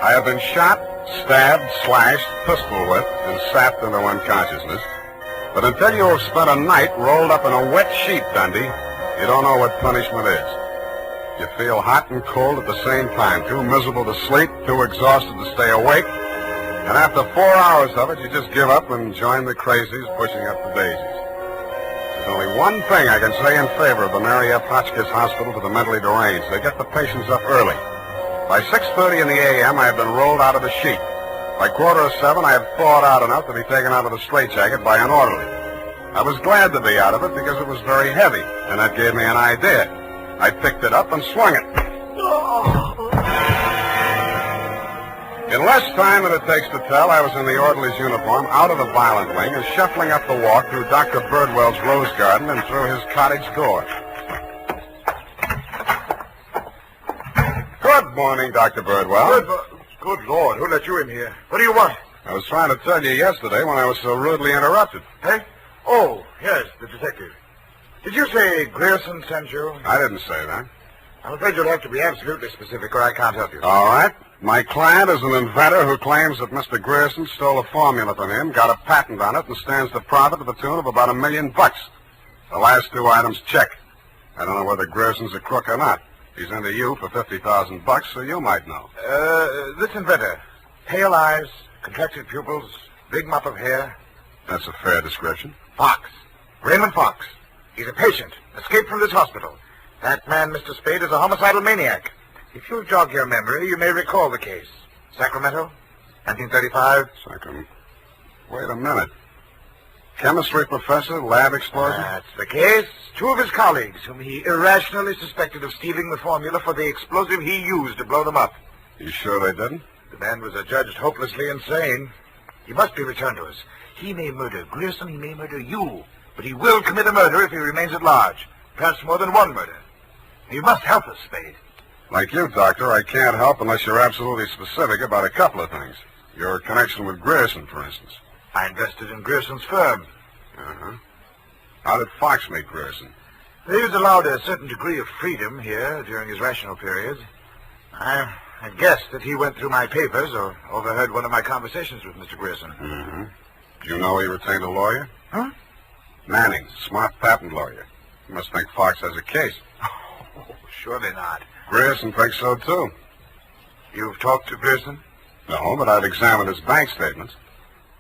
I have been shot, stabbed, slashed, pistol whipped, and sapped into unconsciousness. But until you have spent a night rolled up in a wet sheet, Dundee, you don't know what punishment is. You feel hot and cold at the same time, too miserable to sleep, too exhausted to stay awake. And after 4 hours of it, you just give up and join the crazies pushing up the daisies. There's only one thing I can say in favor of the Mary F. Hotchkiss Hospital for the Mentally Deranged. They get the patients up early. By 6:30 in the a.m., I had been rolled out of the sheet. By 6:45, I had thawed out enough to be taken out of the straitjacket by an orderly. I was glad to be out of it because it was very heavy, and that gave me an idea. I picked it up and swung it. In less time than it takes to tell, I was in the orderly's uniform, out of the violent wing, and shuffling up the walk through Dr. Birdwell's rose garden and through his cottage door. Good morning, Dr. Birdwell. Good Lord, who let you in here? What do you want? I was trying to tell you yesterday when I was so rudely interrupted. Hey? Oh, yes, the detective. Did you say Grierson sent you? I didn't say that. I'm afraid you'll have to be absolutely specific or I can't help you. All right. My client is an inventor who claims that Mr. Grierson stole a formula from him, got a patent on it, and stands to profit to the tune of about $1 million. The last 2 items check. I don't know whether Grierson's a crook or not. He's into you for $50,000, so you might know. This inventor. Pale eyes, contracted pupils, big mop of hair. That's a fair description. Fox. Raymond Fox. He's a patient, escaped from this hospital. That man, Mr. Spade, is a homicidal maniac. If you'll jog your memory, you may recall the case. Sacramento, 1935. Sacramento. Wait a minute. Chemistry professor, lab explosion? That's the case. Two of his colleagues, whom he irrationally suspected of stealing the formula for the explosive he used to blow them up. You sure they didn't? The man was adjudged hopelessly insane. He must be returned to us. He may murder Grierson, he may murder you, but he will commit a murder if he remains at large. Perhaps more than one murder. You must help us, Spade. Like you, Doctor, I can't help unless you're absolutely specific about a couple of things. Your connection with Grierson, for instance. I invested in Grierson's firm. Uh-huh. How did Fox meet Grierson? He was allowed a certain degree of freedom here during his rational periods. I guessed that he went through my papers or overheard one of my conversations with Mr. Grierson. Mm-hmm. Do you know he retained a lawyer? Huh? Manning, smart patent lawyer. You must think Fox has a case. Oh, surely not. Grierson thinks so, too. You've talked to Grierson? No, but I've examined his bank statements.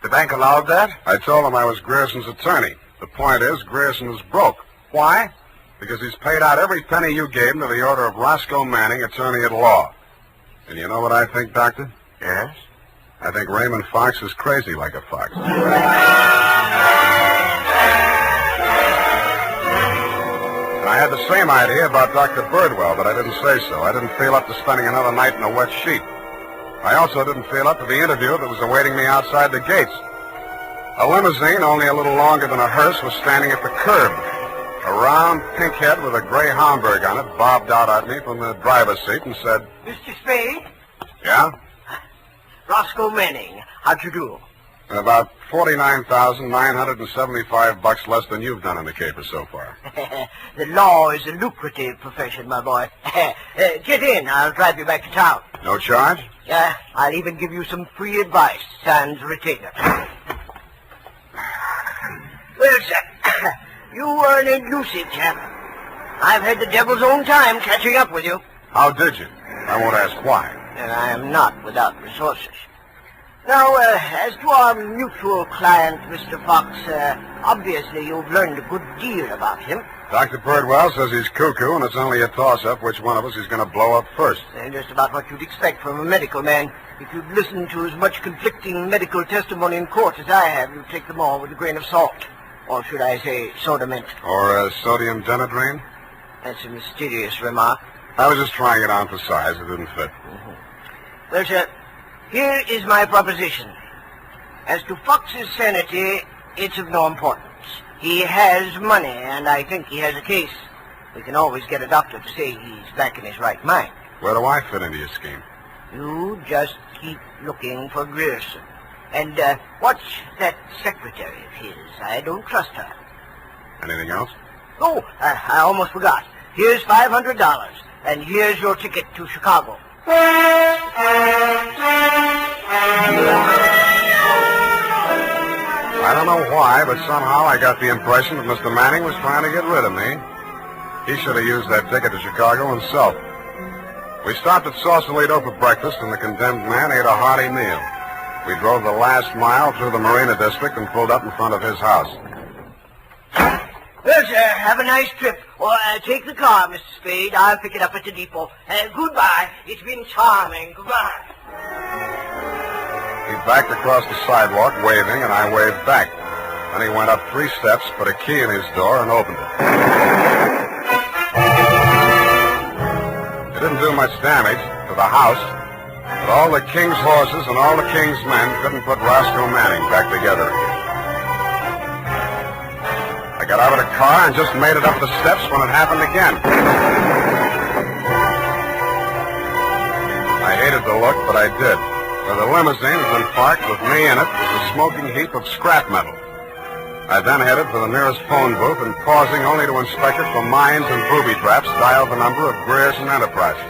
The bank allowed that? I told him I was Grierson's attorney. The point is, Grierson is broke. Why? Because he's paid out every penny you gave him to the order of Roscoe Manning, attorney at law. And you know what I think, Doctor? Yes? I think Raymond Fox is crazy like a fox. And I had the same idea about Dr. Birdwell, but I didn't say so. I didn't feel up to spending another night in a wet sheet. I also didn't feel up to the interview that was awaiting me outside the gates. A limousine, only a little longer than a hearse, was standing at the curb. A round pink head with a gray Homburg on it bobbed out at me from the driver's seat and said, Mr. Spade? Yeah? Roscoe Manning. How'd you do? About $49,975 less than you've done in the caper so far. The law is a lucrative profession, my boy. Get in. I'll drive you back to town. No charge? I'll even give you some free advice, sans retainer. Well, sir, you are an elusive chap. I've had the devil's own time catching up with you. How did you? I won't ask why. And I am not without resources. Now, as to our mutual client, Mr. Fox, obviously you've learned a good deal about him. Dr. Birdwell says he's cuckoo, and it's only a toss-up which one of us is going to blow up first. And just about what you'd expect from a medical man. If you'd listened to as much conflicting medical testimony in court as I have, you'd take them all with a grain of salt. Or should I say soda mint? Or sodium Denadrine? That's a mysterious remark. I was just trying it on for size. It didn't fit. Mm-hmm. Well, sir, here is my proposition. As to Fox's sanity, it's of no importance. He has money, and I think he has a case. We can always get a doctor to say he's back in his right mind. Where do I fit into your scheme? You just keep looking for Grierson. And watch that secretary of his. I don't trust her. Anything else? Oh, I almost forgot. Here's $500, and here's your ticket to Chicago. I don't know why, but somehow I got the impression that Mr. Manning was trying to get rid of me. He should have used that ticket to Chicago himself. We stopped at Sausalito for breakfast, and the condemned man ate a hearty meal. We drove the last mile through the Marina District and pulled up in front of his house. Well, sir, have a nice trip. Or take the car, Mr. Spade. I'll pick it up at the depot. Goodbye. It's been charming. Goodbye. He backed across the sidewalk, waving, and I waved back. Then he went up 3 steps, put a key in his door, and opened it. It didn't do much damage to the house, but all the king's horses and all the king's men couldn't put Roscoe Manning back together again. I got out of the car and just made it up the steps when it happened again. I hated the look, but I did. For the limousine had been parked with me in it was a smoking heap of scrap metal. I then headed for the nearest phone booth and, pausing only to inspect it for mines and booby traps, dialed the number of Grierson Enterprises.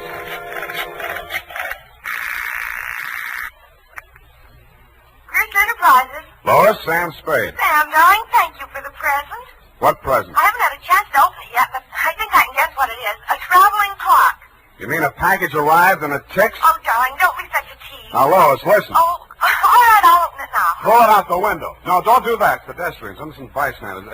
Grierson Enterprises. Lois, Sam Spade. Sam, darling, thank you for the present. What present? I haven't had a chance to open it yet, but I think I can guess what it is. A traveling clock. You mean a package arrived and it ticks? Oh, darling, don't be such a tease. Now, Lois, listen. Oh, all right, I'll open it now. Throw it out the window. No, don't do that. Pedestrians, innocent bystanders.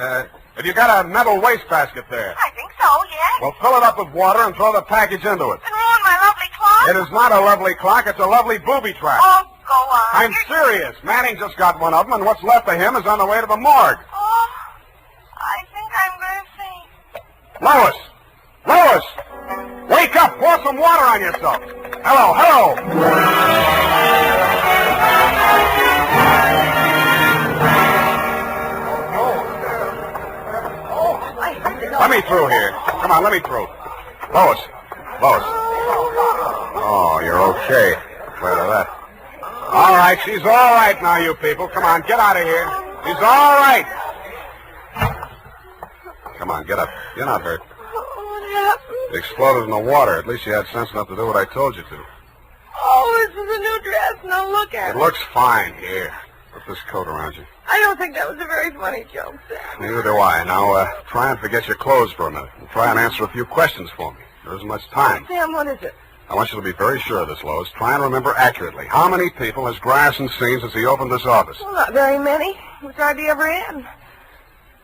Have you got a metal wastebasket there? I think so, yes. Well, fill it up with water and throw the package into it. And ruin my lovely clock. It is not a lovely clock. It's a lovely booby trap. Oh, go on. I'm serious. Manning just got one of them, and what's left of him is on the way to the morgue. Oh, I think I'm going to faint. Lois! Lois! Wake up! Pour some water on yourself. Hello! Let me through here. Come on, let me through. Lois. Oh, you're okay. Glad of that. All right, she's all right now, you people. Come on, get out of here. She's all right. Come on, get up. You're not hurt. What happened? It exploded in the water. At least you had sense enough to do what I told you to. Oh, this is a new dress. Now look at It looks fine. Here, put this coat around you. I don't think that was a very funny joke, Sam. Neither do I. Now, try and forget your clothes for a minute. And try and answer a few questions for me. There isn't much time. Sam, what is it? I want you to be very sure of this, Lois. Try and remember accurately. How many people has Grierson seen since he opened this office? Well, not very many. It was hardly ever in.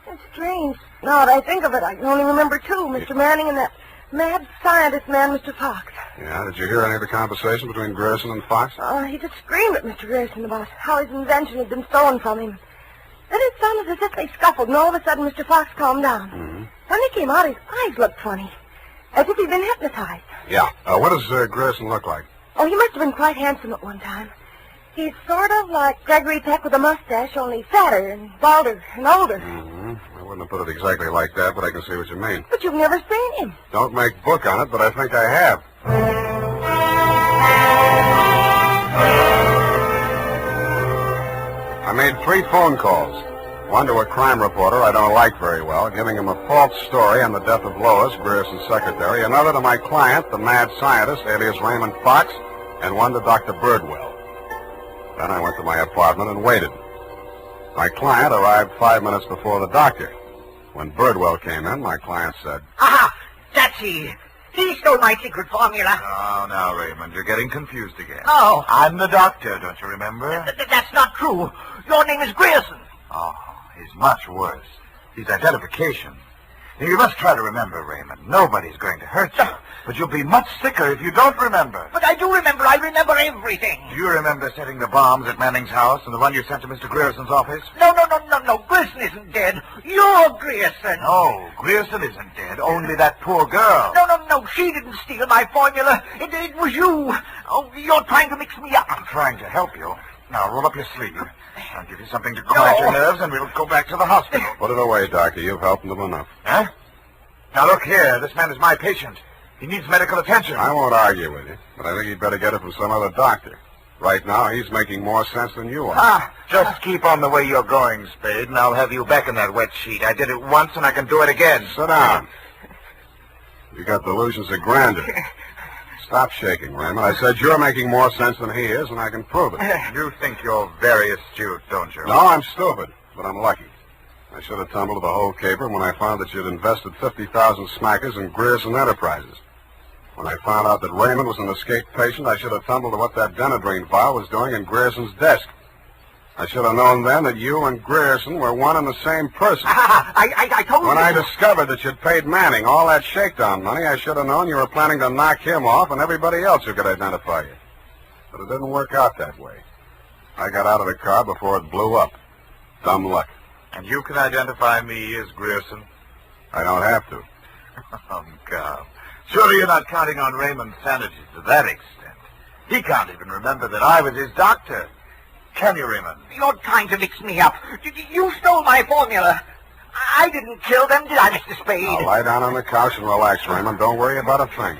It's strange. Now that I think of it, I can only remember two. Mr. Manning and that mad scientist man, Mr. Fox. Yeah, did you hear any of the conversation between Grierson and Fox? He just screamed at Mr. Grierson about how his invention had been stolen from him. Then it sounded as if they scuffled, and all of a sudden Mr. Fox calmed down. Mm-hmm. When he came out, his eyes looked funny, as if he'd been hypnotized. Yeah. What does Grierson look like? Oh, he must have been quite handsome at one time. He's sort of like Gregory Peck with a mustache, only fatter and balder and older. Mm-hmm. I wouldn't have put it exactly like that, but I can see what you mean. But you've never seen him. Don't make book on it, but I think I have. I made 3 phone calls. One to a crime reporter I don't like very well, giving him a false story on the death of Lois, Grierson's secretary. Another to my client, the mad scientist, alias Raymond Fox, and one to Dr. Birdwell. Then I went to my apartment and waited. My client arrived 5 minutes before the doctor. When Birdwell came in, my client said, Aha! That's he. He stole my secret formula. Oh, now, Raymond, you're getting confused again. Oh. I'm the doctor, don't you remember? That's not true. Your name is Grierson. Oh, he's much worse. He's identification. Now, you must try to remember, Raymond. Nobody's going to hurt you. But you'll be much sicker if you don't remember. But I do remember. I remember everything. Do you remember setting the bombs at Manning's house and the one you sent to Mr. Grierson's office? No. Grierson isn't dead. You're Grierson. No, Grierson isn't dead. Only that poor girl. No. She didn't steal my formula. It was you. Oh, you're trying to mix me up. I'm trying to help you. Now, roll up your sleeve. I'll give you something to quiet your nerves, and we'll go back to the hospital. Put it away, Doctor. You've helped him enough. Huh? Now, look here. This man is my patient. He needs medical attention. I won't argue with you, but I think you'd better get it from some other doctor. Right now, he's making more sense than you are. Just keep on the way you're going, Spade, and I'll have you back in that wet sheet. I did it once, and I can do it again. Sit down. You got delusions of grandeur. Stop shaking, Raymond. I said you're making more sense than he is, and I can prove it. You think you're very astute, don't you? No, I'm stupid, but I'm lucky. I should have tumbled to the whole caper when I found that you'd invested 50,000 smackers in Grierson Enterprises. When I found out that Raymond was an escaped patient, I should have tumbled to what that Denadrine vial was doing in Grierson's desk. I should have known then that you and Grierson were one and the same person. I told you. When I discovered that you'd paid Manning all that shakedown money, I should have known you were planning to knock him off and everybody else who could identify you. But it didn't work out that way. I got out of the car before it blew up. Dumb luck. And you can identify me as Grierson? I don't have to. Oh, God. Surely you're not counting on Raymond's sanity to that extent. He can't even remember that I was his doctor. Can you, Raymond? You're trying to mix me up. You stole my formula. I didn't kill them, did I, Mr. Spade? Now, lie down on the couch and relax, Raymond. Don't worry about a thing.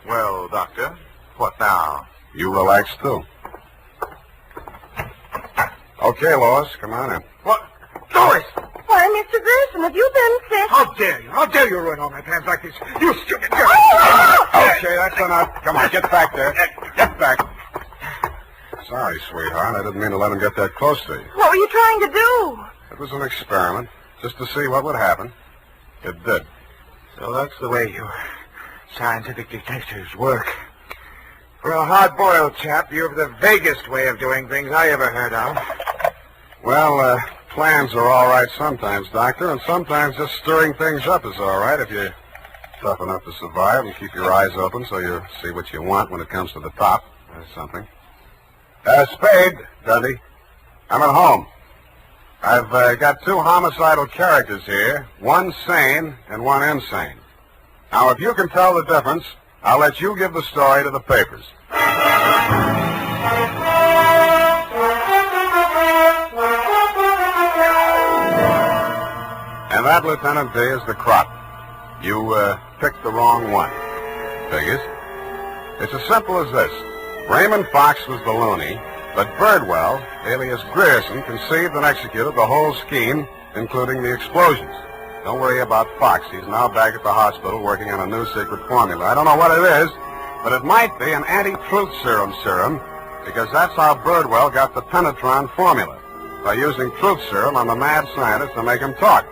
Well, Doctor, what now? You relax, too. Okay, Lois, come on in. What? Lois! Why, Mr. Grierson, have you been sick? How dare you? How dare you ruin all my plans like this? You stupid girl! Okay, that's enough. Come on, get back there. Get back. Sorry, sweetheart. I didn't mean to let him get that close to you. What were you trying to do? It was an experiment, just to see what would happen. It did. So that's the way you scientific detectives work. For a hard-boiled chap, you have the vaguest way of doing things I ever heard of. Well, plans are all right sometimes, Doctor, and sometimes just stirring things up is all right if you tough enough to survive and keep your eyes open so you see what you want when it comes to the top. That's something. Spade, Dundee. I'm at home. I've got 2 homicidal characters here, one sane and one insane. Now, if you can tell the difference, I'll let you give the story to the papers. And that, Lieutenant D, is the crop. You picked the wrong one. Figures. It's as simple as this. Raymond Fox was the loony, but Birdwell, alias Grierson, conceived and executed the whole scheme, including the explosions. Don't worry about Fox. He's now back at the hospital working on a new secret formula. I don't know what it is, but it might be an anti-truth serum, because that's how Birdwell got the Penetron formula, by using truth serum on the mad scientist to make him talk.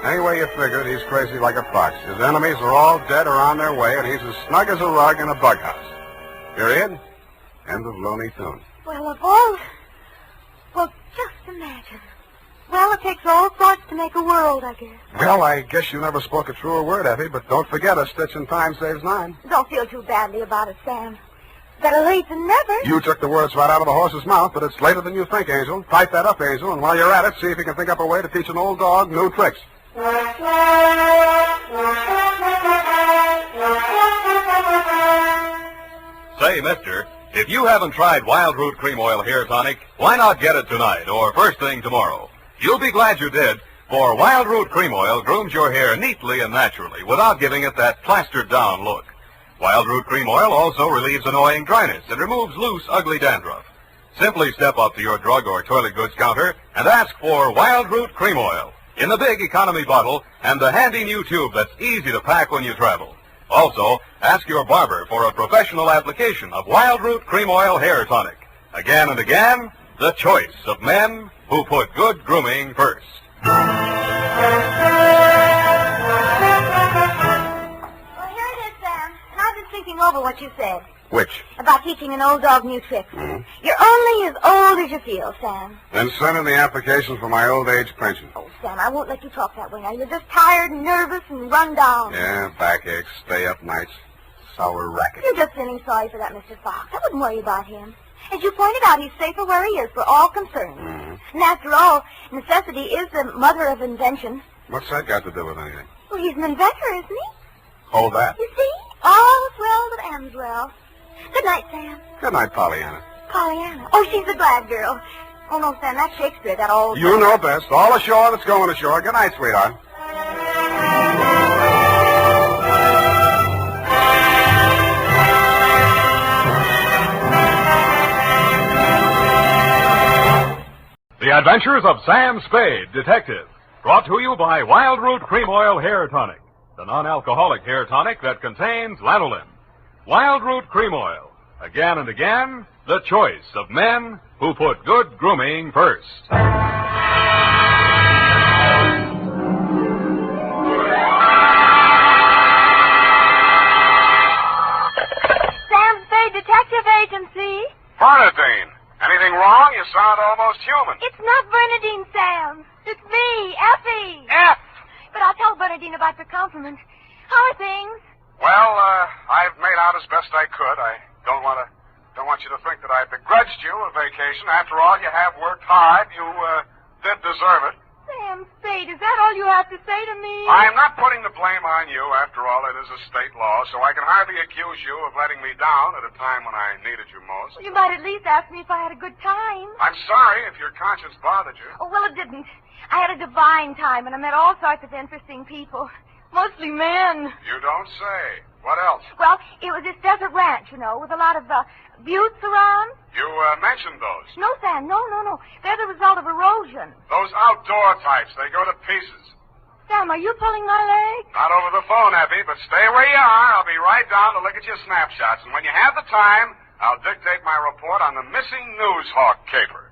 Anyway you figure it, he's crazy like a fox. His enemies are all dead or on their way, and he's as snug as a rug in a bug house. Period. End of Looney Tunes. Well, of all... Well, just imagine. Well, it takes all sorts to make a world, I guess. Well, I guess you never spoke a truer word, Effie, but don't forget a stitch in time saves 9. Don't feel too badly about it, Sam. Better late than never. You took the words right out of the horse's mouth, but it's later than you think, Angel. Type that up, Angel, and while you're at it, see if you can think up a way to teach an old dog new tricks. Say, mister, if you haven't tried Wild Root Cream Oil Hair Tonic, why not get it tonight or first thing tomorrow? You'll be glad you did, for Wild Root Cream Oil grooms your hair neatly and naturally without giving it that plastered-down look. Wild Root Cream Oil also relieves annoying dryness and removes loose, ugly dandruff. Simply step up to your drug or toilet goods counter and ask for Wild Root Cream Oil in the big economy bottle and the handy new tube that's easy to pack when you travel. Also, ask your barber for a professional application of Wild Root Cream Oil Hair Tonic. Again and again, the choice of men who put good grooming first. Well, here it is, Sam. And I've been thinking over what you said. Which? About teaching an old dog new tricks. You're only as old as you feel, Sam. Then send in the application for my old age pension. Oh, Sam, I won't let you talk that way now. You're just tired and nervous and run down. Yeah, backaches, stay up nights, sour racket. You're just feeling sorry for that Mr. Fox. I wouldn't worry about him. As you pointed out, he's safer where he is for all concerned. And after all, necessity is the mother of invention. What's that got to do with anything? Well, he's an inventor, isn't he? Hold that. You see? All's well that ends well. Good night, Sam. Good night, Pollyanna. Pollyanna. Oh, she's a glad girl. Oh, no, Sam, that's Shakespeare, that old... You know best. All ashore that's going ashore. Good night, sweetheart. The Adventures of Sam Spade, Detective. Brought to you by Wild Root Cream Oil Hair Tonic, the non-alcoholic hair tonic that contains lanolin. Wild Root Cream Oil. Again and again, the choice of men who put good grooming first. Sam Spade Detective Agency. Bernadine, anything wrong? You sound almost human. It's not Bernadine, Sam. It's me, Effie. F. But I'll tell Bernadine about your compliment. How are things? Well, I've made out as best I could. I don't want you to think that I begrudged you a vacation. After all, you have worked hard. You did deserve it. Sam Spade, is that all you have to say to me? I'm not putting the blame on you. After all, it is a state law, so I can hardly accuse you of letting me down at a time when I needed you most. Well, you might at least ask me if I had a good time. I'm sorry if your conscience bothered you. Oh, well, it didn't. I had a divine time, and I met all sorts of interesting people. Mostly men. You don't say. What else? Well, it was this desert ranch, you know, with a lot of buttes around. You mentioned those. No, Sam, no. They're the result of erosion. Those outdoor types, they go to pieces. Sam, are you pulling my leg? Not over the phone, Abby, but stay where you are. I'll be right down to look at your snapshots. And when you have the time, I'll dictate my report on the missing Newshawk caper.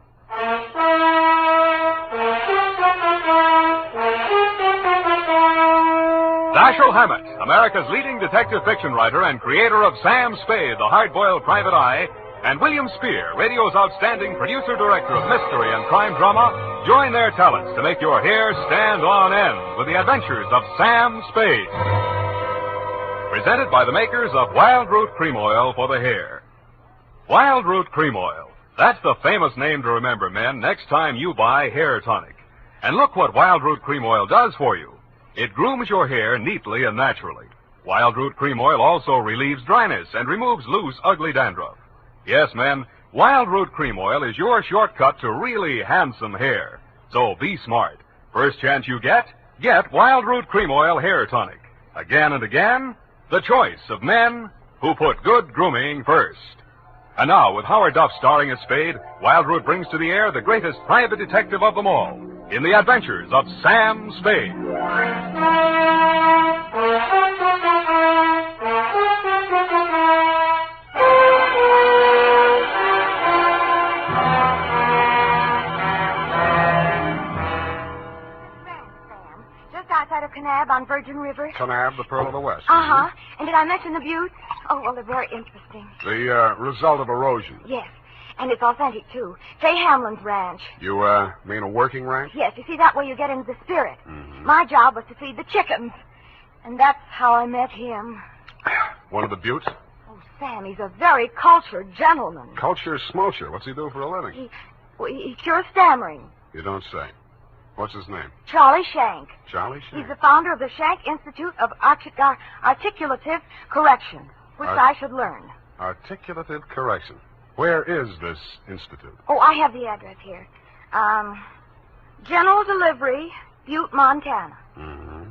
Dashiell Hammett, America's leading detective fiction writer and creator of Sam Spade, the hard-boiled private eye, and William Spear, radio's outstanding producer-director of mystery and crime drama, join their talents to make your hair stand on end with the adventures of Sam Spade. Presented by the makers of Wild Root Cream Oil for the hair. Wild Root Cream Oil. That's the famous name to remember, men, next time you buy hair tonic. And look what Wild Root Cream Oil does for you. It grooms your hair neatly and naturally. Wild Root Cream Oil also relieves dryness and removes loose, ugly dandruff. Yes, men, Wild Root Cream Oil is your shortcut to really handsome hair. So be smart. First chance you get Wild Root Cream Oil Hair Tonic. Again and again, the choice of men who put good grooming first. And now, with Howard Duff starring as Spade, Wild Root brings to the air the greatest private detective of them all in the Adventures of Sam Spade. Outside of Kanab on Virgin River. Kanab, the Pearl of the West. Uh-huh. And did I mention the buttes? Oh, well, they're very interesting. The result of erosion. Yes. And it's authentic, too. Fay Hamlin's ranch. You, mean a working ranch? Yes. You see, that way you get into the spirit. Mm-hmm. My job was to feed the chickens. And that's how I met him. One of the buttes? Oh, Sam, he's a very cultured gentleman. Culture smulcher. What's he do for a living? He cures stammering. You don't say. What's his name? Charlie Shank. Charlie Shank? He's the founder of the Shank Institute of Articulative Correction, which I should learn. Articulative Correction. Where is this institute? Oh, I have the address here. General Delivery, Butte, Montana. Mm-hmm.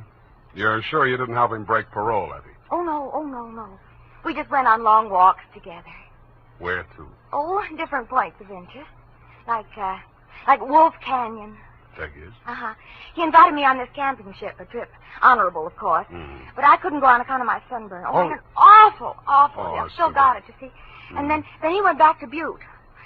You're sure you didn't help him break parole, Effie? Oh, no. We just went on long walks together. Where to? Oh, different points of interest. Like Wolf Canyon. Figures. Uh-huh. He invited me on this camping ship, a trip. Honorable, of course. Mm. But I couldn't go on account of my sunburn. Oh, it was awful. I've still got it, you see. Mm. And then he went back to Butte.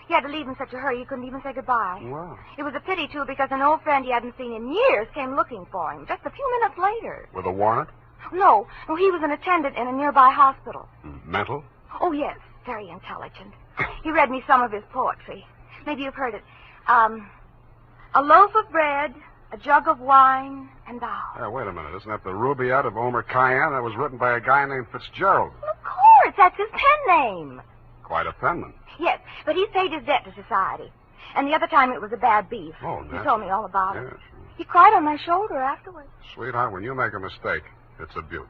He had to leave in such a hurry he couldn't even say goodbye. Wow. It was a pity, too, because an old friend he hadn't seen in years came looking for him just a few minutes later. With a warrant? No, he was an attendant in a nearby hospital. Mental? Oh, yes. Very intelligent. He read me some of his poetry. Maybe you've heard it. A loaf of bread, a jug of wine, and thou. Hey, wait a minute. Isn't that the Rubaiyat of Omer Khayyam? That was written by a guy named Fitzgerald. Well, of course. That's his pen name. Quite a penman. Yes, but he's paid his debt to society. And the other time it was a bad beef. Oh, He told me all about it. Yes. He cried on my shoulder afterwards. Sweetheart, when you make a mistake, it's a beaut.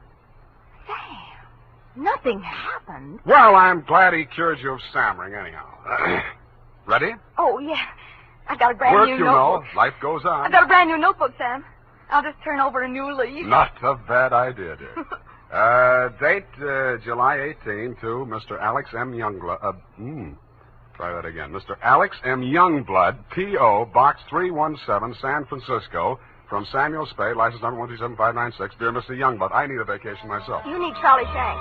Sam, nothing happened. Well, I'm glad he cured you of stammering anyhow. Ready? Oh, yeah. I got a brand new notebook. Life goes on. I got a brand new notebook, Sam. I'll just turn over a new leaf. Not a bad idea, dear. Date July 18 to Mr. Alex M. Youngblood. Try that again. Mr. Alex M. Youngblood, P.O., Box 317, San Francisco. From Samuel Spade, license number 127596. Dear Mr. Youngblood, I need a vacation myself. You need Charlie Shank.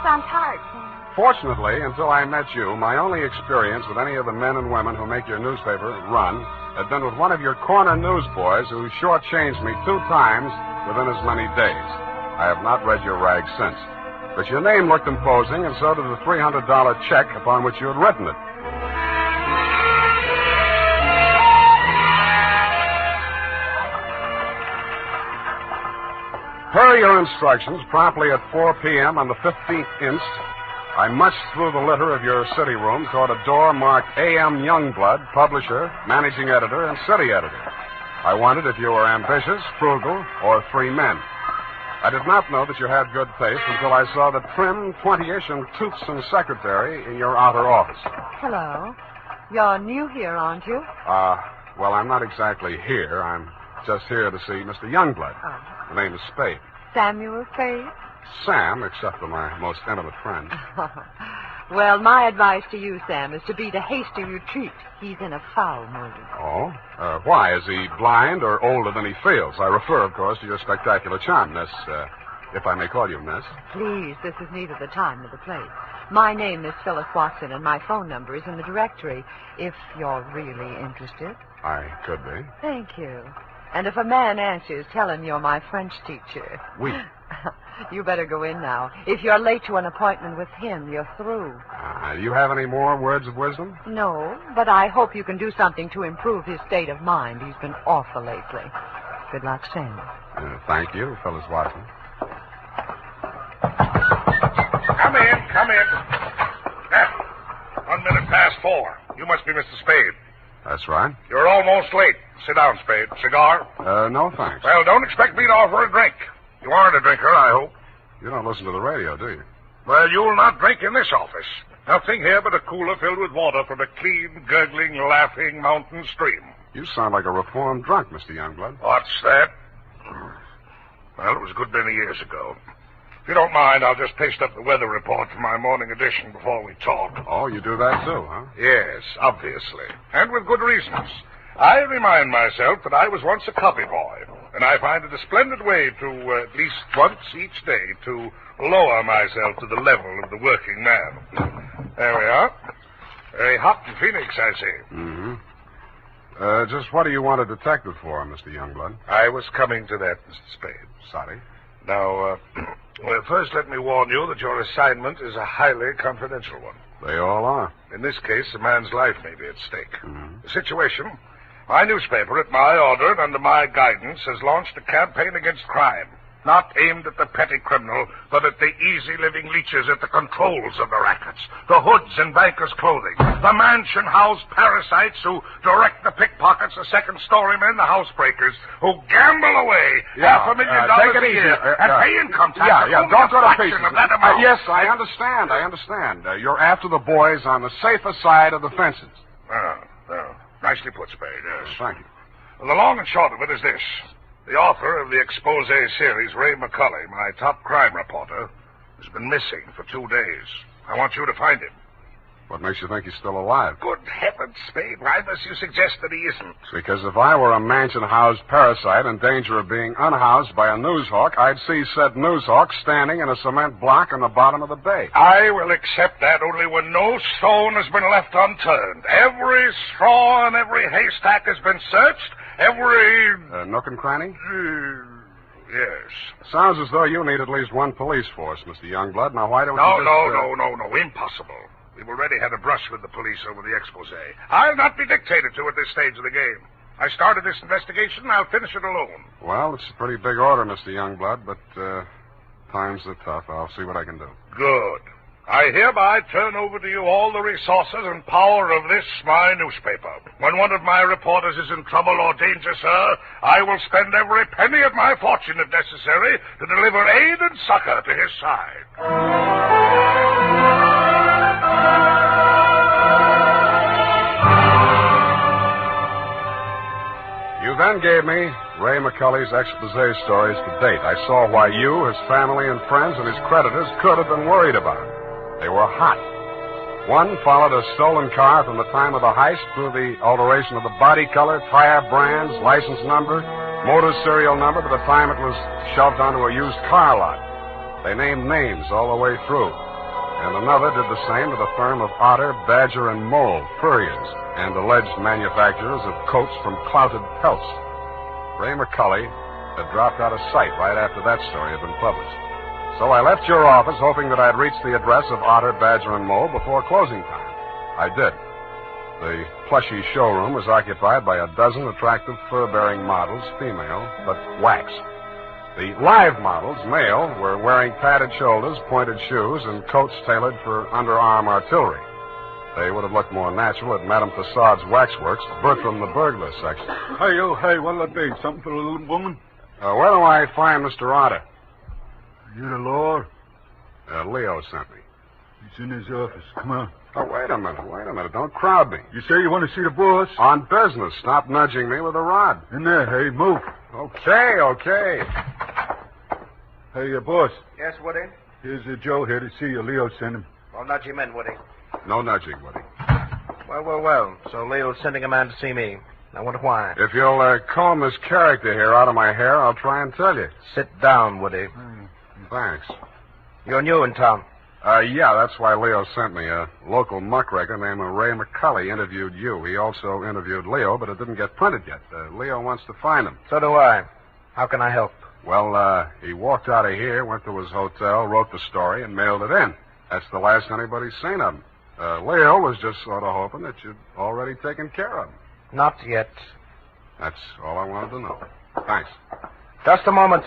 Sounds hard, Sam. Fortunately, until I met you, my only experience with any of the men and women who make your newspaper run had been with one of your corner newsboys who shortchanged me 2 times within as many days. I have not read your rag since. But your name looked imposing, and so did the $300 check upon which you had written it. Per your instructions, promptly at 4 p.m. on the 15th inst., I munched through the litter of your city room toward a door marked A.M. Youngblood, publisher, managing editor, and city editor. I wondered if you were ambitious, frugal, or 3 men. I did not know that you had good taste until I saw the trim, 20-ish, and toothsome secretary in your outer office. Hello. You're new here, aren't you? Well, I'm not exactly here. I'm just here to see Mr. Youngblood. Oh. The name is Spade. Samuel Spade? Sam, except for my most intimate friend. Well, my advice to you, Sam, is to beat a hasty retreat. He's in a foul mood. Oh? Why? Is he blind or older than he feels? I refer, of course, to your spectacular charm, Miss, if I may call you Miss. Please, this is neither the time nor the place. My name is Phyllis Watson, and my phone number is in the directory, if you're really interested. I could be. Thank you. And if a man answers, tell him you're my French teacher. Oui. You better go in now. If you're late to an appointment with him, you're through. Do you have any more words of wisdom? No, but I hope you can do something to improve his state of mind. He's been awful lately. Good luck, Sam. Thank you, Phyllis Watson. Come in, come in. Now, 1 minute past 4. You must be Mr. Spade. That's right. You're You're almost late. Sit down, Spade. Cigar? No thanks. Well, don't expect me to offer a drink. You aren't a drinker, I hope. You don't listen to the radio, do you? Well, you'll not drink in this office. Nothing here but a cooler filled with water from a clean, gurgling, laughing mountain stream. You sound like a reformed drunk, Mr. Youngblood. What's that? Well, it was a good many years ago. If you don't mind, I'll just paste up the weather report for my morning edition before we talk. Oh, you do that too, huh? Yes, obviously. And with good reasons. I remind myself that I was once a copy boy, and I find it a splendid way to, at least once each day, to lower myself to the level of the working man. There we are. Very hot in Phoenix, I see. Mm-hmm. Just what do you want a detective for, Mr. Youngblood? I was coming to that, Mr. Spade. Sorry. Now, well, first let me warn you that your assignment is a highly confidential one. They all are. In this case, a man's life may be at stake. Mm-hmm. The situation, my newspaper, at my order and under my guidance, has launched a campaign against crime. Not aimed at the petty criminal, but at the easy-living leeches at the controls of the rackets, the hoods and bankers' clothing, the mansion-house parasites who direct the pickpockets, the second-story men, the housebreakers, who gamble away $500,000 take it a easy. year and pay income tax. Don't go to pieces. Of that amount. Yes, I understand. You're after the boys on the safer side of the fences. Nicely put, Spade, yes. Thank you. Well, the long and short of it is this. The author of the expose series, Ray McCully, my top crime reporter, has been missing for 2 days. I want you to find him. What makes you think he's still alive? Good heavens, Spade. Why must you suggest that he isn't? Because if I were a mansion-house parasite in danger of being unhoused by a newshawk, I'd see said newshawk standing in a cement block on the bottom of the bay. I will accept that only when no stone has been left unturned. Every straw and every haystack has been searched. Every... nook and cranny? Yes. Sounds as though you need at least one police force, Mr. Youngblood. Now, why don't No, you no. Impossible. We've already had a brush with the police over the expose. I'll not be dictated to at this stage of the game. I started this investigation, and I'll finish it alone. Well, it's a pretty big order, Mr. Youngblood, but times are tough. I'll see what I can do. Good. I hereby turn over to you all the resources and power of this, my newspaper. When one of my reporters is in trouble or danger, sir, I will spend every penny of my fortune, if necessary, to deliver aid and succor to his side. You then gave me Ray McCully's expose stories to date. I saw why you, his family and friends, and his creditors could have been worried about him. They were hot. One followed a stolen car from the time of the heist through the alteration of the body color, tire brands, license number, motor serial number to the time it was shoved onto a used car lot. They named names all the way through. And another did the same to the firm of Otter, Badger, and Mole, furriers, and alleged manufacturers of coats from clouted pelts. Ray McCully had dropped out of sight right after that story had been published. So I left your office hoping that I'd reach the address of Otter, Badger, and Mole before closing time. I did. The plushy showroom was occupied by a dozen attractive fur-bearing models, female, but wax. The live models, male, were wearing padded shoulders, pointed shoes, and coats tailored for underarm artillery. They would have looked more natural at Madame Tussaud's waxworks, Bertram the burglar section. Hey, what'll it be? Something for the little woman? Where do I find Mr. Otter? You the law? Leo sent me. He's in his office. Come on. Oh, wait a minute. Don't crowd me. You say you want to see the boss? On business. Stop nudging me with a rod. In there, hey, move. Okay. Hey, boss. Yes, Woody? Here's Joe here to see you. Leo sent him. Well, nudge him in, Woody. No nudging, Woody. Well. So Leo's sending a man to see me. I wonder why. If you'll comb this character here out of my hair, I'll try and tell you. Sit down, Woody. Thanks. You're new in town. Yeah, that's why Leo sent me. A local muckraker named Ray McCully interviewed you. He also interviewed Leo, but it didn't get printed yet. Leo wants to find him. So do I. How can I help? Well, he walked out of here, went to his hotel, wrote the story, and mailed it in. That's the last anybody's seen of him. Leo was just sort of hoping that you'd already taken care of him. Not yet. That's all I wanted to know. Thanks. Just a moment.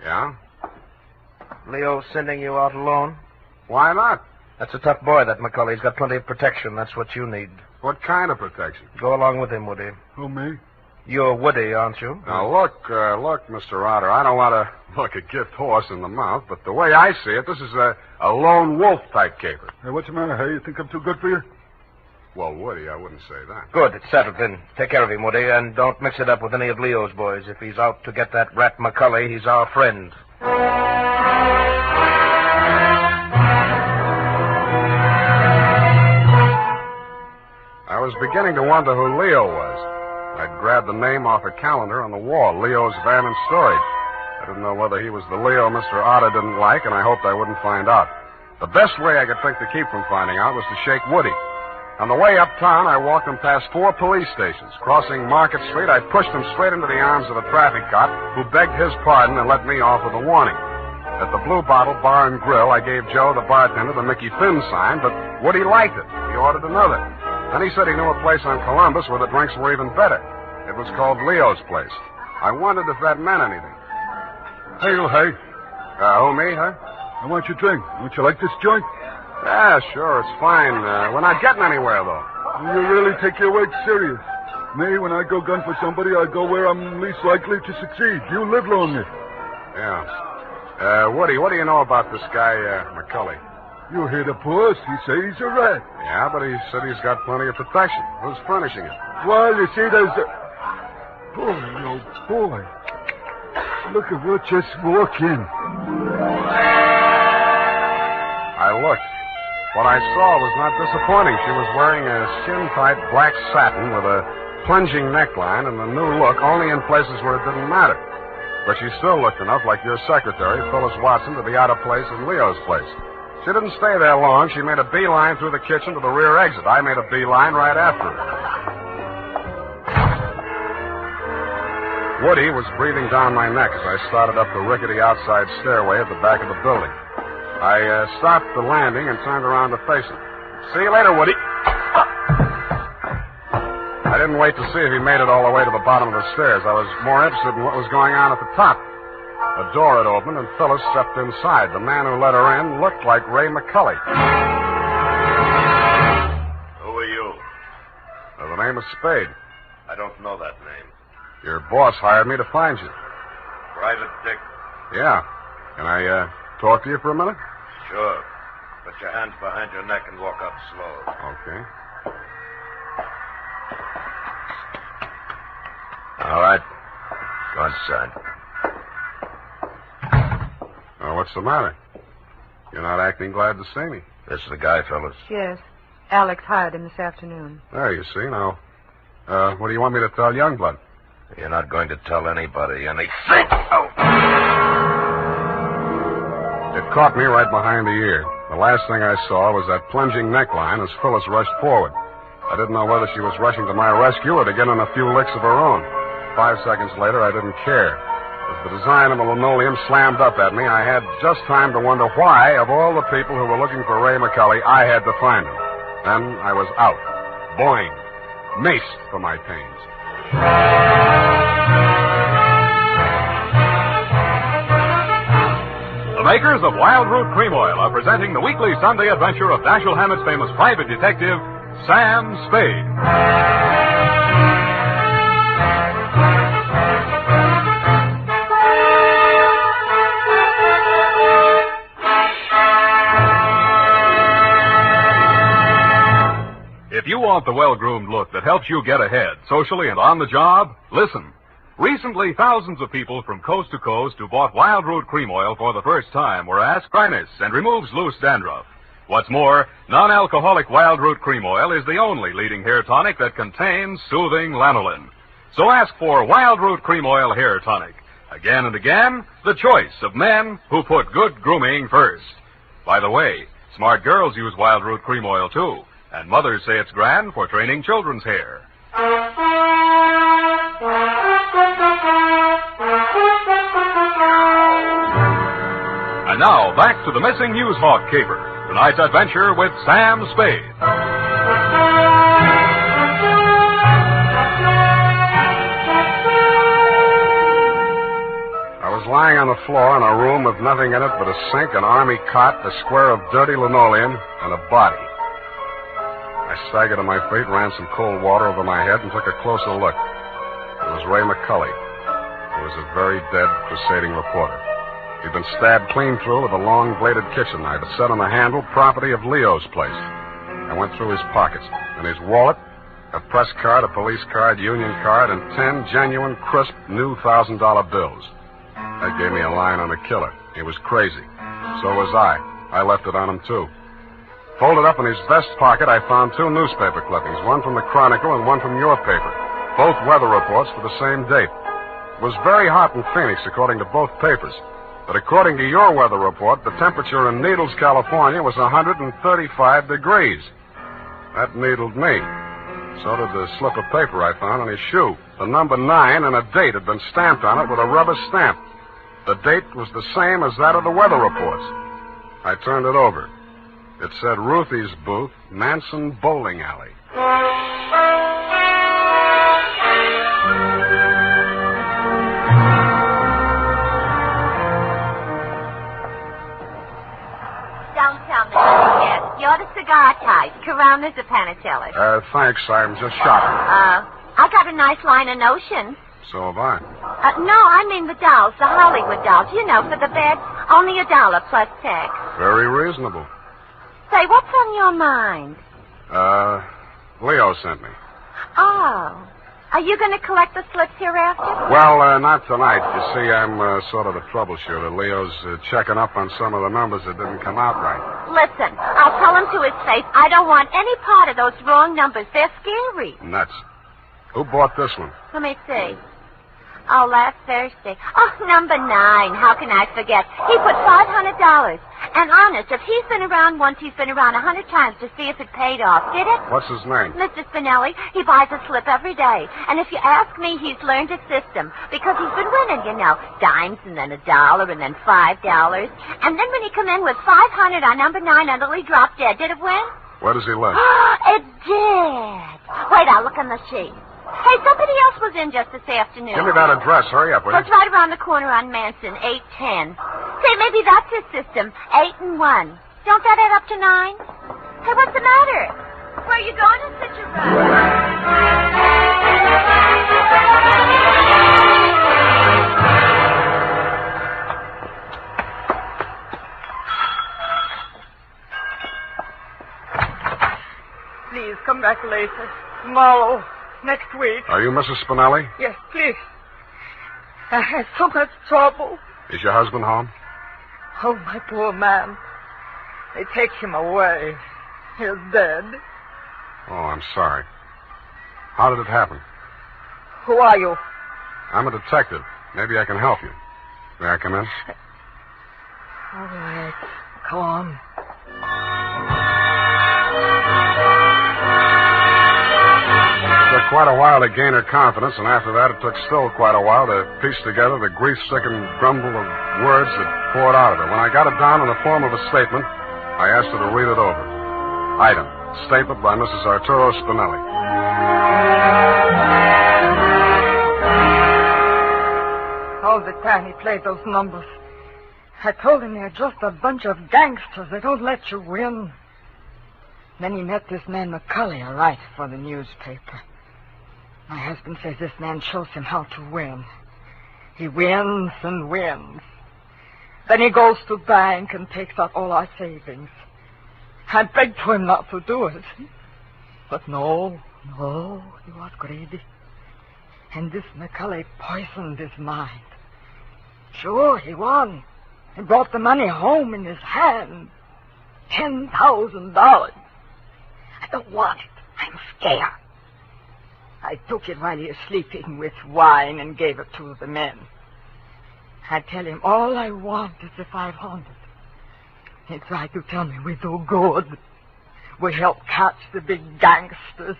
Yeah? Leo sending you out alone? Why not? That's a tough boy, that McCully. He's got plenty of protection. That's what you need. What kind of protection? Go along with him, Woody. Who, me? You're Woody, aren't you? Now, look, Mr. Otter, I don't want to look a gift horse in the mouth, but the way I see it, this is a lone wolf type caper. Hey, what's the matter, hey? You think I'm too good for you? Well, Woody, I wouldn't say that. Good. It's settled then. Take care of him, Woody, and don't mix it up with any of Leo's boys. If he's out to get that rat McCully, he's our friend. I was beginning to wonder who Leo was. I'd grabbed the name off a calendar on the wall, Leo's Van and Storage. I didn't know whether he was the Leo Mr. Otter didn't like, and I hoped I wouldn't find out. The best way I could think to keep from finding out was to shake Woody. On the way uptown, I walked him past 4 police stations. Crossing Market Street, I pushed him straight into the arms of a traffic cop who begged his pardon and let me off with a warning. At the Blue Bottle Bar and Grill, I gave Joe, the bartender, the Mickey Finn sign, but Woody liked it. He ordered another. Then he said he knew a place on Columbus where the drinks were even better. It was called Leo's Place. I wondered if that meant anything. Hey, you, hey. Who, me, huh? I want your drink. Don't you like this joint? Yeah, sure, it's fine. We're not getting anywhere, though. You really take your work serious. Me, when I go gun for somebody, I go where I'm least likely to succeed. You live longer. Yeah. Woody, what do you know about this guy, McCully? You hear the boss. He says he's a rat. Yeah, but he said he's got plenty of protection. Who's furnishing it? Well, you see, there's a... Boy, oh, boy. Look at what just walked in. I looked. What I saw was not disappointing. She was wearing a skin-tight black satin with a plunging neckline and a new look only in places where it didn't matter. But she still looked enough like your secretary, Phyllis Watson, to be out of place in Leo's place. She didn't stay there long. She made a beeline through the kitchen to the rear exit. I made a beeline right after her. Woody was breathing down my neck as I started up the rickety outside stairway at the back of the building. I stopped the landing and turned around to face him. See you later, Woody. I didn't wait to see if he made it all the way to the bottom of the stairs. I was more interested in what was going on at the top. A door had opened, and Phyllis stepped inside. The man who let her in looked like Ray McCully. Who are you? The name is Spade. I don't know that name. Your boss hired me to find you. Private Dick. Yeah. Can I talk to you for a minute? Sure. Put your hands behind your neck and walk up slow. Okay. All right. Go inside. What's the matter? You're not acting glad to see me. This is the guy, fellas. Yes. Alex hired him this afternoon. There, you see. Now, what do you want me to tell Youngblood? You're not going to tell anybody anything. Oh! It caught me right behind the ear. The last thing I saw was that plunging neckline as Phyllis rushed forward. I didn't know whether she was rushing to my rescue or to get in a few licks of her own. 5 seconds later, I didn't care. As the design of the linoleum slammed up at me, I had just time to wonder why, of all the people who were looking for Ray McCully, I had to find him. Then I was out. Boing. Maced for my pains. The makers of Wild Root Cream Oil are presenting the weekly Sunday adventure of Dashiell Hammett's famous private detective, Sam Spade. If you want the well-groomed look that helps you get ahead, socially and on the job, listen. Recently, thousands of people from coast to coast who bought Wild Root Cream Oil for the first time were asked dryness and removes loose dandruff. What's more, non-alcoholic Wild Root Cream Oil is the only leading hair tonic that contains soothing lanolin. So ask for Wild Root Cream Oil Hair Tonic. Again and again, the choice of men who put good grooming first. By the way, smart girls use Wild Root Cream Oil, too. And mothers say it's grand for training children's hair. And now, back to the missing Newshawk caper. Tonight's adventure with Sam Spade. I was lying on the floor in a room with nothing in it but a sink, an army cot, a square of dirty linoleum, and a body. I staggered to my feet, ran some cold water over my head, and took a closer look. It was Ray McCully. He was a very dead crusading reporter. He'd been stabbed clean through with a long-bladed kitchen knife. It said on the handle, property of Leo's place. I went through his pockets. In his wallet, a press card, a police card, union card, and 10 genuine, crisp, new $1,000 bills. That gave me a line on the killer. He was crazy. So was I. I left it on him, too. Folded up in his vest pocket, I found 2 newspaper clippings, one from the Chronicle and one from your paper. Both weather reports for the same date. It was very hot in Phoenix, according to both papers. But according to your weather report, the temperature in Needles, California was 135 degrees. That needled me. So did the slip of paper I found on his shoe. The number 9 and a date had been stamped on it with a rubber stamp. The date was the same as that of the weather reports. I turned it over. It said Ruthie's Booth, Manson Bowling Alley. Don't tell me yet. You're the cigar type. Coronas or Panatellas? Thanks. I'm just shopping. I got a nice line of notions. So have I. No, I mean the dolls, the Hollywood dolls. You know, for the bed, only $1 plus tax. Very reasonable. Say, what's on your mind? Leo sent me. Oh. Are you going to collect the slips hereafter? Well, not tonight. You see, I'm sort of a troubleshooter. Leo's checking up on some of the numbers that didn't come out right. Listen, I'll tell him to his face, I don't want any part of those wrong numbers. They're scary. Nuts. Who bought this one? Let me see. Oh, last Thursday. Oh, number 9. How can I forget? He put $500. And honest, if he's been around once, he's been around 100 times to see if it paid off. Did it? What's his name? Mr. Spinelli. He buys a slip every day. And if you ask me, he's learned a system. Because he's been winning, you know. Dimes and then $1 and then $5. And then when he come in with 500 on number 9 until he dropped dead, did it win? Where does he live? It did. Wait, I'll look on the sheet. Hey, somebody else was in just this afternoon. Give me that address. Hurry up, will you? It's right around the corner on Manson, 810. Say, maybe that's his system, 8 and 1. Don't that add up to 9? Hey, what's the matter? Where are you going in such a rush? Please, come back later. Tomorrow. Next week. Are you Mrs. Spinelli? Yes, please. I had so much trouble. Is your husband home? Oh, my poor man. They take him away. He's dead. Oh, I'm sorry. How did it happen? Who are you? I'm a detective. Maybe I can help you. May I come in? All right. Come on. It took quite a while to gain her confidence, and after that it took still quite a while to piece together the grief-stricken grumble of words that poured out of her. When I got it down in the form of a statement, I asked her to read it over. Item, statement by Mrs. Arturo Spinelli. All the time he played those numbers. I told him they're just a bunch of gangsters. They don't let you win. Then he met this man McCully, a writer for the newspaper. My husband says this man shows him how to win. He wins and wins. Then he goes to bank and takes out all our savings. I begged for him not to do it. But no, he was greedy. And this McCully poisoned his mind. Sure, he won. He brought the money home in his hand. $10,000. I don't want it. I'm scared. I took it while he was sleeping with wine and gave it to the men. I tell him all I want is the 500. He tried to tell me we do good. We help catch the big gangsters.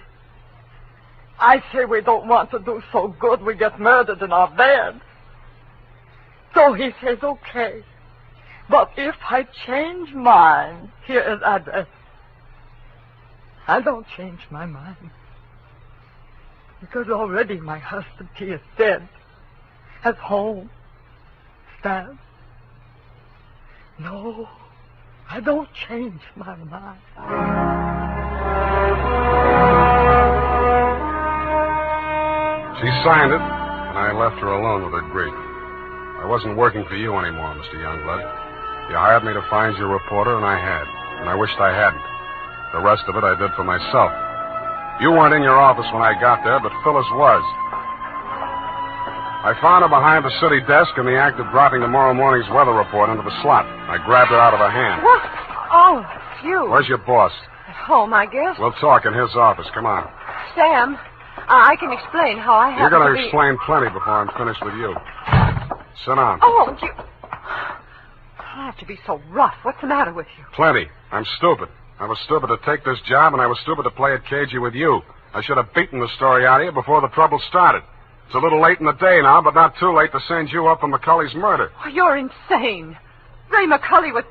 I say we don't want to do so good we get murdered in our bed. So he says, okay. But if I change mine, here is address. I don't change my mind. Because already my husband, he is dead. At home. understand. No, I don't change my mind. She signed it, and I left her alone with her grief. I wasn't working for you anymore, Mr. Youngblood. You hired me to find your reporter, and I had. And I wished I hadn't. The rest of it I did for myself. You weren't in your office when I got there, but Phyllis was. I found her behind the city desk in the act of dropping tomorrow morning's weather report into the slot. I grabbed her out of her hand. What? Oh, it's you. Where's your boss? At home, I guess. We'll talk in his office. Come on. Sam, I can explain how I You're happen going to to be... explain plenty before I'm finished with you. Sit down. Oh, you... I have to be so rough. What's the matter with you? Plenty. I'm stupid. I was stupid to take this job, and I was stupid to play it cagey with you. I should have beaten the story out of you before the trouble started. It's a little late in the day now, but not too late to send you up for McCulley's murder. Oh, you're insane. Ray McCulley was...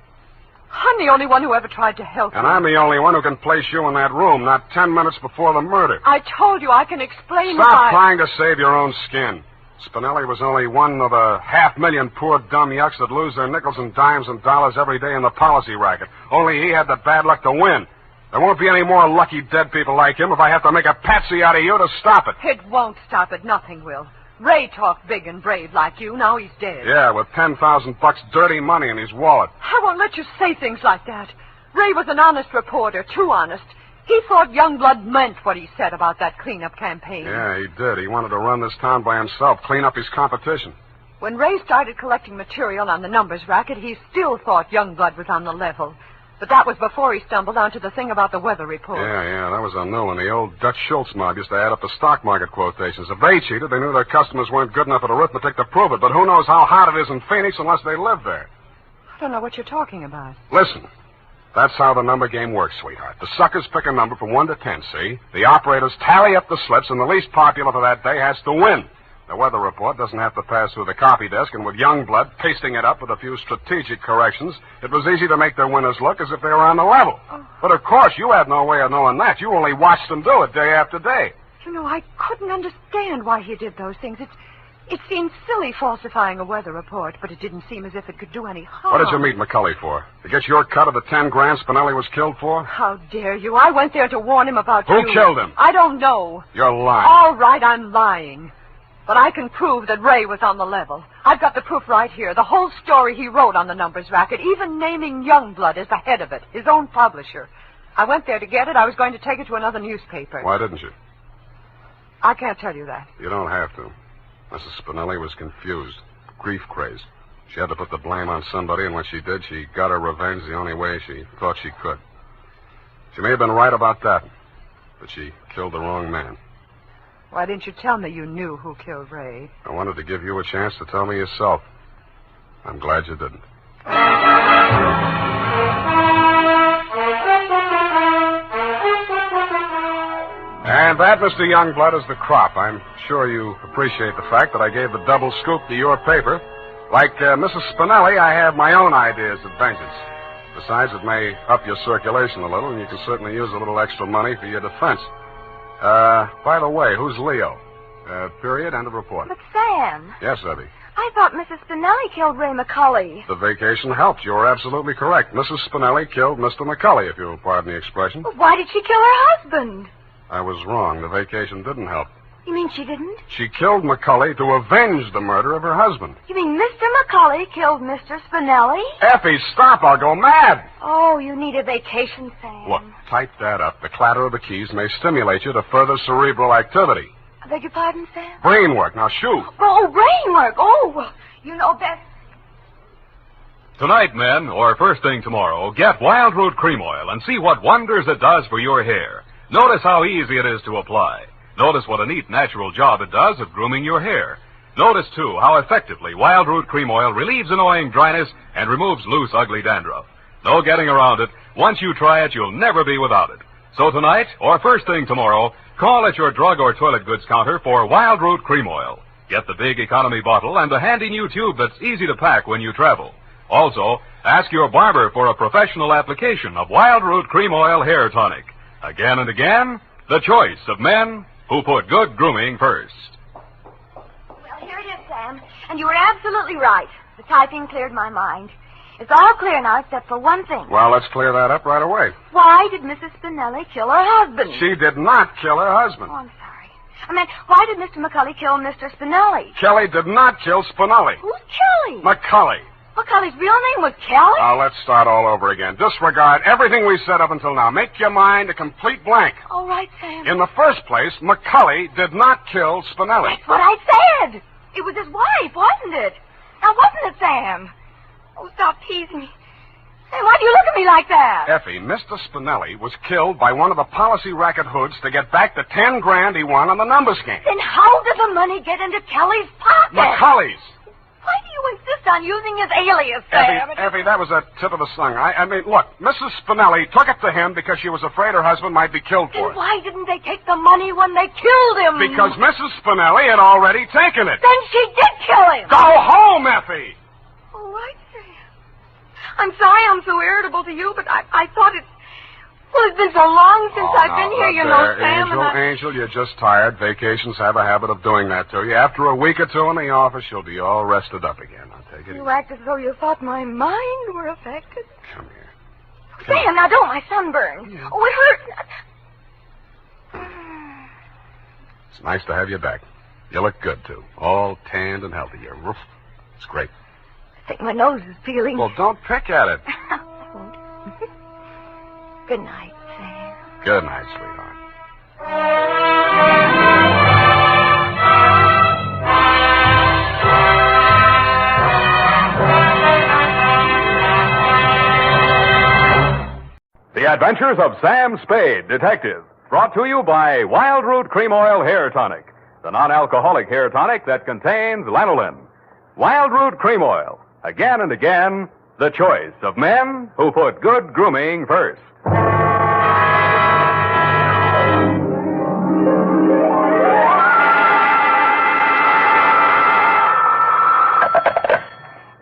I'm the only one who ever tried to help you. And I'm the only one who can place you in that room, not 10 minutes before the murder. I told you I can explain Stop trying to save your own skin. Spinelli was only one of a 500,000 poor dumb yucks that lose their nickels and dimes and dollars every day in the policy racket. Only he had the bad luck to win. There won't be any more lucky dead people like him if I have to make a patsy out of you to stop it. It won't stop it. Nothing will. Ray talked big and brave like you. Now he's dead. Yeah, with $10,000 dirty money in his wallet. I won't let you say things like that. Ray was an honest reporter, too honest. He thought Youngblood meant what he said about that cleanup campaign. Yeah, he did. He wanted to run this town by himself, clean up his competition. When Ray started collecting material on the numbers racket, he still thought Youngblood was on the level. But that was before he stumbled onto the thing about the weather report. Yeah, that was a new one. The old Dutch Schultz mob used to add up the stock market quotations. If they cheated, they knew their customers weren't good enough at arithmetic to prove it. But who knows how hot it is in Phoenix unless they live there. I don't know what you're talking about. Listen. That's how the number game works, sweetheart. The suckers pick a number from 1 to 10, see? The operators tally up the slips, and the least popular for that day has to win. The weather report doesn't have to pass through the copy desk, and with Youngblood pasting it up with a few strategic corrections, it was easy to make their winners look as if they were on the level. Oh. But, of course, you had no way of knowing that. You only watched them do it day after day. You know, I couldn't understand why he did those things. It seemed silly falsifying a weather report, but it didn't seem as if it could do any harm. What did you meet McCulley for? To get your cut of the 10 grand Spinelli was killed for? How dare you? I went there to warn him about you. Who killed him? I don't know. You're lying. All right, I'm lying. But I can prove that Ray was on the level. I've got the proof right here. The whole story he wrote on the numbers racket, even naming Youngblood as the head of it, his own publisher. I went there to get it. I was going to take it to another newspaper. Why didn't you? I can't tell you that. You don't have to. Mrs. Spinelli was confused, grief-crazed. She had to put the blame on somebody, and when she did, she got her revenge the only way she thought she could. She may have been right about that, but she killed the wrong man. Why didn't you tell me you knew who killed Ray? I wanted to give you a chance to tell me yourself. I'm glad you didn't. And that, Mr. Youngblood, is the crop. I'm sure you appreciate the fact that I gave the double scoop to your paper. Like Mrs. Spinelli, I have my own ideas of vengeance. Besides, it may up your circulation a little, and you can certainly use a little extra money for your defense. By the way, who's Leo? Period, end of report. But, Sam. Yes, Evie. I thought Mrs. Spinelli killed Ray McCulley. The vacation helped. You were absolutely correct. Mrs. Spinelli killed Mr. McCulley, if you'll pardon the expression. Well, why did she kill her husband? I was wrong. The vacation didn't help. You mean she didn't? She killed McCulley to avenge the murder of her husband. You mean Mr. McCulley killed Mr. Spinelli? Effie, stop. I'll go mad. Oh, you need a vacation, Sam. Look, type that up. The clatter of the keys may stimulate you to further cerebral activity. I beg your pardon, Sam? Brain work. Now, shoot. Oh, brain work. Oh, well, you know best. Tonight, men, or first thing tomorrow, get Wild Root Cream Oil and see what wonders it does for your hair. Notice how easy it is to apply. Notice what a neat, natural job it does of grooming your hair. Notice, too, how effectively Wild Root Cream Oil relieves annoying dryness and removes loose, ugly dandruff. No getting around it. Once you try it, you'll never be without it. So tonight, or first thing tomorrow, call at your drug or toilet goods counter for Wild Root Cream Oil. Get the big economy bottle and the handy new tube that's easy to pack when you travel. Also, ask your barber for a professional application of Wild Root Cream Oil Hair Tonic. Again and again, the choice of men who put good grooming first. Well, here it is, Sam. And you were absolutely right. The typing cleared my mind. It's all clear now except for one thing. Well, let's clear that up right away. Why did Mrs. Spinelli kill her husband? She did not kill her husband. Oh, I'm sorry. I mean, why did Mr. McCulley kill Mr. Spinelli? Kelly did not kill Spinelli. Who's Kelly? McCulley. McCulley's real name was Kelly? Now, let's start all over again. Disregard everything we said up until now. Make your mind a complete blank. All right, Sam. In the first place, McCulley did not kill Spinelli. That's what I said. It was his wife, wasn't it? Now, wasn't it, Sam? Oh, stop teasing me. Hey, why do you look at me like that? Effie, Mr. Spinelli was killed by one of the policy racket hoods to get back the $10,000 he won on the numbers game. Then how did the money get into Kelly's pocket? McCulley's. Why do you insist on using his alias, Sam? Effie, that was a tip of the tongue. I mean, look, Mrs. Spinelli took it to him because she was afraid her husband might be killed for it. Then why didn't they take the money when they killed him? Because Mrs. Spinelli had already taken it. Then she did kill him. Go home, Effie! All right, Sam. I'm sorry I'm so irritable to you, but I thought it... Well, it's been so long since I've been here, you know, Sam. Angel, you're just tired. Vacations have a habit of doing that to you. After a week or two in the office, you'll be all rested up again. I'll take it easy. You act as though you thought my mind were affected. Come here. Sam, now don't, my sunburn. Yeah. Oh, it hurts. It's nice to have you back. You look good, too. All tanned and healthy. It's great. I think my nose is peeling. Well, don't pick at it. Good night, Sam. Good night, sweetheart. The Adventures of Sam Spade, Detective. Brought to you by Wild Root Cream Oil Hair Tonic, the non-alcoholic hair tonic that contains lanolin. Wild Root Cream Oil. Again and again, the choice of men who put good grooming first.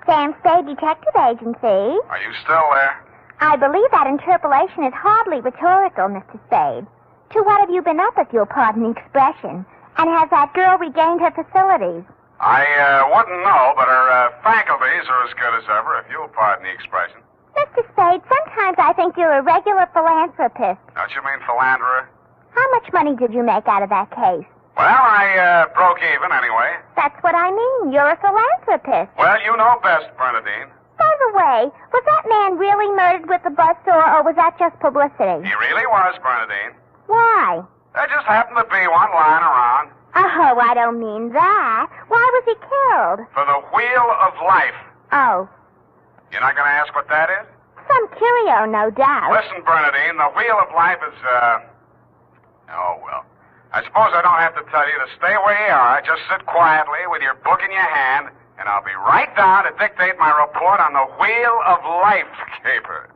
Sam Spade Detective Agency. Are you still there? I believe that interpolation is hardly rhetorical, Mr. Spade. To what have you been up, if you'll pardon the expression? And has that girl regained her facilities? I wouldn't know, but her faculties are as good as ever, if you'll pardon the expression. Mr. Spade, sometimes I think you're a regular philanthropist. Don't you mean philanderer? How much money did you make out of that case? Well, I broke even anyway. That's what I mean. You're a philanthropist. Well, you know best, Bernadine. By the way, was that man really murdered with the buzzsaw, or was that just publicity? He really was, Bernadine. Why? There just happened to be one lying around. Oh, I don't mean that. Why was he killed? For the Wheel of Life. Oh. You're not going to ask what that is? Some curio, no doubt. Listen, Bernadine, the Wheel of Life is, oh, well. I suppose I don't have to tell you to stay where you are. Just sit quietly with your book in your hand, and I'll be right down to dictate my report on the Wheel of Life caper.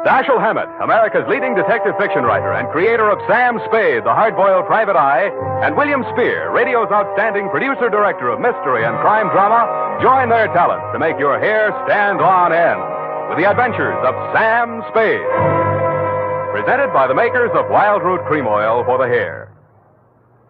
Dashiell Hammett, America's leading detective fiction writer and creator of Sam Spade, the hard-boiled private eye, and William Spear, radio's outstanding producer-director of mystery and crime drama, join their talents to make your hair stand on end with the Adventures of Sam Spade. Presented by the makers of Wild Root Cream Oil for the hair.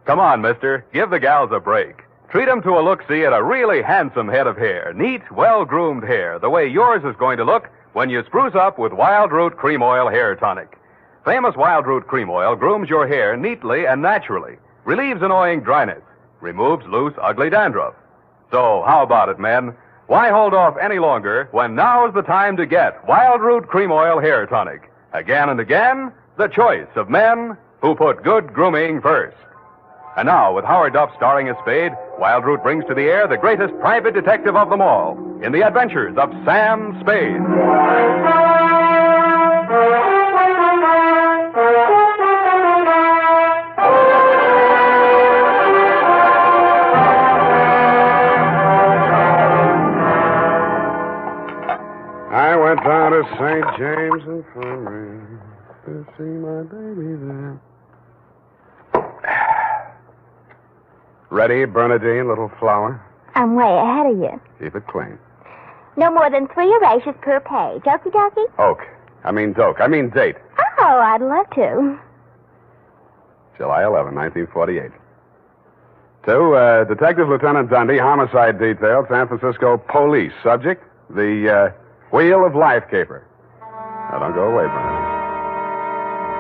Come on, mister. Give the gals a break. Treat them to a look-see at a really handsome head of hair. Neat, well-groomed hair, the way yours is going to look when you spruce up with Wild Root Cream Oil Hair Tonic. Famous Wild Root Cream Oil grooms your hair neatly and naturally, relieves annoying dryness, removes loose, ugly dandruff. So, how about it, men? Why hold off any longer when now's the time to get Wild Root Cream Oil Hair Tonic? Again and again, the choice of men who put good grooming first. And now, with Howard Duff starring as Spade, Wild Root brings to the air the greatest private detective of them all in the Adventures of Sam Spade. I went down to St. James Infirmary to see my baby there. Ready, Bernadine, little flower? I'm way ahead of you. Keep it clean. No more than 3 erasures per page. Okie dokie? Oak. I mean doke. I mean date. Oh, I'd love to. July 11, 1948. To Detective Lieutenant Dundee, Homicide Detail, San Francisco Police. Subject, the Wheel of Life caper. Now, don't go away, Brian.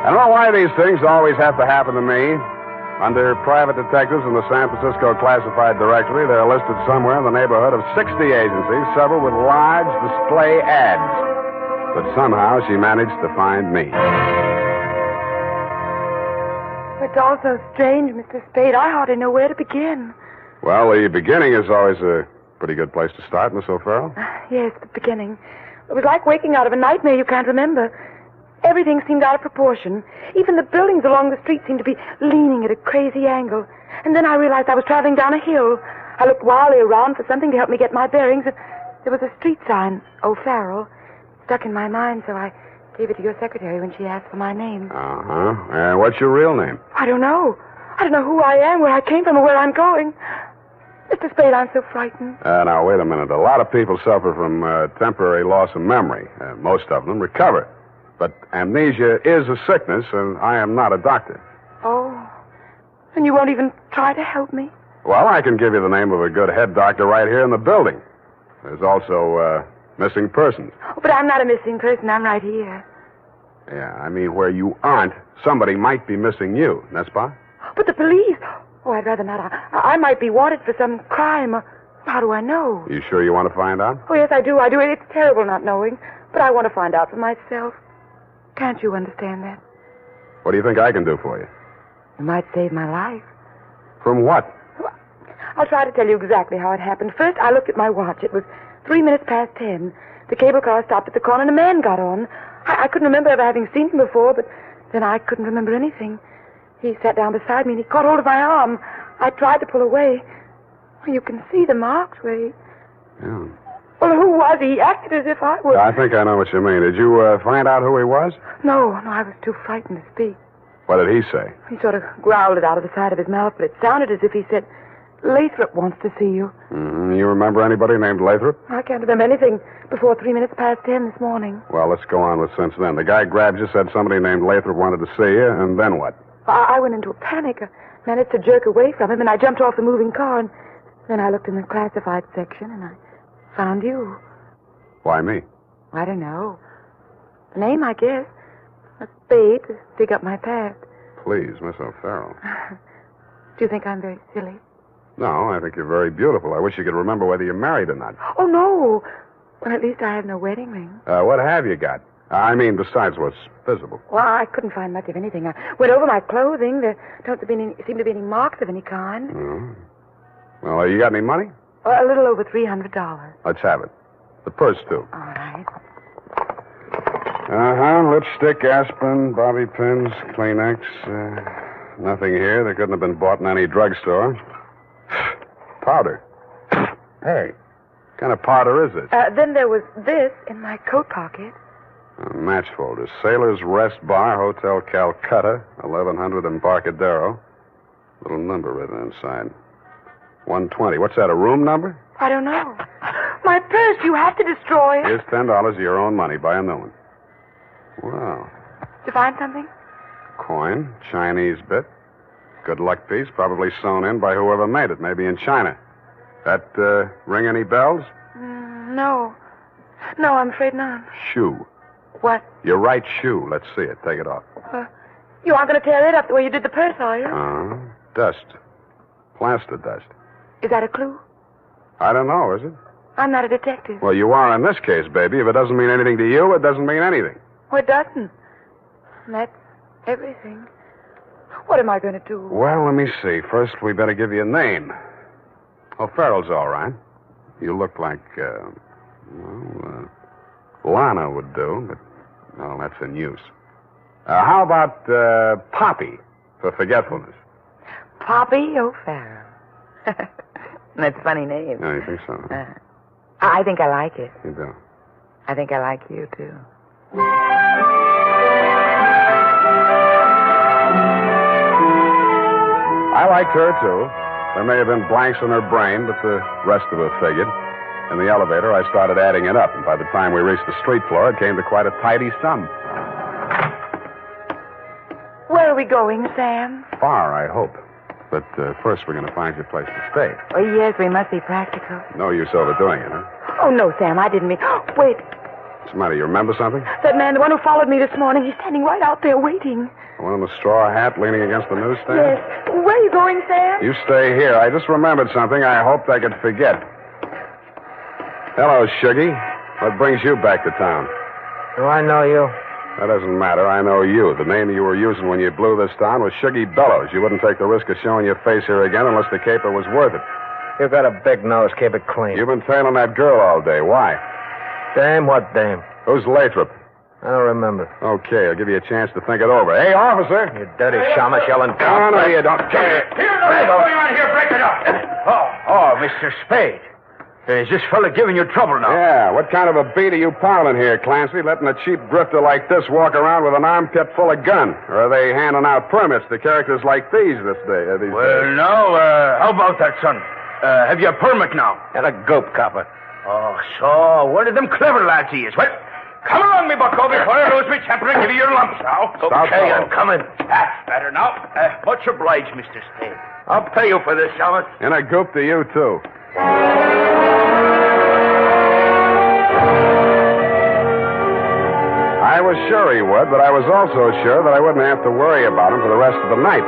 I don't know why these things always have to happen to me. Under private detectives in the San Francisco Classified Directory, they're listed somewhere in the neighborhood of 60 agencies, several with large display ads. But somehow she managed to find me. It's all so strange, Mr. Spade. I hardly know where to begin. Well, the beginning is always a pretty good place to start, Miss O'Farrell. Yes, the beginning. It was like waking out of a nightmare you can't remember. Everything seemed out of proportion. Even the buildings along the street seemed to be leaning at a crazy angle. And then I realized I was traveling down a hill. I looked wildly around for something to help me get my bearings. There was a street sign, O'Farrell, stuck in my mind, so I gave it to your secretary when she asked for my name. Uh-huh. And what's your real name? I don't know. I don't know who I am, where I came from, or where I'm going. Mr. Spade, I'm so frightened. Now, wait a minute. A lot of people suffer from temporary loss of memory. Most of them recover. But amnesia is a sickness, and I am not a doctor. Oh. And you won't even try to help me? Well, I can give you the name of a good head doctor right here in the building. There's also missing persons. Oh, but I'm not a missing person. I'm right here. Yeah, I mean, where you aren't, somebody might be missing you, n'est-ce pas? But the police... Oh, I'd rather not. I might be wanted for some crime. How do I know? You sure you want to find out? Oh, yes, I do. It's terrible not knowing. But I want to find out for myself. Can't you understand that? What do you think I can do for you? You might save my life. From what? I'll try to tell you exactly how it happened. First, I looked at my watch. It was 3 minutes past 10. The cable car stopped at the corner and a man got on. I couldn't remember ever having seen him before, but then I couldn't remember anything. He sat down beside me and he caught hold of my arm. I tried to pull away. You can see the marks where he... Yeah. Well, who was he? He acted as if I was... I think I know what you mean. Did you find out who he was? No, I was too frightened to speak. What did he say? He sort of growled it out of the side of his mouth, but it sounded as if he said, Lathrop wants to see you. Mm-hmm. You remember anybody named Lathrop? I can't remember anything before 3 minutes past 10 this morning. Well, let's go on with since then. The guy grabbed you, said somebody named Lathrop wanted to see you, and then what? I went into a panic. I managed to jerk away from him, and I jumped off the moving car, and then I looked in the classified section, and I found you. Why me? I don't know. The name, I guess. A spade to dig up my past. Please, Miss O'Farrell. Do you think I'm very silly? No, I think you're very beautiful. I wish you could remember whether you're married or not. Oh, no. Well, at least I have no wedding ring. What have you got? I mean, besides what's visible. Well, I couldn't find much of anything. I went over my clothing. There don't seem to be any marks of any kind. Oh. Well, you got any money? A little over $300. Let's have it. The purse, too. All right. Lipstick, aspirin, bobby pins, Kleenex. Nothing here. They couldn't have been bought in any drugstore. Powder. Hey, what kind of powder is this? Then there was this in my coat pocket. Match folder. Sailor's Rest Bar, Hotel Calcutta, 1100 Embarcadero. Little number written inside. 120. What's that, a room number? I don't know. My purse, you have to destroy it. Here's $10 of your own money. Buy a new one. Wow. Did you find something? Coin, Chinese bit. Good luck piece, probably sewn in by whoever made it, maybe in China. That ring any bells? No. No, I'm afraid not. Shoe. What? Your right shoe. Let's see it. Take it off. You aren't going to tear it up the way you did the purse, are you? Dust. Plaster dust. Is that a clue? I don't know, is it? I'm not a detective. Well, you are in this case, baby. If it doesn't mean anything to you, it doesn't mean anything. Well, it doesn't. That's everything. What am I going to do? Well, let me see. First, we better give you a name. O'Farrell's all right. You look like, Lana would do, but, well, that's in use. How about Poppy for forgetfulness? Poppy O'Farrell. That's a funny name. No, you think so? I think I like it. You do? I think I like you, too. I liked her, too. There may have been blanks in her brain, but the rest of it figured. In the elevator, I started adding it up, and by the time we reached the street floor, it came to quite a tidy sum. Where are we we going, Sam? Far, I hope. But first we're going to find you a place to stay. Oh, yes, we must be practical. No use overdoing it, huh? Oh, no, Sam, I didn't mean... Wait, What's the matter? You remember something? that man, the one who followed me this morning, he's standing right out there waiting. The one in the straw hat leaning against the newsstand? Yes. Where are you going, Sam? You stay here. I just remembered something I hoped I could forget. Hello, Shuggy. What brings you back to town? Do I know you? That doesn't matter. I know you. The name you were using when you blew this town was Shuggy Bellows. You wouldn't take the risk of showing your face here again unless the caper was worth it. You got a big nose. Keep it clean. You've been trailing that girl all day. Why? Dame? What dame? Who's Lathrop? I don't remember. Okay, I'll give you a chance to think it over. Hey, officer! You dirty shamus yelling. Oh, no, you don't. Here, what's going on here? Break it up. Oh, Mr. Spade. Is this fella giving you trouble now? Yeah, what kind of a beat are you pounding here, Clancy? Letting a cheap grifter like this walk around with an armpit full of gun? Or are they handing out permits to characters like these this day? Well, no, how about that, son? Have you a permit now? And a gope, copper. Oh, so, one of them clever lads he is. Well, come along, me bucko, before I lose my temper and give you your lumps now. Okay, I'm coming. That's better now. Much obliged, Mr. Spade. I'll pay you for this, Shamus. And a goop to you, too. I was sure he would, but I was also sure that I wouldn't have to worry about him for the rest of the night.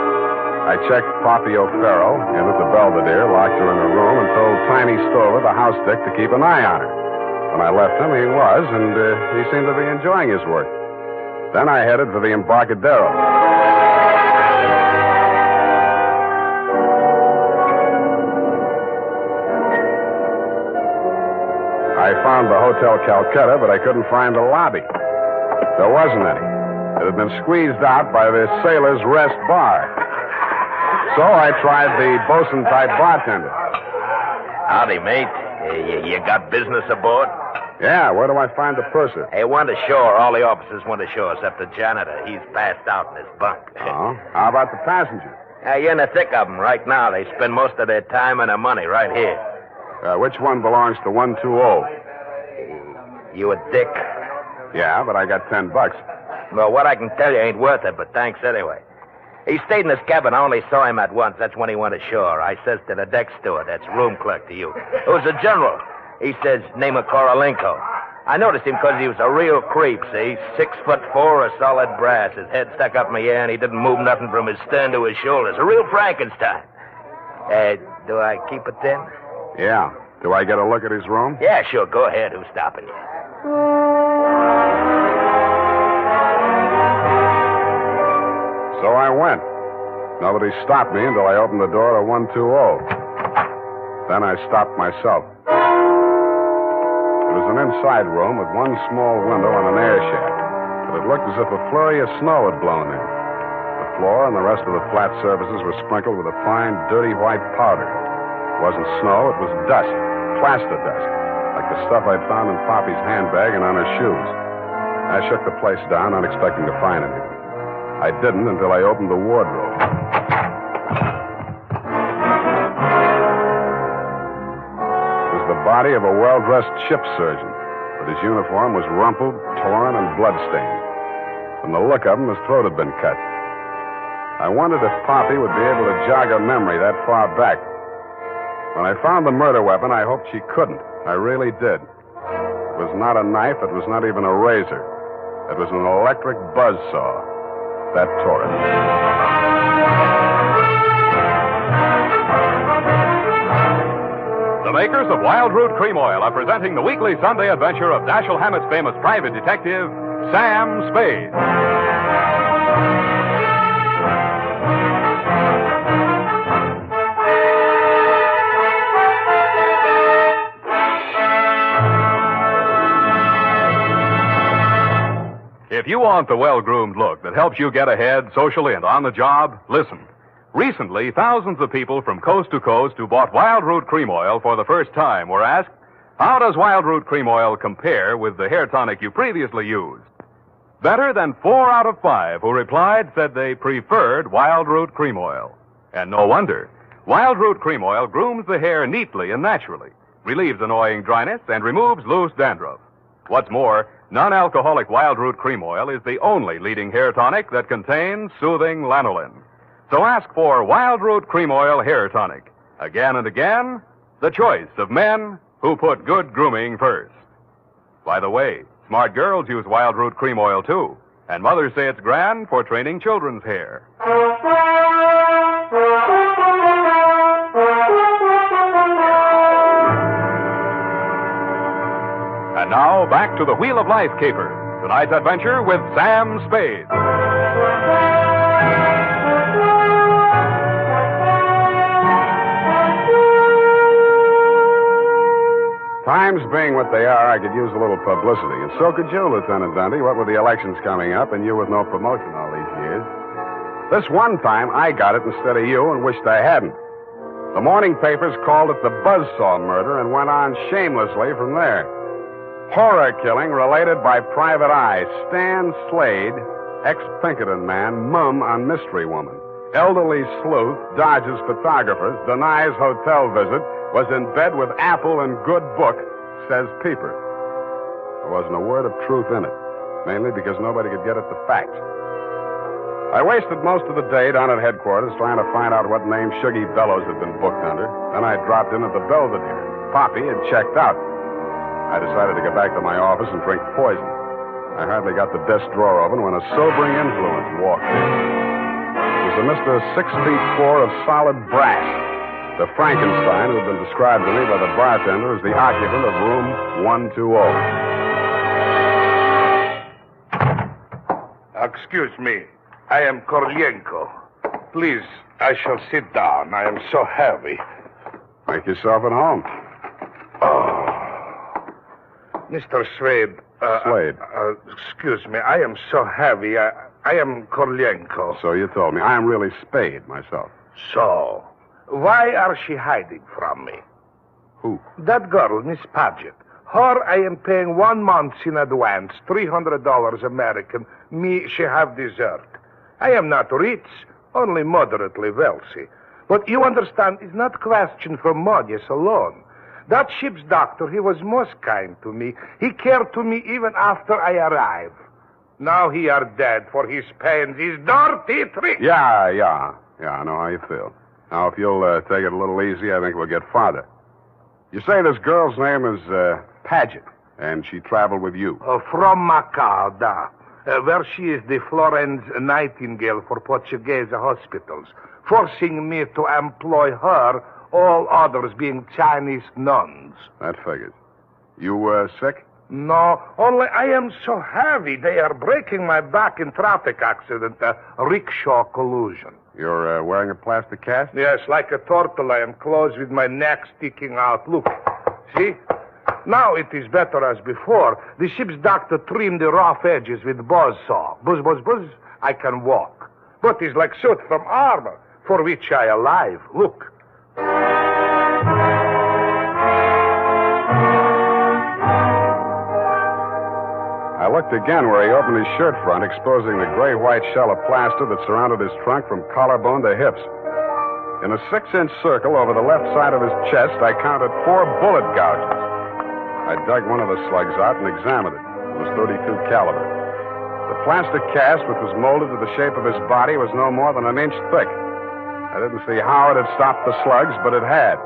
I checked Poppy O'Farrell in at the Belvedere, locked her in her room, and told Tiny Stover, the house dick, to keep an eye on her. When I left him, he was, and he seemed to be enjoying his work. Then I headed for the Embarcadero. I found the Hotel Calcutta, but I couldn't find the lobby. There wasn't any. It had been squeezed out by the Sailor's Rest Bar. So I tried the bosun-type bartender. Howdy, mate. You got business aboard? Yeah, where do I find the purser? Hey, one to shore. All the officers want to shore except the janitor. He's passed out in his bunk. Oh? How about the passengers? You're in the thick of them right now. They spend most of their time and their money right here. Which one belongs to 120? You a dick? Yeah, but I got $10. Well, what I can tell you ain't worth it, but thanks anyway. He stayed in his cabin. I only saw him at once. That's when he went ashore. I says to the deck steward, that's room clerk to you. It was a general. He says, name of Korolenko. I noticed him because he was a real creep, see? 6'4", a solid brass. His head stuck up in the air, and he didn't move nothing from his stern to his shoulders. A real Frankenstein. Do I keep it then? Yeah. Do I get a look at his room? Yeah, sure. Go ahead. Who's stopping you? So I went. Nobody stopped me until I opened the door to 120. Then I stopped myself. It was an inside room with one small window and an air shaft, but it looked as if a flurry of snow had blown in. The floor and the rest of the flat surfaces were sprinkled with a fine, dirty white powder. It wasn't snow, it was dust, plaster dust, like the stuff I'd found in Poppy's handbag and on her shoes. I shook the place down, not expecting to find anything. I didn't until I opened the wardrobe. It was the body of a well-dressed ship surgeon, but his uniform was rumpled, torn, and bloodstained. From the look of him, his throat had been cut. I wondered if Poppy would be able to jog her memory that far back. When I found the murder weapon, I hoped she couldn't. I really did. It was not a knife. It was not even a razor. It was an electric buzzsaw. That tore it. The makers of Wild Root Cream Oil are presenting the weekly Sunday adventure of Dashiell Hammett's famous private detective, Sam Spade. If you want the well-groomed look that helps you get ahead socially and on the job, listen. Recently, thousands of people from coast to coast who bought Wild Root Cream Oil for the first time were asked, how does Wild Root Cream Oil compare with the hair tonic you previously used? Better than 4 out of 5 who replied said they preferred Wild Root Cream Oil. And no wonder. Wild Root Cream Oil grooms the hair neatly and naturally, relieves annoying dryness, and removes loose dandruff. What's more, Non-alcoholic Wild Root Cream Oil is the only leading hair tonic that contains soothing lanolin. So ask for Wild Root Cream Oil Hair Tonic. Again and again, the choice of men who put good grooming first. By the way, smart girls use Wild Root Cream Oil, too. And mothers say it's grand for training children's hair. And now, back to the Wheel of Life caper. Tonight's adventure with Sam Spade. Times being what they are, I could use a little publicity. And so could you, Lieutenant Dundee, what with the elections coming up and you with no promotion all these years. This one time, I got it instead of you and wished I hadn't. The morning papers called it the Buzzsaw murder and went on shamelessly from there. Horror killing related by Private Eye. Stan Slade, ex-Pinkerton man, mum on mystery woman. Elderly sleuth, dodges photographers, denies hotel visit, was in bed with Apple and good book, says Peeper. There wasn't a word of truth in it, mainly because nobody could get at the facts. I wasted most of the day down at headquarters trying to find out what name Shuggy Bellows had been booked under. Then I dropped in at the Belvedere. Poppy had checked out. I decided to get back to my office and drink poison. I hardly got the desk drawer open when a sobering influence walked in. It was a Mr. 6'4" of solid brass. The Frankenstein who had been described to me by the bartender as the occupant of room 120. Excuse me. I am Korlienko. Please, I shall sit down. I am so heavy. Make yourself at home. Mr. Slade. Slade. Excuse me. I am so heavy. I am Korlienko. So you told me. I am really Spade myself. So, why are she hiding from me? Who? That girl, Miss Paget. Her I am paying 1 month in advance, $300 American. Me, she have dessert. I am not rich, only moderately wealthy. But you understand, it's not question for money alone. That ship's doctor, he was most kind to me. He cared to me even after I arrived. Now he are dead for his pains, his dirty tricks. Yeah, I know how you feel. Now, if you'll take it a little easy, I think we'll get farther. You say this girl's name is Paget, and she traveled with you. From McCloud, where she is the Florence Nightingale for Portuguese hospitals, forcing me to employ her, all others being Chinese nuns. That figures. You sick? No, only I am so heavy. They are breaking my back in traffic accident, a rickshaw collusion. You're wearing a plastic cast? Yes, like a turtle. I am closed with my neck sticking out. Look, see? Now it is better as before. The ship's doctor trimmed the rough edges with buzzsaw. Buzz, buzz, buzz. I can walk. But it's like suit from armor, for which I alive. Look. I looked again where he opened his shirt front, exposing the gray-white shell of plaster that surrounded his trunk from collarbone to hips. In a 6-inch circle over the left side of his chest, I counted 4 bullet gouges. I dug one of the slugs out and examined it. It was .32 caliber. The plastic cast, which was molded to the shape of his body, was no more than an inch thick. I didn't see how it had stopped the slugs, but it had.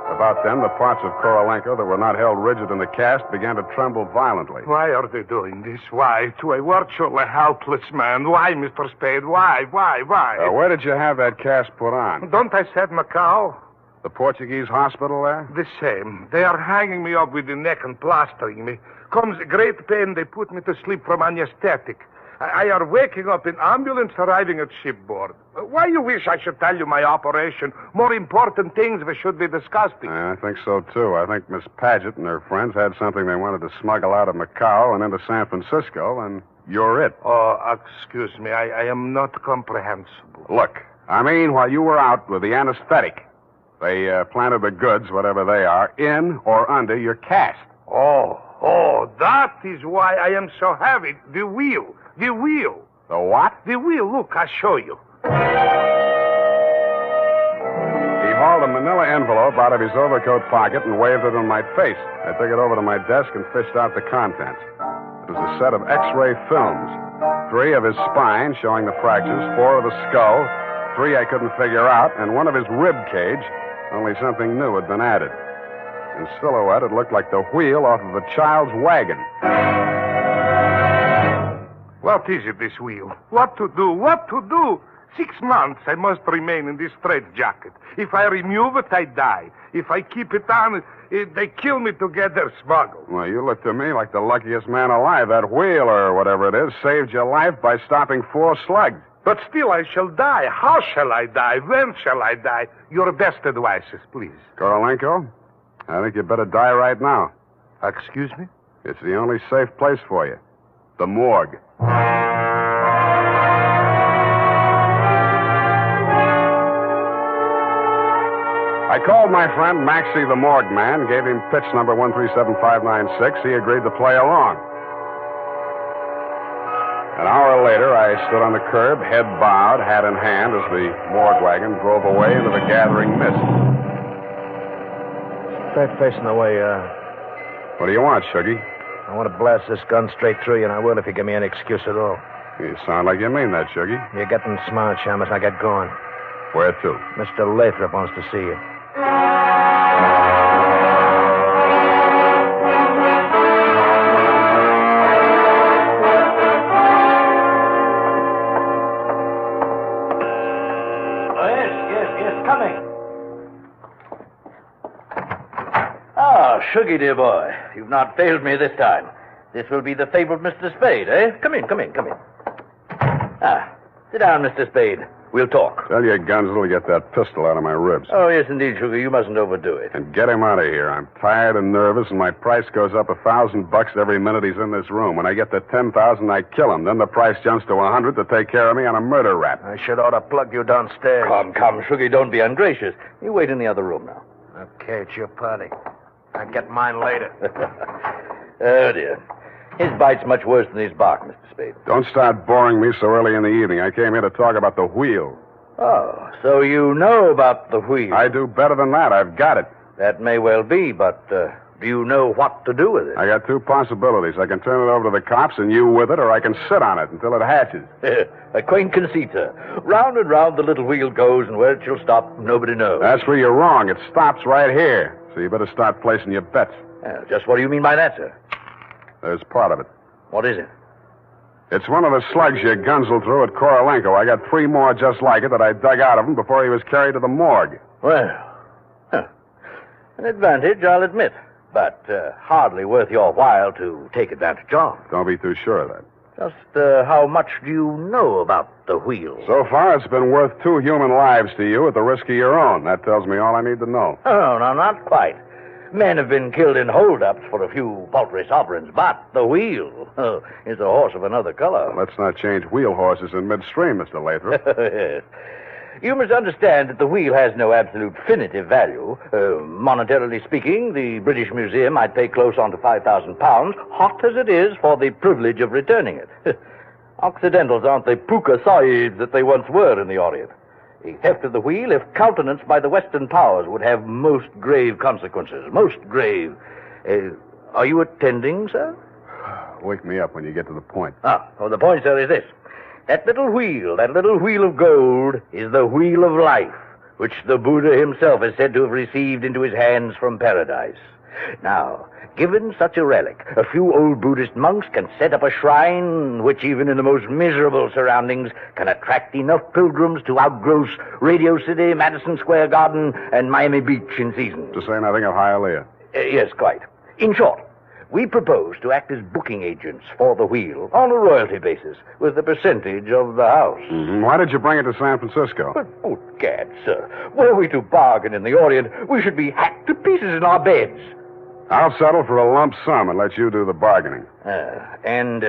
About then, the parts of Korolenko that were not held rigid in the cast began to tremble violently. Why are they doing this? Why? To a virtually helpless man. Why, Mr. Spade? Why? Where did you have that cast put on? Don't I said Macau? The Portuguese hospital there? The same. They are hanging me up with the neck and plastering me. Comes great pain, they put me to sleep from anesthetic. I are waking up in ambulance arriving at shipboard. Why you wish I should tell you my operation? More important things we should be discussing. I think so, too. I think Miss Paget and her friends had something they wanted to smuggle out of Macau and into San Francisco, and you're it. Oh, excuse me. I am not comprehensible. Look, I mean, while you were out with the anesthetic, they planted the goods, whatever they are, in or under your cast. Oh, that is why I am so heavy. The wheel. The The what? The wheel. Look, I'll show you. He hauled a manila envelope out of his overcoat pocket and waved it in my face. I took it over to my desk and fished out the contents. It was a set of X-ray films. 3 of his spine, showing the fractures, 4 of the skull, 3 I couldn't figure out, and 1 of his rib cage, only something new had been added. In silhouette, it looked like the wheel off of a child's wagon. What is it, this wheel? What to do? What to do? 6 months I must remain in this straitjacket. If I remove it, I die. If I keep it on, they kill me to get their smuggle. Well, you look to me like the luckiest man alive. That wheel, or whatever it is, saved your life by stopping 4 slugs. But still I shall die. How shall I die? When shall I die? Your best advices, please. Korolenko, I think you better die right now. Excuse me? It's the only safe place for you. The morgue. I called my friend Maxie the morgue man, gave him pitch number 137596. He agreed to play along. An hour later, I stood on the curb, head bowed, hat in hand, as the morgue wagon drove away into the gathering mist. Straight facing the way, What do you want, Shuggy? I want to blast this gun straight through you, and I will if you give me any excuse at all. You sound like you mean that, Shuggy. You're getting smart, Shamus. Now get going. Where to? Mr. Lathrop wants to see you. Shuggy, dear boy, you've not failed me this time. This will be the fabled Mr. Spade, eh? Come in. Sit down, Mr. Spade. We'll talk. Tell your Gunsel to get that pistol out of my ribs. Oh, yes, indeed, Sugar. You mustn't overdo it. And get him out of here. I'm tired and nervous, and my price goes up $1,000 every minute he's in this room. When I get to 10,000, I kill him. Then the price jumps to 100 to take care of me on a murder rap. I should ought to plug you downstairs. Come, Sugar, don't be ungracious. You wait in the other room now. Okay, it's your party. I'll get mine later. Oh, dear. His bite's much worse than his bark, Mr. Spade. Don't start boring me so early in the evening. I came here to talk about the wheel. Oh, so you know about the wheel. I do better than that. I've got it. That may well be, but do you know what to do with it? I got 2 possibilities. I can turn it over to the cops and you with it, or I can sit on it until it hatches. A quaint conceit, sir. Round and round the little wheel goes, and where it shall stop, nobody knows. That's where you're wrong. It stops right here. So you better start placing your bets. Just what do you mean by that, sir? There's part of it. What is it? It's one of the slugs you Gunsel threw at Korolenko. I got 3 more just like it that I dug out of him before he was carried to the morgue. Well, an advantage, I'll admit. But hardly worth your while to take advantage of. Don't be too sure of that. Just how much do you know about the wheel? So far, it's been worth 2 human lives to you at the risk of your own. That tells me all I need to know. Oh, no, not quite. Men have been killed in holdups for a few paltry sovereigns, but the wheel is a horse of another color. Let's not change wheel horses in midstream, Mr. Lathrop. Yes. You must understand that the wheel has no absolute definitive value. Monetarily speaking, the British Museum might pay close on to £5,000, hot as it is, for the privilege of returning it. Occidentals aren't the puka sahibs that they once were in the Orient. The theft of the wheel, if countenanced by the Western powers, would have most grave consequences. Most grave. Are you attending, sir? Wake me up when you get to the point. The point, sir, is this. That little wheel of gold, is the wheel of life, which the Buddha himself is said to have received into his hands from paradise. Now, given such a relic, a few old Buddhist monks can set up a shrine which, even in the most miserable surroundings, can attract enough pilgrims to outgross Radio City, Madison Square Garden, and Miami Beach in season. To say nothing of Hialeah. Yes, quite. In short, we propose to act as booking agents for the wheel on a royalty basis with a percentage of the house. Mm-hmm. Why did you bring it to San Francisco? But, good gad, sir. Were we to bargain in the Orient, we should be hacked to pieces in our beds. I'll settle for a lump sum and let you do the bargaining. And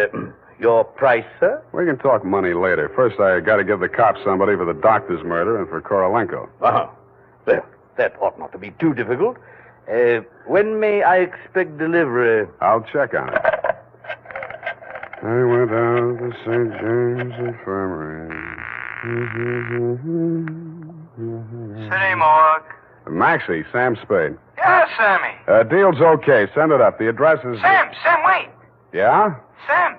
your price, sir? We can talk money later. First, I got to give the cops somebody for the doctor's murder and for Korolenko. Well, that ought not to be too difficult. When may I expect delivery? I'll check on it. I went out to St. James Infirmary. City morgue. Maxie, Sam Spade. Yeah, Sammy. Deal's okay. Send it up. The address is... Sam, wait. Yeah? Sam,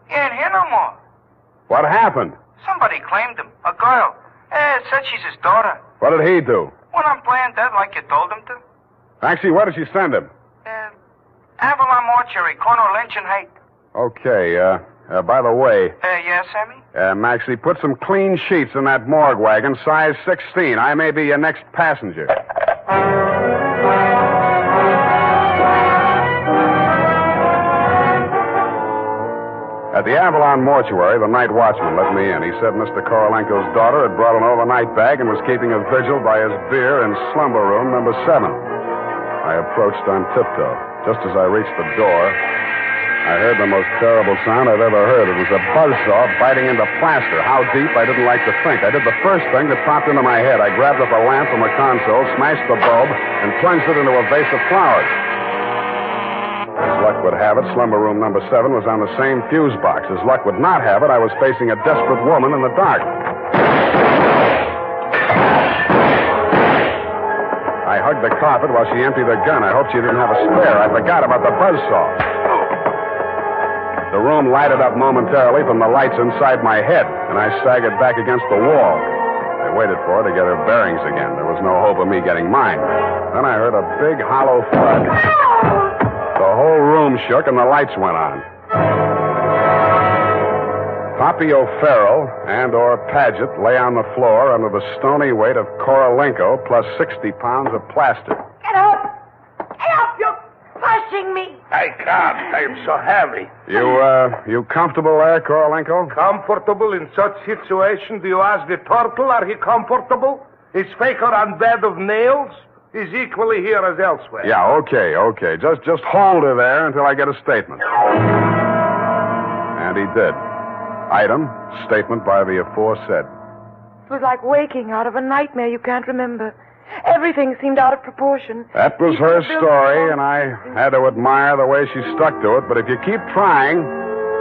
he ain't here no more. What happened? Somebody claimed him. A girl. Said she's his daughter. What did he do? Went on playing dead like you told him to. Actually, where did she send him? Avalon Mortuary, corner of Lynch and Haight. Okay, by the way, Yeah, Sammy? Maxie, put some clean sheets in that morgue wagon, size 16. I may be your next passenger. At the Avalon Mortuary, the night watchman let me in. He said Mr. Korolenko's daughter had brought an overnight bag and was keeping a vigil by his bier in slumber room number 7. I approached on tiptoe. Just as I reached the door, I heard the most terrible sound I've ever heard. It was a buzzsaw biting into plaster. How deep, I didn't like to think. I did the first thing that popped into my head. I grabbed up a lamp from a console, smashed the bulb, and plunged it into a vase of flowers. As luck would have it, slumber room number 7 was on the same fuse box. As luck would not have it, I was facing a desperate woman in the dark. I hugged the carpet while she emptied her gun. I hoped she didn't have a spare. I forgot about the buzzsaw. The room lighted up momentarily from the lights inside my head, and I staggered back against the wall. I waited for her to get her bearings again. There was no hope of me getting mine. Then I heard a big, hollow thud. The whole room shook, and the lights went on. Poppy O'Farrell and/or Paget lay on the floor under the stony weight of Korolenko plus 60 pounds of plaster. Get up! Get up! You're pushing me! I can't. I'm so heavy. You comfortable there, Korolenko? Comfortable in such situation? Do you ask the turtle, are he comfortable? Is Faker on bed of nails? He's equally here as elsewhere. Yeah, okay. Just hold her there until I get a statement. And he did. Item, statement by the aforesaid. It was like waking out of a nightmare you can't remember. Everything seemed out of proportion. That was her story, and I had to admire the way she stuck to it. But if you keep trying,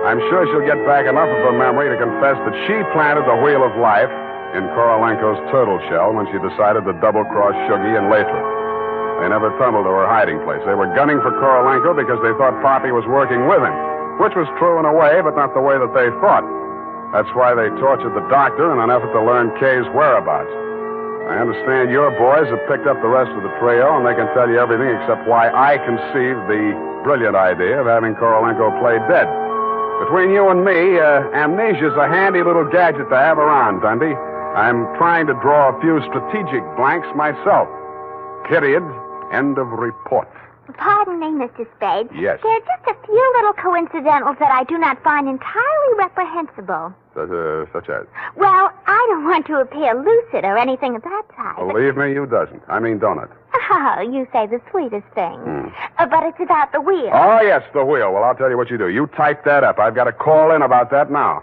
I'm sure she'll get back enough of her memory to confess that she planted the wheel of life in Korolenko's turtle shell when she decided to double-cross Shuggy and Lathrop. They never tunneled to her hiding place. They were gunning for Korolenko because they thought Poppy was working with him, which was true in a way, but not the way that they thought. That's why they tortured the doctor in an effort to learn Kay's whereabouts. I understand your boys have picked up the rest of the trio, and they can tell you everything except why I conceived the brilliant idea of having Korolenko play dead. Between you and me, amnesia's a handy little gadget to have around, Dundee. I'm trying to draw a few strategic blanks myself. Period. End of report. Pardon me, Mr. Spade. Yes. There are just a few little coincidentals that I do not find entirely reprehensible. Such as? Well, I don't want to appear lucid or anything of that type. Believe me, you doesn't. I mean, don't it? Oh, you say the sweetest thing. But it's about the wheel. Oh, yes, the wheel. Well, I'll tell you what you do. You type that up. I've got to call in about that now.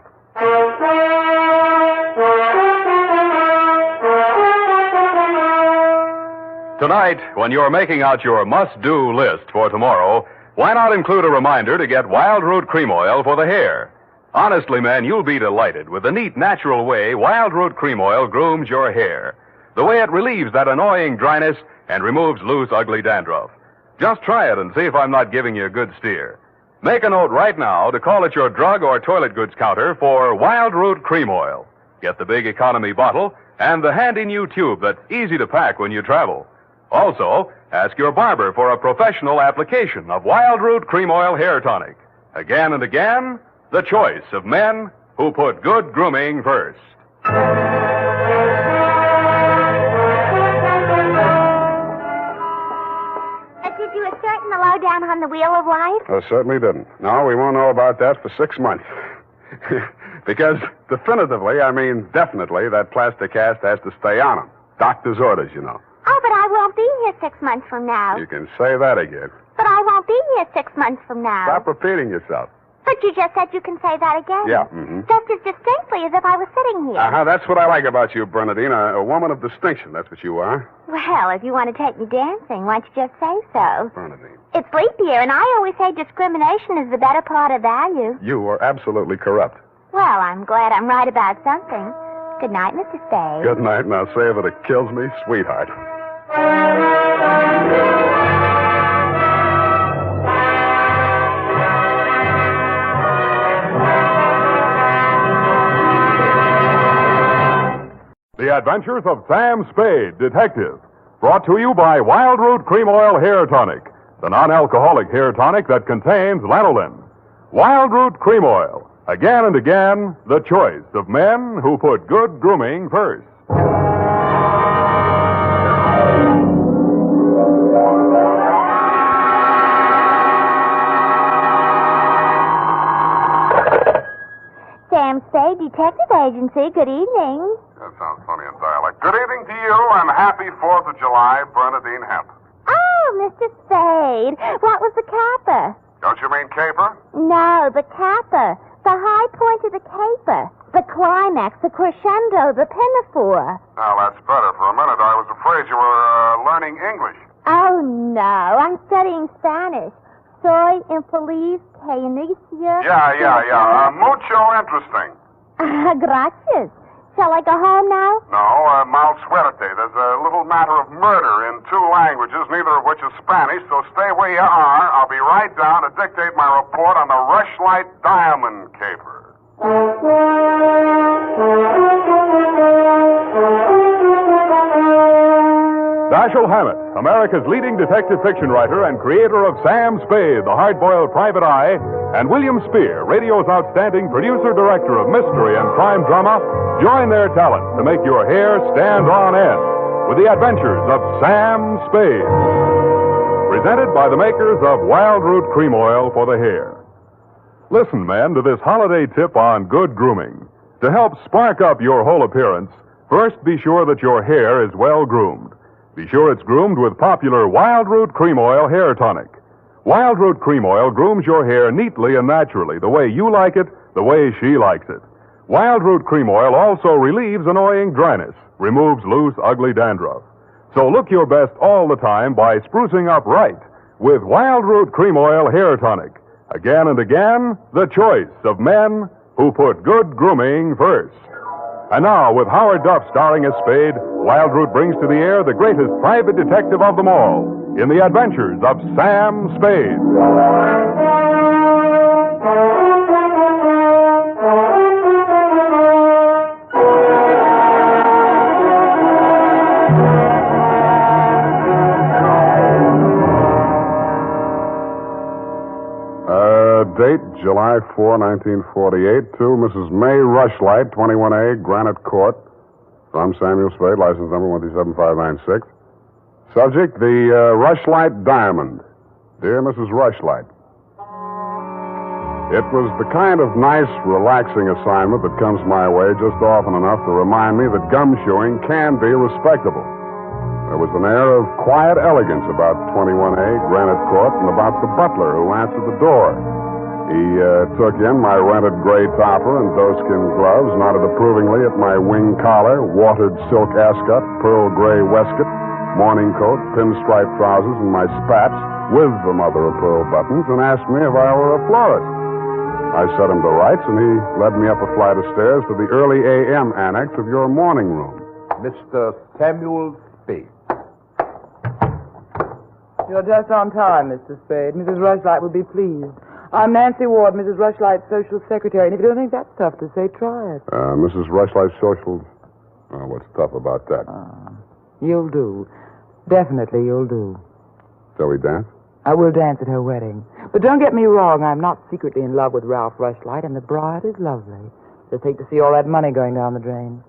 Tonight, when you're making out your must-do list for tomorrow, why not include a reminder to get Wild Root Cream Oil for the hair? Honestly, man, you'll be delighted with the neat, natural way Wild Root Cream Oil grooms your hair. The way it relieves that annoying dryness and removes loose, ugly dandruff. Just try it and see if I'm not giving you a good steer. Make a note right now to call at your drug or toilet goods counter for Wild Root Cream Oil. Get the big economy bottle and the handy new tube that's easy to pack when you travel. Also, ask your barber for a professional application of Wild Root Cream Oil Hair Tonic. Again and again, the choice of men who put good grooming first. Did you assert in the lowdown on the wheel of life? I certainly didn't. No, we won't know about that for 6 months. Because definitively, I mean definitely, that plaster cast has to stay on him. Doctor's orders, you know. Oh, but I won't be here 6 months from now. You can say that again. But I won't be here 6 months from now. Stop repeating yourself. But you just said you can say that again. Yeah, Just as distinctly as if I was sitting here. That's what I like about you, Bernadine. A woman of distinction, that's what you are. Well, if you want to take me dancing, why don't you just say so? Bernadine. It's leap year, and I always say discrimination is the better part of value. You are absolutely corrupt. Well, I'm glad I'm right about something. Good night, Mr. Spade. Good night, and I'll say if it kills me, sweetheart. The Adventures of Sam Spade, Detective. Brought to you by Wild Root Cream Oil Hair Tonic, the non-alcoholic hair tonic that contains lanolin. Wild Root Cream Oil. Again and again, the choice of men who put good grooming first. Sam Spade, Detective Agency. Good evening. That sounds funny in dialect. Good evening to you, and happy 4th of July, Bernadine Hemp. Oh, Mr. Spade. What was the capper? Don't you mean caper? No, the capper. The high point of the caper. The climax, the crescendo, the pinafore. Now, that's better. For a minute, I was afraid you were learning English. Oh, no. I'm studying Spanish. Soy infeliz que inicia... Yeah. Mucho interesting. Gracias. Shall I go home now? No, mal suerte. There's a little matter of murder in 2 languages, neither of which is Spanish, so stay where you are. I'll be right down to dictate my report on the Rushlight diamond caper. Dashiell Hammett, America's leading detective fiction writer and creator of Sam Spade, the hard-boiled private eye, and William Spear, radio's outstanding producer-director of mystery and crime drama, join their talents to make your hair stand on end with the adventures of Sam Spade. Presented by the makers of Wild Root Cream Oil for the hair. Listen, men, to this holiday tip on good grooming. To help spark up your whole appearance, first be sure that your hair is well groomed. Be sure it's groomed with popular Wild Root Cream Oil Hair Tonic. Wild Root Cream Oil grooms your hair neatly and naturally, the way you like it, the way she likes it. Wild Root Cream Oil also relieves annoying dryness, removes loose, ugly dandruff. So look your best all the time by sprucing up right with Wild Root Cream Oil Hair Tonic. Again and again, the choice of men who put good grooming first. And now, with Howard Duff starring as Spade, Wild Root brings to the air the greatest private detective of them all in the adventures of Sam Spade. Date, July 4, 1948, to Mrs. May Rushlight, 21A, Granite Court. From Samuel Spade, license number 137596. Subject, the Rushlight Diamond. Dear Mrs. Rushlight, it was the kind of nice, relaxing assignment that comes my way just often enough to remind me that gumshoeing can be respectable. There was an air of quiet elegance about 21A, Granite Court, and about the butler who answered the door. He took in my rented gray topper and doeskin gloves, nodded approvingly at my wing collar, watered silk ascot, pearl gray waistcoat, morning coat, pinstripe trousers, and my spats with the mother of pearl buttons, and asked me if I were a florist. I set him to rights, and he led me up a flight of stairs to the early A.M. annex of your morning room. Mr. Samuel Spade. You're just on time, Mr. Spade. Mrs. Rushlight will be pleased. I'm Nancy Ward, Mrs. Rushlight's social secretary, and if you don't think that's tough to say, try it. Mrs. Rushlight's social... what's tough about that? You'll do. Definitely you'll do. Shall we dance? I will dance at her wedding. But don't get me wrong, I'm not secretly in love with Ralph Rushlight, and the bride is lovely. Just hate to see all that money going down the drain.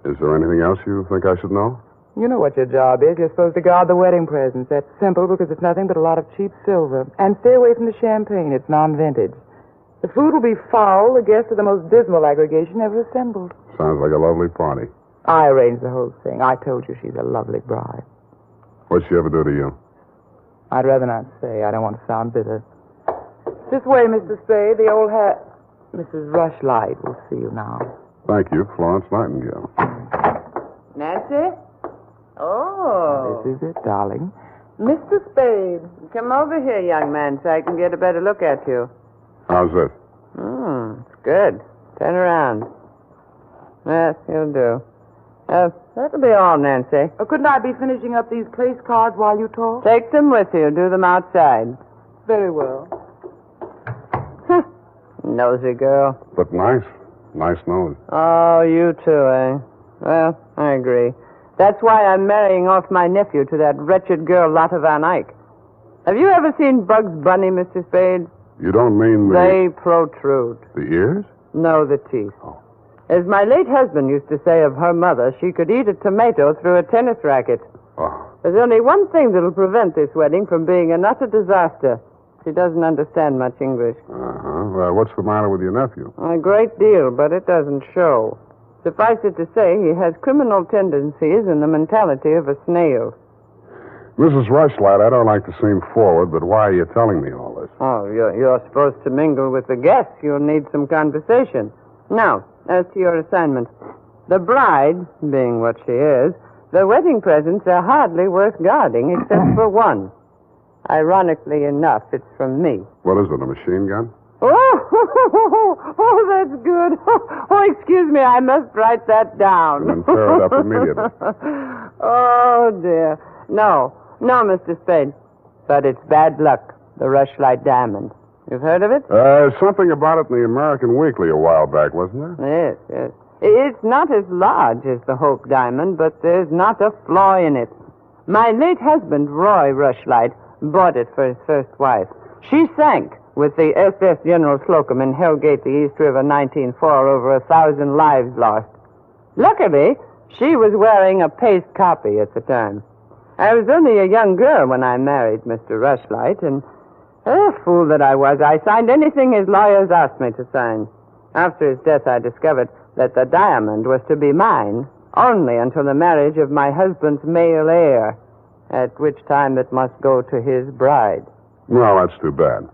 Is there anything else you think I should know? You know what your job is. You're supposed to guard the wedding presents. That's simple because it's nothing but a lot of cheap silver. And stay away from the champagne. It's non-vintage. The food will be foul. The guests are the most dismal aggregation ever assembled. Sounds like a lovely party. I arranged the whole thing. I told you she's a lovely bride. What'd she ever do to you? I'd rather not say. I don't want to sound bitter. This way, Mr. Spade. The old hat. Mrs. Rushlight will see you now. Thank you, Florence Nightingale. Nancy? Oh. This is it, darling. Mr. Spade, come over here, young man, so I can get a better look at you. How's this? It's good. Turn around. Yes, you'll do. That'll be all, Nancy. Couldn't I be finishing up these place cards while you talk? Take them with you. Do them outside. Very well. Nosy girl. But nice. Nice nose. Oh, you too, eh? Well, I agree. That's why I'm marrying off my nephew to that wretched girl, Lotta Van Eyck. Have you ever seen Bugs Bunny, Mr. Spade? You don't mean They protrude. the ears? No, the teeth. As my late husband used to say of her mother, she could eat a tomato through a tennis racket. There's only one thing that'll prevent this wedding from being an utter disaster. She doesn't understand much English. Well, what's the matter with your nephew? A great deal, but it doesn't show. Suffice it to say, he has criminal tendencies and the mentality of a snail. Mrs. Rushlight, I don't like to seem forward, but why are you telling me all this? Oh, you're supposed to mingle with the guests. You'll need some conversation. Now, as to your assignment. The bride, being what she is, the wedding presents are hardly worth guarding except for one. Ironically enough, it's from me. What is it, a machine gun? Oh, that's good. Oh, excuse me, I must write that down. Then tear it up immediately. Oh, dear. No, Mr. Spade. But it's bad luck, the Rushlight diamond. You've heard of it? Something about it in the American Weekly a while back, wasn't there? Yes. It's not as large as the Hope diamond, but there's not a flaw in it. My late husband, Roy Rushlight, bought it for his first wife. She sank with the SS General Slocum in Hellgate, the East River, 1904, over 1,000 lives lost. Luckily, she was wearing a paste copy at the time. I was only a young girl when I married Mr. Rushlight, and fool that I was, I signed anything his lawyers asked me to sign. After his death, I discovered that the diamond was to be mine only until the marriage of my husband's male heir, at which time it must go to his bride. Well, that's too bad.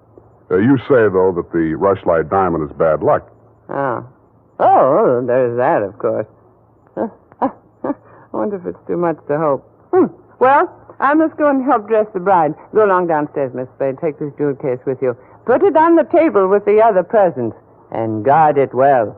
You say, though, that the Rushlight diamond is bad luck. Oh, there's that, of course. I wonder if it's too much to hope. Well, I must go and help dress the bride. Go along downstairs, Miss Spade. Take this jewel case with you. Put it on the table with the other presents, and guard it well.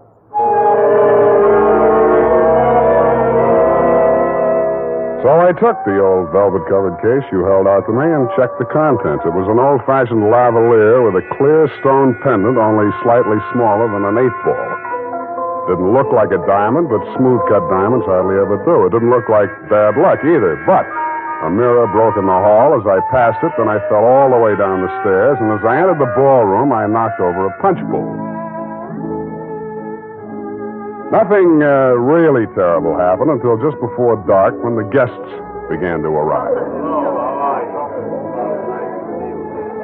So I took the old velvet-covered case you held out to me and checked the contents. It was an old-fashioned lavalier with a clear stone pendant only slightly smaller than an 8-ball. Didn't look like a diamond, but smooth-cut diamonds hardly ever do. It didn't look like bad luck either, but a mirror broke in the hall as I passed it, then I fell all the way down the stairs, and as I entered the ballroom, I knocked over a punch bowl. Nothing really terrible happened until just before dark when the guests began to arrive.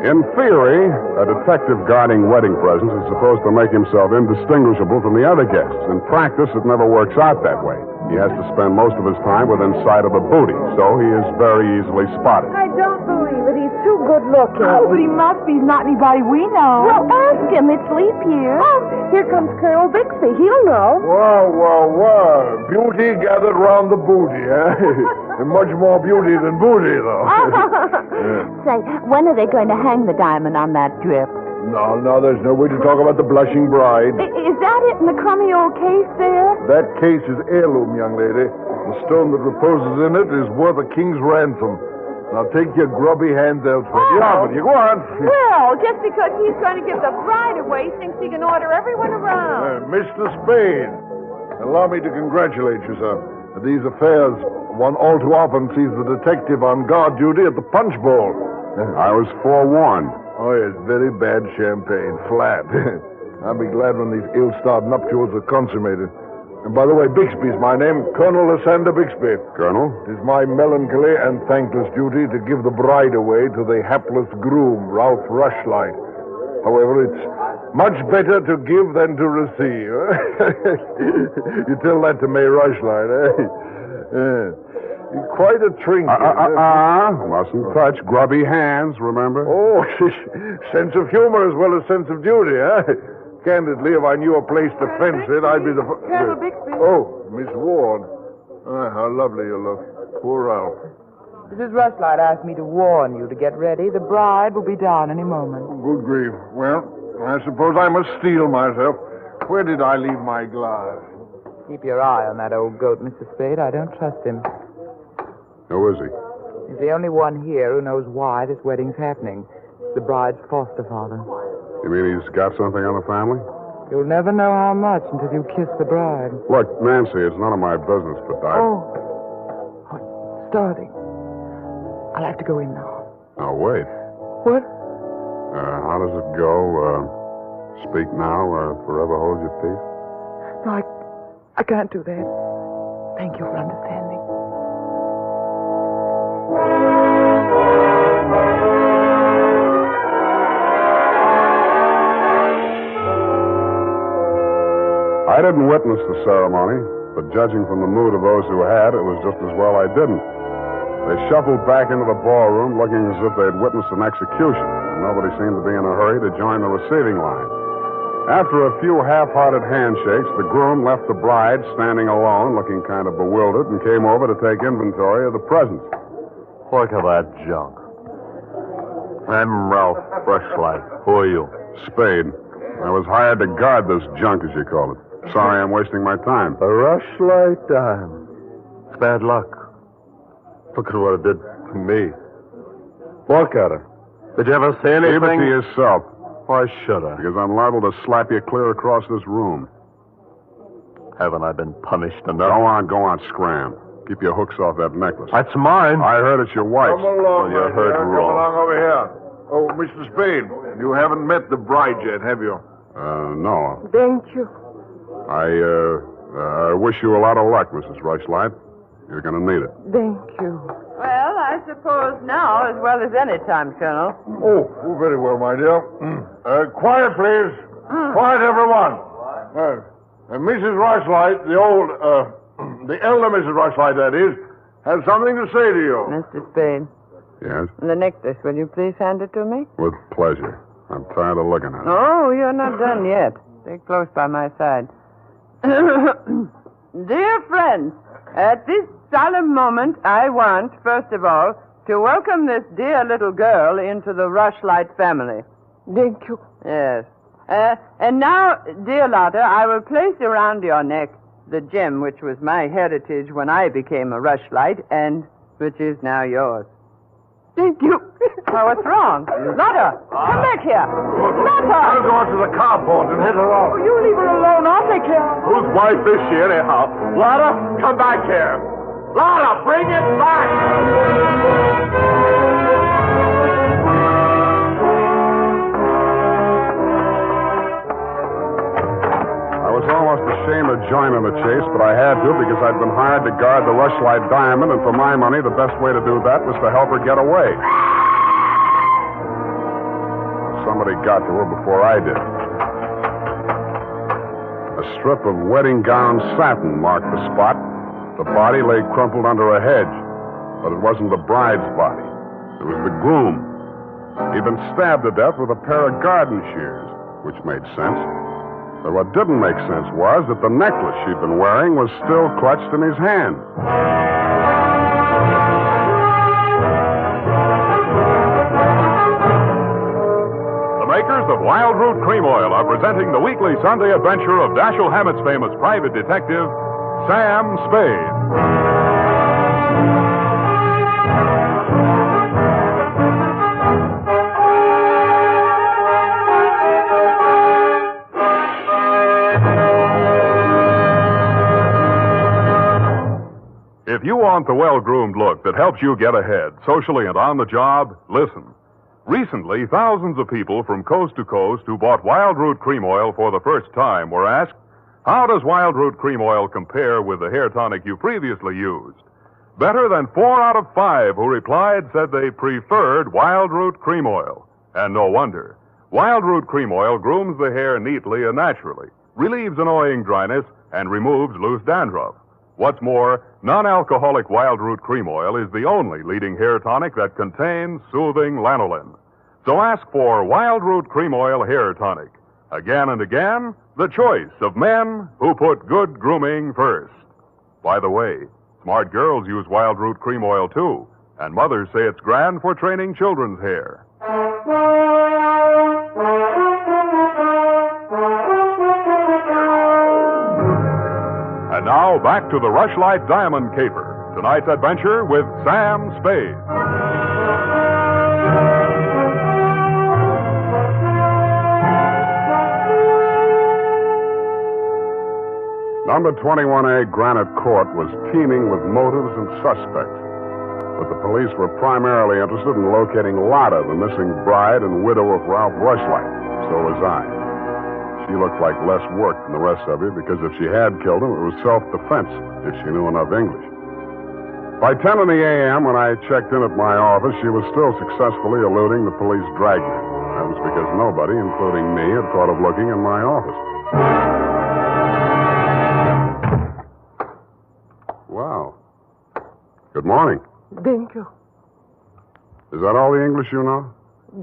In theory, a detective guarding wedding presents is supposed to make himself indistinguishable from the other guests. In practice, it never works out that way. He has to spend most of his time within sight of the booty, so he is very easily spotted. I don't believe it. He's too good looking. Oh, but he must be. He's not anybody we know. Well, ask him. It's leap year. Oh, here comes Colonel Bixby. He'll know. Wow. Beauty gathered round the booty, eh? And much more beauty than booty, though. Say, when are they going to hang the diamond on that drip? No, there's no way to talk about the blushing bride. Is that it in the crummy old case there? That case is heirloom, young lady. The stone that reposes in it is worth a king's ransom. Now take your grubby hands elsewhere. Get on with you. Go on. Well, just because he's going to give the bride away, thinks he can order everyone around. Mr. Spade, allow me to congratulate you, sir. At these affairs, one all too often sees the detective on guard duty at the punch bowl. I was forewarned. Oh, yes, very bad champagne. Flat. I'll be glad when these ill-starred nuptials are consummated. And by the way, Bixby's my name, Colonel Lysander Bixby. Colonel? It is my melancholy and thankless duty to give the bride away to the hapless groom, Ralph Rushlight. However, it's much better to give than to receive. You tell that to May Rushlight, eh? You're quite a trinket. Mustn't touch grubby hands, remember? Oh, sense of humor as well as sense of duty, eh? Candidly, if I knew a place to fence it, I'd be the... Colonel Bixby. Oh, Miss Ward. How lovely you look. Poor Ralph. Mrs. Rushlight asked me to warn you to get ready. The bride will be down any moment. Good grief. Well, I suppose I must steel myself. Where did I leave my glass? Keep your eye on that old goat, Mr. Spade. I don't trust him. Who is he? He's the only one here who knows why this wedding's happening. The bride's foster father. You mean he's got something on the family? You'll never know how much until you kiss the bride. Look, Nancy, it's none of my business, but Starting. I'll have to go in now. Now, wait. What? How does it go? Speak now or forever hold your peace? No, I can't do that. Thank you for understanding. I didn't witness the ceremony, but judging from the mood of those who had, it was just as well I didn't. They shuffled back into the ballroom looking as if they'd witnessed an execution, and nobody seemed to be in a hurry to join the receiving line. After a few half-hearted handshakes, the groom left the bride standing alone, looking kind of bewildered, and came over to take inventory of the presents. Look at that junk. I'm Ralph Rushlight. Who are you? Spade. I was hired to guard this junk, as you call it. Sorry I'm wasting my time. A Rushlight dime. It's bad luck. Look at what it did to me. Look at her. Did you ever see anything? Keep it to yourself. Why should I? Because I'm liable to slap you clear across this room. Haven't I been punished enough? Go on, scram. Keep your hooks off that necklace. That's mine. I heard it's your wife's. Come along, you heard Come wrong. along over here. Oh, Mr. Spade, you haven't met the bride yet, have you? No. Thank you. I wish you a lot of luck, Mrs. Rushlight. You're going to need it. Thank you. Well, I suppose now as well as any time, Colonel. Oh, very well, my dear. Quiet, please. Quiet, everyone. Mrs. Rushlight, the elder Mrs. Rushlight, that is, has something to say to you. Mr. Spade. Yes? The necklace, will you please hand it to me? With pleasure. I'm tired of looking at it. Oh, you're not done yet. Stay close by my side. Dear friends, at this solemn moment, I want, first of all, to welcome this dear little girl into the Rushlight family. Thank you. Yes. And now, dear Lotta, I will place around your neck the gem which was my heritage when I became a Rushlight and which is now yours. Thank you. Oh, what's wrong? Lotta, come back here. Lotta! I'll go out to the carport and hit her off. You leave her alone. I'll take care of her. Whose wife is she, anyhow? Lotta, come back here. Lotta, bring it back! I was almost ashamed of joining the chase, but I had to because I'd been hired to guard the Rushlight diamond, and for my money, the best way to do that was to help her get away. Somebody got to her before I did. A strip of wedding gown satin marked the spot. The body lay crumpled under a hedge, but it wasn't the bride's body. It was the groom. He'd been stabbed to death with a pair of garden shears, which made sense. But what didn't make sense was that the necklace she'd been wearing was still clutched in his hand. The makers of Wild Root Cream Oil are presenting the weekly Sunday adventure of Dashiell Hammett's famous private detective, Sam Spade. If you want the well-groomed look that helps you get ahead, socially and on the job, listen. Recently, thousands of people from coast to coast who bought Wild Root Cream Oil for the first time were asked, how does Wild Root Cream Oil compare with the hair tonic you previously used? Better than 4 out of 5 who replied said they preferred Wild Root Cream Oil. And no wonder. Wild Root Cream Oil grooms the hair neatly and naturally, relieves annoying dryness, and removes loose dandruff. What's more, non-alcoholic Wild Root Cream Oil is the only leading hair tonic that contains soothing lanolin. So ask for Wild Root Cream Oil Hair Tonic. Again and again, the choice of men who put good grooming first. By the way, smart girls use Wild Root Cream Oil too, and mothers say it's grand for training children's hair. And now, back to the Rushlight Diamond Caper. Tonight's adventure with Sam Spade. Number 21A Granite Court was teeming with motives and suspects. But the police were primarily interested in locating Lotta, the missing bride and widow of Ralph Rushlight. So was I. She looked like less work than the rest of you because if she had killed him, it was self-defense, if she knew enough English. By 10 in the a.m., when I checked in at my office, she was still successfully eluding the police dragnet. That was because nobody, including me, had thought of looking in my office. Wow. Good morning. Thank you. Is that all the English you know?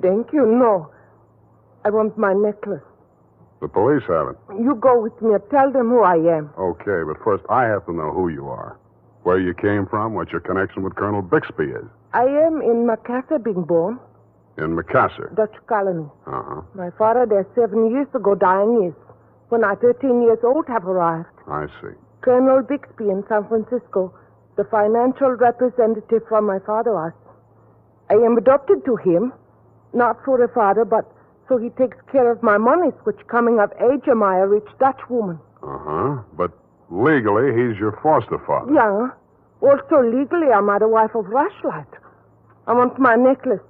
Thank you. No. I want my necklace. The police have it. You go with me and tell them who I am. Okay, but first I have to know who you are. Where you came from, what your connection with Colonel Bixby is. I am in Macassar being born. In Macassar? Dutch colony. Uh-huh. My father there 7 years ago dying is. When I 13 years old have arrived. I see. Colonel Bixby in San Francisco, the financial representative from my father was. I am adopted to him, not for a father, but so he takes care of my monies, which coming of age am I a rich Dutch woman. Uh-huh. But legally, he's your foster father. Yeah. Also legally, am I the wife of Rushlight. I want my necklace.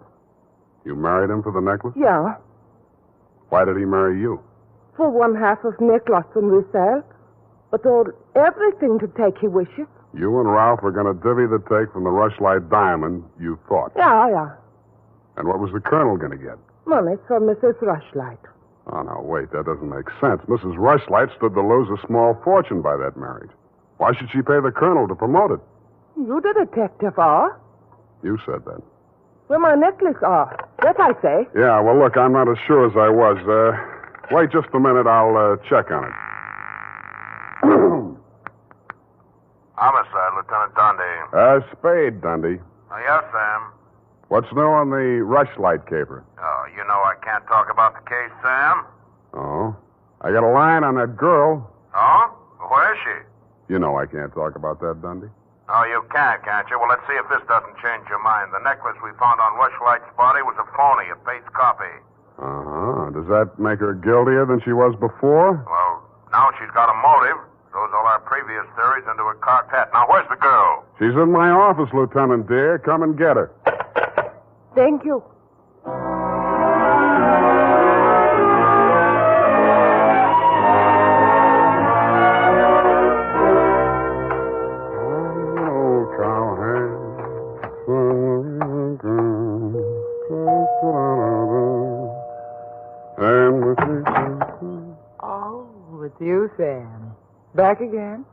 You married him for the necklace? Yeah. Why did he marry you? For one half of necklace and resale. But all everything to take he wishes. You and Ralph were going to divvy the take from the Rushlight diamond, you thought. Yeah. And what was the colonel going to get? Money from Mrs. Rushlight. Oh, no, wait, that doesn't make sense. Mrs. Rushlight stood to lose a small fortune by that marriage. Why should she pay the colonel to promote it? You the detective are? You said that. Where my necklace are. That I say. Yeah, well, look, I'm not as sure as I was. Wait just a minute, I'll check on it. Homicide, Lieutenant Dundee. Spade, Dundee. Yes, Sam. What's new on the Rushlight caper? Oh, you know I can't talk about the case, Sam. Oh? I got a line on that girl. Oh? Where is she? You know I can't talk about that, Dundee. Oh, you can't you? Well, let's see if this doesn't change your mind. The necklace we found on Rushlight's body was a phony, a fake copy. Uh-huh. Does that make her guiltier than she was before? Well, now she's got a motive. Throws all our previous theories into a cocked hat. Now, where's the girl? She's in my office, Lieutenant dear. Come and get her. Thank you. Oh, it's you, Sam. Back again?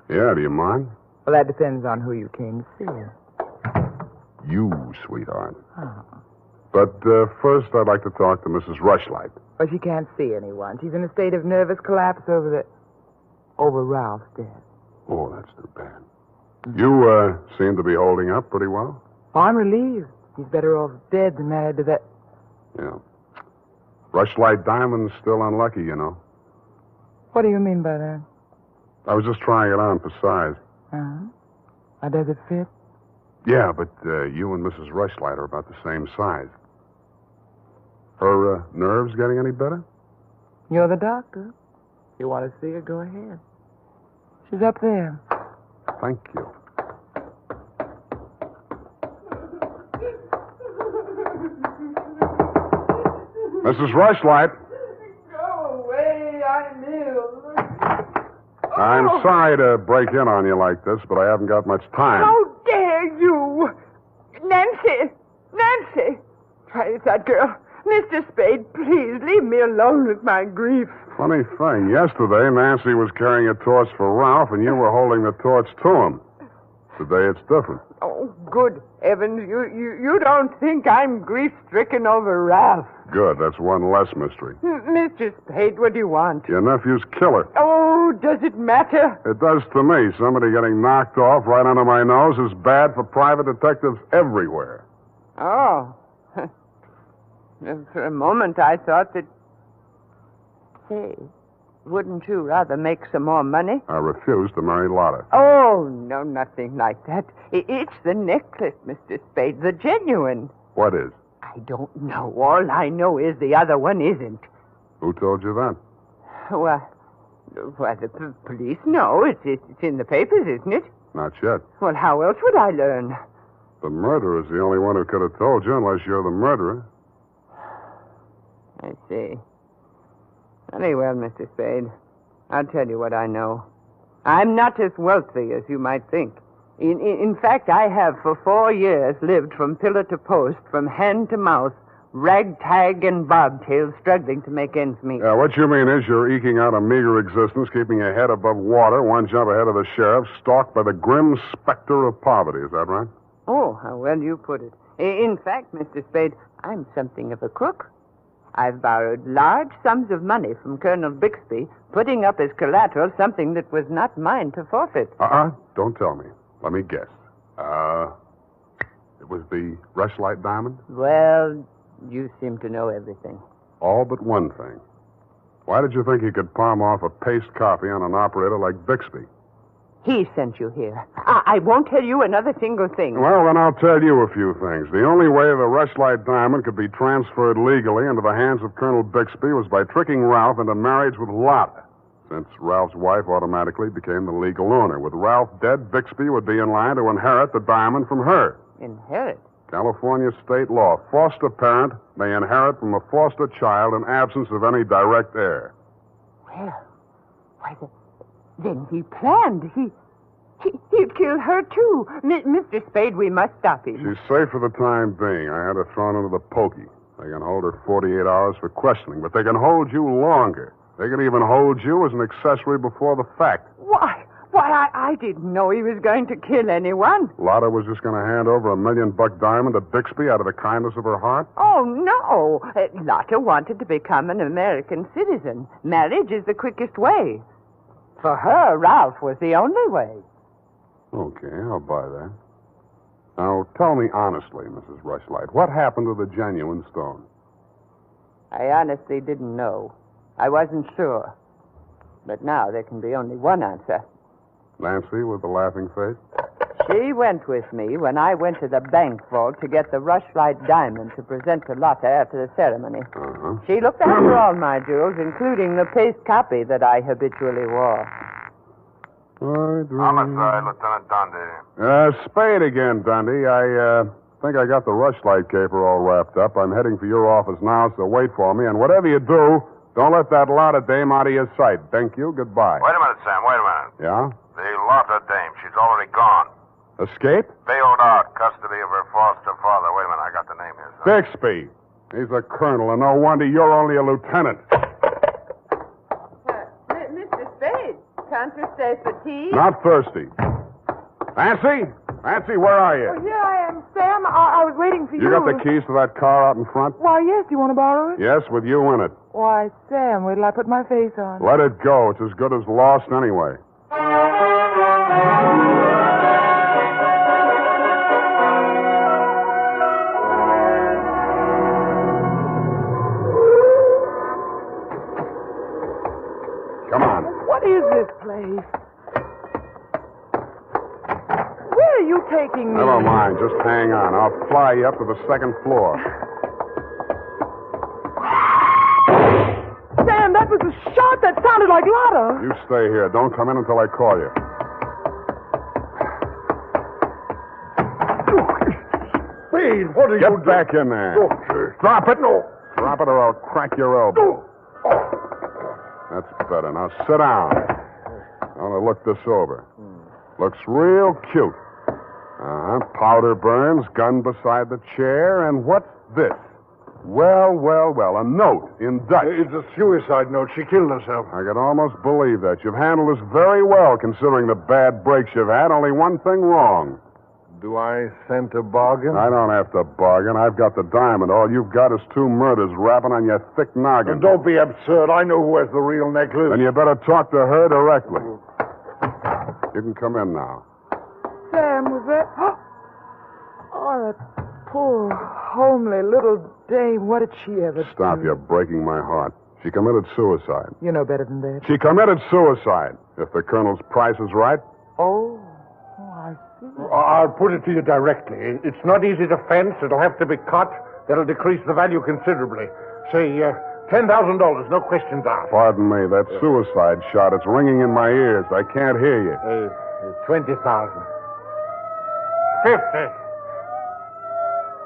Yeah, do you mind? Well, that depends on who you came to see. You, sweetheart. Oh. But first, I'd like to talk to Mrs. Rushlight. Well, she can't see anyone. She's in a state of nervous collapse over Ralph's death. Oh, that's too bad. You seem to be holding up pretty well. Oh, I'm relieved. He's better off dead than married to that. Yeah. Rushlight Diamond's still unlucky, you know. What do you mean by that? I was just trying it on for size. Uh-huh. How does it fit? Yeah, but you and Mrs. Rushlight are about the same size. Her nerves getting any better? You're the doctor. If you want to see her, go ahead. She's up there. Thank you. Mrs. Rushlight. Go away, I'm ill. I'm sorry to break in on you like this, but I haven't got much time. How dare you? Nancy! Try it, that girl. Mr. Spade, please leave me alone with my grief. Funny thing, yesterday Nancy was carrying a torch for Ralph, and you were holding the torch to him. Today it's different. Oh, good heavens, you don't think I'm grief-stricken over Ralph. Good, that's one less mystery. Mr. Spade, what do you want? Your nephew's killer. Oh, does it matter? It does to me. Somebody getting knocked off right under my nose is bad for private detectives everywhere. Oh. For a moment, I thought that... Say, wouldn't you rather make some more money? I refuse to marry Lotta. Oh, no, nothing like that. It's the necklace, Mr. Spade, the genuine. What is? I don't know. All I know is the other one isn't. Who told you that? Well, Well, the police know. It's in the papers, isn't it? Not yet. Well, how else would I learn? The murderer's the only one who could have told you, unless you're the murderer. I see. Very well, Mr. Spade. I'll tell you what I know. I'm not as wealthy as you might think. In fact, I have for 4 years lived from pillar to post, from hand to mouth, ragtag and bobtail, struggling to make ends meet. Yeah, what you mean is you're eking out a meager existence, keeping your head above water, one jump ahead of the sheriff, stalked by the grim specter of poverty. Is that right? Oh, how well you put it. In fact, Mr. Spade, I'm something of a crook. I've borrowed large sums of money from Colonel Bixby, putting up as collateral something that was not mine to forfeit. Don't tell me. Let me guess. It was the Rushlight diamond? Well, you seem to know everything. All but one thing. Why did you think he could palm off a paste copy on an operator like Bixby? He sent you here. I won't tell you another single thing. Well, then I'll tell you a few things. The only way the Rushlight diamond could be transferred legally into the hands of Colonel Bixby was by tricking Ralph into marriage with Lotta, since Ralph's wife automatically became the legal owner. With Ralph dead, Bixby would be in line to inherit the diamond from her. Inherit? California state law. Foster parent may inherit from a foster child in absence of any direct heir. Well, why, then he planned. He'd kill her, too. Mr. Spade, we must stop him. She's safe for the time being. I had her thrown into the pokey. They can hold her 48 hours for questioning, but they can hold you longer. They can even hold you as an accessory before the fact. Why, I didn't know he was going to kill anyone. Lotta was just going to hand over $1 million diamond to Bixby out of the kindness of her heart? Oh, no. Lotta wanted to become an American citizen. Marriage is the quickest way. For her, Ralph was the only way. Okay, I'll buy that. Now, tell me honestly, Mrs. Rushlight, what happened to the genuine stone? I honestly didn't know. I wasn't sure. But now there can be only one answer. Nancy with the laughing face? She went with me when I went to the bank vault to get the Rushlight diamond to present to Lotta after the ceremony. Uh-huh. She looked after all my jewels, including the paste copy that I habitually wore. Homicide, Lieutenant Dundee. Spade again, Dundee. I think I got the Rushlight caper all wrapped up. I'm heading for your office now, so wait for me. And whatever you do, don't let that Lotta dame out of your sight. Thank you. Goodbye. Wait a minute, Sam. Wait a minute. Yeah? The Lotta dame. She's already gone. Escape? Bailed out. Custody of her foster father. Wait a minute. I got the name here. Bixby. He's a colonel, and no wonder you're only a lieutenant. Mr. Spade, can't you stay for tea? Not thirsty. Nancy? Nancy, where are you? Oh, here I am, Sam. I was waiting for you. You got the keys to that car out in front? Why, yes. Do you want to borrow it? Yes, with you in it. Why, Sam, wait till I put my face on. Let it go. It's as good as lost anyway. Come on. What is this place? Where are you taking me? Never mind. Just hang on. I'll fly you up to the second floor. Sam, that was a shot that sounded like Lotta. You stay here. Don't come in until I call you. Spade, what are you doing? Get back in there. Oh, drop it. No. Drop it or I'll crack your elbow. That's better. Now sit down. I want to look this over. Looks real cute. Powder burns, gun beside the chair, and what's this? Well, a note in Dutch. It's a suicide note. She killed herself. I can almost believe that. You've handled this very well, considering the bad breaks you've had. Only one thing wrong. Do I scent a bargain? I don't have to bargain. I've got the diamond. All you've got is 2 murders rapping on your thick noggin. Don't be absurd. I know who has the real necklace. Then you better talk to her directly. You can come in now. Sam, was that... Oh, that poor, homely little dame. What did she ever Stop, do? you're breaking my heart. She committed suicide. You know better than that. She committed suicide. If the colonel's price is right. Oh, I see. I'll put it to you directly. It's not easy to fence. It'll have to be cut. That'll decrease the value considerably. Say, $10,000, no questions asked. Pardon me, that suicide shot, it's ringing in my ears. I can't hear you. 20,000. 50.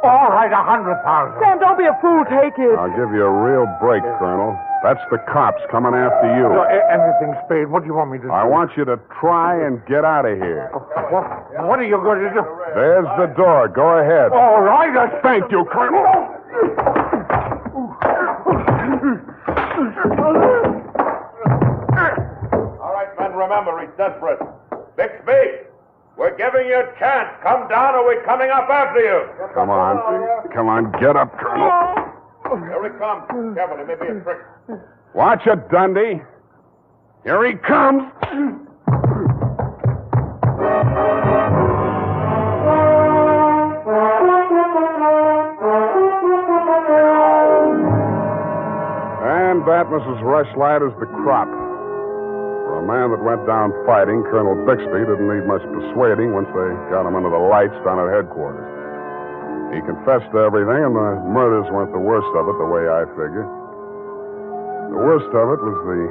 All right, 100,000. Sam, don't be a fool. Take it. I'll give you a real break, Colonel. That's the cops coming after you. Anything, Spade. What do you want me to do? I want you to try and get out of here. What are you going to do? There's the door. Go ahead. All right. Thank you, Colonel. All right, men, remember, he's desperate. Bixby, we're giving you a chance. Come down or we're coming up after you. Come on. Come on, get up, Colonel. Here he comes. Careful, it may be a trick. Watch it, Dundee. Here he comes. And that, Mrs. Rushlight, is the crop. For a man that went down fighting, Colonel Bixby didn't need much persuading once they got him under the lights down at headquarters. He confessed to everything, and the murders weren't the worst of it, the way I figure. The worst of it was the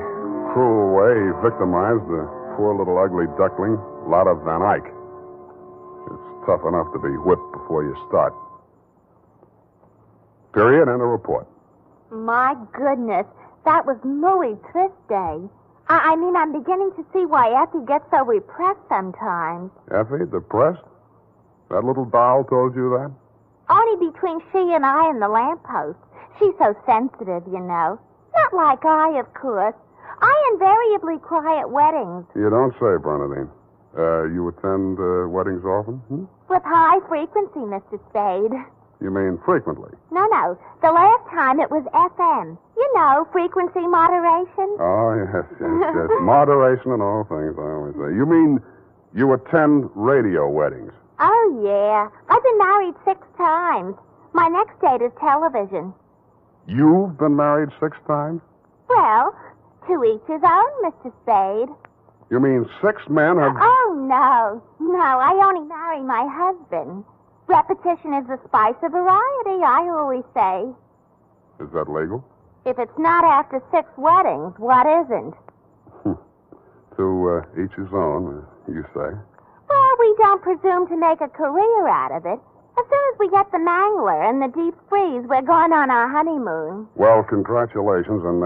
cruel way he victimized the poor little ugly duckling, Lotta Van Eyck. It's tough enough to be whipped before you start. Period, and a report. My goodness, that was muy triste. I mean, I'm beginning to see why Effie gets so repressed sometimes. Effie, depressed? That little doll told you that? Only between she and I and the lamppost. She's so sensitive, you know. Not like I, of course. I invariably cry at weddings. You don't say, Bernadine. You attend weddings often? With high frequency, Mr. Spade. You mean frequently? No. The last time it was FM. You know, frequency moderation. Oh, yes. Moderation in all things, I always say. You mean you attend radio weddings? Oh, yeah. I've been married 6 times. My next date is television. You've been married 6 times? Well, to each his own, Mr. Spade. You mean 6 men have... Oh, no. No, I only marry my husband. Repetition is the spice of variety, I always say. Is that legal? If it's not after 6 weddings, what isn't? To each his own, you say. Well, we don't presume to make a career out of it. As soon as we get the mangler and the deep freeze, we're going on our honeymoon. Well, congratulations, and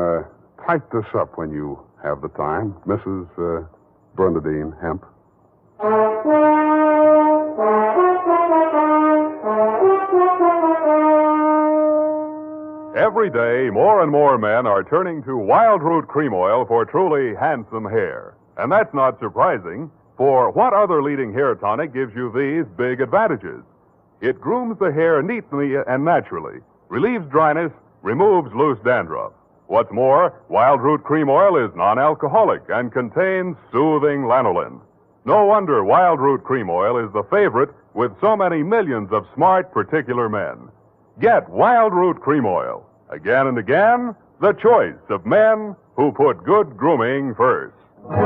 type this up when you have the time. Mrs. Bernadine Hemp. Every day, more and more men are turning to Wild Root Cream Oil for truly handsome hair. And that's not surprising, for what other leading hair tonic gives you these big advantages? It grooms the hair neatly and naturally, relieves dryness, removes loose dandruff. What's more, Wild Root Cream Oil is non-alcoholic and contains soothing lanolin. No wonder Wild Root Cream Oil is the favorite with so many millions of smart, particular men. Get Wild Root Cream Oil. Again and again, the choice of men who put good grooming first. Well,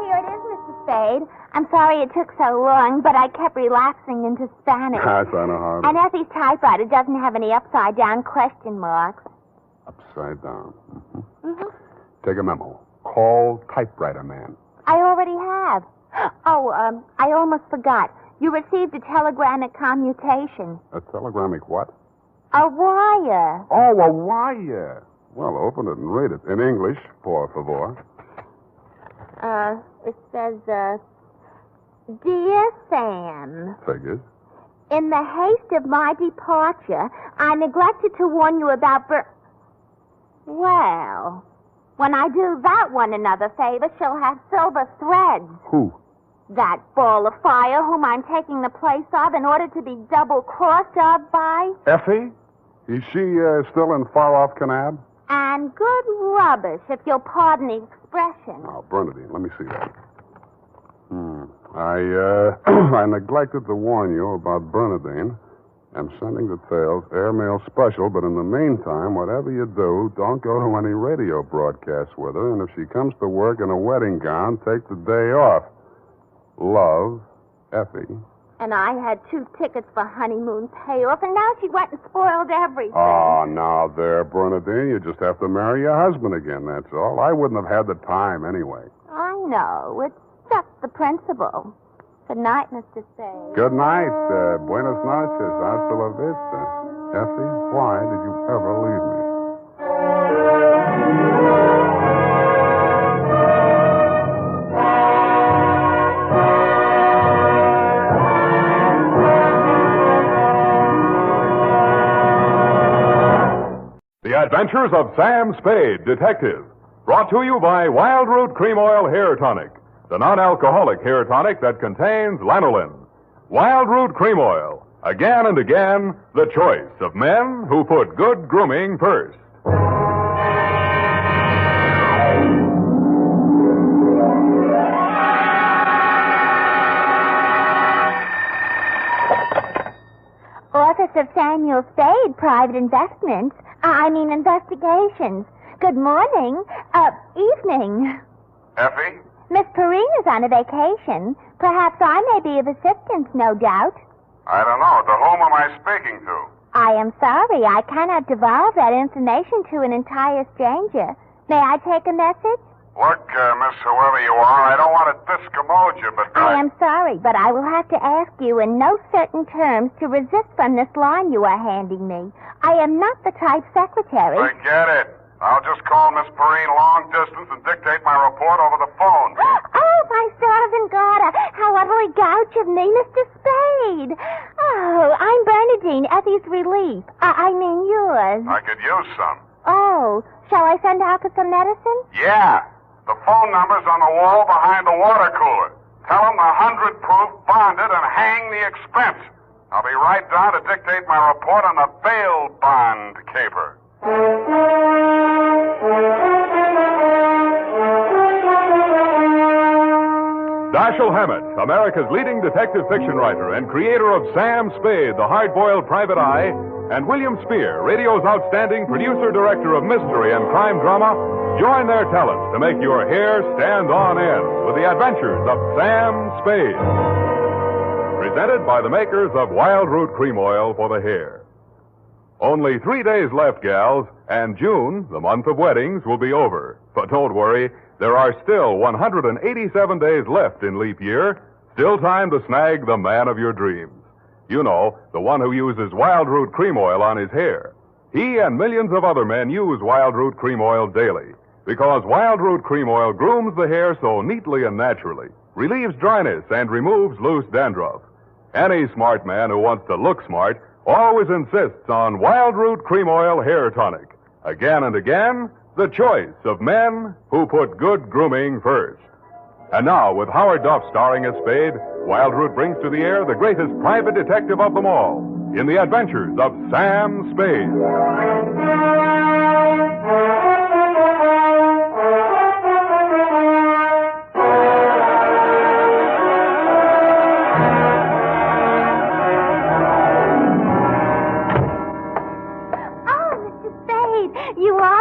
here it is, Mr. Spade. I'm sorry it took so long, but I kept relapsing into Spanish. That's on a hard. And Effie's typewriter doesn't have any upside-down question marks. Upside down. Take a memo. Call typewriter man. I already have. Oh, I almost forgot. You received a telegramic commutation. A telegramic what? A wire. Oh, a wire. Well, open it and read it. In English, por favor. It says, Dear Sam. Figures. In the haste of my departure, I neglected to warn you about Well, when I do that one another favor, she'll have silver threads. Who? That ball of fire whom I'm taking the place of in order to be double-crossed of by. Effie? Is she still in far-off Canab? And good rubbish, if you'll pardon the expression. Oh, Bernadine, let me see that. I neglected to warn you about Bernadine. I'm sending details, airmail special, but in the meantime, whatever you do, don't go to any radio broadcasts with her, and if she comes to work in a wedding gown, take the day off. Love, Effie. And I had 2 tickets for honeymoon payoff, and now she went and spoiled everything. Oh, now there, Bernadine, you just have to marry your husband again, that's all. I wouldn't have had the time anyway. I know. It's just the principle. Good night, Mr. Spade. Good night. Buenas noches. Hasta la vista. Effie, why did you ever leave me? The Adventures of Sam Spade, Detective. Brought to you by Wild Root Cream Oil Hair Tonic, the non-alcoholic hair tonic that contains lanolin. Wild Root Cream Oil. Again and again, the choice of men who put good grooming first. Office of Samuel Spade, Private Investigations. Good morning. Evening. Effie? Miss Perrine is on a vacation. Perhaps I may be of assistance, no doubt. I don't know. To whom am I speaking to? I am sorry. I cannot divulge that information to an entire stranger. May I take a message? Look, Miss Whoever you are, I don't want to discommode you, but I am sorry, but I will have to ask you in no certain terms to resist from this line you are handing me. I am not the type secretary. Forget it. I'll just call Miss Perrine long distance and dictate my report over the phone. Oh, my servant God, how utterly gouch of me, Mr. Spade. Oh, I'm Bernadine, Effie's relief. I mean yours. I could use some. Oh, shall I send out for some medicine? Yeah. The phone number's on the wall behind the water cooler. Tell them 100 proof, bonded, and hang the expense. I'll be right down to dictate my report on the bail bond caper. Dashiell Hammett, America's leading detective fiction writer and creator of Sam Spade, the hard-boiled private eye, and William Spear, radio's outstanding producer-director of mystery and crime drama, join their talents to make your hair stand on end with the Adventures of Sam Spade. Presented by the makers of Wild Root Cream Oil for the hair. Only 3 days left, gals, and June, the month of weddings, will be over. But don't worry, there are still 187 days left in leap year, still time to snag the man of your dreams. You know, the one who uses Wild Root Cream Oil on his hair. He and millions of other men use Wild Root Cream Oil daily, because Wild Root Cream Oil grooms the hair so neatly and naturally, relieves dryness, and removes loose dandruff. Any smart man who wants to look smart always insists on Wild Root Cream Oil Hair Tonic. Again and again, the choice of men who put good grooming first. And now, with Howard Duff starring as Spade, Wild Root brings to the air the greatest private detective of them all, in the Adventures of Sam Spade.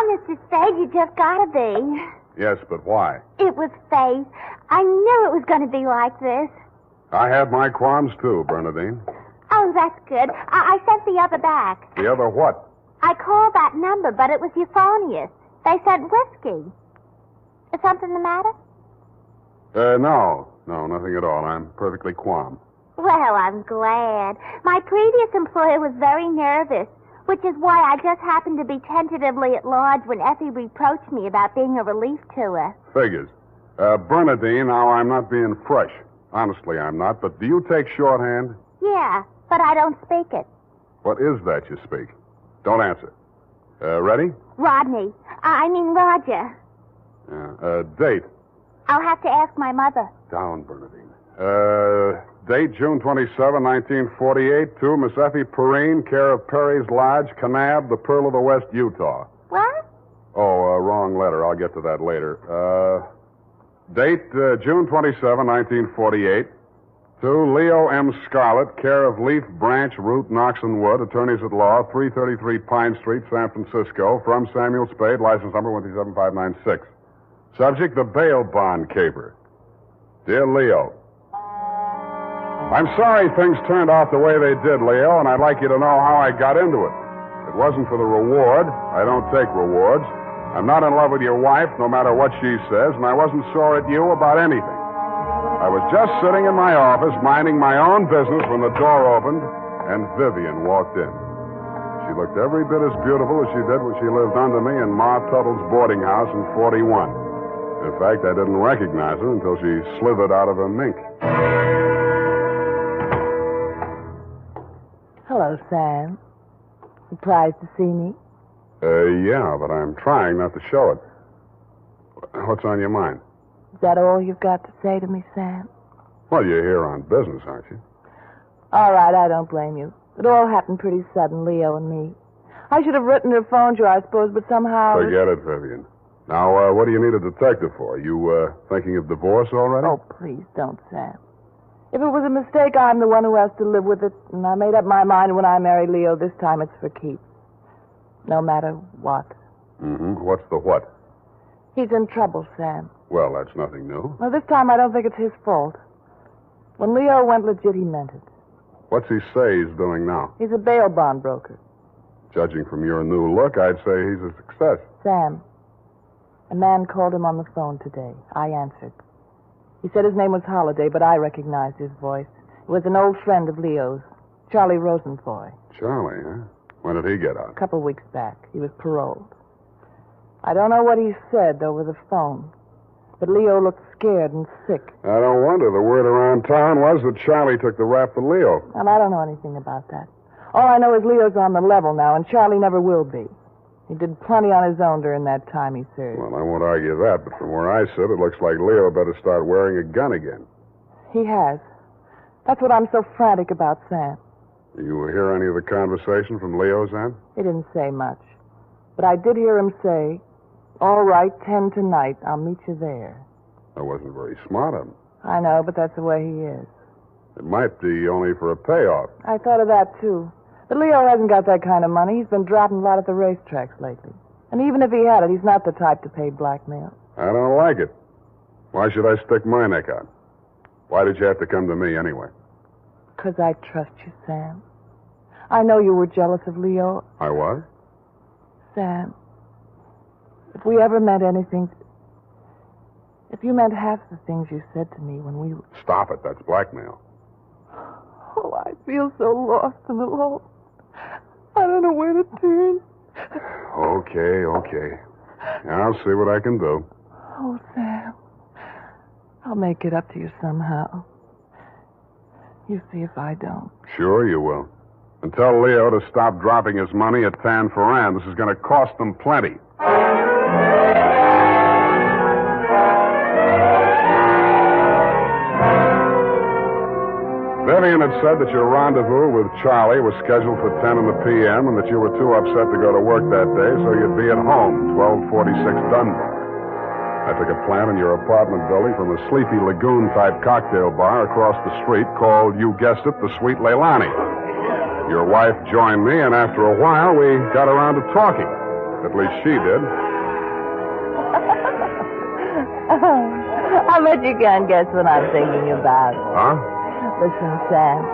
Mr. Spade, you just gotta be. Yes, but why? It was fate. I knew it was going to be like this. I had my qualms, too, Bernadine. Oh, that's good. I sent the other back. The other what? I called that number, but it was euphonious. They sent whiskey. Is something the matter? No, nothing at all. I'm perfectly calm. Well, I'm glad. My previous employer was very nervous, which is why I just happened to be tentatively at large when Effie reproached me about being a relief to her. Figures. Bernadine, now I'm not being fresh. Honestly, I'm not. But do you take shorthand? Yeah, but I don't speak it. What is that you speak? Don't answer. Ready? Rodney. I mean Roger. Date. I'll have to ask my mother. Down, Bernadine. Date, June 27, 1948, to Miss Effie Perrine, care of Perry's Lodge, Kanab, the Pearl of the West, Utah. What? Oh, wrong letter. I'll get to that later. Date, June 27, 1948. To Leo M. Scarlett, care of Leaf Branch, Root, Knox and Wood, attorneys at law, 333 Pine Street, San Francisco, from Samuel Spade, license number 137596. Subject, the bail bond caper. Dear Leo, I'm sorry things turned out the way they did, Leo, and I'd like you to know how I got into it. It wasn't for the reward. I don't take rewards. I'm not in love with your wife, no matter what she says, and I wasn't sore at you about anything. I was just sitting in my office, minding my own business, when the door opened, and Vivian walked in. She looked every bit as beautiful as she did when she lived under me in Ma Tuttle's boarding house in 41. In fact, I didn't recognize her until she slithered out of her mink. Hello, Sam. Surprised to see me? Yeah, but I'm trying not to show it. What's on your mind? Is that all you've got to say to me, Sam? Well, you're here on business, aren't you? All right, I don't blame you. It all happened pretty sudden, Leo and me. I should have written or phoned you, I suppose, but somehow... Forget it, Vivian. Now, what do you need a detective for? You, thinking of divorce already? Oh, please don't, Sam. If it was a mistake, I'm the one who has to live with it, and I made up my mind when I married Leo. This time it's for keeps. No matter what. Mm-hmm. What's the what? He's in trouble, Sam. Well, that's nothing new. Well, this time I don't think it's his fault. When Leo went legit, he meant it. What's he say he's doing now? He's a bail bond broker. Judging from your new look, I'd say he's a success. Sam, a man called him on the phone today. I answered. He said his name was Holliday, but I recognized his voice. It was an old friend of Leo's, Charlie Rosenfoy. Charlie, huh? When did he get out? A couple weeks back. He was paroled. I don't know what he said over the phone, but Leo looked scared and sick. I don't wonder. The word around town was that Charlie took the rap for Leo. Well, I don't know anything about that. All I know is Leo's on the level now, and Charlie never will be. He did plenty on his own during that time he served. Well, I won't argue that, but from where I sit, it looks like Leo better start wearing a gun again. He has. That's what I'm so frantic about, Sam. You hear any of the conversation from Leo's end? He didn't say much. But I did hear him say, "All right, 10 tonight. I'll meet you there." That wasn't very smart of him. I know, but that's the way he is. It might be only for a payoff. I thought of that, too. But Leo hasn't got that kind of money. He's been dropping a lot at the racetracks lately. And even if he had it, he's not the type to pay blackmail. I don't like it. Why should I stick my neck out? Why did you have to come to me anyway? 'Cause I trust you, Sam. I know you were jealous of Leo. I was? Sam, if we ever meant anything... If you meant half the things you said to me when we... Stop it. That's blackmail. Oh, I feel so lost and alone. I don't know where to turn. Okay. I'll see what I can do. Oh, Sam. I'll make it up to you somehow. You see if I don't. Sure you will. And tell Leo to stop dropping his money at Tan Ferran. This is going to cost them plenty. Vivian had said that your rendezvous with Charlie was scheduled for 10 in the p.m. and that you were too upset to go to work that day, so you'd be at home, 1246 Dunbar. I took a plant in your apartment building from a sleepy lagoon-type cocktail bar across the street called, you guessed it, the Sweet Leilani. Your wife joined me, and after a while, we got around to talking. At least she did. I bet you can't guess what I'm thinking about. Huh? Listen, Sam.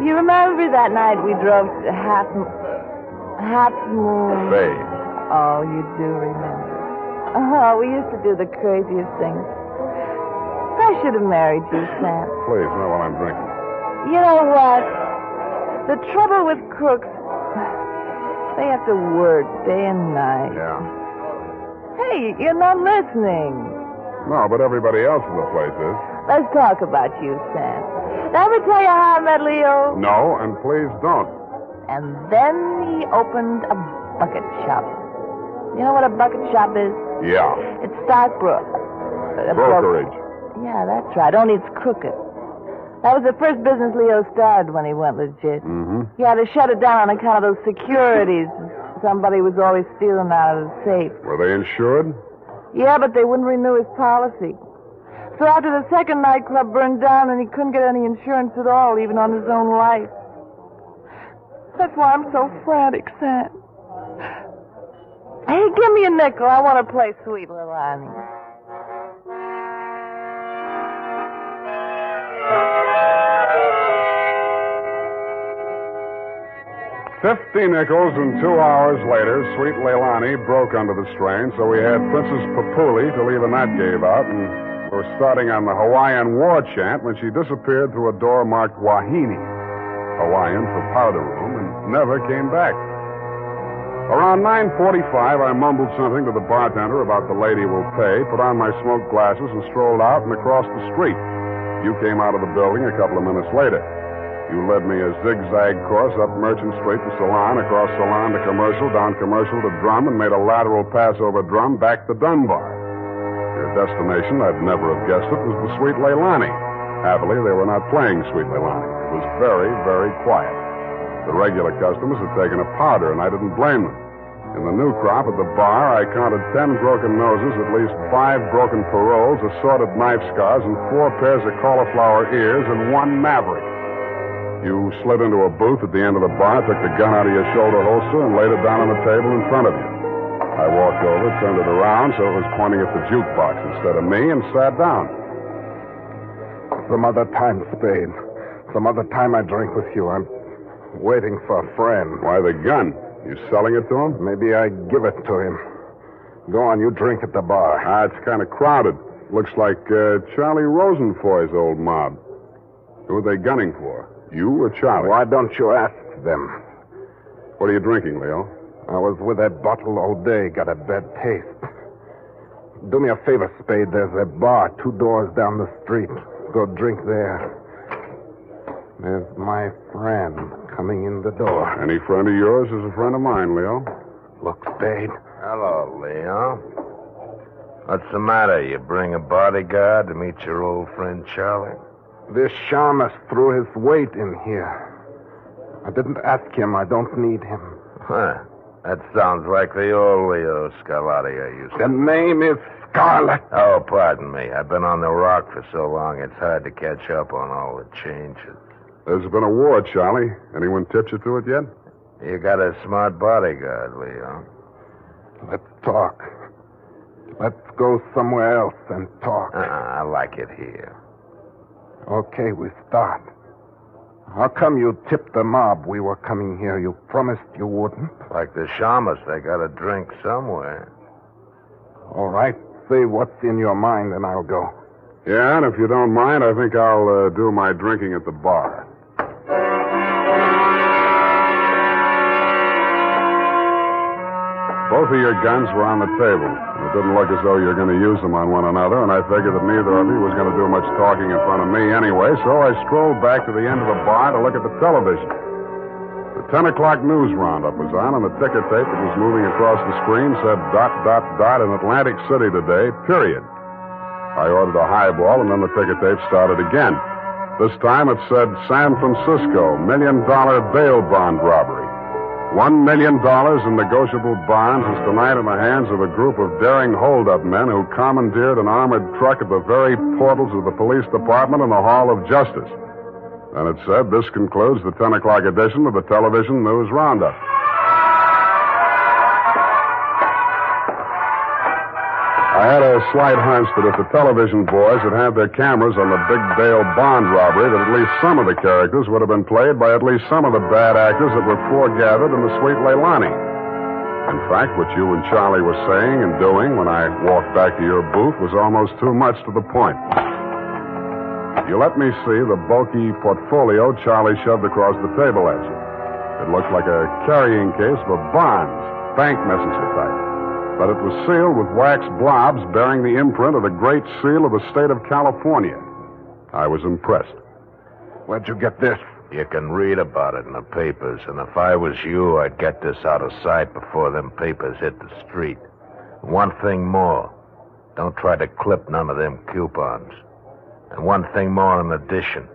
You remember that night we drove to Half Moon? Figg. Oh, you do remember. Oh, we used to do the craziest things. I should have married you, Sam. Please, not while I'm drinking. You know what? The trouble with crooks, they have to work day and night. Yeah. Hey, you're not listening. No, but everybody else in the place is. Let's talk about you, Sam. Did I ever tell you how I met Leo? No, and please don't. And then he opened a bucket shop. You know what a bucket shop is? Yeah. It's stockbroker. Brokerage. Yeah, that's right. Only it's crooked. That was the first business Leo started when he went legit. Mm-hmm. He had to shut it down on account of those securities. Somebody was always stealing out of the safe. Were they insured? Yeah, but they wouldn't renew his policy. So after the second nightclub burned down and he couldn't get any insurance at all, even on his own life. That's why I'm so frantic, Sam. Hey, give me a nickel. I want to play Sweet Little Annie. $50 nickels, and 2 hours later, Sweet Leilani broke under the strain, so we had Princess Papuli to leave a nut gave out, and we were starting on the Hawaiian war chant when she disappeared through a door marked Wahine, Hawaiian for powder room, and never came back. Around 9:45, I mumbled something to the bartender about the lady will pay, put on my smoke glasses, and strolled out and across the street. You came out of the building a couple of minutes later. You led me a zigzag course up Merchant Street to Salon, across Salon to Commercial, down Commercial to Drum, and made a lateral pass over Drum back to Dunbar. Your destination, I'd never have guessed it, was the Sweet Leilani. Happily, they were not playing Sweet Leilani. It was very, very quiet. The regular customers had taken a powder, and I didn't blame them. In the new crop at the bar, I counted 10 broken noses, at least 5 broken paroles, assorted knife scars, and 4 pairs of cauliflower ears, and 1 maverick. You slid into a booth at the end of the bar, took the gun out of your shoulder holster, and laid it down on the table in front of you. I walked over, turned it around so it was pointing at the jukebox instead of me, and sat down. Some other time, Spade. Some other time I drink with you. I'm waiting for a friend. Why the gun? You selling it to him? Maybe I give it to him. Go on, you drink at the bar. It's kind of crowded. Looks like Charlie Rosenfoy's old mob. Who are they gunning for? You or Charlie? Why don't you ask them? What are you drinking, Leo? I was with that bottle all day. Got a bad taste. Do me a favor, Spade. There's a bar 2 doors down the street. Go drink there. There's my friend coming in the door. Any friend of yours is a friend of mine, Leo. Look, Spade. Hello, Leo. What's the matter? You bring a bodyguard to meet your old friend Charlie? This shamus threw his weight in here. I didn't ask him. I don't need him. Huh. That sounds like the old Leo Scarlatti I used to... The name is Scarlet. Oh, pardon me. I've been on the rock for so long, it's hard to catch up on all the changes. There's been a war, Charlie. Anyone tipped you to it yet? You got a smart bodyguard, Leo. Let's talk. Let's go somewhere else and talk. I like it here. Okay, we start. How come you tipped the mob we were coming here? You promised you wouldn't. Like the shamus, they got to drink somewhere. All right. Say what's in your mind, and I'll go. Yeah, and if you don't mind, I think I'll do my drinking at the bar. Both of your guns were on the table. It didn't look as though you were going to use them on one another, and I figured that neither of you was going to do much talking in front of me anyway, so I strolled back to the end of the bar to look at the television. The 10 o'clock news roundup was on, and the ticker tape that was moving across the screen said ... in Atlantic City today, period. I ordered a highball, and then the ticker tape started again. This time it said San Francisco, $1 million bail bond robbery. $1 million in negotiable bonds is tonight in the hands of a group of daring hold-up men who commandeered an armored truck at the very portals of the police department and the Hall of Justice. And it said, this concludes the 10 o'clock edition of the Television News Roundup. I had a slight hunch that if the television boys had had their cameras on the big bail bond robbery, that at least some of the characters would have been played by at least some of the bad actors that were foregathered in the Sweet Leilani. In fact, what you and Charlie were saying and doing when I walked back to your booth was almost too much to the point. You let me see the bulky portfolio Charlie shoved across the table at you. It looked like a carrying case for bonds, bank messenger type. But it was sealed with wax blobs bearing the imprint of the Great Seal of the state of California. I was impressed. Where'd you get this? You can read about it in the papers, and if I was you, I'd get this out of sight before them papers hit the street. One thing more. Don't try to clip none of them coupons. And one thing more in addition.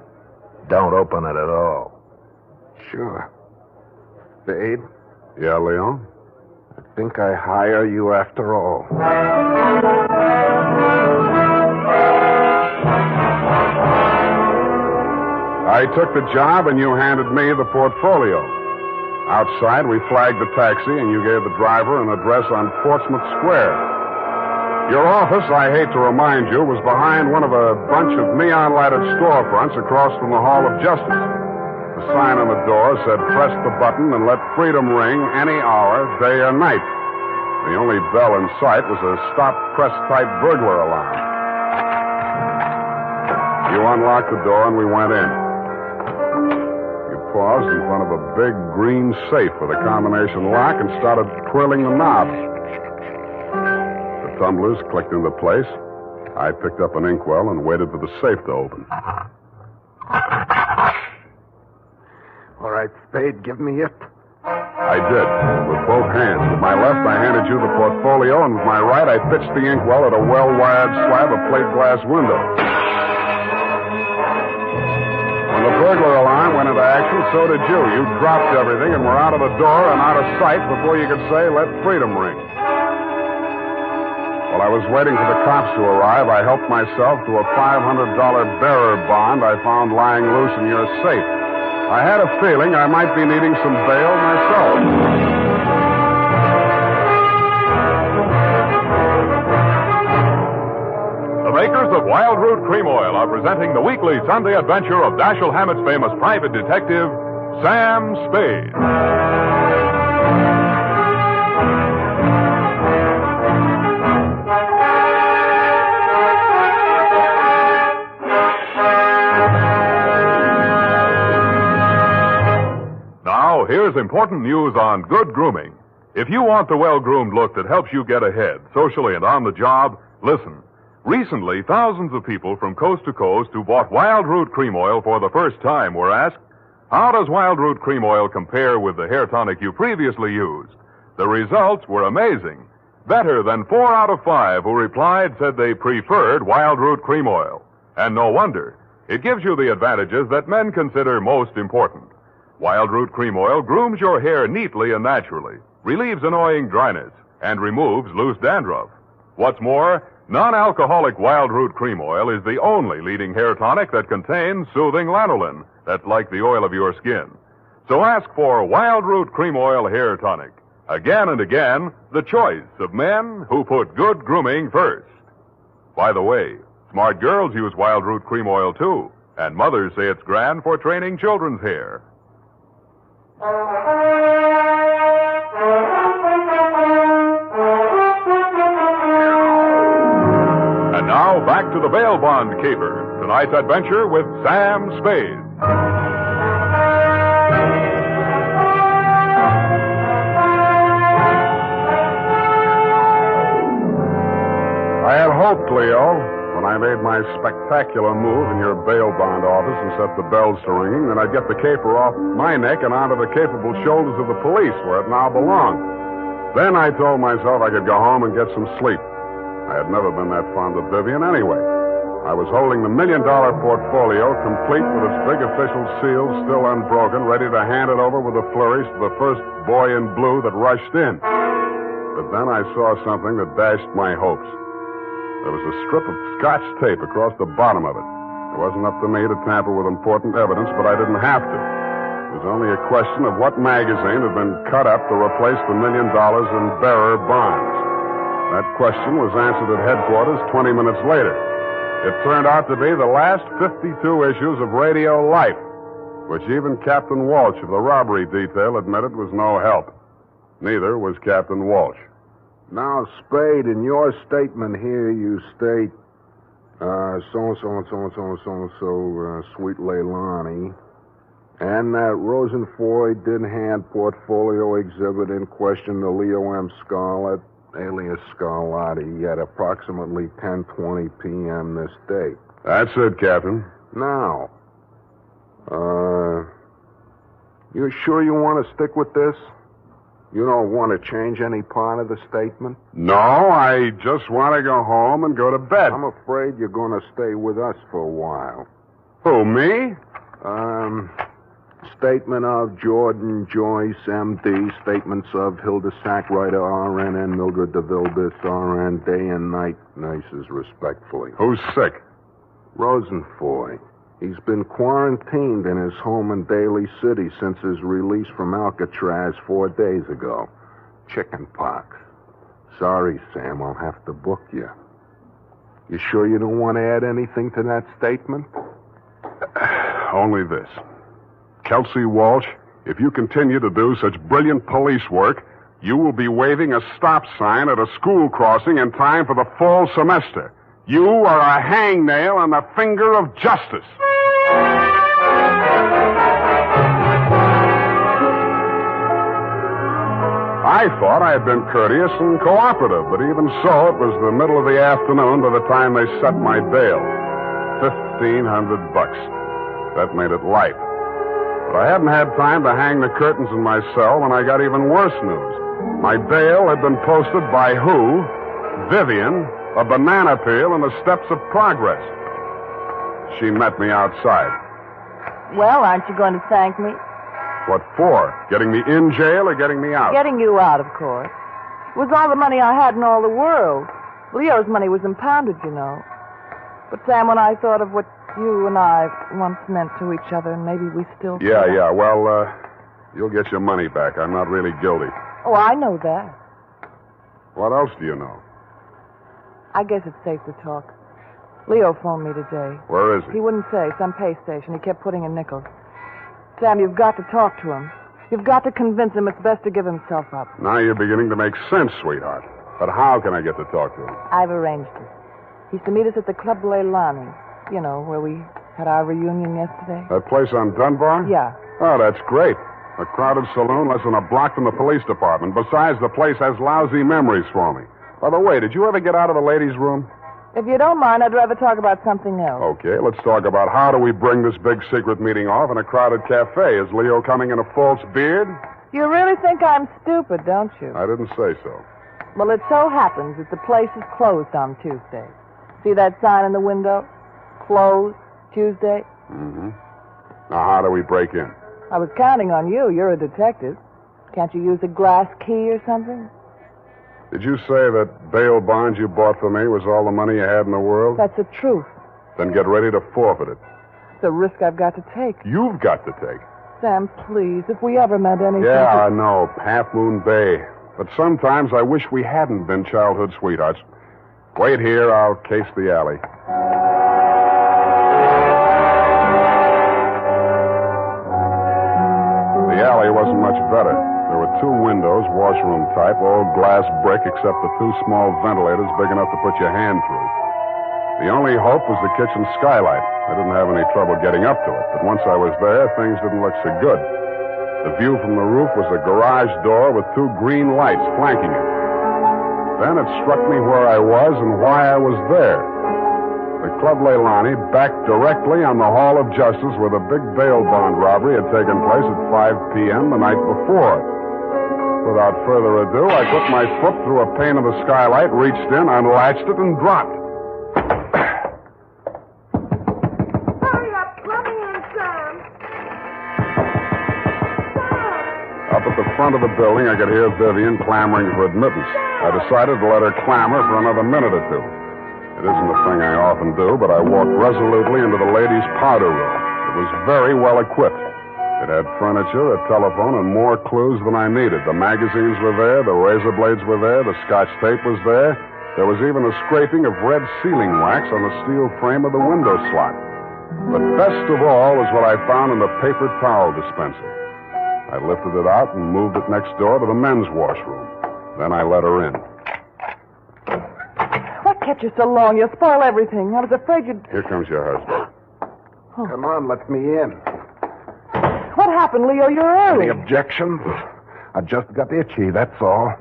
Don't open it at all. Sure. Spade? Yeah, Leon? I think I hire you after all. I took the job, and you handed me the portfolio. Outside, we flagged the taxi, and you gave the driver an address on Portsmouth Square. Your office, I hate to remind you, was behind one of a bunch of neon-lighted storefronts across from the Hall of Justice. The sign on the door said, "Press the button and let freedom ring any hour, day or night." The only bell in sight was a stop-press-type burglar alarm. You unlocked the door, and we went in. You paused in front of a big green safe with a combination lock and started twirling the knob. The tumblers clicked into place. I picked up an inkwell and waited for the safe to open. All right, Spade, give me it. I did, with both hands. With my left, I handed you the portfolio, and with my right, I pitched the inkwell at a well-wired slab of plate glass window. When the burglar alarm went into action, so did you. You dropped everything and were out of the door and out of sight before you could say, "Let freedom ring." While I was waiting for the cops to arrive, I helped myself to a $500 bearer bond I found lying loose in your safe. I had a feeling I might be needing some bail myself. The makers of Wild Root Cream Oil are presenting the weekly Sunday adventure of Dashiell Hammett's famous private detective, Sam Spade. Now, here's important news on good grooming. If you want the well-groomed look that helps you get ahead, socially and on the job, listen. Recently, thousands of people from coast to coast who bought Wild Root Cream Oil for the first time were asked, how does Wild Root Cream Oil compare with the hair tonic you previously used? The results were amazing. Better than 4 out of 5 who replied said they preferred Wild Root Cream Oil. And no wonder. It gives you the advantages that men consider most important. Wild Root Cream Oil grooms your hair neatly and naturally, relieves annoying dryness, and removes loose dandruff. What's more, non-alcoholic Wild Root Cream Oil is the only leading hair tonic that contains soothing lanolin. That's like the oil of your skin. So ask for Wild Root Cream Oil Hair Tonic. Again and again, the choice of men who put good grooming first. By the way, smart girls use Wild Root Cream Oil too, and mothers say it's grand for training children's hair. And now, back to the bail bond caper. Tonight's adventure with Sam Spade. I had hoped, Leo, when I made my spectacular move in your bail bond office and set the bells to ringing, that I'd get the caper off my neck and onto the capable shoulders of the police, where it now belonged. Then I told myself I could go home and get some sleep. I had never been that fond of Vivian anyway. I was holding the $1 million portfolio, complete with its big official seal still unbroken, ready to hand it over with a flourish to the first boy in blue that rushed in. But then I saw something that dashed my hopes. There was a strip of Scotch tape across the bottom of it. It wasn't up to me to tamper with important evidence, but I didn't have to. It was only a question of what magazine had been cut up to replace the $1 million in bearer bonds. That question was answered at headquarters 20 minutes later. It turned out to be the last 52 issues of Radio Life, which even Captain Walsh of the robbery detail admitted was no help. Neither was Captain Walsh. Now, Spade, in your statement here, you state, so-and-so and so-and-so and so-and-so, Sweet Leilani, and that Rosenfoy did hand portfolio exhibit in question to Leo M. Scarlett, alias Scarlatti, at approximately 10:20 p.m. this date. That's it, Captain. Now, you sure you want to stick with this? You don't want to change any part of the statement? No, I just want to go home and go to bed. I'm afraid you're going to stay with us for a while. Who, me? Statement of Jordan Joyce, M.D. Statements of Hilda Sackrider, R.N. and Mildred DeVille, R.N. Day and night nurses, respectfully. Who's sick? Rosenfoy. He's been quarantined in his home in Daly City since his release from Alcatraz 4 days ago. Chicken pox. Sorry, Sam, I'll have to book you. You sure you don't want to add anything to that statement? Only this. Kelsey Walsh, if you continue to do such brilliant police work, you will be waving a stop sign at a school crossing in time for the fall semester. You are a hangnail on the finger of justice. I thought I had been courteous and cooperative, but even so, it was the middle of the afternoon by the time they set my bail. $1,500. That made it light. But I hadn't had time to hang the curtains in my cell when I got even worse news. My bail had been posted by who? Vivian, a banana peel in the steps of progress. She met me outside. Well, aren't you going to thank me? What for? Getting me in jail or getting me out? Getting you out, of course. It was all the money I had in all the world. Leo's money was impounded, you know. But, Sam, when I thought of what you and I once meant to each other, maybe we still... Yeah. Well, you'll get your money back. I'm not really guilty. Oh, I know that. What else do you know? I guess it's safe to talk. Leo phoned me today. Where is he? He wouldn't say. Some pay station. He kept putting in nickels. Sam, you've got to talk to him. You've got to convince him it's best to give himself up. Now you're beginning to make sense, sweetheart. But how can I get to talk to him? I've arranged it. He's to meet us at the Club Leilani. You know, where we had our reunion yesterday. That place on Dunbar? Yeah. Oh, that's great. A crowded saloon less than a block from the police department. Besides, the place has lousy memories for me. By the way, did you ever get out of the ladies' room? If you don't mind, I'd rather talk about something else. Okay, let's talk about how do we bring this big secret meeting off in a crowded cafe. Is Leo coming in a false beard? You really think I'm stupid, don't you? I didn't say so. Well, it so happens that the place is closed on Tuesday. See that sign in the window? Closed Tuesday? Mm-hmm. Now, how do we break in? I was counting on you. You're a detective. Can't you use a glass key or something? Did you say that bail bond you bought for me was all the money you had in the world? That's the truth. Then get ready to forfeit it. It's a risk I've got to take. You've got to take. Sam, please, if we ever meant anything... Yeah, I know. Half Moon Bay. But sometimes I wish we hadn't been childhood sweethearts. Wait here. I'll case the alley. The alley wasn't much better. There were 2 windows, washroom type, all glass brick except the 2 small ventilators big enough to put your hand through. The only hope was the kitchen skylight. I didn't have any trouble getting up to it, but once I was there, things didn't look so good. The view from the roof was a garage door with 2 green lights flanking it. Then it struck me where I was and why I was there. The Club Leilani backed directly on the Hall of Justice where the big bail bond robbery had taken place at 5 p.m. the night before. Without further ado, I put my foot through a pane of the skylight, reached in, unlatched it, and dropped. Hurry up. Let me in, Sam. Up at the front of the building, I could hear Vivian clamoring for admittance. I decided to let her clamor for another minute or two. It isn't a thing I often do, but I walked resolutely into the ladies' powder room. It was very well equipped. It had furniture, a telephone, and more clues than I needed. The magazines were there, the razor blades were there, the Scotch tape was there. There was even a scraping of red sealing wax on the steel frame of the window slot. But best of all is what I found in the paper towel dispenser. I lifted it out and moved it next door to the men's washroom. Then I let her in. What kept you so long? You'll spoil everything. I was afraid you'd... Here comes your husband. Oh. Come on, let me in. What happened, Leo? You're early. Any objections? I just got itchy, that's all.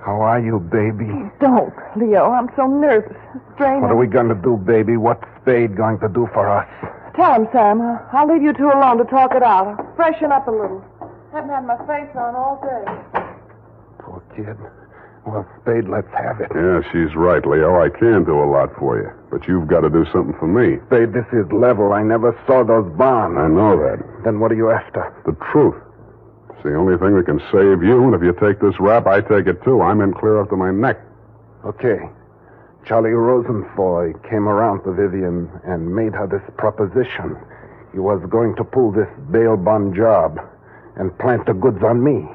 How are you, baby? Don't, Leo. I'm so nervous. Straining. What are we going to do, baby? What's Spade going to do for us? Tell him, Sam. I'll leave you 2 alone to talk it out. I'll freshen up a little. Haven't had my face on all day. Poor kid. Well, Spade, let's have it. Yeah, she's right, Leo. I can do a lot for you. But you've got to do something for me. Spade, this is level. I never saw those bonds. I know that. Then what are you after? The truth. It's the only thing that can save you, and if you take this rap, I take it too. I'm in clear up to my neck. Okay. Charlie Rosenfoy came around to Vivian and made her this proposition. He was going to pull this bail bond job and plant the goods on me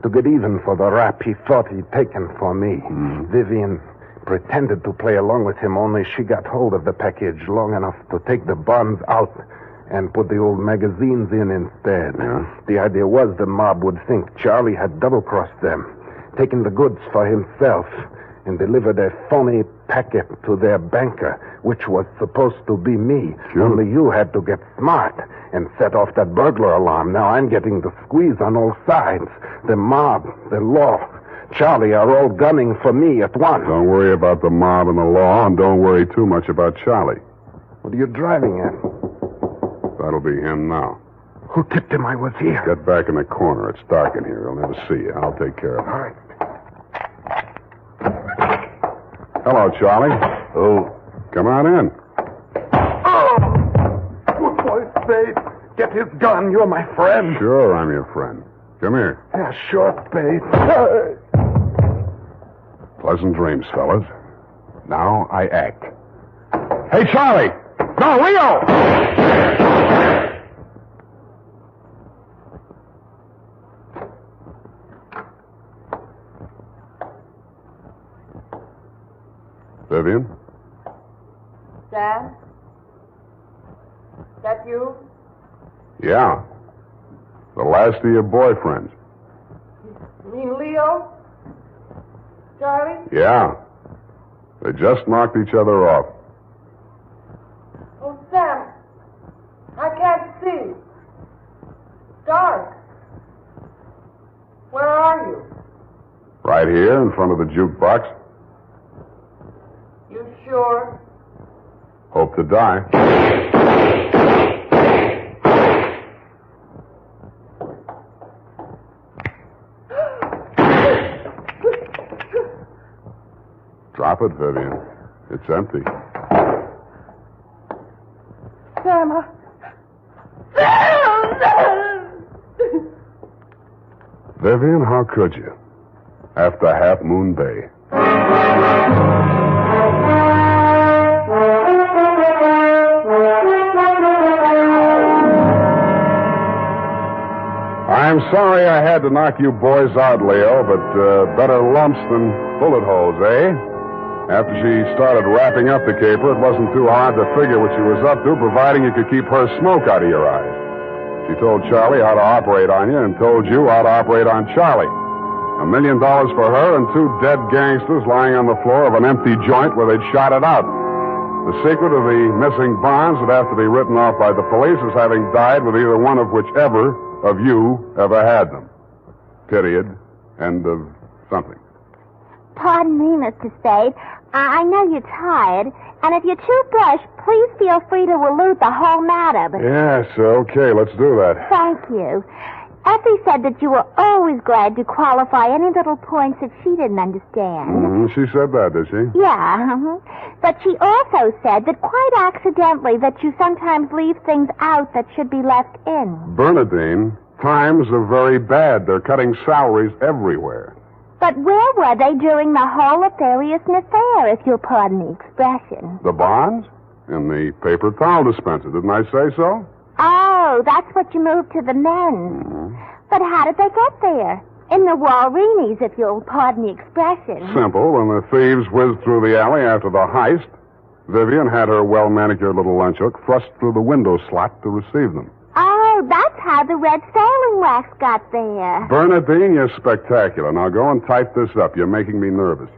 to get even for the rap he thought he'd taken for me. Vivian pretended to play along with him, only she got hold of the package long enough to take the bonds out and put the old magazines in instead. The idea was the mob would think Charlie had double-crossed them, taken the goods for himself, and delivered a phony packet to their banker, which was supposed to be me. Only you had to get smart and set off that burglar alarm. Now I'm getting the squeeze on all sides. The mob, the law, Charlie are all gunning for me at once. Don't worry about the mob and the law, and don't worry too much about Charlie. What are you driving at? That'll be him now. Who tipped him I was here? Get back in the corner. It's dark in here. He'll never see you. I'll take care of him. All right. Hello, Charlie. Oh. Come on in. Oh! Good boy, Spade. Get his gun. You're my friend. Sure, I'm your friend. Come here. Yeah, sure, Spade. Pleasant dreams, fellas. Now I act. Hey, Charlie! No, Leo! Vivian? Sam? That you? Yeah. The last of your boyfriends. You mean Leo? Charlie? Yeah. They just knocked each other off. Oh, Sam. I can't see. Dark. Where are you? Right here in front of the jukebox. You sure? Hope to die. Drop it, Vivian. It's empty. Sam, Vivian, how could you? After Half Moon Bay. I'm sorry I had to knock you boys out, Leo, but better lumps than bullet holes, eh? After she started wrapping up the caper, it wasn't too hard to figure what she was up to, providing you could keep her smoke out of your eyes. She told Charlie how to operate on you and told you how to operate on Charlie. $1 million for her and 2 dead gangsters lying on the floor of an empty joint where they'd shot it out. The secret of the missing bonds would have to be written off by the police as having died with either one of whichever of you ever had them. Period. End of something. Pardon me, Mr. Spade. I know you're tired, and if you're too brushed, please feel free to allude the whole matter. But Yes, okay, let's do that. thank you. Effie said that you were always glad to qualify any little points that she didn't understand. She said that, did she? Yeah, but she also said that quite accidentally that you sometimes leave things out that should be left in. Bernadine, times are very bad. They're cutting salaries everywhere. But where were they during the whole nefarious affair, if you'll pardon the expression? The bonds? In the paper towel dispenser. Didn't I say so? Oh, that's what you moved to the men's. But how did they get there? In the Walreenies, if you'll pardon the expression. Simple. When the thieves whizzed through the alley after the heist, Vivian had her well-manicured little lunch hook thrust through the window slot to receive them. Oh, that's how the red sailing wax got there. Bernadine, you're spectacular. Now go and type this up. You're making me nervous.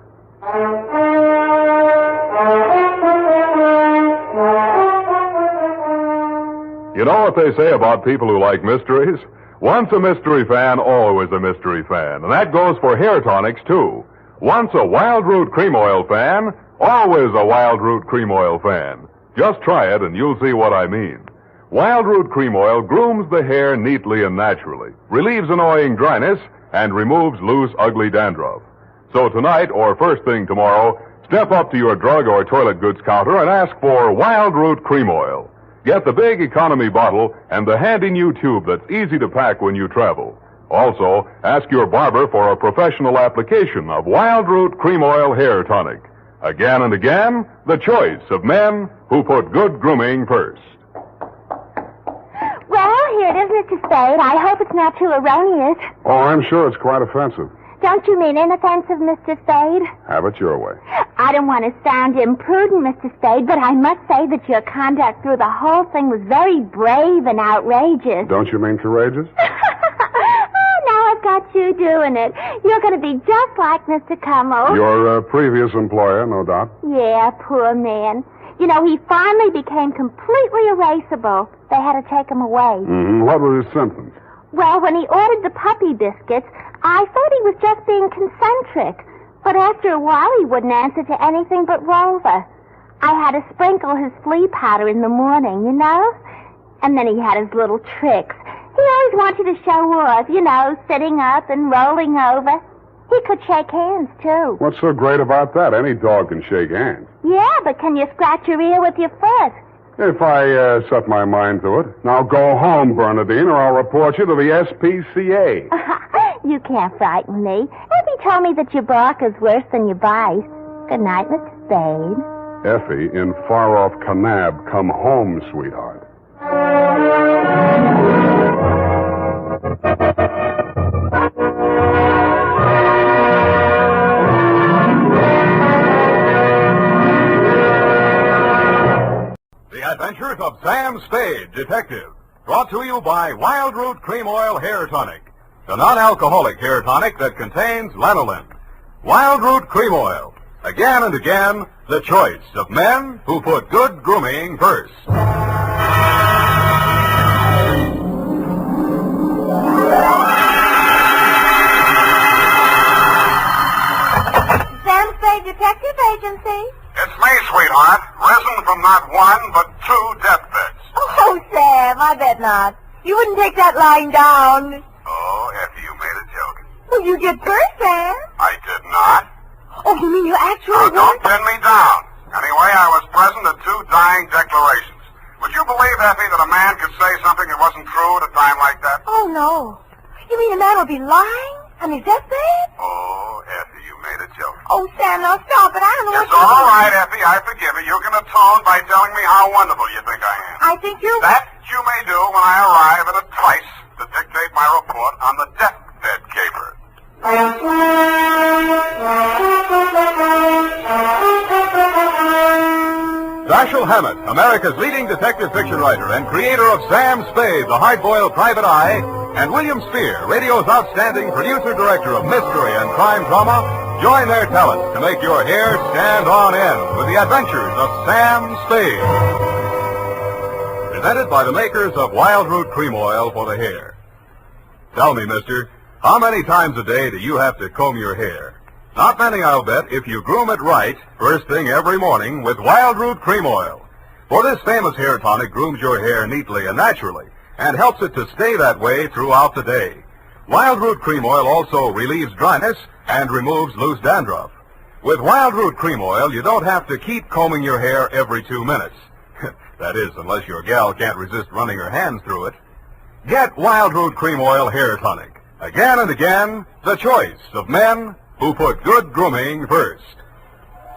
You know what they say about people who like mysteries? Once a mystery fan, always a mystery fan. And that goes for hair tonics, too. Once a Wild Root Cream Oil fan, always a Wild Root Cream Oil fan. Just try it and you'll see what I mean. Wild Root Cream Oil grooms the hair neatly and naturally, relieves annoying dryness, and removes loose, ugly dandruff. So tonight, or first thing tomorrow, step up to your drug or toilet goods counter and ask for Wild Root Cream Oil. Get the big economy bottle and the handy new tube that's easy to pack when you travel. Also, ask your barber for a professional application of Wild Root Cream Oil Hair Tonic. Again and again, the choice of men who put good grooming first. Well, here it is, Mr. Spade. I hope it's not too erroneous. Oh, I'm sure it's quite offensive. Don't you mean inoffensive, Mr. Spade? Have it your way. I don't want to sound imprudent, Mr. Spade, but I must say that your conduct through the whole thing was very brave and outrageous. Don't you mean courageous? Now I've got you doing it. You're going to be just like Mr. Cummo. Your previous employer, no doubt. Yeah, poor man. You know, he finally became completely erasable. They had to take him away. Mm-hmm. What were his symptoms? Well, when he ordered the puppy biscuits, I thought he was just being concentric. But after a while, he wouldn't answer to anything but Rover. I had to sprinkle his flea powder in the morning, you know? And then he had his little tricks. He always wanted to show off, you know, sitting up and rolling over. He could shake hands, too. What's so great about that? Any dog can shake hands. Yeah, but can you scratch your ear with your foot? If I set my mind to it. Now go home, Bernadine, or I'll report you to the SPCA. You can't frighten me. Effie told me that your bark is worse than your bite. Good night, Mr. Spade. Effie, in far-off Kanab, come home, sweetheart. The Adventures of Sam Spade, Detective. Brought to you by Wild Root Cream Oil Hair Tonic, the non-alcoholic hair tonic that contains lanolin. Wild Root Cream Oil. Again and again, the choice of men who put good grooming first. Sam Spade Detective Agency. It's me, sweetheart. Risen from not one, but 2 deathbeds. Oh, Sam, I bet not. You wouldn't take that lying down. Oh, Effie, you made a joke. Well, you did first, Sam. I did not. Oh, you mean you actually Now, don't pin me down. Anyway, I was present at 2 dying declarations. Would you believe, Effie, that a man could say something that wasn't true at a time like that? Oh, no. You mean a man will be lying on his deathbed? Oh, Effie, you made a joke. Oh, Sam, now stop it. I don't know It's all right, Effie. I forgive you. You can atone by telling me how wonderful you think I am. I think you're... That you may do when I arrive at a trice to dictate my report on the deathbed caper. Dashiell Hammett, America's leading detective fiction writer and creator of Sam Spade, the hard-boiled private eye, and William Spear, radio's outstanding producer-director of mystery and crime drama, join their talents to make your hair stand on end with the Adventures of Sam Spade. Presented by the makers of Wild Root Cream Oil for the hair. Tell me, mister, how many times a day do you have to comb your hair? Not many, I'll bet, if you groom it right, first thing every morning with Wild Root Cream Oil. For this famous hair tonic grooms your hair neatly and naturally, and helps it to stay that way throughout the day. Wild Root Cream Oil also relieves dryness and removes loose dandruff. With Wild Root Cream Oil, you don't have to keep combing your hair every 2 minutes. That is, unless your gal can't resist running her hands through it. Get Wild Root Cream Oil Hair Tonic. Again and again, the choice of men who put good grooming first.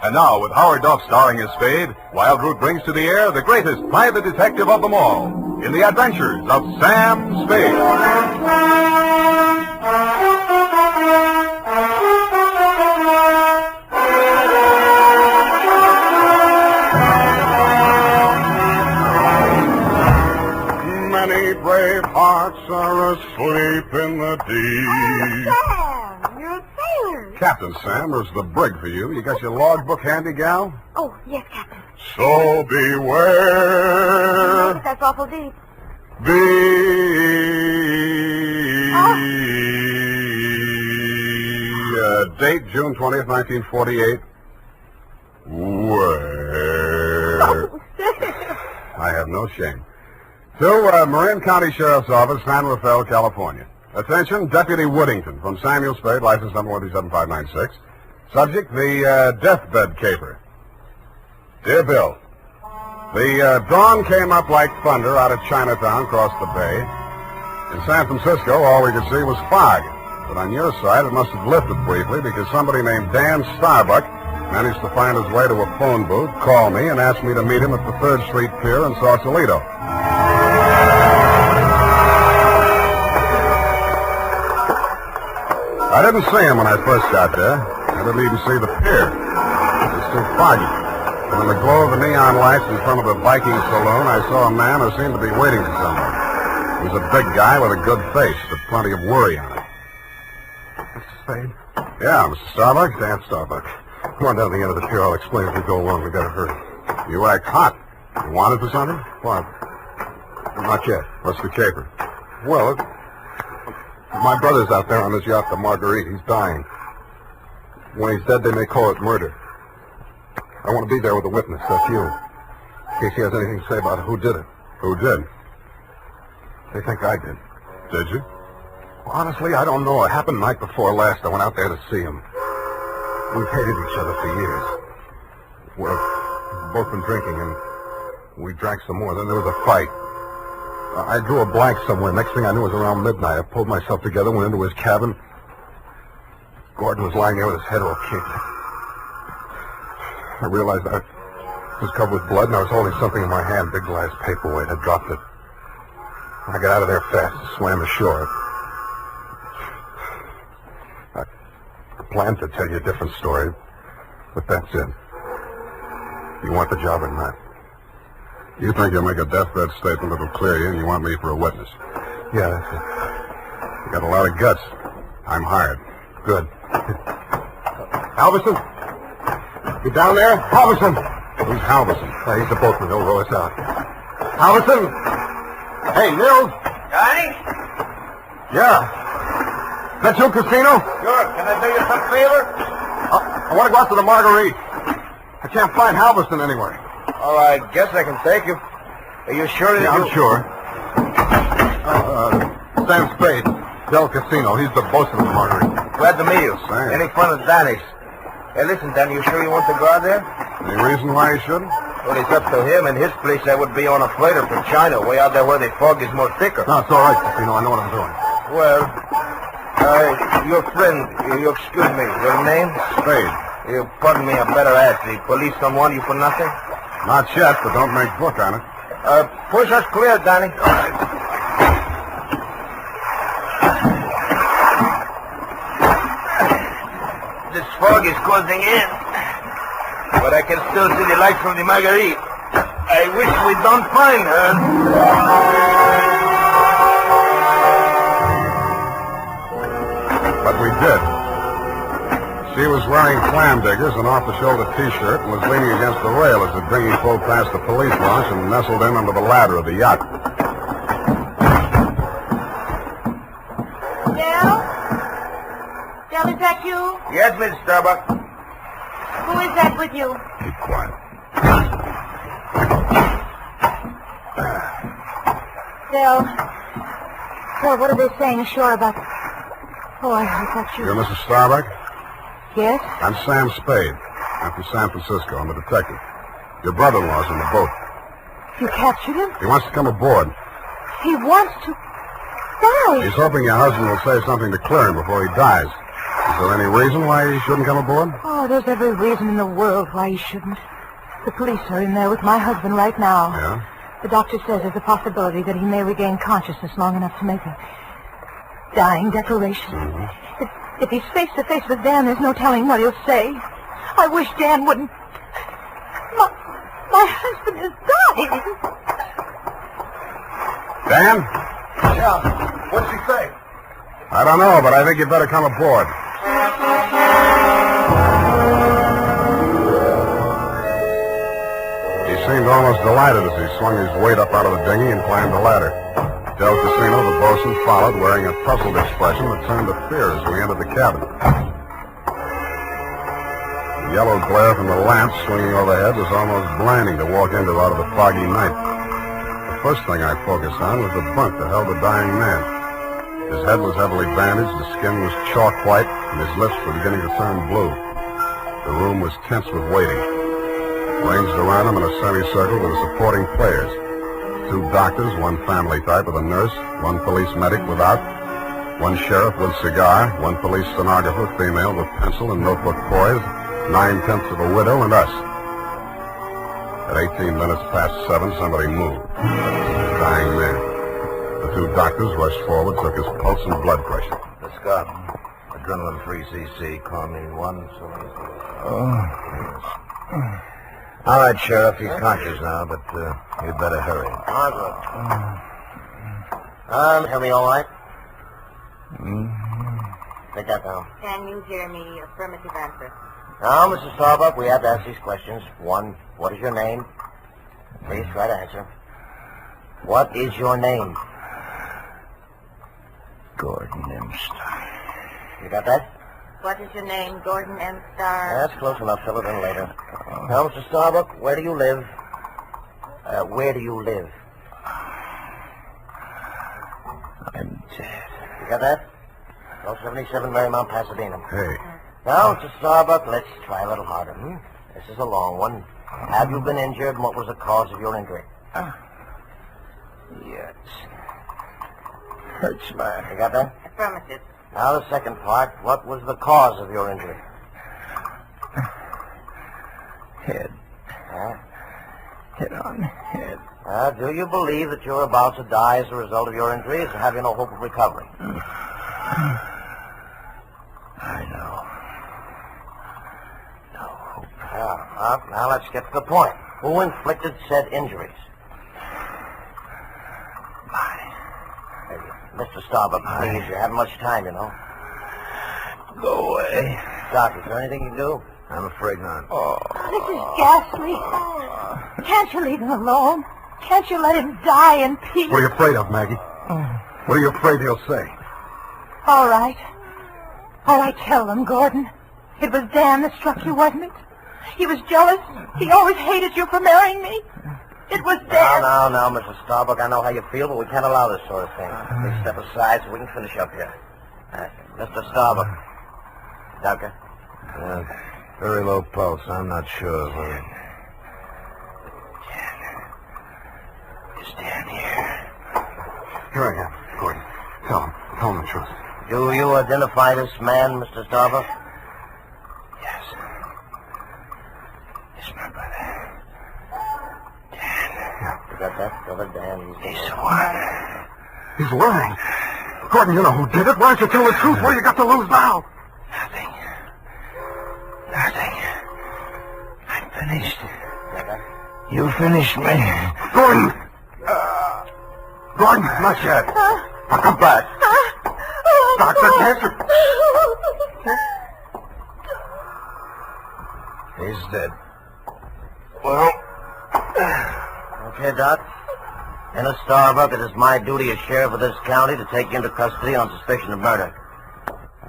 And now, with Howard Duff starring as Spade, Wild Root brings to the air the greatest private detective of them all in the Adventures of Sam Spade. Many brave hearts are asleep in the deep. Sam, you're a sailor. Captain Sam, there's the brig for you. You got your logbook handy, gal? Oh, yes, Captain. So beware. That's awful deep. Date June 20th, 1948. Where? I have no shame. To Marin County Sheriff's Office, San Rafael, California. Attention, Deputy Woodington from Samuel Spade, license number 127-596. Subject, the deathbed caper. Dear Bill, the dawn came up like thunder out of Chinatown across the bay. In San Francisco, all we could see was fog. But on your side, it must have lifted briefly because somebody named Dan Starbuck managed to find his way to a phone booth, called me, and asked me to meet him at the 3rd Street Pier in Sausalito. I didn't see him when I first got there. I didn't even see the pier. It was too foggy. But in the glow of the neon lights in front of the Viking saloon, I saw a man who seemed to be waiting for someone. He was a big guy with a good face, but plenty of worry on it. Mr. Spade? Yeah, Mr. Starbuck? Dan Starbuck. Come on down to the end of the pier. I'll explain as we go along. We gotta hurry. You act hot. You wanted for something? What? Not yet. What's the caper? Well, my brother's out there on his yacht, the Marguerite. He's dying. When he's dead, they may call it murder. I want to be there with a witness. That's you. In case he has anything to say about who did it. Who did? They think I did. Did you? Well, honestly, I don't know. It happened the night before last. I went out there to see him. We've hated each other for years. We've both been drinking, and we drank some more. Then there was a fight. I drew a blank somewhere. Next thing I knew, it was around midnight. I pulled myself together, went into his cabin. Gordon was lying there with his head all kicked. I realized I was covered with blood, and I was holding something in my hand, big glass paperweight. I dropped it. I got out of there fast and swam ashore. I planned to tell you a different story, but that's it. You want the job or not? You think you'll make a deathbed statement that'll clear you, and you want me for a witness? Yeah, that's it. You got a lot of guts. I'm hired. Good. Halverson? You down there? Halverson! Who's Halverson? He's the boatman. He'll row us out. Halverson! Hey, Nils! Johnny? Yeah. That you, Casino? Sure. Can I do you some favor? I want to go out to the Marguerite. I can't find Halverson anywhere. Oh, I guess I can take you. Are you sure that I'm sure. Sam Spade, Del Casino. He's the bosun of the Marguerite. Glad to meet you. Sam. Any fun at Danny's? Hey, listen, Danny, you sure you want to go out there? Any reason why you shouldn't? Well, it's up to him. In his place, I would be on a freighter for China, way out there where the fog is more thicker. No, it's all right, Casino. I know what I'm doing. Well, your friend, you excuse me, your name? Spade. You pardon me, I better ask. The police don't want you for nothing? Not yet, but don't make book on it. Push us clear, Danny. All right. This fog is closing in, but I can still see the light from the Marguerite. I wish we don't find her. But we did. She was wearing clam diggers, an off-the-shoulder T-shirt, and was leaning against the rail as the dinghy pulled past the police launch and nestled in under the ladder of the yacht. Del? Del, is that you? Yes, Miss Starbuck. Who is that with you? Keep quiet. Del, what are they saying ashore about... Oh, I thought you... You're Mrs. Starbuck? Yes? I'm Sam Spade. I'm from San Francisco. I'm a detective. Your brother-in-law's in the boat. You captured him? He wants to come aboard. He wants to... die. He's hoping your husband will say something to clear him before he dies. Is there any reason why he shouldn't come aboard? Oh, there's every reason in the world why he shouldn't. The police are in there with my husband right now. Yeah? The doctor says there's a possibility that he may regain consciousness long enough to make a dying declaration. Mm-hmm. If he's face-to-face with Dan, there's no telling what he'll say. I wish Dan wouldn't... My husband is dying. Dan? Yeah. What'd she say? I don't know, but I think you'd better come aboard. He seemed almost delighted as he swung his weight up out of the dinghy and climbed the ladder. Del Casino, the bosun, followed, wearing a puzzled expression that turned to fear as we entered the cabin. The yellow glare from the lamps swinging overhead was almost blinding to walk into out of the foggy night. The first thing I focused on was the bunk that held the dying man. His head was heavily bandaged, his skin was chalk white, and his lips were beginning to turn blue. The room was tense with waiting. Ranged around him in a semicircle were the supporting players. 2 doctors, 1 family type with a nurse, 1 police medic without, 1 sheriff with cigar, 1 police stenographer, female with pencil and notebook poised, 9/10 of a widow, and us. At 18 minutes past 7, somebody moved. A dying man. The two doctors rushed forward, took his pulse and blood pressure. The Scott. Adrenaline 3cc, Carmine 1. All right, Sheriff, he's conscious now, but you'd better hurry. Hear me all right? Take that down. Can you hear me? Affirmative answer. Now, Mrs. Starbuck, we have to ask these questions. 1, what is your name? Please try to answer. What is your name? Gordon M. Starr. You got that? What is your name, Gordon M. Starr? That's close enough. Fill it in later. Now, Mr. Starbuck, where do you live? Where do you live? I'm dead. You got that? 1277 Marymount, Pasadena. Hey. Now, Mr. Starbuck, let's try a little harder. This is a long one. Have you been injured, and what was the cause of your injury? Yes. Hurts my... You got that? Affirmative. Now, the second part. What was the cause of your injury? Head. Hit on head. Do you believe that you're about to die as a result of your injuries, or have you no hope of recovery? I know. No hope. Now let's get to the point. Who inflicted said injuries? Mr. Starbuck, please, you haven't much time, you know. Go away. Doc, is there anything you can do? I'm afraid not. This is ghastly. Can't you leave him alone? Can't you let him die in peace? What are you afraid of, Maggie? What are you afraid he'll say? All right. Tell them, Gordon. It was Dan that struck you, wasn't it? He was jealous. He always hated you for marrying me. It was Dan. Now, Mrs. Starbuck, I know how you feel, but we can't allow this sort of thing. Please step aside so we can finish up here. Mr. Starbuck. Doctor? Very low pulse. I'm not sure whether... Is Dan here? Here I am, Gordon. Tell him the truth. Do you identify this man, Mr. Starbuck? Yes. It's my brother. You got that, brother Dan? He's the one. He's lying. Gordon, you know who did it. Why don't you tell the truth? What do you got to lose now? Nothing. I'm finished. You finished me. Gordon! Gordon, not yet. I'll come back. Doctor, cancer. He's dead. Well... Okay, Doc. Ennis Starbuck, it is my duty as sheriff of this county to take you into custody on suspicion of murder.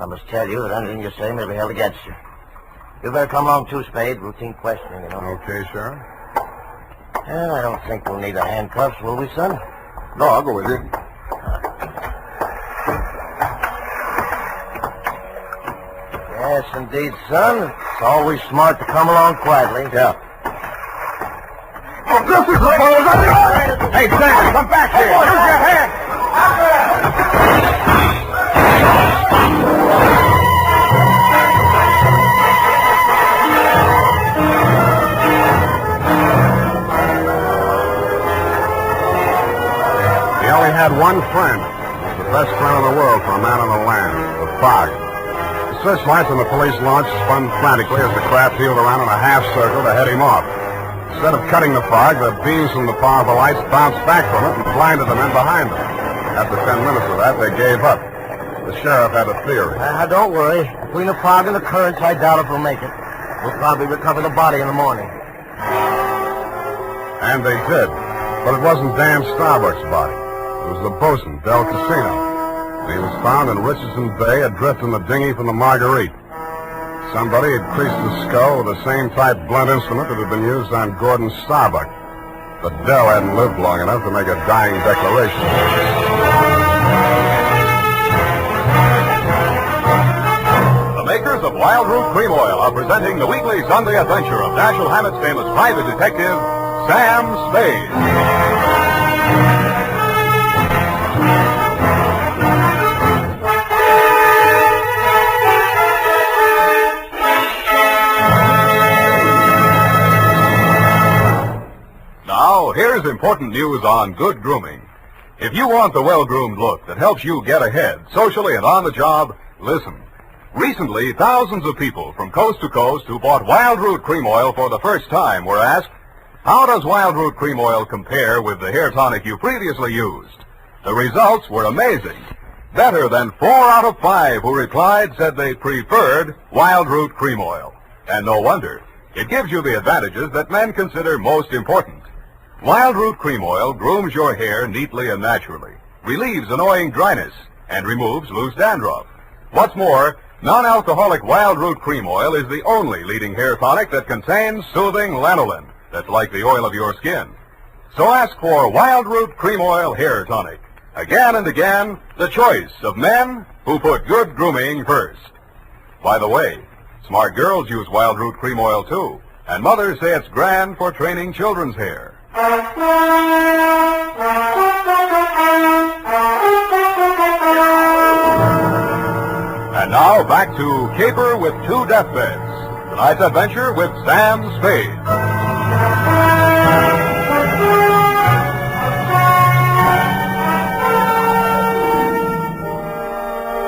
I must tell you that anything you say may be held against you. You better come along too, Spade. Routine questioning, you know. Okay, Sheriff. I don't think we'll need the handcuffs, will we, son? No, I'll go with you. Yes, indeed, son. It's always smart to come along quietly. Yeah. Oh, this is the fellows. Hey, Sam, come back here. Use your hand. He only had one friend. He was the best friend in the world for a man on the land, the fog. The searchlights on the police launch spun frantically as the craft heeled around in a half circle to head him off. Instead of cutting the fog, the beams from the powerful lights bounced back from it and blinded the men behind them. After 10 minutes of that, they gave up. The sheriff had a theory. Don't worry. Between the fog and the currents, I doubt if we'll make it. We'll probably recover the body in the morning. And they did. But it wasn't Dan Starbuck's body. It was the bosun, Del Casino. And he was found in Richardson Bay, adrift in the dinghy from the Marguerite. Somebody had creased the skull with the same type blunt instrument that had been used on Gordon Starbuck. But Dell hadn't lived long enough to make a dying declaration. The makers of Wild Root Cream Oil are presenting the weekly Sunday adventure of Dashiell Hammett's famous private detective, Sam Spade. important news on good grooming. If you want the well-groomed look that helps you get ahead, socially and on the job, listen. Recently, thousands of people from coast to coast who bought Wild Root Cream Oil for the first time were asked, how does Wild Root Cream Oil compare with the hair tonic you previously used? The results were amazing. Better than 4 out of 5 who replied said they preferred Wild Root Cream Oil. And no wonder. It gives you the advantages that men consider most important. Wild Root Cream Oil grooms your hair neatly and naturally, relieves annoying dryness, and removes loose dandruff. What's more, non-alcoholic Wild Root Cream Oil is the only leading hair tonic that contains soothing lanolin that's like the oil of your skin. So ask for Wild Root Cream Oil Hair Tonic. Again and again, the choice of men who put good grooming first. By the way, smart girls use Wild Root Cream Oil too, and mothers say it's grand for training children's hair. And now back to Caper with 2 Deathbeds. Tonight's adventure with Sam Spade.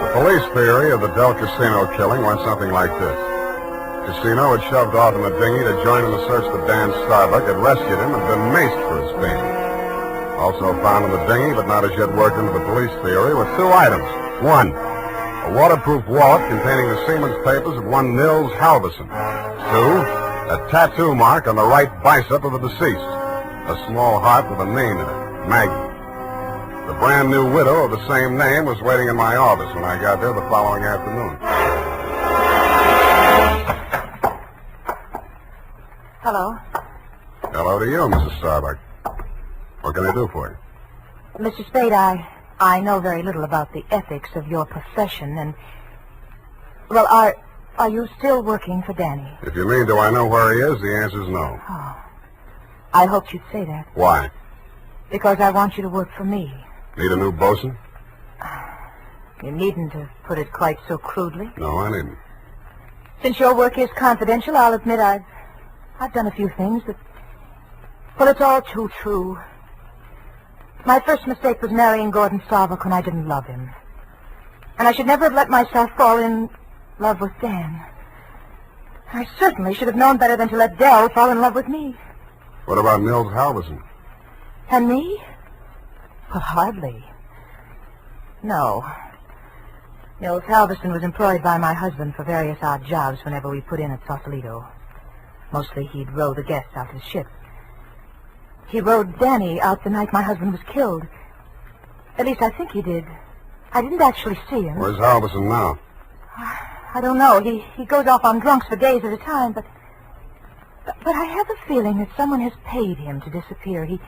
The police theory of the Del Casino killing went something like this. Casino had shoved off in the dinghy to join in the search for Dan Starbuck, had rescued him, and been maced for his pains. Also found in the dinghy, but not as yet worked into the police theory, were 2 items. 1, a waterproof wallet containing the seaman's papers of one Nils Halverson. 2, a tattoo mark on the right bicep of the deceased. A small heart with a name in it, Maggie. The brand new widow of the same name was waiting in my office when I got there the following afternoon. Hello. Hello to you, Mrs. Starbuck. What can I do for you? Mr. Spade, I know very little about the ethics of your profession, and... Well, are you still working for Danny? If you mean do I know where he is, the answer's no. Oh. I hoped you'd say that. Why? Because I want you to work for me. Need a new bosun? You needn't have put it quite so crudely. No, I needn't. Since your work is confidential, I'll admit I've done a few things that... Well, it's all too true. My first mistake was marrying Gordon Starbuck when I didn't love him. And I should never have let myself fall in love with Dan. I certainly should have known better than to let Dell fall in love with me. What about Nils Halverson? And me? Well, hardly. No. Nils Halverson was employed by my husband for various odd jobs whenever we put in at Sausalito. Mostly he'd row the guests out his ship. He rowed Danny out the night my husband was killed. At least I think he did. I didn't actually see him. Where's Halverson now? I don't know. He goes off on drunks for days at a time, but I have a feeling that someone has paid him to disappear. He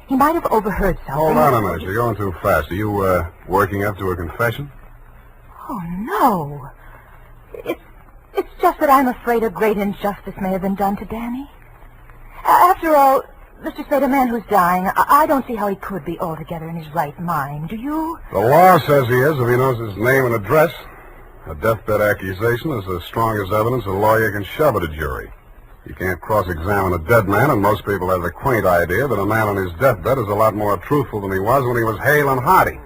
might have overheard something. Hold on a minute. You're going too fast. Are you, working up to a confession? Oh, no. It's just that I'm afraid a great injustice may have been done to Danny. After all, Mr. Spade, a man who's dying, I don't see how he could be altogether in his right mind. Do you? The law says he is if he knows his name and address. A deathbed accusation is as strong as evidence a lawyer can shove at a jury. You can't cross-examine a dead man, and most people have the quaint idea that a man on his deathbed is a lot more truthful than he was when he was hale and hearty.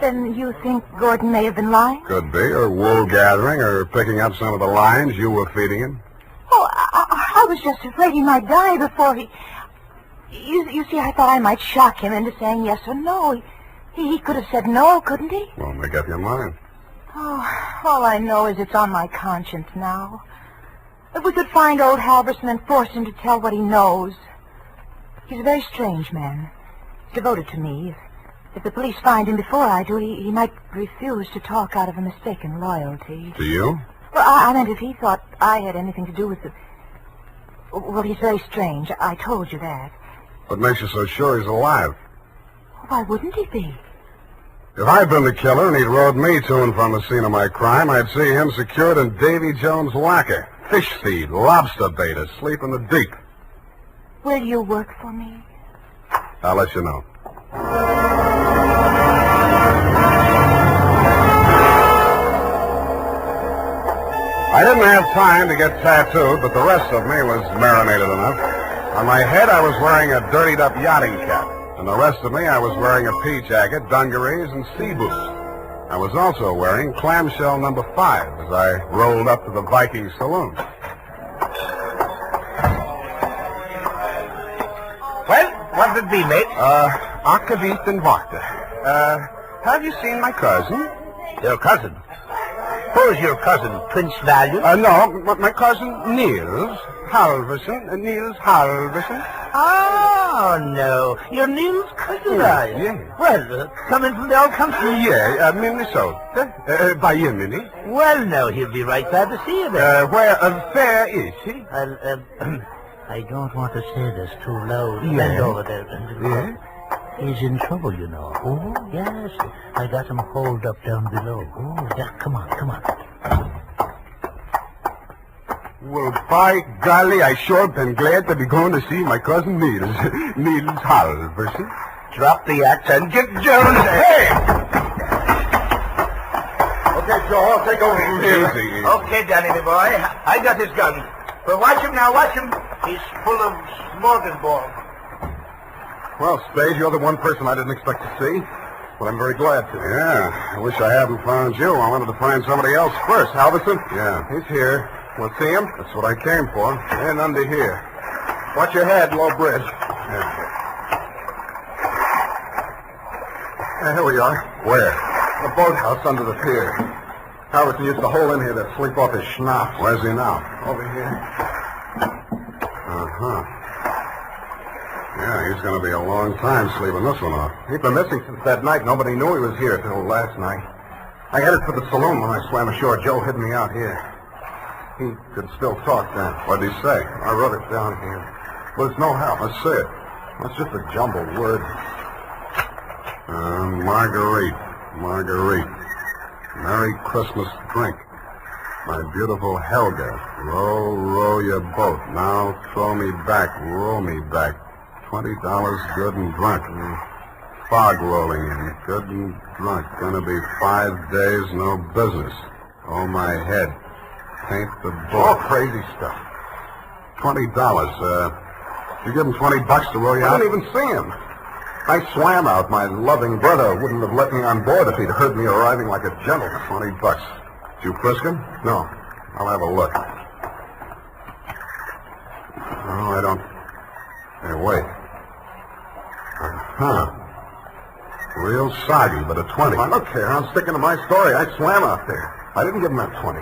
Then you think Gordon may have been lying? Could be, or wool gathering, or picking up some of the lines you were feeding him. Oh, I was just afraid he might die before he... You see, I thought I might shock him into saying yes or no. He could have said no, couldn't he? Well, make up your mind. Oh, all I know is it's on my conscience now. If we could find old Halverson and force him to tell what he knows. He's a very strange man. He's devoted to me. If the police find him before I do, he might refuse to talk out of a mistaken loyalty. To you? Well, I meant if he thought I had anything to do with the... Well, he's very strange. I told you that. What makes you so sure he's alive? Why wouldn't he be? If I'd been the killer and he'd rode me to and from the scene of my crime, I'd see him secured in Davy Jones' locker. Fish feed, lobster bait, asleep in the deep. Will you work for me? I'll let you know. I didn't have time to get tattooed, but the rest of me was marinated enough. On my head, I was wearing a dirtied-up yachting cap. And the rest of me, I was wearing a pea jacket, dungarees, and sea boots. I was also wearing clamshell number 5 as I rolled up to the Viking saloon. Well, what did it be, mate? Akavit and Vodka. Have you seen my cousin? Your cousin? Who's your cousin, Prince Valiant? No, my cousin Niels Halverson. Niels Halverson. Oh, no. You're Neil's cousin, are you? Yeah. Well, coming from the old country? Yeah, Minnesota. By Yemeni. Well, no, he'll be right glad to see you there. Where fair is he? I don't want to say this too loud. Yeah. Bend over there. Yeah? He's in trouble, you know. Oh, yes. I got him holed up down below. Oh, yeah, come on. Well, by golly, I sure been glad to be going to see my cousin Niels. Niels Halverson. Drop the axe and get Jones. Hey! Okay, Joe, I'll take over from here. Easy. Okay, Danny, my boy. I got his gun. But watch him now, watch him. He's full of smorgasbord. Well, Spade, you're the one person I didn't expect to see. But I'm very glad to. Yeah, I wish I hadn't found you. I wanted to find somebody else first. Halverson? Yeah. He's here. Want to see him? That's what I came for. And under here. Watch your head, low bridge. Yeah, here we are. Where? The boathouse under the pier. Halverson used to hole in here to sleep off his schnapps. Where's he now? Over here. Uh-huh. Yeah, he's going to be a long time sleeping this one off. He's been missing since that night. Nobody knew he was here till last night. I headed for the saloon when I swam ashore. Joe hid me out here. He could still talk then. What'd he say? I wrote it down here. But it's no help. Let's say it. That's just a jumbled word. Marguerite. Merry Christmas drink. My beautiful Helga. Row, row your boat. Now throw me back. Row me back. $20 good and drunk. Fog rolling in. Good and drunk. Gonna be 5 days, no business. Oh, my head. Paint the boat. All crazy stuff. $20. You give him $20 to row you out? I didn't even see him. I swam out. My loving brother wouldn't have let me on board if he'd heard me arriving like a gentleman. $20. Did you frisk him? No. I'll have a look. Oh, I don't... Hey, wait. Real soggy, but a 20. I don't care. I'm sticking to my story. I swam out there. I didn't give him that 20.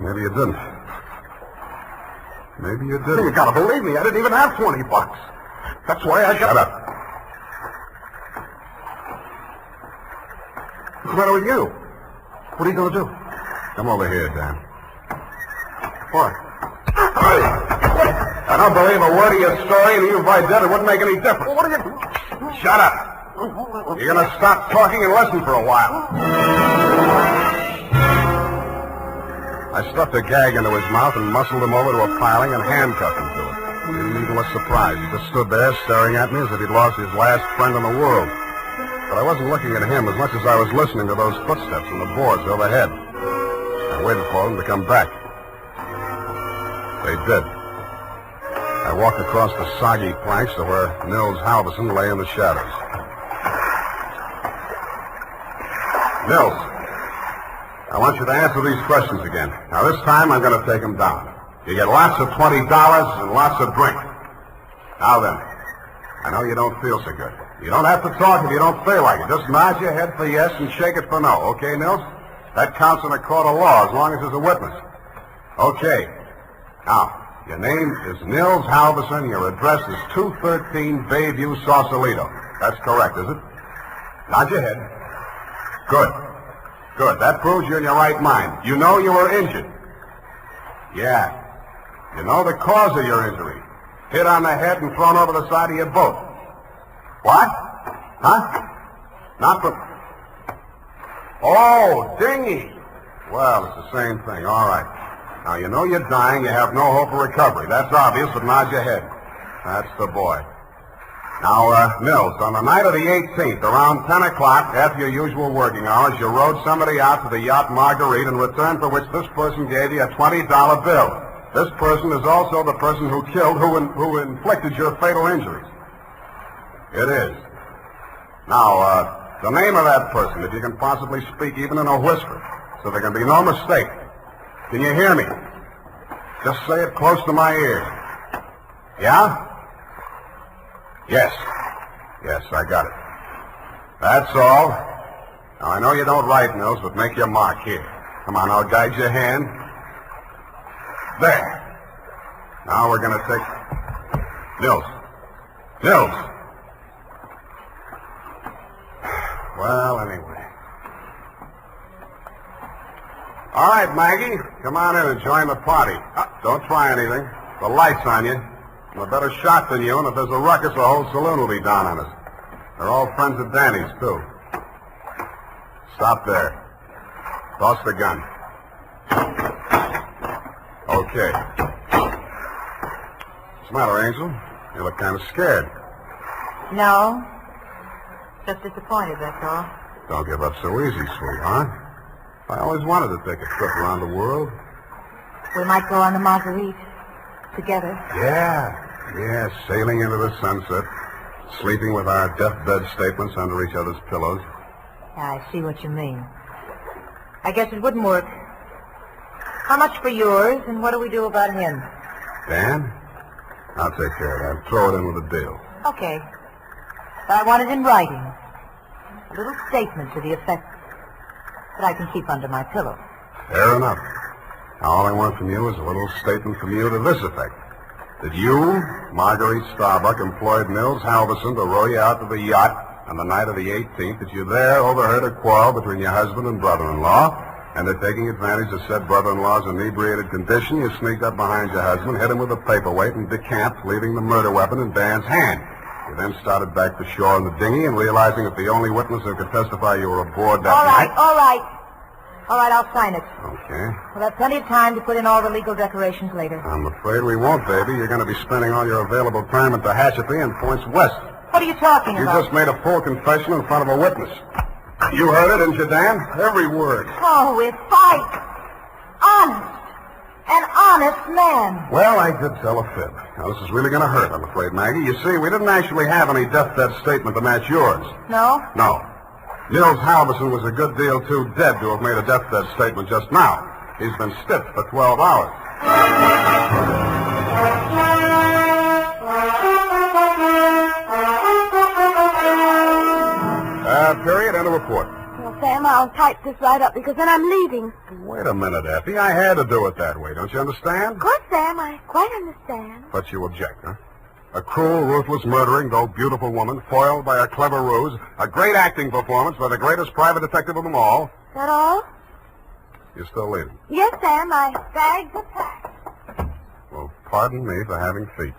Maybe you didn't. Maybe you didn't. You gotta believe me. I didn't even have $20. That's why I got... Shut up. What's the matter with you? What are you gonna do? Come over here, Dan. What? I don't believe a word of your story, and even if I did, it wouldn't make any difference. Well, what are you... Shut up. You're going to stop talking and listen for a while. I stuffed a gag into his mouth and muscled him over to a piling and handcuffed him to it. He didn't even look surprised. He just stood there staring at me as if he'd lost his last friend in the world. But I wasn't looking at him as much as I was listening to those footsteps on the boards overhead. I waited for them to come back. They did. I walked across the soggy planks to where Nils Halverson lay in the shadows. Nils, I want you to answer these questions again. Now, this time I'm going to take them down. You get lots of $20 and lots of drink. Now then, I know you don't feel so good. You don't have to talk if you don't feel like it. Just nod your head for yes and shake it for no. Okay, Nils? That counts in a court of law as long as there's a witness. Okay. Now, your name is Nils Halverson. Your address is 213 Bayview, Sausalito. That's correct, is it? Nod your head. Good. Good. That proves you're in your right mind. You know you were injured. Yeah. You know the cause of your injury. Hit on the head and thrown over the side of your boat. What? Huh? Not from... Oh, dinghy. Well, it's the same thing. All right. Now, you know you're dying. You have no hope of recovery. That's obvious, but nod your head. That's the boy. Now, Nils, on the night of the 18th, around 10 o'clock, after your usual working hours, you rowed somebody out to the yacht Marguerite in return for which this person gave you a $20 bill. This person is also the person who killed, who inflicted your fatal injuries. It is. Now, the name of that person, if you can possibly speak even in a whisper, so there can be no mistake. Can you hear me? Just say it close to my ear. Yeah? Yes. Yes, I got it. That's all. Now, I know you don't write, Mills, but make your mark here. Come on, I'll guide your hand. There. Now we're going to take... Mills. Mills. Well, anyway. All right, Maggie. Come on in and join the party. Don't try anything. The light's on you. I'm a better shot than you, and if there's a ruckus, the whole saloon will be down on us. They're all friends of Danny's, too. Stop there. Toss the gun. Okay. What's the matter, Angel? You look kind of scared. No. Just disappointed, that's all. Don't give up so easy, sweetheart. I always wanted to take a trip around the world. We might go on the Marguerite together. Yeah, sailing into the sunset, sleeping with our deathbed statements under each other's pillows. Yeah, I see what you mean. I guess it wouldn't work. How much for yours, and what do we do about him? Dan? I'll take care of that. Throw it in with a deal. Okay. But I want it in writing. A little statement to the effect that I can keep under my pillow. Fair enough. Now, all I want from you is a little statement from you to this effect. That you, Marguerite Starbuck, employed Mills Halverson to row you out to the yacht on the night of the 18th, that you there overheard a quarrel between your husband and brother-in-law, and that taking advantage of said brother-in-law's inebriated condition, you sneaked up behind your husband, hit him with a paperweight, and decamped, leaving the murder weapon in Dan's hand. You then started back to shore in the dinghy, and realizing that the only witness who could testify you were aboard that night... All right. All right, I'll sign it. Okay. We'll have plenty of time to put in all the legal decorations later. I'm afraid we won't, baby. You're going to be spending all your available time at the Tehachapi and points west. What are you talking about? You just made a full confession in front of a witness. You heard it, didn't you, Dan? Every word. Oh, if I... Honest. An honest man. Well, I did tell a fib. Now, this is really going to hurt, I'm afraid, Maggie. You see, we didn't actually have any deathbed statement to match yours. No? No. Mills Halverson was a good deal too dead to have made a deathbed statement just now. He's been stiff for 12 hours. Period. End of report. Well, Sam, I'll type this right up because then I'm leaving. Wait a minute, Effie. I had to do it that way. Don't you understand? Of course, Sam. I quite understand. But you object, huh? A cruel, ruthless, murdering, though beautiful woman, foiled by a clever ruse, a great acting performance by the greatest private detective of them all. Is that all? You're still leaving? Yes, Sam. My bags are packed. Well, pardon me for having feet.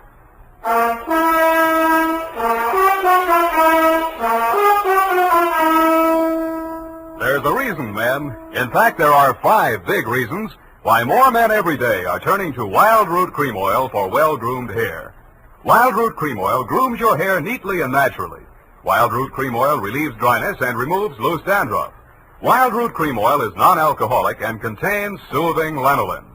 There's a reason, men. In fact, there are 5 big reasons why more men every day are turning to Wild Root Cream Oil for well-groomed hair. Wild Root Cream Oil grooms your hair neatly and naturally. Wild Root Cream Oil relieves dryness and removes loose dandruff. Wild Root Cream Oil is non-alcoholic and contains soothing lanolin.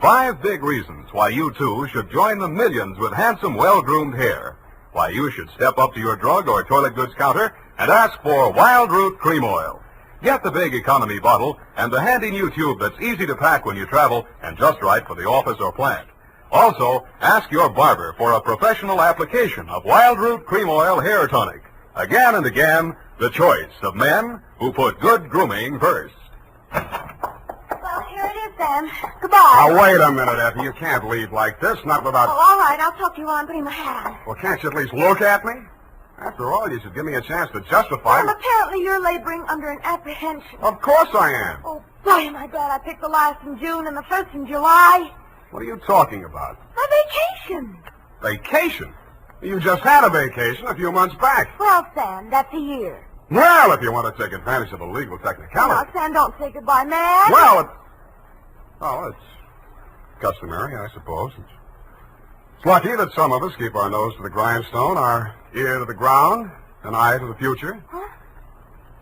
5 big reasons why you, too, should join the millions with handsome, well-groomed hair. Why you should step up to your drug or toilet goods counter and ask for Wild Root Cream Oil. Get the big economy bottle and the handy new tube that's easy to pack when you travel and just right for the office or plant. Also, ask your barber for a professional application of Wild Root Cream Oil Hair Tonic. Again and again, the choice of men who put good grooming first. Well, here it is, Sam. Goodbye. Now, wait a minute, Effie. You can't leave like this, not without... Oh, all right. I'll talk to you while I'm putting my hat on. Well, can't you at least look at me? After all, you should give me a chance to justify... Well, apparently you're laboring under an apprehension. Of course I am. Oh, boy, am I glad I picked the last in June and the first in July. What are you talking about? A vacation. Vacation? You just had a vacation a few months back. Well, Sam, that's a year. Well, if you want to take advantage of a legal technicality... Now, Sam, don't say goodbye, man. Well, it's customary, I suppose. It's lucky that some of us keep our nose to the grindstone, our ear to the ground, an eye to the future. Huh?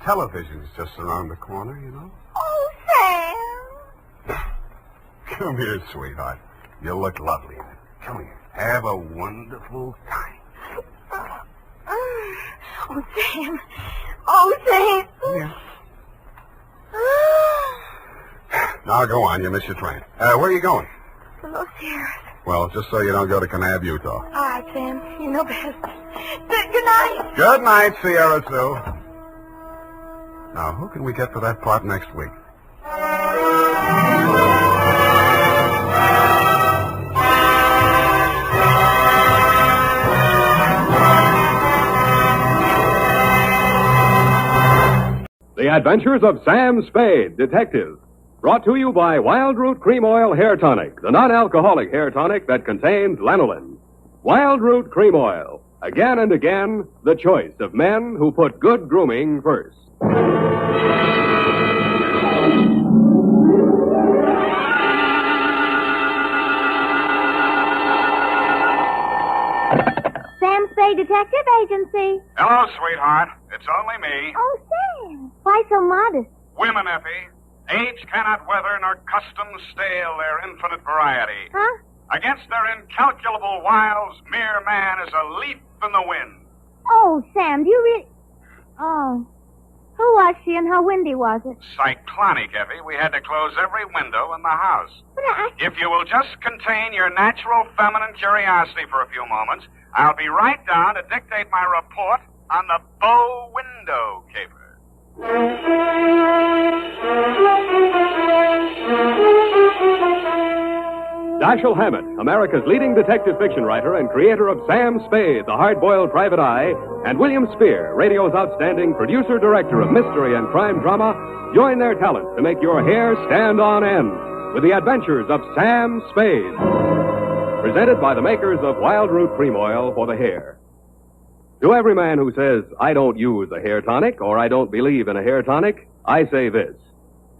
Television's just around the corner, you know. Oh, Sam. Come here, sweetheart. You look lovely in it. Come here. Have a wonderful time. Oh, Sam. Oh, Sam. Yeah. Now, go on. You missed your train. Where are you going? To Los Sierras. Well, just so you don't go to Kanab, Utah. All right, Sam. You know best. Good night. Good night, Sierra Sue. Now, who can we get for that part next week? The Adventures of Sam Spade, Detective. Brought to you by Wild Root Cream Oil Hair Tonic, the non-alcoholic hair tonic that contains lanolin. Wild Root Cream Oil. Again and again, the choice of men who put good grooming first. Sam Spade Detective Agency. Hello, sweetheart. It's only me. Oh, Sam. Why so modest? Women, Effie. Age cannot weather nor custom stale their infinite variety. Huh? Against their incalculable wiles, mere man is a leaf in the wind. Oh, Sam, do you really... Oh. Who was she and how windy was it? Cyclonic, Effie. We had to close every window in the house. But If you will just contain your natural feminine curiosity for a few moments, I'll be right down to dictate my report on the bow window caper. Dashiell Hammett, America's leading detective fiction writer and creator of Sam Spade, the hard-boiled private eye, and William Spear, radio's outstanding producer-director of mystery and crime drama, join their talents to make your hair stand on end with the Adventures of Sam Spade. Presented by the makers of Wild Root Cream Oil for the hair. To every man who says, I don't use a hair tonic or I don't believe in a hair tonic, I say this.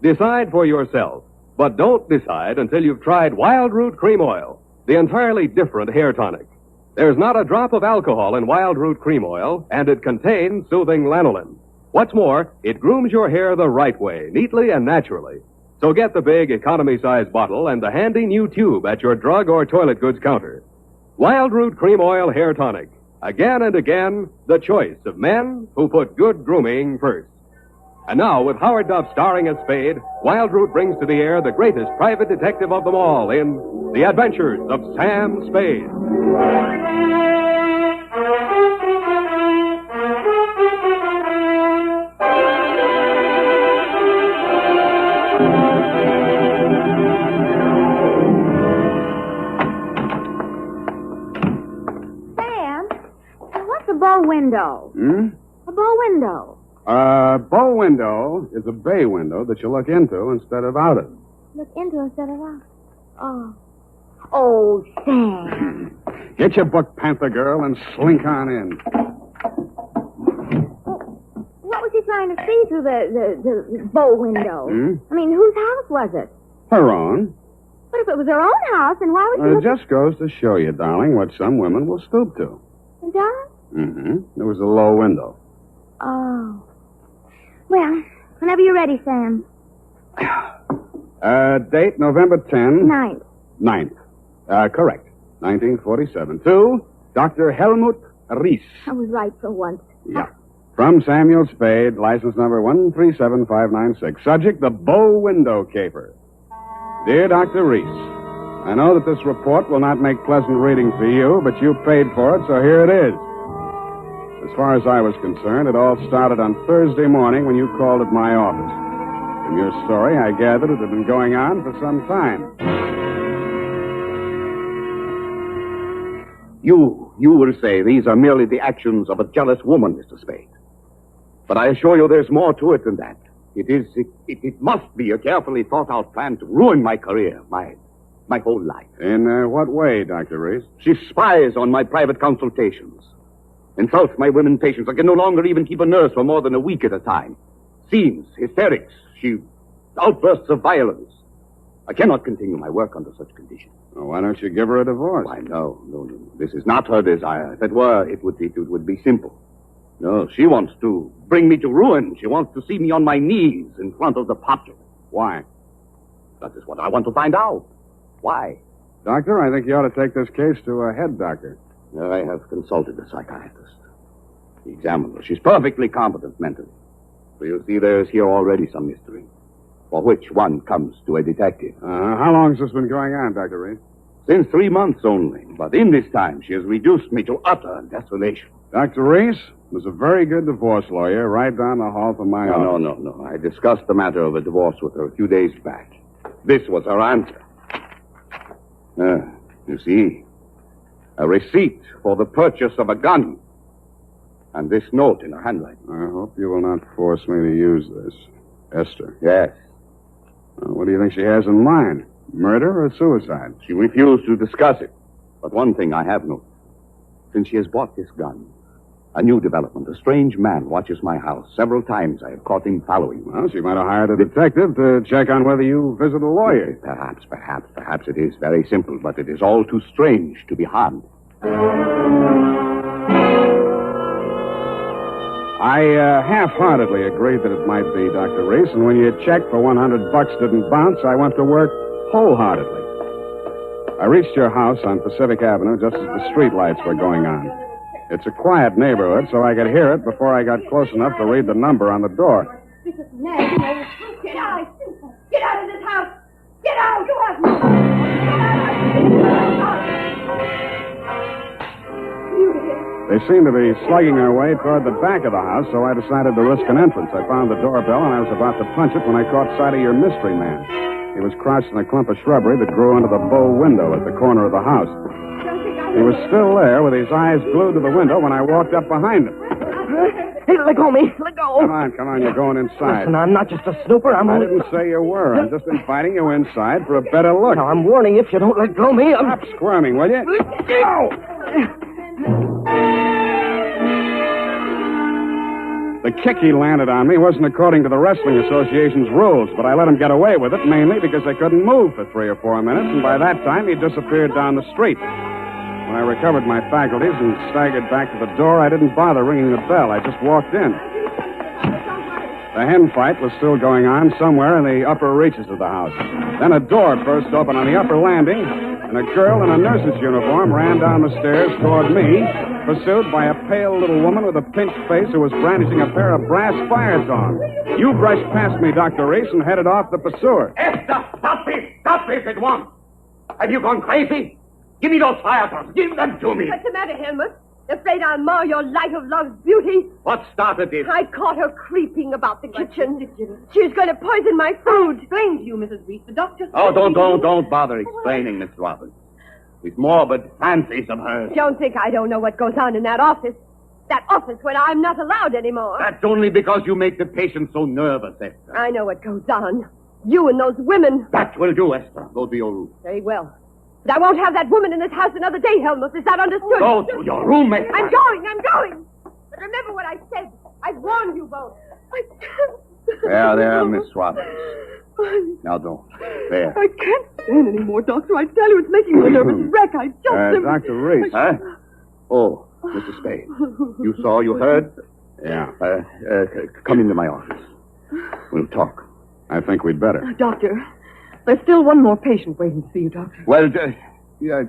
Decide for yourself, but don't decide until you've tried Wild Root Cream Oil, the entirely different hair tonic. There's not a drop of alcohol in Wild Root Cream Oil, and it contains soothing lanolin. What's more, it grooms your hair the right way, neatly and naturally. So get the big economy-size bottle and the handy new tube at your drug or toilet goods counter. Wild Root Cream Oil Hair Tonic. Again and again, the choice of men who put good grooming first. And now, with Howard Duff starring as Spade, Wild Root brings to the air the greatest private detective of them all in The Adventures of Sam Spade. Bow window. A bow window. Bow window is a bay window that you look into instead of out of. Look into instead of out. Oh. Oh, Sam. Get your book, Panther Girl, and slink on in. What was he trying to see through the bow window? I mean, whose house was it? Her own. But if it was her own house, then why was she It just goes to show you, darling, what some women will stoop to. It does? There was a low window. Oh. Well, whenever you're ready, Sam. Date November 10. 9th. 9th. Correct. 1947. To Dr. Helmut Ries. I was right for once. Yeah. From Samuel Spade, license number 137596. Subject, the bow window caper. Dear Dr. Ries, I know that this report will not make pleasant reading for you, but you paid for it, so here it is. As far as I was concerned, it all started on Thursday morning when you called at my office. From your story, I gathered it had been going on for some time. You will say these are merely the actions of a jealous woman, Mr. Spade. But I assure you there's more to it than that. It must be a carefully thought-out plan to ruin my career, my whole life. In what way, Dr. Reese? She spies on my private consultations. Insults my women patients. I can no longer even keep a nurse for more than a week at a time. Scenes, hysterics, outbursts of violence. I cannot continue my work under such conditions. Well, why don't you give her a divorce? Why, no. This is not her desire. If it were, it would be simple. No, she wants to bring me to ruin. She wants to see me on my knees in front of the public. Why? That is what I want to find out. Why? Doctor, I think you ought to take this case to a head doctor. I have consulted a psychiatrist. Examined her. She's perfectly competent mentally. So you see there's here already some mystery. For which one comes to a detective. How long has this been going on, Dr. Reese? Since 3 months only. But in this time, she has reduced me to utter desolation. Dr. Reese was a very good divorce lawyer right down the hall from my office. No. I discussed the matter of a divorce with her a few days back. This was her answer. You see, a receipt for the purchase of a gun. And this note in her handwriting. I hope you will not force me to use this. Esther. Yes. What do you think she has in mind? Murder or suicide? She refused to discuss it. But one thing I have noticed. Since she has bought this gun, a new development. A strange man watches my house. Several times I have caught him following me. Well, she might have hired a detective to check on whether you visit a lawyer. Perhaps it is very simple, but it is all too strange to be harmed. I half-heartedly agreed that it might be Dr. Reese, and when your check for $100 didn't bounce, I went to work wholeheartedly. I reached your house on Pacific Avenue just as the streetlights were going on. It's a quiet neighborhood, so I could hear it before I got close enough to read the number on the door. Get out! Get out of this house! Get out! You have They seemed to be slugging their way toward the back of the house, so I decided to risk an entrance. I found the doorbell, and I was about to punch it when I caught sight of your mystery man. He was crouched in a clump of shrubbery that grew under the bow window at the corner of the house. He was still there with his eyes glued to the window when I walked up behind him. Hey, let go of me. Let go. Come on, you're going inside. Listen, I'm not just a snooper. I didn't say you were. I'm just inviting you inside for a better look. Now, I'm warning you, if you don't let go of me, Stop squirming, will you? Go! The kick he landed on me wasn't according to the Wrestling Association's rules, but I let him get away with it, mainly because I couldn't move for 3 or 4 minutes, and by that time he disappeared down the street. When I recovered my faculties and staggered back to the door, I didn't bother ringing the bell. I just walked in. The hen fight was still going on somewhere in the upper reaches of the house. Then a door burst open on the upper landing, and a girl in a nurse's uniform ran down the stairs toward me, pursued by a pale little woman with a pinched face who was brandishing a pair of brass fire tongs. You brushed past me, Dr. Reese, and headed off the pursuer. Esther, stop this! Stop this at once! Have you gone crazy? Give me those fire tongs. Give them to me. What's the matter, Helmut? Afraid I'll mar your light of love's beauty? What started this? I caught her creeping about the kitchen. She's going to poison my food. Explain to you, Mrs. Reese. The doctor... Oh, don't bother explaining, Miss Robbins. These morbid fancies of hers. Don't think I don't know what goes on in that office. That office when I'm not allowed anymore. That's only because you make the patient so nervous, Esther. I know what goes on. You and those women. That will do, Esther. Go to your room. Very well. But I won't have that woman in this house another day, Helmut. Is that understood? Go to your room, Esther. I'm going. But remember what I said. I warned you both. There, Miss Robbins. Now don't. There. I can't stand any more, Doctor. I tell you, it's making me a nervous wreck. I just... Dr. Reese. Huh? Oh, Mr. Spade. You saw, you heard? Yeah. Come into my office. We'll talk. I think we'd better. Doctor, there's still one more patient waiting to see you, Doctor. Well,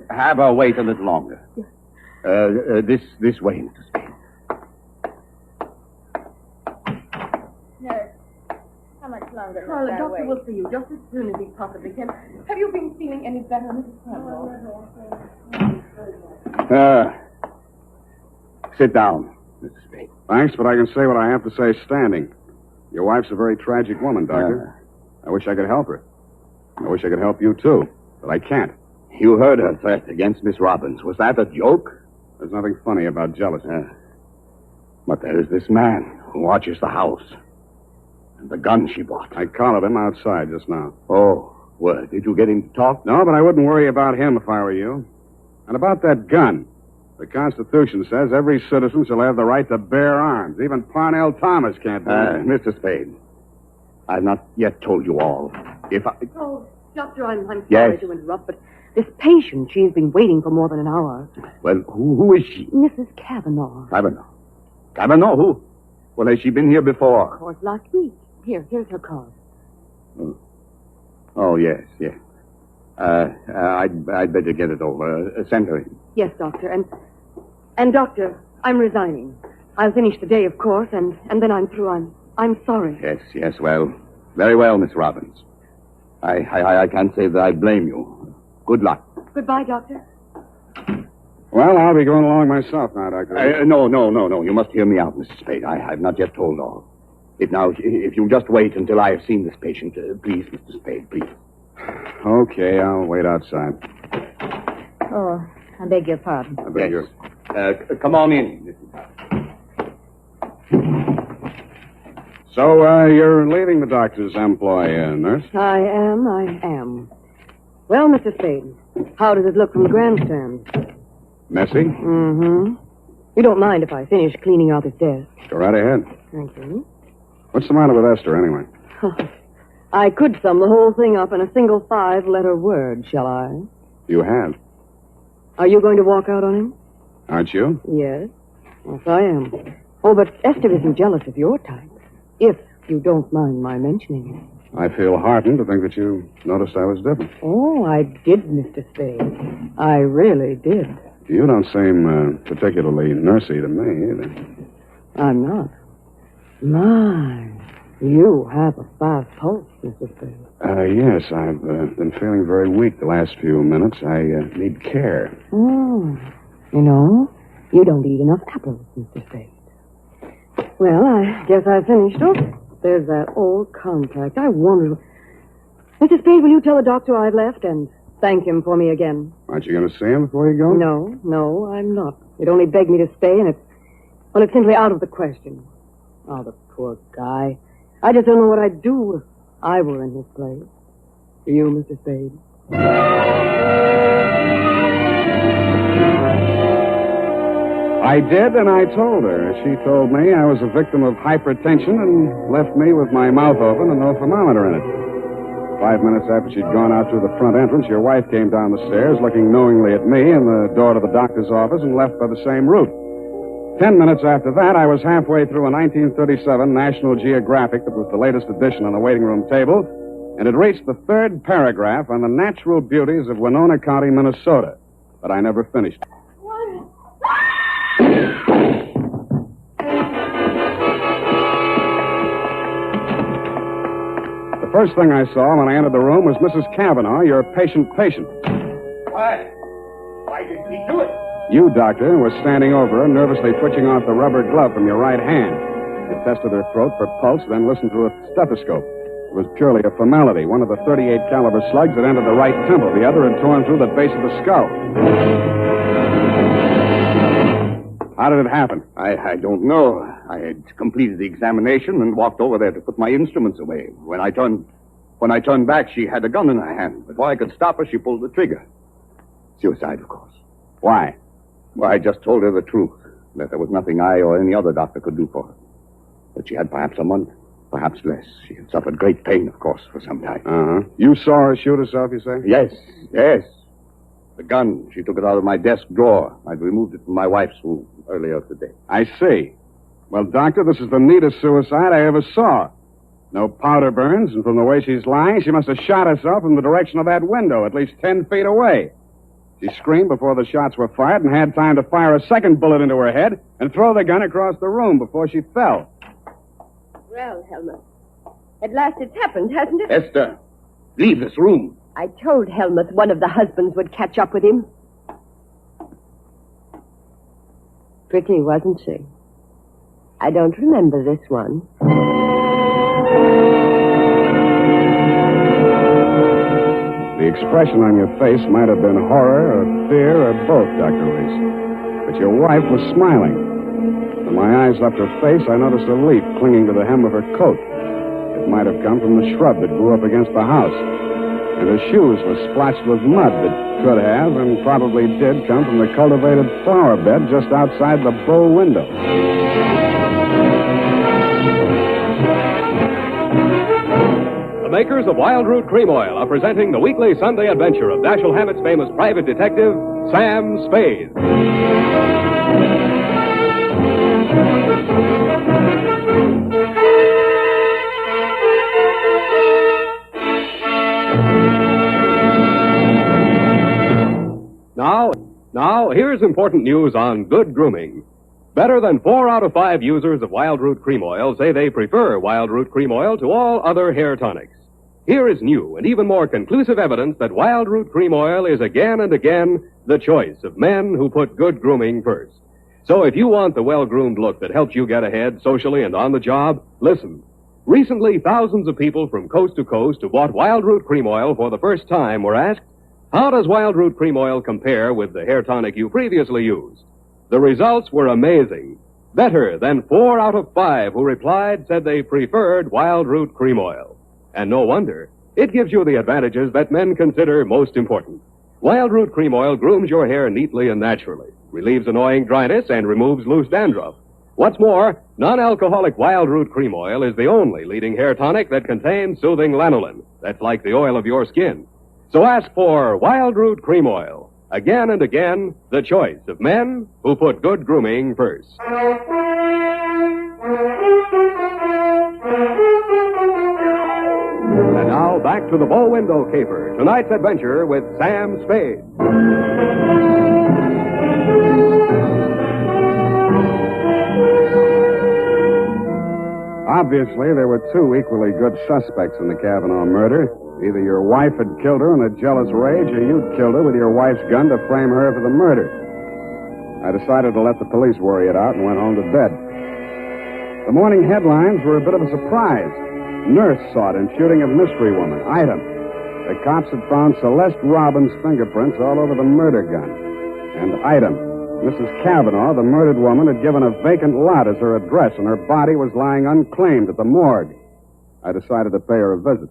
have her wait a little longer. This way, Mr. Spade. Nurse, how much longer? Well, the doctor will see you just as soon as he possibly can. Have you been feeling any better, Mrs. Campbell? Sit down, Mr. Spade. Thanks, but I can say what I have to say standing. Your wife's a very tragic woman, Doctor. I wish I could help her. I wish I could help you, too, but I can't. You heard her threat against Miss Robbins. Was that a joke? There's nothing funny about jealousy. But there is this man who watches the house. And the gun she bought. I collared him outside just now. Oh, well, did you get him to talk? No, but I wouldn't worry about him if I were you. And about that gun. The Constitution says every citizen shall have the right to bear arms. Even Parnell Thomas can't do that. Mr. Spade, I've not yet told you all. If I... Oh, Doctor, I'm sorry Yes. to interrupt, but this patient, she's been waiting for more than an hour. Well, who is she? Mrs. Kavanaugh. Kavanaugh? Who? Well, has she been here before? Of course, last week. Here's her card. Oh, yes. I'd better get it over. Send her in. Yes, Doctor, and Doctor, I'm resigning. I'll finish today, of course, and then I'm through. I'm sorry. Yes, well. Very well, Miss Robbins. I can't say that I blame you. Good luck. Goodbye, Doctor. Well, I'll be going along myself now, Doctor. No. You must hear me out, Mrs. Spade. I've not yet told all. If you'll just wait until I have seen this patient, please, Mr. Spade, please. Okay, I'll wait outside. Oh, I beg your pardon. I beg your... Come on in. So, you're leaving the doctor's employ, nurse? I am. Well, Mr. Spade, how does it look from the grandstand? Messy? Mm-hmm. You don't mind if I finish cleaning out his desk? Go right ahead. Thank you. What's the matter with Esther, anyway? I could sum the whole thing up in a single 5-letter word, shall I? You have. Are you going to walk out on him? Aren't you? Yes. Yes, I am. Oh, but Esther isn't jealous of your type. If you don't mind my mentioning it. I feel heartened to think that you noticed I was different. Oh, I did, Mr. Spade. I really did. You don't seem particularly nursey to me, either. I'm not. My, you have a fast pulse, Mr. Spade. Yes, I've been feeling very weak the last few minutes. I need care. Oh, you know, you don't eat enough apples, Mr. Spade. Well, I guess I finished. Oh, there's that old contact. I wonder... Mr. Spade, will you tell the doctor I've left and thank him for me again? Aren't you going to see him before you go? No, I'm not. He'd only begged me to stay, and it's simply out of the question. Oh, the poor guy. I just don't know what I'd do if I were in his place. You, Mr. Spade. I did, and I told her. She told me I was a victim of hypertension and left me with my mouth open and no thermometer in it. 5 minutes after she'd gone out through the front entrance, your wife came down the stairs looking knowingly at me and the door to the doctor's office and left by the same route. 10 minutes after that, I was halfway through a 1937 National Geographic that was the latest edition on the waiting room table, and had reached the 3rd paragraph on the natural beauties of Winona County, Minnesota. But I never finished. The first thing I saw when I entered the room was Mrs. Cavanaugh, your patient. Why did he do it? You, Doctor, were standing over her, nervously twitching off the rubber glove from your right hand. You tested her throat for pulse, then listened to a stethoscope. It was purely a formality. One of the .38 caliber slugs had entered the right temple. The other had torn through the base of the skull. How did it happen? I don't know. I had completed the examination and walked over there to put my instruments away. When I turned back, she had a gun in her hand. Before I could stop her, she pulled the trigger. Suicide, of course. Why? Well, I just told her the truth, that there was nothing I or any other doctor could do for her. That she had perhaps a month, perhaps less. She had suffered great pain, of course, for some time. Uh-huh. You saw her shoot herself, you say? Yes. The gun, she took it out of my desk drawer. I'd removed it from my wife's room earlier today. I see. Well, Doctor, this is the neatest suicide I ever saw. No powder burns, and from the way she's lying, she must have shot herself in the direction of that window, at least 10 feet away. She screamed before the shots were fired and had time to fire a second bullet into her head and throw the gun across the room before she fell. Well, Helmut, at last it's happened, hasn't it? Esther, leave this room. I told Helmut one of the husbands would catch up with him. Pretty, wasn't she? I don't remember this one. The expression on your face might have been horror or fear or both, Dr. Reese. But your wife was smiling. When my eyes left her face, I noticed a leaf clinging to the hem of her coat. It might have come from the shrub that grew up against the house. And her shoes were splotched with mud that could have and probably did come from the cultivated flower bed just outside the bow window. The makers of Wild Root Cream Oil are presenting the weekly Sunday adventure of Dashiell Hammett's famous private detective, Sam Spade. Now, here's important news on good grooming. Better than 4 out of 5 users of Wild Root Cream Oil say they prefer Wild Root Cream Oil to all other hair tonics. Here is new and even more conclusive evidence that Wild Root Cream Oil is again and again the choice of men who put good grooming first. So if you want the well-groomed look that helps you get ahead socially and on the job, listen. Recently, thousands of people from coast to coast who bought Wild Root Cream Oil for the first time were asked, how does Wild Root Cream Oil compare with the hair tonic you previously used? The results were amazing. Better than 4 out of 5 who replied said they preferred Wild Root Cream Oil. And no wonder. It gives you the advantages that men consider most important. Wild Root Cream Oil grooms your hair neatly and naturally, relieves annoying dryness, and removes loose dandruff. What's more, non-alcoholic Wild Root Cream Oil is the only leading hair tonic that contains soothing lanolin. That's like the oil of your skin. So ask for Wild Root Cream Oil. Again and again, the choice of men who put good grooming first. And now, back to the bow window caper. Tonight's adventure with Sam Spade. Obviously, there were 2 equally good suspects in the Kavanaugh murder. Either your wife had killed her in a jealous rage, or you'd killed her with your wife's gun to frame her for the murder. I decided to let the police worry it out and went home to bed. The morning headlines were a bit of a surprise. Nurse sought in shooting of mystery woman. Item. The cops had found Celeste Robbins' fingerprints all over the murder gun. And item. Mrs. Kavanaugh, the murdered woman, had given a vacant lot as her address, and her body was lying unclaimed at the morgue. I decided to pay her a visit.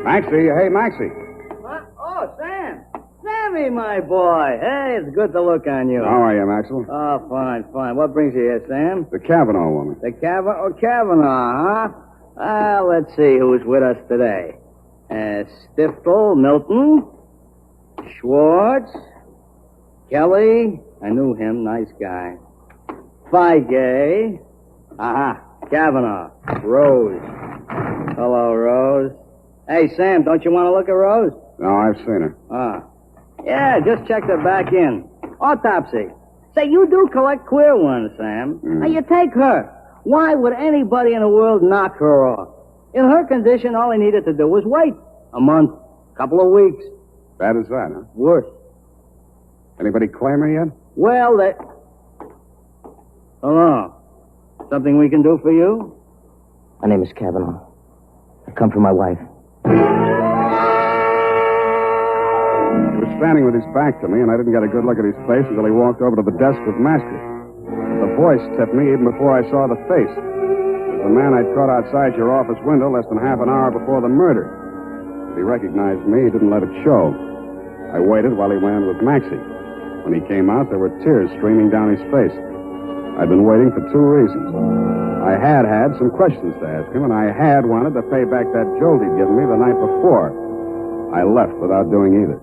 Maxie, hey, Maxie. What? Oh, Sam. Sammy, my boy. Hey, it's good to look on you. How are you, Maxwell? Oh, fine, fine. What brings you here, Sam? The Kavanaugh woman. The Kavanaugh, huh? Let's see who's with us today. Stiftel, Milton, Schwartz, Kelly. I knew him. Nice guy. Figg. Aha. Kavanaugh. Rose. Hello, Rose. Hey, Sam, don't you want to look at Rose? No, I've seen her. Yeah, just checked her back in. Autopsy. Say, you do collect queer ones, Sam. Now, you take her. Why would anybody in the world knock her off? In her condition, all he needed to do was wait. A month. Couple of weeks. Bad as that, huh? Worse. Anybody claim her yet? Well, Hello. Something we can do for you? My name is Kavanaugh. I come for my wife. He was standing with his back to me, and I didn't get a good look at his face until he walked over to the desk with Masker. The voice tipped me even before I saw the face. It was the man I'd caught outside your office window less than half an hour before the murder. If he recognized me, he didn't let it show. I waited while he went in with Maxie. When he came out, there were tears streaming down his face. I'd been waiting for 2 reasons. I had some questions to ask him, and I had wanted to pay back that jolt he'd given me the night before. I left without doing either.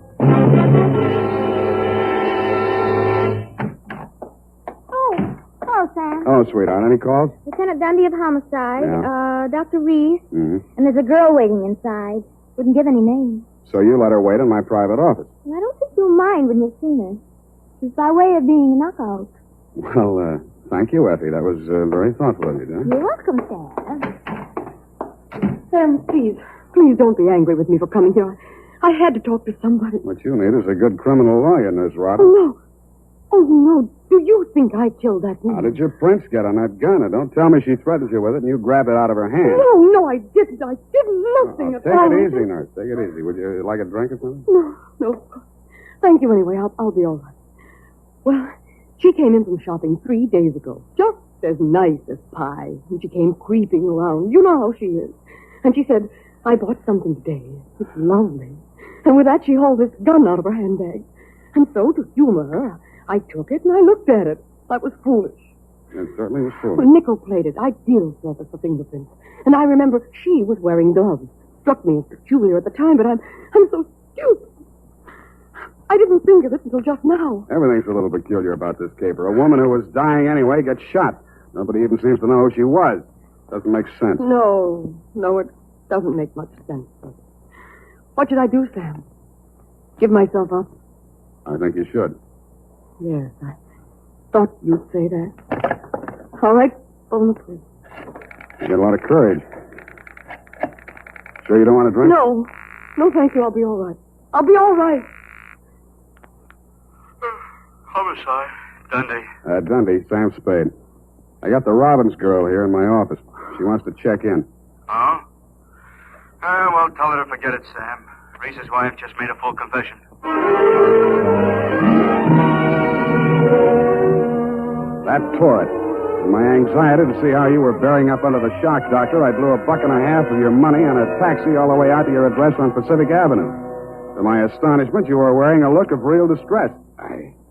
Oh, Sam. Oh, sweetheart, any calls? Lieutenant Dundee of Homicide, Yeah. Dr. Reese, Mm-hmm. and there's a girl waiting inside. Wouldn't give any names. So you let her wait in my private office. And I don't think you'll mind when you've seen her. She's by way of being a knockout. Well, thank you, Effie. That was very thoughtful of you, dear. You're welcome, Sam. Sam, please don't be angry with me for coming here. I had to talk to somebody. What you need is a good criminal lawyer, Nurse Robin. Oh, no. Do you think I killed that woman? How did your prints get on that gun? Now, don't tell me she threatened you with it and you grabbed it out of her hand. No, I didn't. I did nothing at all. Take it easy, Nurse. Take it easy. Would you like a drink or something? No. Thank you anyway. I'll be all right. Well, she came in from shopping 3 days ago. Just as nice as pie. And she came creeping around. You know how she is. And she said, I bought something today. It's lovely. And with that, she hauled this gun out of her handbag. And so, to humor her, I took it and I looked at it. That was foolish. It certainly was foolish. Well, nickel-plated, ideal surface for fingerprints. And I remember she was wearing gloves. Struck me as peculiar at the time, but I'm so stupid. I didn't think of it until just now. Everything's a little peculiar about this caper. A woman who was dying anyway gets shot. Nobody even seems to know who she was. Doesn't make sense. No, it doesn't make much sense. What should I do, Sam? Give myself up? I think you should. Yes, I thought you'd say that. All right, phone the police. You got a lot of courage. Sure you don't want to drink? No. No, thank you. I'll be all right. I'll be all right. Homicide. Dundee. Dundee, Sam Spade. I got the Robbins girl here in my office. She wants to check in. Oh? Well, tell her to forget it, Sam. Reese's wife just made a full confession. That tore it. In my anxiety to see how you were bearing up under the shock doctor, I blew $1.50 of your money on a taxi all the way out to your address on Pacific Avenue. To my astonishment, you were wearing a look of real distress.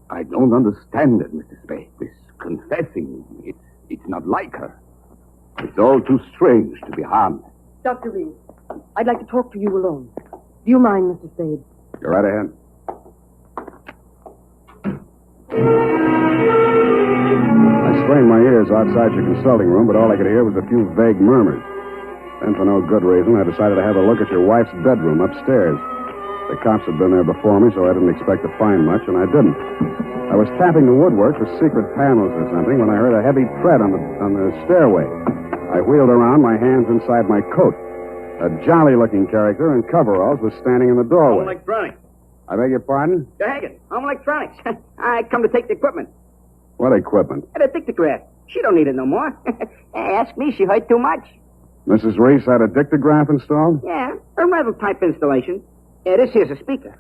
I don't understand it, Mr. Spade. This confessing, it's not like her. It's all too strange to be harmed. Dr. Reed, I'd like to talk to you alone. Do you mind, Mr. Spade? Go right ahead. I strained my ears outside your consulting room, but all I could hear was a few vague murmurs. Then, for no good reason, I decided to have a look at your wife's bedroom upstairs. The cops had been there before me, so I didn't expect to find much, and I didn't. I was tapping the woodwork for secret panels or something when I heard a heavy tread on the stairway. I wheeled around, my hands inside my coat. A jolly-looking character in coveralls was standing in the doorway. Home electronics. I beg your pardon? Hagen, home electronics. I come to take the equipment. What equipment? And a dictograph. She don't need it no more. Ask me, she hurt too much. Mrs. Reese had a dictograph installed? Yeah, a Riddle type installation. Yeah, this here's a speaker.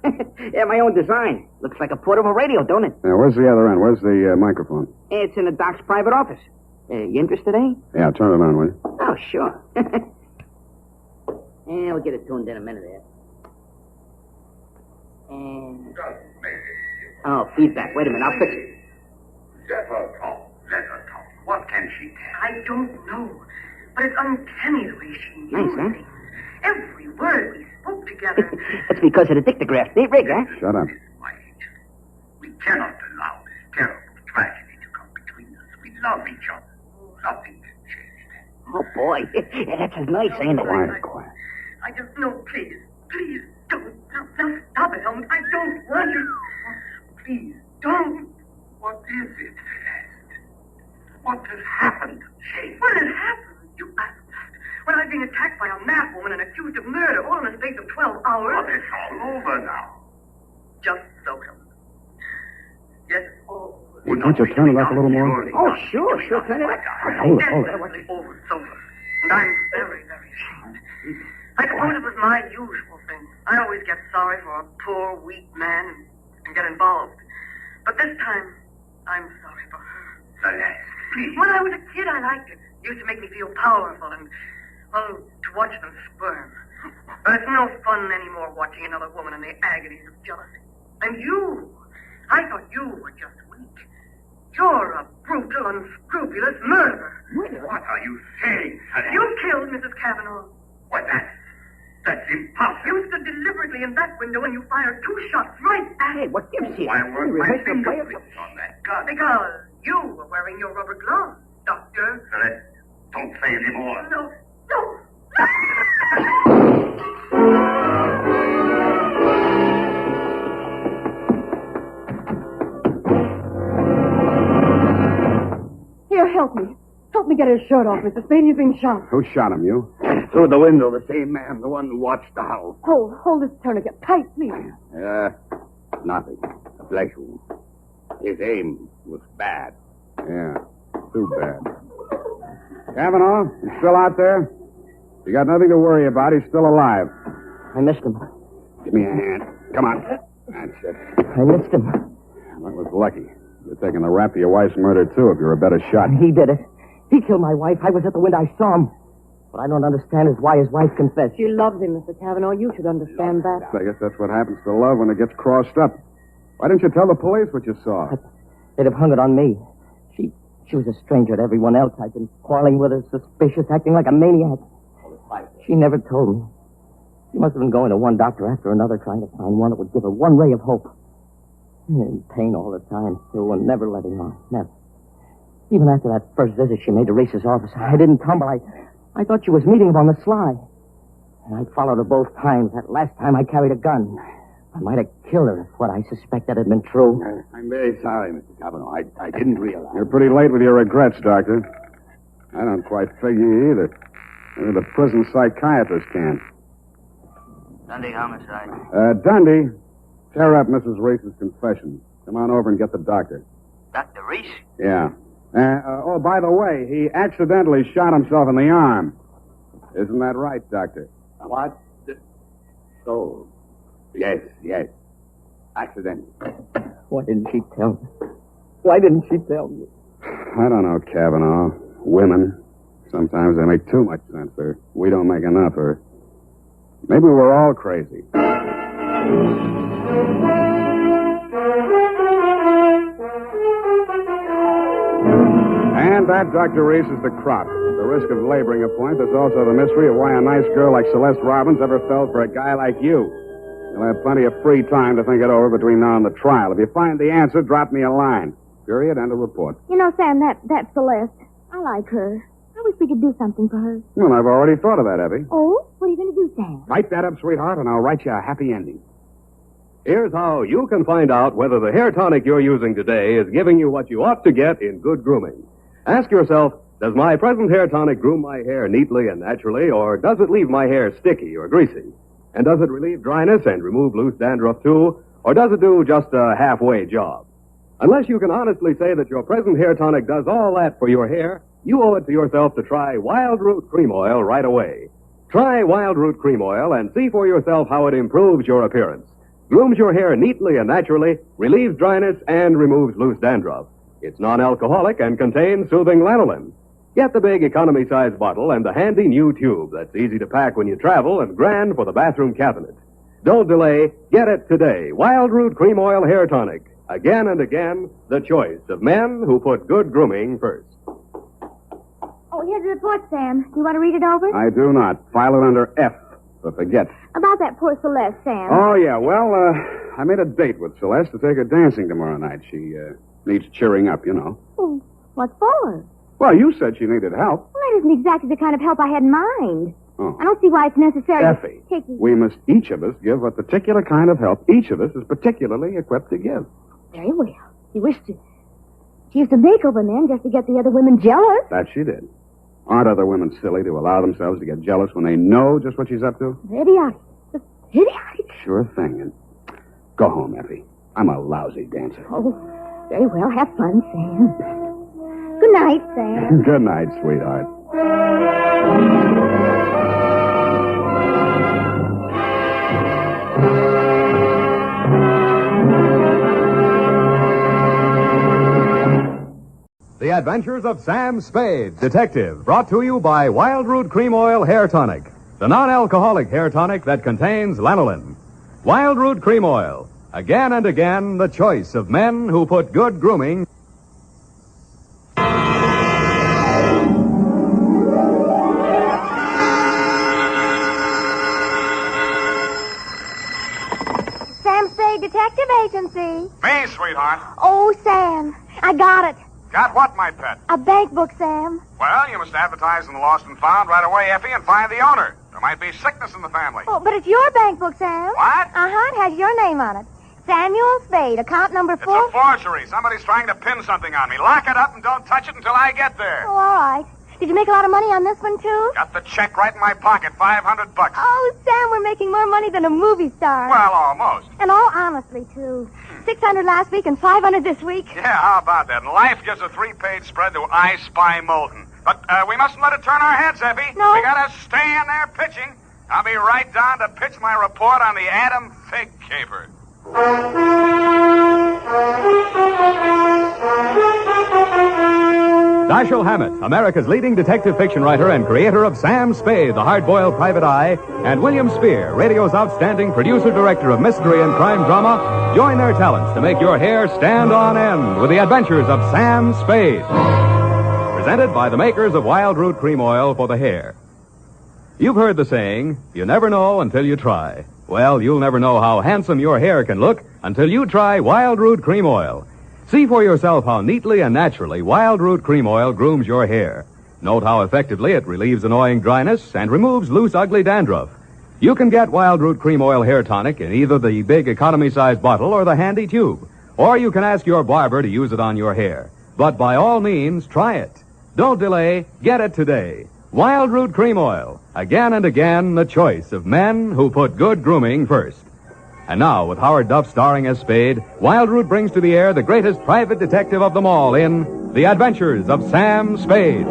Yeah, my own design. Looks like a portable radio, don't it? Yeah, where's the other end? Where's the microphone? It's in the doc's private office. You interested, eh? Yeah, turn it on, will you? Oh, sure. Yeah, we'll get it tuned in a minute here. And... Oh, feedback. Wait a minute, I'll fix it. Let her talk. What can she tell? I don't know. But it's uncanny the way she knew Nice, huh? things. Every word we spoke together. That's because of the dictograph. Neat rig, huh? Shut up. We cannot allow this terrible tragedy to come between us. We love each other. Nothing can change that. Oh, boy. That's as nice, ain't it? Quiet. I just know, please don't. Now stop it, Helmut. I don't want you. Please don't. What is it, Celeste? What has happened to Jane? What has happened? You asked that. When I'm being attacked by a mad woman and accused of murder all in the space of 12 hours. Well, it's all over now. Just so, Helmut. Yes, all over. Well, can't you turn it up a little more? Oh, sure. Turn it up. Hold it. Over, it's over. And I'm very, very ashamed. I suppose it was my usual thing. I always get sorry for a poor, weak man and get involved. But this time, I'm sorry for her. Celeste, please. When I was a kid, I liked it. It used to make me feel powerful and, well, to watch them squirm. But it's no fun anymore watching another woman in the agonies of jealousy. And you, I thought you were just weak. You're a brutal, unscrupulous murderer. What are you saying, Celeste? You killed Mrs. Cavanaugh. What, that's impossible. You stood deliberately in that window and you fired 2 shots right at it. What gives you? Why weren't my fingerprints on that gun? Because you were wearing your rubber gloves, Doctor. Celeste, don't say any more. No. Here, help me. Help me get his shirt off, Mr. Spade. He's been shot. Who shot him, you? Through the window, the same man, the one who watched the house. Hold this tourniquet tight, please. Nothing. A flesh wound. His aim was bad. Yeah, too bad. Cavanaugh, you still out there? You got nothing to worry about. He's still alive. I missed him. Give me a hand. Come on. That's it. I missed him. That was lucky. You're taking the rap for your wife's murder, too, if you're a better shot. He did it. He killed my wife. I was at the window. I saw him. What I don't understand is why his wife confessed. She loves him, Mr. Cavanaugh. You should understand that. I guess that's what happens to love when it gets crossed up. Why didn't you tell the police what you saw? They'd have hung it on me. She was a stranger to everyone else. I'd been quarreling with her, suspicious, acting like a maniac. She never told me. She must have been going to one doctor after another, trying to find one that would give her one ray of hope. In pain all the time, still, and never letting on. Never. Even after that first visit she made to Reese's office, I didn't tumble. I thought she was meeting him on the sly. And I followed her both times. That last time I carried a gun. I might have killed her if what I suspected had been true. I'm very sorry, Mr. Cavanaugh. I didn't realize. You're pretty late with your regrets, Doctor. I don't quite figure either. Maybe the prison psychiatrist can. Dundee homicide. Dundee, tear up Mrs. Reese's confession. Come on over and get the doctor. Dr. Reese? Yeah. Oh, by the way, he accidentally shot himself in the arm. Isn't that right, Doctor? What? So, yes. Accident. Why didn't she tell me? Why didn't she tell me? I don't know, Cavanaugh. Women. Sometimes they make too much sense, or we don't make enough, or maybe we're all crazy. And that, Dr. Reese, is the crop. The risk of laboring a point. There's also the mystery of why a nice girl like Celeste Robbins ever fell for a guy like you. You'll have plenty of free time to think it over between now and the trial. If you find the answer, drop me a line. Period. End of report. You know, Sam, that's Celeste. I like her. I wish we could do something for her. Well, I've already thought of that, Effie. Oh? What are you going to do, Sam? Write that up, sweetheart, and I'll write you a happy ending. Here's how you can find out whether the hair tonic you're using today is giving you what you ought to get in good grooming. Ask yourself, does my present hair tonic groom my hair neatly and naturally, or does it leave my hair sticky or greasy? And does it relieve dryness and remove loose dandruff too, or does it do just a halfway job? Unless you can honestly say that your present hair tonic does all that for your hair, you owe it to yourself to try Wild Root Cream Oil right away. Try Wild Root Cream Oil and see for yourself how it improves your appearance, grooms your hair neatly and naturally, relieves dryness, and removes loose dandruff. It's non-alcoholic and contains soothing lanolin. Get the big economy-size bottle and the handy new tube that's easy to pack when you travel and grand for the bathroom cabinet. Don't delay. Get it today. Wild Root Cream Oil Hair Tonic. Again and again, the choice of men who put good grooming first. Oh, here's the report, Sam. You want to read it over? I do not. File it under F, for forget. About that poor Celeste, Sam. Oh, yeah. Well, I made a date with Celeste to take her dancing tomorrow night. She needs cheering up, you know. Oh, what for? Well, you said she needed help. Well, that isn't exactly the kind of help I had in mind. Oh. I don't see why it's necessary Effie, to take you. we must each of us give a particular kind of help each of us is particularly equipped to give. Very well. She used to make over men just to get the other women jealous. That she did. Aren't other women silly to allow themselves to get jealous when they know just what she's up to? Idiotic. Just idiotic. Sure thing. And go home, Effie. I'm a lousy dancer. Oh, very well. Have fun, Sam. Good night, Sam. Good night, sweetheart. The Adventures of Sam Spade, Detective, brought to you by Wild Root Cream Oil Hair Tonic, the non-alcoholic hair tonic that contains lanolin. Wild Root Cream Oil, again and again, the choice of men who put good grooming. Sam Spade Detective Agency. Me, sweetheart. Oh, Sam, I got it. Got what, my pet? A bank book, Sam. Well, you must advertise in the Lost and Found right away, Effie, and find the owner. There might be sickness in the family. Oh, but it's your bank book, Sam. What? Uh-huh, it has your name on it. Samuel Spade, account number 4. It's a forgery. Somebody's trying to pin something on me. Lock it up and don't touch it until I get there. Oh, all right. Did you make a lot of money on this one, too? Got the check right in my pocket, $500. Oh, Sam, we're making more money than a movie star. Well, almost. And all honestly, too. 600 last week and 500 this week. Yeah, how about that? And life gives a 3-page spread to I Spy Molten. But we mustn't let it turn our heads, Effie. No. We gotta stay in there pitching. I'll be right down to pitch my report on the Adam Figg caper. Dashiell Hammett, America's leading detective fiction writer and creator of Sam Spade, the hard-boiled private eye, and William Spear, radio's outstanding producer-director of mystery and crime drama, join their talents to make your hair stand on end with the adventures of Sam Spade. Presented by the makers of Wild Root Cream Oil for the hair. You've heard the saying, you never know until you try. Well, you'll never know how handsome your hair can look until you try Wild Root Cream Oil. See for yourself how neatly and naturally Wild Root Cream Oil grooms your hair. Note how effectively it relieves annoying dryness and removes loose, ugly dandruff. You can get Wild Root Cream Oil Hair Tonic in either the big economy-sized bottle or the handy tube. Or you can ask your barber to use it on your hair. But by all means, try it. Don't delay. Get it today. Wild Root Cream Oil. Again and again, the choice of men who put good grooming first. And now, with Howard Duff starring as Spade, Wild Root brings to the air the greatest private detective of them all in The Adventures of Sam Spade.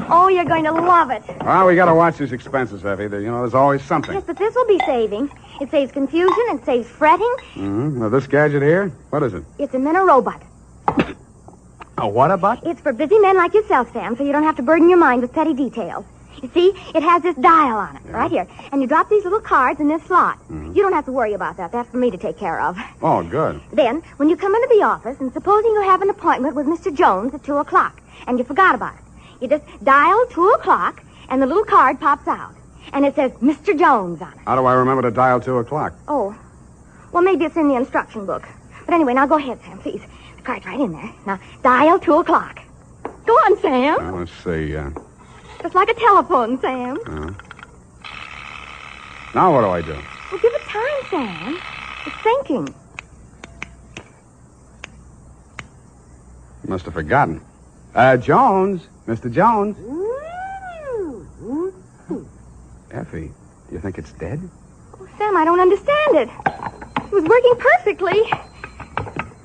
Oh, you're going to love it. Well, we got to watch these expenses, Effie. There's always something. Yes, but this will be saving. It saves confusion. It saves fretting. Mm-hmm. Now, this gadget here, what is it? It's a Minna-robot. A what-a-bot? It's for busy men like yourself, Sam, so you don't have to burden your mind with petty details. You see, it has this dial on it, right here. And you drop these little cards in this slot. Mm-hmm. You don't have to worry about that. That's for me to take care of. Oh, good. Then, when you come into the office, and supposing you have an appointment with Mr. Jones at 2 o'clock, and you forgot about it, you just dial 2 o'clock, and the little card pops out. And it says Mr. Jones on it. How do I remember to dial 2 o'clock? Oh, well, maybe it's in the instruction book. But anyway, now go ahead, Sam, please. The card's right in there. Now, dial 2 o'clock. Go on, Sam. Let's see. Just like a telephone, Sam. Now what do I do? Well, give it time, Sam. It's thinking. You must have forgotten. Jones. Mr. Jones. Effie, you think it's dead? Oh, Sam, I don't understand it. It was working perfectly.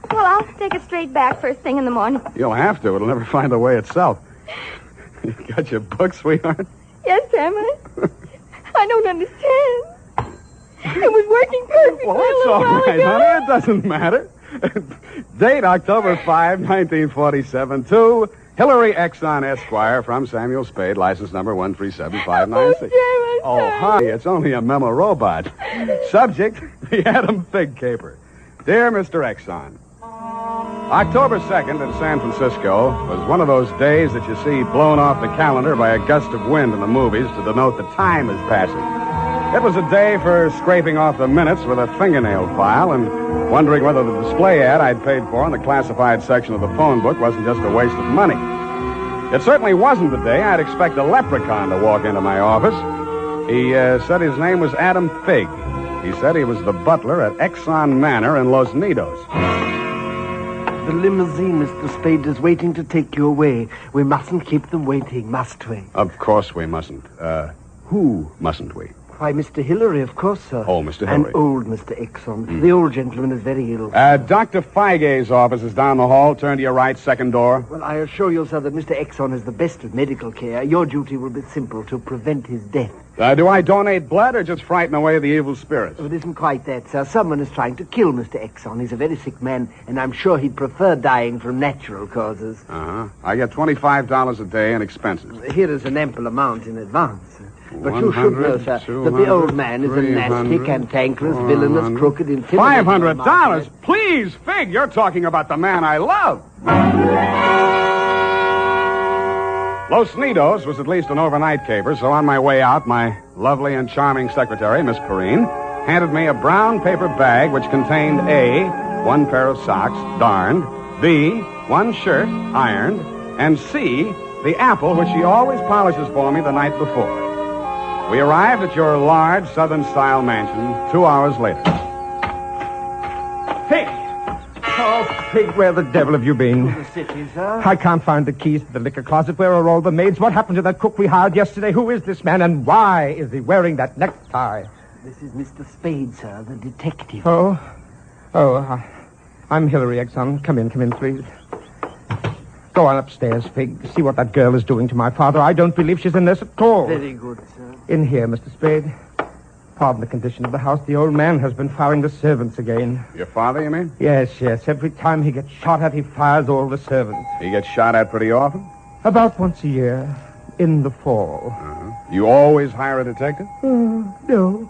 Well, I'll take it straight back first thing in the morning. You'll have to. It'll never find the way itself. You got your book, sweetheart? Yes, Sam. I don't understand. It was working perfectly. Well, that's all right, honey. It doesn't matter. Date October 5, 1947, to Hillary Exxon Esquire from Samuel Spade, license number 137596. Oh, honey, it's only a memo robot. Subject, the Adam Figg caper. Dear Mr. Exxon, October 2nd in San Francisco was one of those days that you see blown off the calendar by a gust of wind in the movies to denote the time is passing. It was a day for scraping off the minutes with a fingernail file and wondering whether the display ad I'd paid for in the classified section of the phone book wasn't just a waste of money. It certainly wasn't the day I'd expect a leprechaun to walk into my office. He said his name was Adam Figg. He said he was the butler at Exxon Manor in Los Nidos. The limousine, Mr. Spade, is waiting to take you away. We mustn't keep them waiting, must we? Of course we mustn't. Who mustn't we? Why, Mr. Hillary, of course, sir. Oh, Mr. Hillary. And old Mr. Exxon. The old gentleman is very ill. Dr. Feige's office is down the hall. Turn to your right, second door. Well, I assure you, sir, that Mr. Exxon is the best of medical care. Your duty will be simple, to prevent his death. Do I donate blood or just frighten away the evil spirits? Oh, it isn't quite that, sir. Someone is trying to kill Mr. Exxon. He's a very sick man, and I'm sure he'd prefer dying from natural causes. Uh-huh. I get $25 a day in expenses. Here is an ample amount in advance. But you should know, sir, that the old man is a nasty, cantankerous, villainous, crooked, intimidating... $500? Please, Figg, you're talking about the man I love. Los Nidos was at least an overnight caper, so on my way out, my lovely and charming secretary, Miss Perrine, handed me a brown paper bag which contained A, one pair of socks, darned, B, one shirt, ironed, and C, the apple which she always polishes for me the night before. We arrived at your large Southern-style mansion 2 hours later. Figg! Oh, Figg, where the devil have you been? To the city, sir. I can't find the keys to the liquor closet. Where are all the maids? What happened to that cook we hired yesterday? Who is this man, and why is he wearing that necktie? This is Mr. Spade, sir, the detective. I'm Hillary Exxon. Come in, please. Go on upstairs, Figg. See what that girl is doing to my father. I don't believe she's in this at all. Very good, sir. In here, Mr. Spade. Pardon the condition of the house. The old man has been firing the servants again. Your father, you mean? Yes. Every time he gets shot at, he fires all the servants. He gets shot at pretty often? About once a year. In the fall. Uh-huh. You always hire a detective? No.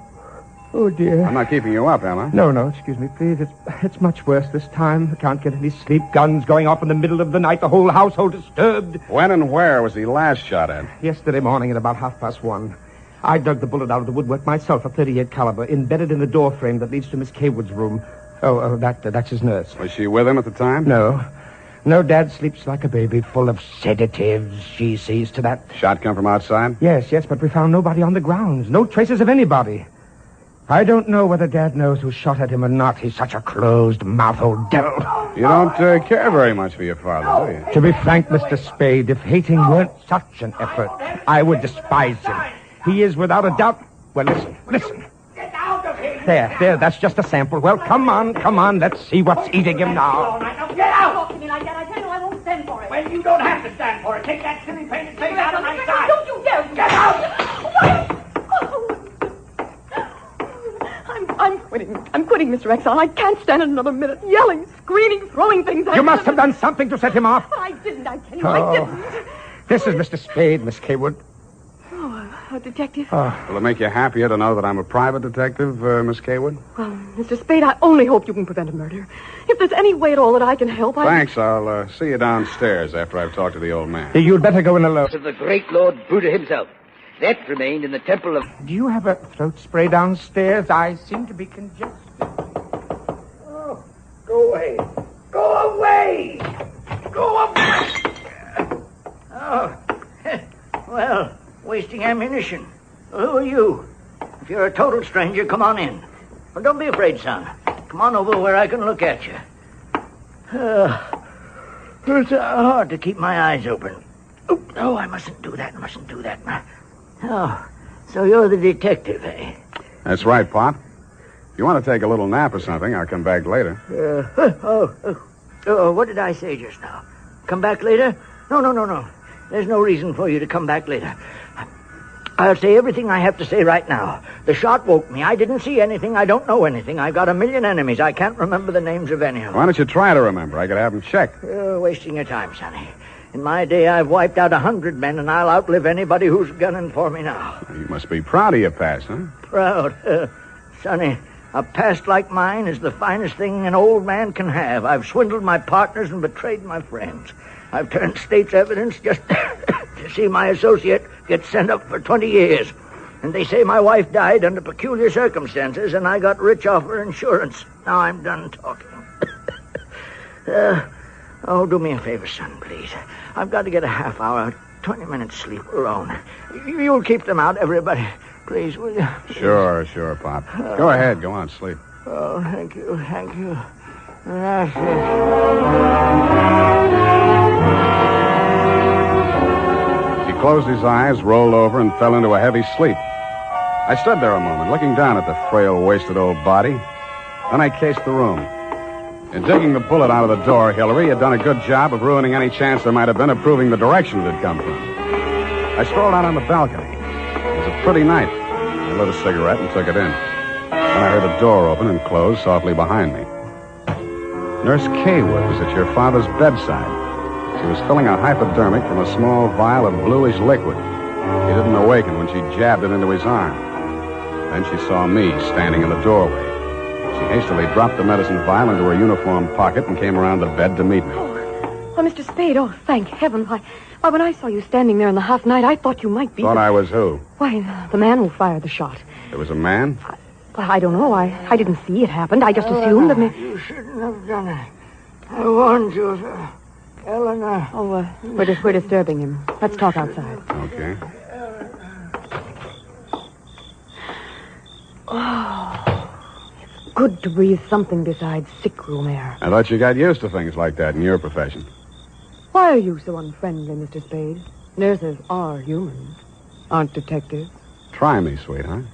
Oh, dear. I'm not keeping you up, am I? No, excuse me, please. It's much worse this time. I can't get any sleep. Guns going off in the middle of the night. The whole household disturbed. When and where was he last shot at? Yesterday morning at about 1:30. I dug the bullet out of the woodwork myself, a .38 caliber, embedded in the door frame that leads to Miss Kaywood's room. That's his nurse. Was she with him at the time? No. No, Dad sleeps like a baby, full of sedatives. She sees to that. Shot come from outside? Yes, but we found nobody on the grounds. No traces of anybody. I don't know whether Dad knows who shot at him or not. He's such a closed-mouthed old devil. You don't care very much for your father, do you? To be frank, Mr. Spade, if hating weren't such an effort, I would despise him. He is without a doubt... Well, listen. Get out of here! There, that's just a sample. Well, come on, let's see what's eating him now. Get out! Talk to me like that. I tell you I won't stand for it. Well, you don't have to stand for it. Take that silly painted face out of my sight. Don't you dare! Get out! I'm quitting, Mr. Exxon. I can't stand it another minute. Yelling, screaming, throwing things at You must have done something to set him off. But I didn't, I tell you, I didn't. This is Mr. Spade, Miss Kaywood. Oh, a detective? Will it make you happier to know that I'm a private detective, Miss Kaywood? Well, Mr. Spade, I only hope you can prevent a murder. If there's any way at all that I can help, Thanks. I'll see you downstairs after I've talked to the old man. You'd better go in alone. Of the great Lord Buddha himself. That remained in the temple of... Do you have a throat spray downstairs? I seem to be congested. Oh, go away. Go away! Go away! Oh, well, wasting ammunition. Who are you? If you're a total stranger, come on in. Well, don't be afraid, son. Come on over where I can look at you. It's hard to keep my eyes open. Oh, I mustn't do that. Oh, so you're the detective, eh? That's right, Pop. If you want to take a little nap or something, I'll come back later. What did I say just now? Come back later? No. There's no reason for you to come back later. I'll say everything I have to say right now. The shot woke me. I didn't see anything. I don't know anything. I've got a million enemies. I can't remember the names of any of them. Why don't you try to remember? I could have them checked. You're wasting your time, Sonny. In my day, I've wiped out 100 men, and I'll outlive anybody who's gunning for me now. You must be proud of your past, huh? Proud? Sonny, a past like mine is the finest thing an old man can have. I've swindled my partners and betrayed my friends. I've turned state's evidence just to see my associate get sent up for 20 years. And they say my wife died under peculiar circumstances, and I got rich off her insurance. Now I'm done talking. Do me a favor, son, please. I've got to get a half hour, 20 minutes sleep alone. You'll keep them out, everybody. Please, will you? Sure, Pop. Go ahead. Go on, sleep. Oh, thank you. He closed his eyes, rolled over, and fell into a heavy sleep. I stood there a moment, looking down at the frail, wasted old body. Then I cased the room. In digging the bullet out of the door, Hillary had done a good job of ruining any chance there might have been of proving the direction it had come from. I strolled out on the balcony. It was a pretty night. I lit a cigarette and took it in. Then I heard a door open and close softly behind me. Nurse Kaywood was at your father's bedside. She was filling a hypodermic from a small vial of bluish liquid. He didn't awaken when she jabbed it into his arm. Then she saw me standing in the doorway. She hastily dropped the medicine vial into her uniform pocket and came around the bed to meet me. Oh, Mr. Spade, thank heaven. Why, when I saw you standing there in the half night, I thought you might be... Thought I was who? Why, the man who fired the shot. There was a man? I don't know. I didn't see it happen. I just assumed that... You shouldn't have done it. I warned you, sir. Eleanor. Oh, we're disturbing him. Let's talk outside. Okay. Oh, it's good to breathe something besides sick room air. I thought you got used to things like that in your profession. Why are you so unfriendly, Mr. Spade? Nurses are humans, aren't detectives. Try me, sweetheart.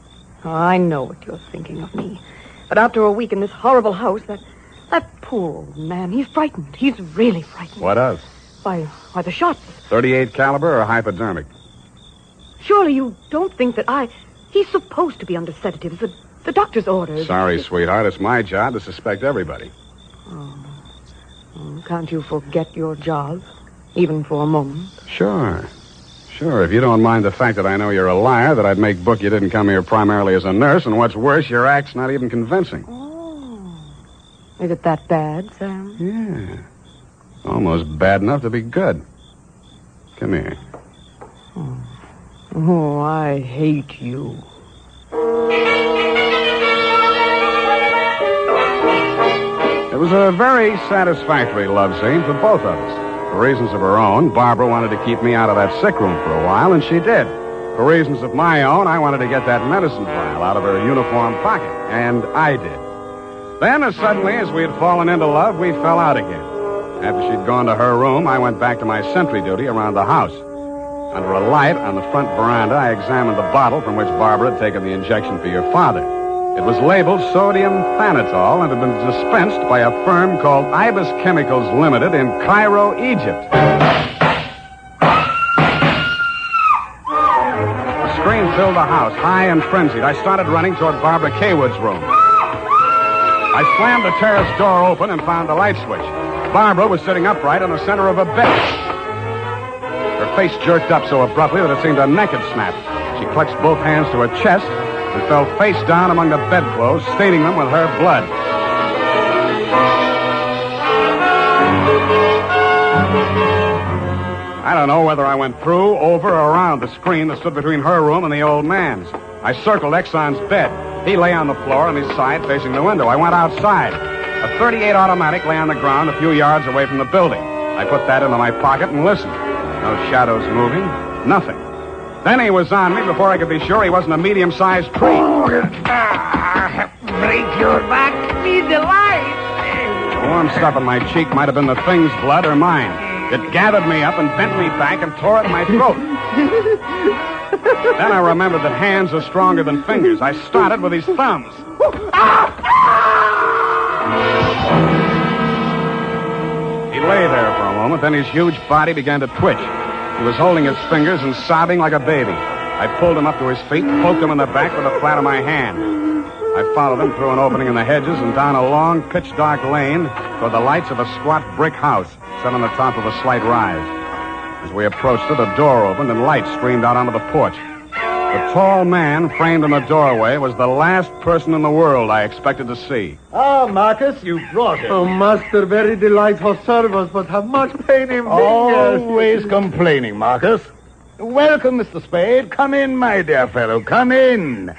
Oh, I know what you're thinking of me. But after a week in this horrible house, that poor old man, he's frightened. He's really frightened. What of? Why, the shots. 38 caliber or hypodermic? Surely you don't think that He's supposed to be under sedatives. The doctor's orders. Sorry, sweetheart. It's my job to suspect everybody. Oh, can't you forget your job? Even for a moment? Sure. If you don't mind the fact that I know you're a liar, that I'd make book you didn't come here primarily as a nurse, and what's worse, your act's not even convincing. Is it that bad, Sam? Yeah. Almost bad enough to be good. Come here. Oh, I hate you. It was a very satisfactory love scene for both of us. For reasons of her own, Barbara wanted to keep me out of that sick room for a while, and she did. For reasons of my own, I wanted to get that medicine vial out of her uniform pocket, and I did. Then, as suddenly as we had fallen into love, we fell out again. After she'd gone to her room, I went back to my sentry duty around the house. Under a light on the front veranda, I examined the bottle from which Barbara had taken the injection for your father. It was labeled sodium thanatol and had been dispensed by a firm called Ibis Chemicals Limited in Cairo, Egypt. A scream filled the house, high and frenzied. I started running toward Barbara Kaywood's room. I slammed the terrace door open and found the light switch. Barbara was sitting upright in the center of a bed. Her face jerked up so abruptly that it seemed a neck had snapped. She clutched both hands to her chest and fell face down among the bedclothes, staining them with her blood. I don't know whether I went through, over, or around the screen that stood between her room and the old man's. I circled Exxon's bed. He lay on the floor on his side facing the window. I went outside. A .38 automatic lay on the ground a few yards away from the building. I put that into my pocket and listened. No shadows moving. Nothing. Then he was on me before I could be sure he wasn't a medium-sized tree. Break your back, see the light. The warm stuff in my cheek might have been the thing's blood or mine. It gathered me up and bent me back and tore at my throat. Then I remembered that hands are stronger than fingers. I started with his thumbs. He lay there for a moment, then his huge body began to twitch. He was holding his fingers and sobbing like a baby. I pulled him up to his feet, poked him in the back with the flat of my hand. I followed him through an opening in the hedges and down a long, pitch-dark lane toward the lights of a squat brick house set on the top of a slight rise. As we approached it, a door opened and light streamed out onto the porch. The tall man framed in the doorway was the last person in the world I expected to see. Ah, Marcus, you brought it. Oh, master, very delightful service, but have much pain in fingers. Always complaining, Marcus. Welcome, Mr. Spade. Come in, my dear fellow. Come in.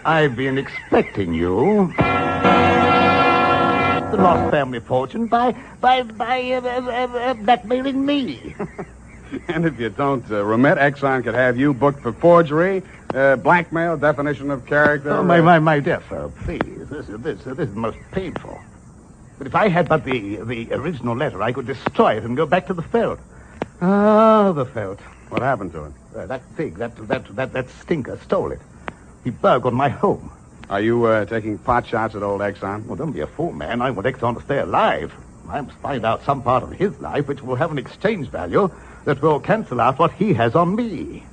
I've been expecting you. The lost family fortune by blackmailing me. And if you don't remit, Exxon could have you booked for forgery, blackmail, definition of character. Oh, my dear fellow, please. This is most painful. But if I had but the original letter, I could destroy it and go back to the Felt. Ah, the Felt. What happened to it? That Figg, that stinker stole it. He burgled my home. Are you taking pot shots at old Exxon? Well, don't be a fool, man. I want Exxon to stay alive. I must find out some part of his life which will have an exchange value that will cancel out what he has on me.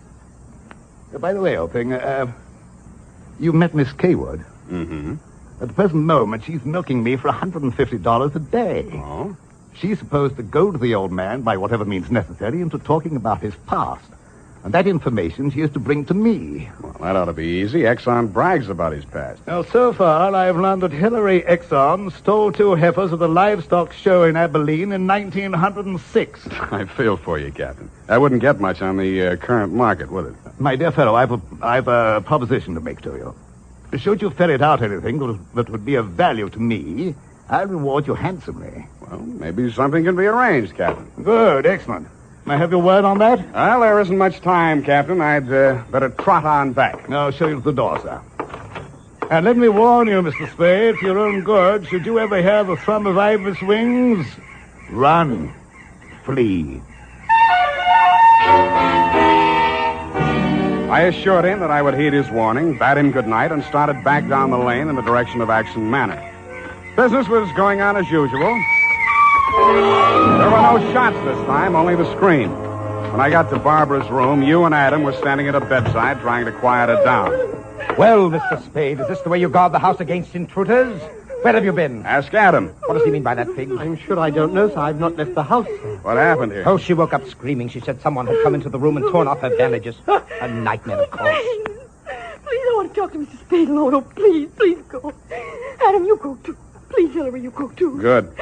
By the way, old thing, you met Miss Kaywood. Mm-hmm. At the present moment, she's milking me for $150 a day. Oh? She's supposed to goad the old man by whatever means necessary into talking about his past. And that information she is to bring to me. Well, that ought to be easy. Exxon brags about his past. Now, so far, I've learned that Hillary Exxon stole 2 heifers at the livestock show in Abilene in 1906. I feel for you, Captain. That wouldn't get much on the current market, would it? My dear fellow, I've a proposition to make to you. Should you ferret out anything that would be of value to me, I'll reward you handsomely. Well, maybe something can be arranged, Captain. Good, excellent. May I have your word on that? Well, there isn't much time, Captain. I'd better trot on back. I'll show you to the door, sir. And let me warn you, Mr. Spade, for your own good, should you ever hear the thrum of Ibis wings, run, flee. I assured him that I would heed his warning, bade him good night, and started back down the lane in the direction of Action Manor. Business was going on as usual. There were no shots this time, only the scream. When I got to Barbara's room, you and Adam were standing at a bedside trying to quiet her down. Well, Mr. Spade, is this the way you guard the house against intruders? Where have you been? Ask Adam. What does he mean by that, Figg? I'm sure I don't know, sir. I've not left the house, sir. What happened here? Oh, she woke up screaming. She said someone had come into the room and torn off her bandages. A nightmare, of course. Please, I want to talk to Mr. Spade alone. Oh, please go. Adam, you go too. Please, Hillary, you go too. Good.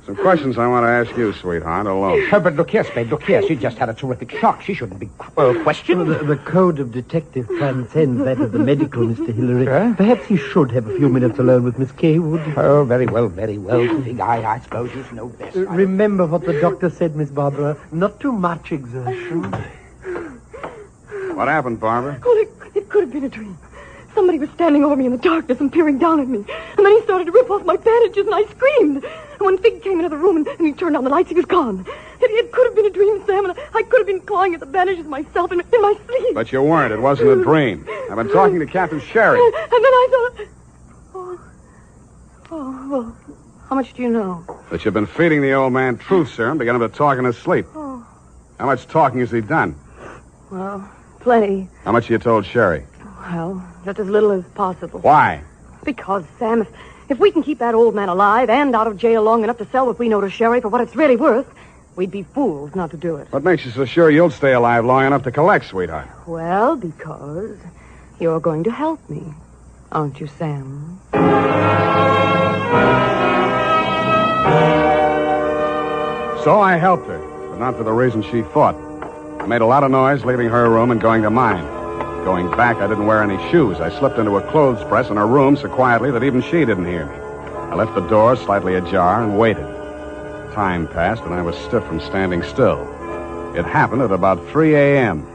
Some questions I want to ask you, sweetheart, alone. But look here, Spade, look here. She just had a terrific shock. She shouldn't be questioned. The code of detective transcends that of the medical, Mr. Hillary. Perhaps he should have a few minutes alone with Miss Kaywood. Oh, very well, Figg. I suppose you know best. Remember what the doctor said, Miss Barbara. Not too much exertion. What happened, Barbara? Oh, it could have been a dream. Somebody was standing over me in the darkness and peering down at me. And then he started to rip off my bandages, and I screamed. And when Figg came into the room and he turned on the lights, he was gone. It could have been a dream, Sam, and I could have been clawing at the bandages myself in my sleep. But you weren't. It wasn't a dream. I've been talking to Captain Sherry. And then I thought... Oh, well, how much do you know? That you've been feeding the old man truth serum to get him to talk in his sleep. Oh, How much talking has he done? well, plenty. How much you told Sherry? Well, just as little as possible. Why? Because, Sam, if we can keep that old man alive and out of jail long enough to sell what we know to Sherry for what it's really worth, we'd be fools not to do it. What makes you so sure you'll stay alive long enough to collect, sweetheart? Well, because you're going to help me, aren't you, Sam? So I helped her, but not for the reason she thought. I made a lot of noise leaving her room and going to mine. Going back, I didn't wear any shoes. I slipped into a clothes press in her room so quietly that even she didn't hear me. I left the door slightly ajar and waited. Time passed, and I was stiff from standing still. It happened at about 3 a.m.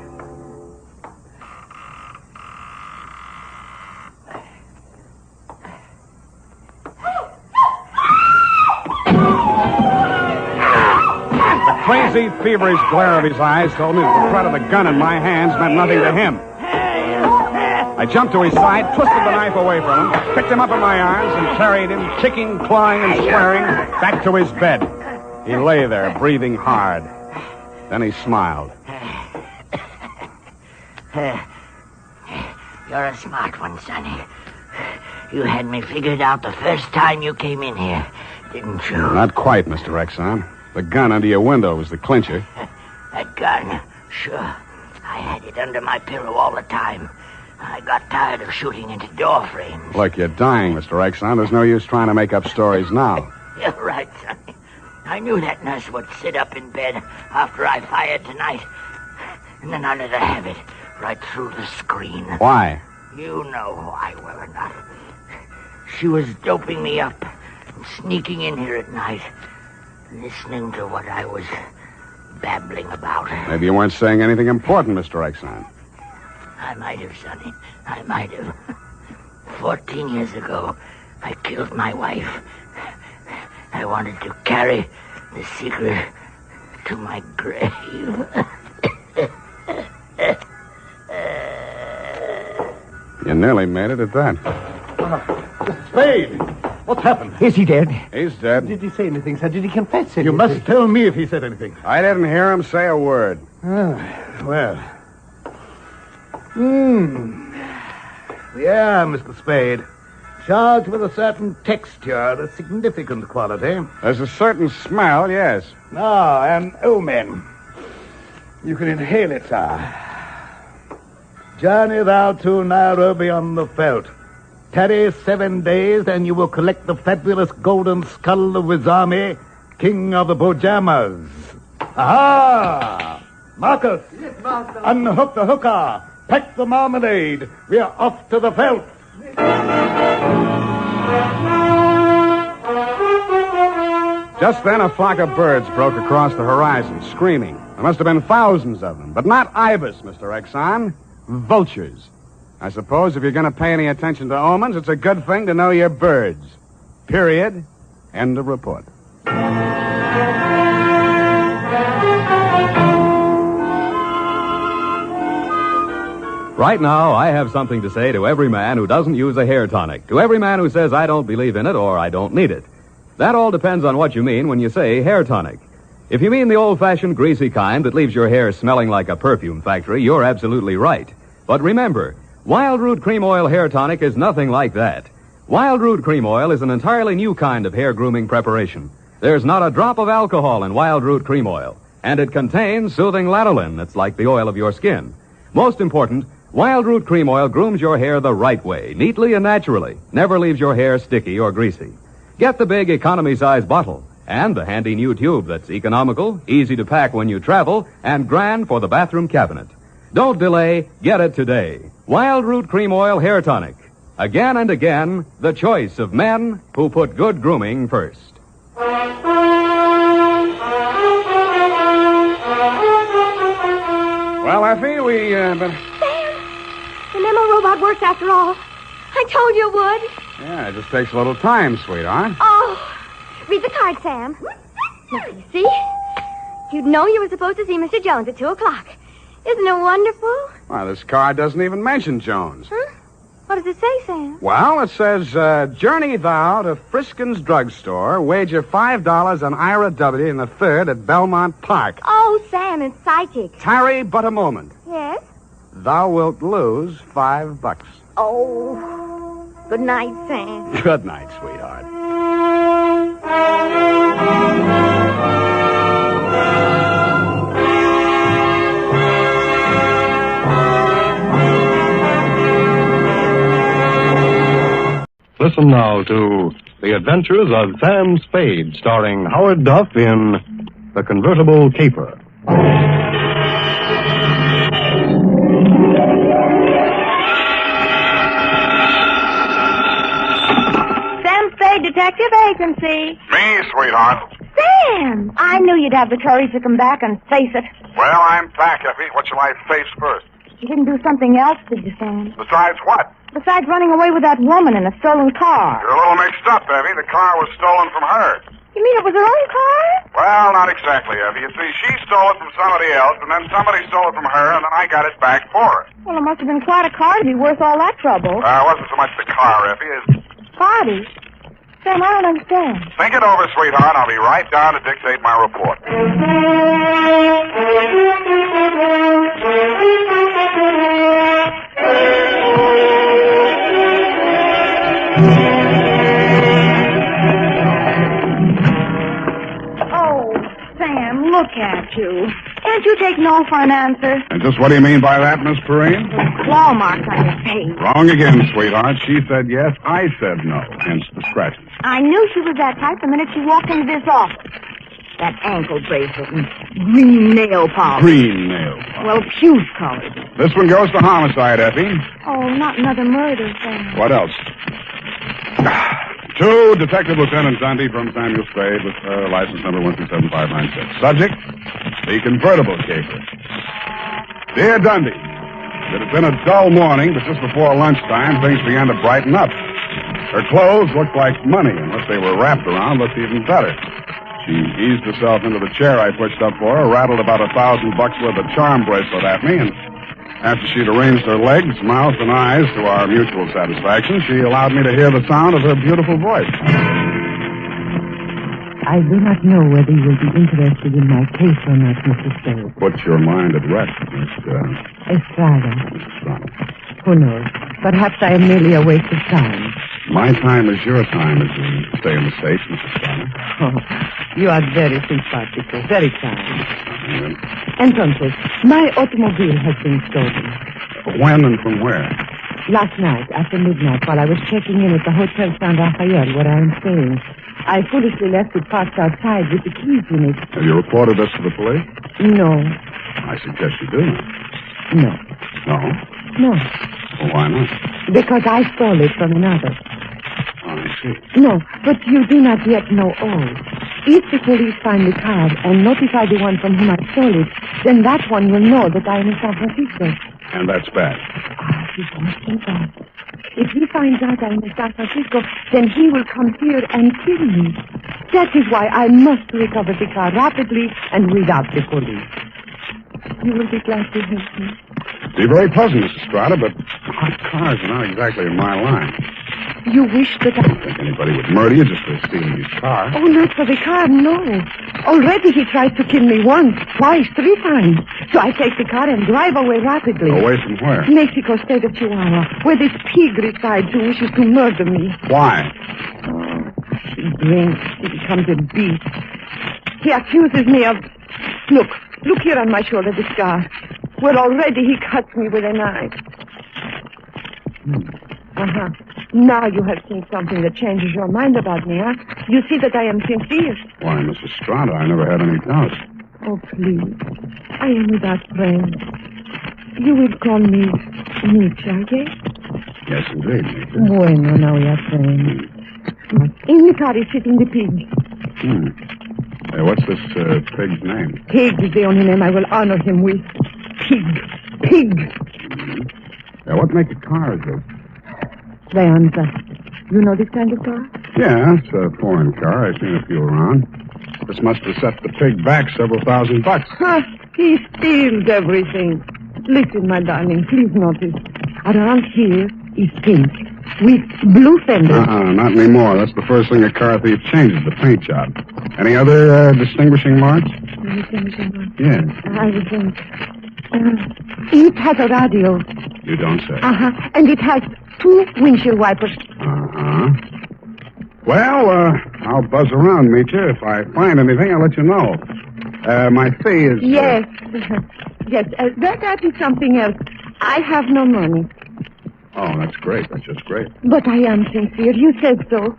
The crazy, feverish glare of his eyes told me that the threat of the gun in my hands meant nothing to him. I jumped to his side, twisted the knife away from him, picked him up in my arms, and carried him, kicking, clawing, and swearing, back to his bed. He lay there, breathing hard. Then he smiled. You're a smart one, Sonny. You had me figured out the first time you came in here, didn't you? Not quite, Mr. Exxon. The gun under your window was the clincher. That gun? Sure. I had it under my pillow all the time. I got tired of shooting into door frames. Look, you're dying, Mr. Exxon. There's no use trying to make up stories now. You're right, Sonny. I knew that nurse would sit up in bed after I fired tonight. And then I let her have it right through the screen. Why? You know why, will or not. She was doping me up and sneaking in here at night, listening to what I was babbling about. Maybe you weren't saying anything important, Mr. Exxon. I might have, Sonny. I might have. 14 years ago, I killed my wife. I wanted to carry the secret to my grave. You nearly made it at that. Spade! What's happened? Is he dead? He's dead. Did he say anything, sir? Did he confess anything? You must tell me if he said anything. I didn't hear him say a word. Well. Yeah, Mr. Spade. Charged with a certain texture, a significant quality. There's a certain smell, yes. And omen. You can inhale it, sir. Journey thou to Nairobi on the veldt. Tarry 7 days, and you will collect the fabulous golden skull of Wizami, king of the Bojamas. Aha! Marcus! Yes, master. Unhook the hooker. Pack the marmalade. We are off to the veldt. Just then, a flock of birds broke across the horizon, screaming. There must have been thousands of them, but not ibis, Mr. Exxon. Vultures. I suppose if you're going to pay any attention to omens, it's a good thing to know your birds. Period. End of report. Right now, I have something to say to every man who doesn't use a hair tonic, to every man who says I don't believe in it or I don't need it. That all depends on what you mean when you say hair tonic. If you mean the old-fashioned greasy kind that leaves your hair smelling like a perfume factory, you're absolutely right. But remember, Wild Root Cream Oil Hair Tonic is nothing like that. Wild Root Cream Oil is an entirely new kind of hair grooming preparation. There's not a drop of alcohol in Wild Root Cream Oil, and it contains soothing lanolin that's like the oil of your skin. Most important, Wild Root Cream Oil grooms your hair the right way, neatly and naturally. Never leaves your hair sticky or greasy. Get the big economy-size bottle. And the handy new tube that's economical, easy to pack when you travel, and grand for the bathroom cabinet. Don't delay. Get it today. Wild Root Cream Oil Hair Tonic. Again and again, the choice of men who put good grooming first. Well, Effie, we, Sam, the memo robot works after all. I told you it would. Yeah, it just takes a little time, sweetheart. Oh, read the card, Sam. Now, you see? You'd know you were supposed to see Mr. Jones at 2 o'clock. Isn't it wonderful? Well, this card doesn't even mention Jones. Huh? What does it say, Sam? Well, it says, journey thou to Friskin's drugstore, wager $5 on Ira W. in the third at Belmont Park. Oh, Sam, it's psychic. Tarry but a moment. Yes? Thou wilt lose $5. Oh, good night, Sam. Good night, sweetheart. Listen now to The Adventures of Sam Spade, starring Howard Duff in The Convertible Caper. Sam Spade Detective Agency. Me, sweetheart. Sam, I knew you'd have the courage to come back and face it. Well, I'm back, Effie. What shall I face first? You didn't do something else, did you, Sam? Besides what? Besides running away with that woman in a stolen car. You're a little mixed up, Effie. The car was stolen from her. You mean it was her own car? Well, not exactly, Effie. You see, she stole it from somebody else, and then somebody stole it from her, and then I got it back for her. Well, it must have been quite a car to be worth all that trouble. It wasn't so much the car, Effie, as... Party? Sam, I don't understand. Think it over, sweetheart. I'll be right down to dictate my report. Oh, Sam, look at you. Can't you take no for an answer? And just what do you mean by that, Miss Perrine? Claw marks on your face. Wrong again, sweetheart. She said yes, I said no, hence the scratches. I knew she was that type the minute she walked into this office. That ankle bracelet and green nail polish. Green nail. Well, puce colored. This one goes to homicide, Effie. Oh, not another murder, Sam. What else? To Detective Lieutenant Dundee from Samuel Spade with license number 127596. Subject, the convertible caper. Dear Dundee, it had been a dull morning, but just before lunchtime, things began to brighten up. Her clothes looked like money, and what they were wrapped around looked even better. She eased herself into the chair I pushed up for her, rattled about $1,000 worth of charm bracelet at me, and after she'd arranged her legs, mouth, and eyes to our mutual satisfaction, she allowed me to hear the sound of her beautiful voice. I do not know whether you will be interested in my case or not, Mr. Spade. Put your mind at rest, Miss Estrada. Who knows? Perhaps I am merely a waste of time. My time is your time as we stay in the States, Mrs. Steiner. Oh, you are very simpatico, very kind. Entonces, my automobile has been stolen. When and from where? Last night, after midnight, while I was checking in at the Hotel San Rafael, where I am staying, I foolishly left it parked outside with the keys in it. Have you reported this to the police? No. I suggest you do. No. No? No. Well, why not? Because I stole it from another. Oh, I see. No, but you do not yet know all. If the police find the car and notify the one from whom I stole it, then that one will know that I am in San Francisco. And that's bad. He won't say that. If he finds out I am in San Francisco, then he will come here and kill me. That is why I must recover the car rapidly and without the police. You will be glad to help me. Be very pleasant, Mrs. Strata, but hot cars are not exactly in my line. You wish that I don't think anybody would murder you just for stealing his car. Oh, not for the car, no. Already he tried to kill me once, twice, 3 times. So I take the car and drive away rapidly. Away from where? Mexico State of Chihuahua, where this pig resides who wishes to murder me. Why? Oh, he drinks. He becomes a beast. He accuses me of... Look here on my shoulder, the scar. Where already he cuts me with a knife. Uh-huh. Now you have seen something that changes your mind about me, huh? You see that I am sincere. Why, Mrs. Strata, I never had any doubts. Oh, please. I am without friends. You will call me Nietzsche, okay? Yes, indeed, Nietzsche. Bueno, now we are friends. In the car is sitting the pig. Hey, what's this pig's name? Pig is the only name I will honor him with. Pig. Pig. Yeah, what make the car, Joe? Leonza. You know this kind of car? Yeah, it's a foreign car. I've seen a few around. This must have set the pig back several $1,000. Huh, he steals everything. Listen, my darling, please notice. Around here is pink with blue fenders. Not anymore. That's the first thing a car thief changes, the paint job. Any other distinguishing marks? Distinguishing marks? Yeah. I would think. It has a radio. You don't say. And it has 2 windshield wipers. Well, I'll buzz around, Meetcha. If I find anything, I'll let you know. My fee is... Yes. Yes, that is something else. I have no money. Oh, that's great. That's just great. But I am sincere. You said so.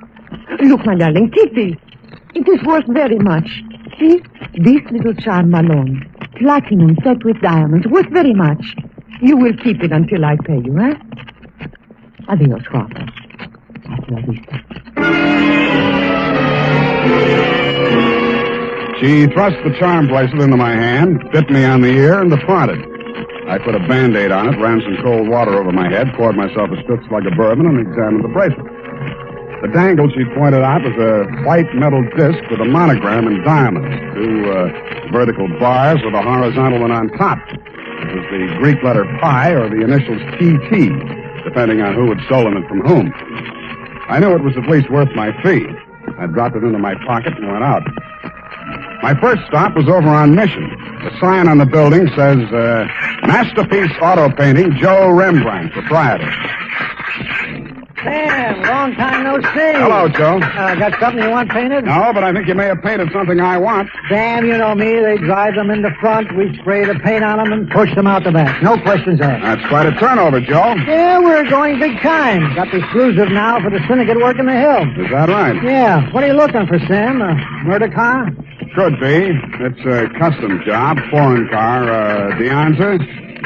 Look, my darling, take this. It is worth very much. See? This little charm alone. Platinum set with diamonds. Worth very much. You will keep it until I pay you, eh? Adios, guapo. Hasta la vista. She thrust the charm bracelet into my hand, bit me on the ear, and departed. I put a Band-Aid on it, ran some cold water over my head, poured myself a stitch like a bourbon, and examined the bracelet. The dangle she pointed out was a white metal disc with a monogram in diamonds, 2 vertical bars with a horizontal one on top. It was the Greek letter pi or the initials TT, depending on who had stolen it from whom. I knew it was at least worth my fee. I dropped it into my pocket and went out. My first stop was over on Mission. The sign on the building says, Masterpiece Auto Painting, Joe Rembrandt, proprietor. Sam, long time no see. Hello, Joe. Got something you want painted? No, but I think you may have painted something I want. Sam, you know me. They drive them in the front. We spray the paint on them and push them out the back. No questions asked. That's quite a turnover, Joe. Yeah, we're going big time. Got the exclusive now for the syndicate work in the hill. Is that right? Yeah. What are you looking for, Sam? A murder car? Could be. It's a custom job, foreign car, Deonza.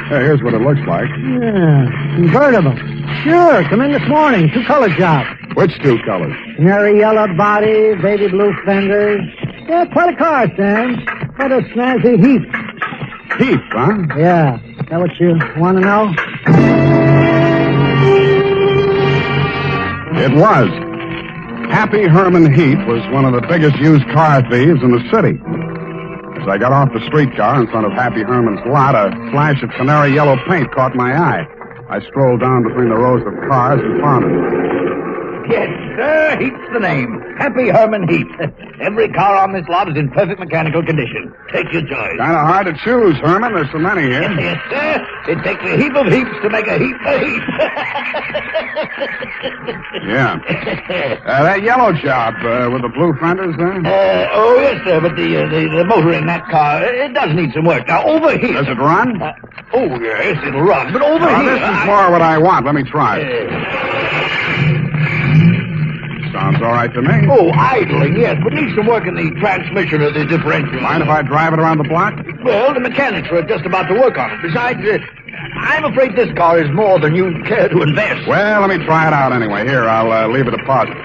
Hey, here's what it looks like. Yeah, convertible. Sure, come in this morning. 2-color job. Which 2 colors? Canary yellow body, baby blue fenders. Yeah, quite a car, Sam. Quite a snazzy heap. Heap, huh? Yeah. Is that what you want to know? It was. Happy Herman Heap was one of the biggest used car thieves in the city. As I got off the streetcar in front of Happy Herman's lot, a flash of canary yellow paint caught my eye. I strolled down between the rows of cars and found it. Yes, sir, Heap's the name. Happy Herman Heap. Every car on this lot is in perfect mechanical condition. Take your choice. Kind of hard to choose, Herman. There's so many here. Yes, sir. It takes a heap of heaps to make a heap of heap. Yeah. That yellow job with the blue fenders there? Oh, yes, sir, but the motor in that car, it does need some work. Now, over here... Does it run? Oh, yes, it'll run, but over here... This is more what I want. Let me try it. Sounds all right to me. Oh, idling, yes, but needs some work in the transmission of the differential. Mind if I drive it around the block? Well, the mechanics are just about to work on it. Besides, I'm afraid this car is more than you care to invest. Well, let me try it out anyway. Here, I'll leave a deposit.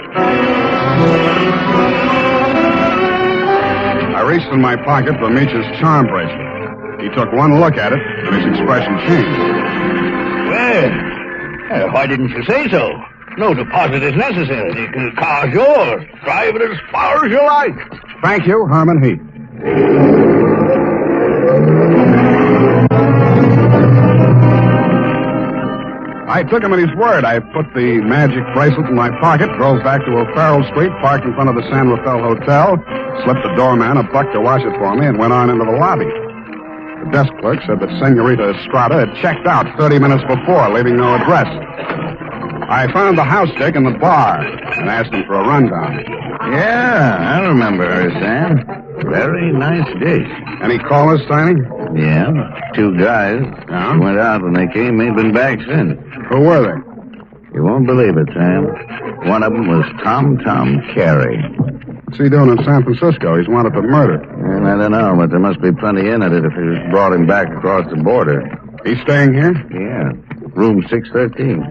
I reached in my pocket for Meech's charm bracelet. He took one look at it, and his expression changed. Well, why didn't you say so? No deposit is necessary. The car's yours. Drive it as far as you like. Thank you, Herman Heap. I took him at his word. I put the magic bracelet in my pocket, drove back to O'Farrell Street, parked in front of the San Rafael Hotel, slipped the doorman a buck to wash it for me, and went on into the lobby. The desk clerk said that Senorita Estrada had checked out 30 minutes before, leaving no address. I found the house dick in the bar and asked him for a rundown. Yeah, I remember her, Sam. Very nice dish. Any callers, Tiny? Yeah, 2 guys. Yeah? Went out when they came. They've been back since. Who were they? You won't believe it, Sam. One of them was Tom Carey. What's he doing in San Francisco? He's wanted for murder. And I don't know, but there must be plenty in it if he brought him back across the border. He's staying here? Yeah. Room 613.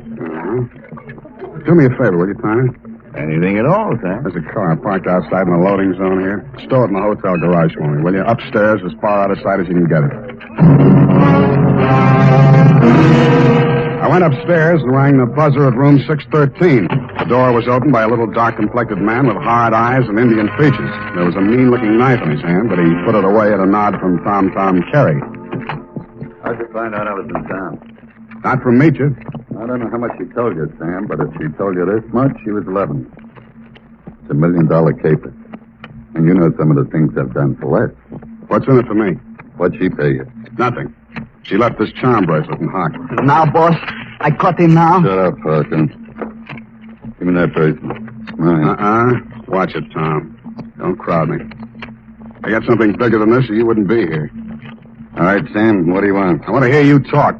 Do me a favor, will you, Tony? Anything at all, Sam. There's a car parked outside in the loading zone here. Stow it in the hotel garage for me, will you? Upstairs, as far out of sight as you can get it. I went upstairs and rang the buzzer at room 613. The door was opened by a little dark-complected man with hard eyes and Indian features. There was a mean-looking knife in his hand, but he put it away at a nod from Tom Carey. How'd you find out I was in town? Not from Meacher. I don't know how much she told you, Sam, but if she told you this much, she was 11. It's $1 million caper. And you know some of the things I've done for less. What's in it for me? What'd she pay you? Nothing. She left this charm bracelet in Hock. Now, boss, I caught him now. Shut up, Parker. Give me that bracelet. Mine. Watch it, Tom. Don't crowd me. I got something bigger than this or you wouldn't be here. All right, Sam, what do you want? I want to hear you talk.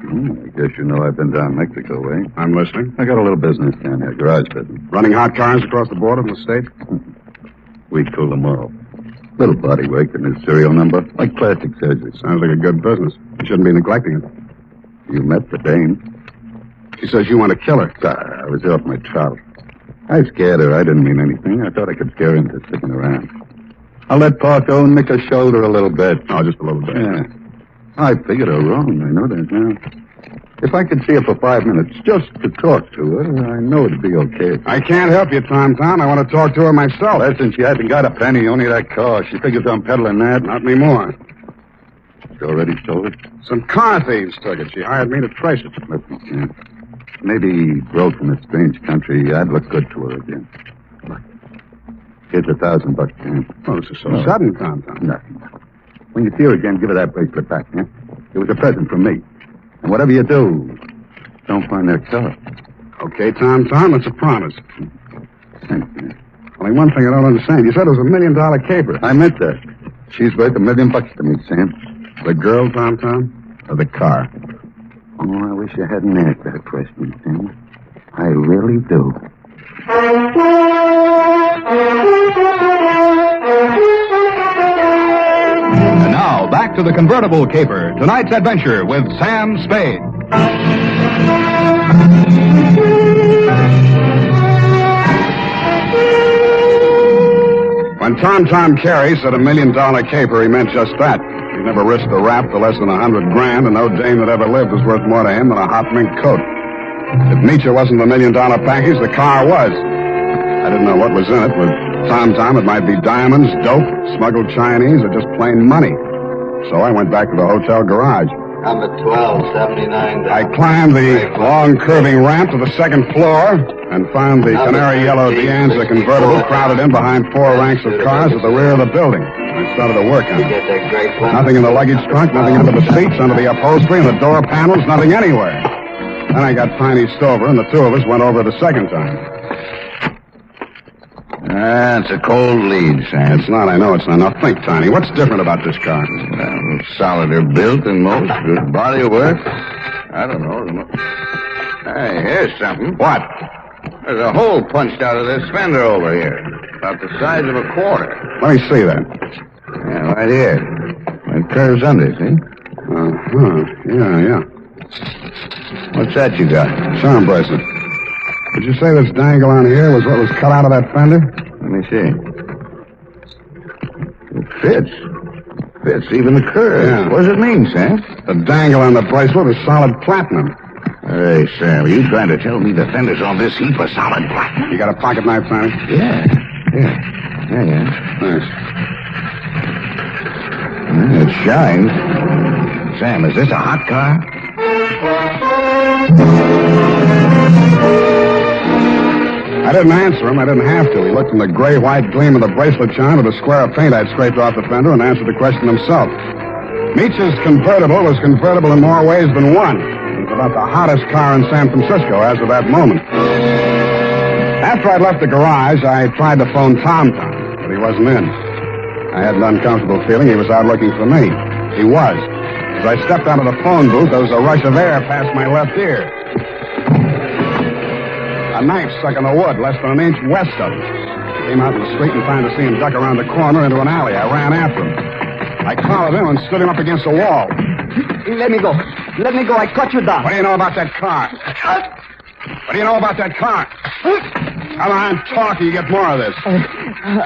I guess you know I've been down Mexico way. I'm listening. I got a little business down here, garage business. Running hot cars across the border from the States? We cool them off. Little body work and his serial number, like plastic surgery. Sounds like a good business. You shouldn't be neglecting it. You met the dame. She says you want to kill her. I was off my trout. I scared her. I didn't mean anything. I thought I could scare her into sticking around. I'll let Park go and nick her shoulder a little bit. Oh, just a little bit. Yeah. I figured her wrong. I know that now. If I could see her for 5 minutes just to talk to her, I know it'd be okay. I can't help you, Tom. I want to talk to her myself. Listen, she hasn't got a penny, only that car. She figures I'm peddling that. Not anymore. She already stole it? Some car thieves took it. She hired me to trace it. Listen, Sam. Maybe broke from a strange country. I'd look good to her again. Look. Here's $1,000, Sam. Oh, this is so sudden, Tom. Nothing. When you see her again, give her that bracelet back, yeah? It was a present from me. And whatever you do, don't find that car. Okay, Tom, it's a promise. Thanks, man. Only one thing I don't understand. You said it was $1 million caper. I meant that. She's worth $1 million to me, Sam. The girl, Tom? Or the car? Oh, I wish you hadn't asked that question, Sam. I really do. And now, back to the Convertible Caper. Tonight's adventure with Sam Spade. When Tom Carey said $1 million caper, he meant just that. He never risked a rap for less than $100 grand, and no dame that ever lived was worth more to him than a hot mink coat. If Meacher wasn't the $1 million package, the car was. I didn't know what was in it. With Tom, it might be diamonds, dope, smuggled Chinese, or just plain money. So I went back to the hotel garage. Number 1279. I climbed the long, curving ramp to the second floor and found the canary yellow Deanza convertible crowded in behind 4 ranks of cars at the rear of the building. I started to work on it. Nothing in the luggage trunk, nothing under the seats, under the upholstery, and the door panels, nothing anywhere. Then I got Tiny Stover, and the two of us went over it a second time. It's a cold lead, Sam. It's not, I know it's not. Now think, Tiny, what's different about this car? Well, solider built and most good body of work. I don't know. Hey, here's something. What? There's a hole punched out of this fender over here. About the size of a quarter. Let me see that. Yeah, right here. It curves under, see? Yeah. What's that you got? Charm bracelet. Did you say this dangle on here was what was cut out of that fender? Let me see. It fits. Fits even the curve. Yeah. What does it mean, Sam? The dangle on the bracelet is solid platinum. Hey, Sam, are you trying to tell me the fenders on this heap are solid platinum? You got a pocket knife, Tiny? Yeah. Thanks. It shines. Sam, is this a hot car? I didn't answer him. I didn't have to. He looked from the gray-white gleam of the bracelet charm to the square of paint I'd scraped off the fender and answered the question himself. Meach's convertible was convertible in more ways than one. It was about the hottest car in San Francisco as of that moment. After I'd left the garage, I tried to phone Tom, but he wasn't in. I had an uncomfortable feeling he was out looking for me. He was. As I stepped out of the phone booth, there was a rush of air past my left ear. A knife stuck in the wood less than an inch west of him. I came out in the street and found to see him duck around the corner into an alley. I ran after him. I collared him and stood him up against the wall. Let me go. Let me go. I cut you down. What do you know about that car? What do you know about that car? Come on, talk, or you get more of this.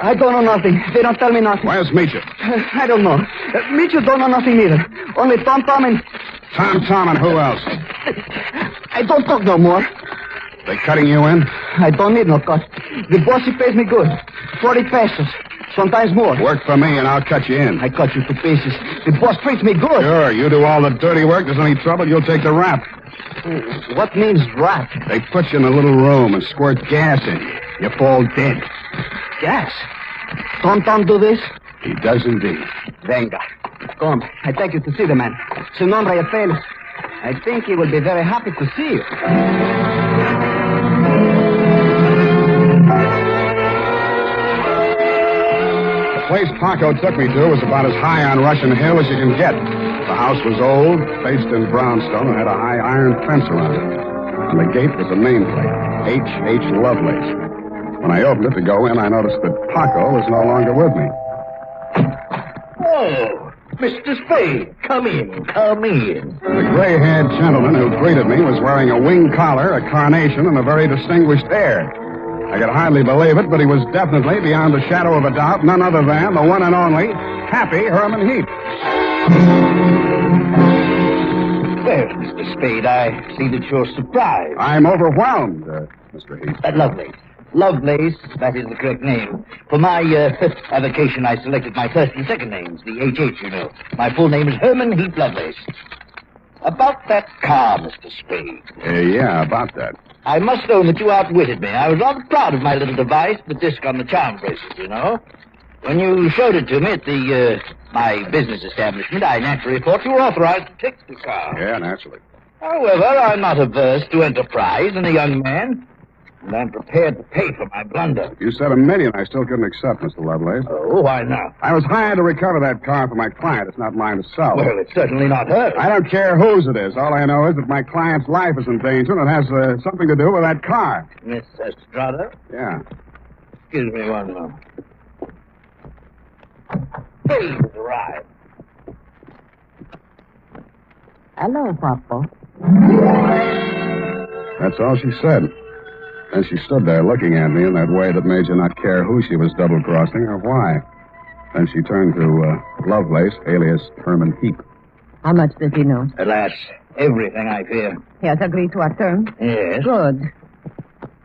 I don't know nothing. They don't tell me nothing. Where's Meacher? I don't know. Meacher don't know nothing either. Only Tom and... Tom and who else? I don't talk no more. They cutting you in? I don't need no cut. The boss, he pays me good. 40 pesos. Sometimes more. Work for me and I'll cut you in. I cut you to pieces. The boss treats me good. Sure, you do all the dirty work. There's any trouble, you'll take the rap. What means rap? They put you in a little room and squirt gas in you. You fall dead. Gas? Tom do this? He does indeed. Venga. Come, I take you to see the man. Su nombre es Felix. I think he will be very happy to see you. The place Paco took me to was about as high on Russian Hill as you can get. The house was old, faced in brownstone, and had a high iron fence around it. On the gate was a nameplate, H.H. Lovelace. When I opened it to go in, I noticed that Paco was no longer with me. Oh, Mr. Spade, come in, come in. The gray-haired gentleman who greeted me was wearing a wing collar, a carnation, and a very distinguished air. I could hardly believe it, but he was definitely, beyond a shadow of a doubt, none other than the one and only Happy Herman Heap. Well, Mr. Spade, I see that you're surprised. I'm overwhelmed, Mr. Heap. Lovelace, that is the correct name. For my avocation, I selected my first and second names, the HH, you know. My full name is Herman Heap Lovelace. About that car, Mr. Spade. Yeah, about that. I must own that you outwitted me. I was rather proud of my little device, the disc on the charm bracelet, you know. When you showed it to me at my business establishment, I naturally thought you were authorized to take the car. Yeah, naturally. However, I'm not averse to enterprise in a young man, and I'm prepared to pay for my blunder. You said $1 million I still couldn't accept, Mr. Lovelace. Oh, why not? I was hired to recover that car for my client. It's not mine to sell. Well, it's certainly not hers. I don't care whose it is. All I know is that my client's life is in danger, and it has something to do with that car. Miss Estrada? Yeah. Excuse me one moment. Spade has arrived. Hello, Papa. That's all she said. And she stood there looking at me in that way that made you not care who she was double-crossing or why. Then she turned to Lovelace, alias Herman Heap. How much does he know? Alas, everything, I fear. He has agreed to our terms? Yes. Good.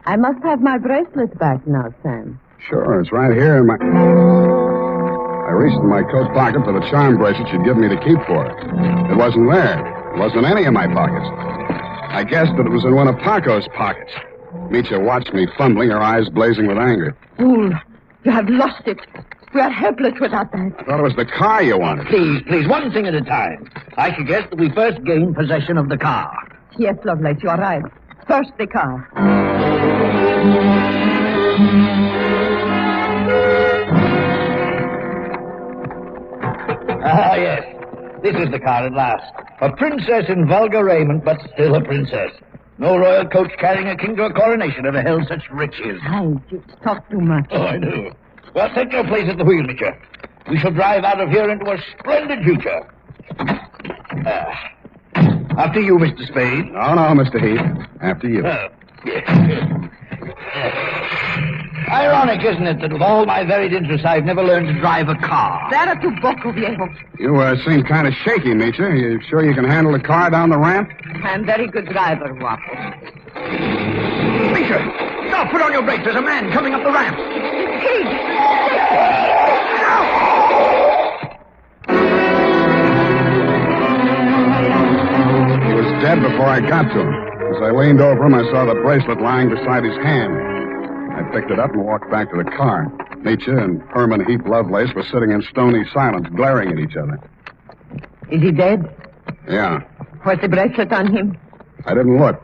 I must have my bracelet back now, Sam. Sure, it's right here in my... I reached in my coat pocket for the charm bracelet she'd given me to keep for her. It wasn't there. It wasn't in any of my pockets. I guessed that it was in one of Paco's pockets. Meacher watched me fumbling, her eyes blazing with anger. Fool, you have lost it. We are helpless without that. I thought it was the car you wanted. Please, one thing at a time. I suggest that we first gain possession of the car. Yes, Lovelace, you are right. First, the car. Ah, yes. This is the car at last. A princess in vulgar raiment, but still a princess. No royal coach carrying a king to a coronation ever held such riches. I just talk too much. Oh, I do. Well, take your place at the wheel, Mitcher. We shall drive out of here into a splendid future. After you, Mr. Spade. No, Mr. Heath. After you. Yes. Ironic, isn't it, that with all my varied interests, I've never learned to drive a car. Será tu poco, viejo. You seem kind of shaky, Meacher. You sure you can handle the car down the ramp? I'm a very good driver, Waffle. Meacher, stop! Put on your brakes. There's a man coming up the ramp. Figg! He was dead before I got to him. As I leaned over him, I saw the bracelet lying beside his hand. I picked it up and walked back to the car. Meacher and Herman Heap Lovelace were sitting in stony silence, glaring at each other. Is he dead? Yeah. Was the bracelet on him? I didn't look.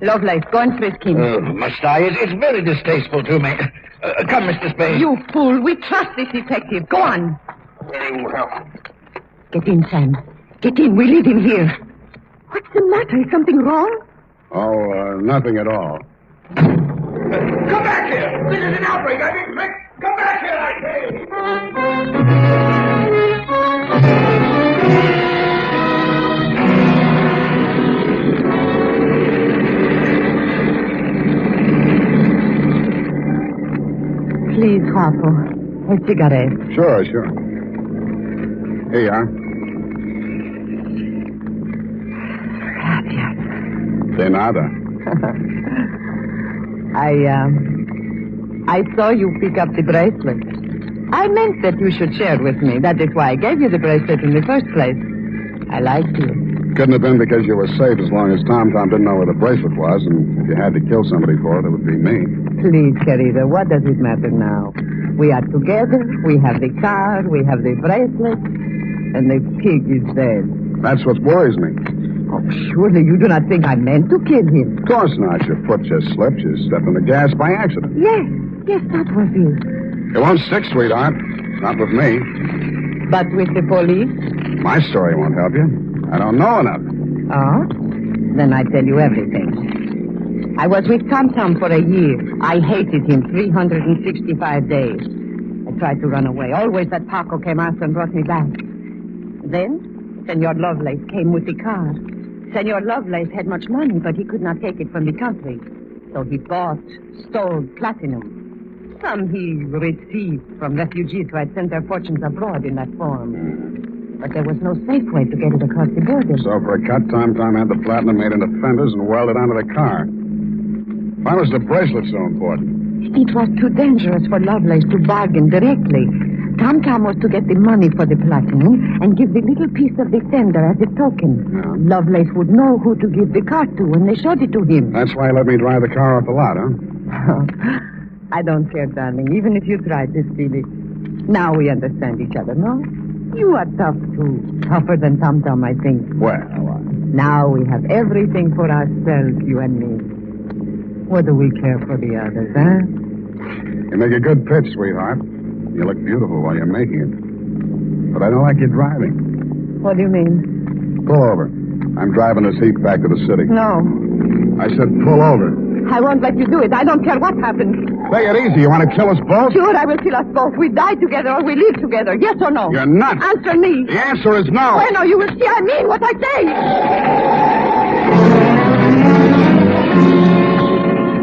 Lovelace, go and frisk him. Must I? It's very distasteful to me. Come, Mr. Spade. You fool. We trust this detective. Go on. Very well. Get in, Sam. Get in. We leave him here. What's the matter? Is something wrong? Oh, nothing at all. Come back here! This is an outbreak, I mean, quick! Come back here, I say! Please, Harpo. A cigarette. Sure. Here you are. Gracias. De nada. I saw you pick up the bracelet. I meant that you should share with me. That is why I gave you the bracelet in the first place. I liked you. Couldn't have been because you were safe as long as Tom didn't know where the bracelet was, and if you had to kill somebody for it would be me. Please, querida, what does it matter now? We are together, we have the car, we have the bracelet, and the pig is dead. That's what worries me. Oh, surely you do not think I meant to kill him. Of course not. Your foot just slipped. You stepped on the gas by accident. Yes, that was it. It won't stick, sweetheart. Not with me. But with the police? My story won't help you. I don't know enough. Oh? Then I tell you everything. I was with Tom for a year. I hated him 365 days. I tried to run away. Always that Paco came after and brought me back. Then, Senor Lovelace came with the car. Senor Lovelace had much money, but he could not take it from the country. So he stole platinum. Some he received from refugees who had sent their fortunes abroad in that form. But there was no safe way to get it across the border. So for a cut, Tom had the platinum made into fenders and welded onto the car. Why was the bracelet so important? It was too dangerous for Lovelace to bargain directly. Tom was to get the money for the platinum and give the little piece of the fender as a token. Yeah. Lovelace would know who to give the car to when they showed it to him. That's why he let me drive the car off the lot, huh? I don't care, darling, even if you tried to steal it. Now we understand each other, no? You are tough, too. Tougher than Tom, I think. Well, Now we have everything for ourselves, you and me. What do we care for the others, huh? You make a good pitch, sweetheart. You look beautiful while you're making it. But I don't like you driving. What do you mean? Pull over. I'm driving this heap back to the city. No. I said pull over. I won't let you do it. I don't care what happens. Take it easy. You want to kill us both? Sure, I will kill us both. We die together or we live together. Yes or no? You're nuts. Answer me. The answer is no. Bueno, you will see I mean what I say.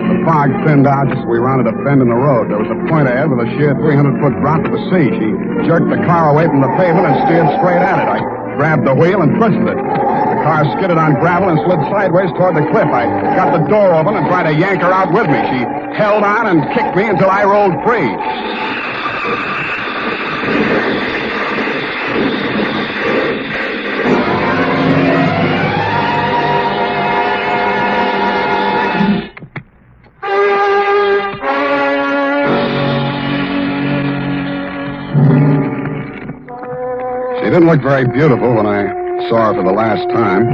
The fog thinned out just as we rounded a bend in the road. There was a point ahead with a sheer 300-foot drop to the sea. She jerked the car away from the pavement and steered straight at it. I grabbed the wheel and twisted it. The car skidded on gravel and slid sideways toward the cliff. I got the door open and tried to yank her out with me. She held on and kicked me until I rolled free. She didn't look very beautiful when I saw her for the last time.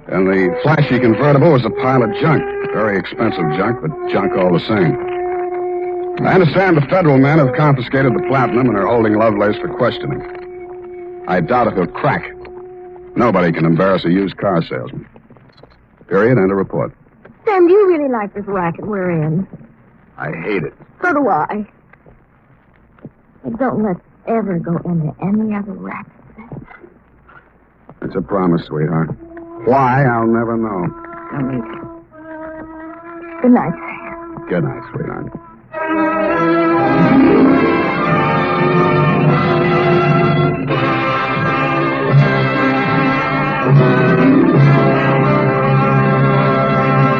And the flashy convertible was a pile of junk. Very expensive junk, but junk all the same. I understand the federal men have confiscated the platinum and are holding Lovelace for questioning. I doubt if he'll crack. Nobody can embarrass a used car salesman. Period. End of report. Sam, do you really like this racket we're in? I hate it. So do I. But don't let's ever go into any other racket. It's a promise, sweetheart. Why, I'll never know. Good night, Sam. Good night, sweetheart.